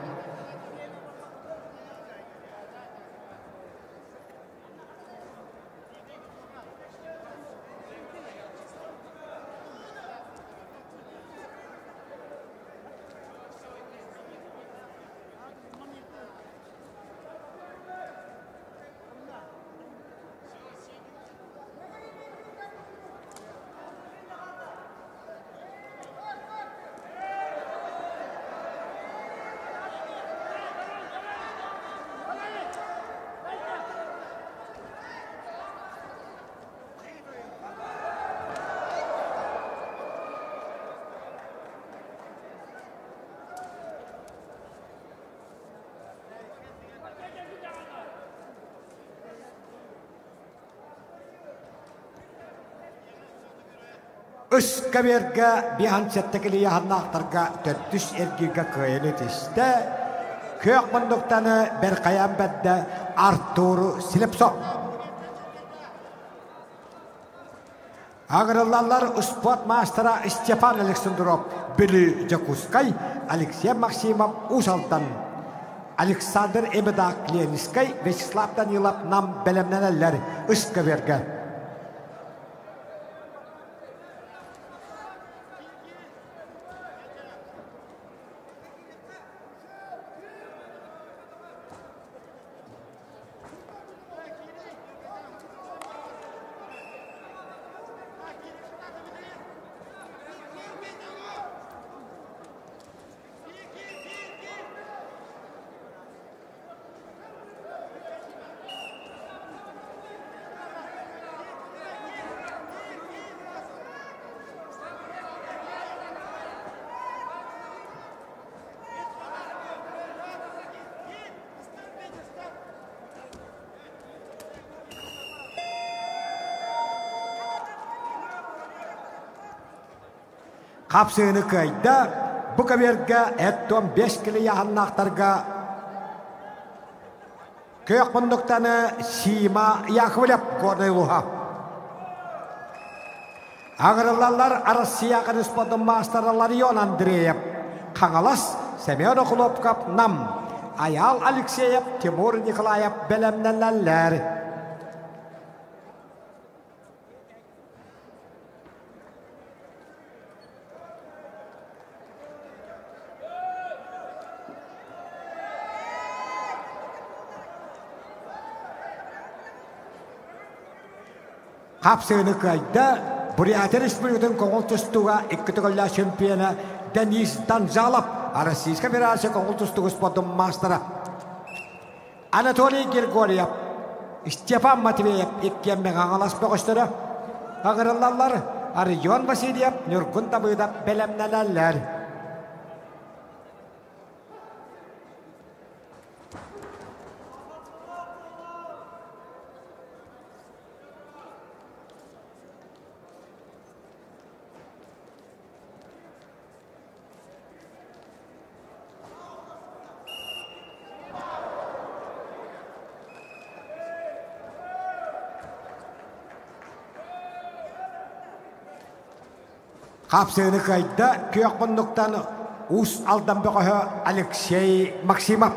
Үскәберге биханчеттекілі яғыннақтарға төттіш әргеге көйені тесті. Көк мұндықтаны бір қаян бәдді Артур Селепсов. Ағырылалар спорт мастера Степан Александров, Білі Жакускай, Алексей Максимов Усалтан, Александр Эбедак Ленискай, Вячеслав Данилов нам бәлемнәләләр Үскәберге. Қапсыны көйді, бұқаверге әттон 5 кілі яғыннақтарға көк мұндықтаны Сима Яковлев көрдейлуға. Ағырылалар Россия спортын мастары Ларион Андреев, Қаңалас Семен Құлопқап нам, Аял Алексеев, Тимур Николаев бәлемнәләләр. Қапсыны көйді, Бурятия Республикатын көңіл тұстуға 2 түгілі чемпионы Денис Данжалов, Российская Федерация көңіл тұстуғы спортын мастера. Анатолий Григорьев, Степан Матвеев, 2 меғаңалас бұғыштыры. Ағырылалар Арион Васильев, Нұргүн табыда бәлемнәләләр. Kapsığını kayda köyakbunluktan us aldan böğü Alexey Maksimov.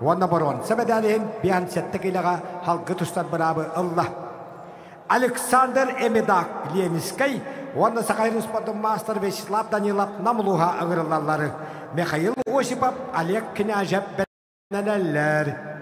Ona boron sebedalihin bihan settekilaga halkı tustan bırabı Allah. Alexander Emedak Leniskay, ona sakayın sportun master Vyacheslav Danilov namluha ağırlarları. Mikhail Osipov, Oleg Knyazev beneler.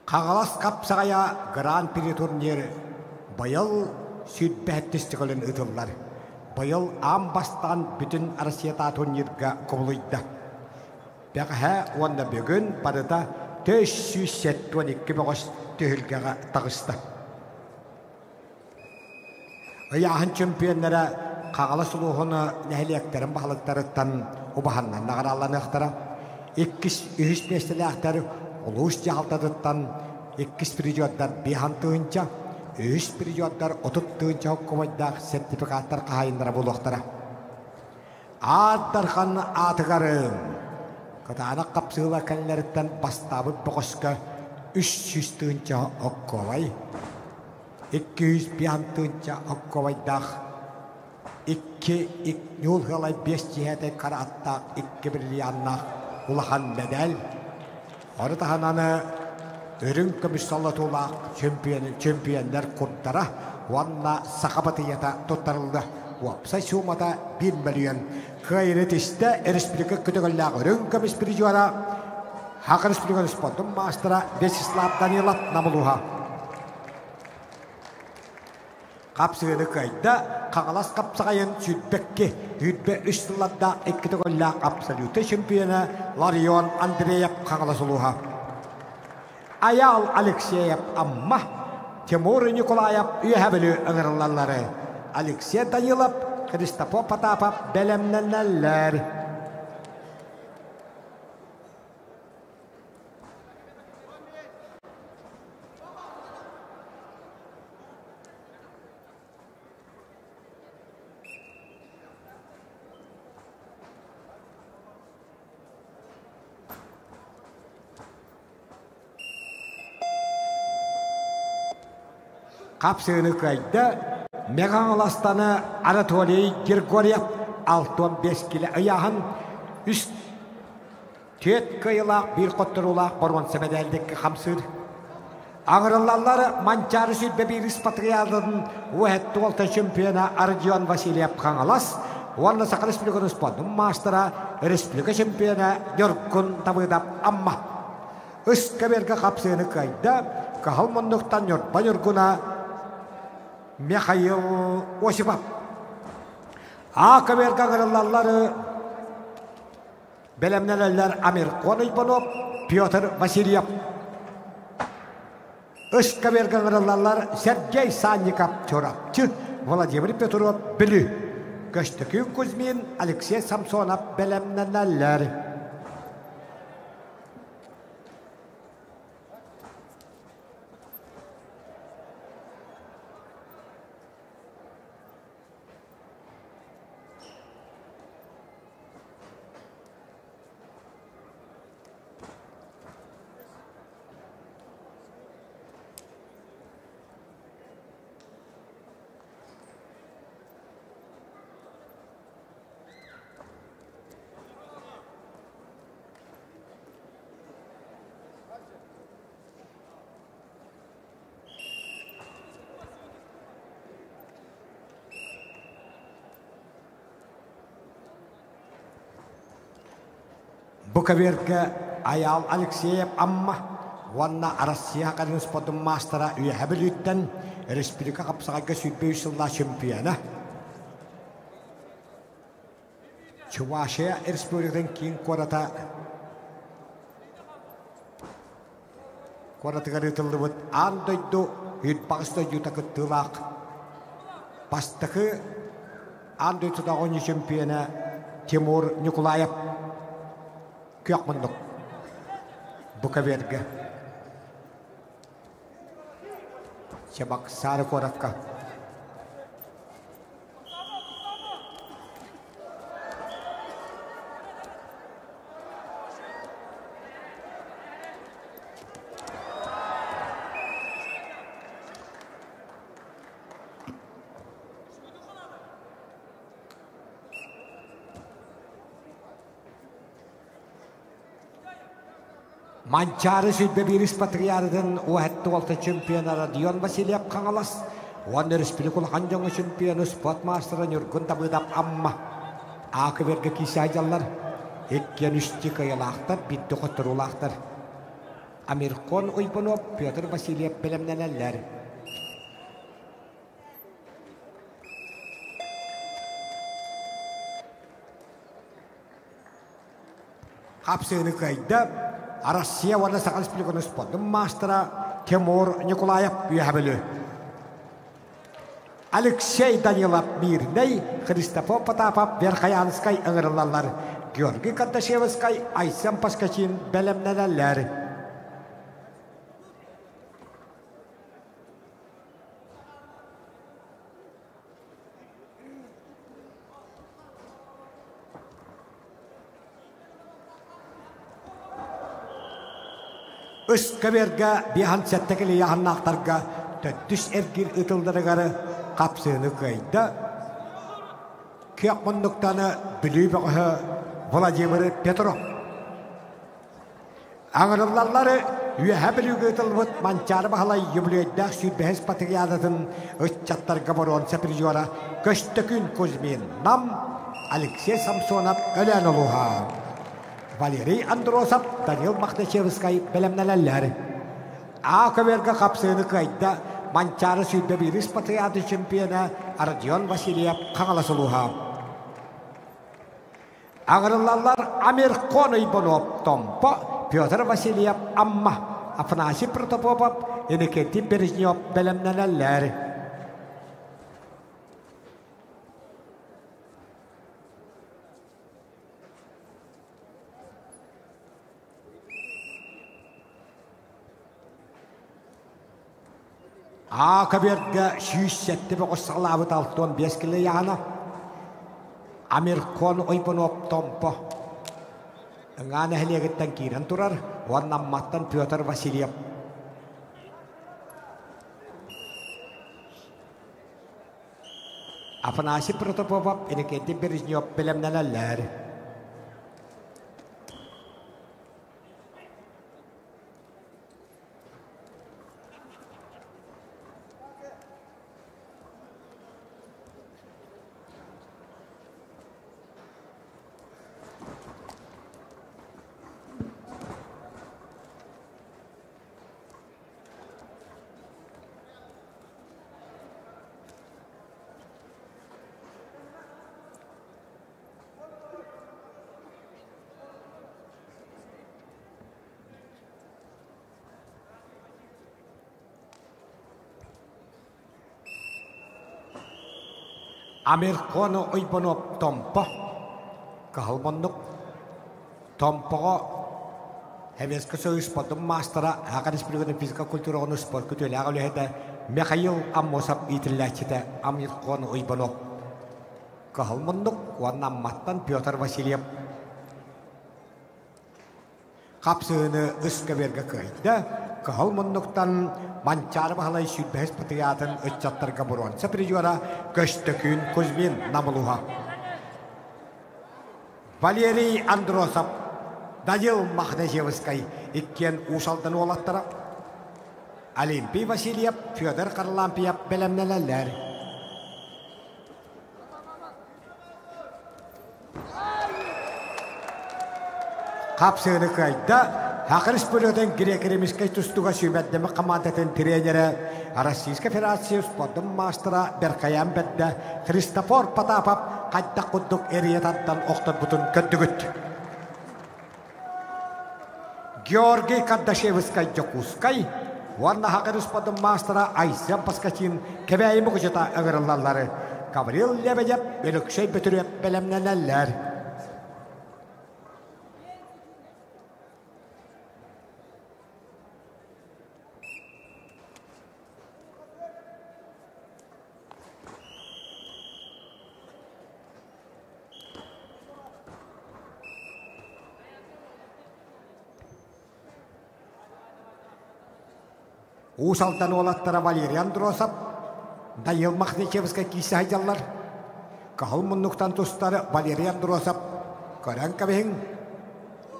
Қағалас қапсағая Гран При турнирі байыл сүйтбәттістігілін ұтылар. Байыл ам бастан бүтін Россията турнирға құбылыйды. Бәғі онда бүгін барыда 472 боғыз түйілгеға тағысты. Ұяғын чемпионлары қағалас ұлығыны нәхілектерін бағылықтарыттан ұбағаннан нағараланы ұқтара. 2-3 местелі ақтары Улус жағалтадыттан 2 периоддар бейхантығынша, 3 периоддар отыттығынша оқымайдағы сертификаттар қағайындыра болуқтара. Аттархан атығарым. Кытағына қапсығыла кәлілеріттен бастабы бұғысқа 300-тығынша оқымай, 200 бейхантығынша оқымайдағы 2 нюлғалай 5 жиһәті қара аттақ 2 бриллианнақ ұлахан бәдәл. Орытағананы өрін көміссалатулақ чемпиондар құрттара, онна сақабатыйата тұттарылды. Уапсай сумата 1 миллион. Қайрет істі республика күтігілләғ өрін көміс біржуара, Хақы республиканы спортын мастера Вячеслав Данилов намылуға. Қапсығыны қайда қағалас қапсығайын сүйтбекке үйтбе үстілладда әккетігілләғ абсолюты чемпионы Ларион Андреев қағалас ұлуға. Аял Алексеев амма Тимур Николаев үйәбілі ұңырылалары. Алексей Данилов, Христофор Потапов бәлемнәләләр. Қапсығыны қайда Меғаңыластаны Анатолий Григорьев 6-15 келі ұяғын үст тет қиылақ бір қоттырулақ борған сәбәдәлдіккі қамсыр. Аңырылалары Манчары сүйтбе бір испатриядың өәтті олты чемпионы Ардион Васильев қаңылас, онда Сақы республиканы спортын мастера республика чемпионы Нөркүн табыдап амма. Үст көбергі қапсығыны қайда қағыл мұндықтан Нөркүна Mikhail Osipov. Akıber kağırlarları belemneler Amir Konaybanov, Pyotr Vasilyev. Işkaber kağırlar Sergey Sannikov çorapçı, Vladimir Petrov Bülü. Köşteki Kuzmin, Alexey Samsonov belemneler. Bukaverka Ayal Alexeyev amma Vanna Россия қарын спортын мастера үйәбіліттен республика қапсағайға сүйтбе үшілла чемпионы. Чувашия Республикадан кийин кората гарытылды андойду үтбагысты ютакы тылак бастыкы андойду дагони чемпиона Тимур Николаев күйөкмүндүк Буковерге Чебак Сары Коровка Манчары сүйтбе бирис патриярдын уәтті олты чемпионы Родион Васильев қаңалас. Оны республикул ханжоңы чемпионы спортмастыры нүргін табыдап амма. Ақы берге кесі айдалар. Еккен үсті кайылақтар, бітті қоттырулақтар. Америкон ойпынып Петр Васильев білімненелер. Қапсыны кайда Россия вана сакал республиканы спортын мастера Тимур Николаев үйәбілі. Алексей Данилов Мирней, Христофор Потапов Верхаянскай ыңырылалар. Георгий Карташевскай Айсен Паскачин бәлемнәләләр. Üskəbergə bihan səttəkili yaxannaqtarga töttüs ergil ıtıldarıqarı qapsığını qayda. Kiyakmunduktanı Bilübaqı Vladimir Petrov. Ağırlarları üyəhə bilüqü ıtılbıt mançarı baxalay yüblüyəddəq sürbəhəz patriyadətın ıççattarga boron səpirjora köştökün Kuzmin nam Alexey Samsonov ölən oluğa. Валерий Андросов, Данил Махначевский белемнелелер. Ақыверге қапсыны қайда манчары сүйтбе бирис патриады чемпионы Родион Васильев қаңаласылуға. Ағырылалар Америкон ойбонып томпо Петр Васильев амма. Афанасий Протопопов, Иннокентий Бережнев белемнелелер. Ақыберге сүйіссетті бі қосқалабыт 6-5 кілі яғына. Америкон ойпынып томпо. Үңән әхілегіттен кейрен тұрар, оннан маттан Петр Васильев. Афанасий Протопопов, Иннокентий Бережнев білімнелелер. Америконы ойпынып томпо. Кахылмындық. Томпоға әвескі сөй спортын мастера Ақар республиканы физика культурағыны спорт күтелі ағылы Михаил Аммосов итілләчеті Америконы ойпынып. Кахылмындық. Оннан маттан Петр Васильев. Қапсыны үскәберге көйді. Кахылмындықтан манчары бағалай сүйтбәс патриятын үтчаттарға бұрын сәпірежуара көштікін Кузьмин намылуға. Валерий Андросов, Данил Махначевский иккен усалдан олаттыра. Олимпий Васильев, Федор Карлампиев белемнелелер. Kapsığını kayda Hakırış bölüden Grekirimiskay tustuğa sübedeme kamandatın treneri Российская Федерация спортын мастера Беркаян Бедде Христофор Потапов кайта куддук эриятаттан оқтар бутун көттүгүт. Георгий Каддашевскай Жокускай Ванна Хакыры спортын мастера Айсен Паскачин кебейми күжета ыңырыллалары Гаврил Лебедев өлөкшөй бүтүрөп белемненеллер. Усалдан олаттара Валерий Андросов, Данил Махничевская кисе хайдаллар. Кахыл мұннуқтан тұстары Валерий Андросов, Коран Кабең,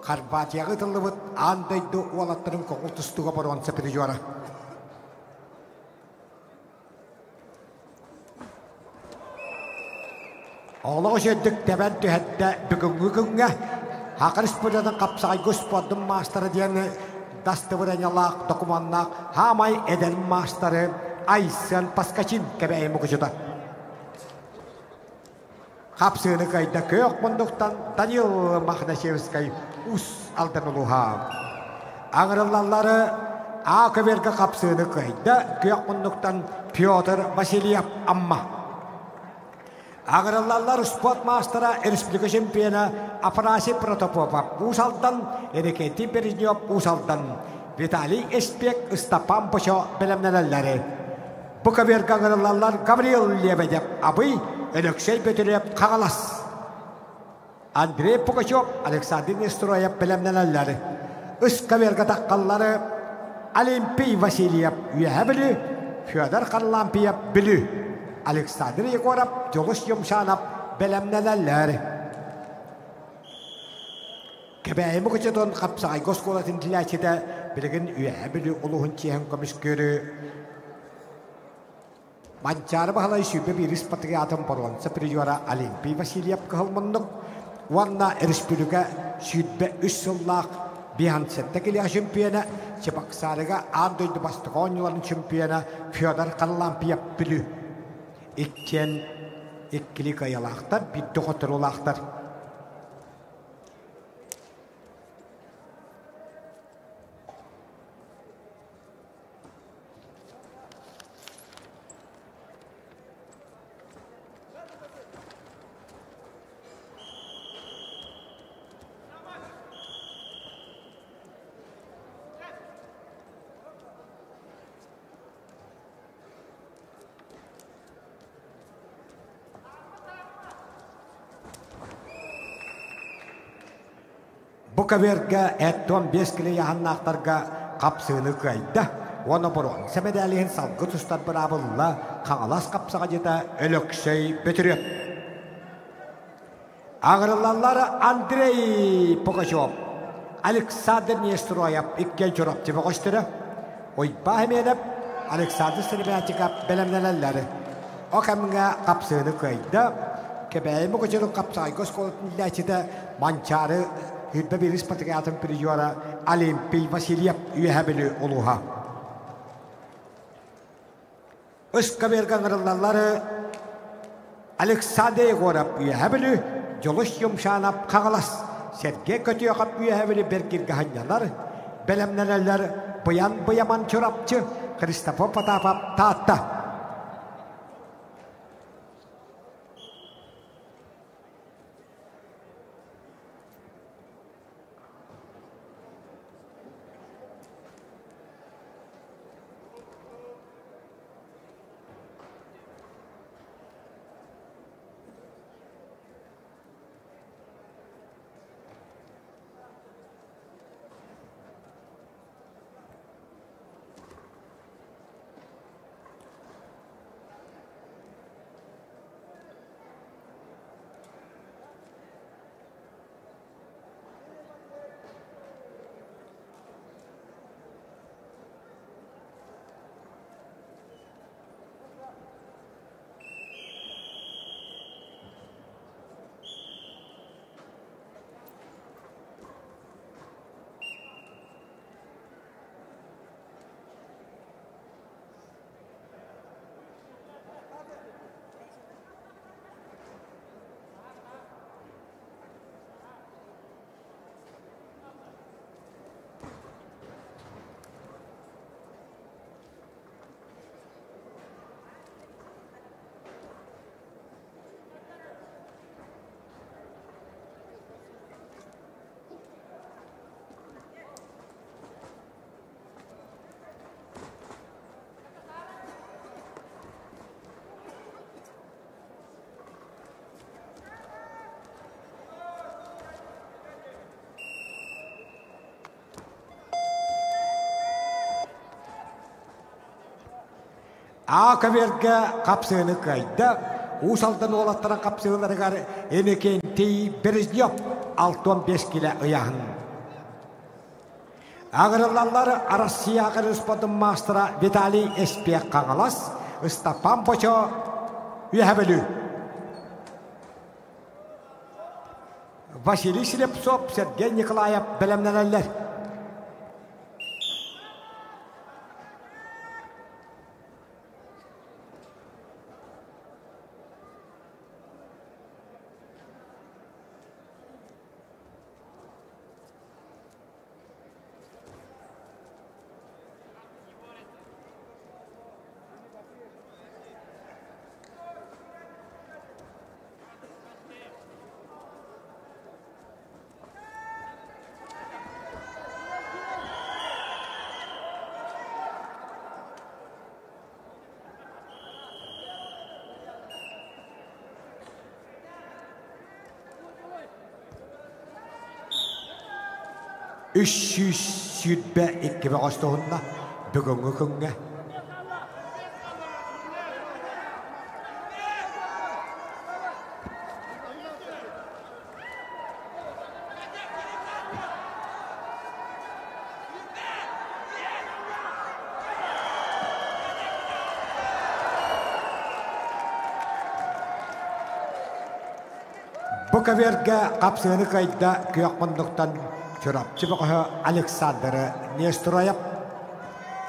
Хорватияғы тылыбыт андайды олаттарын коғыл тұстуға баруанса пережуара. Олығы жөндік тәбән түйәтті бүгінгі күнге Хақыр спорттың қапсағай господың мастары дейіні Дастывыранялақ, докуманнақ, хамай эден мастары Айсен Паскачин кәбәйімі күжіді. Қапсыны қайда көк мұндықтан Данил Махнашевскай ұс алдын ұлуға. Аңырылалары Ақыбергі қапсыны қайда көк мұндықтан Петр Васильев амма. Аңырылалар спорт мастера республика чемпионы Афанасий Протопопов Усалдан, Эрекети Березнев Усалдан, Виталий Эспек Стапан Пошо белемнелелләре. Бұқабергі аңырылалар Гаврил Лебедев Абый Өлөкшей Бөтіреп Қағалас. Андрей Пугачев Александр Нестроев белемнелелләре. Үскабергі таққаллары Олимпий Васильев Үйәбілі, Федор Қарлампиев Білі. Александр Егоров, Жолыш Юмшанов, белемнелеллер. Кебәйімі күчетон қапсағай госколатын тіләчеді білігін үйәбілі ұлығын чейін көміскөрі. Манчары бағалай сүйбе біріс патриатым баруанса призуара Олимпий Васильев қығылмындық. Уанна республика сүйбе үш сыллақ бейхансетті келеғі чемпионы, Чепақсарыға андойды бастығы ойныларын чемпионы Федор Қарлампиев білі. İkken ikkilik ayalaqtar, bir doktor olaqtar. Бұқаверге әттон 5 кілі яғаннақтарға қапсыны қайда. Оны бұрын сәмедәліғін салғы тұстар бір абылла қаңалас қапсыға жета өлөкшей бөтіріп. Ағырылалары Андрей Пугачев, Александр Нестроев иккен жұрап жібі қоштыры. Ойба әменіп Александр Сенебәтіға бәлемнеләлері. Оқамыңа қапсыны қайда. Кебәйімі көжінің қапсыға көсколытын ләчеді манчары Hüdbe bir ispatiyatın prijora Олимпий Васильев üyehabili oluha. Özkabergan ırılları Alexander Yegorov üyehabili Joluş Yumşanov Kağalas Sergey Kötüyakov üyehabili Bergirge hanyalar belemneneler Bayan Bayaman Çorapçı Христофор Потапов Tata. Akaverge kapsığını kayda usaldan olattara kapsığıları gar enekenti Bereznyov 6-15 kilo ıyahın. Ağırlarlar Arasiya Kırıspatın Mastra Vitali Espek Kağalas Istapan Poço üyehabelü. Vasily Slepsov, Sergey Nikolayev bilemlenenler. Sütbe iki ağustosunda bugünkü günge. Bu kaverge kapsığını kayda kıyakmanlıktan çorapçı bakıha Aleksandr Nestoroyev.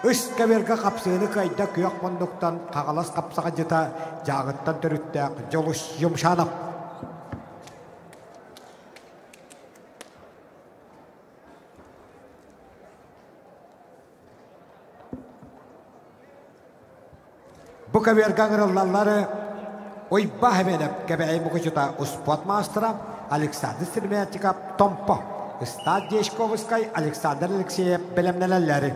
Üst kaverge kapsığını kayda kıyakmanlıktan kağalas kapsağa jeta jağıttan törütte joluş yumşanap. Bu kaverge ağırlarları oyba hemenep kebeği mukuşuta uspot mastra Aleksandr Sirmeyatçıkap Tompo. Stad Yeshkovskay Aleksandr Alekseyev bilemlenenleri.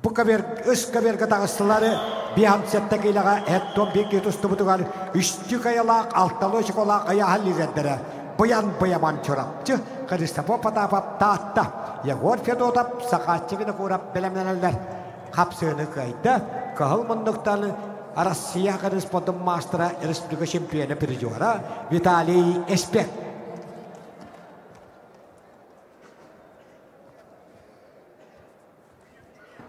Bu üst kaberge tağısıları bir hamsetteki ilağa ettom bir yutustu butugar üstü kayalak alttalı şokolak ayahalli reddere. Bayan çorapçı Kristopo Patapap tahta Yegor Fedotap sakatçıvını kurap bilemlenenler. Kapsığını kayda kahılmındıktan Arasiya Kırıspatın Mastra Respublika Şampiyonu Prizora Vitali Espek.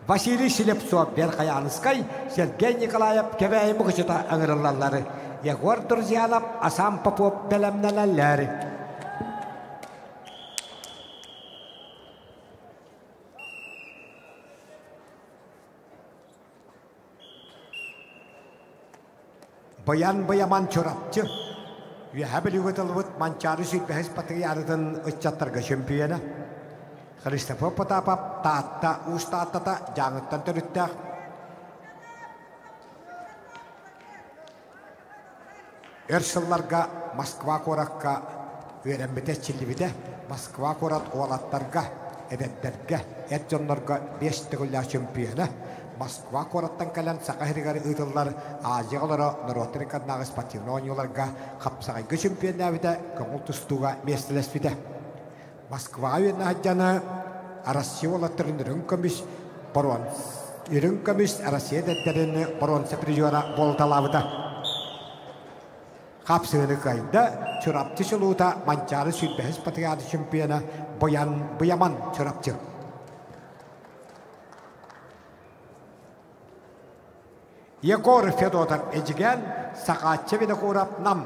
Vasily Slepsov Berkayanskay Sergey Nikolayev kebeği mukuşuta ağırlarları Yegor Turzyanov Asam Popov bilemlenenleri. Bayan çorapçı üyehabeli gıtılıvıt mançarı sütbehis patıgı arıdın ıççatlarga şampiyona. Kristopo Patapap tahta ustaatta jağıttan törüttağ. Ersıllarga Moskva korakka öğrenbete çillibide Moskva korat oğalatlarga edetlerge etjonlarga 5 tıgılla şampiyona. Moskva korattan kalan sakahirigari ıdıllar Aziyalara Norotrikan nağız pativnonyolarga kapsağıgı şampiyona vide kımıl tustuğa mesleles vide. Moskva yönü haccanı Arasiya olatların ürünkamış Arasiya dedlerini Baronsa Prizora boltalavıda. Kapsığını kayda çorapçı şuluğuta mançarı sütbehis patıgadı şampiyona Bayan çorapçı. Yegor Fedotov ecigen sakatçı vide kurap nam.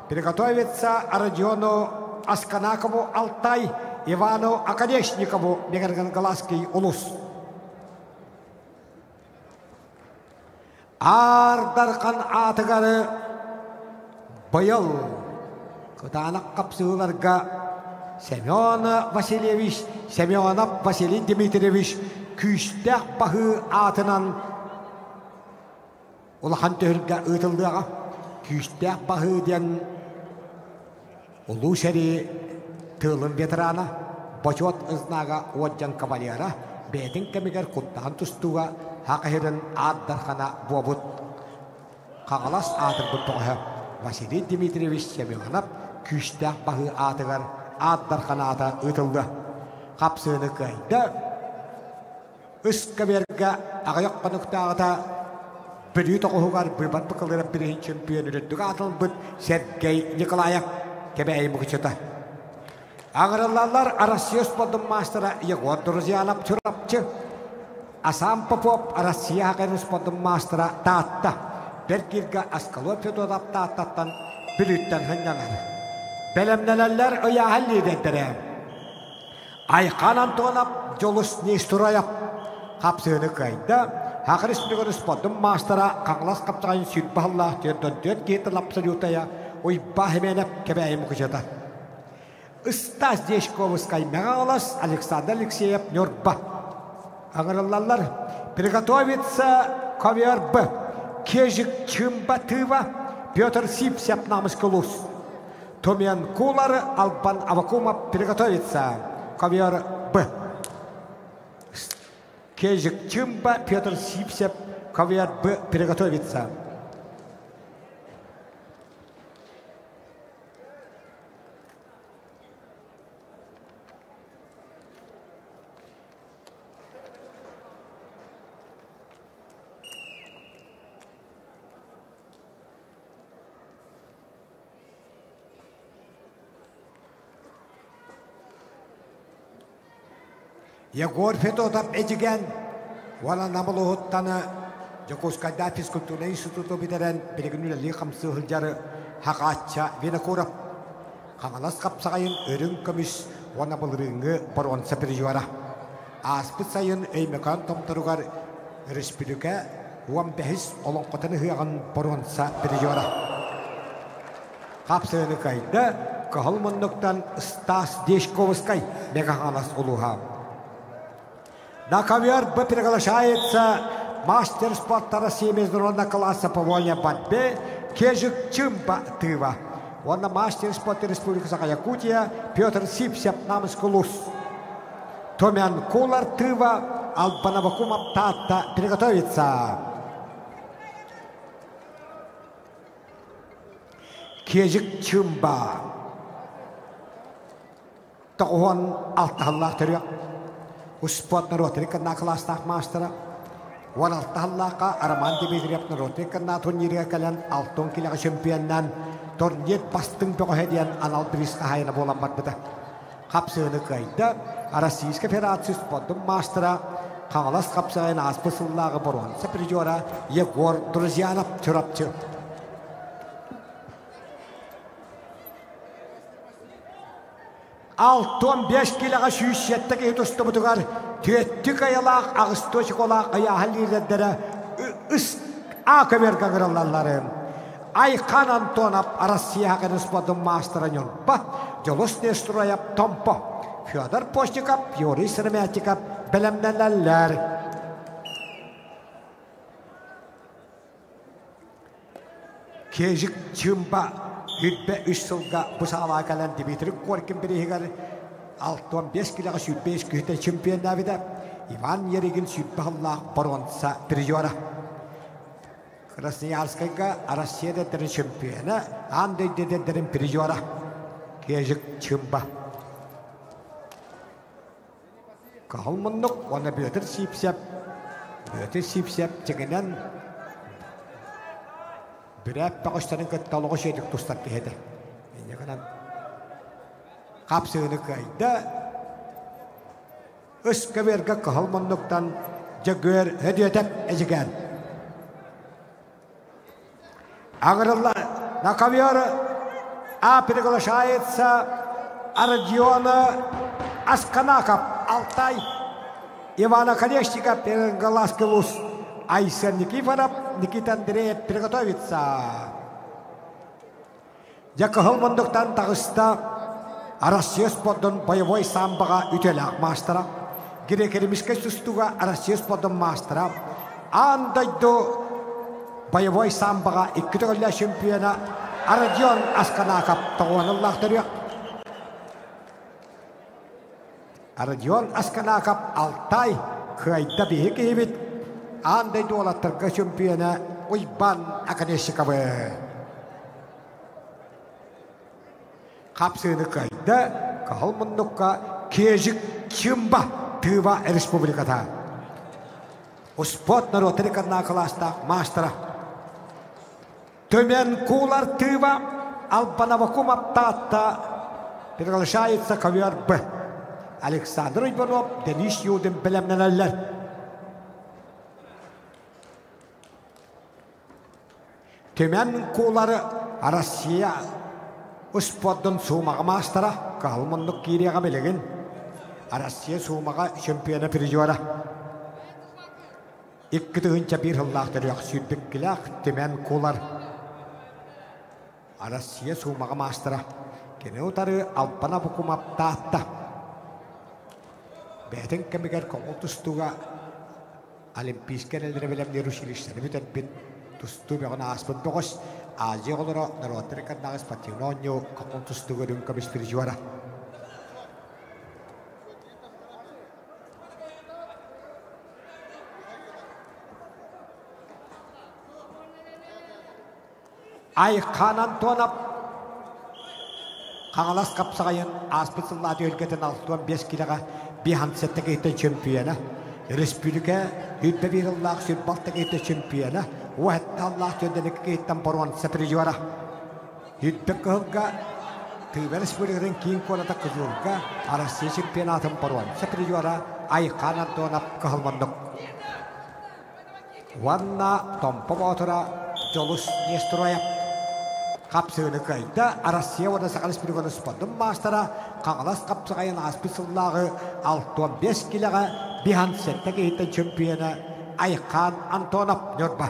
Приготовиться Родиону Асканакову Алтай, Ивану Акадешникову Мегаргангаласский улус. Ардарқан атығары байыл кытанақ қапсығыларға Семенов Василий Дмитриевич күйістәқ бағы атынан Улахан төхірге ұтылдыға күйістәқ бағы ден Улу шәри тылын ветерана, бачот ызнага оджан кавалера, бетин кемигер куттан тустуга, хақахирын аддархана буабут. Қағалас атыр бұттоға, Василий Дмитриевич Семенов күйістәқ бағы атығар аддархана ата ұтылды. Қапсыны кайда, Üskaberga ağayak kanıktağıda bir toğugar bir bat bakılır birinci şampiyon ürettik atılbıt Sergey Nikolayev kebeği mıkıçıda. Ağırlarlar Arasya Spodum Master'a Yegor Durziyanap Çurapçı. Asam Popop Arasya Hakan Spodum Master'a Tatta. Berkirga Askalop Fedodap Tattan Bilütten hınyalar. Belemneler öya hallidedir. Aykan Antonap Jolus Nisturayap. Kapsığını kayda. Hakan Spodum Spodum Master'a Kanglas Kaptayın Sütbahallah Dördön Gita Lapsa Yutaya. Oy Bahemenep kebeği mıkıçıda. Stas Deshkovskay Megalas Александр Алексеев Нюрба. Аграллар приготовиться ковер Б. Кежик Чимбатыва Петр Сипсяп Намыскулус. Томен Кулар Албан Авакумов приготовиться ковер Б. Кежик Чимба Петр Сипсяп ковер Б приготовиться. Егор Федотов эжиген вала намылуһуттаны Жокускайда физкультура институту битерен билигинүлели хамсы хылжары хакаатча винокурап каңалас капсагайын өрүн көмүс вана былырыҥы боронса пережуара аспыт сайын өймекан томторугар республика уам бехис олоңкотаны хыаган боронса пережуара капсыны кайда кахалмындыктан Стас Дешковскай мегахалас улуха. На ковер Б приглашается мастер спорта России международного класса по вольной борьбе Кежик Чимбатыва. Он на мастер спорта Республики Саха-Якутия Петр Сипсяп Намыскулус. Томян Кулар Тыва Албанавакумов Тата приготовится. Кежик Чимба. Тохон Алтахаллах Терек. Успот наротри кана класстах мастера. Вон алтахаллака Арман Дмитриев наротри кана турнирге калан алтын килага чемпионнан турнир бастың пөгөһедиен анал приска хайна болан батбыта. Капсыны кайда Российская Федерация спортын мастера каңалас капсыгайын аспысыллағы борон саприжора Егор Друзьянов чурапчы. Алтон 5 килога сүйшеттік етусты бұтығар төттік аялақ ағысточық олақ аяғалирдері үс ақымергі ғыралалары. Айқан Антонап Россия ғын спортын мастеранын ба, Жолос Нестрояп Томпо, Федор Постников, Юрий Сырмятиков, білімнелелер. Кежик Чимба Hütbe 3 yılga bu sağlığa kalan Dimitri Korkin birihgar 6-15 kiloga sütbe eskühte çempiyon davida Ivan Yerigin sütbe Allah boronsa perjora. Krasnoyarskayga Rossiyada derin çempiyona anday derin perjora. Kejik Çimba. Kalmanlık ona Pötr Sipsep çekinen Birap pakışların kattalığı şeydik dostlar kehede. Ne kadar kapsığını kayda Üskaberga kahalmanlıktan Jagör hediyetep ezigen. Ağırlar nakavyor apirgala şayetsa Aradiona Askanakap Altay Ивана Колесников Перегаласкалус Айсен Никифоров Никита Андреев приготовится. Якахалмандыктан тагыста Россия спортын боевой самбага үтелак мастера. Грекеримиске сустуга Россия спортын мастера. Андайду боевой самбага 2 төгөллө чемпиона Родион Асканаков тоғоныллақтыры. Родион Асканаков Алтай кайда бейгебит. Андай долаттырга чемпиона Уйбан Акадешиковы. Капсыны кайда калмындыкка Кежик Чимба Тыва республиката. Успот на ротериканна класста мастера. Төмен кулар тыва албанавакум аптата приглашается ковер Б. Александр Ибанов, Денис Юдин белемнелер. Төмен кулары Россия успоттун сумага мастера калмындык кирияга белеген. Россия сумага чемпиона призера. Икки тыгынча бир хыллаактыр яксүйдүк килак төмен кулар Россия сумага мастера. Кене утары алпана букумаптаатта. Бәтін кемегер коңыл олимпийский элдере белемнер училищене бүтен бит тусту бегона аспыт богос Азия олоро наротериканнагы спортивноньо коңыл тустуга дүнкө беспир жуара. Айхан Антонов Қаңалас қапсағайын аспытсыллады өлгетін 65 килоға бихансеттігі етін чемпионы. Республика үйтті бір ұллақ сүрбақтығы етін чемпионы. Уәтті Аллах жөнделігі еттен боруан сәпірежуара. Үйтті қылға Тыйбар республикадан кейін қолата қызылға Россия чемпионатын боруан сәпірежуара Айхан Антонов қылмандық. Ванна Томпа Батыра Жолус Нестроя Қапсығыны қайда Россия одасы республиканы спорттың мастера Қаңалас қапсығайын аспысыллағы 65 килоға бихансеттігі еттен чемпионы Айхан Антонов нөрба.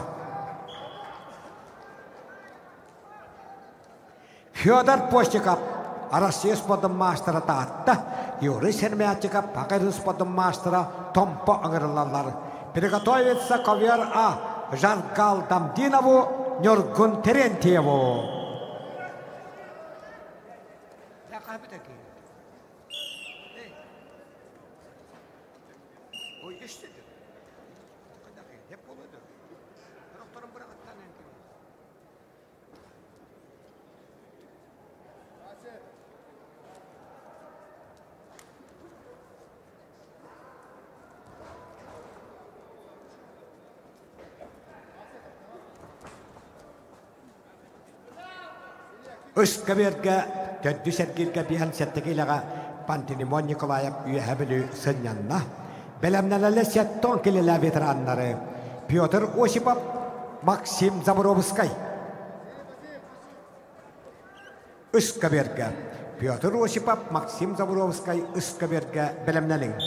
Федор Постиков Россия спорттың мастера таатта Юрий Сермятчиков Пақайрын спорттың мастера Томпа аңырылалар. Приготовится ковер А. Жаргал Дамдинову, Нюргун Терентьеву. Үскәберге төдді сәргелге бейін сәттігіліға Пантелеймон Николаев үйәбілі сынянна. Бәлемнәләлі сәттон келелі ветераннары Петр Осипов, Максим Заборовскай. Үскәберге Петр Осипов, Максим Заборовскай Үскәберге бәлемнәлің.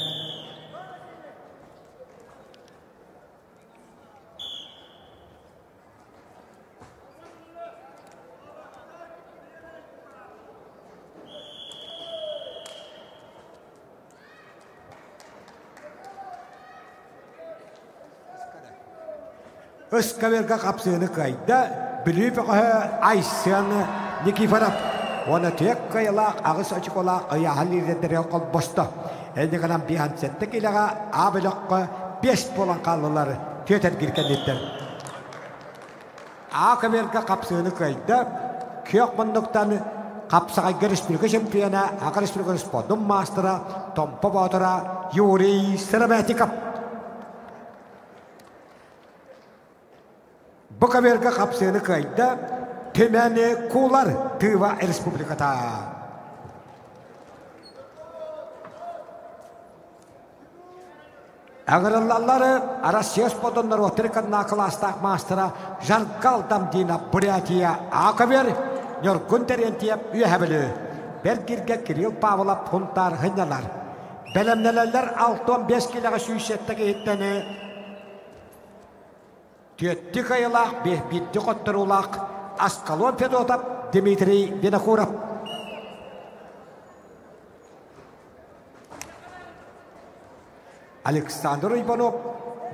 Үскәберге қапсығыны қайда біліп Айсан Никифоров. Оны тек қайылақ, ағыс очық олақ, ұяғал ердері қол босты. Әлді қанам бейхан сәтті келіға абылыққа 5 болан қалылар төтер кіркен еттер. Ақыберге қапсығыны қайда көк мұндықтан қапсығай республика чемпионы, Ақа республика спорттың мастера Томпа Батыра Юрий Сермятчиков. Бұқаберге қапсығыны қайда төмәне кулар Тыва республиката. Ағырылалары Россия спорттың ротериканна кластақ мастера Жаргал Дамдинов Бурятия Ақыбер Нюргун Терентьев үйәбілі. Бергерге Кирилл Павлов Пунтар ғыналар. Бәлемнелелер 65 килоға сүйсеттігі еттені Түйетті қайылақ, бетті қоттырулақ, Аскалон Федотов, Дмитрий Винокуров. Александр Ибанов,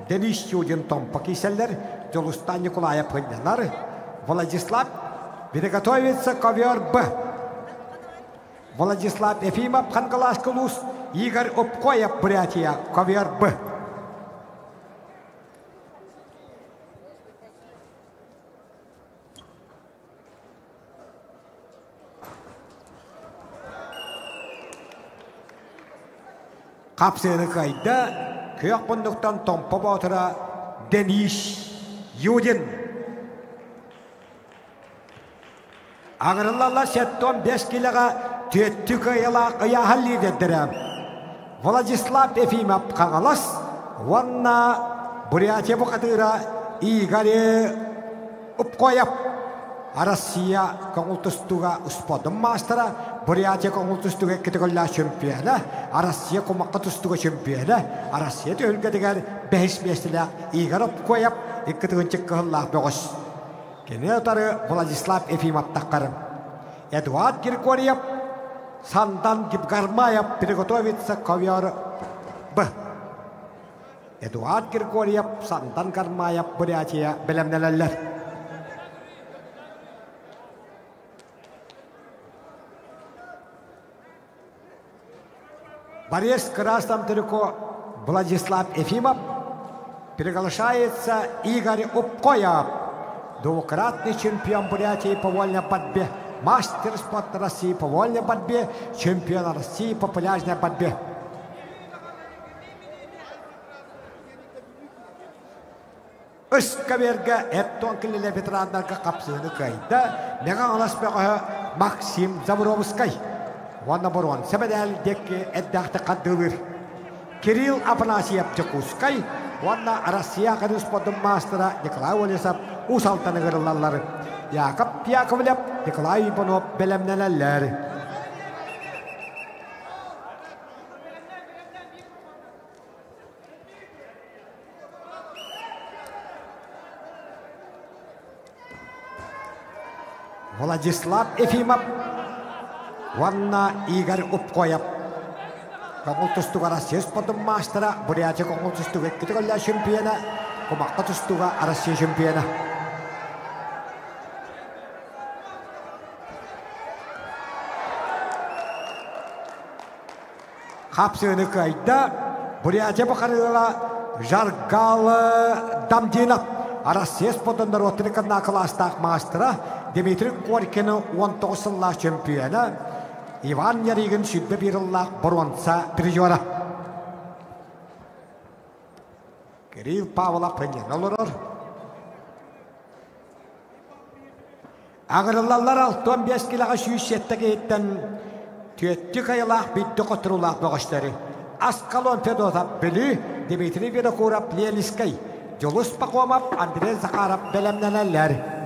Денис Юдин Томпа киселер, Жолустан Николаев Пынянар, Владислав, приготовится ковер Б. Владислав Ефимов, Хангалас Кулус, Игорь Обкоев, Бурятия, ковер Б. Қапсығыны қайда көк бұндықтан Томпа Батыра Денис Юдин. Ағырылалар сеттон 5 килоға төттік аяқы лидердері. Владислав Ефимов қаңалас, ванна Бурятия бұқатыра Игорь Упкоев. Россия конғылтыстуға ұспадым мастера, Бурятия конғылтыстуға кетігілі чемпионы, Россия комаққа тұстуға чемпионы, Россия төлгедігер 5 местілі Игорь Упкоев екітігінчік қығыллақ бөғіс. Кене отары Владислав Ефимов таққарым. Эдуард Григорьев, Сандан Гибгармаев приготовится к ковер Б. Эдуард Григорьев, Сандан Гармаев, Бурятия, белемнелелер. Борис Красном Тырко, Владислав Ефимов, приглашается Игорь Упкоев, двукратный чемпион Бурятии по вольной борьбе, мастер спорта России по вольной борьбе, чемпион России по пляжной борьбе. Үскаверге эттон килеле ветерандарға қапсыны кайда, мега аласпеға Максим Забуровскай. Ванна Борон, Себедел деке эддақты қаддылыр. Кирилл Афанасьев Чекускай, ванна Россия қадысподым мастера Николай Олесов, усалтаны ғырылалары. Яков Яковлев, Николай Ипанов, белемнелелер. Владислав Ефимов, ванна Игорь Упкоев. Конғылтыстуға Россия спортым мастера, Бурятия конғылтыстуға кетігілі чемпионы, комаққа тұстуға Россия чемпионы. Қапсыны кайда, Бурятия бұқарыла Жаргалы Дамдинов, Россия спортындар отырықына кластақ мастера, Дмитрий Коркина 19-лақ чемпионы, Иван Яригин сүдбе біріллақ бронза призера. Кирилл Павлов пенен олырыр. Ағырылалар 15 килоға 107 еттен төтті қайылақ бітті қотырулақ бұғыштары. Аскалон Федотов білі, Дмитрий Винокуров Лелискай, Жолус Пақомов, Андрей Захаров белемнелелер.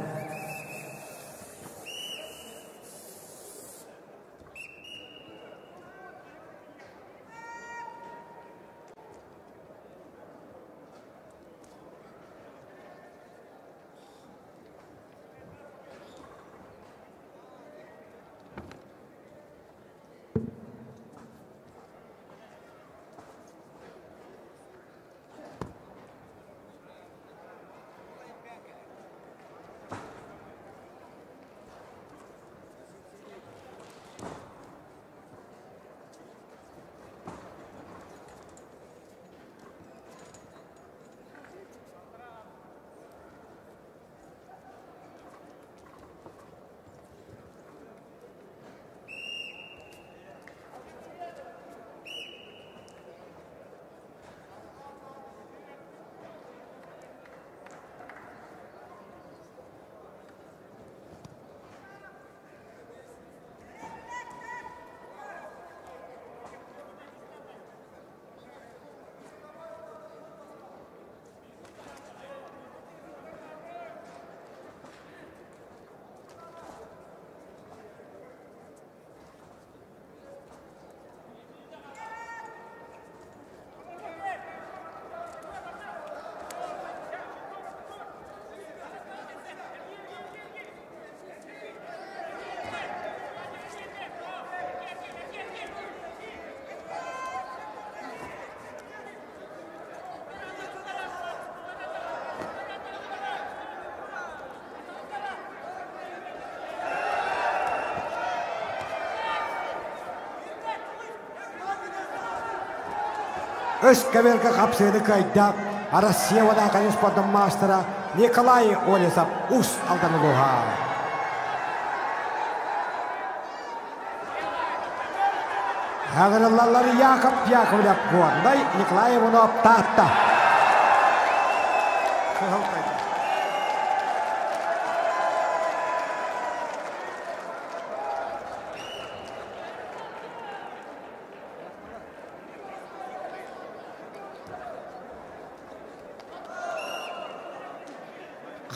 Өскаверге қапсыны кайда, Россия вада конеспортын мастера Николай Олесов ұс алдан ұлыға. Ағырылалары Яков Яковлев қуандай, Николай Иванов татта.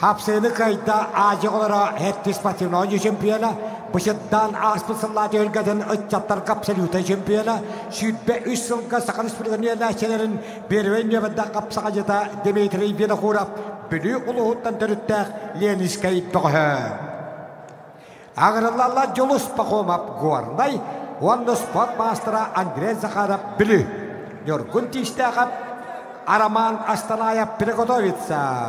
Kapsayını kayda acı olarak hettis patinoncu şampiyona. Bışıddan aspısılla dölgeden ıççatlar kapsalyuta şampiyona. Sütbe 3 yılga sakın spürgün yerleşçelerin bir ön yövende kapsakacıda Dimitri Vinokurov bülü uluğuttan dörüttək Lenis Kayıptığı. Ağırlarla Jolus Pakomap Gornay, Wanda Sport Master'a Andrei Zakharov bülü. Yorgun tiştəğab Araman Astanaya Prigodovitsa.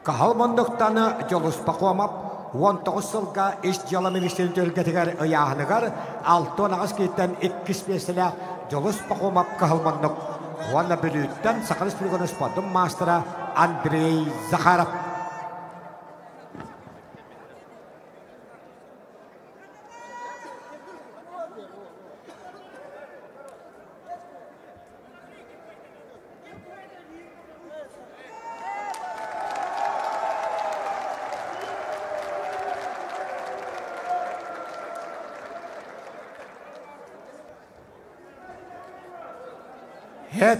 Kahalmandoktanı Jolus Pakomap 19 yılga iş yılı ministerin tölgetiger ayağınıgar 6 onağız keyitten 2 besile Jolus Pakomap kahalmandok Wanda bülütten Sakhalis Pülgönü Sport'un Master'a Andrei Zakharov. Het.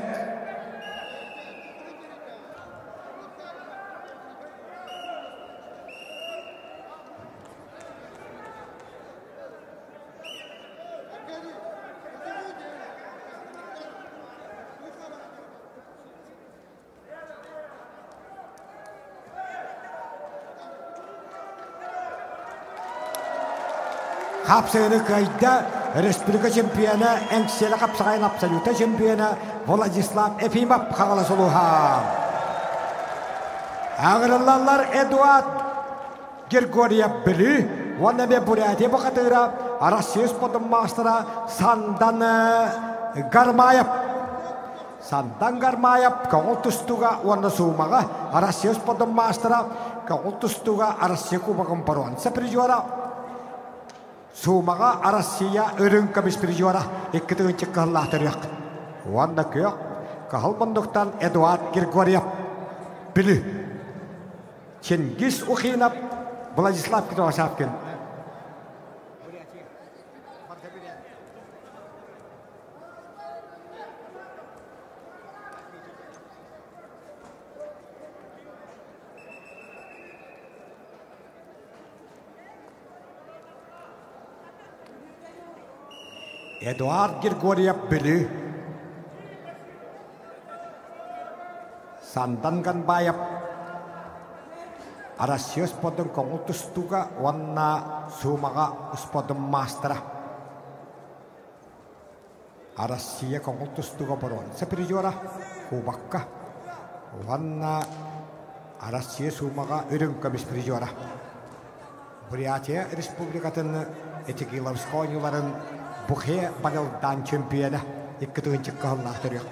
Kapsayını kayda Respublika çempiyonu Enkseli kapsayın absoluta çempiyonu Vladislav Efimov Kağalasoluha. Ağırlarlar Eduard Grigoriev Bülü Vanna ve Buryatiya Bakatıra Arasiyos Podum Master'a Sandan Garmayev. Sandan Garmayev Kağultustuga Vanna Sumaga Arasiyos Podum Master'a Kağultustuga Arasiya Kubakın Paruan Sapirjuara Sumaga Arasiya Örün Kamis Pirjuara İkkıtığın çıkkahıllah tıryak. Wanda kıyok Kahalmandoktan Eduard Grigoriev Bülü Çengiz Ukhinov Vladislav Kitoşapkin. Eduard Grigoriev Bülü Sandan Ganbayev Arasiyos Podum Kongultustuga Wanna Sumaga Uspodum Master'a Arasiya Kongultustuga Baron Sapirjuara Kubakka Wanna Arasiya Sumaga Örün Kamis Pirjuara. Buryatiya Respublikatın Etikilavskoy yılların Bukhe Bagıldan çempiyonu İkkıtığın çıkkahıllah tıryak.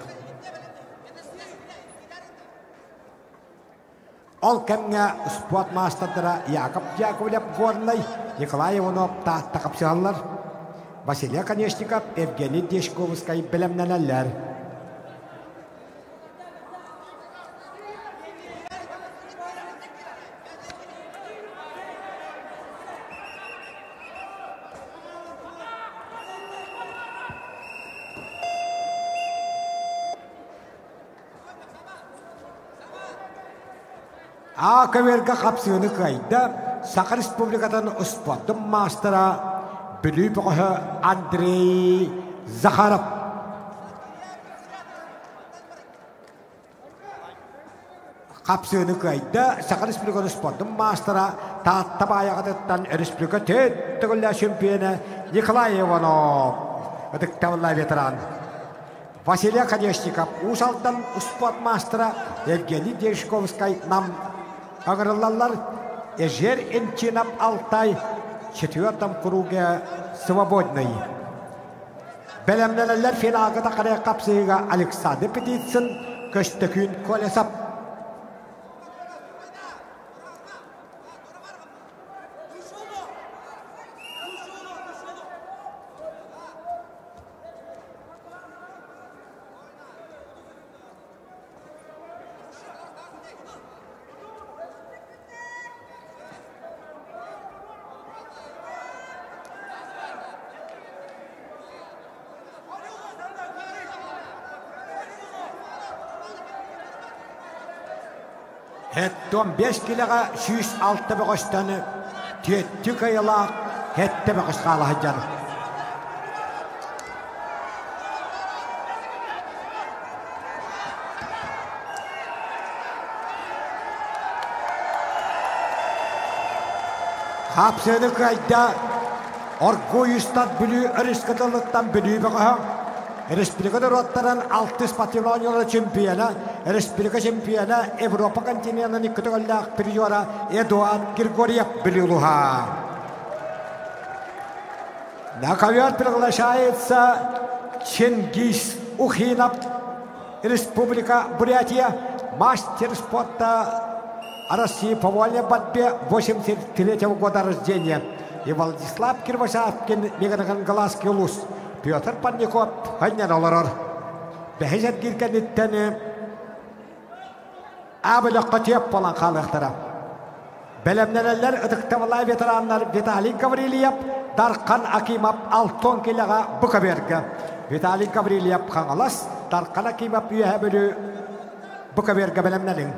Ol kemge Sport Master'da Yakov Yakovlev Gornay, Nikolay Ivanov tahta kapsıhanlar. Vasiliy Konechnikov, Evgeniy Deshkovskay bilemlenenler. Akaverga kapsığını kayda Sakha Respublika'dan Sport'un Master'a Bülü Böğü Andrei Zakharov. Kapsığını kayda Sakha Respublika'dan Sport'un Master'a tahta bayağıdıktan Respublika Tüttüğüller şampiyonu Nikolay Ivanov. Ödüktavılla veteran. Vasiliy Konechnikov Usal'dan Sport Master'a Evgeniy Deshkovskay nam Ağırlarlar Ejer Enchinov Altay четвертом круге свободный. Белемленелер финалга тақария қапсыйга Александр Петицын көштікін колесап. Hetton 5 kiloga 106 beğostany tetti kayalaq hette beğosqala hajar. Hapsını kayda Orgoyustan bülü Ariskadalıktan bülü bağa Respublikada rottaran 6 patrimonyon yola çempiyona Respublika çempiyona Avrupa kontinentinin iktidarlıq periyora Eduard Grigoriev bülüluha. Nakaviyat приглашается Чингис Ухинов Республика Бурятия мастер спорта России по вольной борьбе 83-го года рождения. И Владислав Кирвашавкин, Меганагангаласский лус. Петр Панников, Ханьян Оларор. Бәхизет киркенеттені Абылы Қотеп болан қалықтыра. Бәлемнелер ұдықтавылай ветеранлар Виталий Гаврилиев, Дарқан Акимов, Алтон келеға Букабергі. Виталий Гаврилиев қаңылас, Дарқан Акимов үйе бөлі Букабергі бәлемнелің.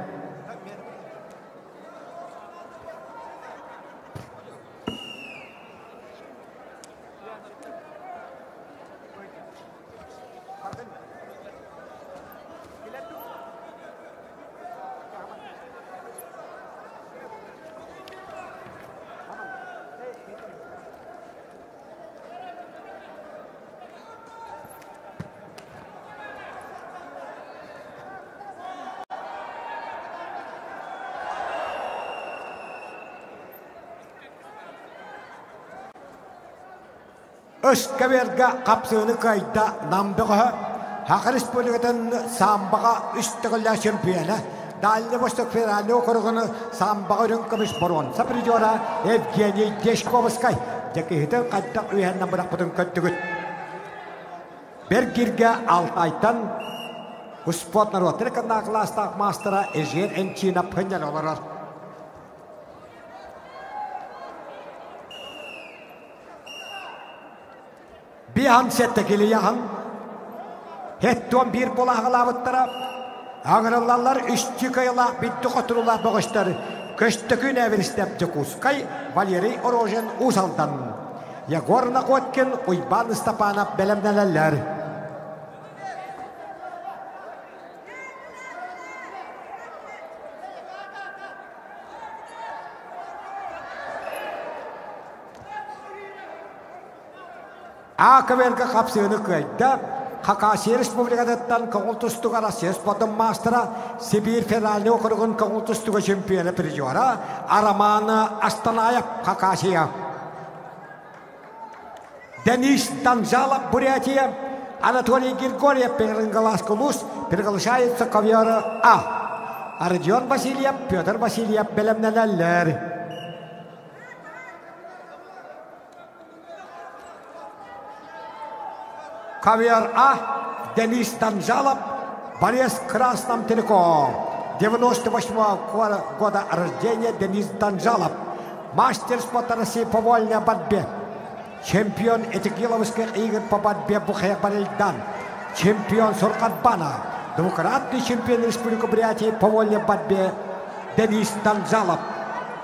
Öskaverga kapsığını kayda namdığı Haqı Respublika'nın sambağa üstüğüllä şempiyonu Dallı Vostok Federali okurğunu sambağa rünkamış boron Saprijora Evgeniy Deshkovskay Dekihidin kayda üyenden bırakmadın köttügüt Bir girge Altay'tan Uspotnar otirikanda klastak mastera Ejer Ençina Pınyan olarar Bir hansette geliyahan Hetton bir bolağılavıttıra Ağırlarlar üstü kayıla bitti koturula boğuşları Köştükün eviristep Cekuskay Valeri Orojen Usaldan Yagorna Kotkin Uyban Stapana belemneler Akaverga kapsığını kayda Hakasi Respublika'dan Kağultustuğa Rasya Sport'un mastera Sibir Federali okurğun Kağultustuğa şempiyonu periyora Aramanı Astanaya Hakasi'ya Denis Danzalov Бурятия Anatoly Grigoriev Перегалаский лус приглашается ковера А Родион Васильев Петр Васильев белемнелер Кавер А, Денис Данзалов, Борис Красном Телеком. 98-го года рождения Денис Данзалов. Мастер спорта России по вольной борьбе. Чемпион этикиловских игр по борьбе Бухая-Барельдан. Чемпион Суркатбана. Двукратный чемпион Республики Бурятии по вольной борьбе Денис Данзалов.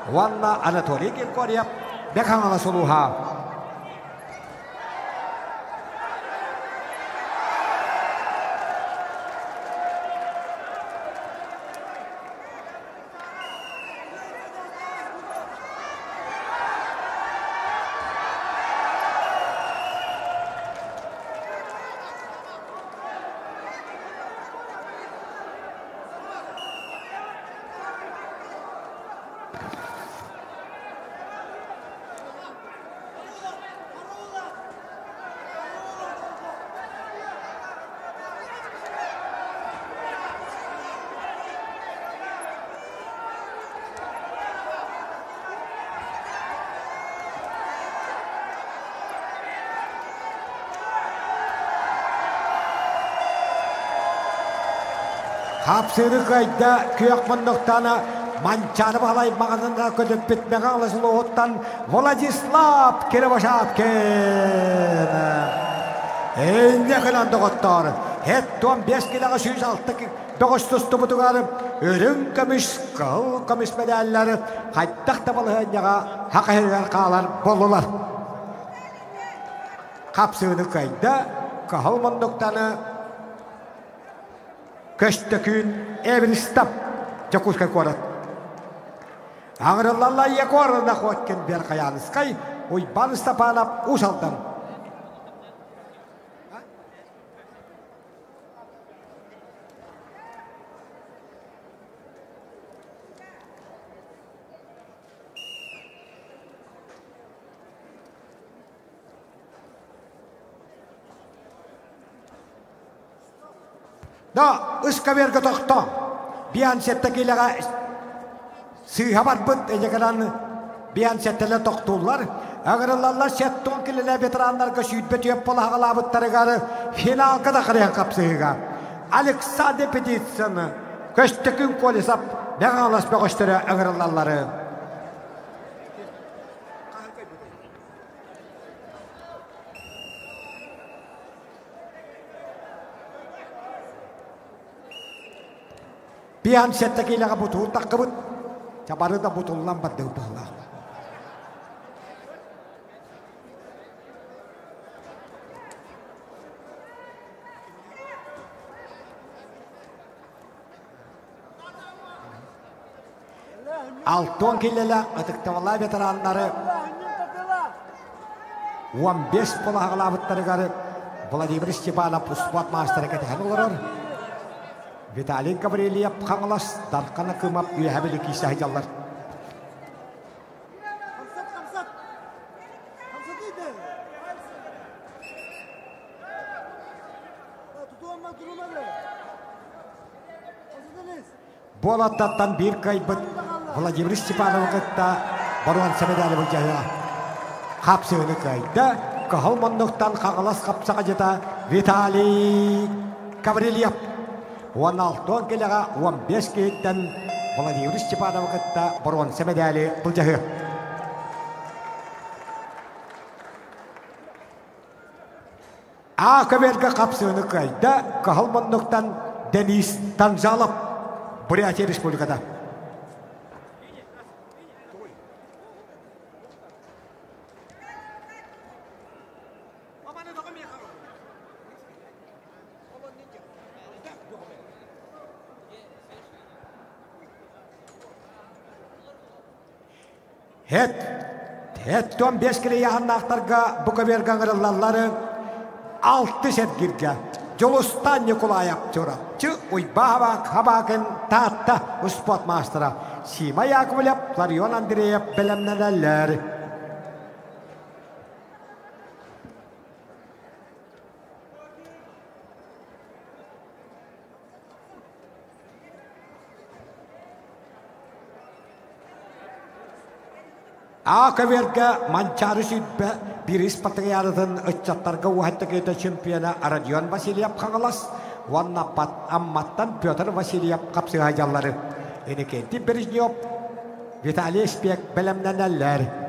Ванна Анатолий Григорьев. Бекхангала Сулуха. Hapsını kayda kıyak mındıktana mançanı bağlayıp mağazında kötüp bitmeye alışılı ottan Vladislav Kirvashapkin. Ende kılandı kottar. Het 15 kiloga süz altı dokuz tustu butugarım. Örün kömüş, kıl kömüş medalleri. Kayttaq da balığınyaga haqı herger qalar bolular. Kapsığını kayda kahal monduktanı köştökün Everestap Jakuska korat. Ağrılarla yakorda koyken bir kayanıskay oy banısta panap usaldan. Da ıska verge tokto. Bian settekilega sığhabat bıt ejekadan bian settele toktular. Ağırlarla setton kilele veteranlarga süydbet yapıla hağalabıtları final kada kırıya kapsıga. Alexander Petitson köştekin kolisap meğalas beğiştere ağırlarları. Bian settekilega butuh takbut. Cabarı da butullan badı bala. Altın kilele atıktavala veteranları 15 pola hağalabıtları garı Vladimir Stepanov Sport Master ketehen olur. Vitaliy Gavriliyev kangalas darkana kımap üyehebilik isahicallar. Bolatatan bir kaybet Vladimir Stepanov kıtta baruan semedali bulcaya. Kapsığını kayda kahal monduktan kangalas kapsağa jeta Vitaliy Gavriliyev. 16 kiloga 15 kitten Vladimir Stepanov kıtta bronze medali bulcahı. Akaberga kapsığını kayda Kahalmandok'tan Denis Tanzalov Buryatia Respublika'da. Het 15 kilo yahanaktarga buka vergan gırılalları 6 set girge. Jolustan yukulayap çorak. Çı uy bahavak habakın tahta uspot mastera. Sima Yakovlev, Florian Andreev belemneler. Akaverga mancarı südbe biris patayarıdın ıççatlarga uhattaki çempiyona Aradion Vasilyev kangalas vannapat ammattan Pyotr Vasilyev kapsı hajalları Enikenti Brezhnev Vitaliy Spek belemneneller.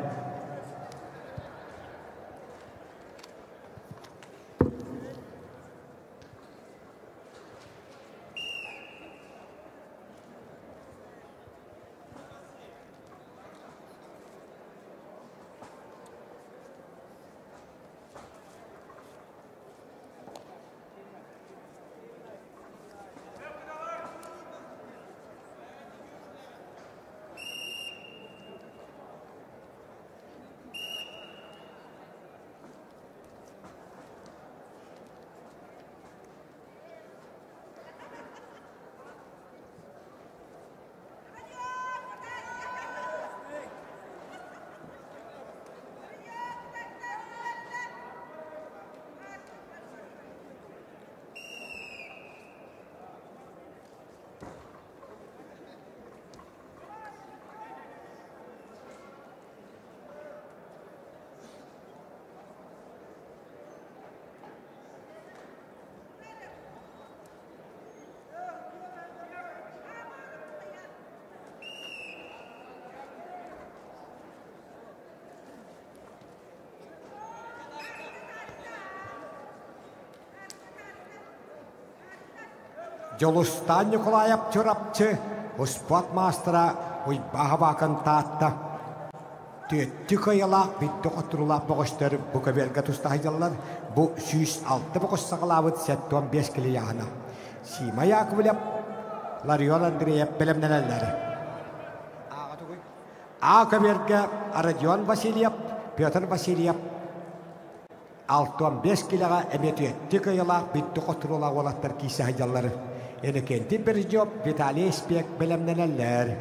Жолустан Николаев чурапчы успот мастера уйбаға бакын таатта. Төтті кайылақ битті қоттырулақ бұғыштар бұқа берге тұстағыдалар бұ 106 бұғыстағылауыд 75 кілі яғына. Сима Яковлев, Ларион Андреев білімненелері. Аға берге Родион Васильев, Петр Васильев 65 кіліға әметі кайылақ битті қоттырулақ олаттар кейсағыдалары. Энекенті бір жоп Виталий Спек білімненелері.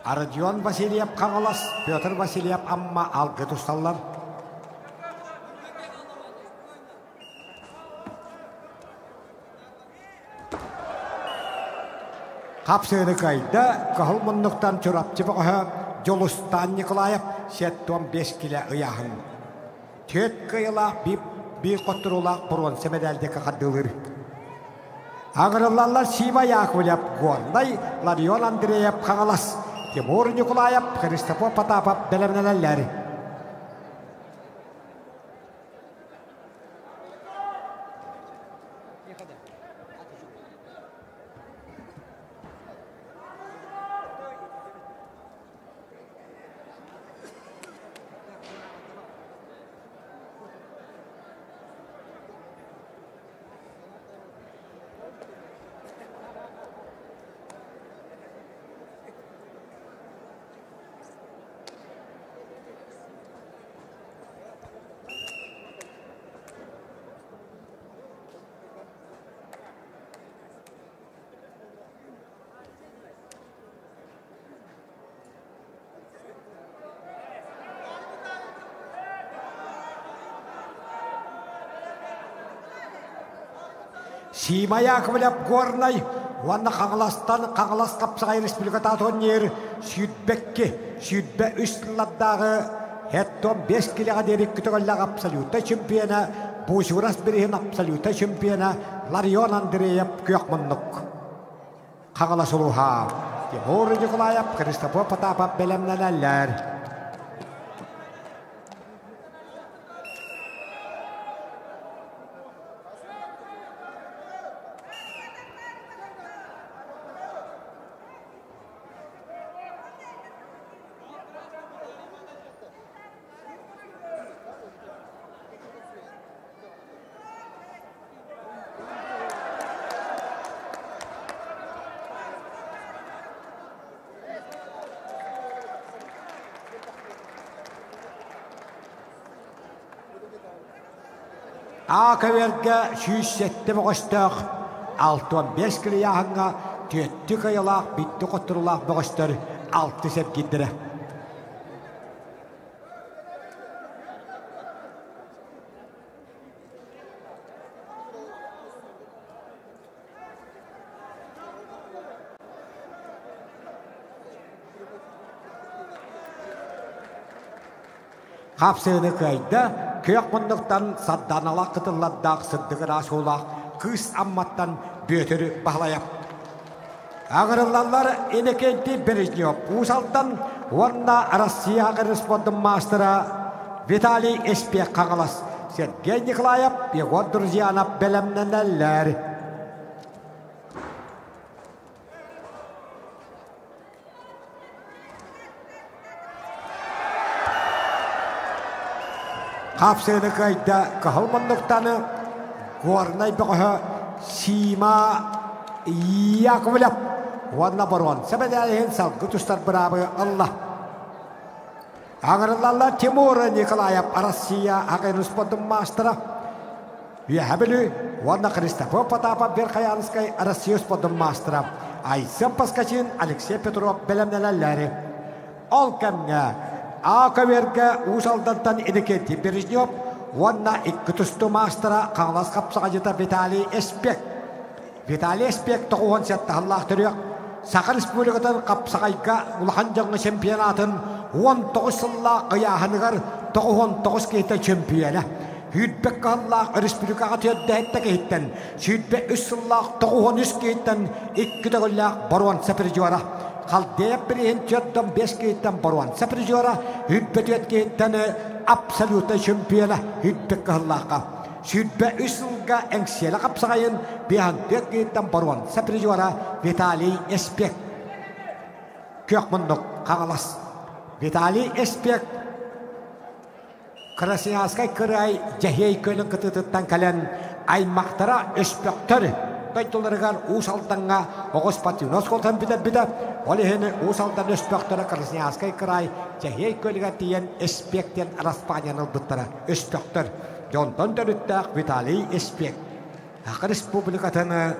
Родион Васильев қағалас, Петр Васильев амма алғы тұсталар. Қапсыны қайда қағыл мұнықтан чұрапчы бұғы Жолустан Николаев 75 кілі ұяғын. Төт қиылақ бей қоттырулақ бұрын семедәлді қақадылыр. Ағырылалар Сима Яковлев, Горнай, Ларион Андреев қағалас. Тимур Николаев, Христофор Потапов, білімненелері. Сима Яковлев Горнай, ванна қағыластан қағылас қапсағай республиката тонер сүйітбекке, сүйітбе үстілладдағы әттон 5 киліға дерек күтігілі абсолюта чемпионы, бұшығырас бірігін абсолюта чемпионы Ларион Андреев көйіқмұндық. Қағылас ұлыға, Тимур Николаев, Христофор Потапов білімненелер. Ақыверге 107 бұғыстық, 65 кілі яғынға төтті қайылақ, битті қоттырылақ бұғыстыр, 6 сәп кендірі. Қапсыны қайда, көк мұндықтан садданала қытылладдақ сыддығыр ашулақ, қыз амматтан бөтірі бағлаяп. Ағырылалар енекенті Бережнев, ұсалттан орна Россия ағырыс бодың мастыра Виталий Эспек қағылас Сергей Николаев, его друзья на белемненеллер. Хапсыны кайда кахылмандықтаны горнай бұғы Сима Яковлев. Уанна баруан. Сәбәдәліген салғы тұстар бұрабы Allah. Аңырылалар Тимур Николаев, Россия, ағайын ұспадың мастыра. Виәбілі, уанна Христофор Потапов, Верхаянскай, Россия ұспадың мастыра. Айсен Паскачин, Алексей Петров, белемнеләләрі. Ол кәмге, Ақаверге ұсалдантан Эдекенти Бережнев, уанна икі тұсты мастыра, қаңлас қапсыға жета Виталий Эспек. Виталий Эспек тұғуын сәтті Аллах түрек. Сақыр Республикадан қапсағайға ұлған жаңы чемпионатын 19 сылла қияғанығар 99 кейті чемпионы. Хүйтбек қаллақ Республикаға түйетті әтті кейттен, Сүйтбек 3 сыллақ 93 кейттен 2 төгілләқ баруан сәпір жуара. Қалдеп бірін түйеттен 5 кейттен баруан сәпір жуара. Хүйтбек түйет кейттен абсолютно чемпионы Хүйтбек қаллаққа. Сүйтбек 3 сылға әңселі қапсағайын бейін 4 кейттен баруан сәпір жуара Виталий Эспек. Көк мұндық қағалас. Виталий Эспек Красноярскай край жахей көлін кытытыттан кәлін аймақтара өспектір тойтылырған ұсалтанға оғыз патинос қолтан біді. Олығыны ұсалтан өспектірі Красноярскай край жахей көліға тиен Эспектен Распанияның бұттыры өспектір. Жонтан дөріттәк Виталий Эспек. Ақы республикатыны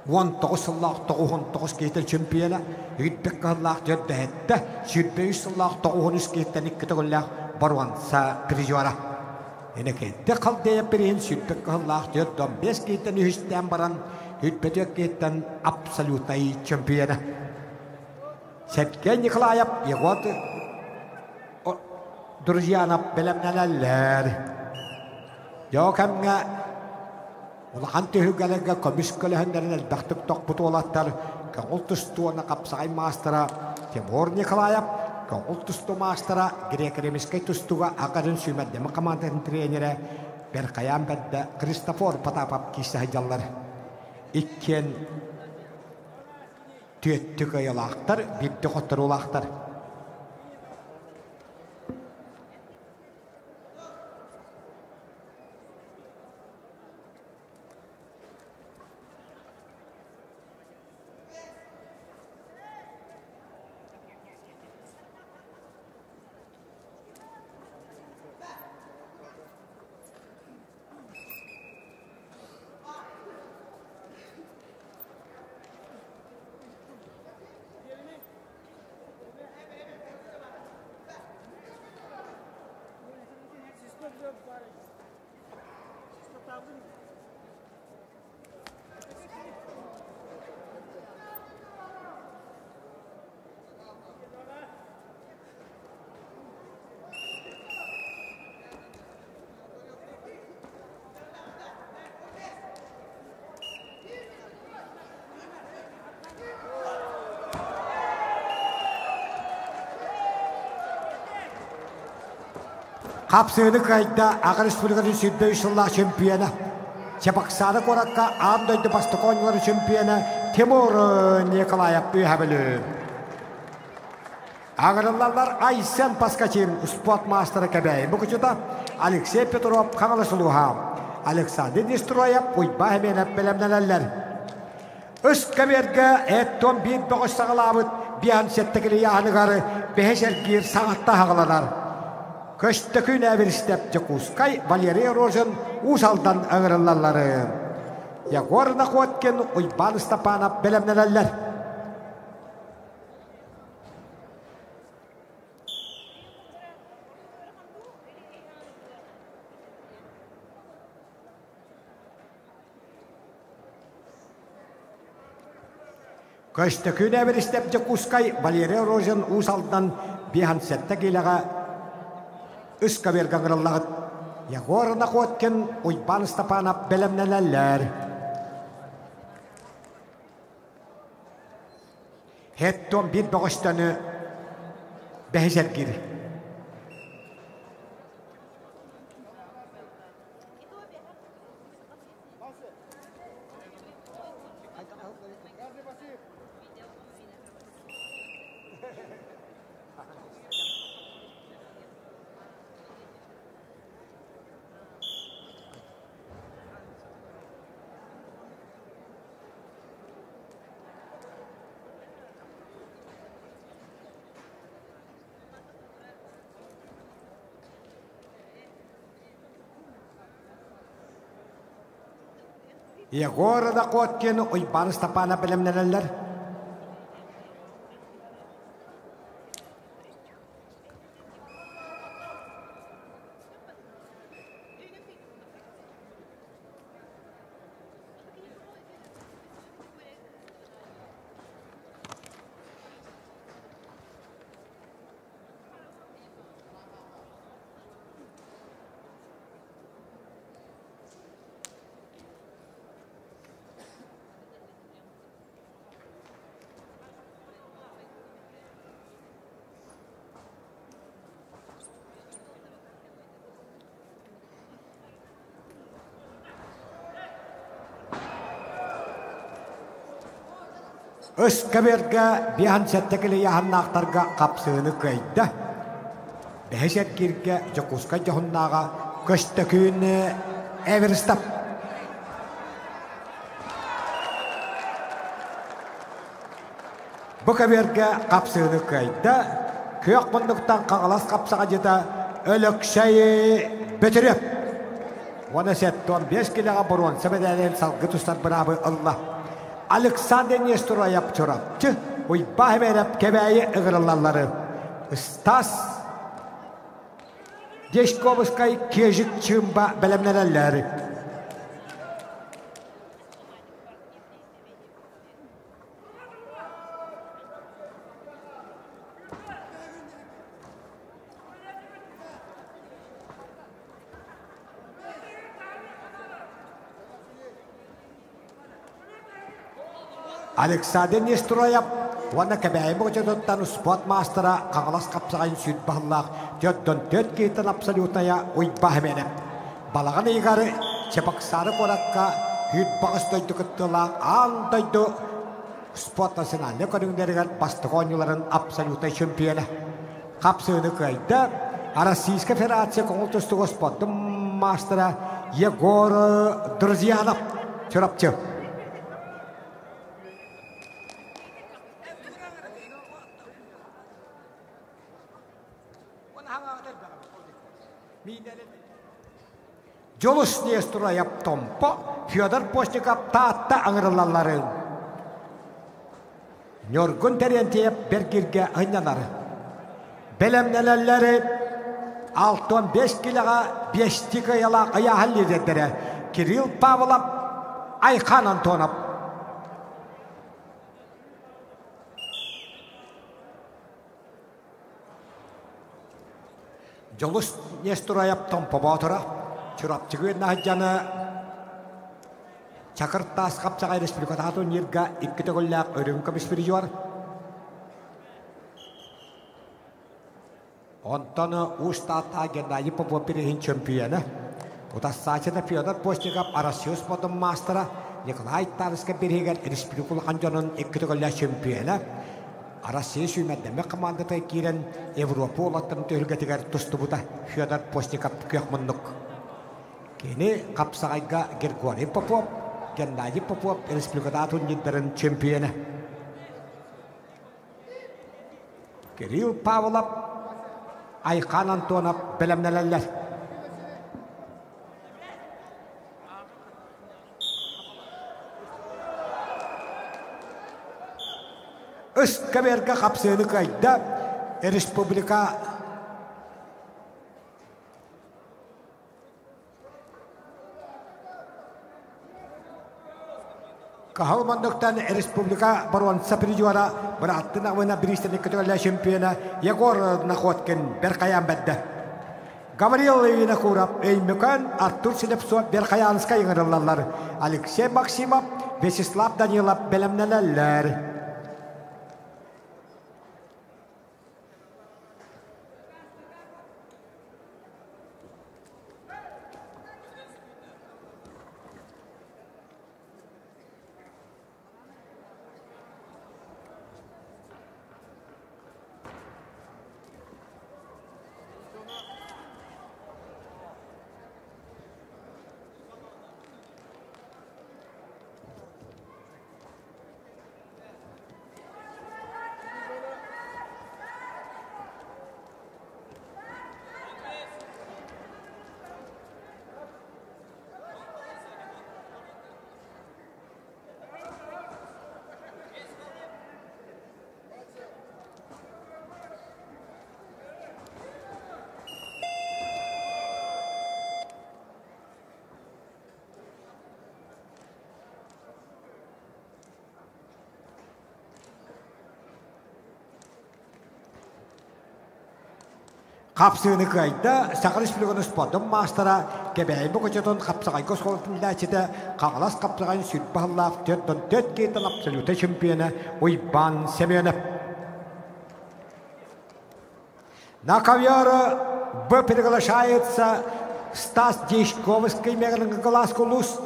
19 сыллақ 99 кейтен чемпионы, Хүйтбек қаллақ жөдді әтті, Сүйтбек сыллақ 93 кейтен 2 төгілләқ баруанса призуара. Енекетті қалдайып бірін Сүйтбек қаллақ жөдді 15 кейтен үйістен баран, Хүйтбек кейтен абсолютный чемпионы. Сергей Николаев, его друзья на белемнеләләр. Йокамға Улахан түйгелерге комискөлөһүндерин элбэхтик токпуту олаттар кагул тустуона капсагай мастера Тимур Николаев, кагул тусту мастера грек-римскай тустуга агарын сүймәддеме команданың тренері Беркаян бәдді Христофор Потапов кисәһәҗаллар. Иккен түйеттік айылақтар, битті қоттыр олақтар. Kapsığını kayıtta Ağır Respublika'nın Südbe Üsullah şampiyonu. Çapaksanı korakka Andoydu Bastıkonları şampiyonu Timur Nikolayev büyühebeli. Ağırlılar Aysen Paskaçin sport masterı kebeği. Bu küçüde Alexey Petrov Kanalasuluha. Alexander Nistroyev uyba hemen hep belemnelerler. Üst keberge etton bir boğuş sağlamıt bir an settekili yağınıgarı beheşer gir sağatta hağılanar. Köştükün eviristep Cekuskay, Valeriy Rozin, Usaldan ağırlarları. Yagorna Kotkin, Uyban Stepanov belemnelerler. Köştükün eviristep Cekuskay, Valeriy Rozin, Usaldan bir settekilaga Üska verganırlar. Yagorna Kotkin, Uyban Stepanov belemnelerler. Hetton bir boğuştanı behezer gir. Егор Накоткин Ойбан Стапана белемнелер. Öskabirga bihan settekili yahannaqtarga qapsığını kayda. Beheşet kirge jokuska johunnaga köstöküün Everstap. Bu kabirga qapsığını kayda. Kök bunduktan qağlas qapsağa jeta ölökşeyi betirip. Ona setton 5 kiloga burun sebedelen salgı tustar bırabı Allah. Alexander Nestoroyev çorapçı, oy bahverep kebeyi ıgırılalları. Stas Deşkovskay kejik çımba belemnelerleri. Alexander Nestoroyev wana kebeyi boğacadotan spot master'a qağlas qapsağın süt bahallaq döddön död keytan absolutaya oy bahmenep. Balağın iğarı çepak sarı korakka hüt bağız doydu kıttılaq an doydu spot nasionalne konungderigen bastıqonyuların absolutay şempiyona. Qapsığını kayda Российская Федерация konultustuğu spotun master'a Yegor Druzyanov çorapçı. Jolus Nestoroyev tompo Fyodor Postnikov taatta аңырылалары. Нёргун Терентьев Бергирге ынянары. Белемнелелері 6-5 килоға 5 тикаяла аяғын ледеттері. Кирилл Павлов, Айхан Антонов. Jolus Nestoroyev tompo bağıtıra. Çorapçıgı nahıcanı Çakırtas kapçağay Respublikatı nirga ikkite gollak örüm kabispiri var. Ondan ustata genayı popopirihin çempiyonu. Utas saçada Fyodor Postnikov Arasios podum mastera Nikolay Tarska birigen Respublikalı kancanın ikkite gollak çempiyonu. Arasios ümeddeme komandata giren Avrupa olatın tühülgetiger tustubuta Fyodor Postnikov kökmunduk. Kini kapsağayga Grigoriy Popov, Gennadiy Popov Respublikatı Nidlerin çempiyonu. Kirill Pavlov, Ayhan Antonov belemnelerler. Öskaberga kapsığını kayda Respublika Kahvalmandıktan Respublika Baron Sapri juara berattı nağına biristelik kötüler şampiyona Yegor Nakotkin berkayam bedde. Gabriel Vinokurov Eymekan Artur Silepsov berkayanska yığırırlar. Alexey Maksimov Vyacheslav Danilov belemnelerler. Kapsığını kayda Sakırış Bilgonu Spodun Mastara Gebeği bu koçatın kapsağay koskolatın ilaçıda Kağlas kapsağayın sütbahallaf 4 geytan absolute şampiyonu Uyban Semyonov. На ковёре приглашается Стас Дешковский, Мегалинголаскулус,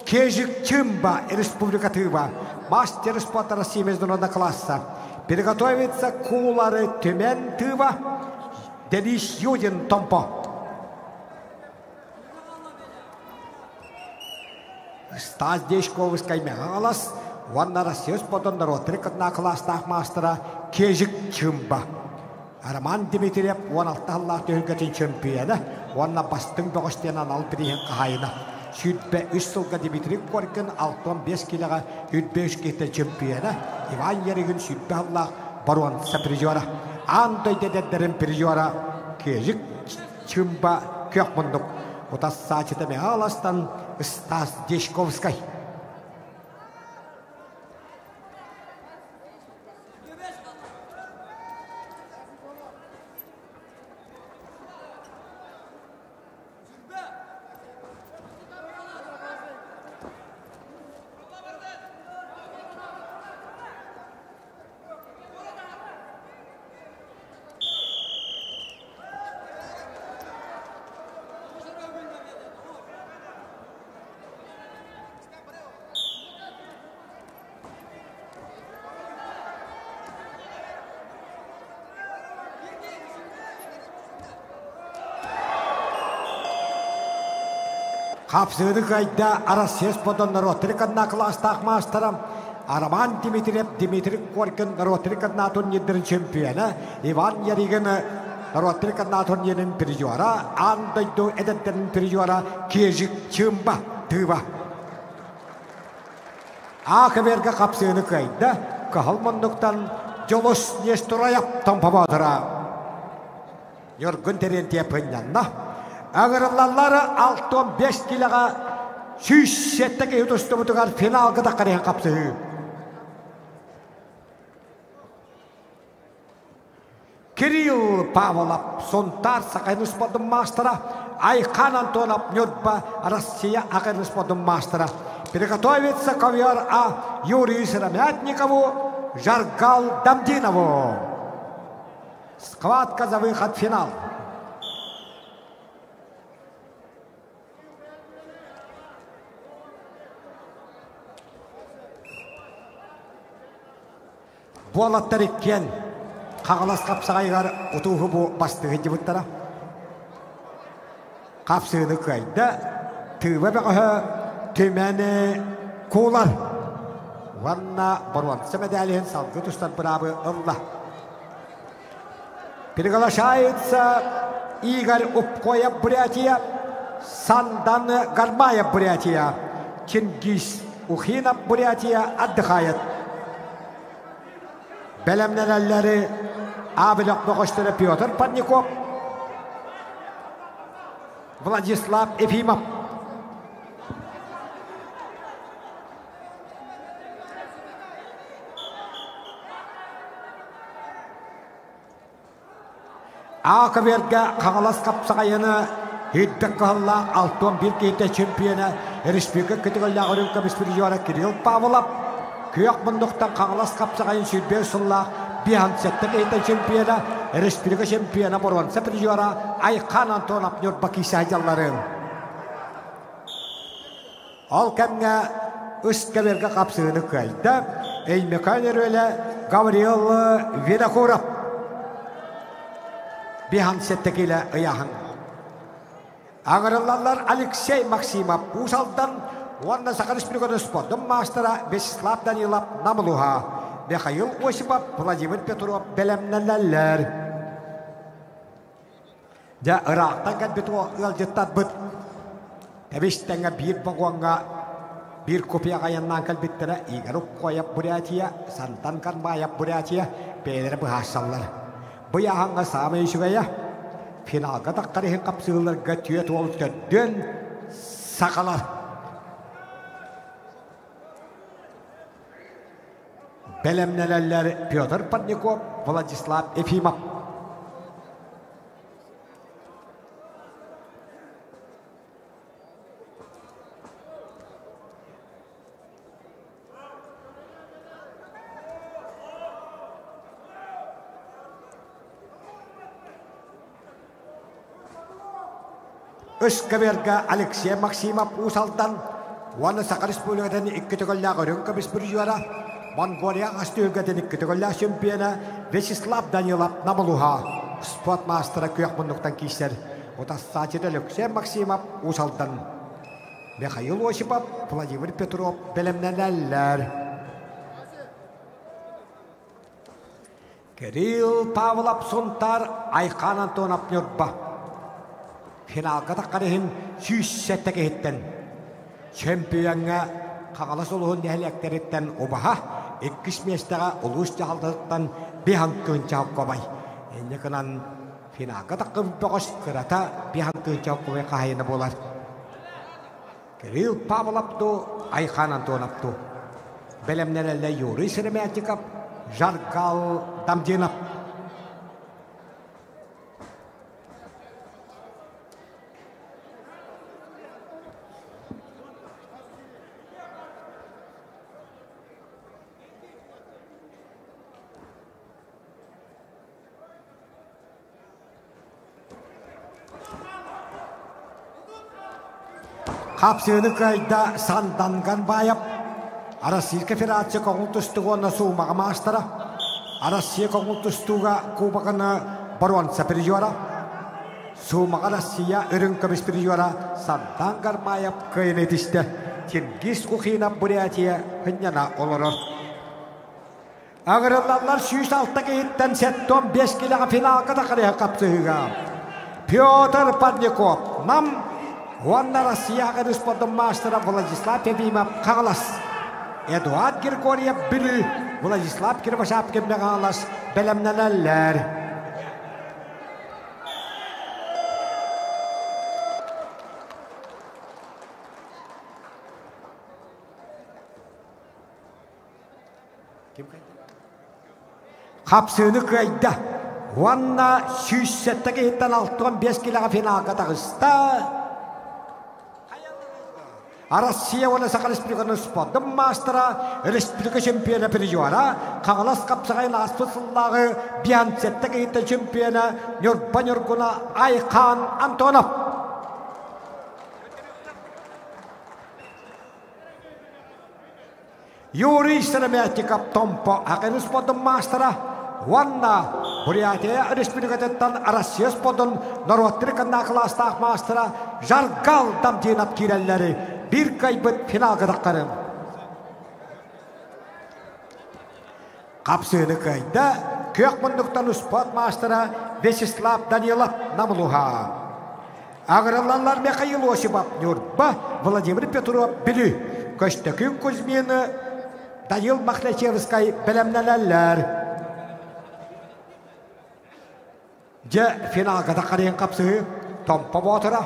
Кежик Чимба, Республика Тыва, мастер спорта России международного класса. Приготовится кулары Тюмень Тыва, Денис Юдин Томпо. Стас Дешковский, Мегалас, Ванна Россия спорта народного класса мастера Кежик Чимба. Арман Дмитриев 16 төгөтүн чемпионы, онна бастың бөгөстенан алып биген кайына. Сүтбе 3 жылга Дмитрий Коркин 65 килога 3 кетте чемпионы, Иван Ярыгын сүтбе аллах баруан саприжора. Антой дедерин прижора Кежик Чимба көкмундук. Отас сачыта мегаластан Стас Дешковский. Kapsığını kayda Arasya Spodun Rotrikadna klastaq masteram Arman Dmitriyev Dmitri Korkin Rotrikadna turnirin çempiyonu Ivan Yarygin Rotrikadna turnirin prизора Andaydu edetlerin prизора Kejik Çimba Tıva. Akıverge kapsığını kayda Kahalmanduktan Jolos Nestorayap Tampabadıra Yorgun terentiye pınyanna Ağırlarları 6-15 kiloga 107 yutustu butugar finalga da karıyan kapsı. Kirill Pavlov sontar sakayın spodun mastera Aykan Antonov Nyurba Россия akayın spodun mastera. Приготовится ковер Юрию Сыромятникову Жаргал Дамдинову. Схватка за выход в финал. Болаттар еккен қағылас қапсағайғар ұтуғы бұ бастығы дебіттара. Қапсығыны қайда түйбі бәғі төмәні қуылар. Ванна баруан сәмәдәліген салғы тұстан бұрабы ұлла. Приглашается Игорь Упкоя Бурятия, Сандан Гармая Бурятия, Чингис Ухинов Бурятия отдыхает. Белемнелерleri Abilok Bogoşları Pyotr Parnikov, Vladislav Efimov. Akıverge Kağalas kapsağayını Hiddek kahalla 6-11 kete çempiyonu Respublika Kategoriya Olimpiya Bispiriyora Kirill Pavlov. Köyek bunduktan Kağalas kapsağayın sürbey sulla Bihan settek kete çempiyonu Respublika şempiyonu Borvan Sapiriyora Aykan Antonov Nyurbaki sahicalları. Al kemge Üstkeverge kapsığını kayda Eymekaner öyle Gavril Vinokurov. Bihan settek ile ayahın. Ağırlarlar Alexey Maksimov Usal'dan Ванна Сахарис Пригодоспо, Доммастера, Вячеслав Данилов, Намлуха, Михаил Осипов, Владимир Петров, Белемнеллер. Да Ирактан кәлбетуа ылжыттат бұд. Әбештәңі бір бағуанға бір копияға яннан кәлбеттері Игорь Упкоя Бурятия, Сантан Кармая Бурятия, бәлері бұғашсалар. Бұяғанға самай шүгәйі, финалға таққарихын қапсығыларға түйет олысқа дөн сақалар. Belemneler Pyotr Parnikov, Vladislav Efimov. Öskaberga Alexey Maksimov usaldan Wana Sakar Республикадан 2 төгөлләр рынка беспризюара Монголия астылгадан 2 төгөлләр чемпиона Вячеслав Данилов Намалуха спорт мастера көйәкмөнлектән кисер Утассачыда Алексей Максимов усалдан Михаил Осипов Владимир Петров белемнәләр Кирилл Павлов Сонтар Айхан Антонов Нюрба Финалга таққарыһын сүйіссәттәге хеттен. Чемпионға қағалас олуғын нәхіләктереттен обаға, 2 местаға ұлыс жағалдықтан бейхан күн чауып қобай. Әне қынан финалга таққын бұғыз қырата бейхан күн чауып қобай қағайыны болар. Кирилл Павловту, Айхан Антоновту. Бәлемнерелі Юрий Серемятиков, Жаргал Дамдинов. Хапсыны кайда санданган байып, Российская Федерация коңылтыстығы оны суымаға мастара, Россия коңылтыстыға кубағыны баруанса пережуара, суымаға Россия үрінкі біз пережуара, санданган байып кайын етісті, Тенгиз Кухина Бурятия хынняна олырыр. Ағырылалар 6-6 кейттен 7-15 келіға финалға да қария қапсыға. Петр Парников, нам Ванна Россияға республикадан мастера Владислав Евимов қағалас. Эдуард Григорьев білі Владислав Кирбашап кемді қағалас бәлемнәләләр. Қапсыны қайда. Ванна 6-7 6-15 келіға финалға тағыста. Россия оны Сақар Республиканың спорттың мастера, республика чемпионы пережуара, қағалас қапсағайын аспысыллағы биянцеттік еті чемпионы Нюрба-Нюргуна Айхан Антонов. Юрий Серемятиков Томпо, ақын спорттың мастера, Ванна Бурятия Республикатеттан Россия спорттың Норваттырқын ақыластақ мастера Жаргал Дамдинов киреллері bir kaybet finalga taqarım. Qapsını kayda Kökmündükten sport mastera Vyacheslav Danilov Namluha. Ağırlanlar Mikhail Osipov Nurba Vladimir Petrov Bilü. Köştekün Kuzmini Danil Makhlachevskay belemnelerler. Je finalga taqarın qapsı Tompa Botora.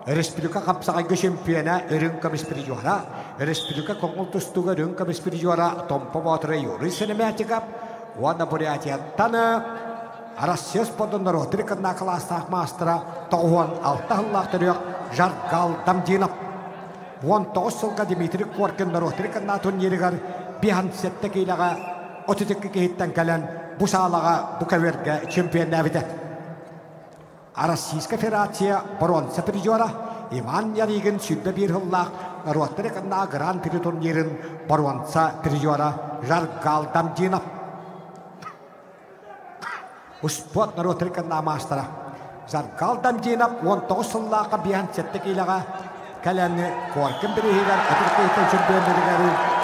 Республика қапсағайғы чемпиона рынка беспризюара, Республика коңылтыстығы рынка беспризюара Томпа Батыры Юрий Серемятиков, Вана Бурятияттаны Россия спорттың Ротырқын нақыластақ мастера Тоғуан Алтағыллақтырық Жаргал Дамдинов. 19 жылға Дмитрий Коркин Ротырқын турнирігер бихан сетті кейліға 32 кейттен кәлін бұсалаға бұқаверге чемпион әвіді. Российская Федерация бронза призера Иван Яригин сүрді бір жыллақ Ротырқында гран-при турнирін бронза призера Жаргал Дамдинов. Спорт Ротырқында мастера Жаргал Дамдинов 19 жыллаққа бихан сетті кейліға кәләні Коркин бірігер Атырқайты чемпиондырығары.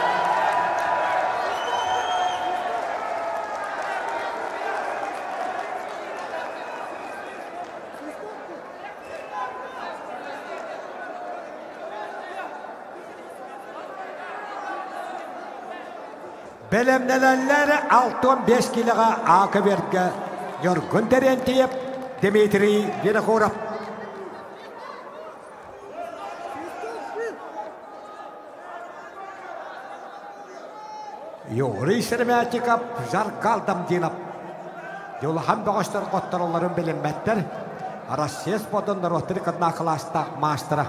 Belemnelenler 6-15 kiloga Akaberga Yorgun Terentiev Dmitry Vinokurov. Юрий Серемятиков Жаргал Дамдинов. Yolhan bağışlar qottarolların bilinmətlər. Россия спортын Ротырқын нақыластақ мастера.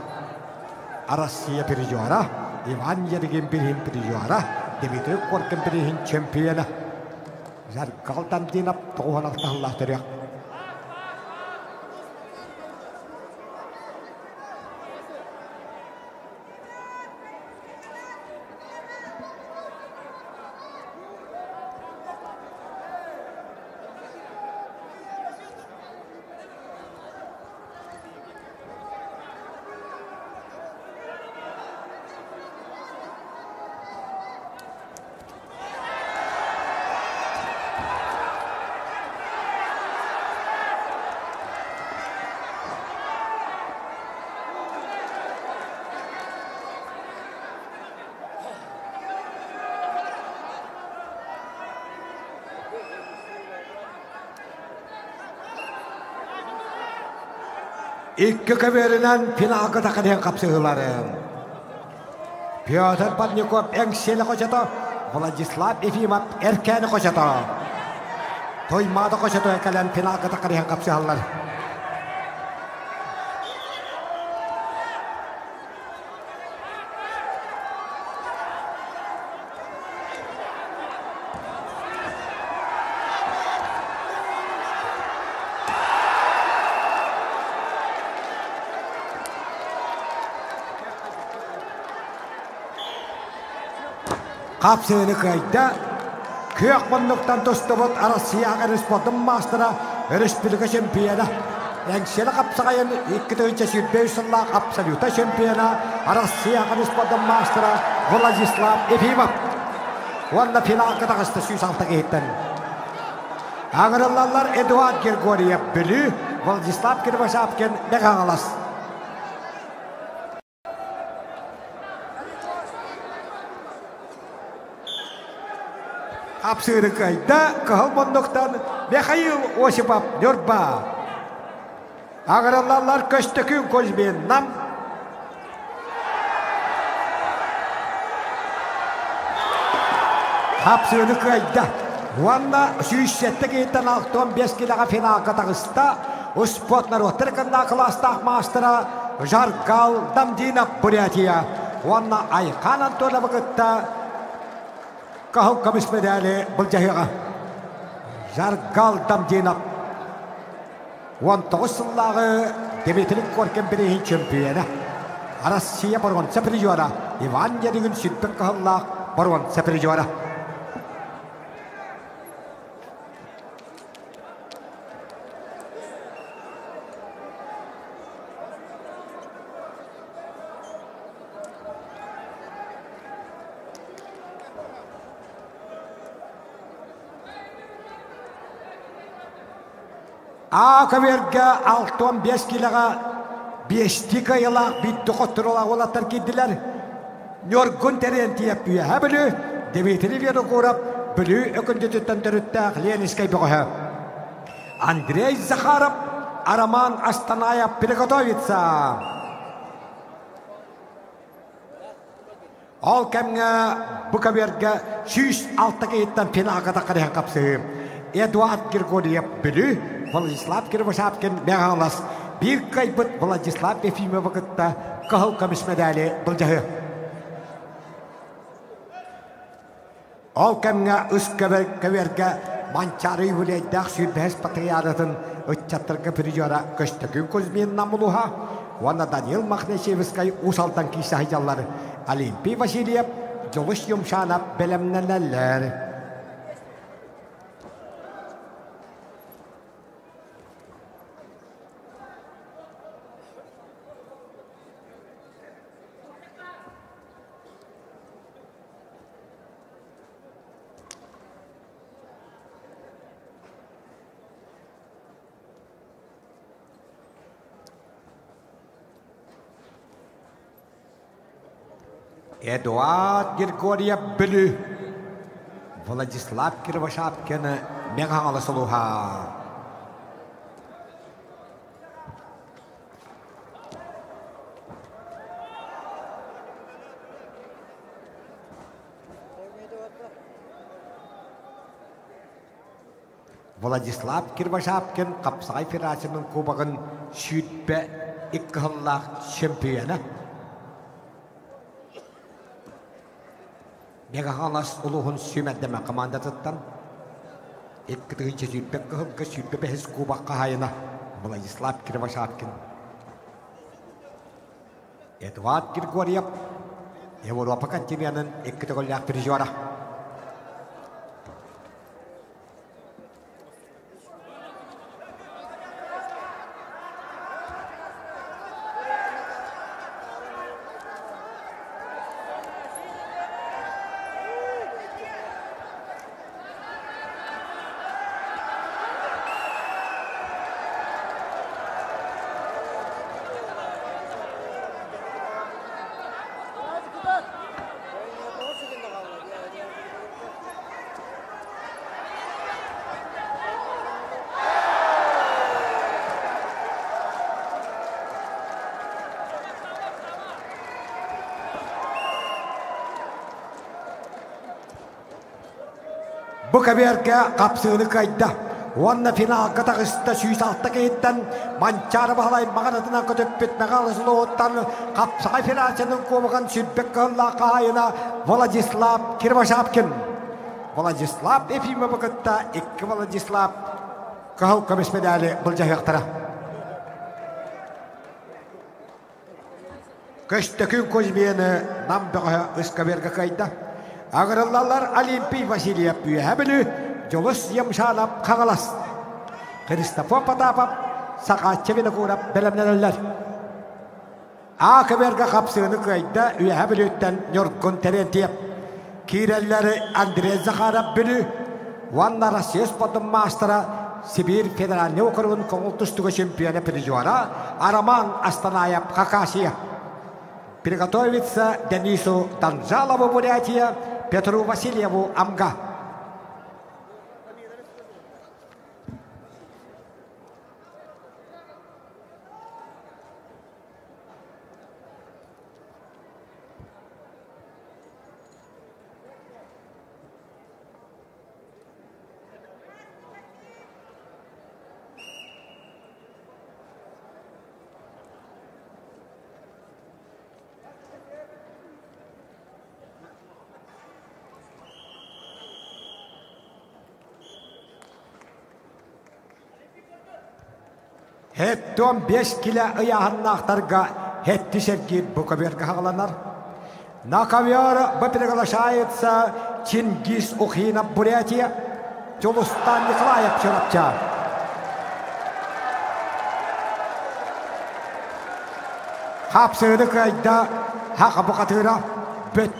Россия пережуара. Иван Яригин бірін пережуара. Дмитрий Коркин бірін чемпионы. Жаргал Дамдинов тоғын алтағылақтырық. İki kaberinden finalga takıdan kapsıgıları. Pyotr Padnikov engseli koşadı. Vladislav Efimov erkeni koşadı. Toymada koşadı ekelen finalga takıdan kapsıgıları. Kapsığını kayda kök bunluktan dostubut Arasıyağı Respotum Master'a Respublika şempiyona Engseli kapsağayın 2005 yılında Absoluta şempiyona Arasıyağı Respotum Master'a Vladislav Efimov Onda final katağıstı süysalta geyitten Ağırlılar Eduard Grigoriev bülü Vladislav Kirvasapkin Megalas Kapsığını kayda kahılmanlıktan Mikhail Osipov Nurba Ağırlılar köştükün közbeyen nam Kapsığını kayda Ванна сүйшеттік еттен 15 килоға финал қатағыста Успотнар отырқында кластақ мастера Жаргал Дамдинов Бурятия. Ванна Айқан Антона бұғытта Қағыл қамыс медалі бұл жағыға. Жаргал Дамдинов 19 сыллағы Дмитрий Коркен бірейін чемпионы. Россия барған сәпірежуара. Иван Ерігін сүтпік қағыллақ барған сәпірежуара. Ақаверге 6-15 килоға 5 кайыла битті қоттырула олаттар кедділер. Нөргін тәрен тиеп бүйе білі, Дмитрий Венокуров білі өкінді түттен түріттәқ Ленинскай бұғы. Андрей Захаров, Араман Астанаев приготовится. Ол кәмге бұқаверге 6 кейттен финалға тақырын қапсы. Эдуард Григорьев білі, Владислав Кирвасапкин Мегалас. Bir kayıpıt Vladislav Efimov vakıtta kahıl kamış medali bulcağı. Ol kemge üst keverge mançarı yüleydağ sürbez patriyaratın ötçattırgı pürücüara köştükün közmeyin namuluha. Vana Daniel Makhneşeviskay usaltan kisahıcalları. Olimpiy Vasilyev joluş yumşanap belemneneller. Эдуард Григорьев білі Владислав Кирвасапкені меғаңалы сұлуға. Владислав Кирвасапкин Қапсағай Федерацияның кубағын сүйтпе 2 жыллақ чемпионы. Мегагалас улуғын сүймәддеме командатыттан 2-ші сүйтпек қығылғы сүйтпе бәхіз кубаққа хайына Владислав Кирвасапкин. Эдуард Григорьев Европа континентінің 2 голлақ призера. Bu kabirke kapsığını kayda. Onunla final katağısta süysaltta kayıttan mançarı bağlayın mağanatından kötüp bitmek alısılı ottan kapsay finansının kovuğun sütbek kağılla kağayına Vladislav Kirvashapkin. Vladislav efime bakıtta iki Vladislav kağıl kamis medali bulacak yaktara. Köştökün kozmiyeni nambağa ıskaberge kayda. Ağırlılar Olimpiy Vasilyev büyühebili Jolus yamşanap kağalas. Kristofor Potapov sakat çevine kurap belemneler. Akaberge kapsığını kayda üyehebilütten yorgun terentiyep. Kirelleri Andrei Zakharov bülü. Vanna Rusya sportun mastera Sibir Federal Okrugun Komultustuğu şampiyonu prizora Araman Astanayev Kakasiya. Приготовится Денису Танжалову Бурятия, Петру Васильеву Амга. Hetton 5 kilo ayağını aktarga hetti sevgi bu kabirge hağlanar. Nakaviyar bu prigalaşayetsa Çingiz Ukhina Burятия, Çolustan Nikolayev çorapça. Hapsını kayda haqa bu katıra bet.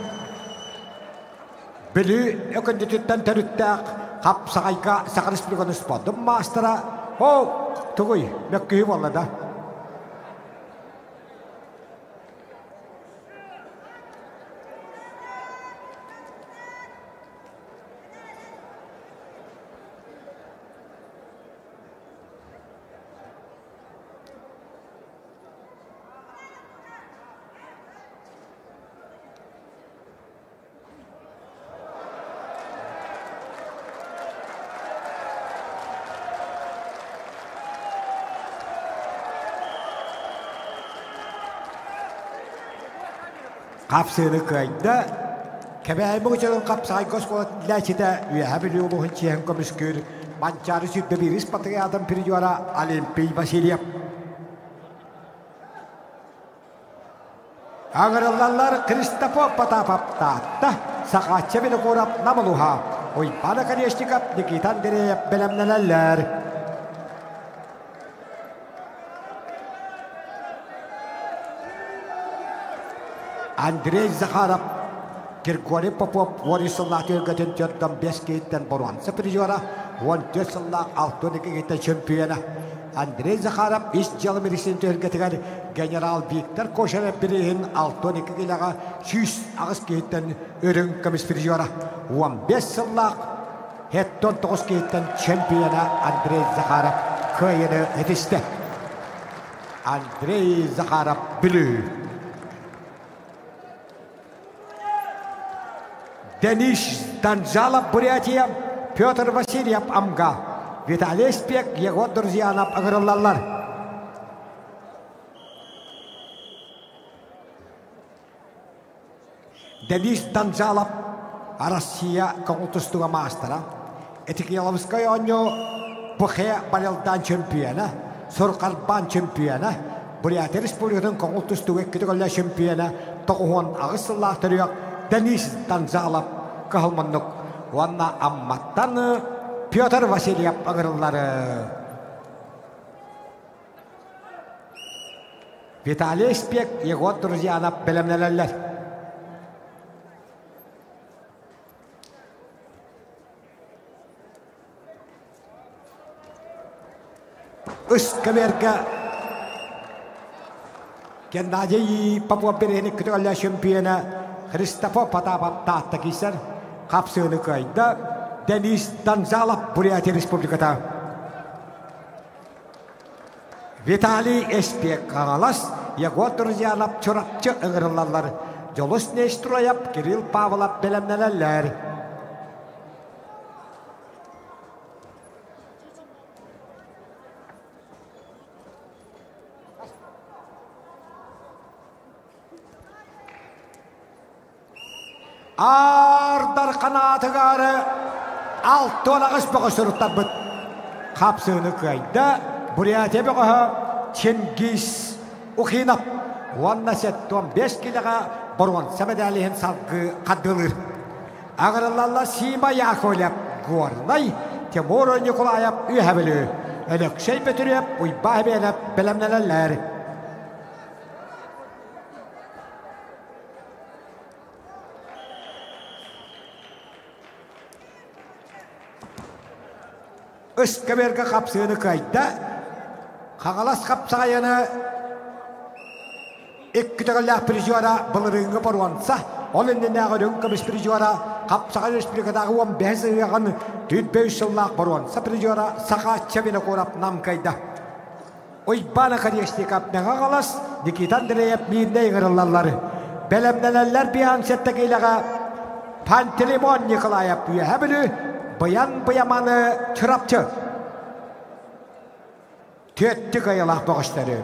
Bili ökündü tütten terüttak hapsayka sakarış prigonus podum mastera. Oh! Tukoy, nakkihi wala da. Kapsığını kayda kebeği muğucanın kapsağın koskola ilaçıda üyehabili uluğun çiğen komiskür mançarı sütte bir ispatı adam piriyora Olimpiy Vasilyev. Ağırlılar Kristofor Potapov tahta sakatça beni korap namaluha oypana karyeştikap Nikita Andreyev belemneler. Andrei Zakharov, Grigoriy Popov, Vorisallah Türk'ün Türk'ün 5 kayıttan boruan seprijora, Vantösallah 6 kayıttan şampiyona. Andrei Zakharov iş jalmirisin Türk'ün General Viktor Koşar'ın birihin 6 kayıtlaga 100 ağız kayıttan ürün kamis prijora. 15 sallah hetton 9 kayıttan şampiyona Andrei Zakharov kayını yetişti. Andrei Zakharov bülü. Denis Tanzalov Burятия, Петр Васильев Амга, Виталий Спек, его друзья на огромлалар. Denis Tanzalov, Россия, Комутустуга мастера. Этикеловская оньо, Бухе Балелдан чемпиона, Суркарбан чемпиона, Бурятия Республикатын Комутустуга Китоголя чемпиона, Токухон Агысыллах Төрөк, Denis Tanzalov kahılmanlık vanna ammattan Pyotr Vasilyev ağırları. Vitaliy Spek, его друзья на belemnelerler. Üst kamerga Gennadiy Popov birinin kütüğüyle şampiyona Kristofor Potapov tahta giyser kapsığını kayda Denis Tanzalov Burятия Respublika'da. Vitaliy Spek ağalas его друзья на çorapçı ağırlarlar. Jolus Nestroyev, Kirill Pavlov belemnelerler. Ardar qanatıgarı altı olağız bağı sürüttar büt. Kapsığını kayda buraya tebi qaha Çengiz Uxinap. Vanna settuan 5 kilaga borwan samedalihin salgı qaddılır. Ağırlarla Sima Yakovlev gornay Timur Nikolayev üyebili. Elek şey betirip uybah beylep bilemneler. Iskaberga kapsığını kayda Қағалас қапсағайыны екі тағылақ призуара бұлырыңғы баруанса, ол үнденәғы дөңкіміс призуара қапсағай республикадағы 15 ұяғын 45 жыллақ баруанса призуара сақа чабені қорап намкайда. Ойбана қарештекап мәға қалас, Никитан Діреев мейіндей ғырылалары. Бәлемнелерлер биян сетті кейліға Пантелеймон Николаев үйәбілі бұян бұяманы чырапчы. Тетті қайылақ бұғыштары.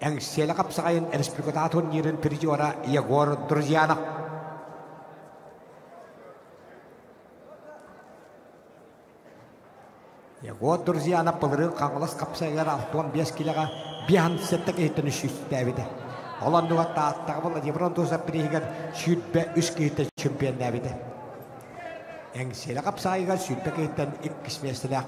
Yang selakap sakayan Республикатун нирен призуара Егор Друзьянов. Егор Друзьянов пылыры қаңылас қапсайыр 65 килоға биян сеттік етін үшісті әбеді. Олан нұғатта аттағы бұл Владимир Туза бірегер сүйтбе үш кейті чемпион әбеді. Yang selakap sakayan сүйтбе кейттен 2 месілі.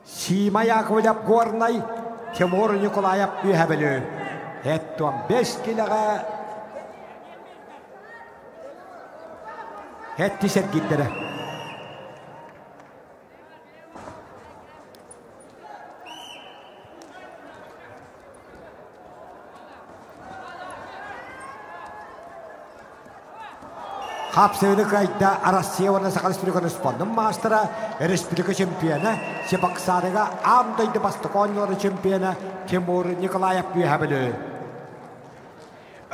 Сима Яковлев горнай Тимур Николаев үйәбілі. Әттуан 5 килоға әттісет кеттірі. Қапсығыны қайда Россия орны Сақал Республиканы спордың мастера, Республика чемпионы, Сепақсадыға Амдайды Бастықонлары чемпионы Тимур Николаев үйәбілі.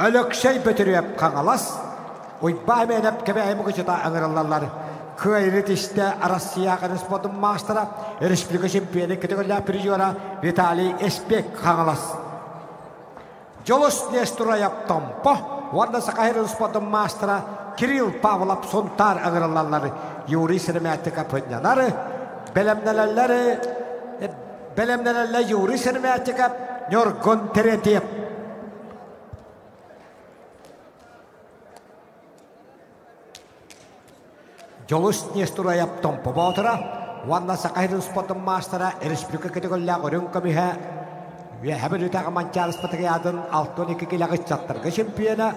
Өлікшей бөтіріп қаңалас, ойбай меніп кәбәйімі күшіта аңыралалар. Күйрет ішті Россия орны спордың мастера, Республика чемпионы категория призера Виталий Эспек қаңалас. Жолыс Нестураев Томпо, орны Сақал спордың мастера Кирилл Павлов Сонтар аңыралалары Юрий Сірмәтіға пөндянары, бәлемнелерлер Юрий Сірмәтіға Нөргон Теретеп. Жолыс Нестураев Томпо баутыра, ванна Сақайрын спортын мастера Республика категория өрін көміхе, әбіл өтәғі манчар спортығы ядын 6-12 келіғі чаттырғы чемпионы,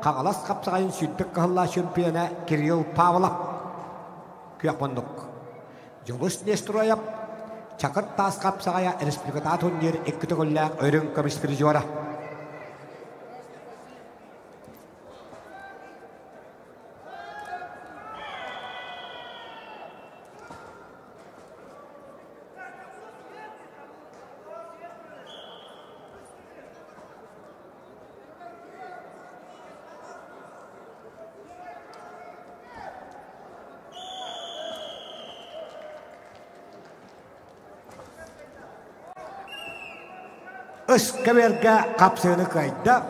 Қағалас қапсағайын сүйтбік қығылла чемпионы Кирилл Павлов. Күйек мұндық. Жолыс Нестураев чақыр тас қапсағая Республиката турнир 2 түгілләк өрін көмістері жора. Iskaberga kapsığını kayda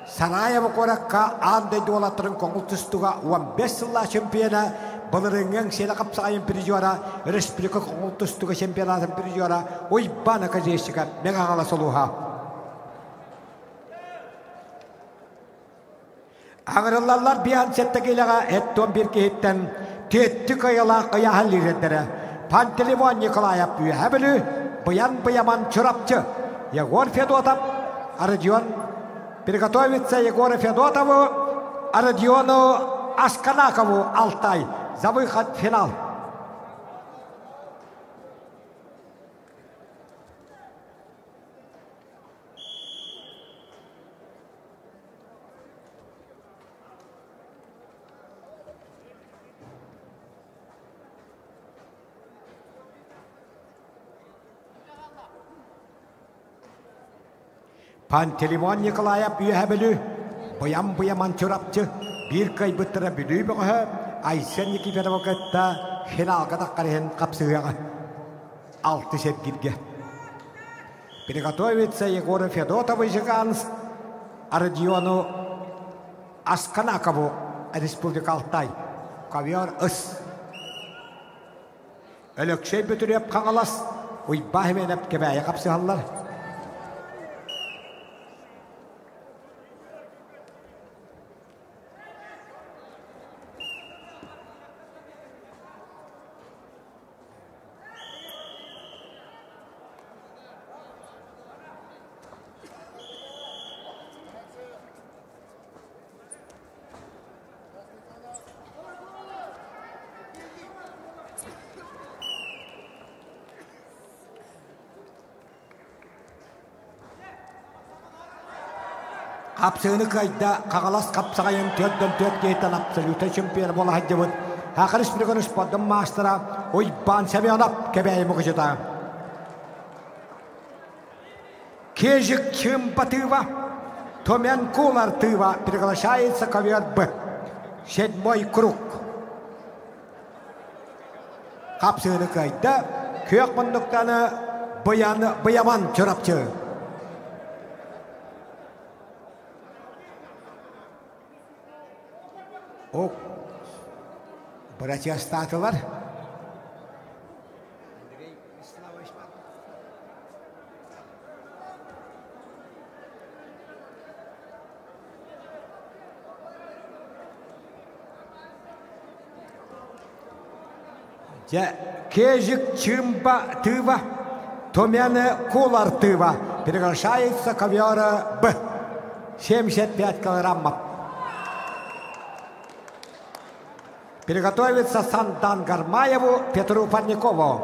Sanayev Korakka Anday Dolatırın Konultustuğa 15 yılla şempiyona Balırıngın Sela kapsağın prizora Respublika Konultustuğa şempiyonatın prizora Oybana kazeşika Megağala soluha Ağırlarlar bir an settekiyle etton bir kehitten Tetti kayala kaya halliretlere Пантелеймон Николаев Юхабелю, Баян Баяман Чурапчы, Егор Федотов, а Родион приготовится Егору Федотову, а Родиону Асканакову Алтай за выход в финал. Пантелеймон Николаев Юхабелю, Баян Баяман Чурапчы, bir kay bıtıra bülüy bağı, Aysen Nikifere vakıtta finalga taqqarıhen kapsıyağı. 6 set girge. Приготовится Егору Федотову Жиганс, а Родиону Асканакову, Республика Алтай. Ковер ыс. Ölөкшей бүтүреп қаңалас, уйбағы менеп кебәйі қапсығалар. Kapsığını kayda kağalas kapsağayın tördön tört geytan absoluta çempiyon bola hacıvın. Hakırış bir konuş podum maastıra oy ban seviyanap kebeyi muğucuda. Kejik çımpa tıva, tomen kular tıva, приглашается ковер Б. Седьмой круг. Kapsığını kayda kök munduktanı Баяман Чурапчы. О, братья статылар. Кежик чымба тыва, томены кулар тыва. Приглашается ковер Б. 75 килограммов. Приготовиться Сандан Гармаеву Петру Парникову.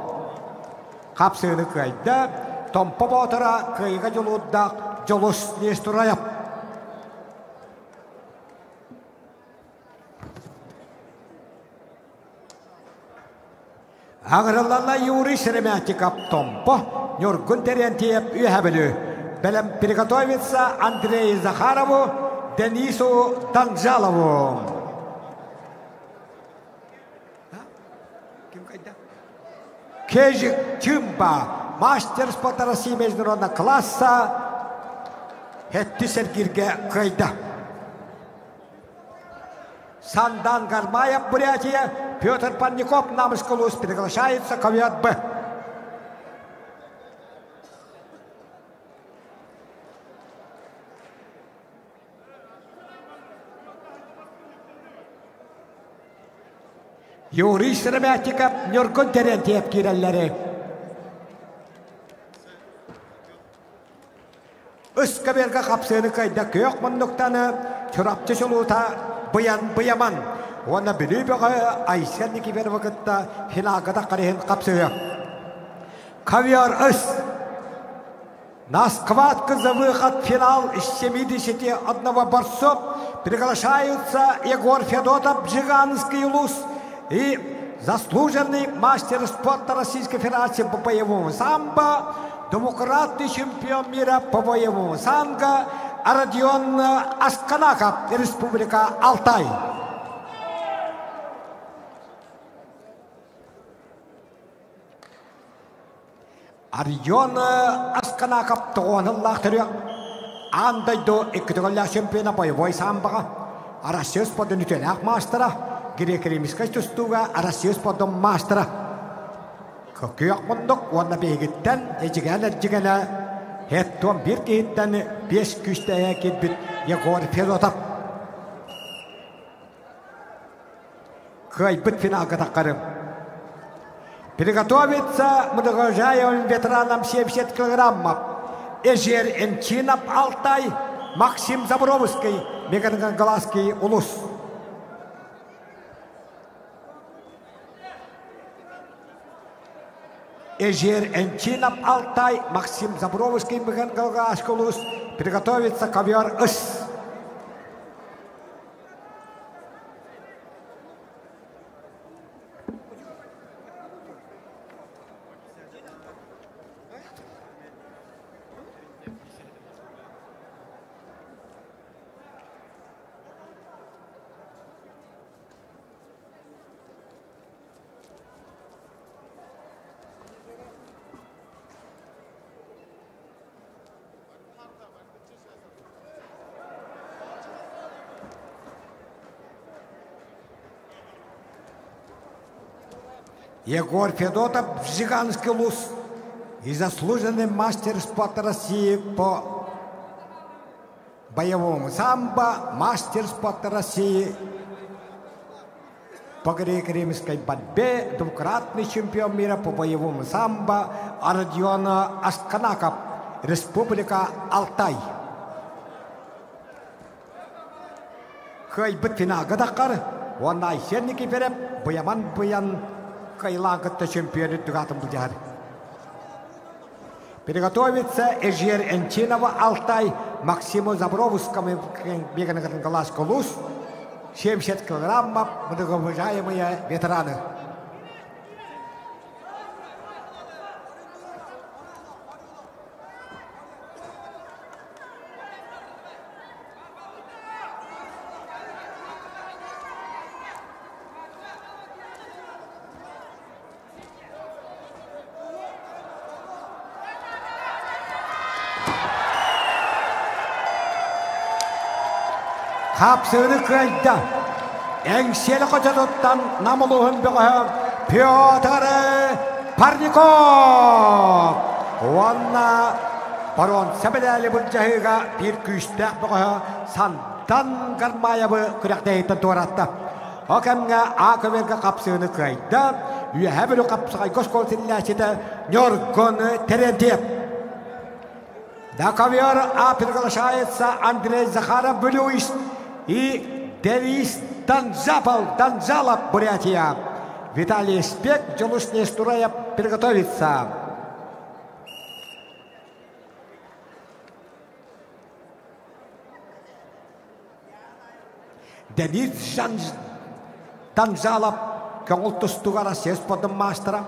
Kapsığını kayda, Tompa Botıra kıyıga yoludda Jolus Nesturayap. Ağrılarla Yuri Şeremetikap Tompa, Nurgun Terentiyep Üyebelü. Belem приготовиться Andrei Zakharovу, Denisu Danjalovu. Кежик Чымба, мастер спорта России международного класса, Хеттисер Гирге Кайда. Сандан Гармаев, Бурятия, Петр Парников, Намышкулус, приглашается ковер Б. Юрий Шереметиков, Нургун Терентьев кирелleri. Üskü berge kapsığını kayda kök munduktanı Çurapçı çoluğuta Баяман. Ona bülü bağı Aysen Nikifere vakıtta finagada karehen kapsığı. Ковер С. На схватку за выход в финал из 71 борцов приглашаются Егор Федотов, Жиганский Лус и заслуженный мастер спорта Российской Федерации по боевому самбо, двукратный чемпион мира по боевому санго Родион Асканаков, Республика Алтай. Родион Асканаков тоғаныллақ түрі андайды үкітігілі чемпиона боевой самбоға Россия спортын үтелік мастера грек-римский тұстуға Россия спортын мастера көкек мұндық оны бейгіттен ежігені Хеттон bir кейттен 5 күштәйе кетбіт Егор Федотов. Қайбіт финалға таққарым. Приготовиться многоуважаемым ветеранам 70 килограммов. Эжер Энчинов Алтай, Максим Забровский, Мегангаласский Улус. Эжер Энчинов Алтай, Максим Забровский, Мегангаласский Улус. Приготовиться ковер-ыс. Егор Федотов, Жиганский Лус и заслуженный мастер спорта России по боевому самбо, мастер спорта России по греко-римской борьбе, двукратный чемпион мира по боевому самбо Родион Асканаков, Республика Алтай. Хай битвина гадакар, он айсенники переп, бояман боян. Кайлагатта чемпионы дугатым будяр. Приготовиться Эжер Энчинова Алтай, Максиму Забровскому, Мегангаласский Улус, 70 килограммов, многоуважаемые ветераны. Хапсыны кайда. Эңсел қочатоттан намылуын бұғы Петр Парников. Онна барон сәбеләлі бұл жағыға бір күштәк бұғы сантан қармайабы күрәқтәйттен туаратты. Окамға ақыверге қапсыны кайда. Үйәбілі қапсығай көсколтылләсеті нёргоны терентеп. На ковер приглашается Андрей Захаров Блюис и Денис Данзалов, Бурятия. Виталий Спек, Джолусный Стурая приготовится. Денис Данзалов, Конгултустуга Россия спортом мастера.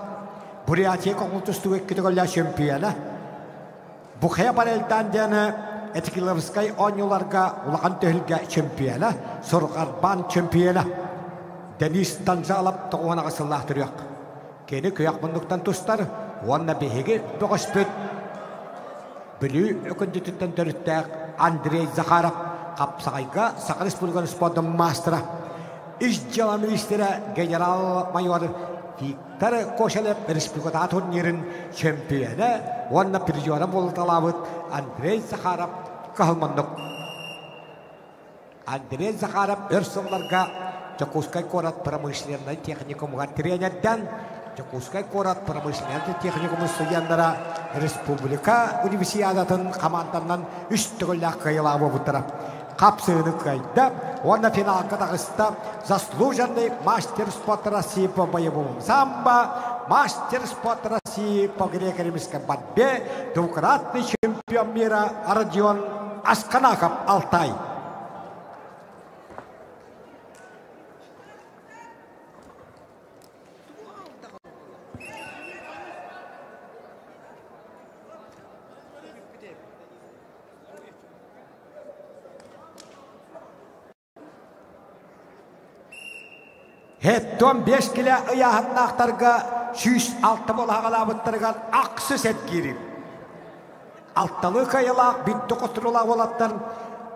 Бурятия Конгултустуга категория чемпиона. Бухая парелтан дена этикиловской онюларга улахан төхілге чемпиона, Сұрғарбан чемпиона. Денис Данзалов тоғуана ғасыллах түрек. Кені көяқ мұндықтан тұстар, онна бейге бұғыспет. Білі өкіндетіттен түріттәк Андрей Захаров, қапсағайға Сақыр Республиканы спортын мастера. Іш жала министері генерал-майор Виктор Кошелев республикада турнирин чемпионы, онна призера болды талабыт Андрей Захаров қағылмандық. Андрей Захаров өрсіңларға Жакускай корат промышленный техникумға тренерден, Жакускай корат промышленный техникумы студенттері республика универсиадатын команданнан үстігілі қайылауы бұтыры. Қапсыны қайда, онна финалға тағыста заслуженный мастер спорта России по боевому самбо, мастер спорта России по греко-римской борьбе, двукратный чемпион мира Родион Асканаков, Алтай. Хеттон 5 киле ыяхыннақтарға 106 болағалабыттырған ақсы сәт керім. Алталы қайылақ бітті қостырылақ олаттар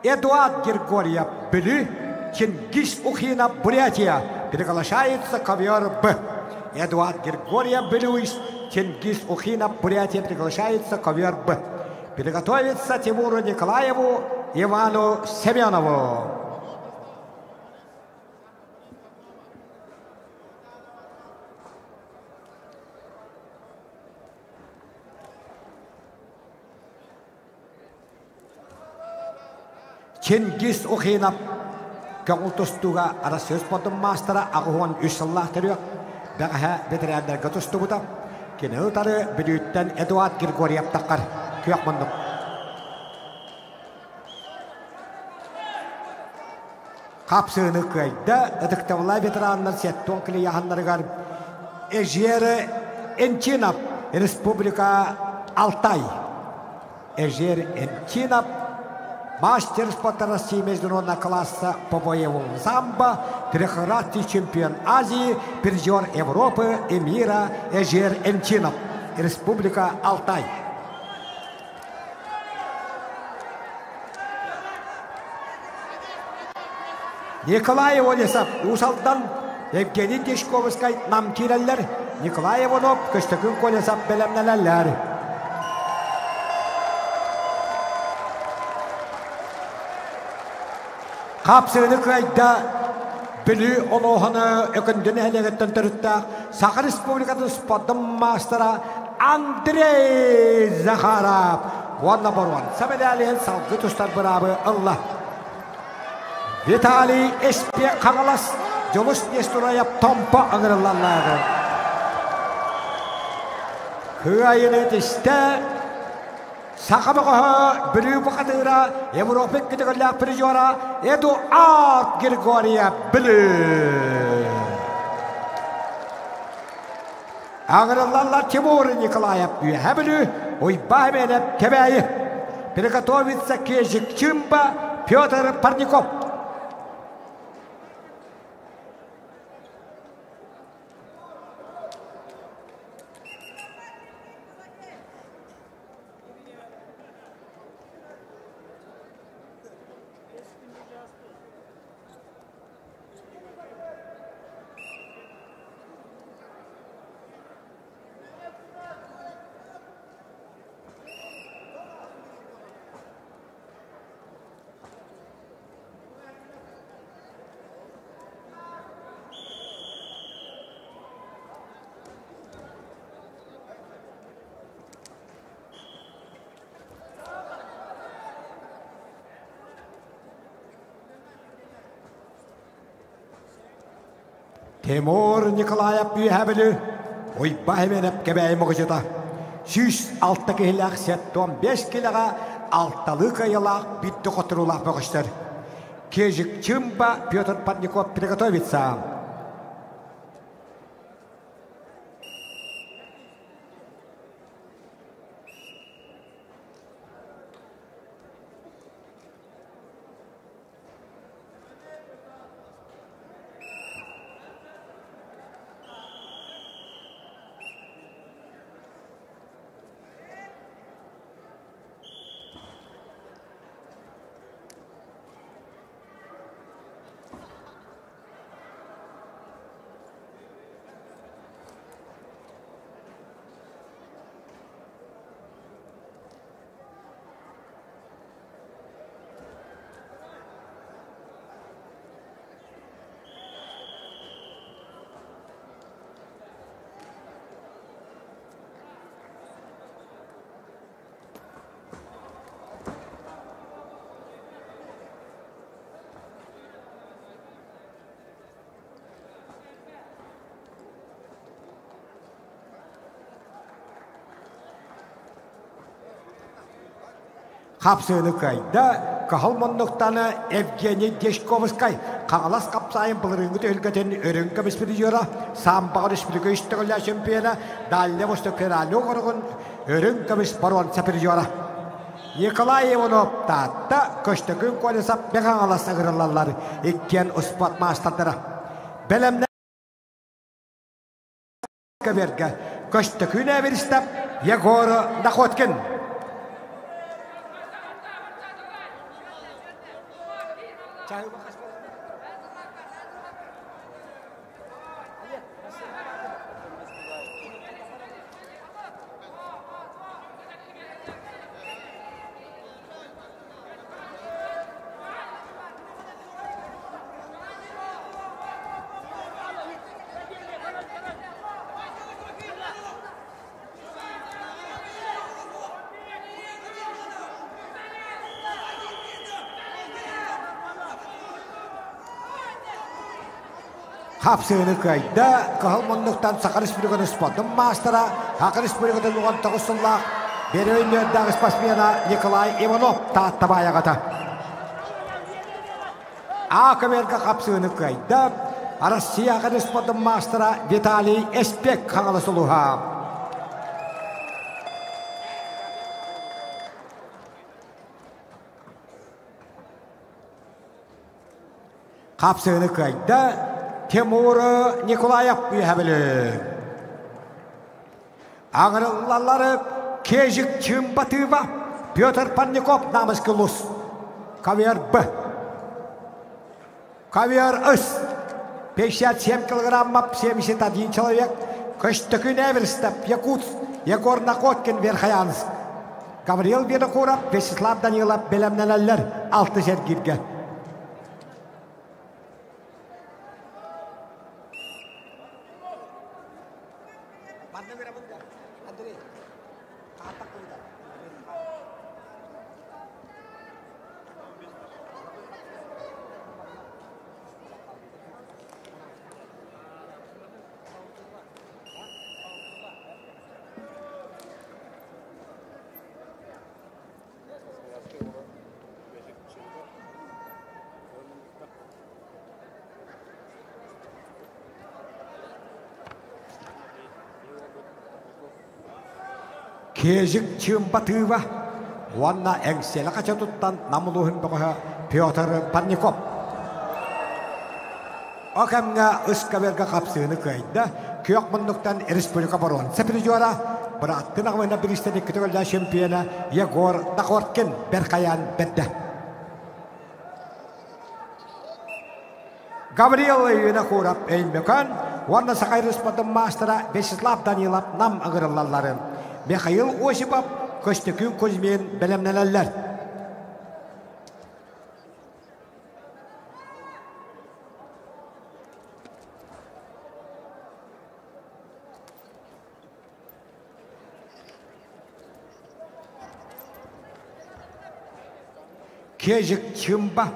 Эдуард Григорьев білі, Чингис Ухина Бурятия, приглашается ковер Б. Эдуард Григорьев Белюис, Чингис Ухина Бурятия, приглашается ковер Б. Приготовится Тимуру Николаеву, Ивану Семенову. Çingiz Oxinap Köngül tustuğa ara söz podum mastera ağuan üsallah teriyor. Bağa veteranlar tustu bu da. Kene utarı büyütten Eduard Grigoriev takar. Kıyak manduk. Kapsığını kıyda ıdıktavlay veteranlar setton kili yahanları gar. Ejeri Enchinap Respublika Altay. Ejeri Enchinap Мастер спорта России международного класса по боевому самбо, трехкратный чемпион Азии, призер Европы и мира Эжер Энчинов, Республика Алтай. Николай Иванов, Усалдан, Евгений Дешковский, нам киреллер, Николай Иванов, Костыкын Колесап, белемнелерлер. Kapsığını kayda Bülü Olohan'ı ökündüğünü helegetten törütta Sakı Respublika'nın spotun mastera Andrei Zakharov. One number one. Sabedaliyen salgı tuşlar bırabı Allah. Vitali Espia Kanalas Jolus Nestorayap Tompa ağırlarlardı. Hıyayını dişte Sakabaka Bülü Bakadıra Evropik gidiyorlar prizora Eduard Grigoriev Bülü. Ağırlarlar Timur Nikolayev Bülü. Oy Bahmenep Kebeyi. Prigotовится Кезик Чимба Петр Парников. Timur Nikolayev Büyühebili Oyba hemenep kebeği muğucuda 106 kilak 15 kilaka altalı kayılak bitti koturulak muğuştur. Кезик Чимба Петр Парников приготовится. Kapsığını kayda Kahılmanlıktanı Evgeniy Deshkovskay Kağalas kapsayın bılırıngı tölgeten örüngü bispiriyora Sambağı Respublika üstüğüller şempiyona Dalle Vostokeralı oğurgun örüngü bispiron sapiriyora Nikolay Ivanov tatta köştükün kolisap bir Kağalas ağırlarlar İkken uspat mastatlara Belemler Kaverga köştükün everistap Yegor Nakhotkin Kapsığını kayda kahılmanlıktan Sakar Respublika'nın spotun mastera Sakar Respublika'nın 19 yıllık bir oyunlarda Spasmiyana Nikolay Ivanov tahtta bayağıda. Akamerka kapsığını kayda Rusya Sakar Spotun mastera Vitaliy Espek kanalısılığa. Kapsığını kayda Timur Nikolayev üyehabili. Ağırlıları Kejik Çimbatıva Pyotr Pannikov namıskılus. Kaviar B. Kaviar S. 57 килограммов, 71 человек. Костюкин Эверстов, Якутск, Егор Накоткин, Верхоянск. Гавриил Винокуров, Вячеслав Данилов, Белемнелелер, 6 жергирге. Kejik Çimbatıva Vanna engsele kaçatuttan namuluhun boğa Pyotr Pannikov. Okamga ıskaverga kapsığını kayda Köyokmunluktan Respublika Baron Sepirjora Bırattın ağmayna bir istedik kütügölden şempiyona Yegor Nakotkin Berkayan Bedde. Gabriel Vinokurov Eynmekan Vanna Sakay Respublika'nın mastera Vячеслав Данилов nam ağırlıları. Mikhail Osipov, Kostykun Kuzmin, Belemneler. Kejik Чимба,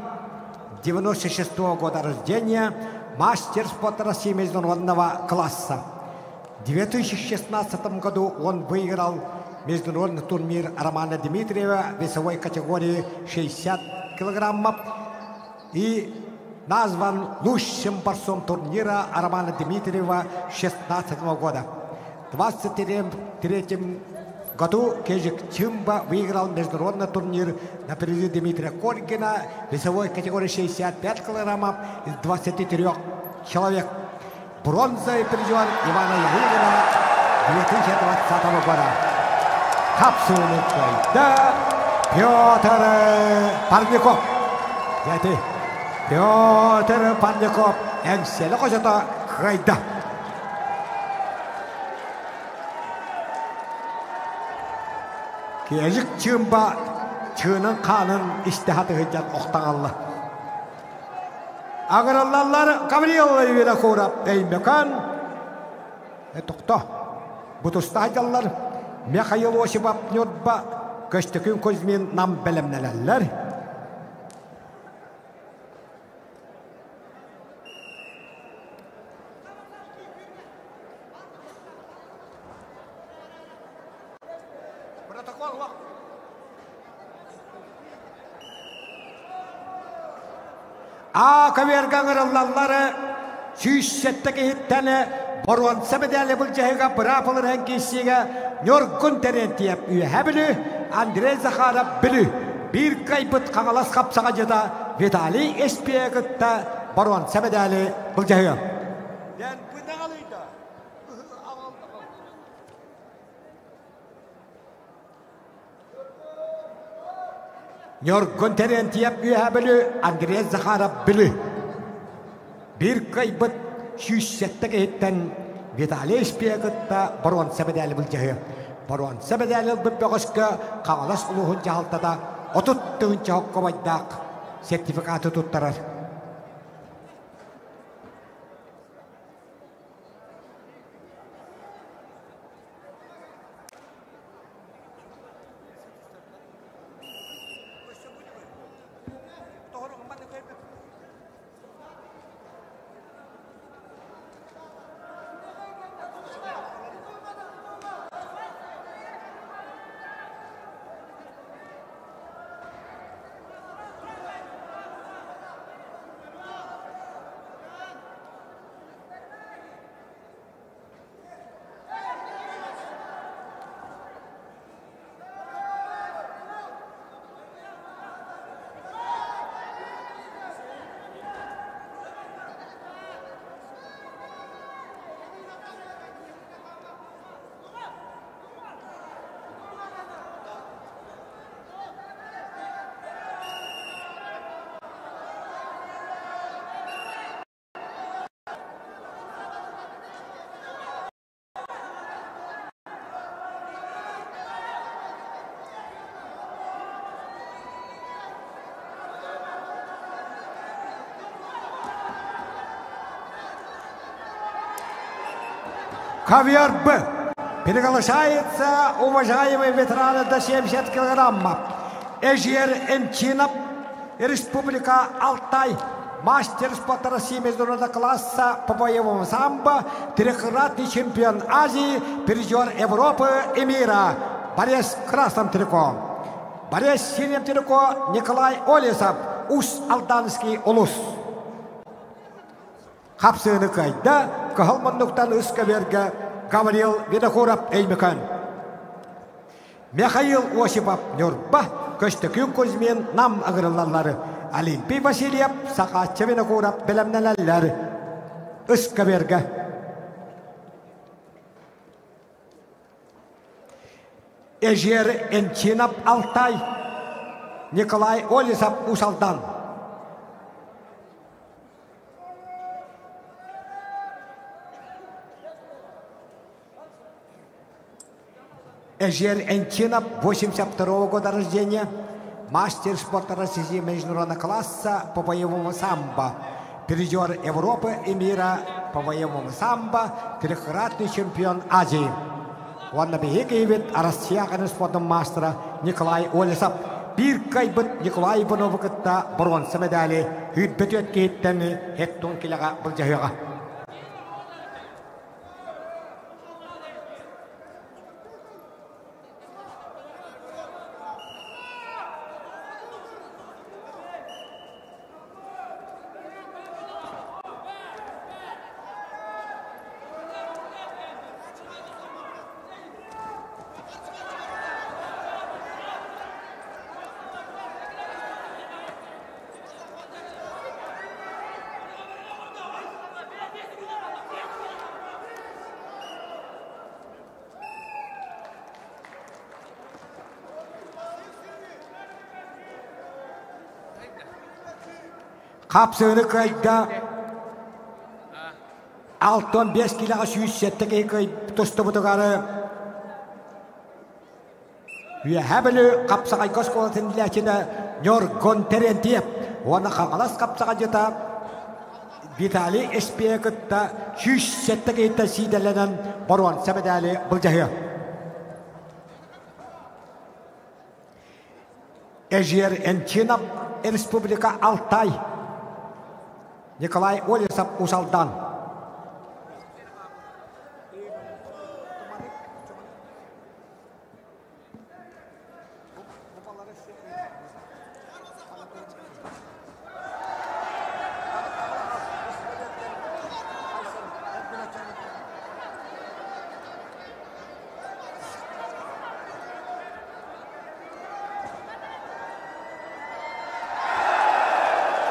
96-го года рождения, мастер спорта России международного класса. В 2016 году он выиграл международный турнир Романа Дмитриева в весовой категории 60 килограммов и назван лучшим борцом турнира Романа Дмитриева 2016 года. В 2023 году Кежик Чимба выиграл международный турнир на призы Дмитрия Коргина в весовой категории 65 килограммов из 23 человек. Бронзовый призер Ивана Ягудина 2020 года. Kapsığını kayda Pyotr Pannikov. Yeti Pyotr Pannikov engseli koşata kayda. Kejik Çimba çığının kanın iştihatı hıcan oktağallı. Ağırlılar Gabriel Vinokurov Eynmekan Tokta Butusta hacallar Mikhail Osipov Nyodba Kostykun Kuzmin nam Belemneler. Protokol var. Kavergan ağırlıları süysetteki hittene Boruan sebedeli bulcayga bırakılır hangisiga yorgun terentiyap üyehabili Andrei Zakharov bili bir kaybıt kağalas kapsağacıda Vitaliy Espek'ta Boruan sebedeli bulcayga. Yorgun terentiyap üyehabili Andrei Zakharov bili bir kaybıt süysetteki hitten Vitaliy Espek'ta Boruan sebedeli bulcayga. Boruan sebedeli bulcayga kağalas uluğun cahaltada otuttuğun cahokka baydak sertifikatı tuttarar. Ковер Б. Приглашается уважаемый ветеран до 70 килограммов. Эжер Энчинов, Республика Алтай, мастер спорта России международного класса по боевому самбо, трехкратный чемпион Азии, призер Европы и мира. Борец в красном трико. Борец в синем трико Николай Олесов, Усть-Алданский улус. Хапсыны кайда, Кахалманнуктан Искаверга, Гаврил Видохуров Эймекан. Михаил Осипов Нюрба, Көстікін көзмен нам ағырылалары. Олимпий Васильев, Сақатчы Видохуров білімнелелері. Искаверга. Эжер Энчинов Алтай, Николай Олесов Усалдан. Эжер Энчинов, 82 года рождения, мастер спорта России международного класса по боевому самбо, призер Европы и мира по боевому самбо, трехкратный чемпион Азии. Он набегает Россияның спортом мастера Николай Олесов. Bir kaybet Nikolay Bonovuk'ta bronz medali hübbet ötkeyitten hetton kilaga bulcahıga. Kapsığını kayda 6-5 kiloga 107 kay tostu butugarı. Ve hebeli kapsağay koskolatın dilekine Nyorgon Terentiyep. Ona kağalas kapsağa jeta Vitali Espiekıtta 107 kayda sidelenen Baron Semedali Bulcahı. Эжер Энчинов, Республика Алтай, Николай Олесов Усалдан.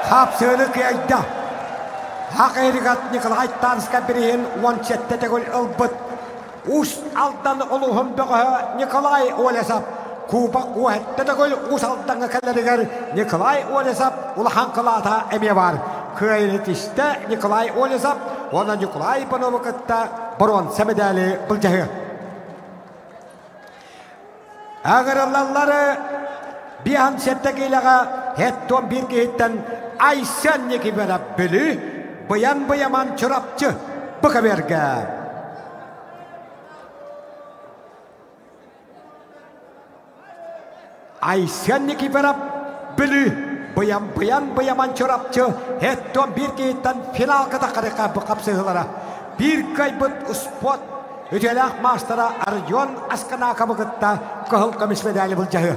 Hapsını kıyayda. Hakikat Nikolay Tanska birihin 17 gol ılbıt. Usaldan oluhum böğü Nikolay Olesov. Kuba kuvvette gol usaldan kaloriger Nikolay Olesov ulahan kılata emi var. Kıyayetişte Nikolay Olesov. Ona Nikolay Bonovuk'ta bronz medali bulcahı. Ağırlarları bir an settekiyle hetton bir gehitten Aysen neki verap bölü, bayan çorapçı bakaverge. Aysen neki verap bölü, bayan çorapçı, hetton bir gehitten final katakarika bakapsıhılara. Bir kaybıt spot, ötelak mastera Arjon Askanaka bakıtta kahıl kamis medali bulcahı.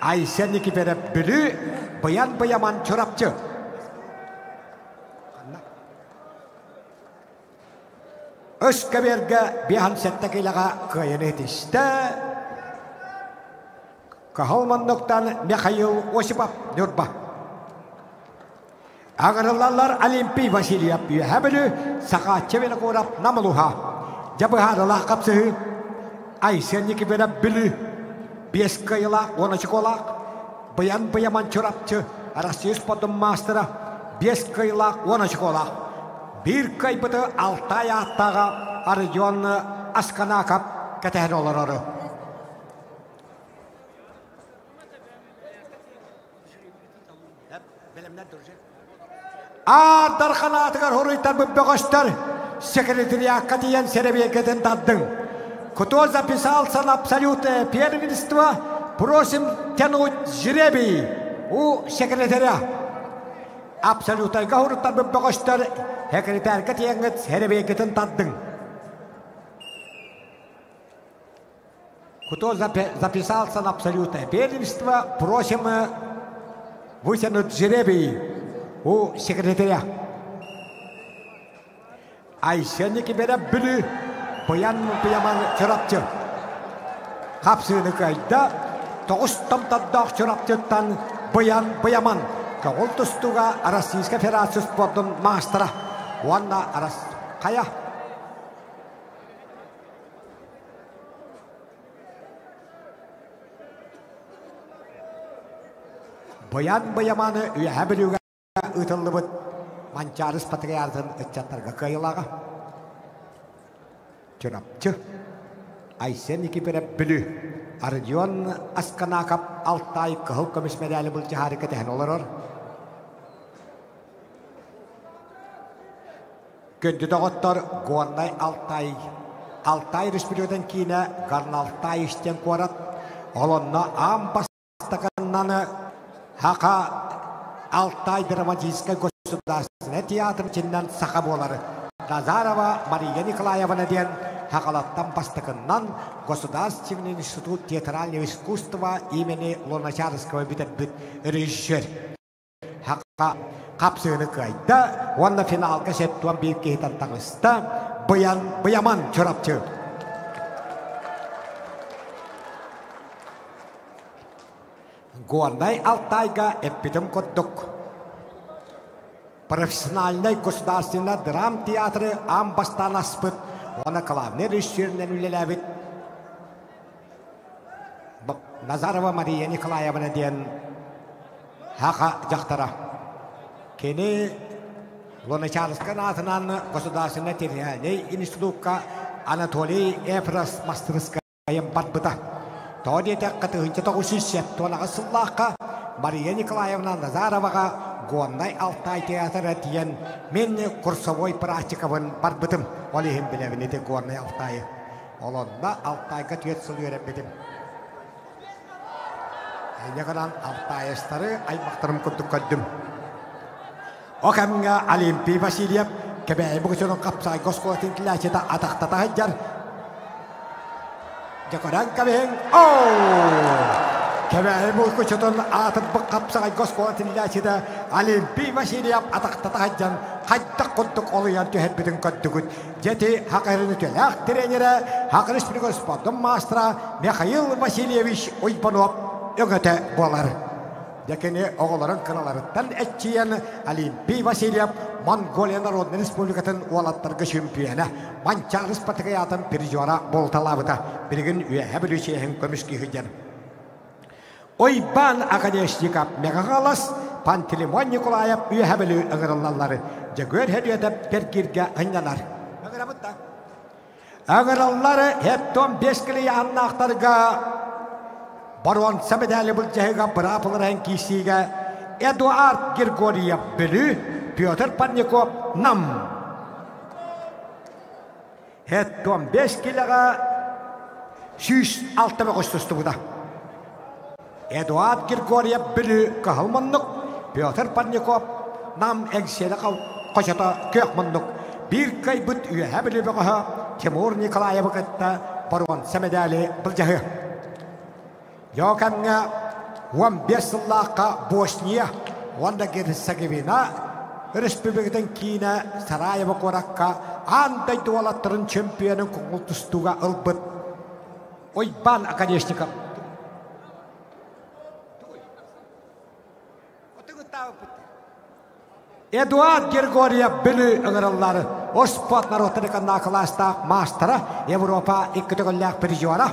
Aysen neki verap bölü, bayan çorapçı. Özkeberge bir hansettekilaga kıyın etişte. Kahalmanlıktan Mikhail Osipov Nurba. Ağırlarlar Olimpiy Vasilyev hebelü Sakatçı ve Korap Namaluha. Jabıharılah kapsıhı. Aysenlik verap bülü. 5 kıyıla 13 kolak. Bayan çorapçı. Россия спортом мастера 5 kıyla 13 kolak. Bir kaybıtı Altay Attağa Arjon Askanaka kategori oları. Darkana atıgar horuytar bu göster. секретариатка тиен серебекетін таддың. Кто записался на абсолютное первенство, просим тянуть жребий у секретаря. Абсолютайга хурттар бүббіғыштар секретарька тиенғыт серебекетін таддың. Кто записался на абсолютное первенство, просим вытянуть жребий у секретаря. Айсенники бере бүлі бұян-бұяман чырапчы. Қапсыны қайда, тоғыз тамтаддақ чырапчыттан бұян-бұяман. Кағыл тұстуға Российская Федерация спортын мастера. Уанна арас қая? Бұян-бұяманы үйә білуге ұтылы бұд. Манчарыс патриарзын үтчаттарға қайылаға. Чырапчы. Айсенники бере бүлі. Ардион Асканакап Алтай кығыл көміс медалі бұл жахарыка тәхін олар. Көнді доғыттар Гуаннай Алтай. Алтай республикадан кейіне Гарн Алтай іштен қуарат. Олонна ам бастақаннаны хақа Алтай драматической государственный театр чиннан сақа болары. Назарова Мария Николаевна ден хақалаттан бастықыннан Государственный институт театрального искусства имени Луначарского бітіп режиссер. Хаққа қапсыны қайда, онна финалға сеттуан бейкейтан таңыста бұяман чырапчы. Гуаннай Алтайга эппитім көттік. Профессиональный государственный драм театры амбастан аспыт. Оны главный режиссерінен үлеләбіт. Назарова Мария Николаевна ден хақа жақтара. Кені Луначарскан атынан государственный театральный институтка Анатолий Эфрос мастерскайым батбыта. Тоди тәққаты хүнчі тоғысыз тонаға сыллаққа Мария Николаевна Назароваға Гуаннай Алтай театры тиен мен курсовой практикавын барбытым. Олихим білевін еді Гуаннай Алтайы. Олонда Алтайға түйет сыл өрембетім. Әйнеғынан Алтайыстары аймақтарым күттік көддім. Оқамға Олимпий Васильев кәбәй бұғысының қапсай ғосқолатын кіләсеті атақтата ғаджар. Жакаран кабең. Кәбәй бұғысының атып қапсай ғосқолатын кіләсеті Олимпий Васильев атақтата ғаджан қайттақ құттық олыян түйет бітін көттігіт. Жеті хақырыны төләқ тренері, хақыр республика спортын мастера Михаил Васильевич Ойпанов өңіті болар. Декені оғыларын қыналарыттан әтчиен Олимпий Васильев Монголия Народный Республикатын уалаттарға чемпионы Манчарыс патриятын пережора болталабыта. Бірігін үйәе білушейін көміскі хүден. Ойбан акадешникап меғағалас Пантелеймон Николаев үйәе білу ұғырылалары. Жагөр хәдуетіп перкерге ұйналар. Ұғырылалары әттон бескілі яғыннақтарға Баруан сәмедәлі бұл жәйға бірапылырын кейсіге Эдуард Григорьев білі, Петр Парников нам. Әттон 5 келіға 106 ғыстысты бұда. Эдуард Григорьев білі қағылмындық, Петр Парников нам әңселі қошата көқмындық. Bir кай бұд үйе білі бұға Тимур Николаев қытта Баруан сәмедәлі бұл жәйға. Йоканга 15 жыллаққа Босния, онда Герцеговина, республикадан кейіне Сараево қораққа андай дуалаттырын чемпионын көңіл тұстуға ұлбыт. Ойбан акадешников. Эдуард Григорьев білі ұғырылары. Оспот народтырықын нақыластақ мастера Европа 2 түгілләқ пережуара.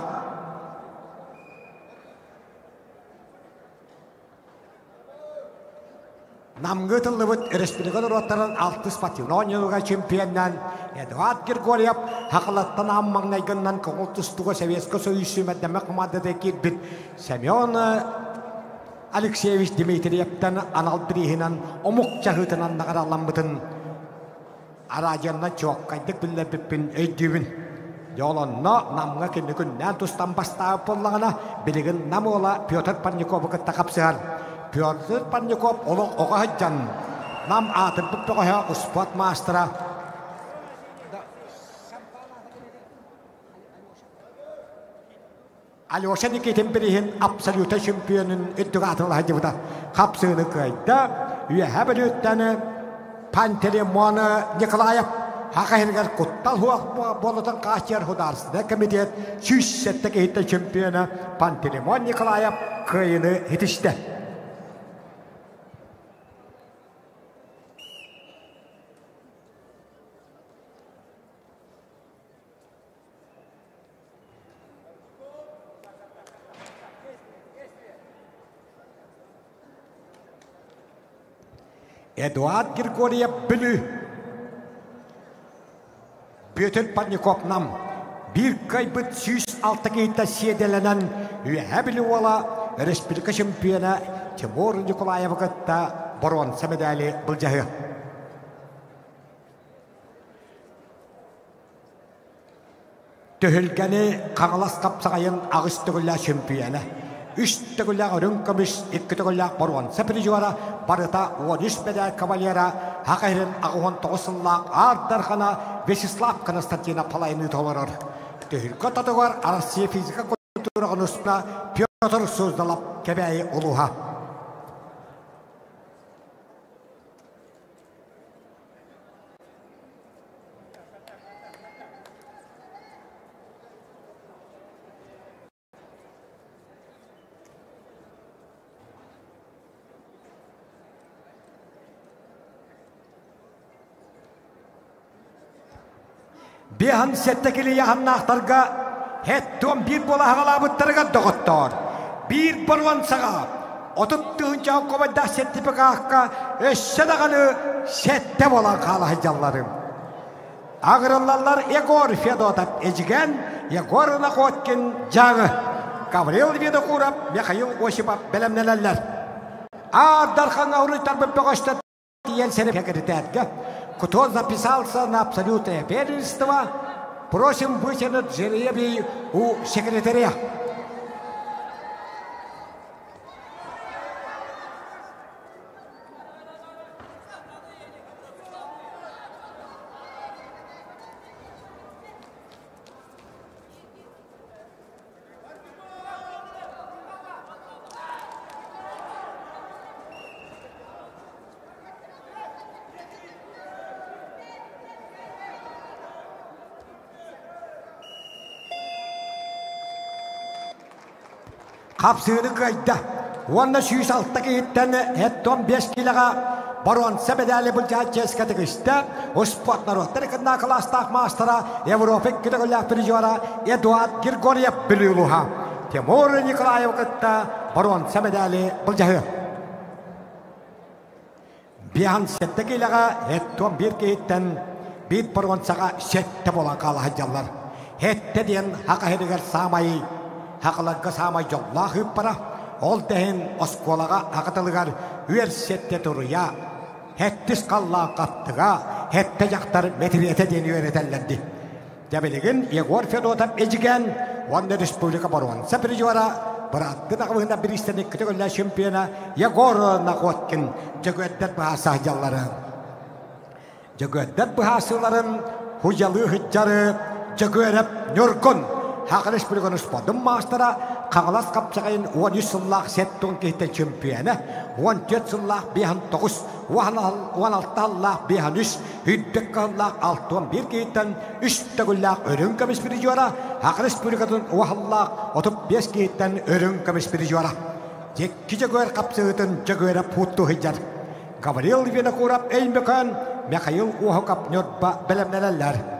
Намгытылы бұд республиканы роттарын 6 спативнон елуға чемпионнан Эдуард Григорьев хақылаттан аммаңнайгыннан көңіл тұстуға Советскі Союзы мәддәмі қымадыды келбіт. Семен Алексеевич Дмитриевтен анал бірігінен омық жағытынан нағаралан бұтын. Arajanna çok kaydık bile bipin öydüğün. Yolunna namga kini günden tustan bastağ pollağına bilgin nam ola Pyotr Parnikov'u kıtta kapsıhan. Pyotr Parnikov olu oğa hıccan. Nam atır bu pöğühe uspot master'a. Alyosha Nikitin birihin absolute şampiyonun üddügatı hacıvda kapsığını kayda. Üye bölütten Pantelimon Nikolayev Hakayırgar kuttal huak bolutan kaçyer hudarsıda komitet süssetteki hitte şampiyonu Pantelimon Nikolayev kıyını hitişti. Eduard Grigoriev bülü Pyotr Parnikov nam bir kaybıt süs altı kıyıda sedelenen üye bülü ola Respublika şampiyonu Timur Nikolayev'a kıtta bronza medali bulcahı. Tühülgeni Kağlas kapsağayın ağız tügülla şampiyonu. Üç tügülla rünkamış, iki tügülla bronza prizora, barıta 13 medal kavalyera, Hakayırın ağıhın toğısınla Ardarhana Vesislav Konstantina Palayını toğırır. Tühülgü tadıgar Arasiya fizika kulturu konusunda Pyotr Suzdalap kebeği uluha. Bihan settekili yahanna aktarga hettom bir bola hağalabıttırga doktor. Bir borvan sağa otuttuğun çağ kovada settipika akka eşsedağını sette bola kala hıcallarım. Ağırallarlar Egor Fedotap ecigen Egor Nakotkin cağı. Gavril Vedokurap Mikhail Osipap belemnelerler. Ardarхан ağırlıklar böpöğüşte diyen seni pekeritetke. Кто записался на абсолютное первенство, просим вытянуть жеребий у секретаря. Kapsığını kayda. Onda süs alttaki hitten hetton 5 kiloga bronza medali bulcağı ceskatı kıştı. O sport narotları kına klastak mastera Evropik gidegollak prizora Eduard Grigoriev biluluha. Timur Nikolayev kıtta bronza medali bulcağı. Bihan sette kiloga hetton 1 hitten bir bronzaga sette bola kala hacallar. Hette diyen haka hediger samayı Haklarga sama yolla hıppara, ol dehen oskolaga hakatılıgar üyersette duruya, hettis kalla kattıga, hette yaktar metriyete deni öğretellerdi. Debeligin Egor Fedotap ecigen, onda Respublika Baronsa prizora, bırattı nakvığında bir istenik kütügüller şampiyona Egor Nakotkin, cögöddet bahasa hıcalları. Cögöddet bahasıların hucalı hıccarı, cögödep nürkün, Hakırış bir konus podum mastera, Kağlas kapsağayın 13 yıllık settun kehte şampiyonu, 14 yıllık bihan 9, 16 yıllık bihan 3, hüddek yıllık 61 kehten 3 yıllık örün kamış bir jora, Hakırış bir konus 10 yıllık 35 kehten örün kamış bir jora. Jekki jagör kapsağıtın jagöre putu hıcar. Gavril Vedokurap eylmekan, Mikhail Uhokap nörba belemnelerler.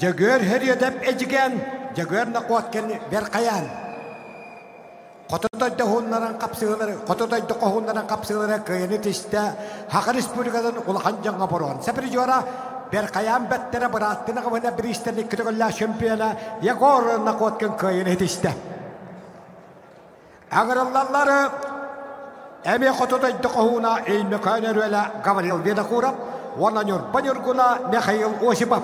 Jagör her yedep ecigen, jagör nakotken berkayan. Kototoyda hunnaran kapsıları, kototoyda kohunnaran kapsıları kıyını tişte Hak Respublikadan ulakan janga boron. Sepri juara berkayan bettere bırattığına kavana bir isterlik kütükolla şampiyona Yagor nakotken kıyını tişte. Ağırlarları eme kototoyda kohuna ilmi kaynar öyle Gavril Vedakurap, vananyor banyurguna Mikhail Osipov.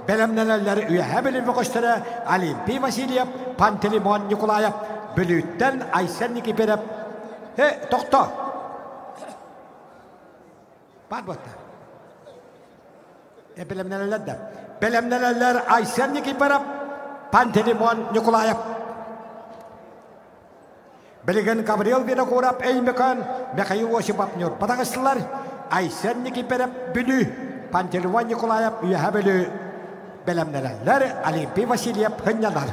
Belemneneller üye hebelim ve koştura Alimpi Vasilyev, Pantelimon Nikolayev, Bülütten Aysen Nikiperep. He, doktor. Barbotta. Belemneneller de. Belemneneller Aysen Nikiperep, Pantelimon Nikolayev. Beligen Gabriel Vedakurap, Eymekan, Mikhail Osipov nyor. Patakasılar Aysen Nikiperep, Bülü, Pantelimon Nikolayev, üye hebelim. Belemneler Alimpi Vasilyev hınyalar.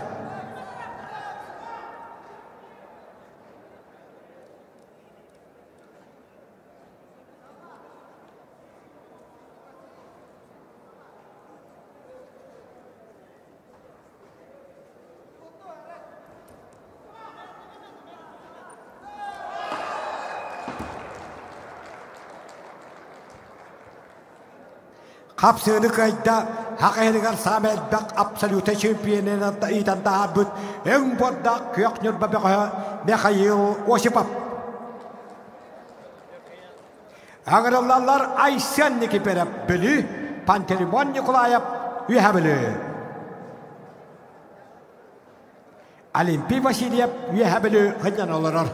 Kapsını kayda Hakayırgar Samet Bak absolute şampiyonuna da idan daha büt en bodda kıyaknır babaka Mikhail Osipov. Ağırlarlar Aysen Nikiperep Bülü Pantelimon Nikolayev üyehabili. Alimpi Vasilyev üyehabili hınyan olurur.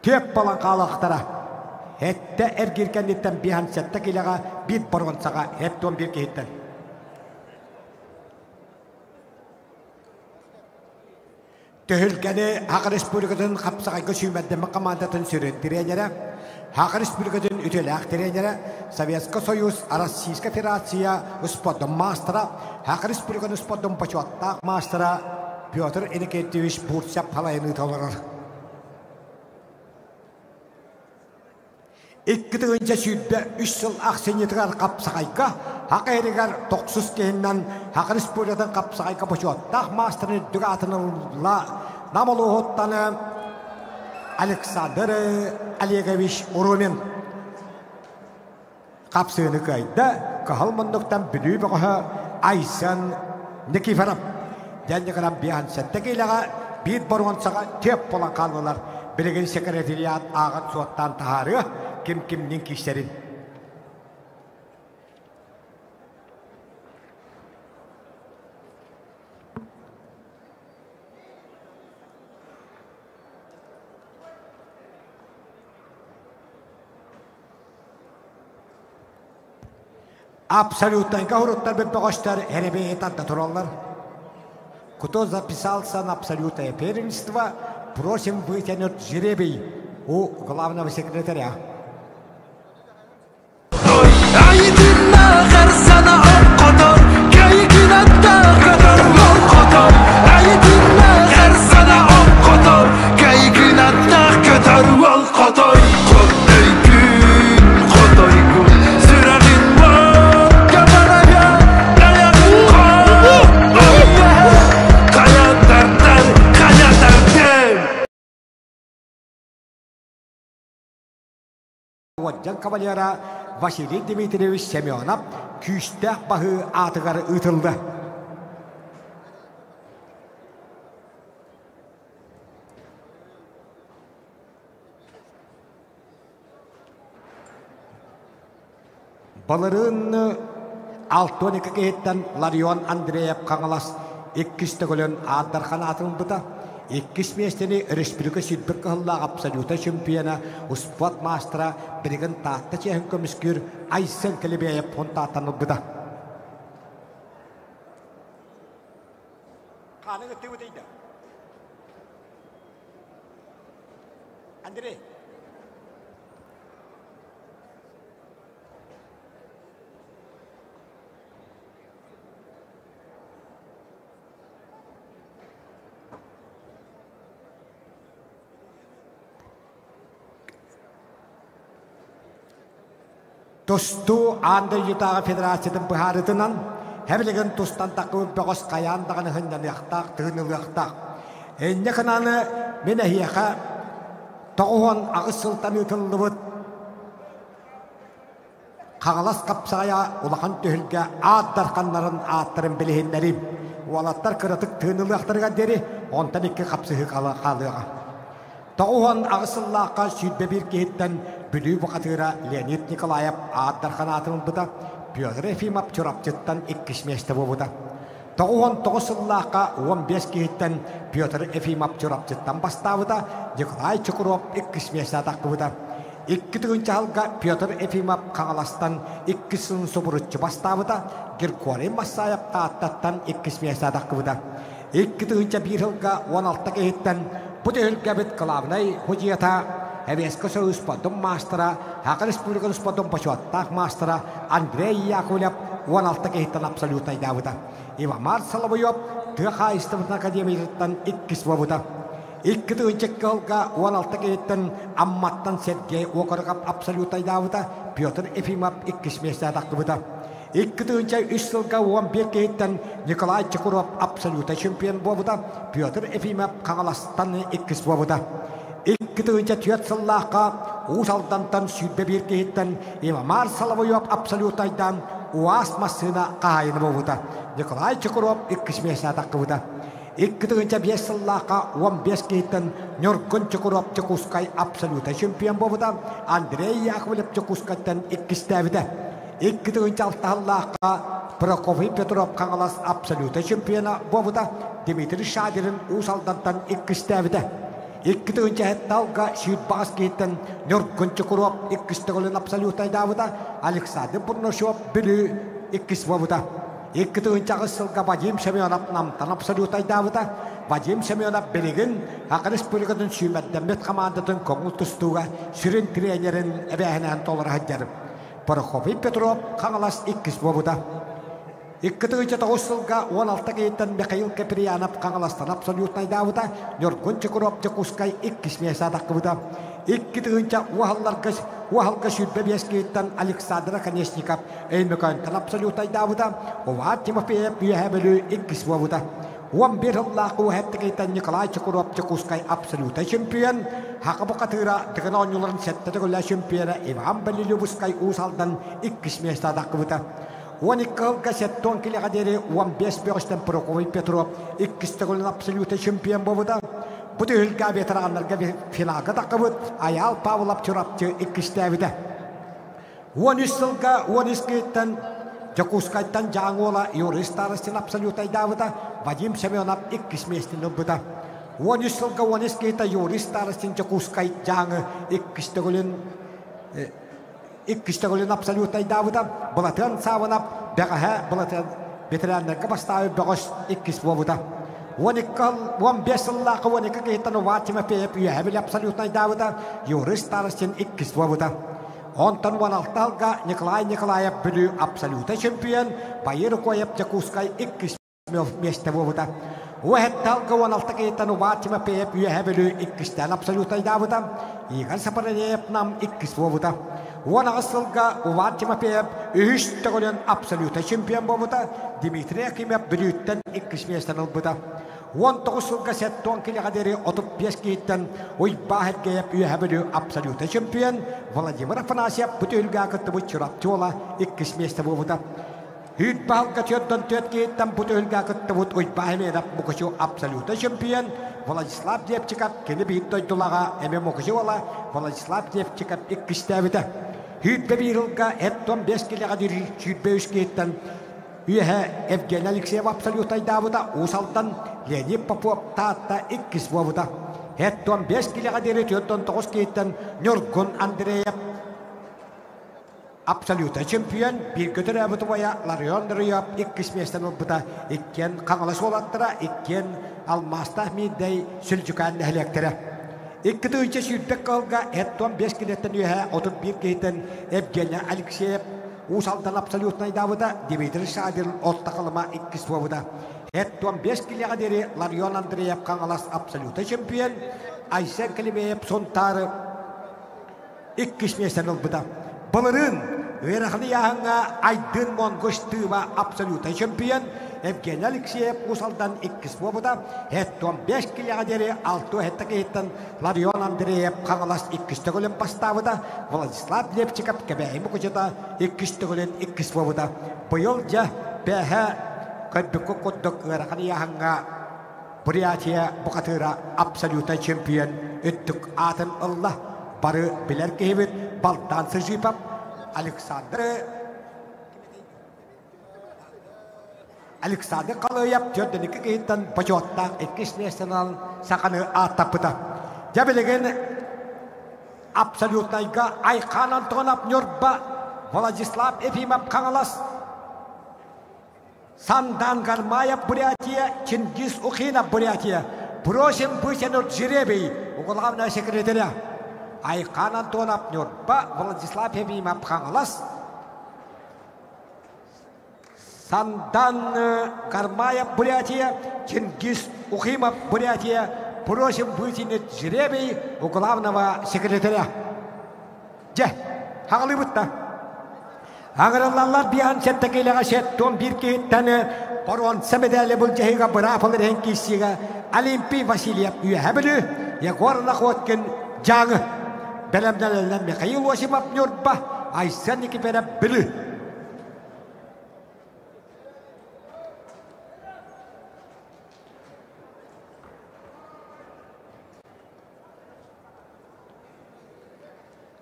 Tüp balan kalıqtara. Hette ergirkenlikten bir hansette kilaga bir boronsaga hette 11 kehitten. Töhülkeni Hak Respublikadan kapsakayga süymedde makamandatın sürendirenere, Hak Respublikadan ütülak direnere, Sovetski Soyuz, Rossiyska Federatsiya, Uspodum Mastera, Hak Respublikadan Uspodum Paçuattak Mastera, Pyotr Eniketevich Burtsev halayını tolurur. İki önce sübbe 3 yıl akseniyetigar kapsakayga, Hakayırgar 900 kehinden Hak Respublikadan kapsakayga Paçuattak Master'ın dügatınınla namalı hottanı Aleksandr Alegovich Urumin. Kapsığını kayda kahalmandıktan bülü bakıha Aysen Nikiperep. Denge kalan bir hansettekiyle bir boronsaga tep olan kalmalar. Bilgin sekreteriyat ağın suattan taharı kim kişilerin. Абсолютно гауруттар бебегоштар эребеетан тураллар. Кто записался на абсолютное первенство, просим вытянуть жребий у главного секретаря. Вождян кавалера Василий Дмитриевич Семенов küçte bahı atıgarı ıtıldı. Balırın 6-12 kehetten Larion Andreyev Kangalas 200 golün Adarkan atıldı da 200 местени Республика Сидбек кылла абсолюта чемпиона Успот мастера Бриган Татта чехин комиссар Айсен Келебеев понтатанылды. Каныңы тыу дейді. Андрей. Тусту анда Ютага Федерациятын быһарытынан хэвлеген тустан такы бөгөс каяндагын хыннаныактак, тыгынылыактак. Энне кананы мене хияха тоғуан ағыз сылтаны тыллыбыт қағалас қапсағая улахан төхілге аттарқанларын аттарын білігінлерім. Уалаттар кыратык тыгынылыақтарға дері онтан екі қапсығы қалыға. Тоғуан ағыз сыллаққа сүйдбе бір кейттен бүлі бұқатыра Леонид Николаев аттарқан атының бұда Петр Ефимов чурапчыттан иккішмешті бұда. Тоғуан тоғыз сыллаққа 15 кейттен Петр Ефимов чурапчыттан бастауыда Николай Чукуров иккішмешті атақы бұда. Икки түгінші алға Петр Ефимов қағаластан иккісін сұбырытчы бастауыда Геркорий Масаев аттаттан иккішмешті атақы бұда. Икки түгінші бір жылға 16 кейттен бұды өлге біт қылавынай хұжията Эвеско Союзпадом мастера, Хака Республика Спадом Пачуаттах мастера Андрей Яковлев 16 кейттен абсолютно айдавыда. Ивамар Соловьев Тыха Истовна Академияттан 2 вавыда. 2 түгіншек кылға 16 кейттен Амматтан Сергей Окоргап абсолютно айдавыда. Петр Ефимов 2 месте атаққыбыда. 2 түгінші 3 жылға 11 кейттен Николай Чукуров абсолютно чемпион вавыда. Петр Ефимов қағаластан 2 вавыда. 2 түгінші 4 сыллаққа Усалдантан сүйбе бір кейттен Ивамар Соловьев абсолютно айдан УАЗ массына қайыны болуда. Николай Чукуров 2 месте атаққыбыда. 2 түгінші 5 сыллаққа 15 кейттен Нюргун Чукуров Чекускай абсолютно чемпион болуда. Андрей Яковлев Чекускайдан 2 стәвіді. 2 түгінші 6 сыллаққа Прокофий Петров қаңалас абсолютно чемпиона болуда. Дмитрий Шадирин Усалдантан 2 стәвіді. 2 түгінші әтталға сүйт бағыз кейттен Нюргун Чукуров 2 стәгілін абсолютно айдавыда. Александр Бурношев білі 2 болуда. 2 түгінші ағыз сылға Вадим Семенов намтан абсолютно айдавыда. Вадим Семенов білігін Хака Республикатын сүймәддәмет командатын көңіл тұстуға сүрін тренерін әбәхінен толыр әддерім. Прокофий Петров қаңалас 2 болуда. 2 түгінші 9 сылға 16 кейттен Михаил Каприянов қаңаластан абсолютно айдавыда. Нюргун Чукуров Чекускай 2 месте атаққыбыда. 2 түгінші уағалға сүрбе 5 кейттен Александр Конечников өймекөнтен абсолютно айдавыда. Ова Тимофеев үйәбілі 2 болуда. 11 жыллақы уәхетті кейттен Николай Чукуров Чекускай абсолютно чемпион. Хақы бұқатыра тігін оңыларын сәтті түгілі чемпионы Иван Белилюбускай Усалдан 2 месте атаққыбыда. 12 жылға сәттон келеға дері 15 бөғістен Прокофий Петров 2 түгілін абсолютно чемпион болуда. Бұды үлгі ветеранларға финалға тақыбыд Аял Павлов Чурапчы 2 стәвіді. 13 жылға 13 кейттен Чекускайттан жаңы ола юрист арыстын абсолютно айдавыда. Вадим Семенов 2 местен ұлбыда. 13 жылға 13 кейттен юрист арыстын Чекускай жаңы 2 стәгілін абсолютно айдавыда. Бұлатын савынап, бәғаға бұлатын ветеранларға бастауы бәғыш 2 болуда. 15 жыллақы 12 кейттен Ватима Пейіп үйәбіл абсолютно айдавыда. Юрист арыстын 2 болуда. 16 жылға Николай Николаев бүлі абсолютно чемпион. Байыр қойып Чекускай 2 месте болуда. 17 жылға 16 кейттен Ватима Пейіп үйәбілі 2 абсолютно айдавыда. Игорь Сапаранеев нам 2 болуда. 16 жылға Ватима Пейіп 3 түгілін абсолютно чемпион болуда. Дмитрий Акимов бүліттен 2 местен ұлбыда. 19 жылға сәттон келеға дері 35 кейттен Ойбахет Гейіп үйәбілі абсолютно чемпион. Владимир Афанасьев бүті үлгі ақытты бұт чұрапты ола 2 месте болуда. Үйтбағылға 4 кейттен бүті үлгі ақытты бұт Ойбахеменов мұқышы абсолютно чемпион. Владислав Левчиков кені бейт дойдылаға әме мұқышы ола Владислав Левчиков 2 стәвіді. Үйтбе бір жылға 15 келеға дері 3 кейттен Үйе Евгений Алексеев абсолютно айдавыда. Усалдан Леонид Попов таатта 2 болуда. 15 келеға дері 9 кейттен Нюргун Андреев абсолютно чемпион. Bir götür әбіті боя Ларион Рыйап 2 местен ұлбыда. 2 қаңылыс олаттыра, 2 Алмаста Ахмеддей Сүлчукан әлектері. 2 түгінші сүйдік қалға 15 келеттен үйе 31 кейттен Евгений Алексеев Усалдан абсолютно айдавыда. Дмитрий Шадирин отта қалыма 2 болуда. 15 келеға дері Ларион Андреев қаңылас абсолютно чемпион. Айсен Калимеев сонтары 2 местен ұлбыда. Бұлырын ырахны яһанга айдын монгоштыва абсолютный чемпион Евгений Алексеев усалдан 2 бобуда, хеттон 5 килядери 6 хеттакеттен Ларион Андреев қаңалас 2 төгөлен поставыда, Владислав Лепчиков кебеймі күжеда 2 төгөлен 2 бобуда. Бұйыл жа бәхі көдбікі құддық ырахны яһанга Бурятия бұқатыра абсолютный чемпион үттік атын ұлла бары білер кейбет балдан сыжипап Александр Калыяп жөрдөнүккө кейттен почоттан 2 национал саканы атапыта. Жабелеген абсолютныйга Айкан Антонов Нюрба Владислав Ефимов Каңалас Сандан Гармаев Бурятия, Чингис Ухинов Бурятия, Просим Пысенут Жеребий, главного секретаря. Айкан Антонов Нюрба Владислав Ефимов Каңалас Сандан Гармаев Бурятия, Чингис Ухимов Бурятия, просим вытянуть жребий у главного секретаря. Же, хағылы бұтта. Ағыраллар биян сәттекейліға сәттон бір кейттәні борон сәмедәлі бұл жайға бұрафылыр әңкесіға Олимпий Васильев үйәбілі, Егорна Қоткен жаңы. Бәлемдәлілен Михаил Осипов Нюрба, Айсан екіпері білі.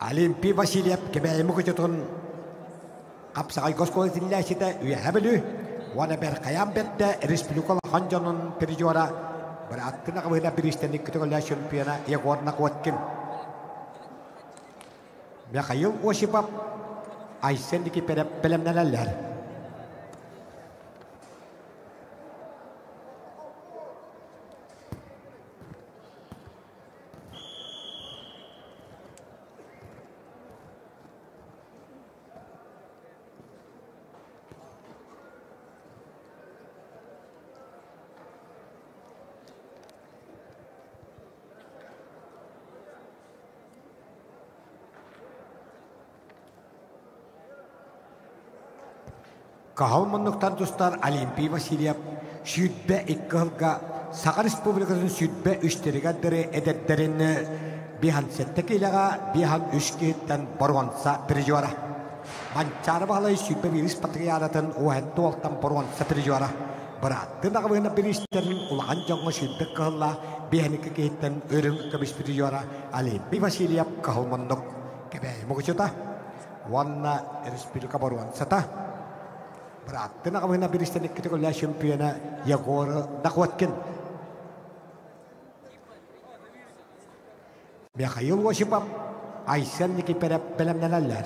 Олимпий Васильев кебеймі көтетін қапсағай көскөлетілләсеті үйәбілі, оны бәр қаян бәтті республикалы қанжанын пережора бір аттына қабығына бір істенік күтігілі чемпиона Егорна Қоткен. Михаил Осипов Айсендікі переп білімнен әлілер. Кағалманлықтан тұстар Олимпий Васильев сүйітбе 2 ғылға Саға Республикасын сүйітбе 3-дері әдеттерін бихан сәтті кейліға бихан 3 кейттен борғанса пережуара. Манчары бағылай сүйітбе вирус патриаратын оғэнті олтан борғанса пережуара. Біраттың ағығына бірістерін ұлған жоңғы сүйітбе қығылла бихан 2 кейттен өрін көбіс пережуара. Олимпий Васильев кағалманлық кәбәй мұғычыта. Уанна республика борғанса та. Браттың ағымына бірістенік кетігілі чемпиона Егоры Қоткен. Михаил Осипов Айсан екіпері білімнен әлілер.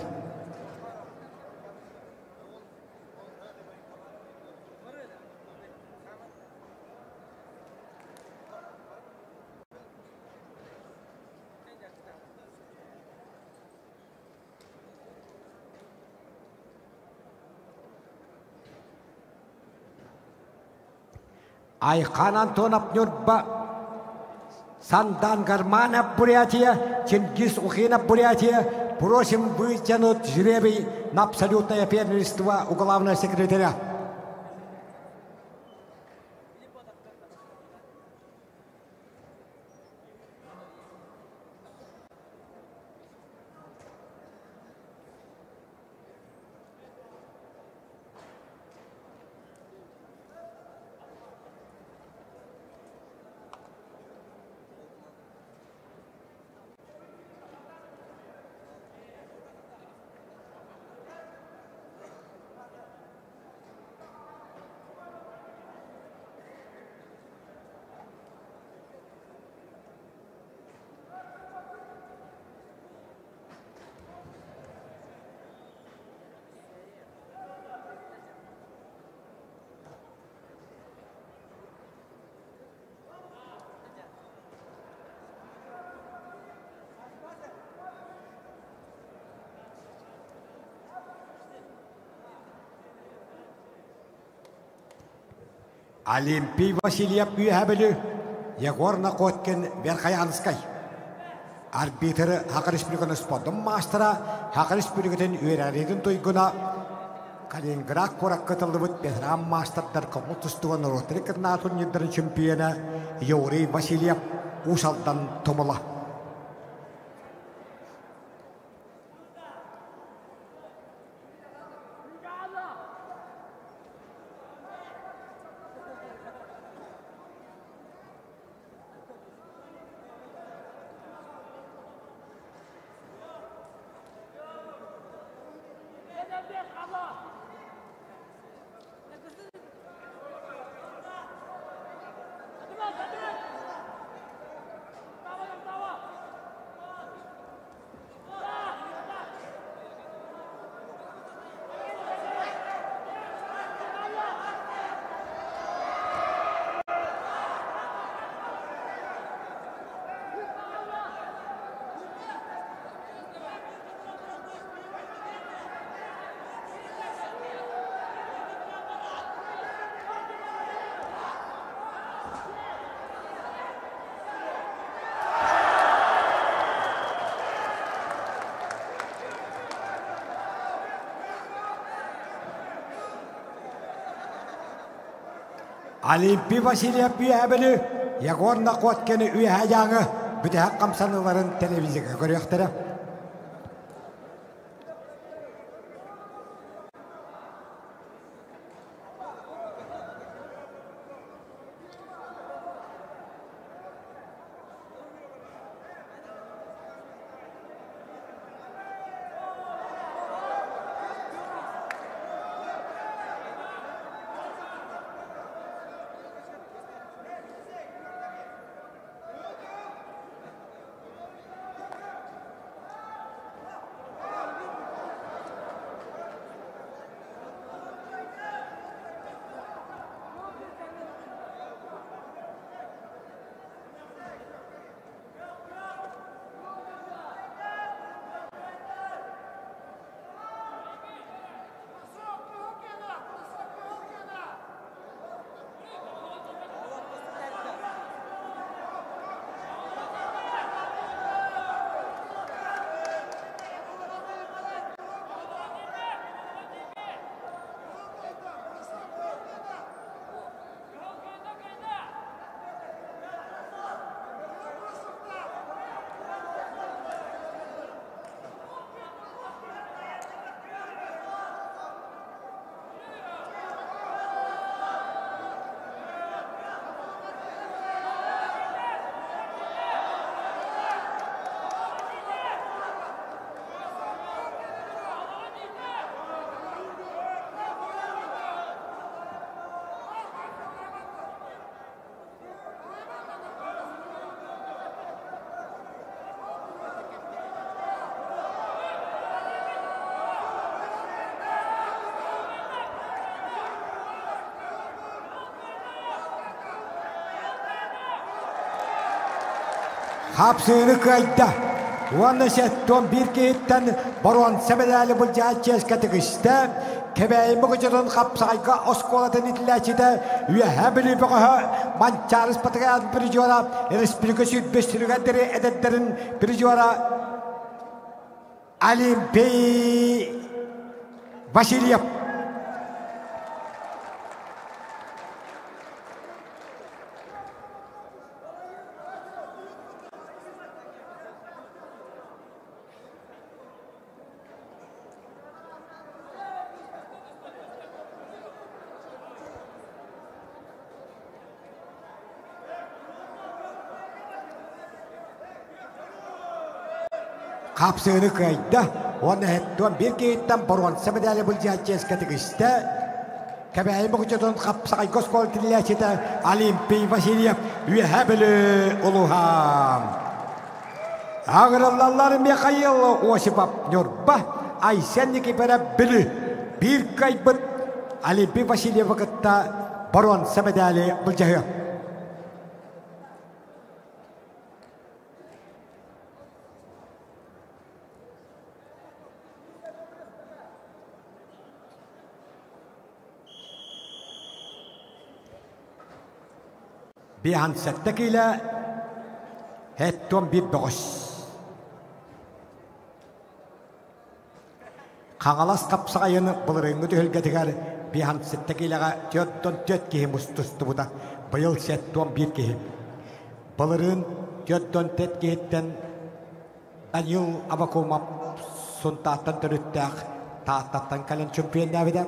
Айкан Антонов Нюрба, Сандан Гармаев Бурятия, Чингис Ухинов Бурятия, просим вытянуть жребий на абсолютное первенство у главного секретаря. Олимпий Васильев үйәбілі Егорна Қоткен Верхаянскай. Арбитры Хақы Республиканы спордың мастера Haqarış bölgeden üyelerinin toyguna Kaliningrad korak katıldıbıt Petram Master'дар komul tustuğun Rotary Kırnağı turnirdарын çempiyonu Yuri Vasilyev Usal'dan tomula. Alimpi Vasilyev üyebili Yegor Nakotken'i üye hayanı bütün hakkam sanıların televizyona görüyorlar. Hapsını kayda. Onu setton bir keyitten baron sebedeli bulcağı çeşketikiste kebeğimi gıcırın kapsayga oskoladan itileçide üyehebili bir mançarız patıkayan bir civara Respublikası Beştirügenderi edetlerin bir civara Alimpi Vasilyev. Kapsını kayda. Onu hetton bir keyitten baron sebedeli bulcağı çeşketikiste kebeğimi gıcırın kapsayga oskoladan itileçide Alimpi Vasilyev üyehebili uluhan. Ağırlarların Mikhail Osipov Nurba Aysen'deki bana bili bir kaybıt Alimpi Vasilyev vakıtta baron sebedeli bulcağı. Bir hansettekiyle hetton bir boş. Қаңалас қапсағайыны бұлырыңы төхілгетігер бихан сеттекелеға төт кейі мұстысты бұда бұйыл сеттуан бір кейі. Бұлырын төт кейіттен Данил Абакумап сұнтаттан түріттәқ таттаттан кәлін чемпион әвіде.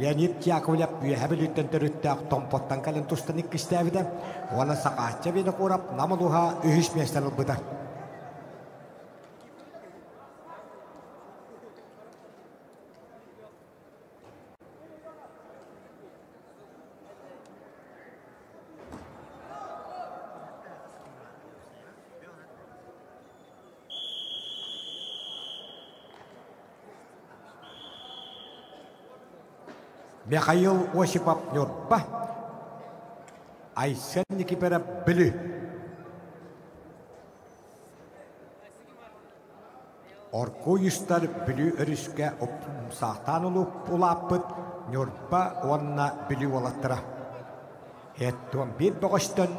Леонид Яковлев үйәбіліттен түріттәқ томпоттан кәлін тұстан иккісті әвіде. Оны сақатча бені қорап намылуға үйіш местен ұлбыда. Михаил Осипов Нюрба Айсен Кипера Білі Орку юстар Білі өріске сақтан ұлып ұлаппыт Нюрба онына Білі олаттыра. Еттуан бір бұғыштын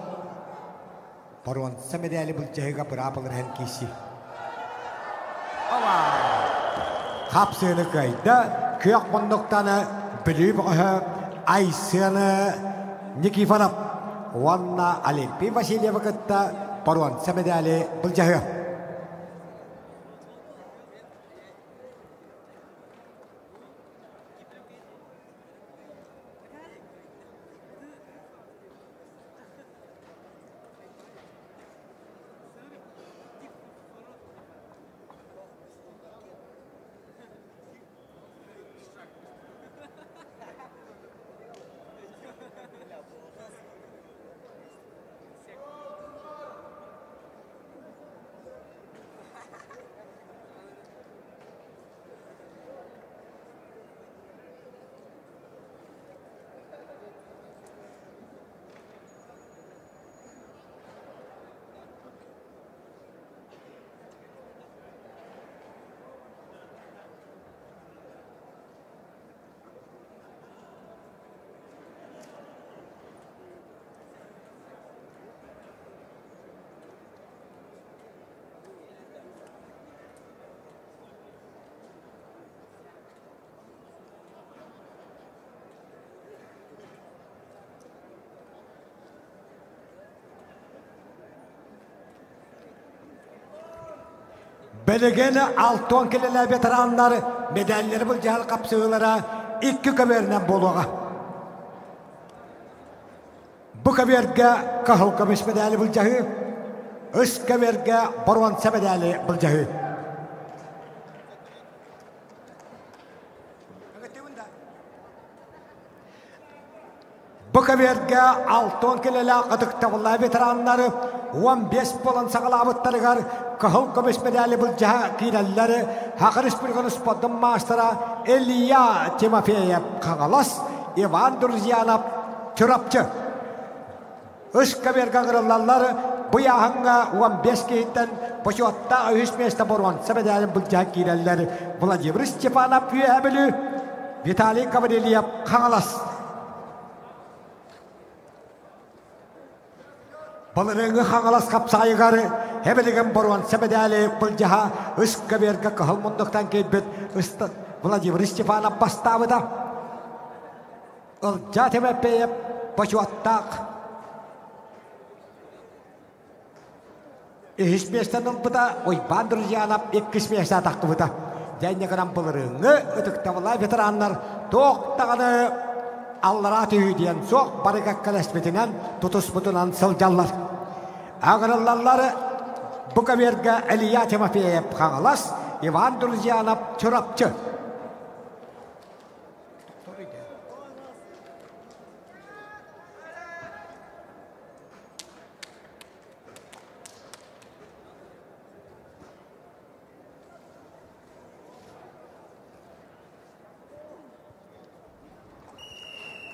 Баруан сәмедәлі бұл жайға бұра бұлыр ән кейсі. Қапсыны қайда көк мұндықтаны Білі бұғы Айсыны Никифоров Уанна Олимпий Васильева күтті Баруан сәмедәлі бұл жағы. Belgeni altın kileler veteranları medalleri bu cahil kapsığılara iki kaberden boluğa. Bu kaberge kahıl kamış medali bu cahil, üç kaberge barvansa medali bu cahil. Bu kaberge altın kileler kadıkta vallahi veteranları 15 bolon sağlamıtlarıgar kahıl kamış medali bu cahil kirelleri Haqarış Birganus Podum Mastera Elia Timofeyev Kağalas Ivan Durziyanov Çırapçı Üç kaberge kırılalları bu yahanga 15 kehitten Poşotta Ühüşmeste Borvan Sebedali bu cahil kirelleri Vladimir Stepanov Yüebilü Vitali Kavareliyev Kağalas Balırıngı Kağalas kapsayıgarı Hebeligen Borvan Sebedali Bulcaha Üskü berge kahıl munduktan keybet Vladimir Stepanov bastavı da Ilca temepeyip Poşottaq İhişmeşten ılbıda Oyban Durziyanov ikkişmeşten taktı da Jayne kadar balırıngı Ötüktavala veteranlar Toğtağını Allara tüyüdüyen soğuk barıgak kalesmetinen tutus butunan sılcallar. Ağırlarları bu kaberge Elia Timofeyev Kağalas, Ivan Durziyanov Çırapçı.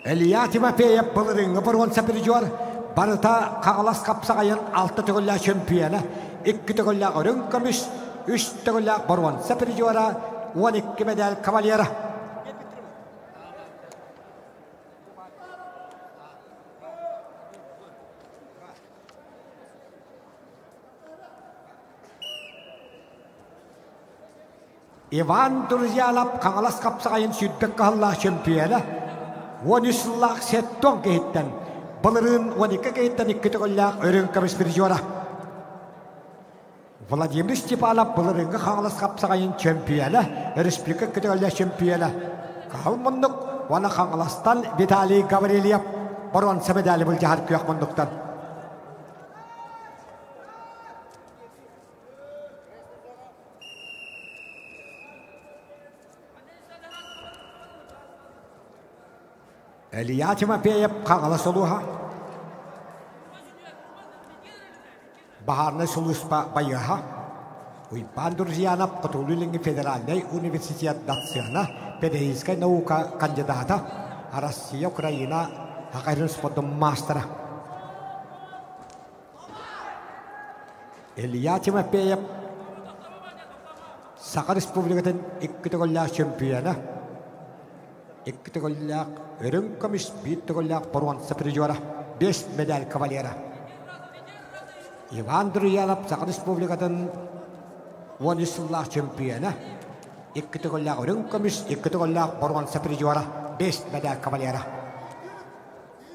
Elia Timofeyev balırıngı barvan sapırıcıvar. Barıta Kağalas kapsağayın 6 tügüller şempiyona, 2 tügüller örün kamış, 3 tügüller barvan sapırıcıvara, 12 medal kavalyera. Иван Турзиянап қаңалас қапсағайын сүйтбек қағалла чемпионы. 13 сеттон кейттен. Бұлырын 12 кейттен 2 түгілләқ өрін көміс бір жора. Владимир Степанов бұлырынғы қаңалас қапсағайын чемпионы. Республика күтігілләқ чемпионы. Қағыл мұндық, оны қаңаластан Виталий Гаврилиев бұрын сәбедәлі бұл жағар күйек мұндықтан. Илья Тимофеев қаңалас олуға. Бахарны Сулуспа байыға. Уйпан Турзиянов Кутулулинги федеральный университет датсияна педагогическая наука кандидата, а Россия, Украина, хакайрын спортом мастера. Илья Тимофеев Сақа республикатын 2 түгілләқ чемпионы. 2 түгілләқ өрін көміс, 1 түгілләқ бұрғансы призера, 5 медаль кавалера. Иван Турзиянов Сақа республикатын 13 чемпионы. 2 түгілләқ өрін көміс, 2 түгілләқ бұрғансы призера, 5 медаль кавалера.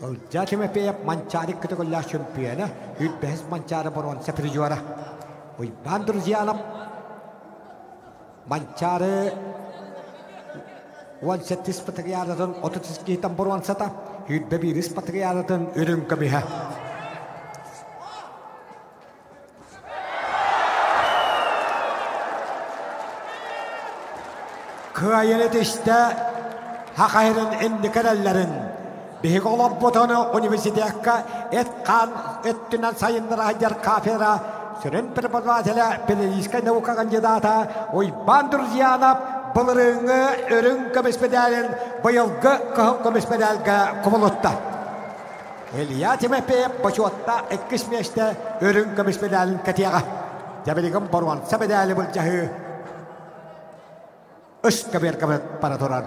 Илья Тимофеев Манчары 2 түгілләқ чемпионы, 5 Манчары бұрғансы призера. Иван Турзиянов Манчары 17 патриаратын 32 тамбурван сата, 1 патриаратын өрін көмігі. Kıyayını işte Hakayırın endikərəllərin Bihik olab botonu üniversiteyakka etkan öttünen sayınlara hacer kafira sürün preparatöle pedagogическая наука кандидата Уйпан Турзиянов бұлырыңы өрін көмеспедәлін бұйылғы қығыл көмеспедәлгі құмылытта. Илья Тимофеев почетта 2 мешті өрін көмеспедәлін кәтияға. Жабелігім бұруан сәбедәлі бұл жағы үш көбер пара тұрар.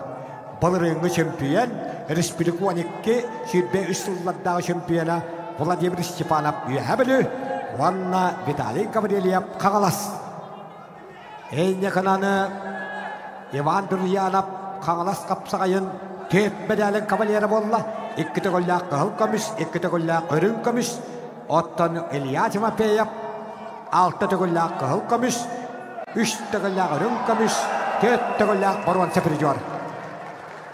Бұлырыңы чемпион, республика 12 шүрбе 3 жылдардағы чемпионы Владимир Степанов үйәбілі, Ванна Виталий Гаврилиев қағалас. Әйне қынаны Иван Турзиянов қаңалас қапсағайын 4 медалін кавалері болла. 2 түгілләқ қығыл көміс, 2 түгілләқ өрін көміс. Оттан Илья Тимофеев 6 түгілләқ қығыл көміс, 3 түгілләқ өрін көміс, 4 түгілләқ бұруан сәпіржор.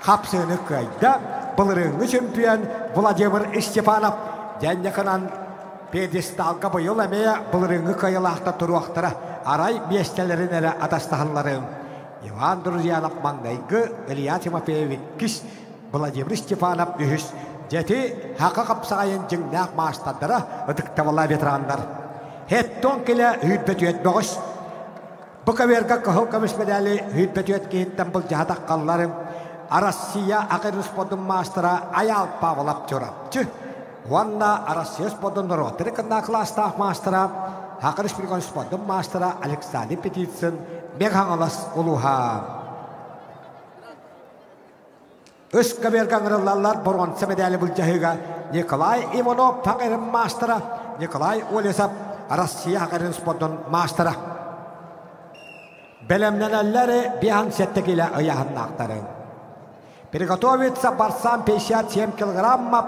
Қапсыны көйді бұлырыңы чемпион Владимир Степанов жәнне қынан пьедесталға бұйыл әмея бұлырыңы көйілақта тұруақтыра арай бестелерін әлі атастағыларың. Иван Турзиянов маңдайғы, Илья Тимофеев 2, Владимир Степанов 3. Жеті хақы қапсағайын жыңнақ маастадыра ұдықтавыла ветерандар. Хеттон келі үйтбет бұғыз. Бұқаверға қығыл көміс медалі үйтбет кейттен бұл жағатақ қалларым. Россия ақырын спордың маастыра аял павылап жорапчы. Ванна Россия спордың ротыры қынна кластақ маастыра ақырын спордың спордың маастыра Александр Петицин Бекаңалас улуға. Үш көберген ғырылалар бұрған сәмедәлі бұл жағыға Николай Иванов тағырын мастыра, Николай Олесап Россия ақырын спордың мастыра. Бәлемнен әлләрі бейхан сәттігілі ұяғын ақтарын. Приготовиться барсан 57 килограммов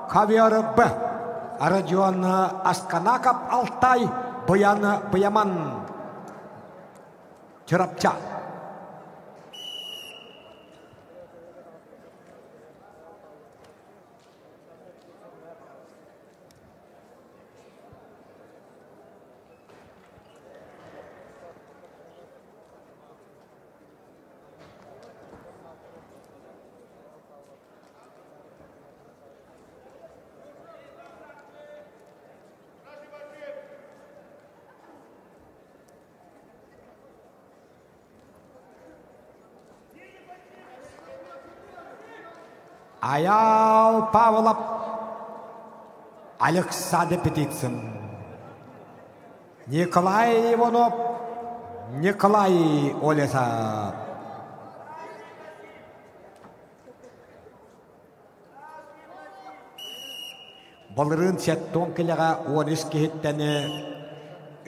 ковер Б. Родион Асканаков Алтай Буян Буяман. Чарапча. Аял Павлов Александр Петицин. Николай Иванов Николай Олесап. Балырын сеттон келеға 13 кехеттені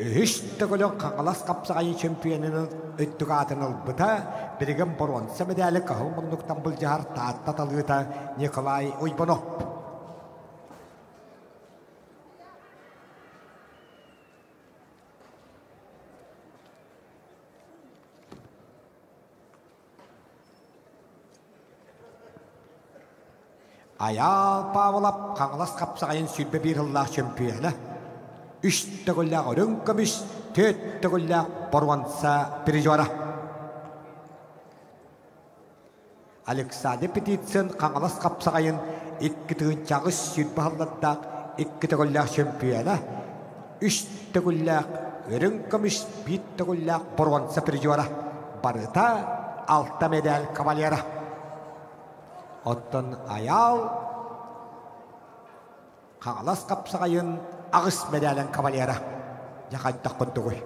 Üstügülün Kaŋalas kapsağayın çempiyonunun öttügatın ılbıta birgin boronsa medali kahılmınlıktan bılcahar taatta talığıta Nikolay Uybanov. Ayal Pavlov Kaŋalas kapsağayın sülbe bir yıllar çempiyonu. Üstügüllük örünkömüş, töttügüllük boronsa prizora. Alexander Petitson Kaŋalas kapsağayın iki tığınçağız sülbe halladdak iki tügüllük çempiyonu. Üstügüllük örünkömüş, bittügüllük boronsa prizora. Barıta alta medal kavalyera. Ottun ayal Kaŋalas kapsağayın ağız medalın kavalyera. Yakaydak kuntuğuy.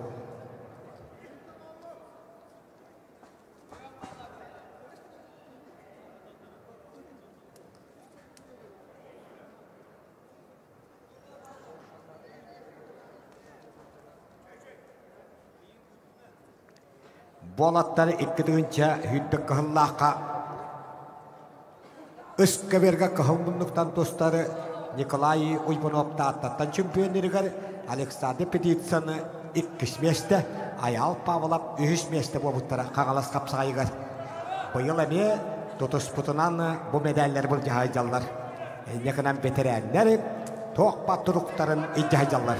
Bolatları iki dığınca hüddük kıhıllaka Üskü berge kahılmınlıktan dostları Nikolay Uybanov taattan çempiyonlarıgar Alexander Petitson'ı ikkis meste Ayal Pavlov ühüs meste bu buttara Kaŋalas kapsağayıgar. Bu yıl eme tutus putunan bu medalleri bul cahaycallar. Yakınan veteranlar toğpa turukların icahaycallar.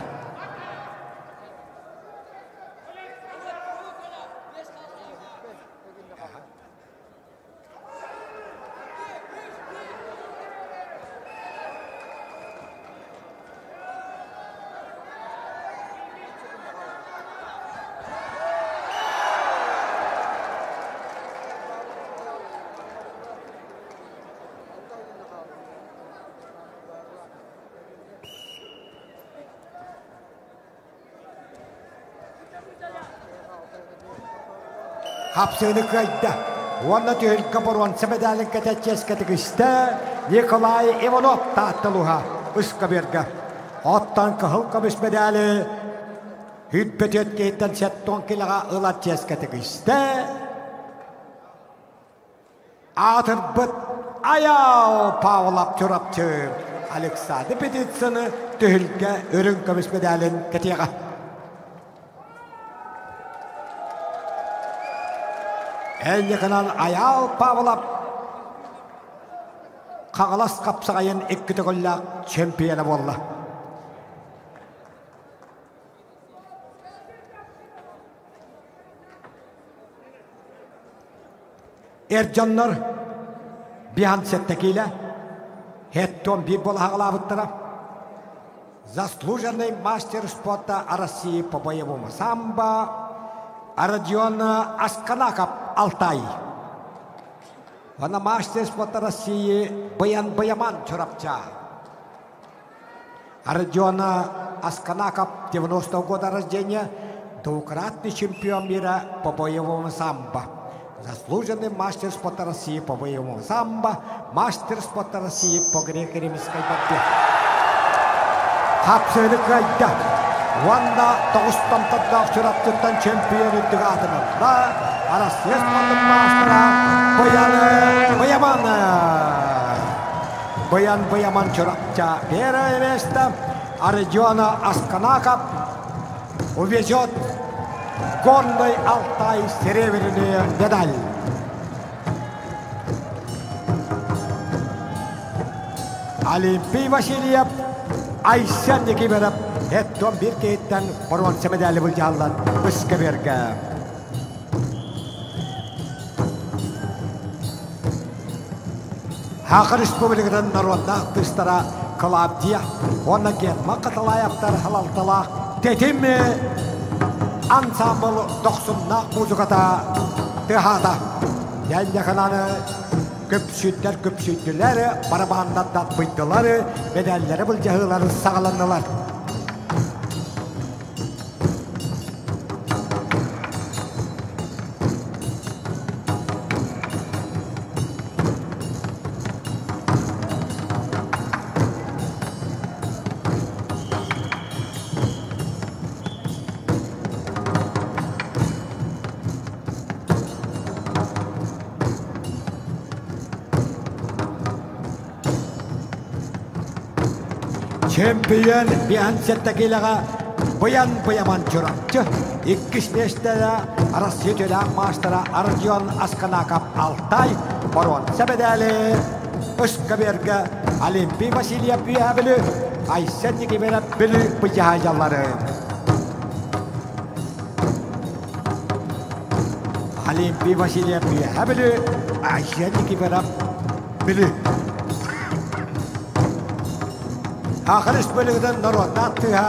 Kapsığını kayda. Ona tühülke boronsa medalın kateçes kategoriste Nikolay Ivanov taatlıha Üskü berge. Ottan kahılkamış medali hüdbet ötkeyten 7 kilaga ılatçes kategoriste Atırbıt Ayal Pavlov çorapçı Alexander Petitson'ı tühülke örünkömüş medalın kategoriste. En yakınan Ayal Pavlov Kaŋalas kapsağayın iki tügüllük çempiyonu bolla. Ercanlar bihan settekiyle hetton bir bola hağılabıttıra. Заслуженный мастер спорта России по боевому самбо Родион Асканаков Алтай. Она мастер спорта России Баян Баяман Чурапча. Родион Асканаков 90-го года рождения, двукратный чемпион мира по боевому самбо. Заслуженный мастер спорта России по боевому самбо, мастер спорта России по греко-римской борьбе. Kapsığını kayda. Ванда тоғыстан таддақ чырапчыттан чемпион үттігі атынында Россия спортын мастера Баян Баяман чырапча первое место, а Родион Асканаков увезет горный Алтай серебряную медаль. Олимпий Васильев Ayşen Nikiberep etton bir keyitten boronsa medali bulcağlar Üskü berge. Haqı Respublika'dan narodna tыстara Klabdiya ona getma qatalayaptar halaltalaq tetimi ansambl 90'naq muzikata tehata yan yakınanı köpsüttüler, barabanda tatbıydılar, medalleri bulcağıları sağlandılar. Чемпион биансеттекилага Баян-баяман чурапчы. Иккис бештері Россия төләк мастера Ардион Асканакап Алтай Барон Сәбедәлі Өскаберге Олимпий Васильев бүйәбілі Айсәннеге беріп білі бұйағалары. Олимпий Васильев бүйәбілі Айсәннеге беріп білі. Ақырыс бөлігіден народна аттыға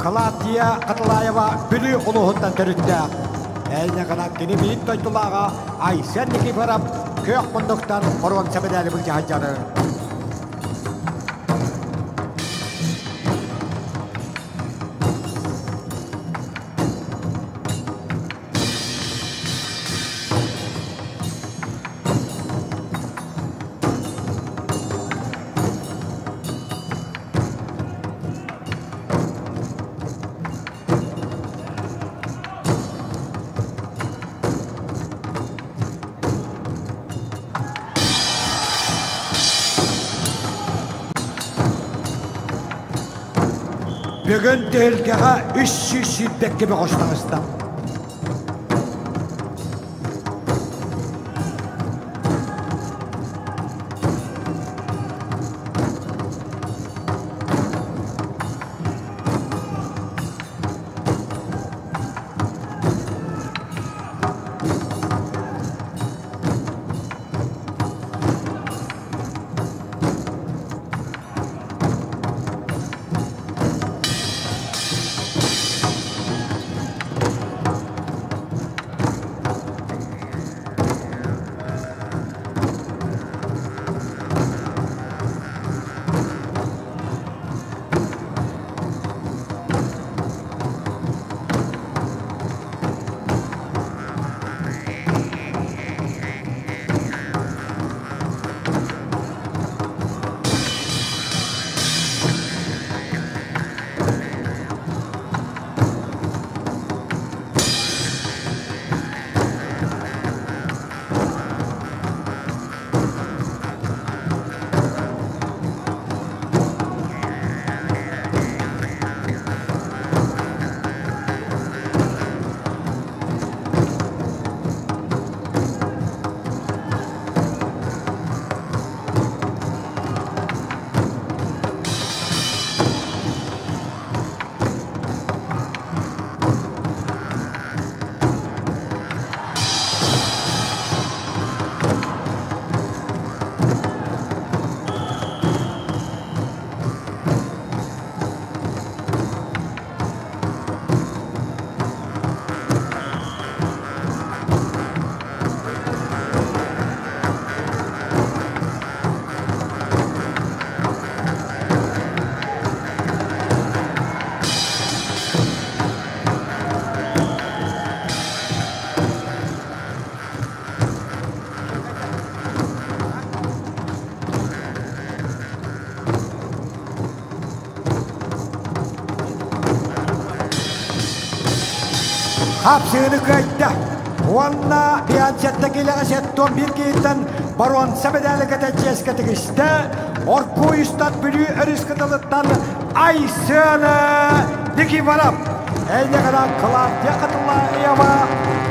Клавдия Катылаева бүлі ұлығындан түрітті. Әйне қанат кені бейін тойтылаға Айсәннеге барап көк мұндықтан Барон Сәбедәлі бұл жағажары. Бүгін тәлкеға 300 сүйбекке бі қоштағызды. Hapsını kayıtta. Onunla bir ançettekiyle setton bir giyitten Baron Sәбедәлі kətəcəskətik işte. Orku üstad bülü örüskıdılıktan Ayşını diki varap. Eyne kadar Klawdия Катылаева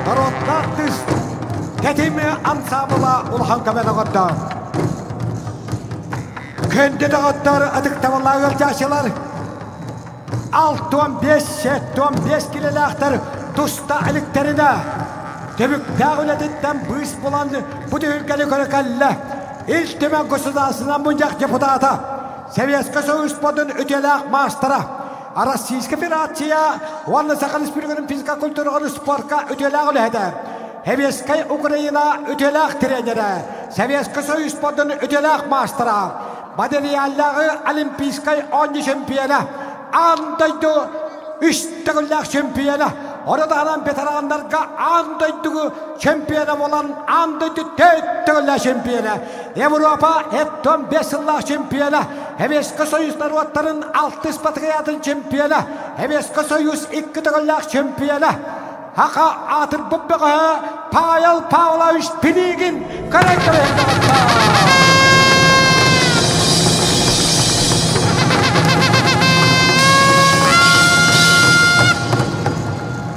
народна түс. Ketimi ansabıla ulhan kabena qadda. Kendi de qaddarı adık tavallağı ölçaşılar. 6-15 kilolaqtar Tusta ilikterine tebük dağıladıktan bıs bulandı bu da ülkeli körekalle İltimen gosudasından buncak deputata Seviyska Soyuspodun ötelak mastera Российская Федерация Ванна Сахалинская физика культуры спортка ötelak olahdı Seviyska Ukrayna ötelak treneri Seviyska Soyuspodun ötelak mastera Maderiyalları Olimpiyskay 10 şampiyona Andaydı 3 tağıllak şampiyona Orada alan veteranlarga andaydığı şampiyona olan andaydı 4 tağıllak şampiyona Avrupa 15 yıllık şampiyona Seviyska Soyuz narvatların 6 spatriyatın şampiyona Seviyska Soyuz 2 tağıllak şampiyona Haqa atır bubbağa Payal Pavlovich Pinigin karakter.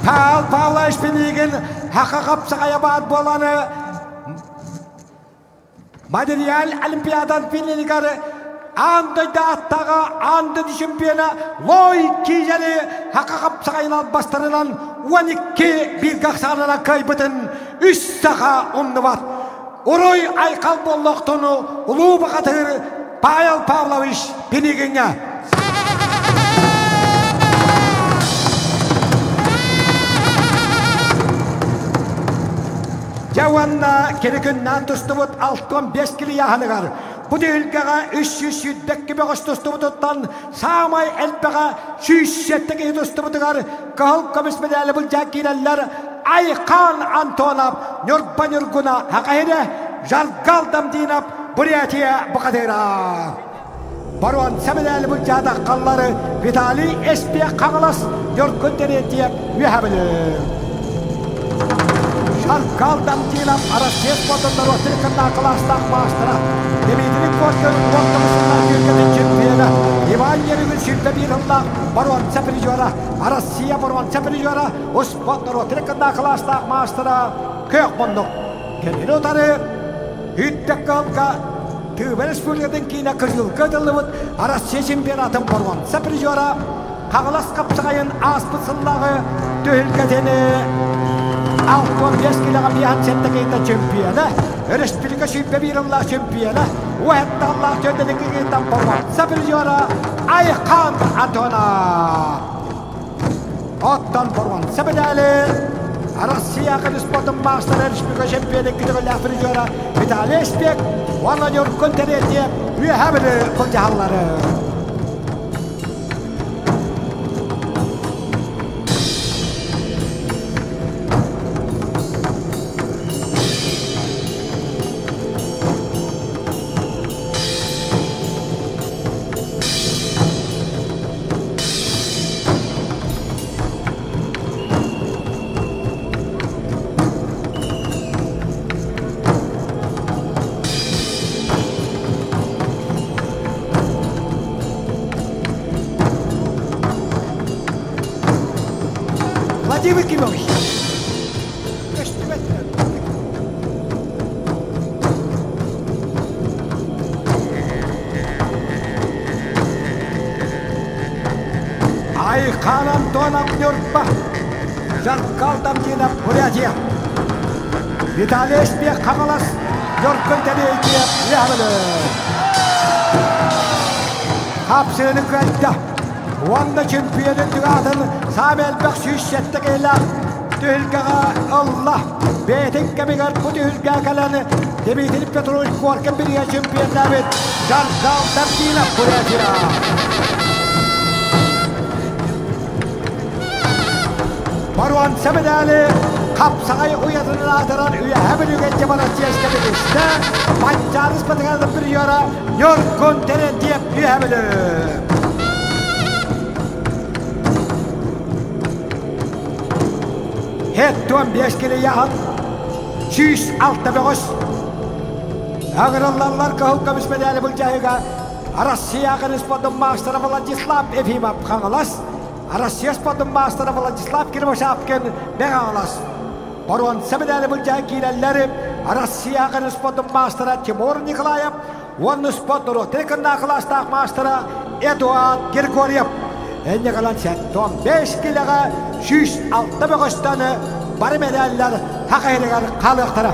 Payal Pavlovich Pinigin haqa kapsaqaya bat bolanı Material Olimpiadan finaligarı andı dağıttağa andı çempiyona loy kiyeli haqa kapsaqayla bastırılan 12 bir qaqsağına kaybıtın 3 sağa onnuvat. Uroy aykal bolloqtunu ulu baqatır Payal Pavlovich Pinigin'e. Javanna kerekünden tustubut 65 kili yahanıgar. Bu dülgağa 300 yüddek gibi tustubututtan Samay elpeğe 170 tustubutugar. Kahıl komismedeli bulacak gireller Aykan Antonov Nurban Nurguna Hakahire Jargaldam Dinap Buryatiya Bukadera. Baruan semedeli bulacağda kalları Vitali Espiye Kağılas Nurgun Deretiye Mühabili. Jargaldam Dinap Arasiyes Botanlar Otirikanda Klastak Master'a Demeydilik Borçların Borçlarısından Gülgenin Çırpiyene İvan Yerigün Sülpe bir hımla Baruan Sepiricora Arasiya Baruan Sepiricora Osbotlar Otirikanda Klastak Master'a Kök Bonduk Kendini otarı Hüddek Kalka Tüberes Bölgeden Kine Kızıl Gıdılıvıt Arasiya Çempionatın Baruan Sepiricora Kağılas Kapsağayın Aspısıllağı Tühülgetini 65 kilogram bir hansettekinde çempiyona, Respublika Şüphe bir Allah çempiyona, o hatta Allah çöndedeki tampovan, Sepirjora, Aykan Antona. Ottan porvan, Sepidali, Arasiya Kıdısbatın Master Respublika Şüphe'de kütüğü Lafirjora, Vitali Espek, Valla Yorkun Teretiye, Üyehabili Kulcahalları. Vladimir Kimovich. Aykan Antonov Nurba. Jargaldam Dinap Buryatiya. Vitali Espek Kağılas Yorkun Teretiye Mühabili. Kapsığını kayıtta. Wanda çempiyonun tügatın Samel Bakşüşet'te geyler Tühülgağa Allah Beytin kemigar bu tühülgağa kalanı Demetilip Petrol Korkan bir yer çempiyon David Jargaldam Dinap Buryatiya. Baruan Semedali Kapsağayı uyatının atıran Üyehabili Gence Baratiyas'ta bir işte Pancarız Batıkan'da bir yara Yorkun Teretiye Üyehabili. Hettuan 5 kilo yahan 169 Ağırlarlar kahıl komismedeli bulcayıga Arasiya Kıdısbatın Master'a Vladislav Efimov Kağılas Arasiya Spatın Master'a Vladislav Kirmoşapken ne Kağılas Baruan Semedeli bulcayı kirelleri Arasiya Kıdısbatın Master'a Timur Nikolayev Vannu Spatın Rotrikanda Klastak Master'a Eduard Grigoryev Enne kalan Hettuan 5 kiloga 169 tane barı medaller Hakayırıgar kalıqtara.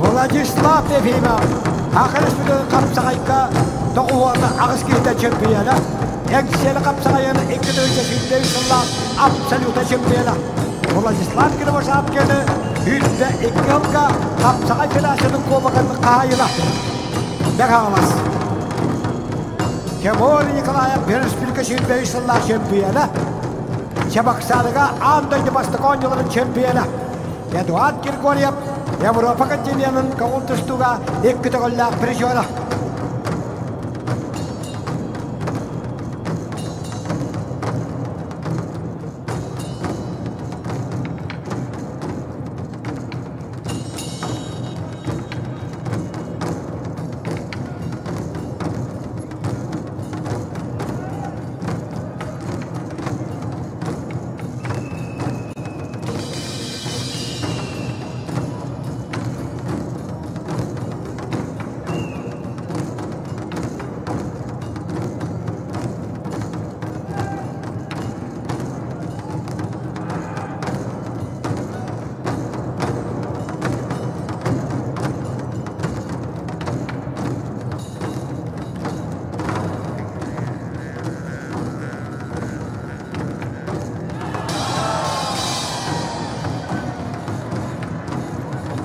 Vladislav Efimov Akırız bir kapsağayka Doğuvarda ağız giyde çempiyona Ekseli kapsağayını 2 dövüşesinde Yusuflar Absoluta çempiyona Vladislav Kirmoşapken'i Yüzde 2 yılga kapsağay filasının kovakını kahayına Ne kağılas Тимур Николаев Республика Сильвейшалла чемпионы. Чебоксарыга андайды бастықон жылының чемпионы. Эдуард Григорьев Европа континентінің кауынтыстуға 2 төгілләк призері.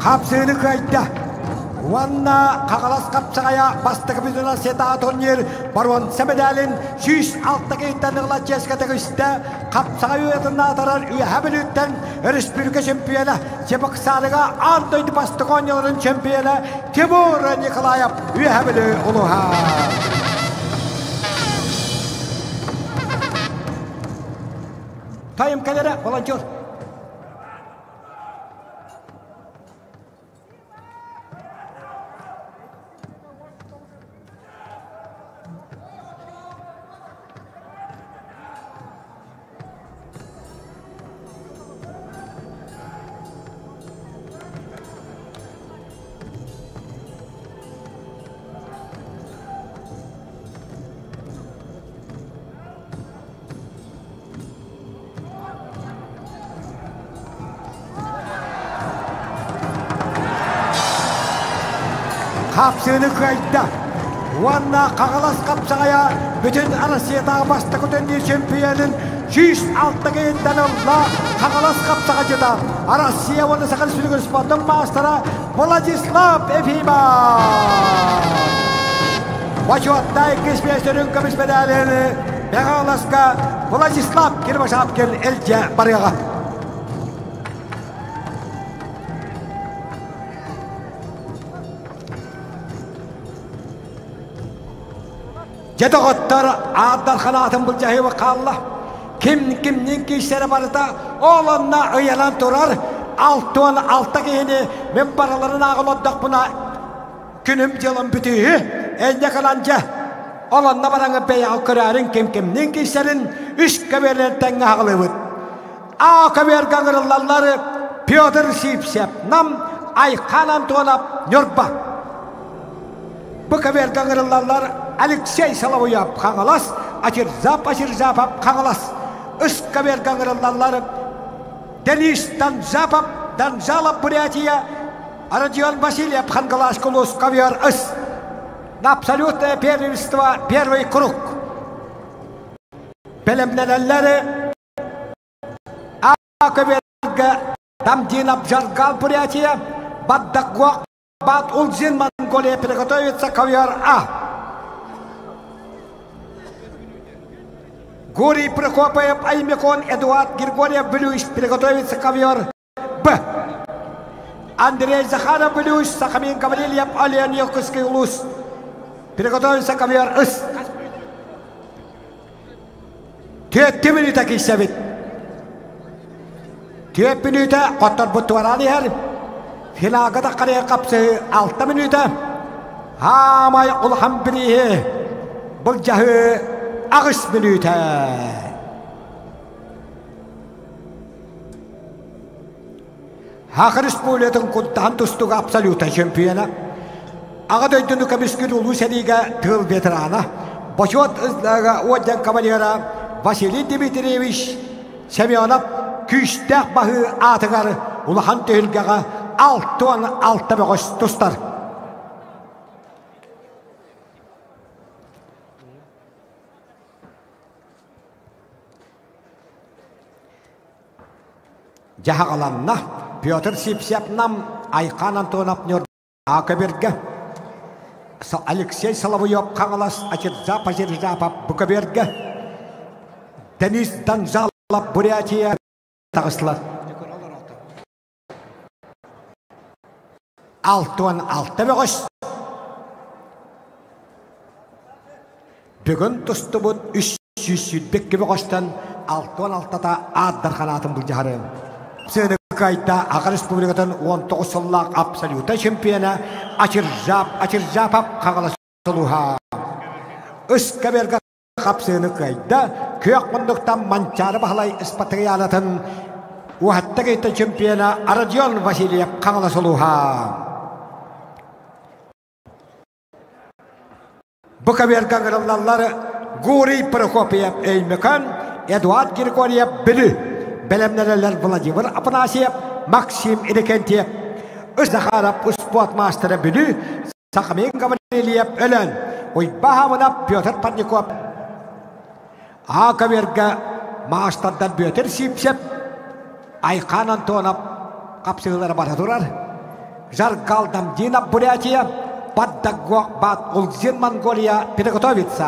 Kapsını kayıtta. Vanna Kakalas kapsaya bastık bizuna seta turnir Barvan Semedal'in 106 kayıttanıqla ceskatı üstte kapsaya üyetinde atarar üyebilütten Respublika şempiyonu Çeboksalıga andaydı bastık 10 yılın şempiyonu Timur Nikolayev üyebilü uluha. Tayım kadere volontör. Kapsını kayıtta. Vanna Kakalas kapsaya bütün Rusya'da bastık ödendiği şempiyonun 106 kayıttanıqla Kakalas kapsacıda Rusya vanna sakal sürgün spotun mastera Vladislav Efimov. Vaçuatta 25'lerin kömüş medalini Kakalas'ka Vladislav Kirvaşapkin elce barıyağa. Jadağıttar adlar kanatın bulcağı ve kalla. Kimnin kişileri barıda oğlanına öyelan durar. Altın altta giyini men paraların ağıladık buna günüm yılın bütüğü. Elde kalanca oğlanına baranı beyağı kırarın kimnin kişilerin üst kaberlerden ağılıvıd. A kaber gangırlarları Pyotr Sipsev nam Aykan Antonov Nyorba. Bu kaber gangırlarlar Alexey Solovyov Kakalas, Açır Zapap Kakalas. Üst kaber gangırlarları Denis Danzapov, Danzalov Buryatiya, Rodion Vasilyev Kakalas Kulus Kaviar Üst. На абсолютное первенство первый круг. Белемнелеллери Акаверга Тамдинов Жаргал Бурятия, Баддаквак Бад Улзин Монголия приготовится ковер А. Гурий Прокопьев Аймекон Эдуард Григорьев Блюш приготовится ковер Б. Андрей Захаров Блюш, Сахамин Гаврильев, Ален Якутский Улус. Приготовиться ковер С. 4 минута кисебит. 4 минута коттор бутварани хер. Финалга да кария капсы 6 минута. Хамай улхам бирихи. Бұл жағы 6 минута. Хақыр республикатын құттан тұстығы абсолютно чемпионы. Ағады өйдіні көміскін ұлу сәліге тыл ветераны. Башуат ұзлығы өден кавалера Василий Дмитриевич Семенов күштәк бағы атығары ұлыған түйілгеға 6-6 тұстар. Жағаланна Петр Сипсеп нам Айқан Антонов Нёр Акаберге Алексей Соловьев, Каңалас, Ачирзап, Ачирзапа, Букаберга, Денис Данжалов, Бурятия, Тағысылар. Алтуан Алтабығыз. Бүгін тұсты бұд 300 бекке бұғыстан Алтуан Алтата аддархан атын бұл жағары. Сені қайта Аға Республикатын 19 сыллақ абсолюта чемпионы Ачиржапап Қағалас сұлуға. Үс кәбергі қапсыны қайда көк мұндықтан манчары бағылай іспатығы алатын уатты қайта чемпионы Арадион Васильев Қағалас сұлуға. Бұқаберген ғырыллалары Гурий Прокопиев Эймекан, Эдуард Григорьев Білі, Белемнелелер Владимир Афанасьев, Максим Иннокентьев, Захаров спорт мастері Білі, Сақымен Гаврилиев Өлен, Ойбахамына Петр Парников. Ақаберге мастардан Петр Сипсеп, Айқан Антонов қапсығылары бара тұрар. Жаргалдам Дина Бурятия, Поддагуак Бат Улзин Монголия приготовится.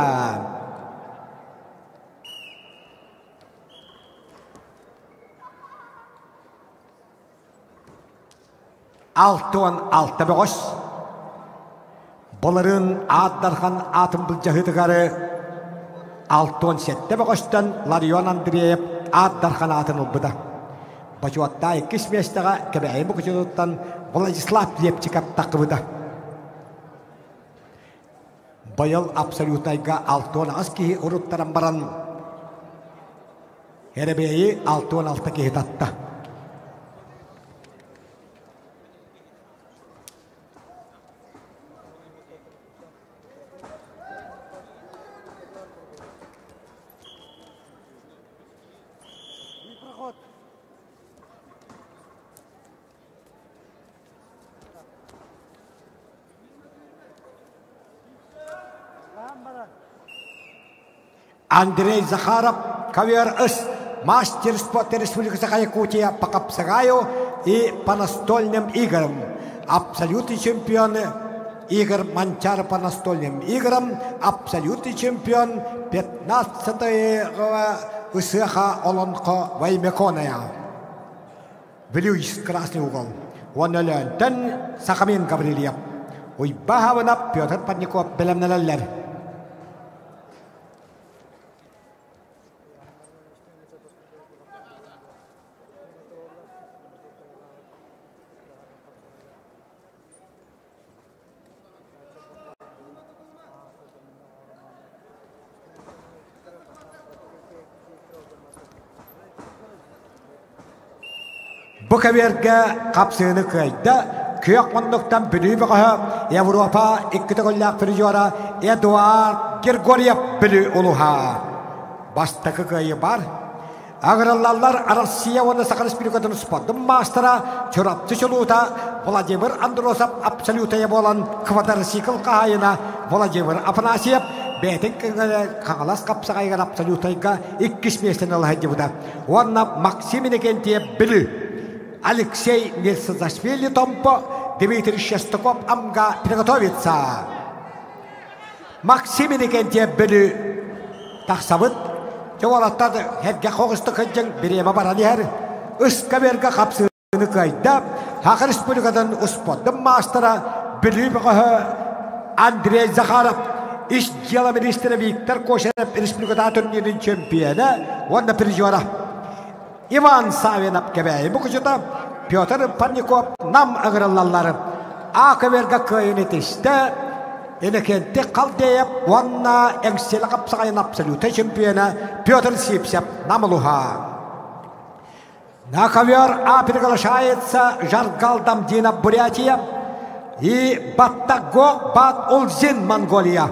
Алтуан Алтабығыз. Бұлырын аддархан атын бұл жағыдығары Алтуан Сеттебығыздан Ларион Андреев аддархан атын ұлбыда. Бачуатта 2 местіға кәбәйім бұқытыдықтан Владислав Лепчикап тақыбыда. Байыл абсолютайга Алтуан аски ұруттаран баран әребейі Алтуан алты кейт атта. Андрей Захаров, ковер-ыс, мастер спорта Республики Саха-Якутия по капсагаю и по настольным играм. Абсолютный чемпион игр Манчар по настольным играм. Абсолютный чемпион 15-го Усыха Олонко Ваймеконая. Велюйс красный угол. Он олентен Сахамин Гаврилиев. Ойбахавына Петр Парников Белемнелелер. Бұқаверге қапсыны қайда көк мұндықтан білі бұға Европа 2-тігілләқ призера Эдуард Григорьев білі ұлыға. Бастықы қайы бар. Ағыраллалар Россия оны Саха Республикатын спорттың мастера чұрапты шылуыта Владимир Андросов абсолютая болан квадроцикл қайына Владимир Афанасьев бәтін қағалас қапсағайған абсолютайға 2 местен алға дебіда. Онна Максим Иннокентьев білі. Алексей Нельсозашвили Томпо, Дмитрий Шестаков Амга приготовится. Максим Иннокентьев білі тақсабыт. Жоғалаттады әрге қоғысты қыджың біремі бараны әр. Үскаберге қапсыны қайда. Аға Республикадан спорттың мастера білі бұғы Андрей Захаров. Іш дела министрі Виктор Кошерев Республикада турнирінің чемпионы. Онда призера. Иван Савинов кәбәйі бұқышыда Петр Парников нам ағырылалары. Ақыверге көйіні тесті, Иннокентьев қалдейіп, онна әңселі қапсағайын абсолюта чемпионы Петр Сипсеп намылуға. На ковер приглашается Жаргалдам Дина Бурятия и Баттаго Бат Улзин Монголия.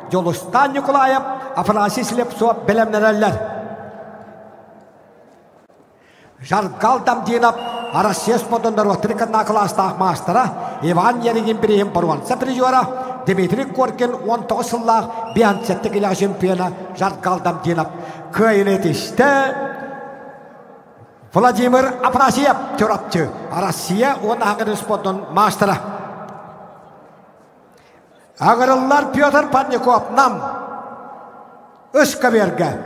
Жолустан Николаев, Афанасий Слепцов Белемнелелер. Жаргалдам Динап, Россия спортында ротырыканна кластақ мастера, Иван Ерегин Бірейім Паруанца призера, Дмитрий Коркин 19 сыллақ бианцетті келі чемпионы Жаргалдам Динап. Көйіні тесті Владимир Афанасьев түрапчы, Россия оны ағыры спорттың мастера. Ağırlılar Pyotr Parnikov nam. Özkaberge.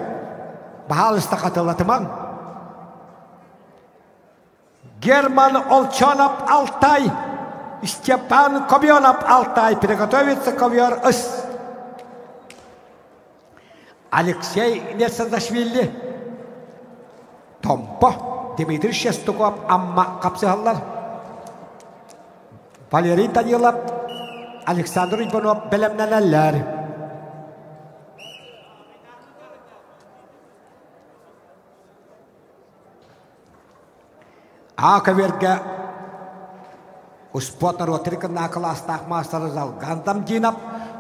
Bahalısda katılatıman. German Olchonov Altay. Stepan Kobionov Altay. Приготовиться ковер ыс. Алексей Несадашвили. Tompo. Dmitri Shestukov amma kapsıhallar. Valeri Danilov. Alexander Ivanov belemlenenler. Akaverge uspotlar otirken nakalastaq masterızal gandam jinap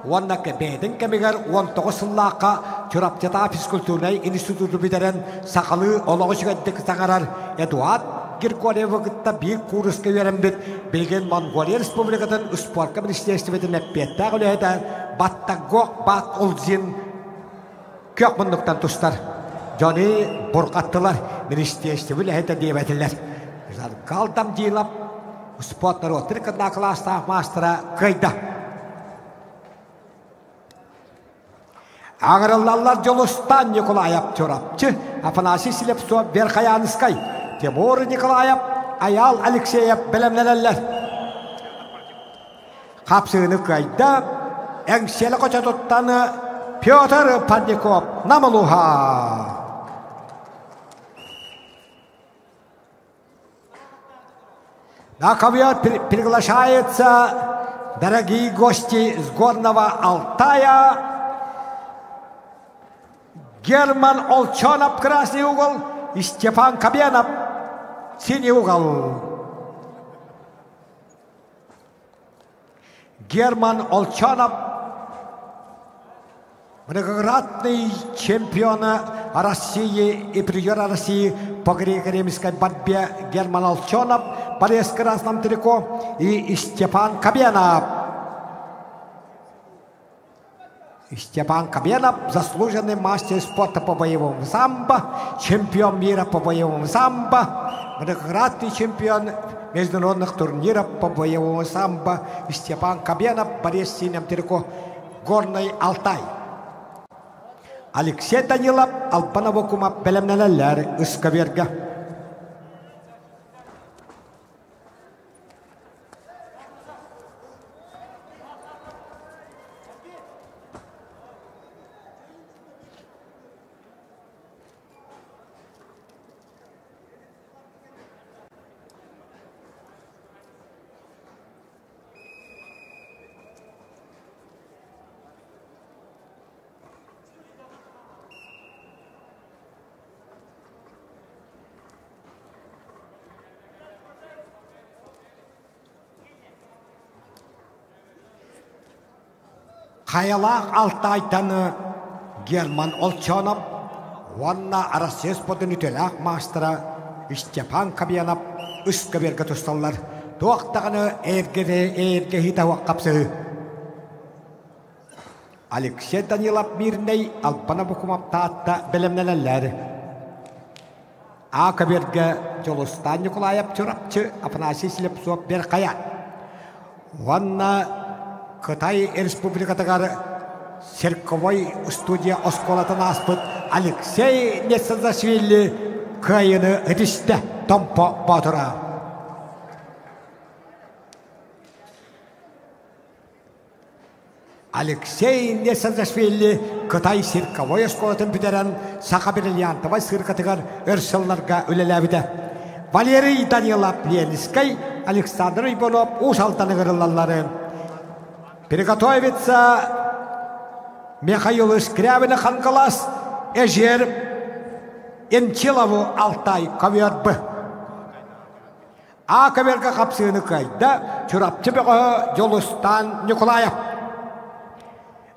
Onnak bedin kemiger 19 yıllıqa Çorapçata Fiskulturnay İnstitutu biteren sakalı oloğuşugaddık sağarar Eduard Girkorev'gıtta bir kurusqa verembit bilgen Mongolia Respublikatın Sportka Ministerstvetin eppetta gülühede battagok bat olzin kök munduktan tustar Johnny burqattılar Ministerstvetin lehete diyevetiller Kaldam jilap spotlar otirken nakalastaq mastera kayda Ağırlılar Jolustan Nikolayev Çorapçı, Afanasi Silepsov Verkhayanskay, Timur Nikolayev, Ayal Alekseyev belemlenenler. Kapsığını kayda, engseli koça tuttanı Pyotr Parnikov Namaluha. Наковьер приглашается, дорогие гости с горного Алтая, Герман Олчонов красный угол и Степан Кобенов синий угол. Герман Олчонов многократный чемпион России и призер России по греко-римской борьбе Герман Олчонов, борец в красном трико, и Степан Кобенов. Степан Кобенов – заслуженный мастер спорта по боевому самбо, чемпион мира по боевому самбо, многократный чемпион международных турниров по боевому самбо. Степан Кобенов – борец в синем трико, Горный Алтай. Алексей Данилов – Алпанов окумап белемненелер Искаверге. Hayalaq Altay'tanı German Olchonov, Vanna Arasespodun ütelaq mastera Stepan Kobyanov Iskaberge tustanlar. Toqtağını erge hita vaqqapsı. Alexey Danilov Mirney Alpana bukumap taatta belemlenenler. Akaberge Jolustan Nikolayev Çorapçı Afanasi Silepsov Verkhayan. Vanna Кытай Республикатыгар Серковой студия осколатын аспыт Алексей Несадашвили кайыны ристе Томпо Батура. Алексей Несадашвили Кытай Серковой осколатын битерен Сақа Бриллиантовай сыркатыгар өрсылларга үлеләбіде. Валерий Данилов Ленинский, Александр Иванов Усалтаны гырыллалары. Приготовиться Михаил Искрявин Хангалас Эжер Энчилову Алтай Ковер-Б. А Коверга Хапсыны кайда Чурапчы беғы Жолустан Николаев.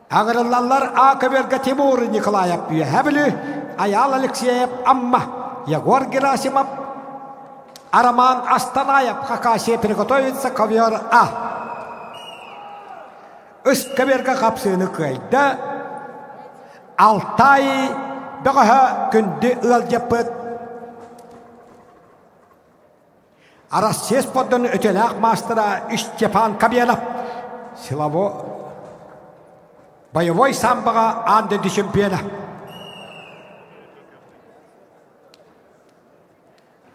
Ағырыллалар А Коверга Тимур Николаев Хәбілі Аял Алексеев Амма Егор Герасимов Араман Астанаев Хакаси приготовиться Ковер А. Искаверге қапсыны кайда Алтай бұғыға күнді ұл жепіт. Арасес подын өтеләқ мастера Степан Кобенов. Силаво боевой самбоға андыды чемпионы.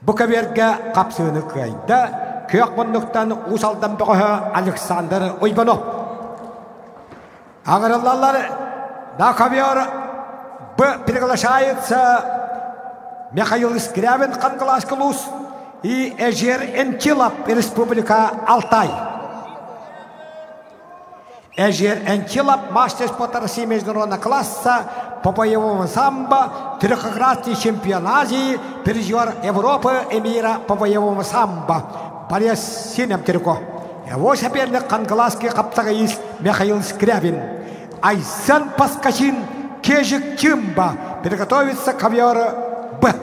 Бұқаберге қапсыны қайда көк мұндықтан ұсалдан бұғы Александр Ойбанов. Аңырылалар на ковер приглашается Михаил Скрябин, Кангаласкалус и Эжер Энчилап, Республика Алтай. Эжер Энчилап, мастер спорта России международного класса по боевому самбо, трехкратный чемпион Азии, призер Европы и мира по боевому самбо. Борис Синемтерко. Его соперник Кангаласский каптагаист Михаил Скрябин. Айсан Паскачин Кежик Чимба приготовится к коверу Б.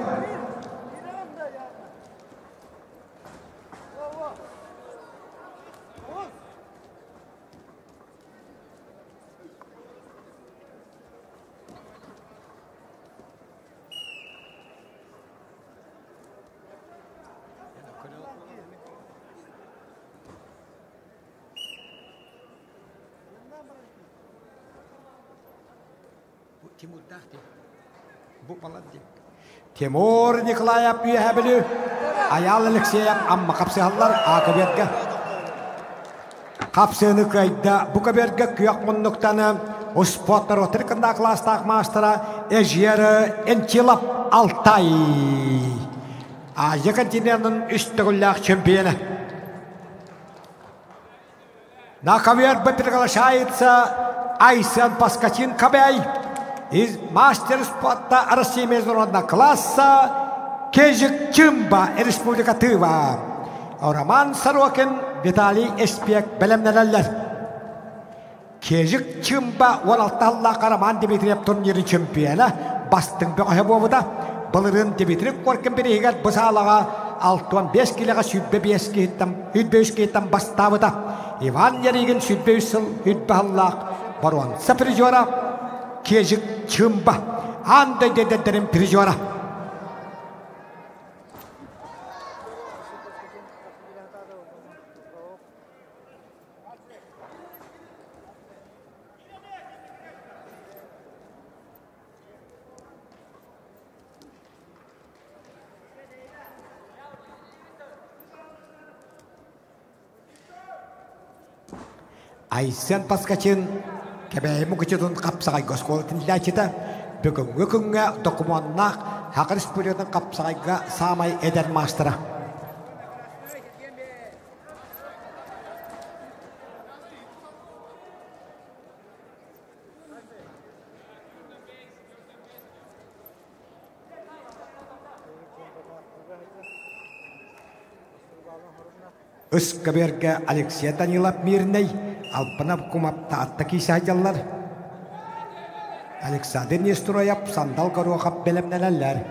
Тимур Николаев үйәбілі, Аял Алексеев амма қапсығалар ақыберге. Қапсығыны көйді бұқыберге күйек мұндықтаны ұспоттар отырқында кластақ мастыра Эжері Энчилап Алтай. Азия континентінің үстігілләқ чемпионы. На ковер приглашается Айсан Паскачин Кабей из мастер спорта России международного класса Кежик Чимба, Республика Тыва. Роман Сорокин, Виталий Эспек, Белемнелелер. Кежик Чимба, Уалалталла Роман Дмитриев турниры чемпионы, Бастың Бөғебовыда, Бұлырын Дмитриев Коркин Берегет Бұсалаға 65 килоға сүйтбе үскейттен бастабыда. Иван Яригин сүйтбе үсіл, үйтбе Аллақ, Баруан Сапризора, Кежик Чимба, андай дедеттерин призора. Айсан Паскачин Кебейму күчетун қапсағай госколатын ләчеті бүгінгі күнге документнақ Хақы Республиканың қапсағайға самай эдер мастера. Үскаберге Алексей Данилов Мирней Алпынап кумап тааттаки сәжаллар. Александр Нестрояп сандал қаруақап белемнеләләр.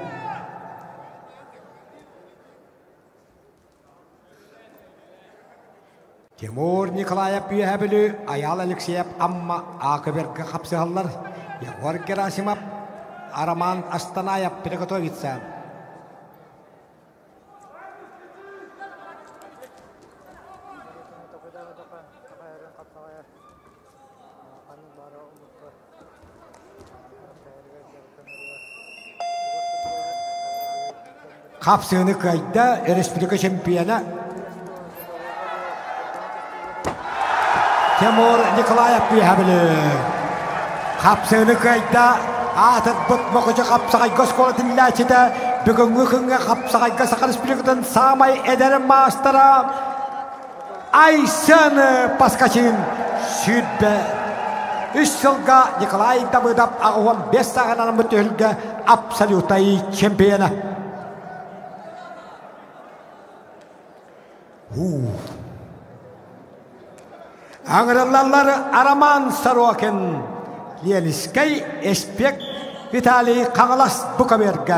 Тимур Николаев үйәбілі Аял Алексеев амма ақыберге қапсығалар. Егор Герасимов Араман Астанаев приготовится. Қапсығыны қайда Республика чемпионы Тимур Николаев үйәбілі. Қапсығыны қайда атыт бұт мұқыжы қапсығай көсколатын ләчеті бүгінгі күнге қапсығайға Сақар Республикадан самай әдәрі мастыра Айсан Паскачин сүйтбе. Үш жылға Николай Давыдов ағуан 5 сағанан мүтілгі абсолютай чемпионы. Аңырылалар Араман Сорокин, Ленискай Эспек, Виталий Қаңылас Бұқаберге.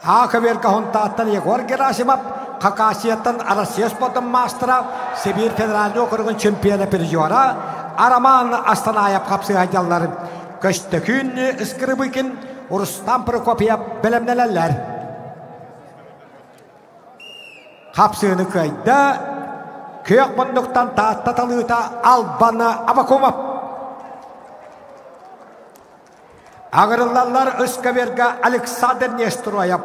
Ақыберге ғонтаттан Егор Герасимов, Қақасияттан Россия спортын мастера, Сибир федеральный округын чемпионы призера, Араман Астанаев қапсығайдалар. Көстікін Искрыбыкин, Урустан Прокопьев белемнелелер. Қапсығыны қайда Kök bunduktan tatalığıta Albana Abakumov. Ağırlarlar Iskaverga Alexander Nestroyev.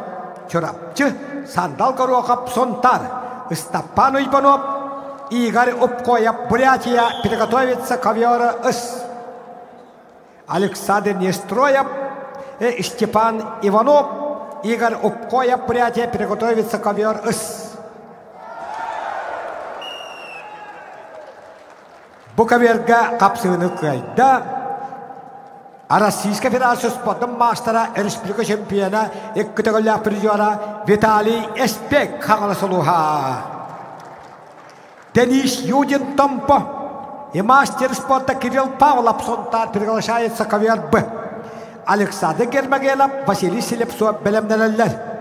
Çorapçı Sandal Gorokap Sontar. Степан Иванов, Игорь Упкоев, Бурятия, приготовиться ковер С. Александр Нестроев, Степан Иванов, Игорь Упкоев, Бурятия, приготовиться ковер С. Буковерга капсыны кайда. А Российская Федерация спортом мастера республика чемпиона эккутеголя призера Виталий Эспек Хагаласулуха. Денис Юдин Томпо и мастер спорта Кирилл Павлов Сонтар приглашается ковер Б. Александр Гермагелов, Василий Селепсов, Белемнелеллер.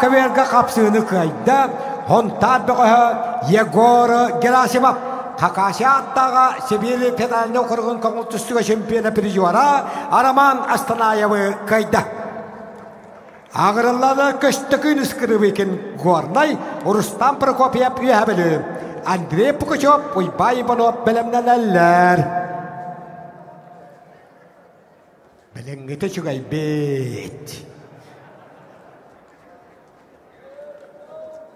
Коверга капсыны кайда Хонтар бөгөһө Егор Герасимов Хакасияттага Сибирь федеральный округун көңүл чемпиона призера Араман Астанаевы кайда. Агырлары көстөкүн искырыбыкен Горнай Рустам Прокопьев үйәбілі. Андрей Пукачев Уйбай Иванов белемнелеллер. Белеңгете чугай бет.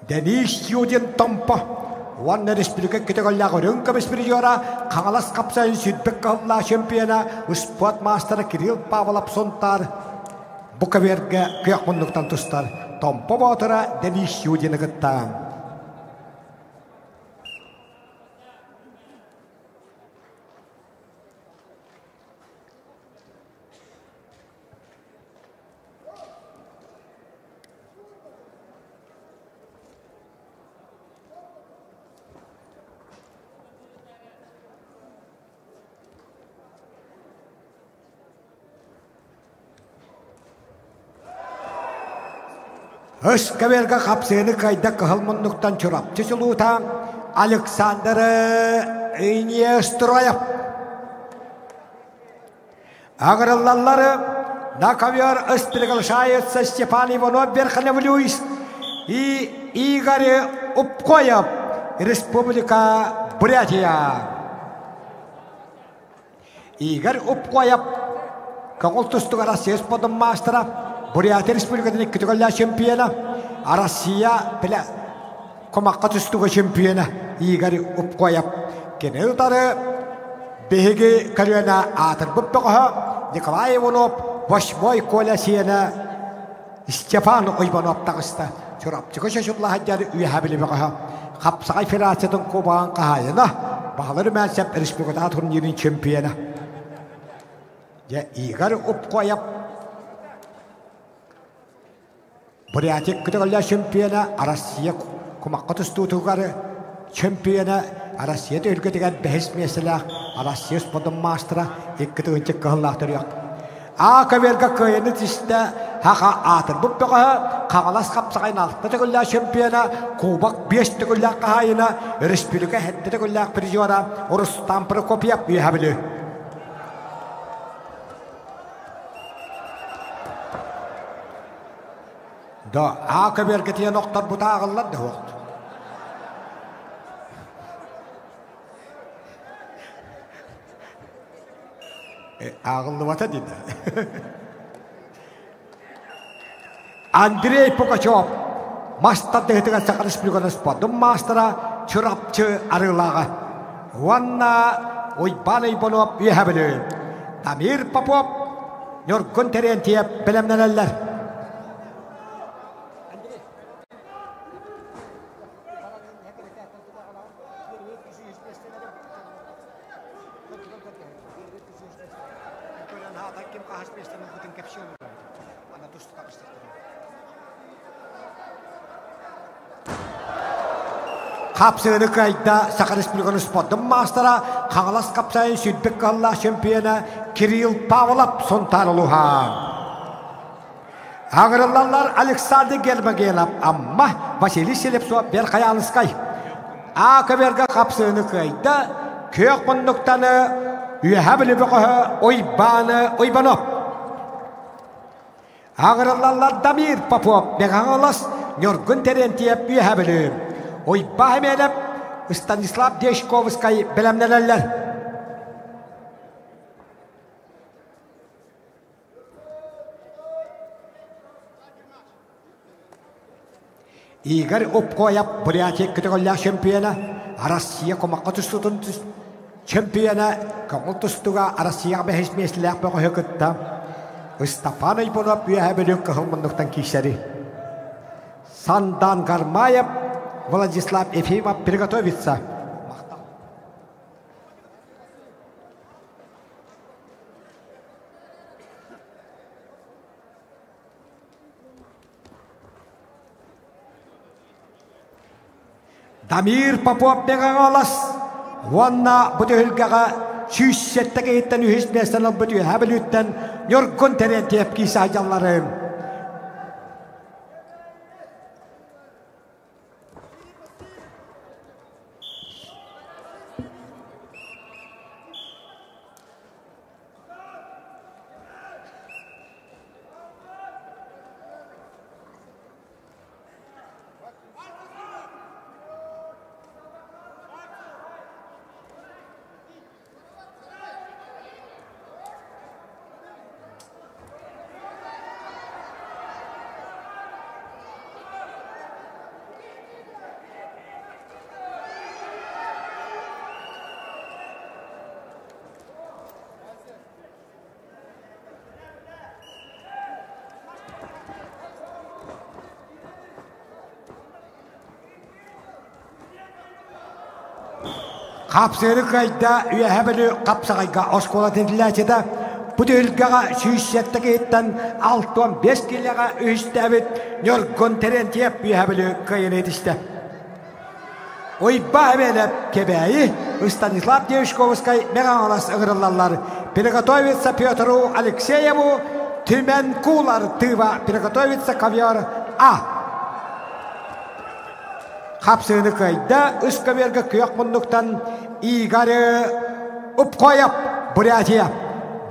Денис Юдин Томпо, Ванна Республика Китаголяго Рюнка Беспризера, Кагалас Капсайн Сюдбек Калла чемпиона, Спорт мастера Кирилл Павлов Сонтар, Буковерга Кьякмундуктан Тустар, Томпо Ботара, Денис Юдин Гаттан. Коверга капсыны кайда кыһылмыннуктан чурапчы чулуута Александр Нестроев. Агырлаллары на ковер С приглашается Степан Иванов, Верхнев Люис и Игорь Упкоев, Республика Бурятия. Игорь Упкоев, Кагултустуга Россия спортом мастера, Бурятия Республикадан иккитиголла чемпиона, а Россия пиле комаккатустуга чемпиона Игорь Упкоев. Кенелтары беги карьена атыр буппега Николай Иванов, 8-й коля сиена Степан Иванов тагыста. Чурапчыга шашулла хаджар үйәбиле бега. Хапсагай федерациятын кубаган кахайына багалары мәнсәп республикада турнирин чемпиона. Я Игорь Упкоев Бурятия кытыголла чемпиона, Россия комаккатустуутугары чемпиона, Россия өлгөтөгөр бэхис меселах, Россия спортом мастера иккытыгынчык кыһыллаахтырыак. Коверга кыйыны тисте хаха атыр буппега кагалас капсагайын алтта төгөллаа чемпиона, Кубак 5 төгөллаа кахайына, республика хетте төгөллаа призера Рустам Прокопьев үйәбиле. Да, Коверга тия ноқтар бутағылар да оқты. Ағылды бата дейді. Андрей Пукачев, мастар дегетіген Сақа Республиканы спортын мастера, чурапчы арылаға. Ванна Ойбан Иванов үйәбілі. Дамир Попов, Нұргүн Терентьев білімнелелер. Kapsığını kayda Sakar Respublikanın sportun mastera Kangalas kapsayın Südbek Allah şampiyona Kiril Pavlov sontarılıha. Ağırlarlar Alexander Gerbagelap amma Vasily Selepsov Berkayanıskay. Akaberga kapsığını kayda kök bunduktanı üyehabili bakağı oybanop. Ağırlarlar Damir Popov Bekangalas Yorgun Terentiyep üyehabili. Oybahemelep Stanislav Deshkovskay bilemnelerler. Igor Opkoyev Buryatik kategoriya şampiyona Rusya komakatustun şampiyona kamutustuga Rusya behismesler bakıkta Stefan Ivanov üyehabili kahılmanlıktan kişileri Sandan Garmayev Владислав Ефимов приготовится. Дамир Попов бегалас. Ванна бүтүлгага сүйсеттеге иттен үһүсместен бүтү хабилүттен Yorgun Terentiyep кисажаллары. Kapsığını kayda üyehabili kapsağıyga oskola dedilerçede bu dölgağa süysette gitten 6-5 kilaga üstebit Yorgun Terentiyep üyehabili kayın edişte. Oyba emelep kebeyi Stanislav Deshkovskay meğanalas ığırlarlar. Приготовится Петру Алексееву Тюмен Кулар Тыва. Приготовится ковер А. Kapsığını kayda Üskaverga kıyakmunduktan Igor Opkoyev Buryatia.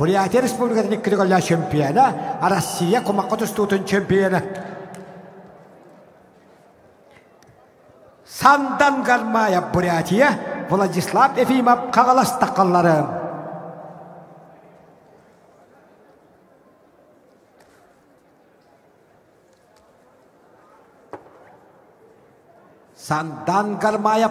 Buryatia Respublikasının kategoriya şampiyona Rusya komakatustun şampiyona. Sandan Garmayev Buryatia Vladislav Efimov Kangalas takalları. Sandan Garmayev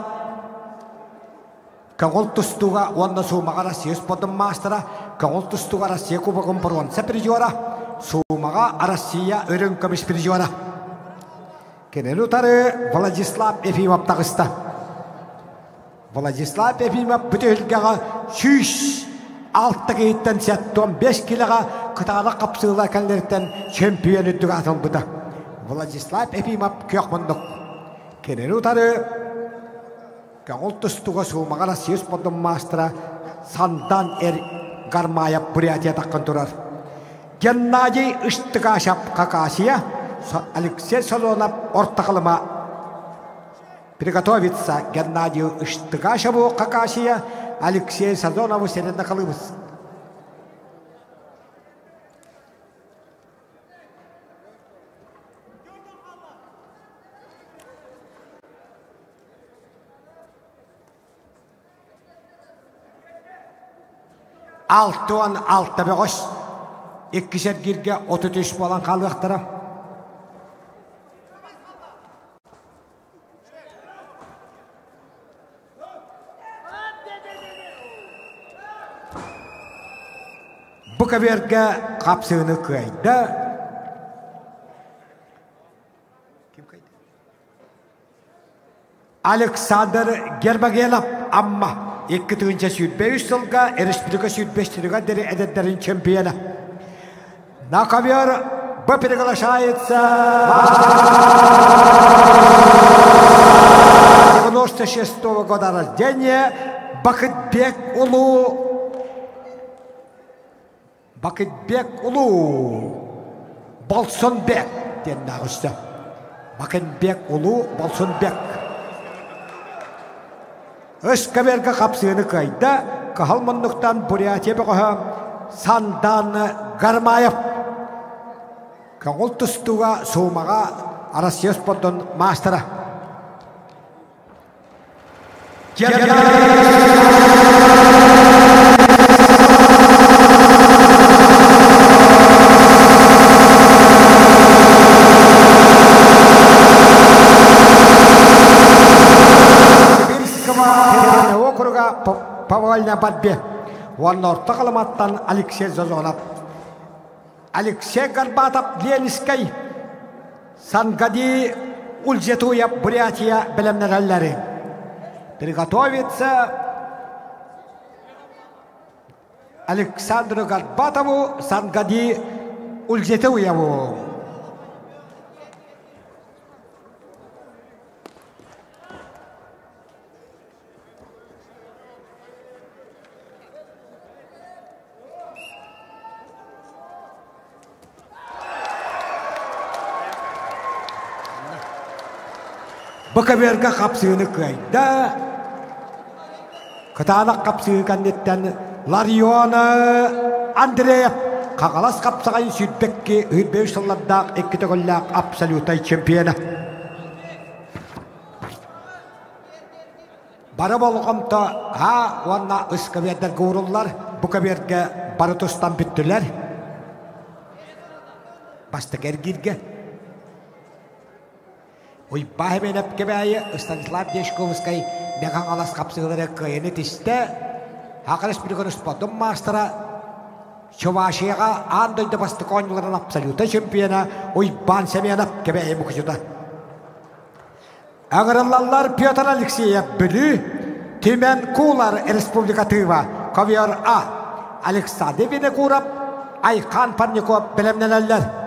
Kagoltustuga wanda sumaga Rusya sportun mastera Kagoltustuga Rusya kubakun perwan seprijora sumaga Rusya örünkamis prijora. Kenelutarı Vladislav Efimov takısta. Vladislav Efimov bütülgaga 6 geyitten 15 kilaga kıtağına kapsığıla kendilerden şampiyon üddüge atıldıda. Vladislav Efimov kıyakmunduk. Kenelutarı Kagoltustuga sumaga Rusya sportun mastera Sandan Garmayev Buryatia takkan durar. Gennadiy Istigashev Kakasiya Алексей Сазонов ортақылыма приготовиться Геннадию Иштыгашеву Какасия Алексею Сазонову середна қалыбыз. Алтуан алтта беғош. Еккішер гирге 33 болан қалғақтыра. Bu kaberge kapsığını kayda. Alexander Gerbagelov amma 2005 yılga Respublika Südbeştiriga deri edetlerin şampiyona. Nakabiyar bu pergala şahitsa 90 96 года рождения Бакытбек улу Болсонбек ден нағышты. Бакытбек улу Болсонбек. Өскәберге қапсыны қайда Кахалманлықтан Бурятия бұға Сандан Гармаев. Каңыл тұстуға соумаға Россия спортын мастера. Повольная борьбе. Он ортақалыматтан Алексей Зозонов. Алексей Горбатов Ленинский. Сангади Ульжетуя Бурятия белемнереллери. Приготовиться Александру Горбатову Сангади Ульжетуеву. Бакаберга қапсыны қайда Кытанақ қапсыны кәнеттен Ларионы Андреев қағалас қапсығайын сүйтбекке үйірбеу жылладақ еккеті қоллақ абсолютай чемпионы. Бары болғымта онна ұскабердер ғұрылар Бакаберге бары тұстан бүттілер. Басты кәргерге. Ой, бахемен әпкебәйі Станислав Дешковскай меған алас қапсығылары қайыны тісті Ақырыс білген ұспадым мастера Чувашияға андойды басты қойныларын абсолюта чемпионы Ой, бан сәмен әпкебәйі мұқыжыда. Аңырылалар Петр Алексеев білі Тюмен Кулар Республикатыва Ковер А Александр Винекуров Айқан Парников білімнелелер